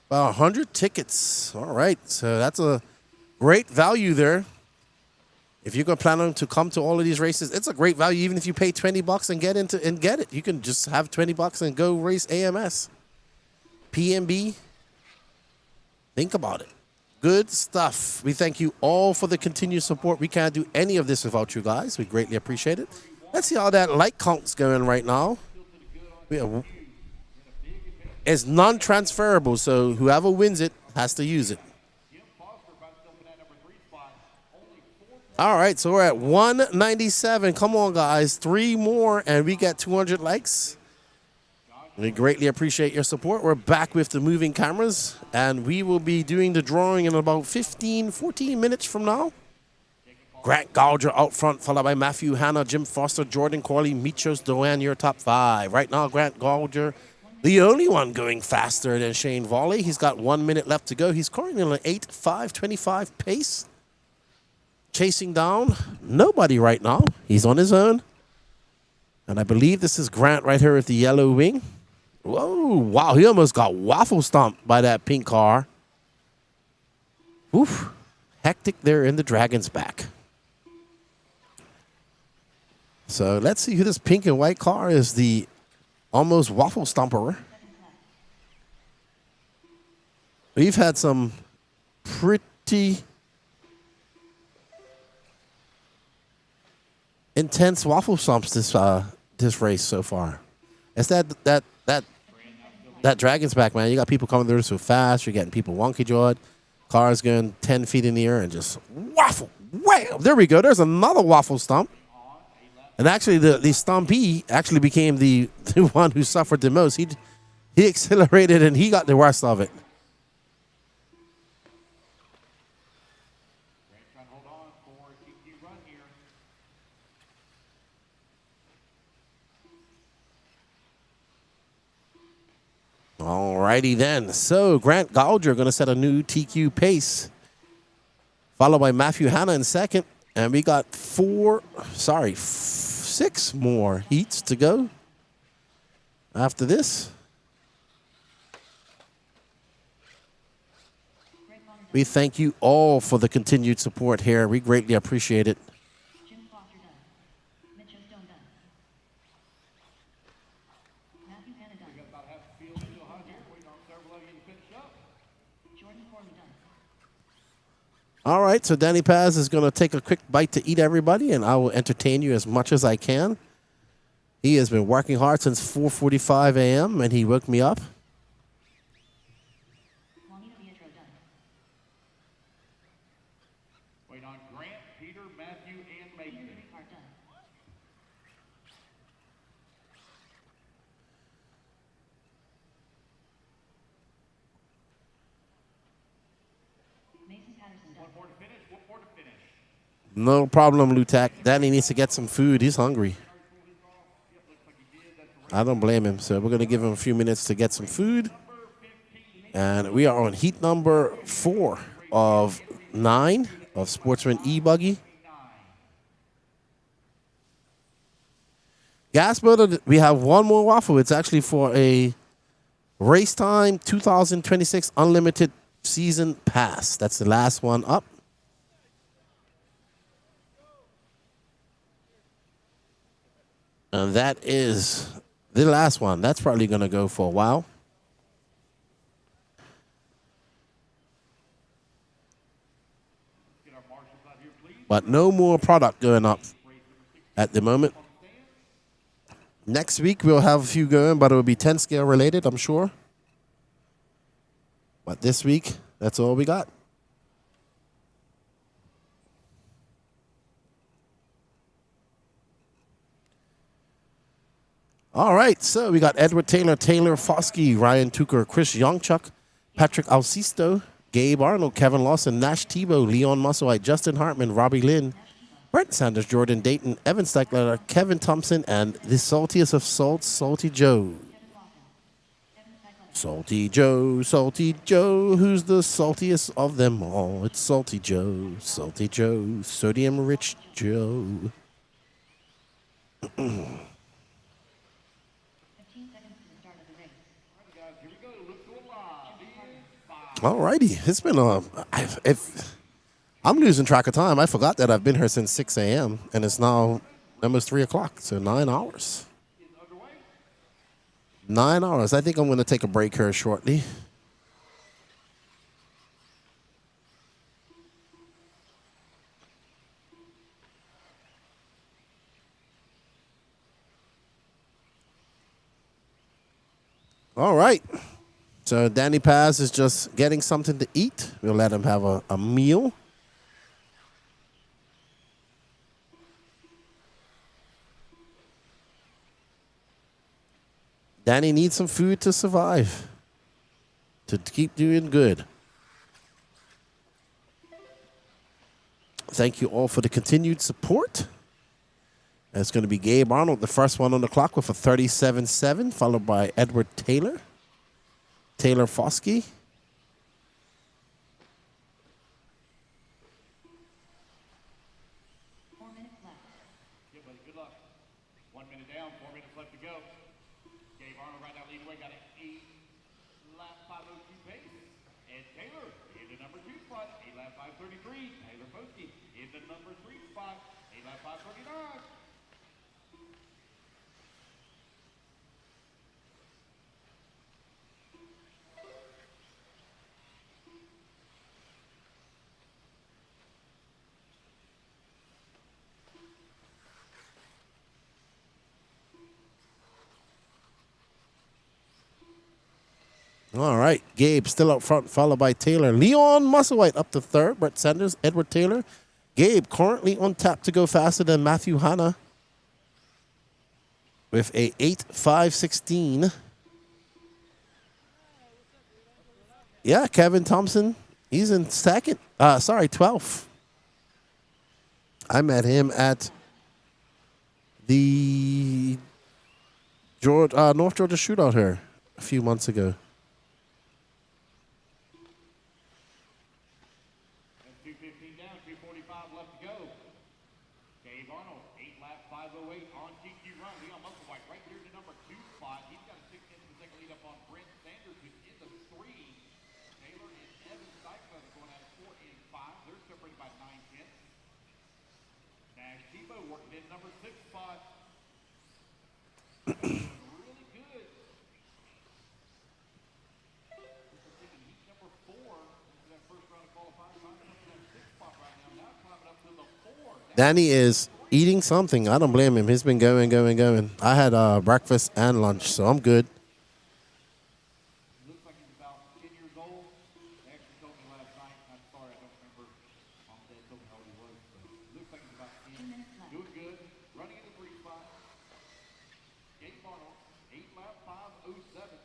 About 100 tickets. All right, so that's a great value there. If you're going to plan on to come to all of these races, it's a great value. Even if you pay $20 and get it, you can just have $20 and go race AMS. PMB, think about it. Good stuff. We thank you all for the continued support. We can't do any of this without you guys. We greatly appreciate it. Let's see how that like count's going right now. It's non-transferable, so whoever wins it has to use it. All right, so we're at 197. Come on, guys. 3 more, and we get 200 likes. We greatly appreciate your support. We're back with the moving cameras, and we will be doing the drawing in about 14 minutes from now. Grant Gouger out front, followed by Matthew Hanna, Jim Foster, Jordan Corley, Michos Doan, your top 5. Right now, Grant Gouger, the only one going faster than Shane Volley. He's got 1 minute left to go. He's currently on an 8:5:25 pace. Chasing down nobody right now. He's on his own. And I believe this is Grant right here with the yellow wing. Whoa, wow, he almost got waffle stomped by that pink car. Oof, hectic there in the Dragon's back. So let's see who this pink and white car is, the almost waffle stomper. We've had some pretty intense waffle stomps this race so far. It's that Dragon's back, man. You got people coming through so fast. You're getting people wonky jawed. Cars going 10 feet in the air and just waffle. Wham! There we go. There's another waffle stomp. And actually, the stompee actually became the one who suffered the most. He accelerated and he got the worst of it. Alrighty then. So Grant Gouger going to set a new TQ pace, followed by Matthew Hanna in second. And we got 6 more heats to go after this. We thank you all for the continued support here. We greatly appreciate it. All right, so Danny Paz is going to take a quick bite to eat, everybody, and I will entertain you as much as I can. He has been working hard since 4:45 a.m., and he woke me up. Wait on Grant, Peter, Matthew, and Macon. No problem, Lutak. Danny needs to get some food. He's hungry. I don't blame him. So we're going to give him a few minutes to get some food. And we are on heat number 4 of 9 of Sportsman E Buggy. Gas motor, we have one more waffle. It's actually for a RACETIME 2026 Unlimited Season Pass. That's the last one up. And that is the last one. That's probably going to go for a while. But no more product going up at the moment. Next week we'll have a few going, but it will be 10 scale related, I'm sure. But this week, that's all we got. All right, so we got Edward Taylor, Taylor Foskey, Ryan Tucker, Chris Youngchuck, Patrick Alcisto, Gabe Arnold, Kevin Lawson, Nash Tebow, Leon Musselwhite, Justin Hartman, Robbie Lynn, Brent Sanders, Jordan Dayton, Evan Steckler, Kevin Thompson, and the saltiest of salts, Salty Joe. Salty Joe, who's the saltiest of them all? It's Salty Joe, Sodium Rich Joe. Alrighty, it's been if I'm losing track of time. I forgot that I've been here since 6 a.m. and it's now almost 3 o'clock, so 9 hours. 9 hours. I think I'm going to take a break here shortly. All right. So Danny Paz is just getting something to eat. We'll let him have a meal. Danny needs some food to survive, to keep doing good. Thank you all for the continued support. It's going to be Gabe Arnold, the first one on the clock with a 37.7, followed by Edward Taylor. Taylor Foskey. Yeah, buddy, good luck. 1 minute down, 4 minutes left to go. Gabe Arnold right now leading way, got an 8-lap 5:02 pace. And Taylor in the number 2 spot, 8-lap 5:33. Taylor Foskey in the number 3 spot, 8-lap 5:39. All right, Gabe still up front, followed by Taylor. Leon Musselwhite up to third. Brett Sanders, Edward Taylor. Gabe currently on tap to go faster than Matthew Hanna with a 8.516. Yeah, Kevin Thompson, he's in second. 12th. I met him at the North Georgia shootout here a few months ago. 2:15 down, 2:45 left to go. Gabe Arnold, 8-lap 5:08 on DQ run. Leon Musselwhite right here in the number 2 spot. He's got a 6-tenths of a second lead up on Brent Sanders, who's in the 3. Taylor and Evan Steikler going at 4 and 5. They're separated by 9 tenths. Nash Tebow working in number 6 spot. Really good. Taking heat number 4 into that first round of qualifiers. Danny is eating something. I don't blame him. He's been going. I had breakfast and lunch, so I'm good. Looks like he's about 10 years old. They actually told me last night. I'm sorry, I don't remember. Mom and Dad told me how old he was. But it looks like he's about 10. Doing good. Running in the 3 spot. Gabe Arnold, 8 lap 5:07.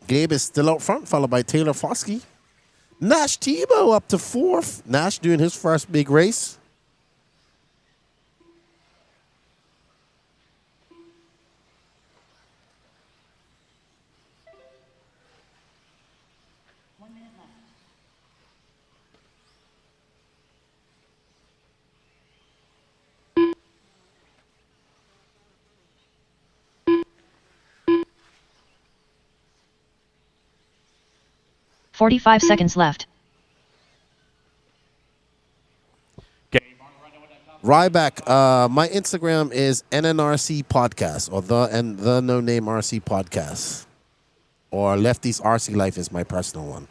Gabe is still out front, followed by Taylor Foskey. Nash Tebow up to 4th. Nash doing his first big race. $45 seconds left. Ryback, my Instagram is NNRC Podcast or the No Name RC Podcast. Or Lefty's RC Life is my personal one.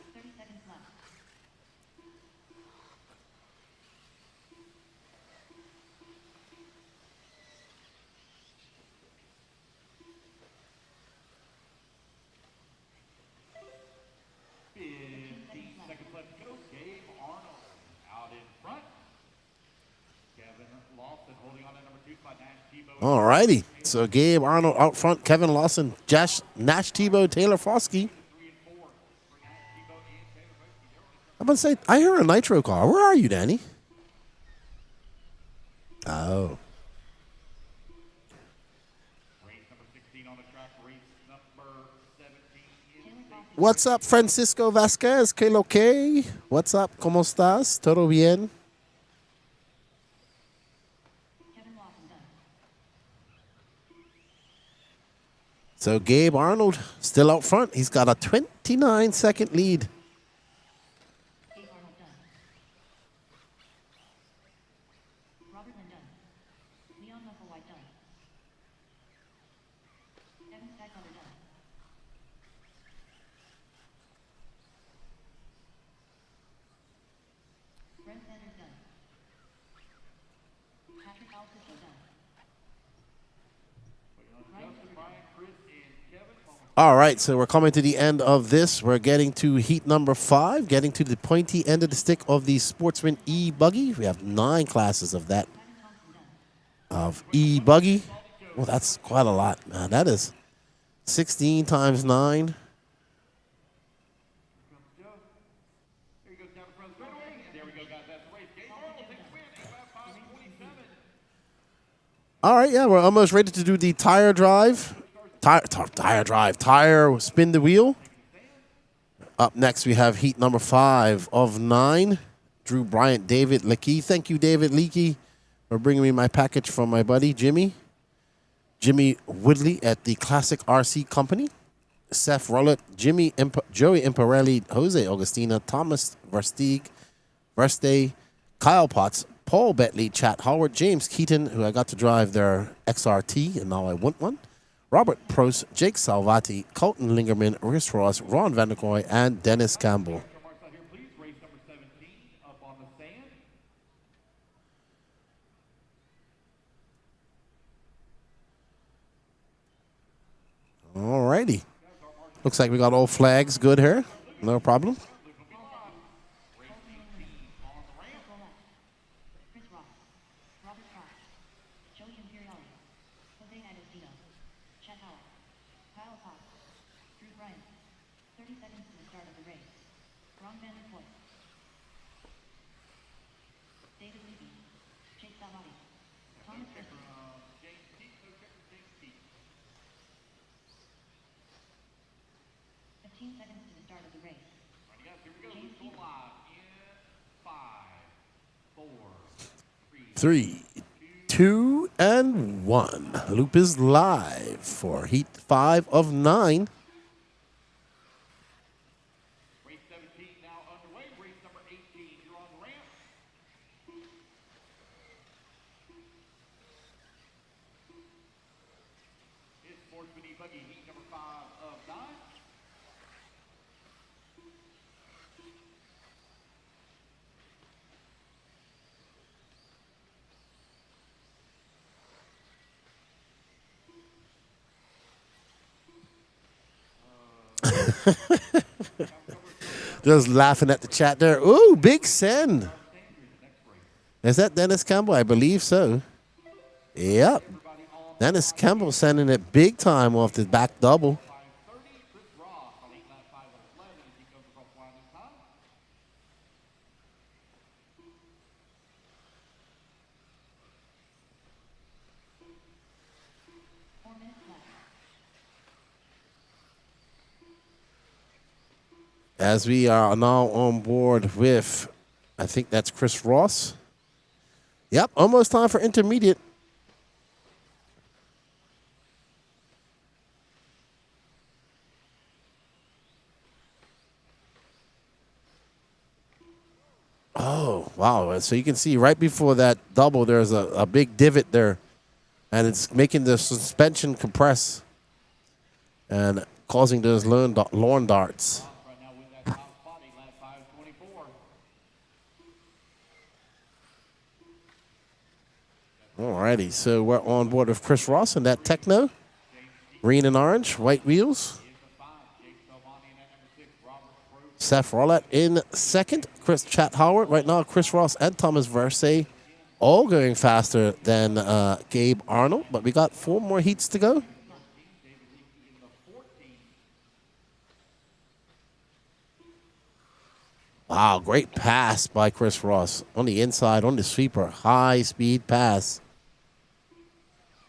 All righty. So Gabe Arnold out front, Kevin Lawson, Nash Tebow, Taylor Foskey. I'm going to say, I hear a Nitro car. Where are you, Danny? Oh. What's up, Francisco Vasquez? Que lo que? What's up? ¿Cómo estás? ¿Todo bien? So Gabe Arnold still out front. He's got a 29-second lead. All right, so we're coming to the end of this. We're getting to heat number 5, getting to the pointy end of the stick of the Sportsman E Buggy. We have 9 classes of that, of E Buggy. Well, that's quite a lot, man. That is 16 times 9. All right, yeah, we're almost ready to do the tire drive. Tire spin the wheel. Up next, we have heat number 5 of 9. Drew Bryant, David Leakey. Thank you, David Leakey, for bringing me my package from my buddy, Jimmy. Jimmy Woodley at the Classic RC Company. Seth Rollett, Joey Imparelli, Jose Augustina, Thomas Verste, Kyle Potts, Paul Betley, Chat Howard, James Keaton, who I got to drive their XRT, and now I want one. Robert Prost, Jake Salvati, Colton Lingerman, Rhys Ross, Ron Vanderkoy, and Dennis Campbell. All righty. Looks like we got all flags good here. No problem. Three, 2, and 1. Loop is live for Heat 5 of 9. Race 17 now underway. Race number 18, you're on the ramp. It's Sportsman E Buggy, heat number 5 of 9. Just laughing at the chat there. Ooh, big send. Is that Dennis Campbell? I believe so. Yep. Dennis Campbell sending it big time off the back double. As we are now on board with, I think that's Chris Ross. Yep, almost time for intermediate. Oh, wow. So you can see right before that double, there's a big divot there. And it's making the suspension compress and causing those lawn darts. Alrighty, so we're on board with Chris Ross and that Techno. Green and orange, white wheels. Seth Rollett in second. Chat Howard. Right now, Chris Ross and Thomas Versay all going faster than Gabe Arnold. But we got 4 more heats to go. Wow, great pass by Chris Ross. On the inside, on the sweeper. High-speed pass.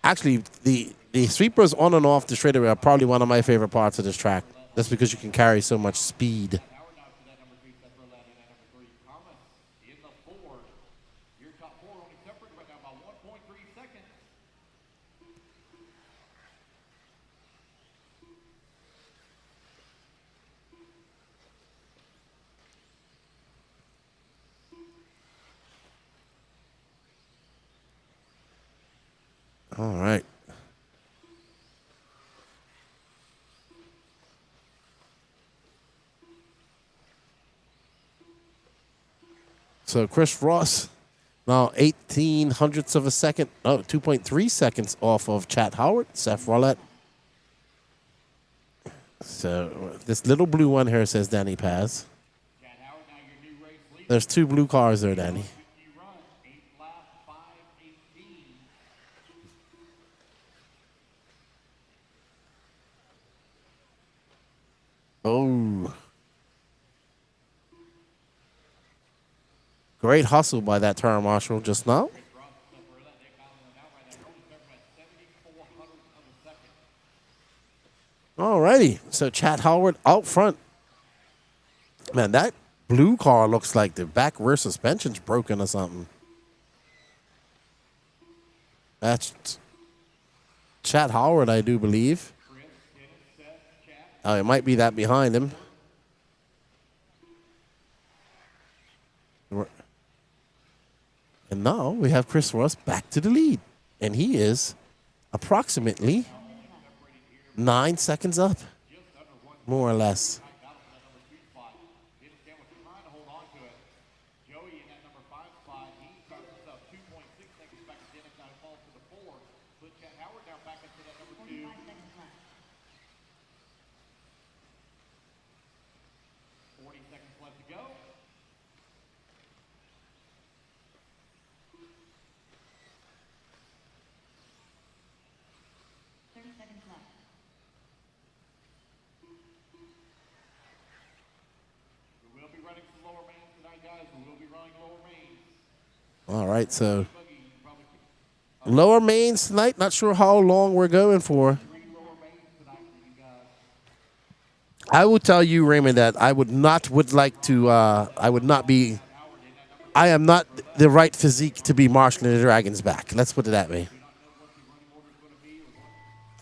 Actually, the sweepers on and off the straightaway are probably one of my favorite parts of this track. That's because you can carry so much speed. All right. So Chris Ross now 18 hundredths of a second, 2.3 seconds off of Chat Howard, Seth Rollett. So this little blue one here says Danny Paz. There's 2 blue cars there, Danny. Oh. Great hustle by that turn marshal just now. Alrighty, so Chat Howard out front. Man, that blue car looks like the back rear suspension's broken or something. That's Chat Howard, I do believe. Oh, it might be that behind him. And now we have Chris Ross back to the lead. And he is approximately 9 seconds up, more or less. All right, so lower mains tonight. Not sure how long we're going for. I will tell you, Raymond, that I would like to. I would not be. I am not the right physique to be marshalling the Dragons back. Let's put it that way.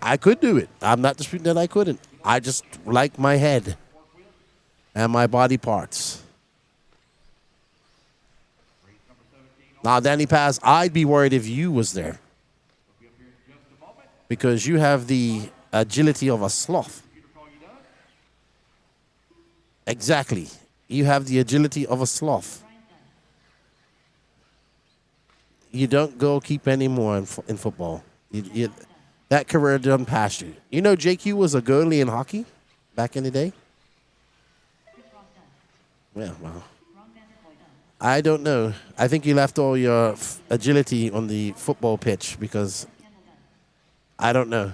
I could do it. I'm not disputing that I couldn't. I just like my head and my body parts. Now, Danny Paz, I'd be worried if you was there, because you have the agility of a sloth. Exactly. You have the agility of a sloth. You don't go keep anymore in football. That career done past you. You know JQ was a goalie in hockey back in the day? Yeah, well. I don't know. I think you left all your agility on the football pitch because I don't know.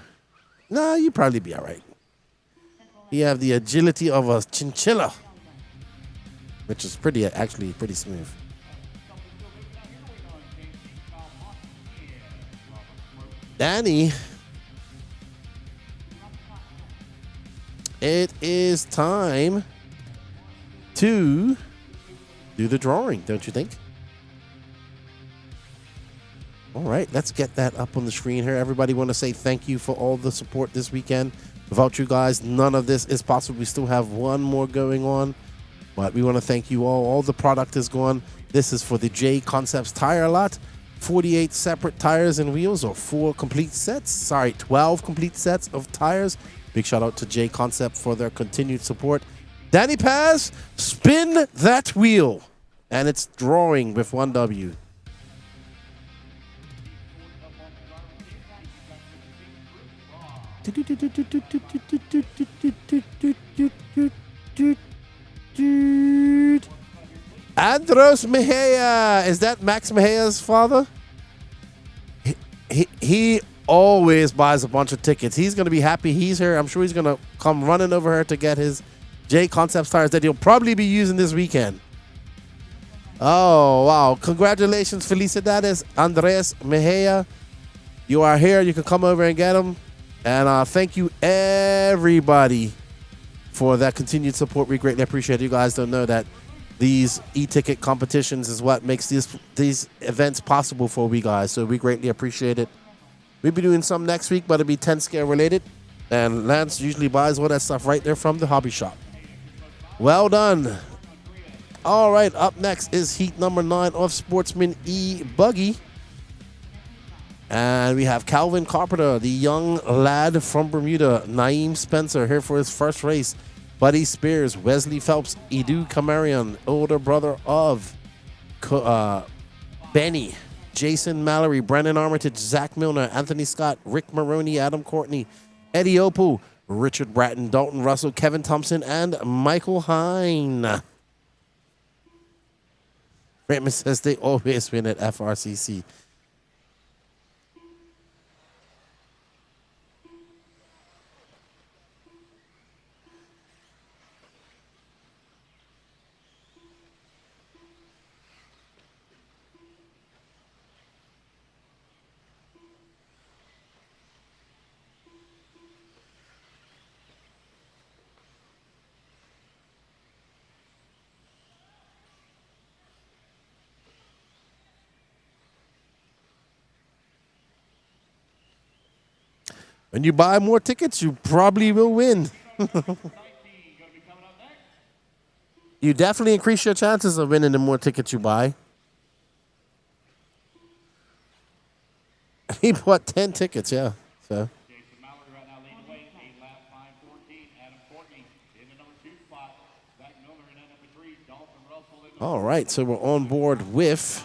No, you'd probably be all right. You have the agility of a chinchilla, which is actually pretty smooth. Danny, it is time to do the drawing, don't you think? All right, let's get that up on the screen here. Everybody want to say thank you for all the support this weekend. Without you guys, none of this is possible. We still have one more going on, but we want to thank you all. All the product is gone. This is for the J Concepts tire lot. 48 separate tires and wheels, or 12 complete sets of tires. Big shout out to J Concept for their continued support. Danny Paz, spin that wheel. And it's drawing with 1W. Andros Mejia. Is that Max Mejia's father? He always buys a bunch of tickets. He's going to be happy he's here. I'm sure he's going to come running over here to get his J Concepts tires that he'll probably be using this weekend. Oh, wow. Congratulations, Felicidades, Andres Mejia. You are here. You can come over and get them. And thank you, everybody, for that continued support. We greatly appreciate it. You guys don't know that these e-ticket competitions is what makes these events possible for we guys. So we greatly appreciate it. We'll be doing some next week, but it'll be 10 scale related. And Lance usually buys all that stuff right there from the hobby shop. Well done. All right, up next is heat number 9 of Sportsman E Buggy. And we have Calvin Carpenter, the young lad from Bermuda. Naeem Spencer here for his first race. Buddy Spears, Wesley Phelps, Edu Kamarian, older brother of Benny, Jason Mallory, Brennan Armitage, Zach Milner, Anthony Scott, Rick Maroney, Adam Courtney, Eddie Opu, Richard Bratton, Dalton Russell, Kevin Thompson, and Michael Hine. Raymond says they always win at FRCC. When you buy more tickets, you probably will win. You definitely increase your chances of winning the more tickets you buy. He bought 10 tickets, yeah. So. All right, so we're on board with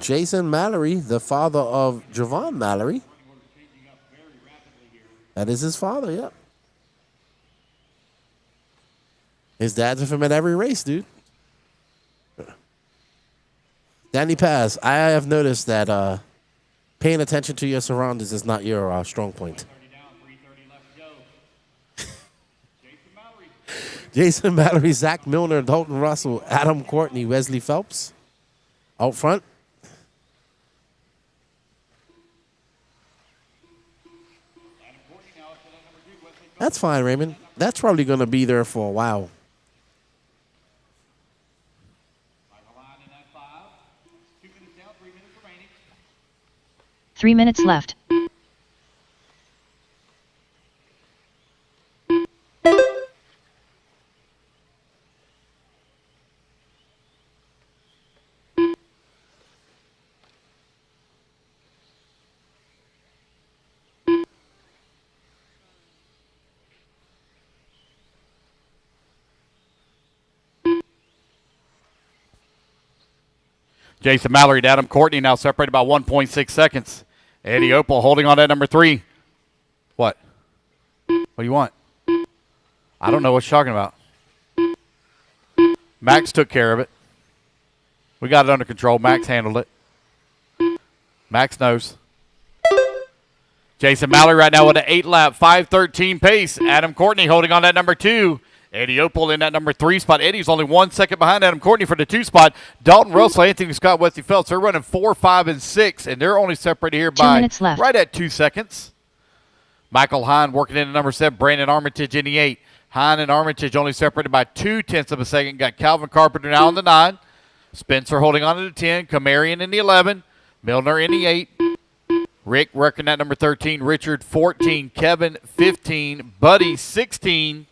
Jason Mallory, the father of Javon Mallory. That is his father, yep. His dad's with him at every race, dude. Danny Paz, I have noticed that paying attention to your surroundings is not your strong point. Jason Mallory, Zach Milner, Dalton Russell, Adam Courtney, Wesley Phelps out front. That's fine, Raymond. That's probably going to be there for a while. Michael Hine in that 5. 2 minutes down, 3 minutes remaining. 3 minutes left. Jason Mallory to Adam Courtney now separated by 1.6 seconds. Eddie Opal holding on at number 3. What? What do you want? I don't know what you're talking about. Max took care of it. We got it under control. Max handled it. Max knows. Jason Mallory right now with an 8-lap, 5:13 pace. Adam Courtney holding on at number 2. Eddie Opal in that number 3 spot. Eddie's only 1 second behind Adam Courtney for the 2 spot. Dalton Russell, Anthony Scott, Wesley Phelps, they're running 4, 5, and 6, and they're only separated here 2 by minutes left. right at 2 seconds. Michael Hine working in at number 7. Brandon Armitage in the 8. Hine and Armitage only separated by 0.2 of a second. Got Calvin Carpenter now in the 9. Spencer holding on to the 10. Kamarian in the 11. Milner in the 8. Rick working at number 13. Richard 14. Kevin 15. Buddy 16.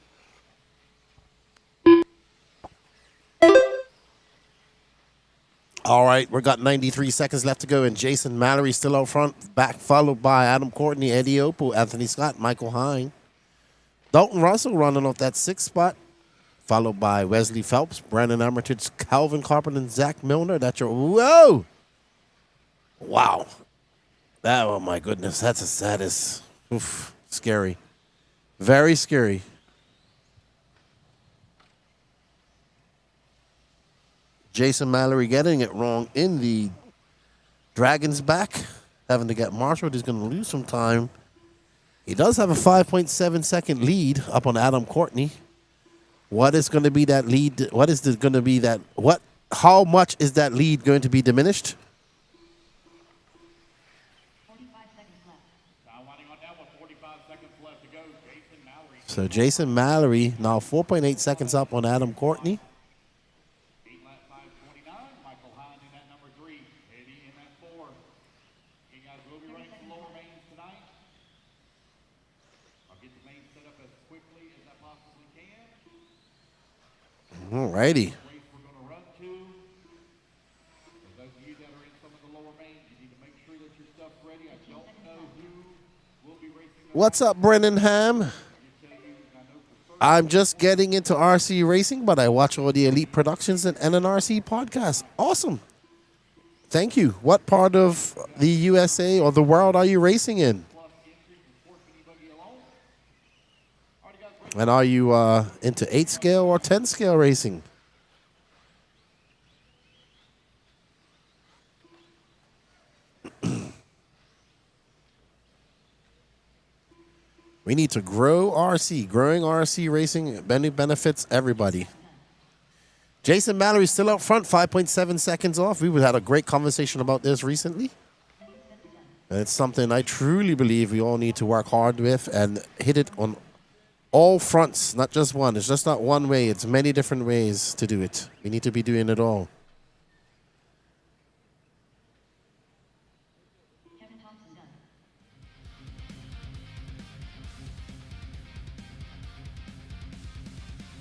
All right, we've got 93 seconds left to go, and Jason Mallory still out front, back followed by Adam Courtney, Eddie Opal, Anthony Scott, Michael Hine. Dalton Russell running off that 6th spot, followed by Wesley Phelps, Brandon Armitage, Calvin Carpenter, and Zach Milner. That's your, whoa! Wow. That, oh my goodness, that is oof, scary. Very scary. Jason Mallory getting it wrong in the Dragon's back, having to get marshaled. He's going to lose some time. He does have a 5.7 second lead up on Adam Courtney. What is going to be that lead? What is going to be that? What? How much is that lead going to be diminished? 45 seconds left. Now winding on down with 45 seconds left to go. Jason Mallory. So Jason Mallory now 4.8 seconds up on Adam Courtney. 8-lap 5:29. Michael Hine in that number 3. Eddie in that 4. You guys will be running some lower mains tonight. I'll get the main set up as quickly as I possibly can. All righty. Race we're going to run to. For those of you that are in some of the lower mains, you need to make sure that your stuff's ready. I don't know who will be racing. What's up, Brennan Ham? I'm just getting into RC racing, but I watch all the Elite Productions and NNRC podcasts. Awesome. Thank you. What part of the USA or the world are you racing in? And are you into 8 scale or 10 scale racing? We need to grow RC. Growing RC racing benefits everybody. Jason Mallory still out front, 5.7 seconds off. We had a great conversation about this recently. And it's something I truly believe we all need to work hard with and hit it on all fronts, not just one. It's just not one way. It's many different ways to do it. We need to be doing it all. Kevin Thompson done.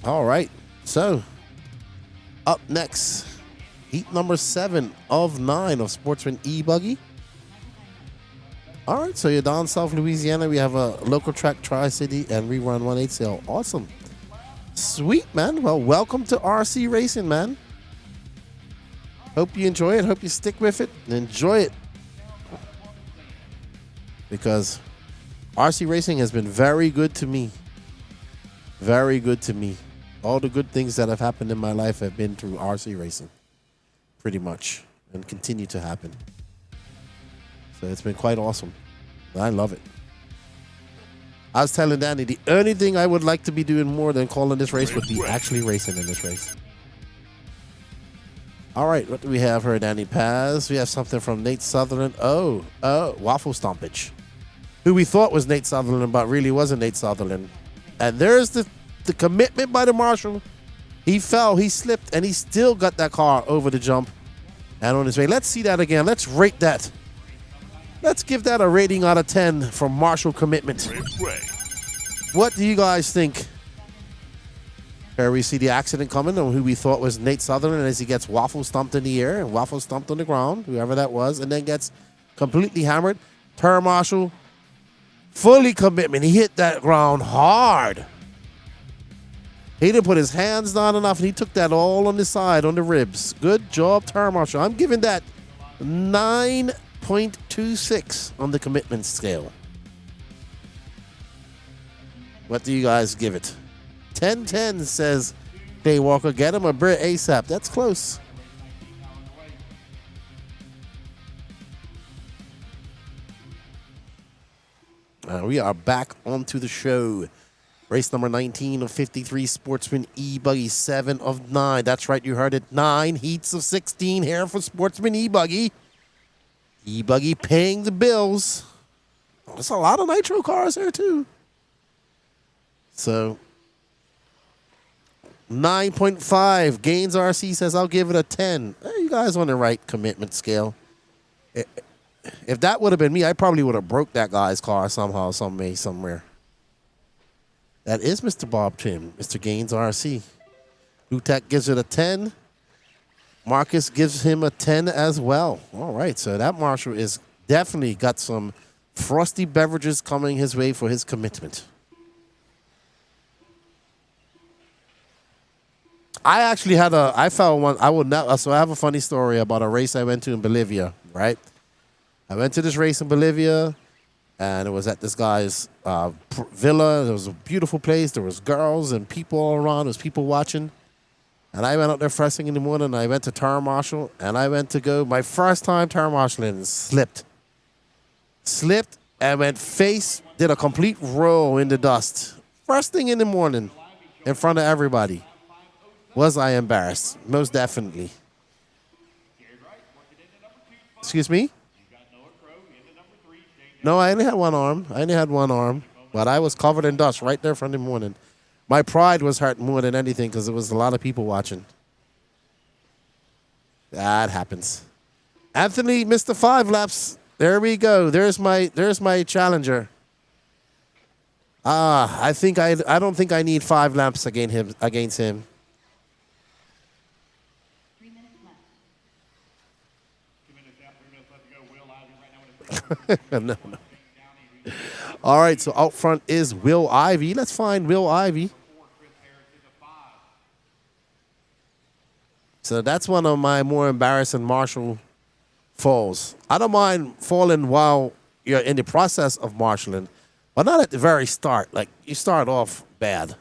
All right. So, up next, heat number 7 of 9 of Sportsman E Buggy. All right, so you're down South Louisiana. We have a local track, Tri-City, and we run 1/8 sale. Awesome. Sweet, man. Well, welcome to RC Racing, man. Hope you enjoy it. Hope you stick with it and enjoy it. Because RC Racing has been very good to me. Very good to me. All the good things that have happened in my life have been through RC Racing. Pretty much. And continue to happen. So it's been quite awesome. I love it. I was telling Danny, the only thing I would like to be doing more than calling this race would be actually racing in this race. All right, what do we have here, Danny Paz? We have something from Nate Sutherland. Waffle Stompage. Who we thought was Nate Sutherland, but really wasn't Nate Sutherland. And there's the commitment by the marshal. He fell, he slipped, and he still got that car over the jump and on his way. Let's see that again. Let's rate that. Let's give that a rating out of 10 for marshal commitment. What do you guys think? Here we see the accident coming on who we thought was Nate Sutherland as he gets waffle stomped in the air and waffle stomped on the ground, whoever that was, and then gets completely hammered. Term marshal, fully commitment. He hit that ground hard. He didn't put his hands down enough, and he took that all on the side, on the ribs. Good job, term marshal. I'm giving that 9.26 on the commitment scale. What do you guys give it? 10-10 says Clay Walker. Get him a Brit ASAP. That's close. We are back onto the show. Race number 19 of 53, Sportsman E Buggy, 7 of 9. That's right, you heard it. 9 heats of 16 here for Sportsman E Buggy. E Buggy paying the bills. There's a lot of nitro cars there, too. So 9.5. Gaines RC says, I'll give it a 10. You guys on the right commitment scale. If that would have been me, I probably would have broke that guy's car somehow, some way, somewhere. That is Mr. Bob Trim, Mr. Gaines RC. Lutek gives it a 10. Marcus gives him a 10 as well. All right, so that marshal is definitely got some frosty beverages coming his way for his commitment. I actually had I found one. So I have a funny story about a race I went to in Bolivia, right? I went to this race in Bolivia, and it was at this guy's villa. It was a beautiful place. There was girls and people all around. There was people watching. And I went out there first thing in the morning, and I went to term marshal, and I went to go, my first time term marshaling, and slipped. Slipped and went did a complete roll in the dust. First thing in the morning, in front of everybody. Was I embarrassed? Most definitely. Excuse me? No, I only had one arm. But I was covered in dust right there from the morning. My pride was hurt more than anything because there was a lot of people watching. That happens. Anthony, Mr. 5 laps. There we go. There's my challenger. I don't think I need 5 laps against him. No. All right, so out front is Will Ivy. Let's find Will Ivy. So that's one of my more embarrassing marshal falls. I don't mind falling while you're in the process of marshaling, but not at the very start. Like, you start off bad.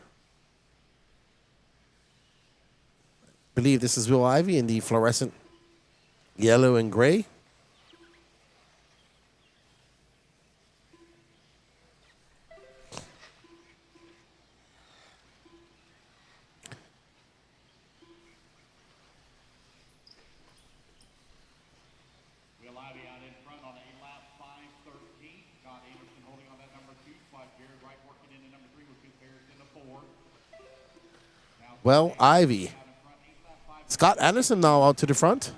I believe this is Will Ivy in the fluorescent yellow and gray. Well, Ivy. Scott Anderson now out to the front.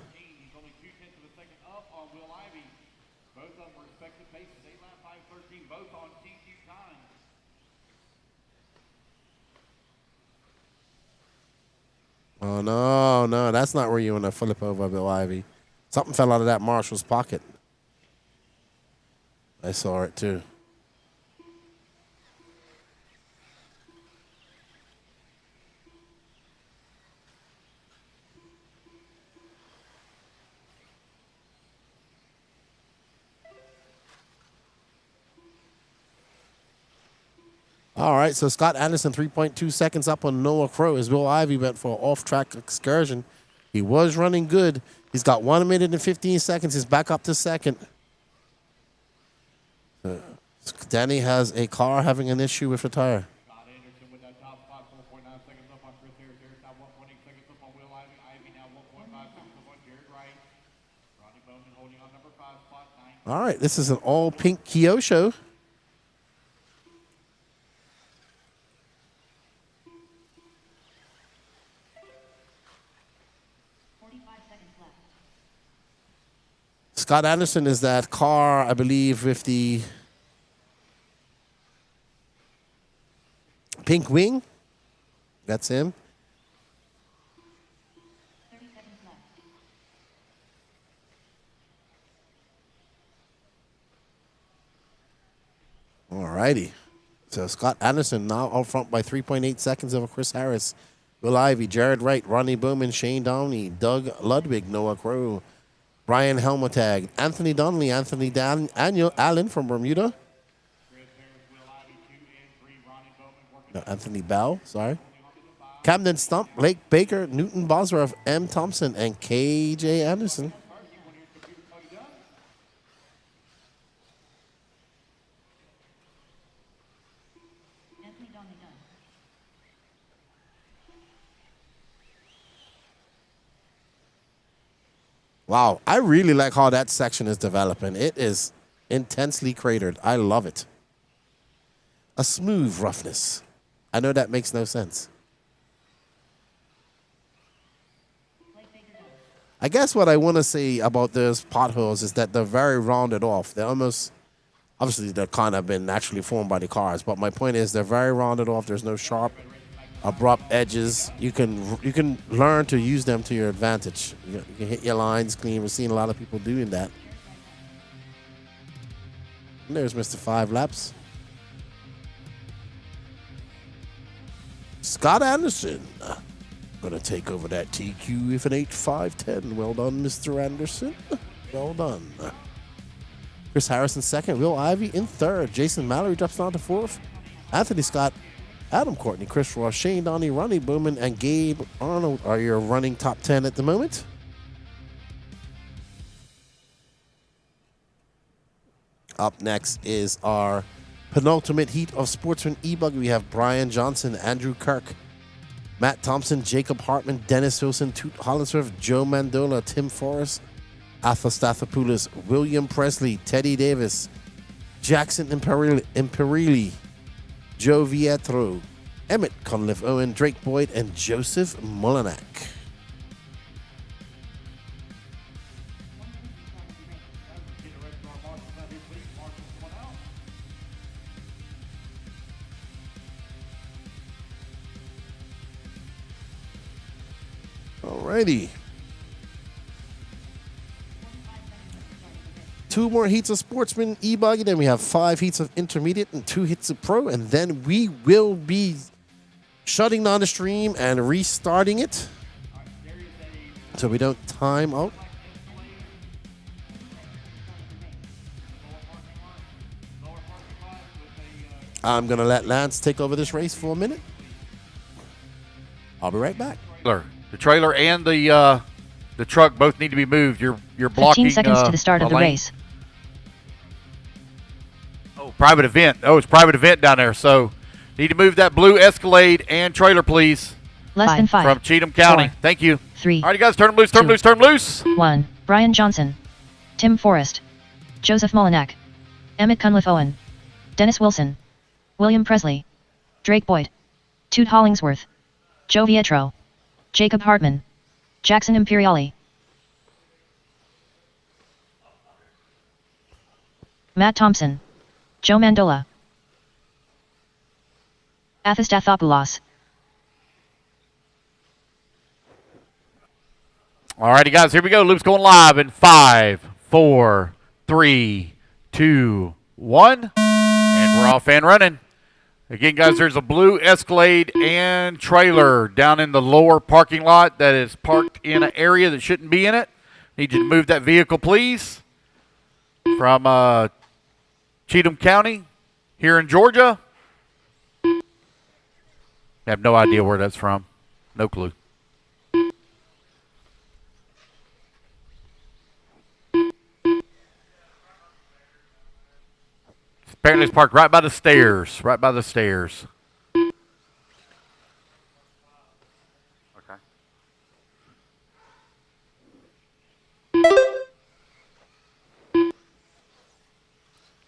Oh, no, that's not where you want to flip over, Bill Ivy. Something fell out of that marshal's pocket. I saw it, too. All right, so Scott Anderson, 3.2 seconds up on Noah Crow as Will Ivy went for an off-track excursion. He was running good. He's got 1 minute and 15 seconds. He's back up to second. Danny has a car having an issue with a tire. All right, this is an all-pink Kyosho. Scott Anderson is that car, I believe, with the pink wing. That's him. 30 seconds left. All righty. So Scott Anderson now out front by 3.8 seconds over Chris Harris, Will Ivey, Jared Wright, Ronnie Bowman, Shane Downey, Doug Ludwig, Noah Crow, Brian Helmutag, Anthony Donnelly, Anthony Allen from Bermuda. No, Anthony Bell, sorry. Camden Stump, Blake Baker, Newton Bosworth, M. Thompson, and KJ Anderson. Anthony Donnelly done. Wow, I really like how that section is developing. It is intensely cratered. I love it. A smooth roughness. I know that makes no sense. I guess what I want to say about those potholes is that they're very rounded off. They're almost, obviously they're kind of been naturally formed by the cars, but my point is they're very rounded off. There's no sharp, abrupt edges. You can learn to use them to your advantage. You can hit your lines clean. We're seeing a lot of people doing that. And there's Mr. 5 Laps. Scott Anderson gonna take over that TQ with an 8.510. Well done, Mr. Anderson. Well done. Chris Harris in second. Will Ivey in third. Jason Mallory drops down to fourth. Anthony Scott, Adam Courtney, Chris Ross, Shane Downey, Ronnie Bowman, and Gabe Arnold are your running top 10 at the moment. Up next is our penultimate heat of Sportsman E Buggy. We have Brian Johnson, Andrew Kirk, Matt Thompson, Jacob Hartman, Dennis Wilson, Toot Hollinsworth, Joe Mandola, Tim Forrest, Athel Stathopoulos, William Presley, Teddy Davis, Jackson Imperilli, Joe Vietro, Emmett Conliffe Owen, Drake Boyd, and Joseph Molinak. Alrighty. 2 more heats of Sportsman E-Buggy. Then we have 5 heats of Intermediate and 2 heats of Pro. And then we will be shutting down the stream and restarting it so we don't time out. I'm going to let Lance take over this race for a minute. I'll be right back. The trailer and the truck both need to be moved. You're blocking 15 seconds to the start of the lane. race. Oh, private event. Oh, it's private event down there. So need to move that blue Escalade and trailer, please. Less than 5. From Cheatham County. 4, Thank you. 3. All right, you guys, turn them loose, turn them loose, turn them loose. 1. Brian Johnson, Tim Forrest, Joseph Molinak, Emmett Cunliffe Owen, Dennis Wilson, William Presley, Drake Boyd, Toot Hollingsworth, Joe Vietro, Jacob Hartman, Jackson Imperiali, Matt Thompson, Joe Mandola, Athos Dathopoulos. All righty, guys, here we go. Loop's going live in 5, 4, 3, 2, 1. And we're off and running. Again, guys, there's a blue Escalade and trailer down in the lower parking lot that is parked in an area that shouldn't be in it. Need you to move that vehicle, please, from Cheatham County here in Georgia. I have no idea where that's from. No clue. Apparently it's parked right by the stairs. Right by the stairs. Okay.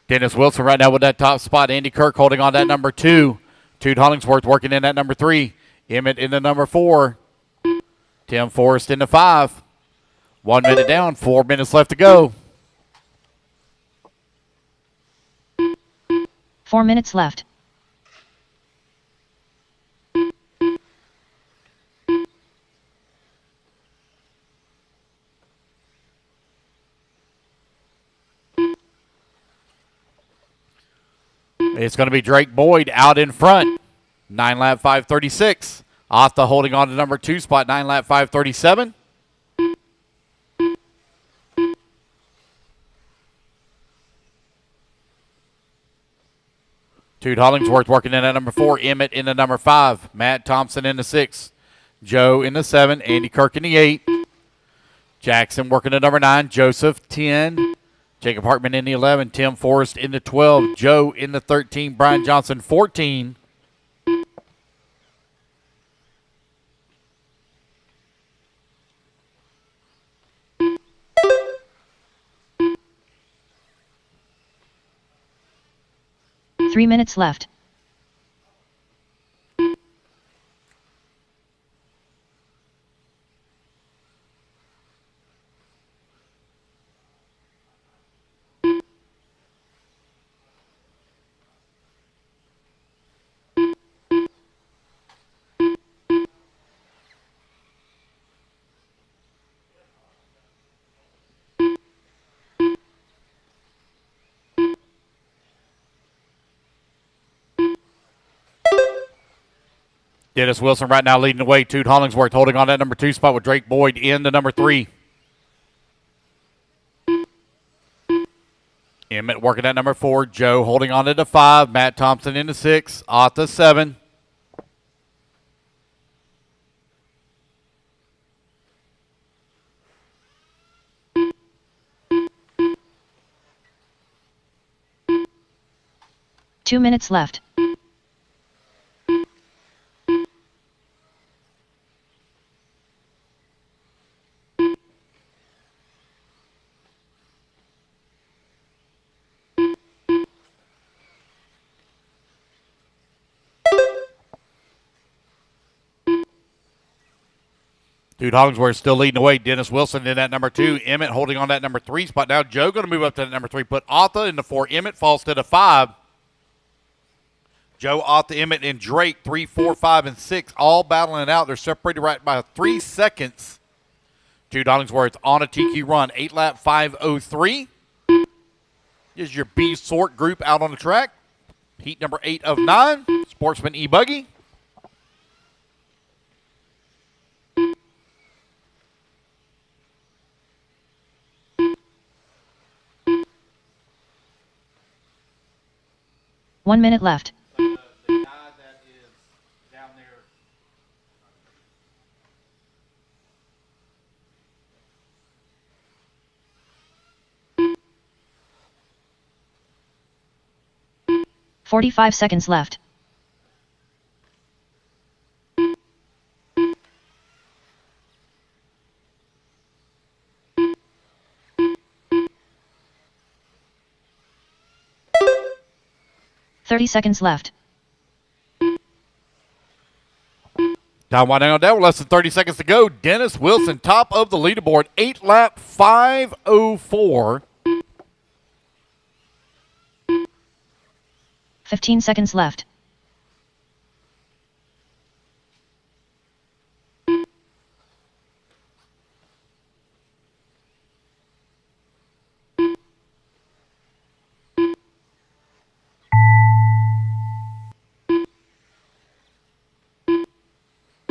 Dennis Wilson right now with that top spot. Andy Kirk holding on that number 2. Toot Hollingsworth working in that number 3. Emmett in the number 4. Tim Forrest in the 5. 1 minute down. 4 minutes left to go. 4 minutes left. It's going to be Drake Boyd out in front. 9 lap 5:36. Atha holding on to number 2 spot, 9 lap 5:37. Toot Hollingsworth working in at number 4. Emmett in the number 5. Matt Thompson in the 6. Joe in the 7. Andy Kirk in the 8. Jackson working at number 9. Joseph 10. Jacob Hartman in the 11. Tim Forrest in the 12. Joe in the 13. Brian Johnson 14. Three minutes left. Dennis Wilson right now leading the way. Toot Hollingsworth holding on that number 2 spot with Drake Boyd in the number 3. Emmett working at number 4. Joe holding on to the 5. Matt Thompson in the 6. Atha 7. Two minutes left. Dude Hollingsworth still leading the way. Dennis Wilson in that number 2. Emmett holding on that number 3 spot. Now Joe going to move up to that number 3. Put Atha in the 4. Emmett falls to the 5. Joe, Atha, Emmett, and Drake, 3, 4, 5, and 6, all battling it out. They're separated right by 3 seconds. Dude Hollingsworth on a TQ run. 8 lap 5:03. Is your B sort group out on the track. Heat number 8 of 9. Sportsman E Buggy. One minute left. The guy that is down there. "45 seconds left. "30 seconds left. Time winding on down. Less than 30 seconds to go. Dennis Wilson, top of the leaderboard. 8 lap 5:04. 15 seconds left.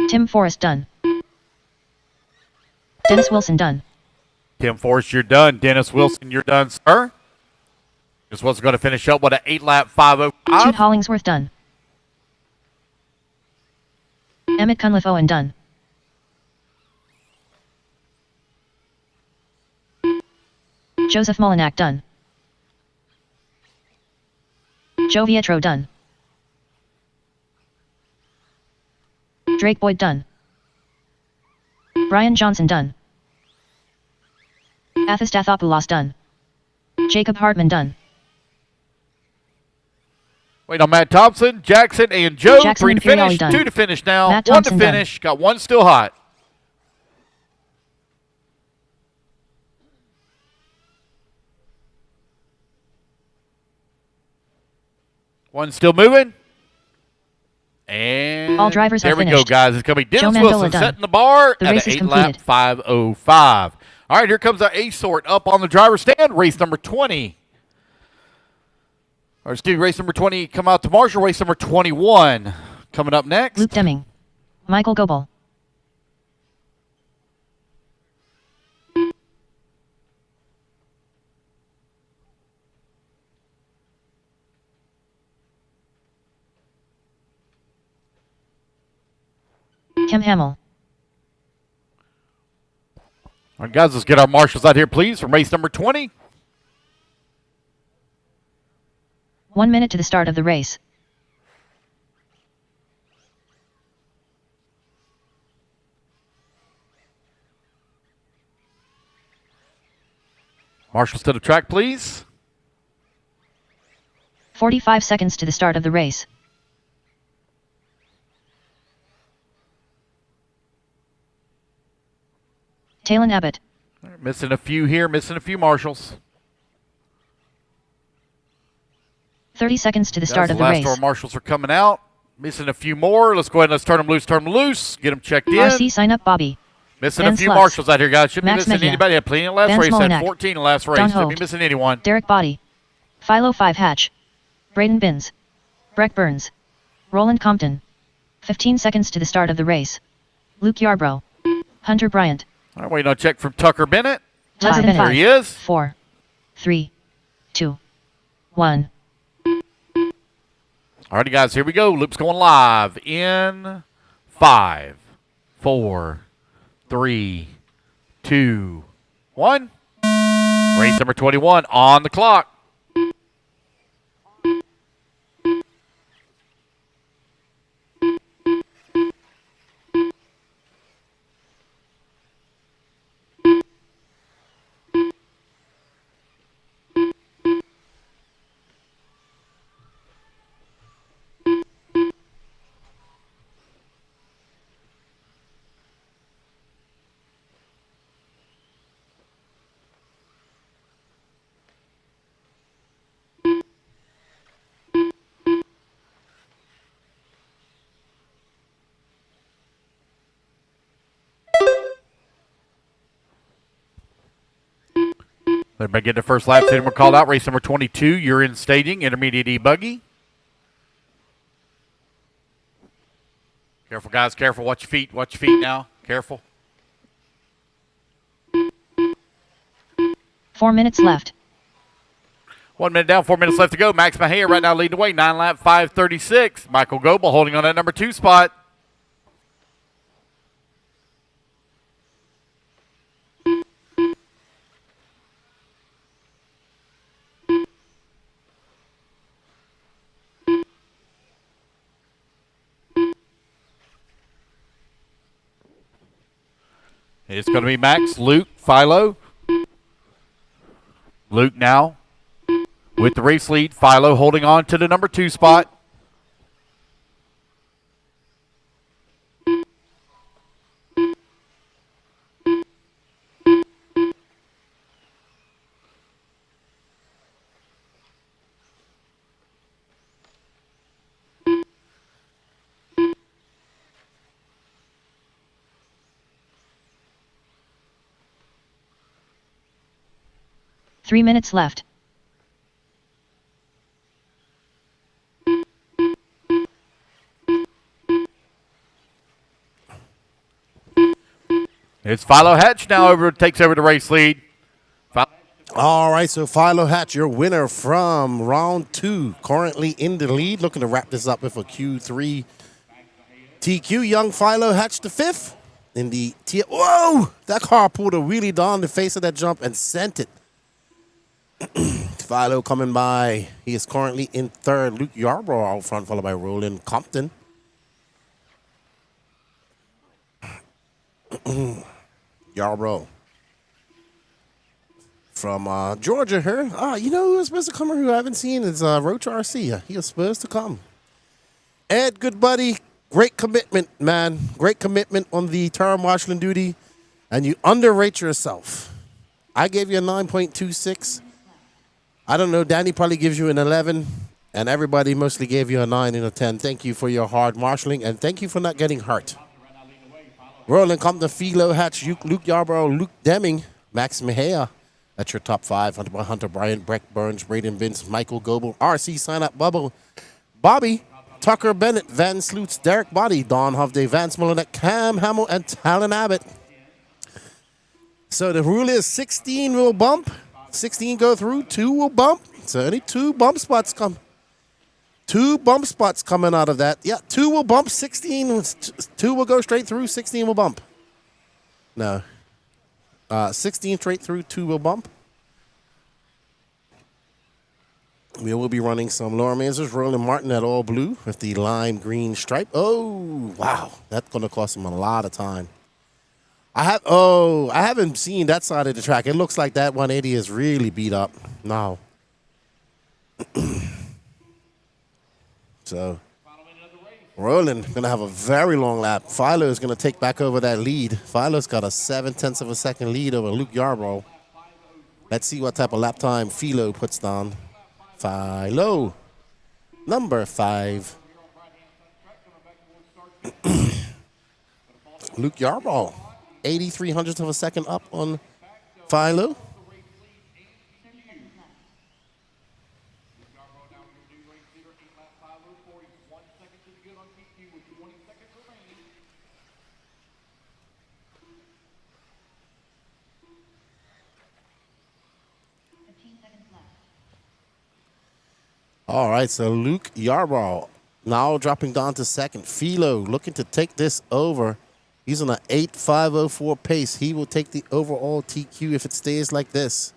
Tim Forrest done. Dennis Wilson done. Tim Forrest, you're done. Dennis Wilson, you're done, sir. Dennis Wilson going to finish up with an 8 lap 5:05. Toot Hollingsworth done. Emmett Cunliffe Owen done. Joseph Molinak done. Joe Vietro done. Drake Boyd done. Brian Johnson done. Athistathopoulos done. Jacob Hartman done. Wait on Matt Thompson, Jackson, and Joe. Jackson 3 to Imperiali finish, done. 2 to finish now. Matt 1 to Thompson done. finish. Got 1 still hot. One still moving. And All drivers there are we go, finished. guys. It's going to be Joe Dennis Mandola Wilson done. setting the bar The at race an is 8-lap completed. 5:05. All right, here comes our A sort up on the driver's stand. Race number 20. Or excuse me, race number 20 come out to Marshall. Race number 21 coming up next. Luke Deming. Michael Goebel. Kim Hamill. All right, guys, let's get our marshals out here, please, from race number 20. 1 minute to the start of the race. Marshals to the track, please. 45 seconds to the start of the race. Talon Abbott. All right, missing a few here, missing a few marshals. 30 seconds to the start That's of the last race. of our marshals are coming out. Missing a few more. Let's go ahead and let's turn them loose, get them checked in. RC sign up Bobby. Missing Ben a few Slutz. marshals out here, guys. Shouldn't Max be missing Mejia. anybody. Had plenty in the last Ben race. Had Smolnak. 14 in the last race. Don Shouldn't be Holt. missing anyone. Derek Body. Philo 5 Hatch. Braden Binns. Breck Burns. Roland Compton. 15 seconds to the start of the race. Luke Yarbrough. Hunter Bryant. All right, waiting on a check from Tucker Bennett. Tucker There Bennett. he is. 4, 3, 2, 1. All righty, guys, here we go. Loop's going live in 5, 4, 3, 2, 1. Race number 21 on the clock. Everybody get the first lap. Then we're called out. Race number 22. You're in staging. Intermediate eBuggy. Careful, guys. Careful. Watch your feet. Watch your feet now. Careful. 4 minutes left. 1 minute down. 4 minutes left to go. Max Mejia right now leading the way. 9-lap 5:36. Michael Goebel holding on that number 2 spot. It's going to be Max, Luke, Philo. Luke now with the race lead. Philo holding on to the number 2 spot. Three minutes left. It's Philo Hatch now takes over the race lead. All right, so Philo Hatch, your winner from round 2, currently in the lead. Looking to wrap this up with a Q3 TQ. Young Philo Hatch the 5th in the T. Whoa! That car pulled a wheelie down the face of that jump and sent it. Philo coming by. He is currently in 3rd. Luke Yarbrough out front, followed by Roland Compton. Yarbrough from Georgia here. You know who's supposed to come here who I haven't seen is Roach RC. He is supposed to come. Ed, good buddy. Great commitment, man. Great commitment on the term marshalling duty. And you underrate yourself. I gave you a 9.26. I don't know. Danny probably gives you an 11. And everybody mostly gave you a 9 and a 10. Thank you for your hard marshalling, and thank you for not getting hurt. Rolling Compton, Philo Hatch, Luke Yarborough, Luke Deming, Max Mejia. That's your top 5. Hunter Bryant, Breck Burns, Braden Vince, Michael Goebel, RC Sign Up Bubble, Bobby, Tucker Bennett, Van Sloots, Derek Body, Don Hovde, Vance Molinet, Cam Hamill, and Talon Abbott. So the rule is 16 will bump, 16 go through, 2 will bump. So only 2 bump spots come. 2 bump spots coming out of that. Yeah, 2 will bump, 16, 2 will go straight through, 16 will bump. No. 16 straight through, 2 will bump. We will be running some Laura Manzers, Roland Martin at all blue with the lime green stripe. Oh, wow. That's going to cost him a lot of time. I haven't seen that side of the track. It looks like that 180 is really beat up now. So, Roland going to have a very long lap. Philo is going to take back over that lead. Philo's got a 7/10 of a second lead over Luke Yarbrough. Let's see what type of lap time Philo puts down. Philo, number 5. Luke Yarbrough, 83/100 of a second up on Philo. All right, so Luke Yarbrough now dropping down to second. Philo looking to take this over. He's on an 8.504 pace. He will take the overall TQ if it stays like this.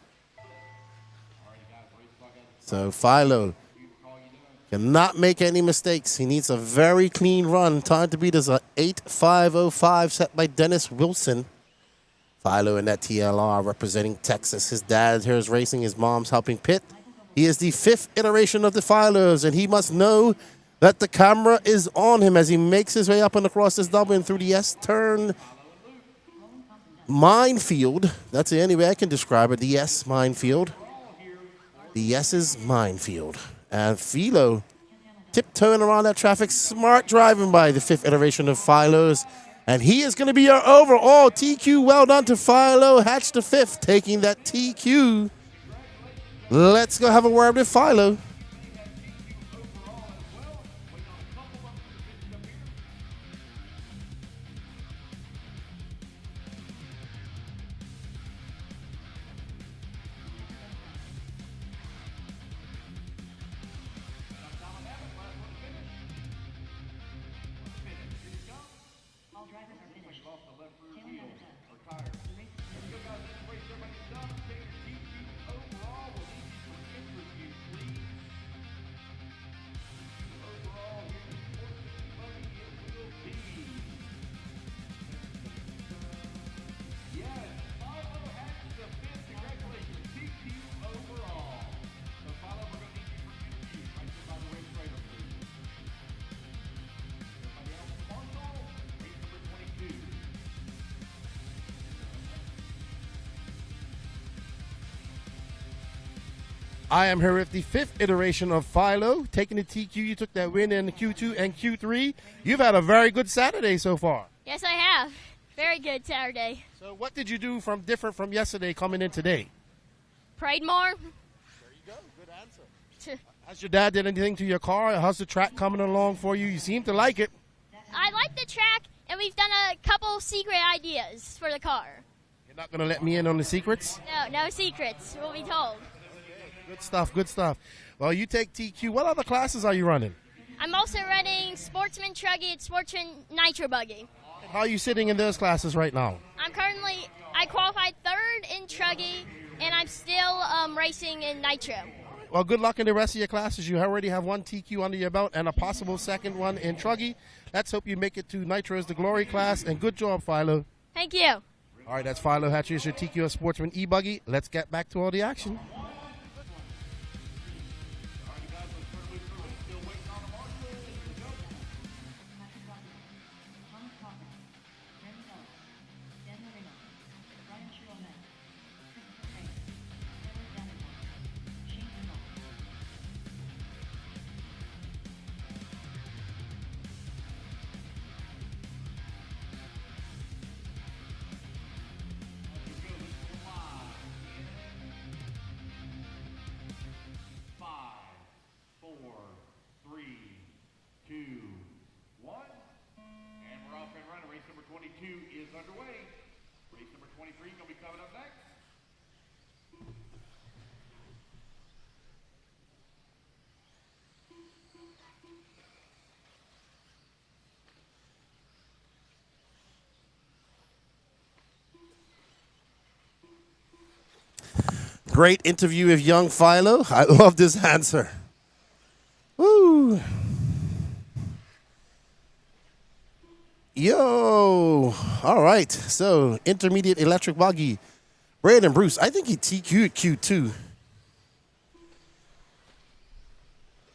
So Philo cannot make any mistakes. He needs a very clean run. Time to beat is an 8.505 set by Dennis Wilson. Philo in that TLR representing Texas. His dad here is racing. His mom's helping pit. He is the 5th iteration of the Philos, and he must know that the camera is on him as he makes his way up and across this double and through the S-turn minefield. That's the only way I can describe it, the S minefield. The S is minefield. And Philo tiptoeing around that traffic, smart driving by the 5th iteration of Philos. And he is going to be our overall TQ. Well done to Philo Hatch the 5th, taking that TQ. Let's go have a word with Philo. All drivers are finished. Taylor Hamilton. The race. I am here with the 5th iteration of Philo, taking the TQ. You took that win in Q2 and Q3. You've had a very good Saturday so far. Yes, I have. Very good Saturday. So what did you do different from yesterday coming in today? Prayed more. There you go. Good answer. Has your dad did anything to your car? How's the track coming along for you? You seem to like it. I like the track, and we've done a couple secret ideas for the car. You're not going to let me in on the secrets? No secrets. We'll be told. Good stuff, good stuff. Well, you take TQ. What other classes are you running? I'm also running Sportsman Truggy and Sportsman Nitro Buggy. How are you sitting in those classes right now? I qualified 3rd in Truggy, and I'm still racing in Nitro. Well, good luck in the rest of your classes. You already have 1 TQ under your belt and a possible 2nd one in Truggy. Let's hope you make it to Nitro's The Glory class, and good job, Philo. Thank you. All right, that's Philo Hatch. Here's your TQ of Sportsman E Buggy. Let's get back to all the action. 2, 1. And we're off and running. Race number 22 is underway. Race number 23 going to be coming up next. Great interview with young Philo. I love this answer. Woo. Yo. All right. So, intermediate electric buggy. Braden Bruce. I think he TQ'd Q2.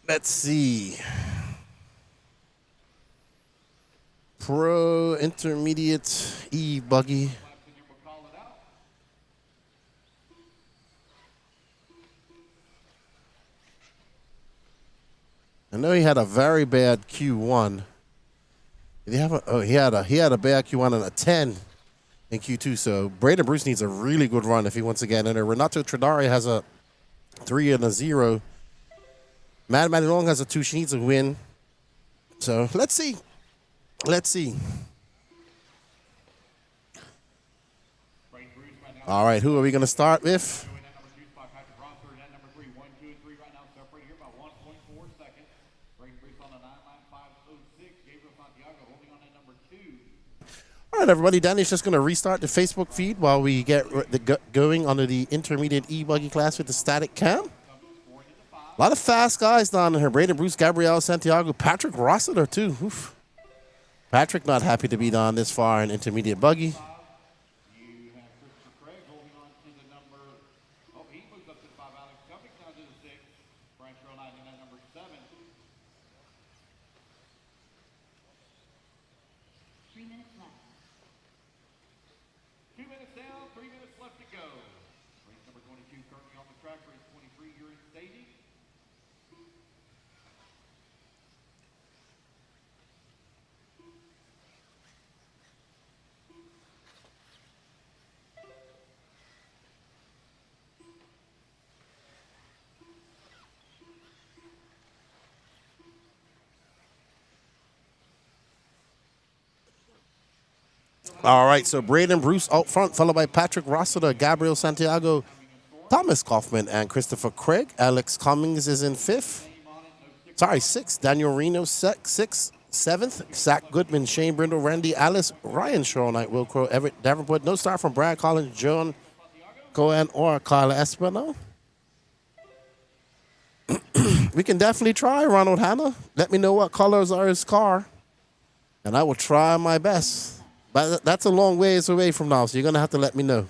Let's see. Pro intermediate E buggy. I know he had a very bad Q1. Did he have a? Oh, he had a bad Q1 and a 10 in Q2. So Braden Bruce needs a really good run if he wants to get in there. Renato Tradari has a 3 and a 0. Mad Maddie Long has a 2. She needs a win. So let's see. Let's see. All right, who are we going to start with? All right, everybody. Danny's just going to restart the Facebook feed while we get going onto the intermediate e-buggy class with the static cam. A lot of fast guys down here. Braden Bruce, Gabriel Santiago, Patrick Rossiter, too. Oof. Patrick not happy to be down this far in intermediate buggy. All right, so Braden Bruce out front, followed by Patrick Rossiter, Gabriel Santiago, Thomas Kaufman, and Christopher Craig. Alex Cummings is in 5th. Sorry, 6th. Daniel Reno, 6th. 7th. Zach Goodman, Shane Brindle, Randy Alice, Ryan Shaw Knight, Will Crow, Everett Davenport. No start from Brad Collins, John Cohen, or Kyle Espino. We can definitely try, Ronald Hanna. Let me know what colors are his car, and I will try my best. But that's a long ways away from now, so you're going to have to let me know.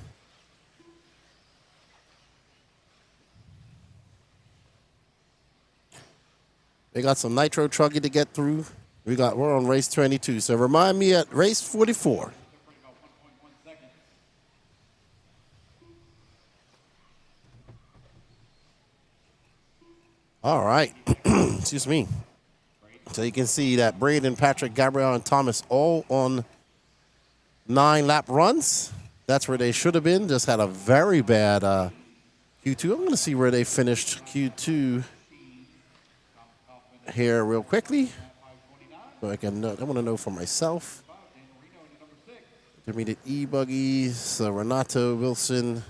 We got some Nitro Trucky to get through. We're on race 22, so remind me at race 44. All right. Excuse me. So you can see that Braden, Patrick, Gabriel, and Thomas all on 9-lap runs. That's where they should have been. Just had a very bad Q2. I'm going to see where they finished Q2 here real quickly. So I want to know for myself. Intermediate E-buggy. So Renato Wilson.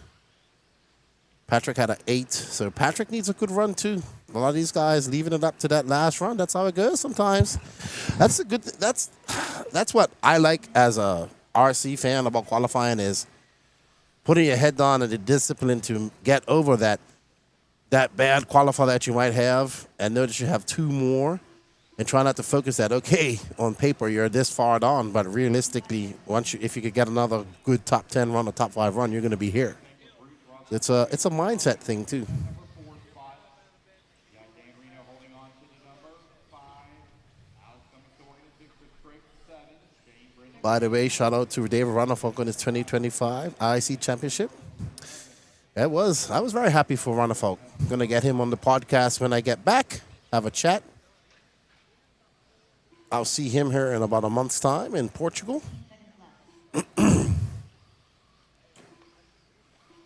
Patrick had an 8. So Patrick needs a good run too. A lot of these guys leaving it up to that last run. That's how it goes sometimes. That's a good. That's what I like as a RC fan about qualifying, is putting your head down and the discipline to get over that bad qualifier that you might have, and know that you have 2 more, and try not to focus that, okay, on paper you're this far down, but realistically, if you could get another good top 10 run or top 5 run, you're going to be here. It's a mindset thing too. By the way, shout out to David Ronnefalk on his 2025 IC Championship. I was very happy for Ronnefalk. I'm going to get him on the podcast when I get back, have a chat. I'll see him here in about a month's time in Portugal.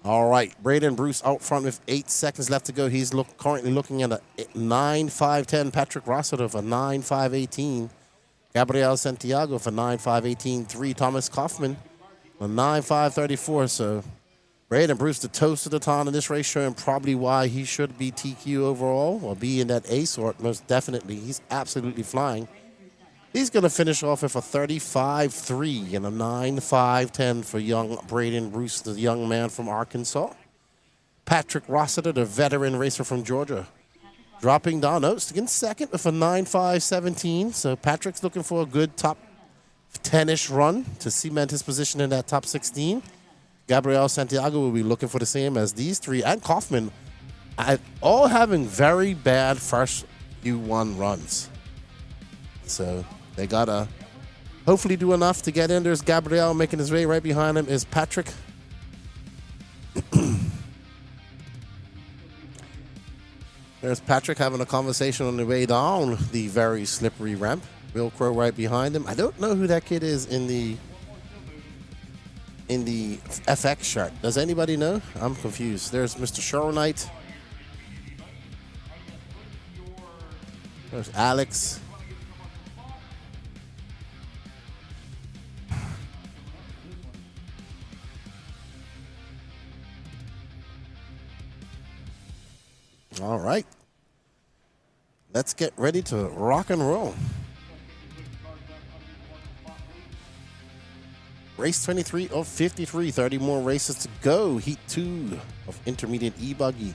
All right, Braden Bruce out front with 8 seconds left to go. He's currently looking at a 9.510. Patrick Rossiter for 9.518. Gabriel Santiago for 9.518.3. Thomas Kaufman for 9.534. So Braden Bruce, the toast of the town in this race, showing probably why he should be TQ overall or be in that A sort. Most definitely, he's absolutely flying. He's going to finish off with a 35.3 and a 9.510 for young Braden Bruce, the young man from Arkansas. Patrick Rossiter, the veteran racer from Georgia, dropping down. Oh, in second with a 9.517. So Patrick's looking for a good top 10-ish run to cement his position in that top 16. Gabriel Santiago will be looking for the same as these three. And Kaufman, all having very bad first U1 runs. So they got to hopefully do enough to get in. There's Gabriel making his way. Right behind him is Patrick. There's Patrick having a conversation on the way down the very slippery ramp. Will Crow right behind him. I don't know who that kid is in the FX shirt. Does anybody know? I'm confused. There's Mr. Sherrill Knight. There's Alex. All right. Let's get ready to rock and roll. Race 23 of 53. 30 more races to go. Heat 2 of intermediate eBuggy.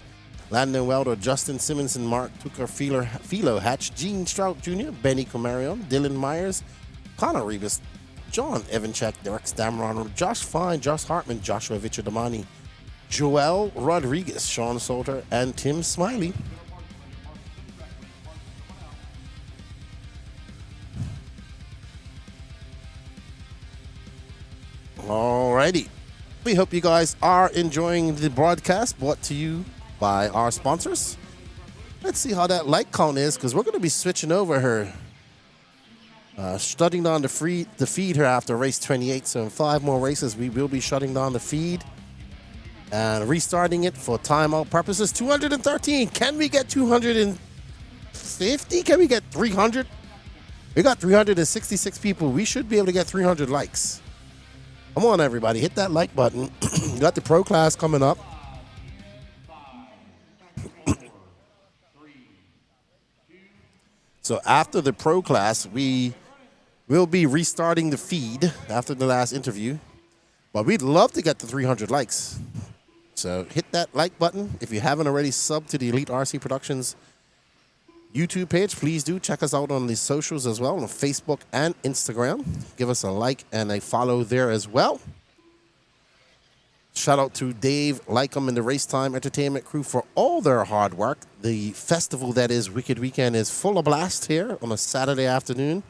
Landon Welder, Justin Simmons, and Mark Tucker, Philo Hatch, Gene Strout Jr., Benny Comarion, Dylan Myers, Connor Rebus, John Evanchek, Derek Stamron, Josh Fine, Josh Hartman, Joshua Vichodamani, Joel Rodriguez, Sean Salter, and Tim Smiley. Alrighty. We hope you guys are enjoying the broadcast brought to you by our sponsors. Let's see how that like count is, because we're going to be switching over her. Shutting down the feed here after race 28. So in 5 more races, we will be shutting down the feed and restarting it for timeout purposes. 213. Can we get 250? Can we get 300? We got 366 people. We should be able to get 300 likes. Come on, everybody. Hit that like button. You got the pro class coming up. So after the pro class, we will be restarting the feed after the last interview. But we'd love to get the 300 likes. So hit that like button. If you haven't already subbed to the Elite RC Productions YouTube page, please do check us out on the socials as well, on Facebook and Instagram. Give us a like and a follow there as well. Shout out to Dave Lycom and the Racetime Entertainment crew for all their hard work. The festival that is Wicked Weekend is full of blast here on a Saturday afternoon.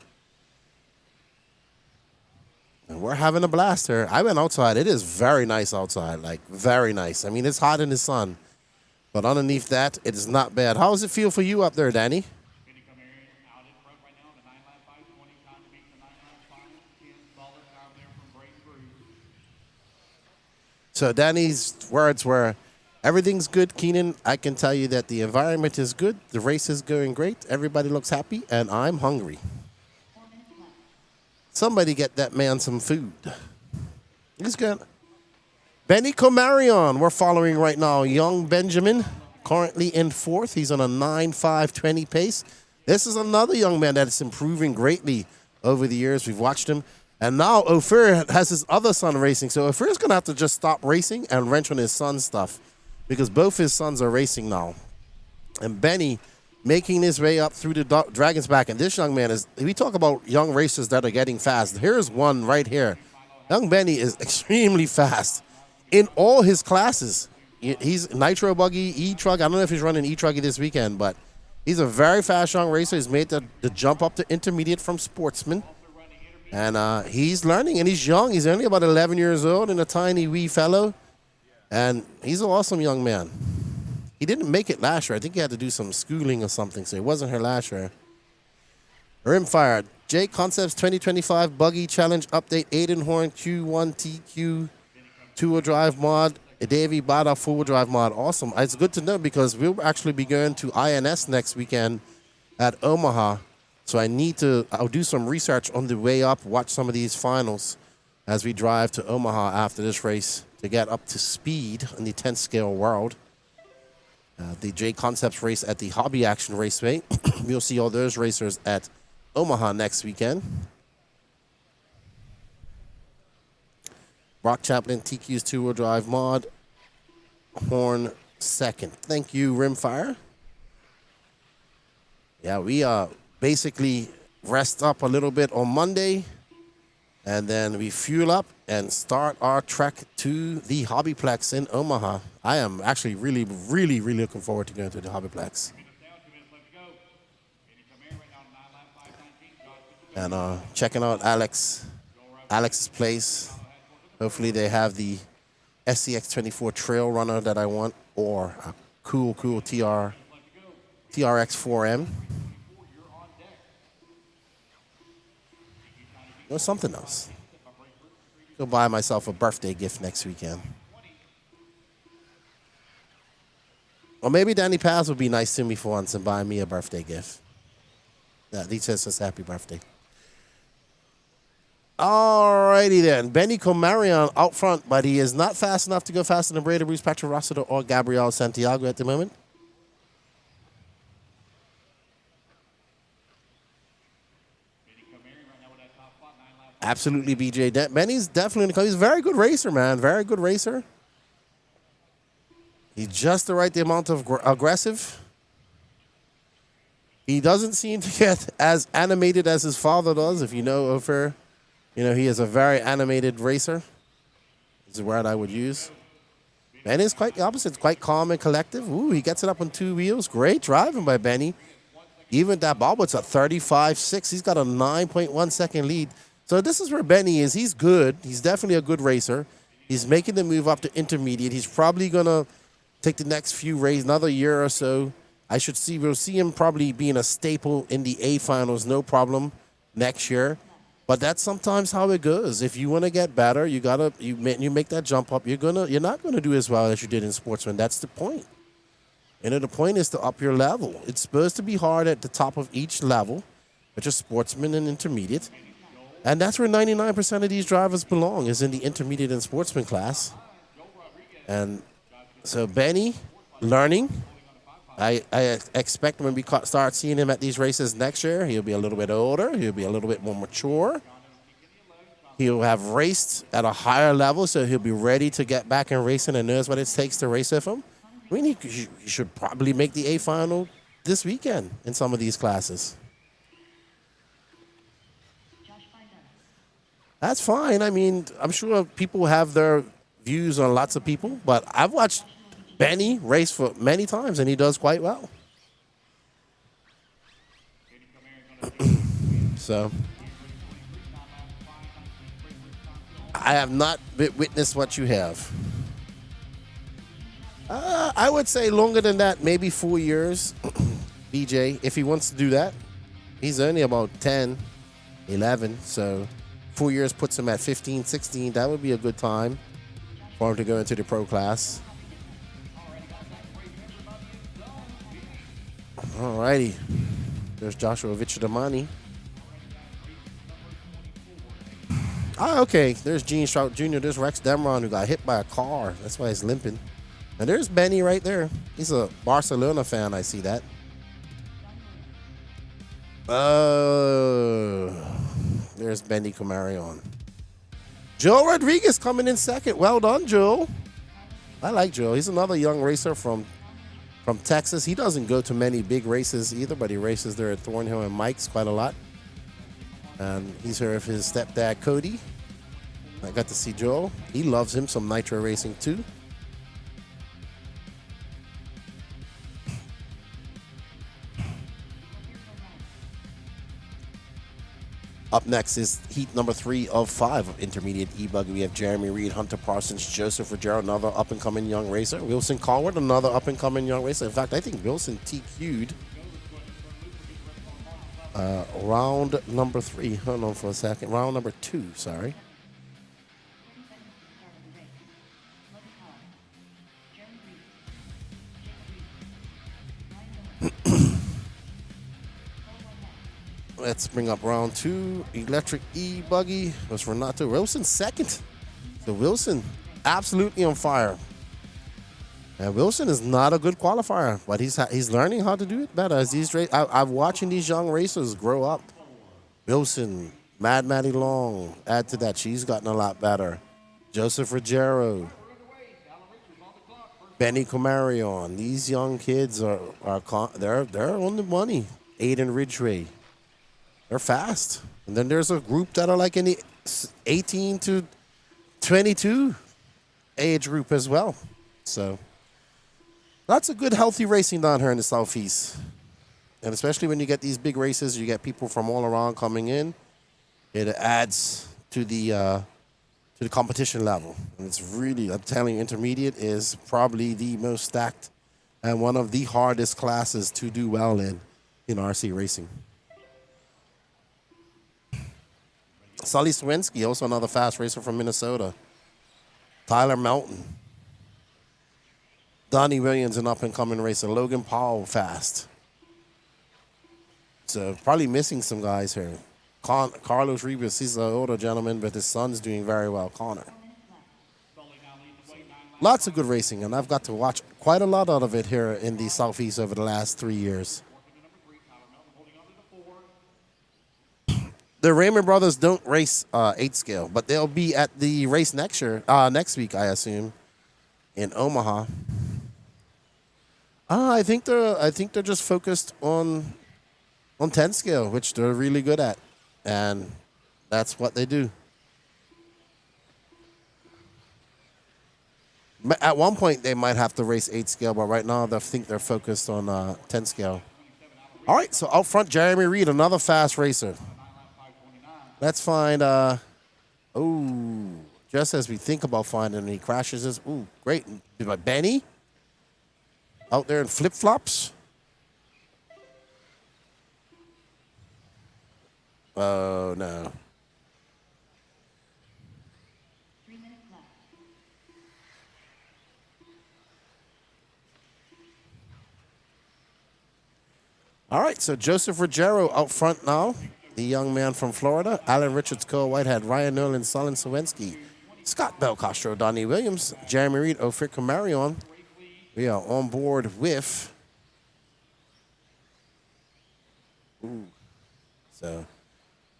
And we're having a blast here. I went outside. It is very nice outside, like very nice. I mean, it's hot in the sun. But underneath that, it is not bad. How does it feel for you up there, Danny? So Danny's words were, everything's good, Keenan. I can tell you that the environment is good. The race is going great. Everybody looks happy, and I'm hungry. Somebody get that man some food. He's good. Benny Comarion, we're following right now. Young Benjamin, currently in 4th. He's on a 9.520 pace. This is another young man that's improving greatly over the years. We've watched him. And now Ophir has his other son racing. So Ophir's going to have to just stop racing and wrench on his son's stuff, because both his sons are racing now. And Benny making his way up through the Dragon's Back. And this young man is, we talk about young racers that are getting fast. Here's one right here. Young Benny is extremely fast in all his classes. He's Nitro Buggy, E Truggy. I don't know if he's running E Truggy this weekend, but he's a very fast young racer. He's made the jump up to intermediate from Sportsman. And he's learning, and he's young. He's only about 11 years old and a tiny wee fellow. And he's an awesome young man. He didn't make it last year. I think he had to do some schooling or something, so he wasn't here last year. Rimfire, J Concepts 2025 Buggy Challenge Update, Aiden Horn Q1 TQ 2-wheel drive mod Davey bought a four-wheel drive mod. Awesome. It's good to know because we'll actually be going to INS next weekend at Omaha. So I'll do some research on the way up, watch some of these finals as we drive to Omaha after this race to get up to speed in the 10th scale world. The J Concepts race at the Hobby Action Raceway. We'll see all those racers at Omaha next weekend. Brock Chaplin, TQ's two-wheel drive mod. Horn second. Thank you, Rimfire. Yeah, we basically rest up a little bit on Monday, and then we fuel up and start our trek to the Hobbyplex in Omaha. I am actually really, really, really looking forward to going to the Hobbyplex. And checking out Alex's place. Hopefully they have the SCX24 Trail Runner that I want, or a cool TRX 4M. Or something else. Go buy myself a birthday gift next weekend. Or maybe Danny Paz will be nice to me for once and buy me a birthday gift. Yeah, he says it's happy birthday. Alrighty then. Benny Comarion out front, but he is not fast enough to go faster than Brady Bruce, Patrick Rossiter, or Gabriel Santiago at the moment. Absolutely, BJ. Benny's definitely he's a very good racer, man. Very good racer. He's just the right amount of aggressive. He doesn't seem to get as animated as his father does. If you know of her, you know he is a very animated racer. Is the word I would use. Benny's quite the opposite, quite calm and collective. Ooh, he gets it up on two wheels. Great driving by Benny. Even that Bobbitt's at 35.6. He's got a 9.1 second lead. So this is where Benny is. He's good. He's definitely a good racer. He's making the move up to intermediate. He's probably going to take the next few races, another year or so. We'll see him probably being a staple in the A finals, no problem, next year. But that's sometimes how it goes. If you want to get better, you make that jump up. You're not gonna do as well as you did in Sportsman. That's the point. And the point is to up your level. It's supposed to be hard at the top of each level, which is Sportsman and Intermediate. And that's where 99% of these drivers belong, is in the Intermediate and Sportsman class. And so Benny, learning. I expect when we start seeing him at these races next year, he'll be a little bit older. He'll be a little bit more mature. He'll have raced at a higher level, so he'll be ready to get back in racing and knows what it takes to race with him. I mean, he should probably make the A final this weekend in some of these classes. That's fine. I mean, I'm sure people have their views on lots of people, but I've watched Benny race for many times, and he does quite well. So, I have not witnessed what you have. I would say longer than that, maybe 4 years, BJ, if he wants to do that. He's only about 10, 11, so 4 years puts him at 15, 16. That would be a good time for him to go into the pro class. All righty. There's Joshua Vichdamani. Okay. There's Gene Strout Jr. There's Rex Demron, who got hit by a car. That's why he's limping. And there's Benny right there. He's a Barcelona fan. I see that. There's Benny Comarion. Joel Rodriguez coming in second. Well done, Joel. I like Joel. He's another young racer from Texas. He doesn't go to many big races either, but he races there at Thornhill and Mike's quite a lot. And he's here with his stepdad, Cody. I got to see Joel. He loves him some Nitro racing too. Up next is heat number 3 of 5 of Intermediate eBuggy. We have Jeremy Reed, Hunter Parsons, Joseph Ruggiero, another up-and-coming young racer. Wilson Colward, another up-and-coming young racer. In fact, I think Wilson TQ'd round number 3. Hold on for a second. Round number 2, sorry. Let's bring up round 2. Electric E-Buggy was Renato. Wilson second. So Wilson absolutely on fire. And Wilson is not a good qualifier, but he's learning how to do it better as these I'm watching these young racers grow up. Wilson, Mad Maddie Long, add to that, she's gotten a lot better. Joseph Ruggiero, Benny Comarion, these young kids they're on the money. Aiden Ridgway, they're fast. And then there's a group that are like in the 18 to 22 age group as well. So lots of good, healthy racing down here in the Southeast. And especially when you get these big races, you get people from all around coming in. It adds to the competition level. And it's really, I'm telling you, intermediate is probably the most stacked and one of the hardest classes to do well in RC racing. Sully Swensky, also another fast racer from Minnesota. Tyler Melton. Donnie Williams, an up-and-coming racer. Logan Powell, fast. So probably missing some guys here. Carlos Ribas, he's an older gentleman, but his son's doing very well. Connor. Lots of good racing, and I've got to watch quite a lot out of it here in the Southeast over the last 3 years. The Raymond brothers don't race 8 scale, but they'll be at the race next week, I assume, in Omaha. I think they're just focused on 10 scale, which they're really good at, and that's what they do. At one point, they might have to race 8 scale, but right now, I think they're focused on 10 scale. All right, so out front, Jeremy Reed, another fast racer. Let's find, just as we think about finding him, he crashes his, great. Benny out there in flip-flops. Oh, no. 3 minutes left. All right, so Joseph Ruggiero out front now. The young man from Florida. Alan Richards, Cole Whitehead, Ryan Nolan, Solon Sawinski, Scott Bell Castro, Donnie Williams, Jeremy Reed, Ophir Camarion. We are on board with. So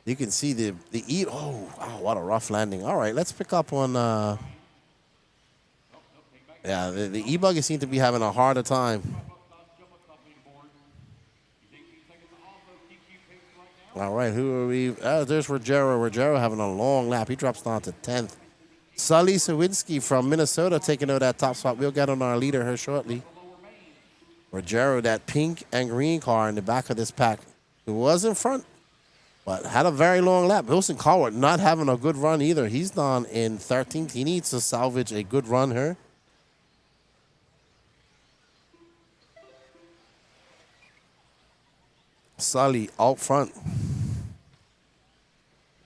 you can see the E. Oh, wow, what a rough landing. All right, let's pick up on. The eBuggy seem to be having a harder time. All right, who are we? There's Ruggiero. Ruggiero having a long lap. He drops down to 10th. Sully Sawinski from Minnesota taking over that top spot. We'll get on our leader here shortly. Ruggiero, that pink and green car in the back of this pack, who was in front, but had a very long lap. Wilson Coward not having a good run either. He's down in 13th. He needs to salvage a good run here. Sully out front.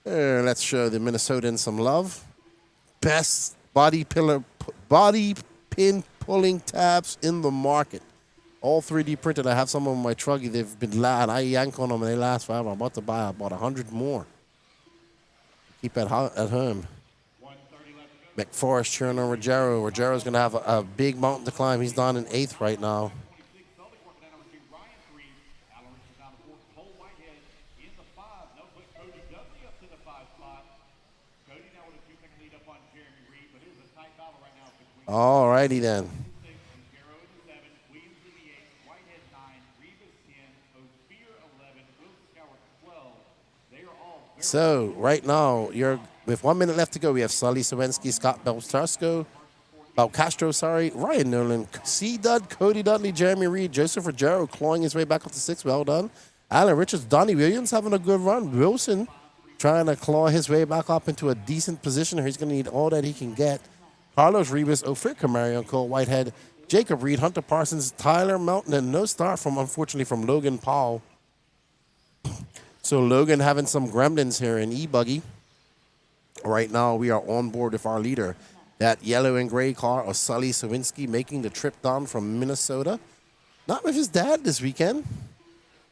Let's show the Minnesotans some love. Best body pin pulling tabs in the market. All 3D printed. I have some of my Truggy. They've been loud. I yank on them and they last forever. I'm about to buy about 100 more. Keep at home. McForest cheering on Ruggiero. Ruggiero's going to have a big mountain to climb. He's down in 8th right now. All righty then. So right now, with 1 minute left to go, we have Sully Sawinski, Scott Belcastro, Ryan Nolan, C. Dud, Cody Dudley, Jeremy Reed, Joseph Ruggiero clawing his way back up to 6th. Well done. Alan Richards, Donnie Williams having a good run. Wilson trying to claw his way back up into a decent position. He's going to need all that he can get. Carlos Ribas, Ophir Camarion, Cole Whitehead, Jacob Reed, Hunter Parsons, Tyler Mountain, and no start unfortunately, from Logan Powell. So Logan having some gremlins here in eBuggy. Right now, we are on board with our leader. That yellow and gray car of Sully Sawinski making the trip down from Minnesota. Not with his dad this weekend.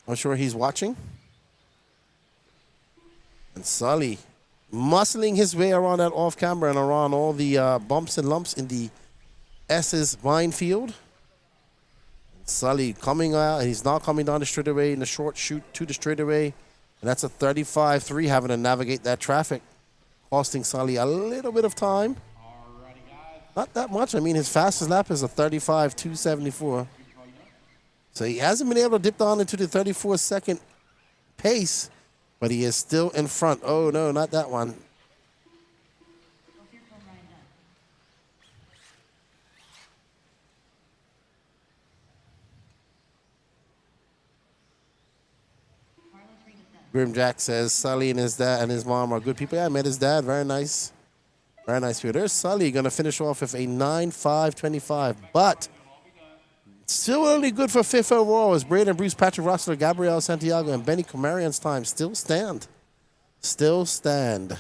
I'm sure he's watching. And Sully muscling his way around that off camber and around all the bumps and lumps in the S's minefield. And Sully coming out, and he's now coming down the straightaway in the short shoot to the straightaway. And that's a 35-3, having to navigate that traffic, costing Sully a little bit of time. Not that much. I mean, his fastest lap is a 35-274. So he hasn't been able to dip down into the 34-second pace, but he is still in front. Oh, no, not that one. Grim Jack says Sully and his dad and his mom are good people. Yeah, I met his dad. Very nice. Very nice people. There's Sully going to finish off with a 9.525, but still only good for 5th overall as Braden Bruce, Patrick Russell, Gabriel Santiago, and Benny Comarian's time still stand. Still stand.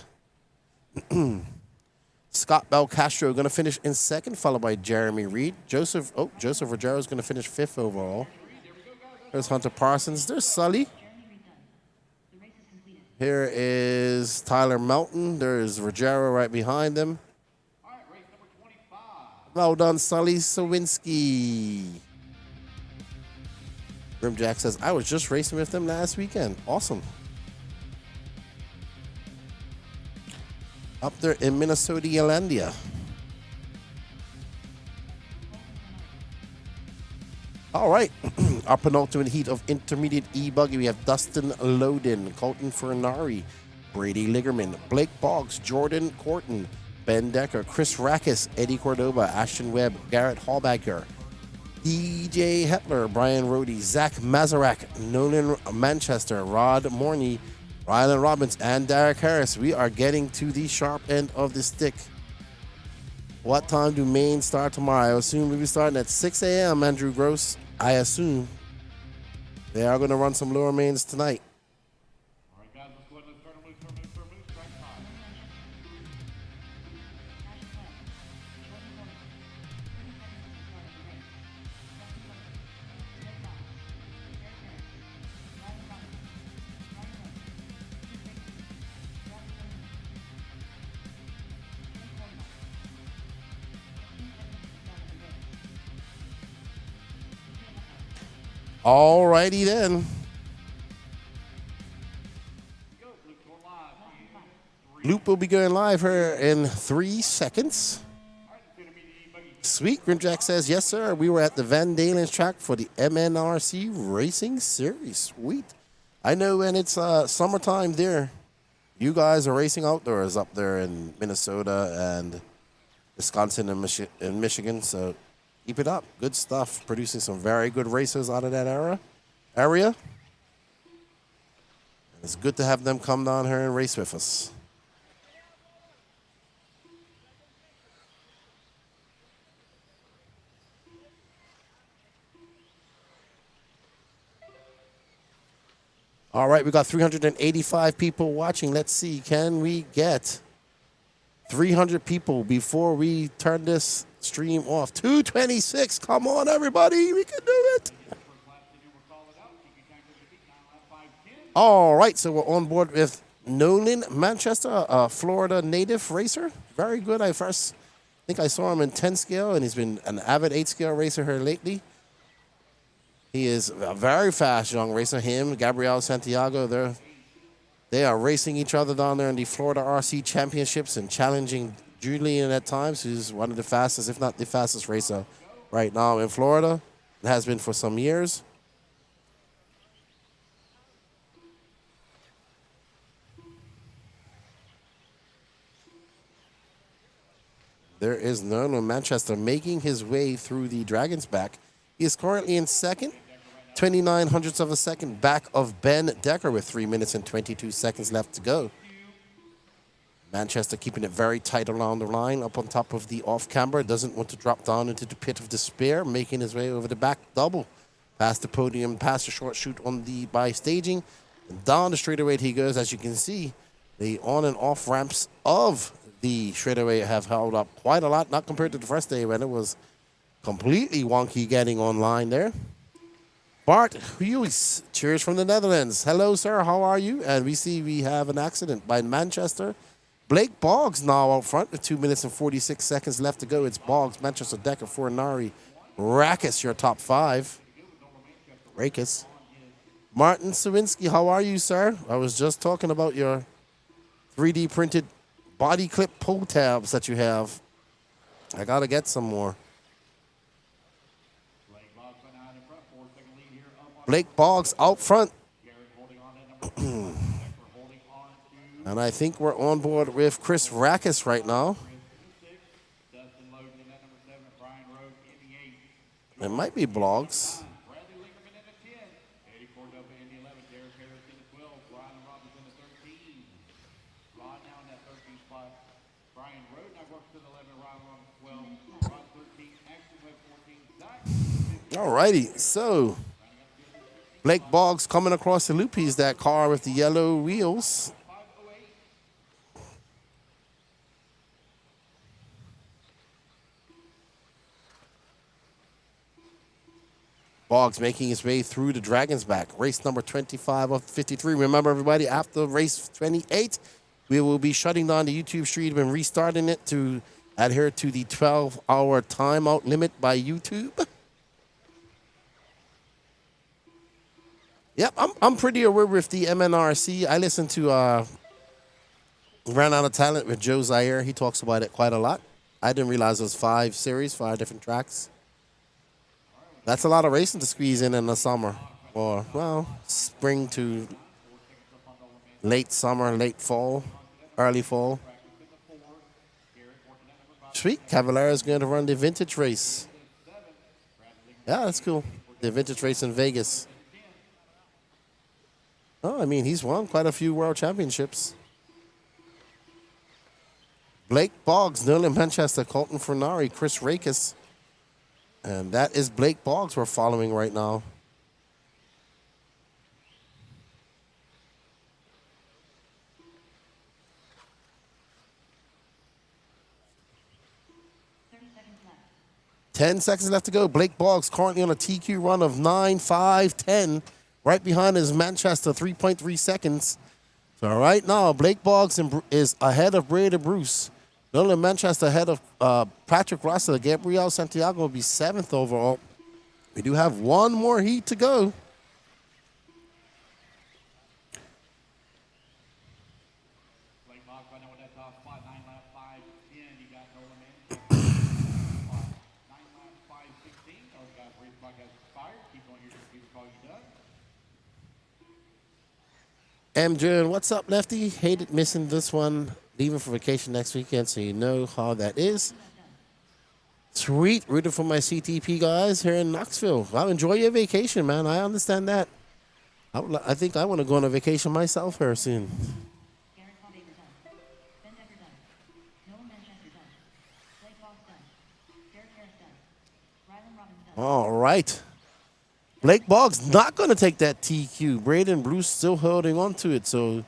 Scott Belcastro going to finish in 2nd, followed by Jeremy Reed. Joseph Rogero is going to finish 5th overall. There's Hunter Parsons. There's Sully. Here is Tyler Melton. There's Rogero right behind him. Well done, Sully Sawinski. Grimjack says, I was just racing with them last weekend. Awesome. Up there in Minnesota, Yolandia. All right, our penultimate heat of intermediate E-Buggy. We have Dustin Loden, Colton Fernari, Brady Ligerman, Blake Boggs, Jordan Corton, Ben Decker, Chris Rackus, Eddie Cordoba, Ashton Webb, Garrett Hallbacker, DJ Hepler, Brian Rohde, Zach Mazarak, Nolan Manchester, Rod Morney, Rylan Robbins, and Derek Harris. We are getting to the sharp end of the stick. What time do main start tomorrow? I assume we'll be starting at 6 a.m., Andrew Gross. I assume. They are going to run some lower mains tonight. All right, guys, let's go ahead and start a loose. Track time. All righty then. Loop will be going live here in 3 seconds. Sweet. Grimjack says, yes, sir. We were at the Van Dalen's track for the MNRC Racing Series. Sweet. I know when it's summertime there, you guys are racing outdoors up there in Minnesota and Wisconsin and Michigan. So keep it up. Good stuff. Producing some very good racers out of that area. And it's good to have them come down here and race with us. All right, we got 385 people watching. Let's see, can we get 300 people before we turn this stream off? 226, come on, everybody, we can do it. All right, so we're on board with Nolan Manchester, a Florida native racer. Very good. I think I saw him in 10 scale, and he's been an avid 8 scale racer here lately. He is a very fast young racer. Him, Gabriel Santiago, they are racing each other down there in the Florida RC Championships and challenging Julian at times, who's one of the fastest, if not the fastest racer right now in Florida. It has been for some years. There is Nolan Manchester making his way through the Dragon's Back. He is currently in second, 29 hundredths of a second back of Ben Decker with 3 minutes and 22 seconds left to go. Manchester keeping it very tight around the line, up on top of the off-camber. Doesn't want to drop down into the pit of despair, making his way over the back double. Past the podium, past the short chute on the by staging. And down the straightaway he goes. As you can see, the on and off ramps of the straightaway have held up quite a lot, not compared to the first day when it was completely wonky getting online there. Bart Hughes, cheers from the Netherlands. Hello, sir. How are you? And we see we have an accident by Manchester. Blake Boggs now out front with 2 minutes and 46 seconds left to go. It's Boggs, Manchester, Decker, Fornari, Rakis, your top 5. Rakis. Martin Sawinski, how are you, sir? I was just talking about your 3D printed body clip pull tabs that you have. I got to get some more. Blake Boggs out front. And I think we're on board with Chris Rakis right now. It might be Blogs. Alrighty, so Blake Boggs coming across the loop. He's that car with the yellow wheels. Boggs making his way through the Dragon's Back. Race number 25 of 53. Remember, everybody, after race 28, we will be shutting down the YouTube stream and restarting it to adhere to the 12-hour timeout limit by YouTube. Yep, I'm pretty aware with the MNRC. I listen to Ran Out of Talent with Joe Zaire. He talks about it quite a lot. I didn't realize it was 5 series, 5 different tracks. That's a lot of racing to squeeze in the summer. Or, well, spring to late summer, late fall, early fall. Sweet, Cavallero is going to run the vintage race. Yeah, that's cool. The vintage race in Vegas. Oh, I mean, he's won quite a few world championships. Blake Boggs, Nolan Manchester, Colton Fernari, Chris Rakis. And that is Blake Boggs we're following right now. Ten seconds left to go. Blake Boggs currently on a TQ run of 9.5.10. Right behind is Manchester, 3.3 seconds. So right now, Blake Boggs is ahead of Braden Bruce. Nolan Manchester ahead of Patrick Russell. Gabriel Santiago will be 7th overall. We do have one more heat to go. MJ, what's up, Lefty? Hated missing this one. Leaving for vacation next weekend, so you know how that is. Sweet. Rooting for my CTP guys here in Knoxville. Well, enjoy your vacation, man. I understand that. I think I want to go on a vacation myself here soon. All right. Blake Boggs not going to take that TQ. Braden Bruce still holding on to it. So,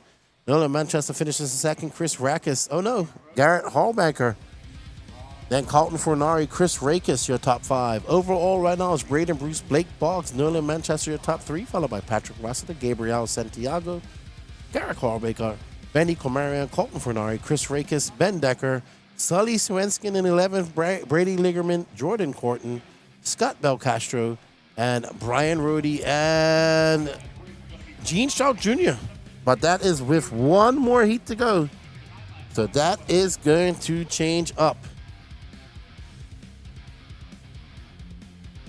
Nolan Manchester finishes second. Chris Rakis. Oh, no. Garrett Hallbanker. Then Colton Fornari, Chris Rakis, your top 5. Overall, right now, is Braden Bruce, Blake Boggs, Nolan Manchester, your top 3, followed by Patrick Russell, Gabriel Santiago, Garrett Hallbanker, Benny Comarion, Colton Fornari, Chris Rakis, Ben Decker, Sully Swenskin in 11th, Brady Ligerman, Jordan Corton, Scott Belcastro, and Brian Rohde and Gene Stroud Jr. But that is with one more heat to go. So that is going to change up.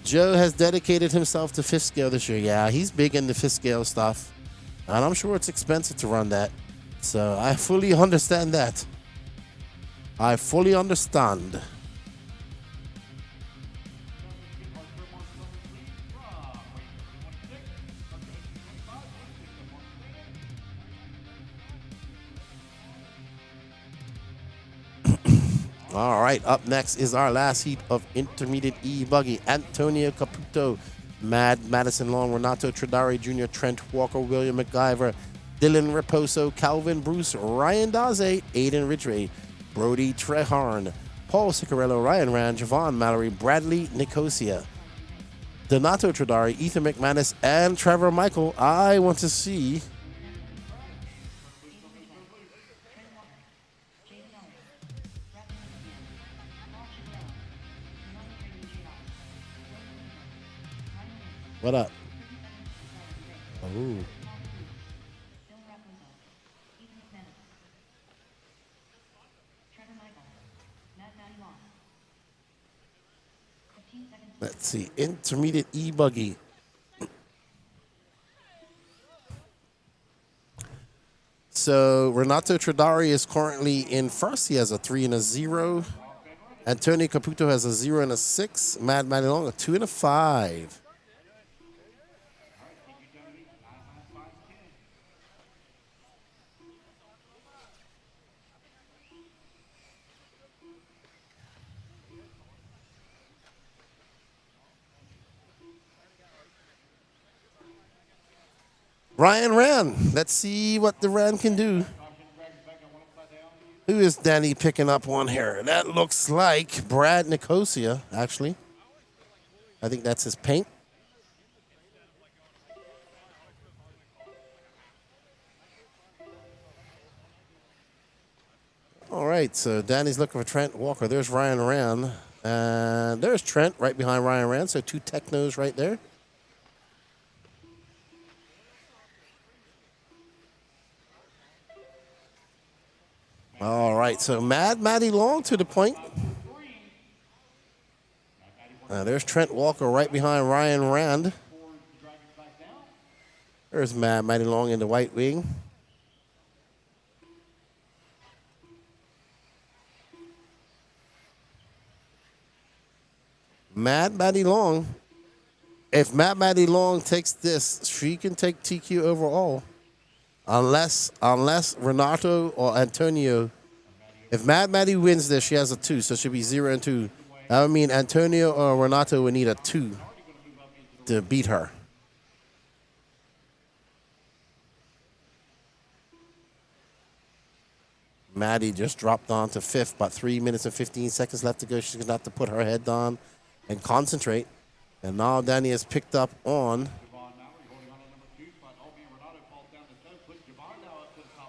Joe has dedicated himself to 5th scale this year. Yeah, he's big into 5th scale stuff. And I'm sure it's expensive to run that. So I fully understand that. I fully understand. All right, up next is our last heat of intermediate E-Buggy. Antonio Caputo, Madison Long, Renato Tradari Jr., Trent Walker, William McIver, Dylan Raposo, Calvin Bruce, Ryan Daze, Aiden Ridgway, Brody Treharn, Paul Ciccarello, Ryan Rand, Javon Mallory, Bradley Nicosia, Donato Tradari, Ethan McManus, and Trevor Michael. I want to see what up. Oh. Let's see, intermediate eBuggy. So Renato Tradari is currently in first. He has a 3 and a 0. Antonio Caputo has a 0 and a 6. Mad Manilong a 2 and a 5. Ryan Ran. Let's see what the Ran can do. Who is Danny picking up on here? That looks like Brad Nicosia, actually. I think that's his paint. All right, so Danny's looking for Trent Walker. There's Ryan Ran. And there's Trent right behind Ryan Ran. So 2 Technos right there. All right, so Matty Long to the point. There's Trent Walker right behind Ryan Rand. There's Matty Long in the white wing. Matty Long. If Matty Long takes this, she can take TQ overall. Unless Renato or Antonio, if Maddie wins this, she has a 2, so she'll be 0 and 2. That would mean Antonio or Renato would need a 2 to beat her. Maddie just dropped on to 5th, about 3 minutes and 15 seconds left to go. She's going to have to put her head down and concentrate. And now Danny has picked up on.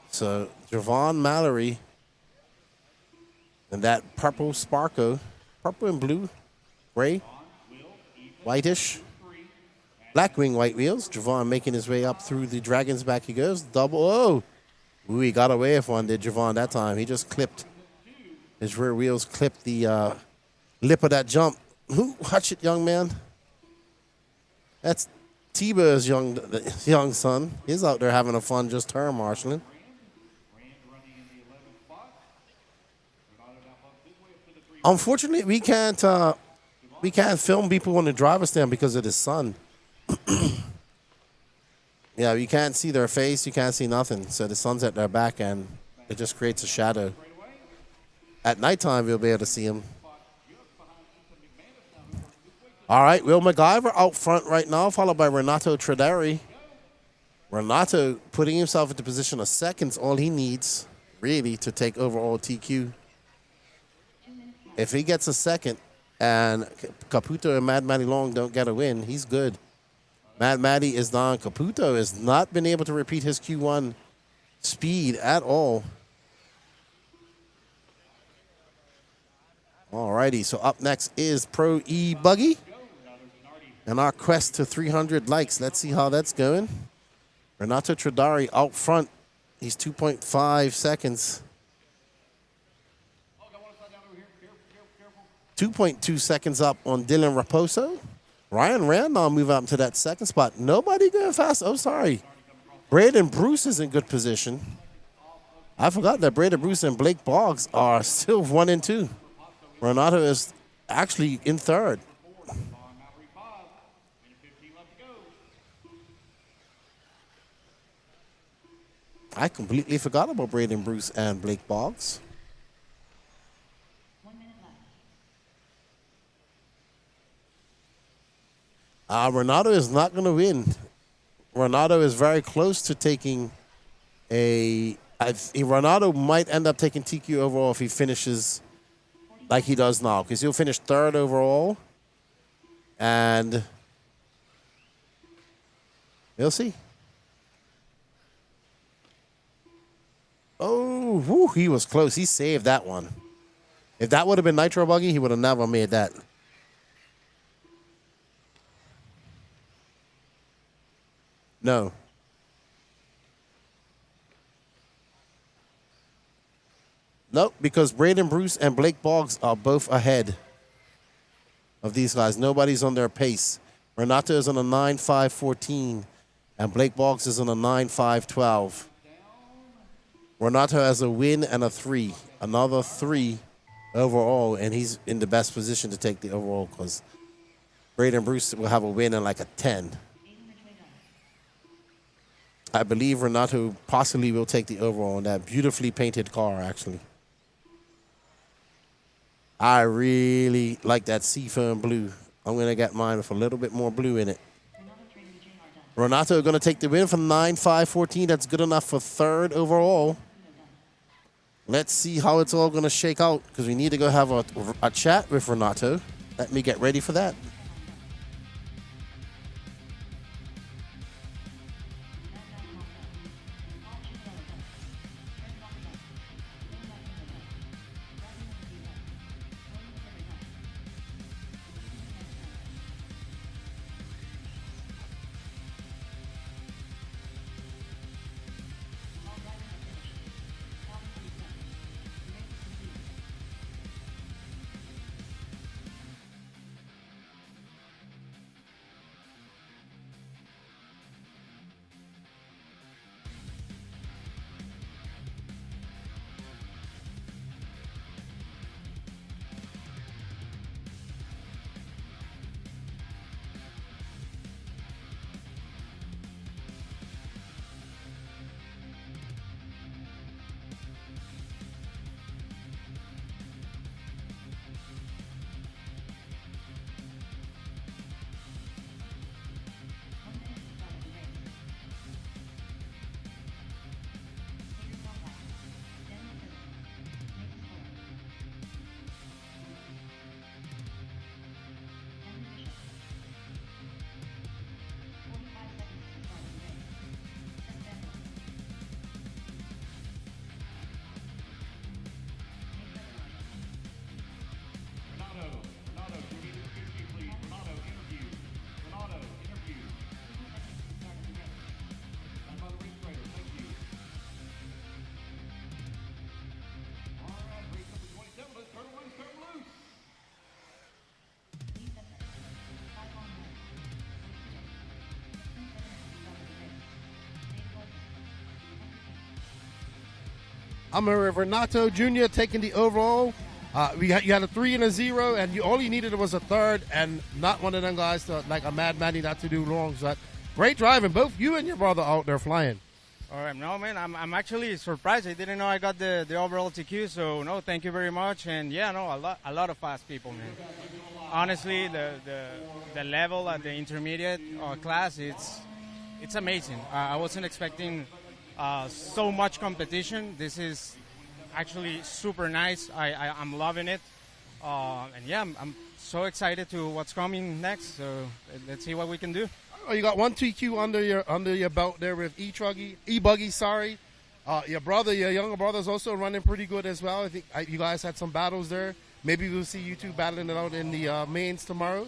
So Javon Mallory and that purple Sparko, purple and blue, gray, whitish, black wing white wheels. Javon making his way up through the Dragon's back. He goes double. Oh, ooh, he got away with one. Did Javon that time? He just clipped his rear wheels, clipped the lip of that jump. Watch it, young man. That's T-Bird's young son. He's out there having a fun just turn marshaling. Unfortunately, we can't film people on the driver's stand because of the sun. Yeah, you can't see their face, you can't see nothing. So the sun's at their back and it just creates a shadow. At nighttime, we'll be able to see them. All right, Will MacGyver out front right now, followed by Renato Tradari. Renato putting himself into position of seconds, all he needs, really, to take overall TQ. If he gets a second and Caputo and Mad Matty Long don't get a win, he's good. Mad Matty is down. Caputo has not been able to repeat his Q1 speed at all. All righty, so up next is Pro E Buggy. And our quest to 300 likes. Let's see how that's going. Renato Tradari out front. He's 2.5 seconds. 2.2 seconds up on Dylan Raposo. Ryan Randall move up to that second spot. Nobody going fast. Oh, sorry. Braden Bruce is in good position. I forgot that Braden Bruce and Blake Boggs are still 1 and 2. Renato is actually in third. I completely forgot about Braden Bruce and Blake Boggs. Renato is not going to win. Renato is very close to taking a... Renato might end up taking TQ overall if he finishes like he does now, because he'll finish third overall. And We'll see. Oh, whew, he was close. He saved that one. If that would have been Nitro Buggy, he would have never made that. No. Nope, because Braden Bruce and Blake Boggs are both ahead of these guys. Nobody's on their pace. Renato is on a 9.5.14, and Blake Boggs is on a 9.5.12. Renato has a win and a 3. Another 3 overall, and he's in the best position to take the overall because Braden Bruce will have a win and like a 10. I believe Renato possibly will take the overall in that beautifully painted car, actually. I really like that seafoam blue. I'm going to get mine with a little bit more blue in it. Renato going to take the win from 9.5.14. That's good enough for 3rd overall. Let's see how it's all going to shake out because we need to go have a chat with Renato. Let me get ready for that. I'm here with Renato Jr. taking the overall. You had a 3 and a 0, and all you needed was a 3rd, and not one of them guys to, like a madman, not to do wrong. So great driving, both you and your brother out there flying. All right, no man, I'm actually surprised. I didn't know I got the overall TQ. So no, thank you very much. And yeah, no, a lot of fast people, man. Honestly, the level at the intermediate class, it's amazing. I wasn't expecting so much competition. This is actually super nice. I'm loving it. And yeah, I'm so excited to what's coming next. So let's see what we can do. Oh, you got one TQ under your belt there with eBuggy. Sorry, your younger brother's also running pretty good as well. I think you guys had some battles there. Maybe we'll see you two battling it out in the mains tomorrow.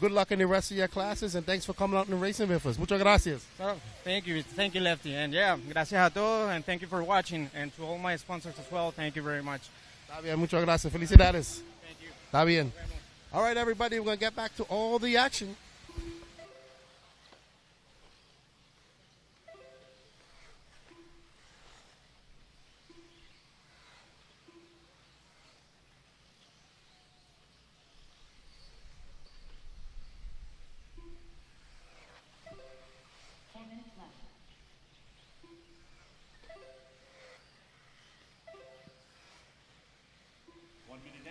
Good luck in the rest of your classes, and thanks for coming out and racing with us. Muchas gracias. Thank you, Lefty, and yeah, gracias a todos, and thank you for watching, and to all my sponsors as well. Thank you very much. Está bien, muchas gracias. Felicidades. Thank you. Está bien. All right, everybody, we're going to get back to all the action.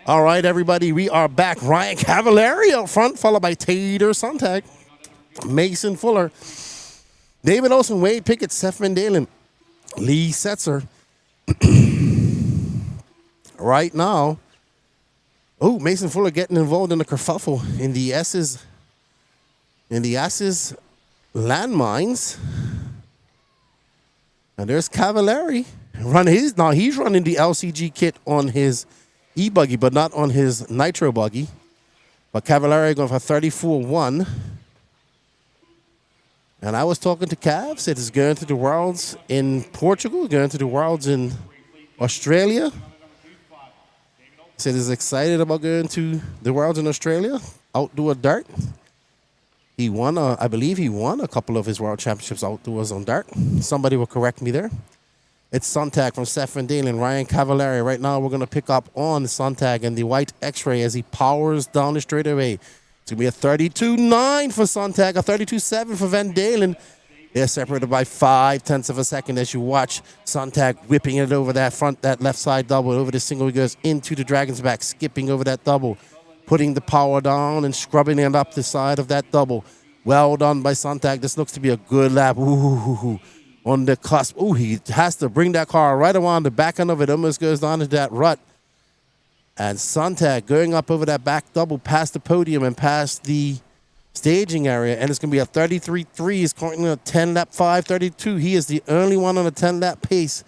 All right, everybody, we are back. Ryan Cavallari up front, followed by Tater Sontag, Mason Fuller, David Olson, Wade Pickett, Seth Van Dalen, Lee Setzer. Right now, Mason Fuller getting involved in the kerfuffle in the S's landmines. And there's Cavallari. He's running the LCG kit on his E-Buggy, but not on his Nitro Buggy. But Cavallari going for 34-1. And I was talking to Cav, said he's going to the Worlds in Portugal, going to the Worlds in Australia. Said he's excited about going to the Worlds in Australia, outdoor dart. He won, I believe he won a couple of his World Championships outdoors on dart. Somebody will correct me there. It's Sontag from Seth Van Dalen, Ryan Cavallari. Right now we're going to pick up on Sontag and the white X-ray as he powers down the straightaway. It's going to be a 32.9 for Sontag, a 32.7 for Van Dalen. They're separated by 0.5 of a second as you watch Sontag whipping it over that left side double, over the single. He goes into the Dragon's back, skipping over that double, putting the power down and scrubbing it up the side of that double. Well done by Sontag. This looks to be a good lap. Ooh. On the cusp. Ooh, he has to bring that car right around the back end of it. Almost goes down into that rut. And Sontag going up over that back double past the podium and past the staging area. And it's going to be a 33.3. He's currently a 10-lap 5.32. He is the only one on a 10-lap pace.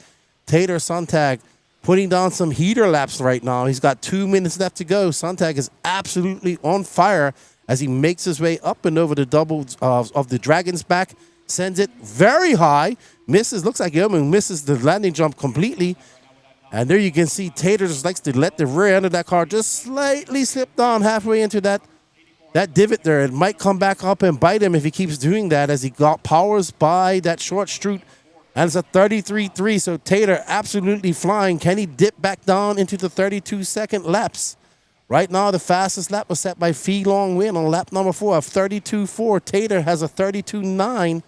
Tater Sontag putting down some heater laps right now. He's got 2 minutes left to go. Sontag is absolutely on fire as he makes his way up and over the double of the Dragon's back. Sends it very high. Misses. Looks like he almost misses the landing jump completely. And there you can see Tater just likes to let the rear end of that car just slightly slip down halfway into that divot there. It might come back up and bite him if he keeps doing that as he powers by that short strut. And it's a 33.3. So Tater absolutely flying. Can he dip back down into the 32-second laps? Right now, the fastest lap was set by Fee Long Win on lap number 4 of 32.4. Tater has a 32.9.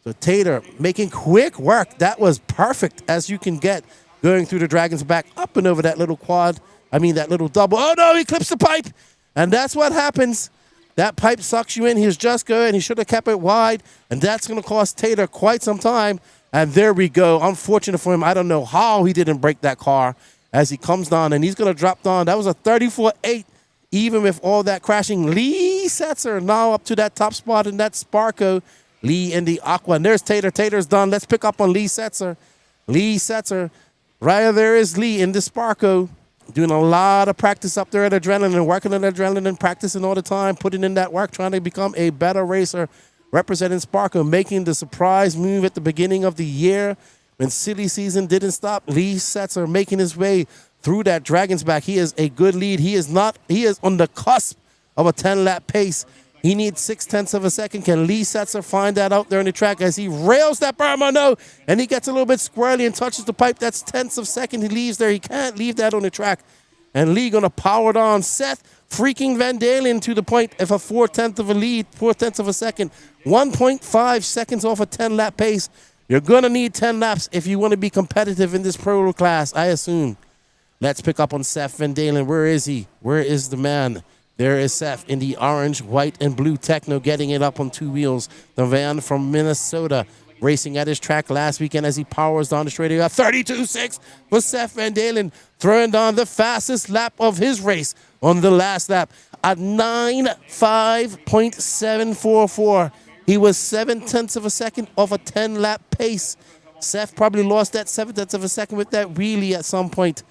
So Tater making quick work. That was perfect as you can get going through the Dragon's back up and over that little that little double. Oh no, he clips the pipe. And that's what happens. That pipe sucks you in. He was just going. He should have kept it wide. And that's going to cost Tater quite some time. And there we go. Unfortunate for him. I don't know how he didn't break that car as he comes down. And he's going to drop down. That was a 34.8. Even with all that crashing. Lee Setzer now up to that top spot in that Sparko. Lee in the Aqua. And there's Tater. Tater's done. Let's pick up on Lee Setzer. Lee Setzer. Right there is Lee in the Sparko. Doing a lot of practice up there at Adrenaline. Working on Adrenaline. Practicing all the time. Putting in that work. Trying to become a better racer. Representing Sparko. Making the surprise move at the beginning of the year. When silly season didn't stop. Lee Setzer making his way through that Dragon's back. He is a good lead. He is on the cusp of a 10-lap pace. He needs 0.6 of a second. Can Lee Setzer find that out there on the track as he rails that berm? No, and he gets a little bit squirrely and touches the pipe. That's 0.1 of a second he leaves there. He can't leave that on the track. And Lee going to power it on. Seth freaking Van Dalen to the point of a 0.4 of a lead, 0.4 of a second. 1.5 seconds off a 10-lap pace. You're going to need 10 laps if you want to be competitive in this pro class, I assume. Let's pick up on Seth Van Dalen. Where is he? Where is the man? There is Seth in the orange, white, and blue Techno getting it up on 2 wheels. The van from Minnesota racing at his track last weekend as he powers down the straightaway. 32.6 for Seth Van Dalen, throwing down the fastest lap of his race on the last lap at 9.5.744. He was 0.7 of a second off a 10-lap pace. Seth probably lost that 0.7 of a second with that wheelie at some point.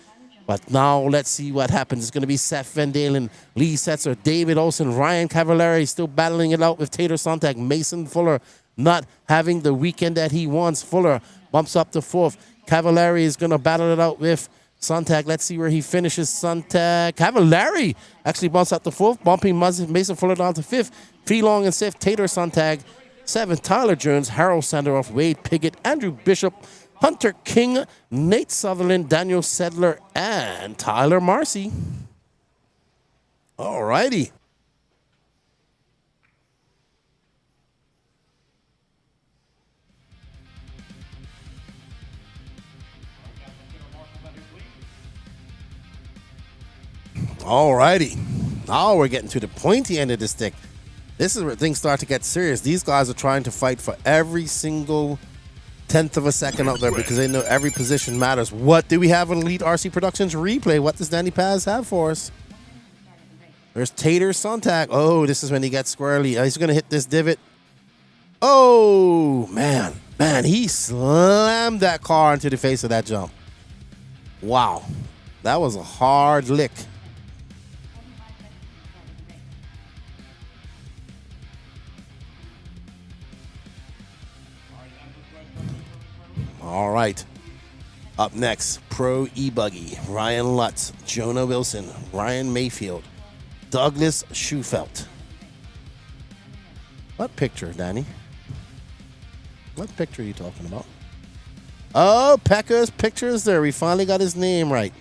But now let's see what happens. It's going to be Seth Van Dalen, Lee Setzer, David Olsen, Ryan Cavallari still battling it out with Tater Sontag. Mason Fuller not having the weekend that he wants. Fuller bumps up to 4th. Cavallari is going to battle it out with Sontag. Let's see where he finishes. Sontag. Cavallari actually bumps up to 4th, bumping Mason Fuller down to 5th. Freelong and 6th. Tater Sontag. 7th. Tyler Jones, Harold Sanderoff, Wade Piggott, Andrew Bishop, Hunter King, Nate Sutherland, Daniel Sedler, and Tyler Marcy. All righty. All righty. Now we're getting to the pointy end of the stick. This is where things start to get serious. These guys are trying to fight for every single 0.1 of a second out there because they know every position matters. What do we have on Elite RC Productions replay? What does Danny Paz have for us? There's Tater Sontag. Oh, this is when he gets squirrely. He's going to hit this divot. Oh, man. Man, he slammed that car into the face of that jump. Wow. That was a hard lick. All right. Up next, Pro eBuggy, Ryan Lutz, Jonah Wilson, Ryan Mayfield, Douglas Schufelt. What picture, Danny? What picture are you talking about? Oh, Pecker's pictures there. We finally got his name right.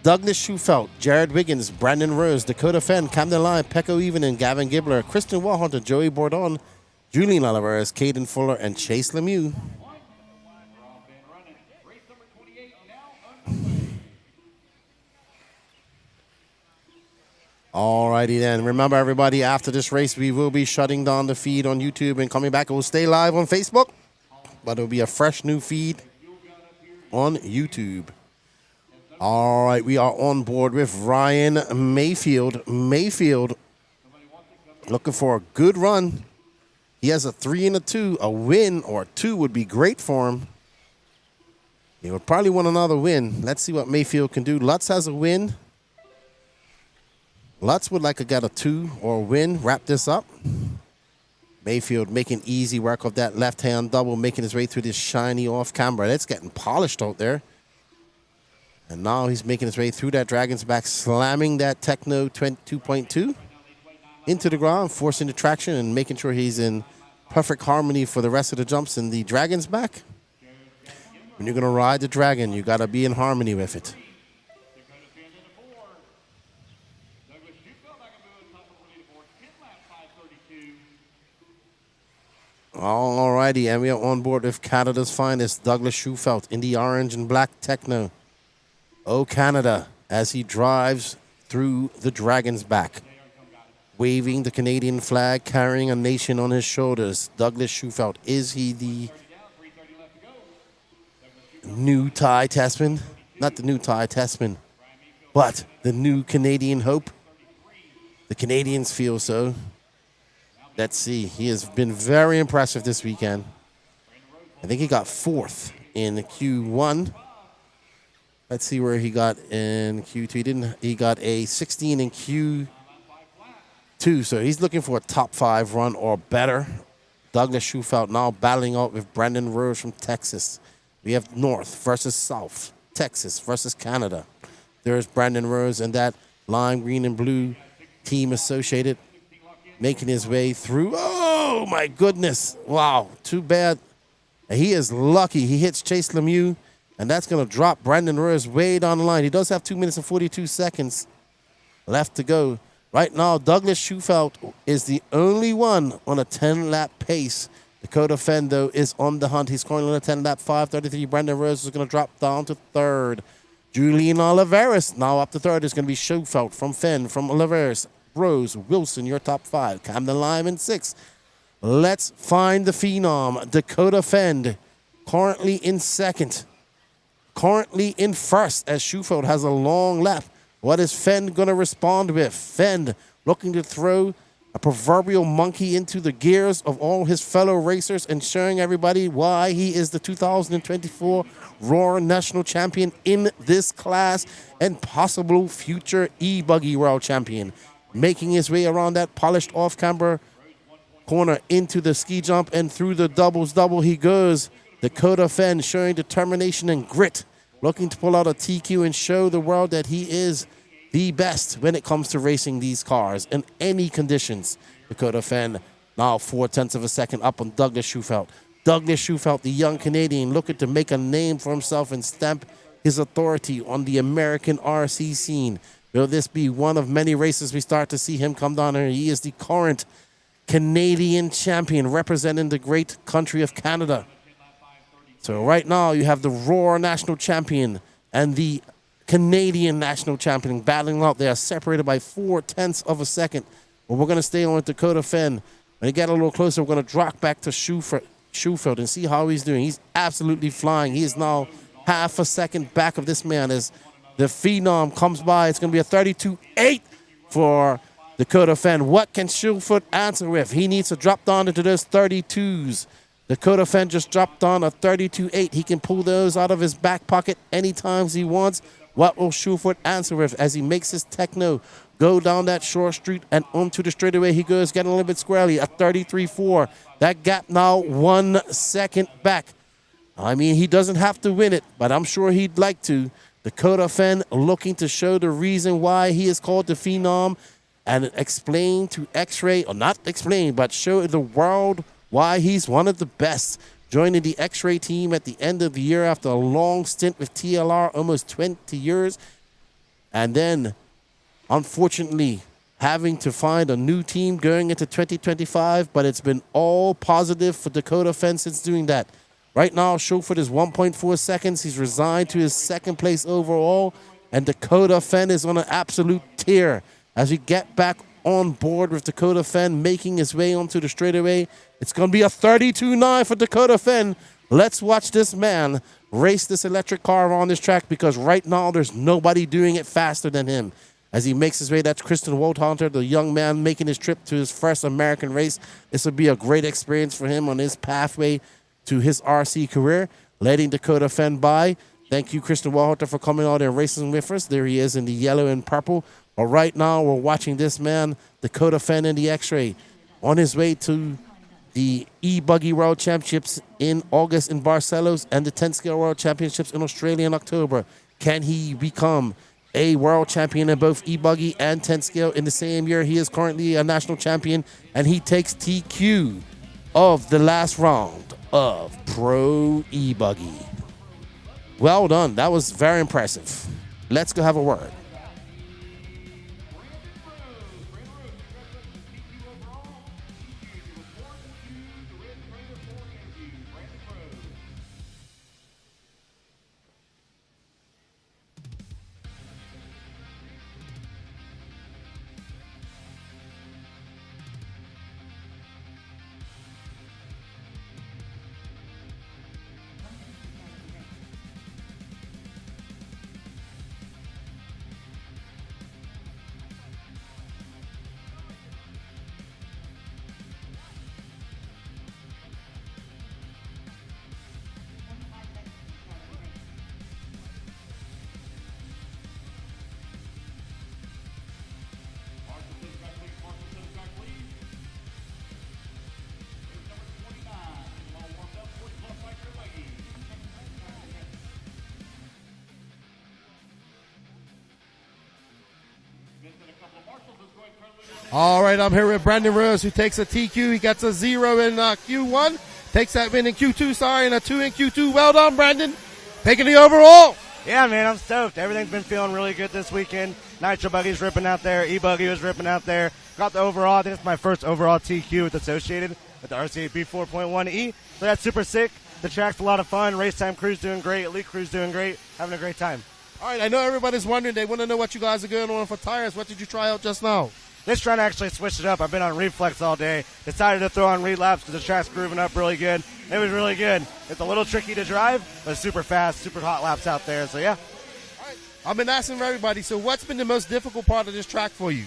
Douglas Schufelt, Jared Wiggins, Brandon Rose, Dakota Fenn, Camden Lyon, Pecco Evening, Gavin Gibbler, Christian Warhunter, Joey Bourdon, Julian Oliveras, Caden Fuller, and Chase Lemieux. Alrighty then. Remember, everybody, after this race, we will be shutting down the feed on YouTube and coming back. It will stay live on Facebook, but it will be a fresh new feed on YouTube. All right, we are on board with Ryan Mayfield. Mayfield looking for a good run. He has a 3 and a 2. A win or a 2 would be great for him. He would probably want another win. Let's see what Mayfield can do. Lutz has a win. Lutz would like to get a 2 or a win. Wrap this up. Mayfield making easy work of that left-hand double, making his way through this shiny off-camber. That's getting polished out there. And now he's making his way through that Dragon's back, slamming that Techno 2.2 into the ground, forcing the traction and making sure he's in perfect harmony for the rest of the jumps in the Dragon's back. When you're going to ride the Dragon, you got to be in harmony with it. Alrighty, and we are on board with Canada's finest, Douglas Schufelt in the orange and black Techno. Oh, Canada, as he drives through the Dragon's back, waving the Canadian flag, carrying a nation on his shoulders. Douglas Schufelt, is he the new Ty Tessman? Not the new Ty Tessman, but the new Canadian hope? The Canadians feel so. Let's see. He has been very impressive this weekend. I think he got 4th in Q1. Let's see where he got in Q2. He got a 16 in Q2. So he's looking for a top 5 run or better. Douglas Schufelt now battling out with Brandon Rose from Texas. We have North versus South. Texas versus Canada. There's Brandon Rose and that lime green and blue team associated, making his way through. Oh, my goodness. Wow, too bad. He is lucky. He hits Chase Lemieux, and that's going to drop Brandon Rose way down the line. He does have 2 minutes and 42 seconds left to go. Right now, Douglas Schufelt is the only one on a 10-lap pace. Dakota Fenn, though, is on the hunt. He's currently on a 10-lap 5:33. Brandon Rose is going to drop down to 3rd. Julian Oliveras now up to 3rd. It's going to be Schufelt from Fenn, from Oliveras. Rose, Wilson, your top 5. Camden Lime in 6th. Let's find the phenom. Dakota Fenn, currently in 2nd. Currently in 1st, as Schufelt has a long lap. What is Fenn going to respond with? Fenn looking to throw a proverbial monkey into the gears of all his fellow racers and showing everybody why he is the 2024 Raw National Champion in this class and possible future eBuggy World Champion. Making his way around that polished off-camber corner into the ski jump and through the doubles double he goes. Dakota Fenn showing determination and grit, looking to pull out a TQ and show the world that he is the best when it comes to racing these cars in any conditions. Dakota Fenn now 0.4 of a second up on Douglas Schufelt. Douglas Schufelt, the young Canadian, looking to make a name for himself and stamp his authority on the American RC scene. Will this be one of many races we start to see him come down here? He is the current Canadian champion representing the great country of Canada. So right now you have the Raw National Champion and the Canadian National Champion battling out. They are separated by 0.4 of a second. But we're going to stay on with Dakota Fenn. When he get a little closer, we're going to drop back to Schufelt and see how he's doing. He's absolutely flying. He is now 0.5 second back of this man as the phenom comes by. It's going to be a 32.8 for Dakota Fenn. What can Shoefoot answer with? He needs to drop down into those 32s. Dakota Fenn just dropped on a 32.8. He can pull those out of his back pocket anytime he wants. What will Shoefoot answer with as he makes his techno go down that short street and onto the straightaway? He goes, getting a little bit squarely, a 33.4. That gap now 1 second back. I mean, he doesn't have to win it, but I'm sure he'd like to. Dakota Fenn looking to show the reason why he is called the Phenom and explain to X-Ray, or not explain, but show the world why he's one of the best. Joining the X-Ray team at the end of the year after a long stint with TLR, almost 20 years. And then, unfortunately, having to find a new team going into 2025, but it's been all positive for Dakota Fenn since doing that. Right now, Shoefoot is 1.4 seconds. He's resigned to his second place overall, and Dakota Fenn is on an absolute tear. As we get back on board with Dakota Fenn making his way onto the straightaway, it's going to be a 32.9 for Dakota Fenn. Let's watch this man race this electric car on this track, because right now there's nobody doing it faster than him. As he makes his way, that's Kristen Woldhunter, the young man making his trip to his first American race. This will be a great experience for him on his pathway to his RC career, letting Dakota Fenn by. Thank you, Kristen Woldhunter, for coming out and racing with us. There he is in the yellow and purple. But right now, we're watching this man, Dakota Fenn in the X-Ray, on his way to the eBuggy World Championships in August in Barcelos and the 10-scale World Championships in Australia in October. Can he become a world champion in both eBuggy and 10-scale in the same year? He is currently a national champion, and he takes TQ of the last round of Pro eBuggy. Well done. That was very impressive. Let's go have a word. All right, I'm here with Brandon Rose, who takes a TQ. He gets a 0 in Q1. Takes that win in Q2, and a 2 in Q2. Well done, Brandon. Taking the overall. Yeah, man, I'm stoked. Everything's been feeling really good this weekend. Nitro Buggy's ripping out there. eBuggy was ripping out there. Got the overall. I think it's my first overall TQ with associated with the RCA B4.1E. So that's super sick. The track's a lot of fun. Race time crew's doing great. Elite crew's doing great. Having a great time. All right, I know everybody's wondering. They want to know what you guys are going on for tires. What did you try out just now? This trying to actually switch it up. I've been on reflex all day. Decided to throw on relaps because the track's grooving up really good. It was really good. It's a little tricky to drive, but super fast, super hot laps out there. So, yeah. All right. I've been asking everybody, so what's been the most difficult part of this track for you?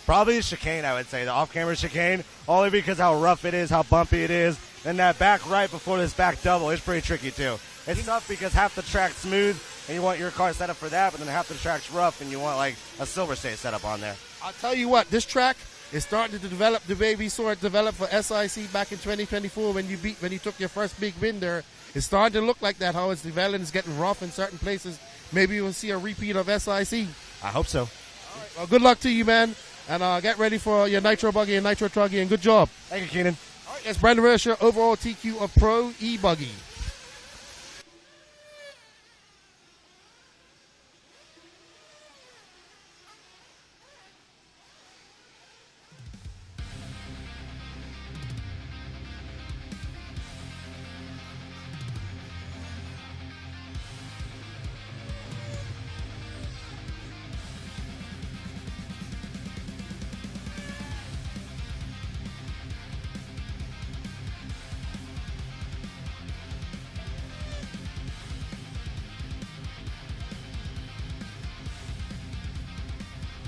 Probably the chicane, I would say. The off-camera chicane, only because how rough it is, how bumpy it is. And that back right before this back double is pretty tricky, too. It's tough because half the track's smooth, and you want your car set up for that, but then half the track's rough, and you want, like, a Silver State setup on there. I'll tell you what, this track is starting to develop the way we saw it develop for SIC back in 2024 when you took your first big win there. It's starting to look like that, how it's developing. It's getting rough in certain places. Maybe we'll see a repeat of SIC. I hope so. All right, well, good luck to you, man. And get ready for your Nitro Buggy and Nitro Truggy, and good job. Thank you, Keenan. All right, that's Brandon Rose, your overall TQ of Pro eBuggy.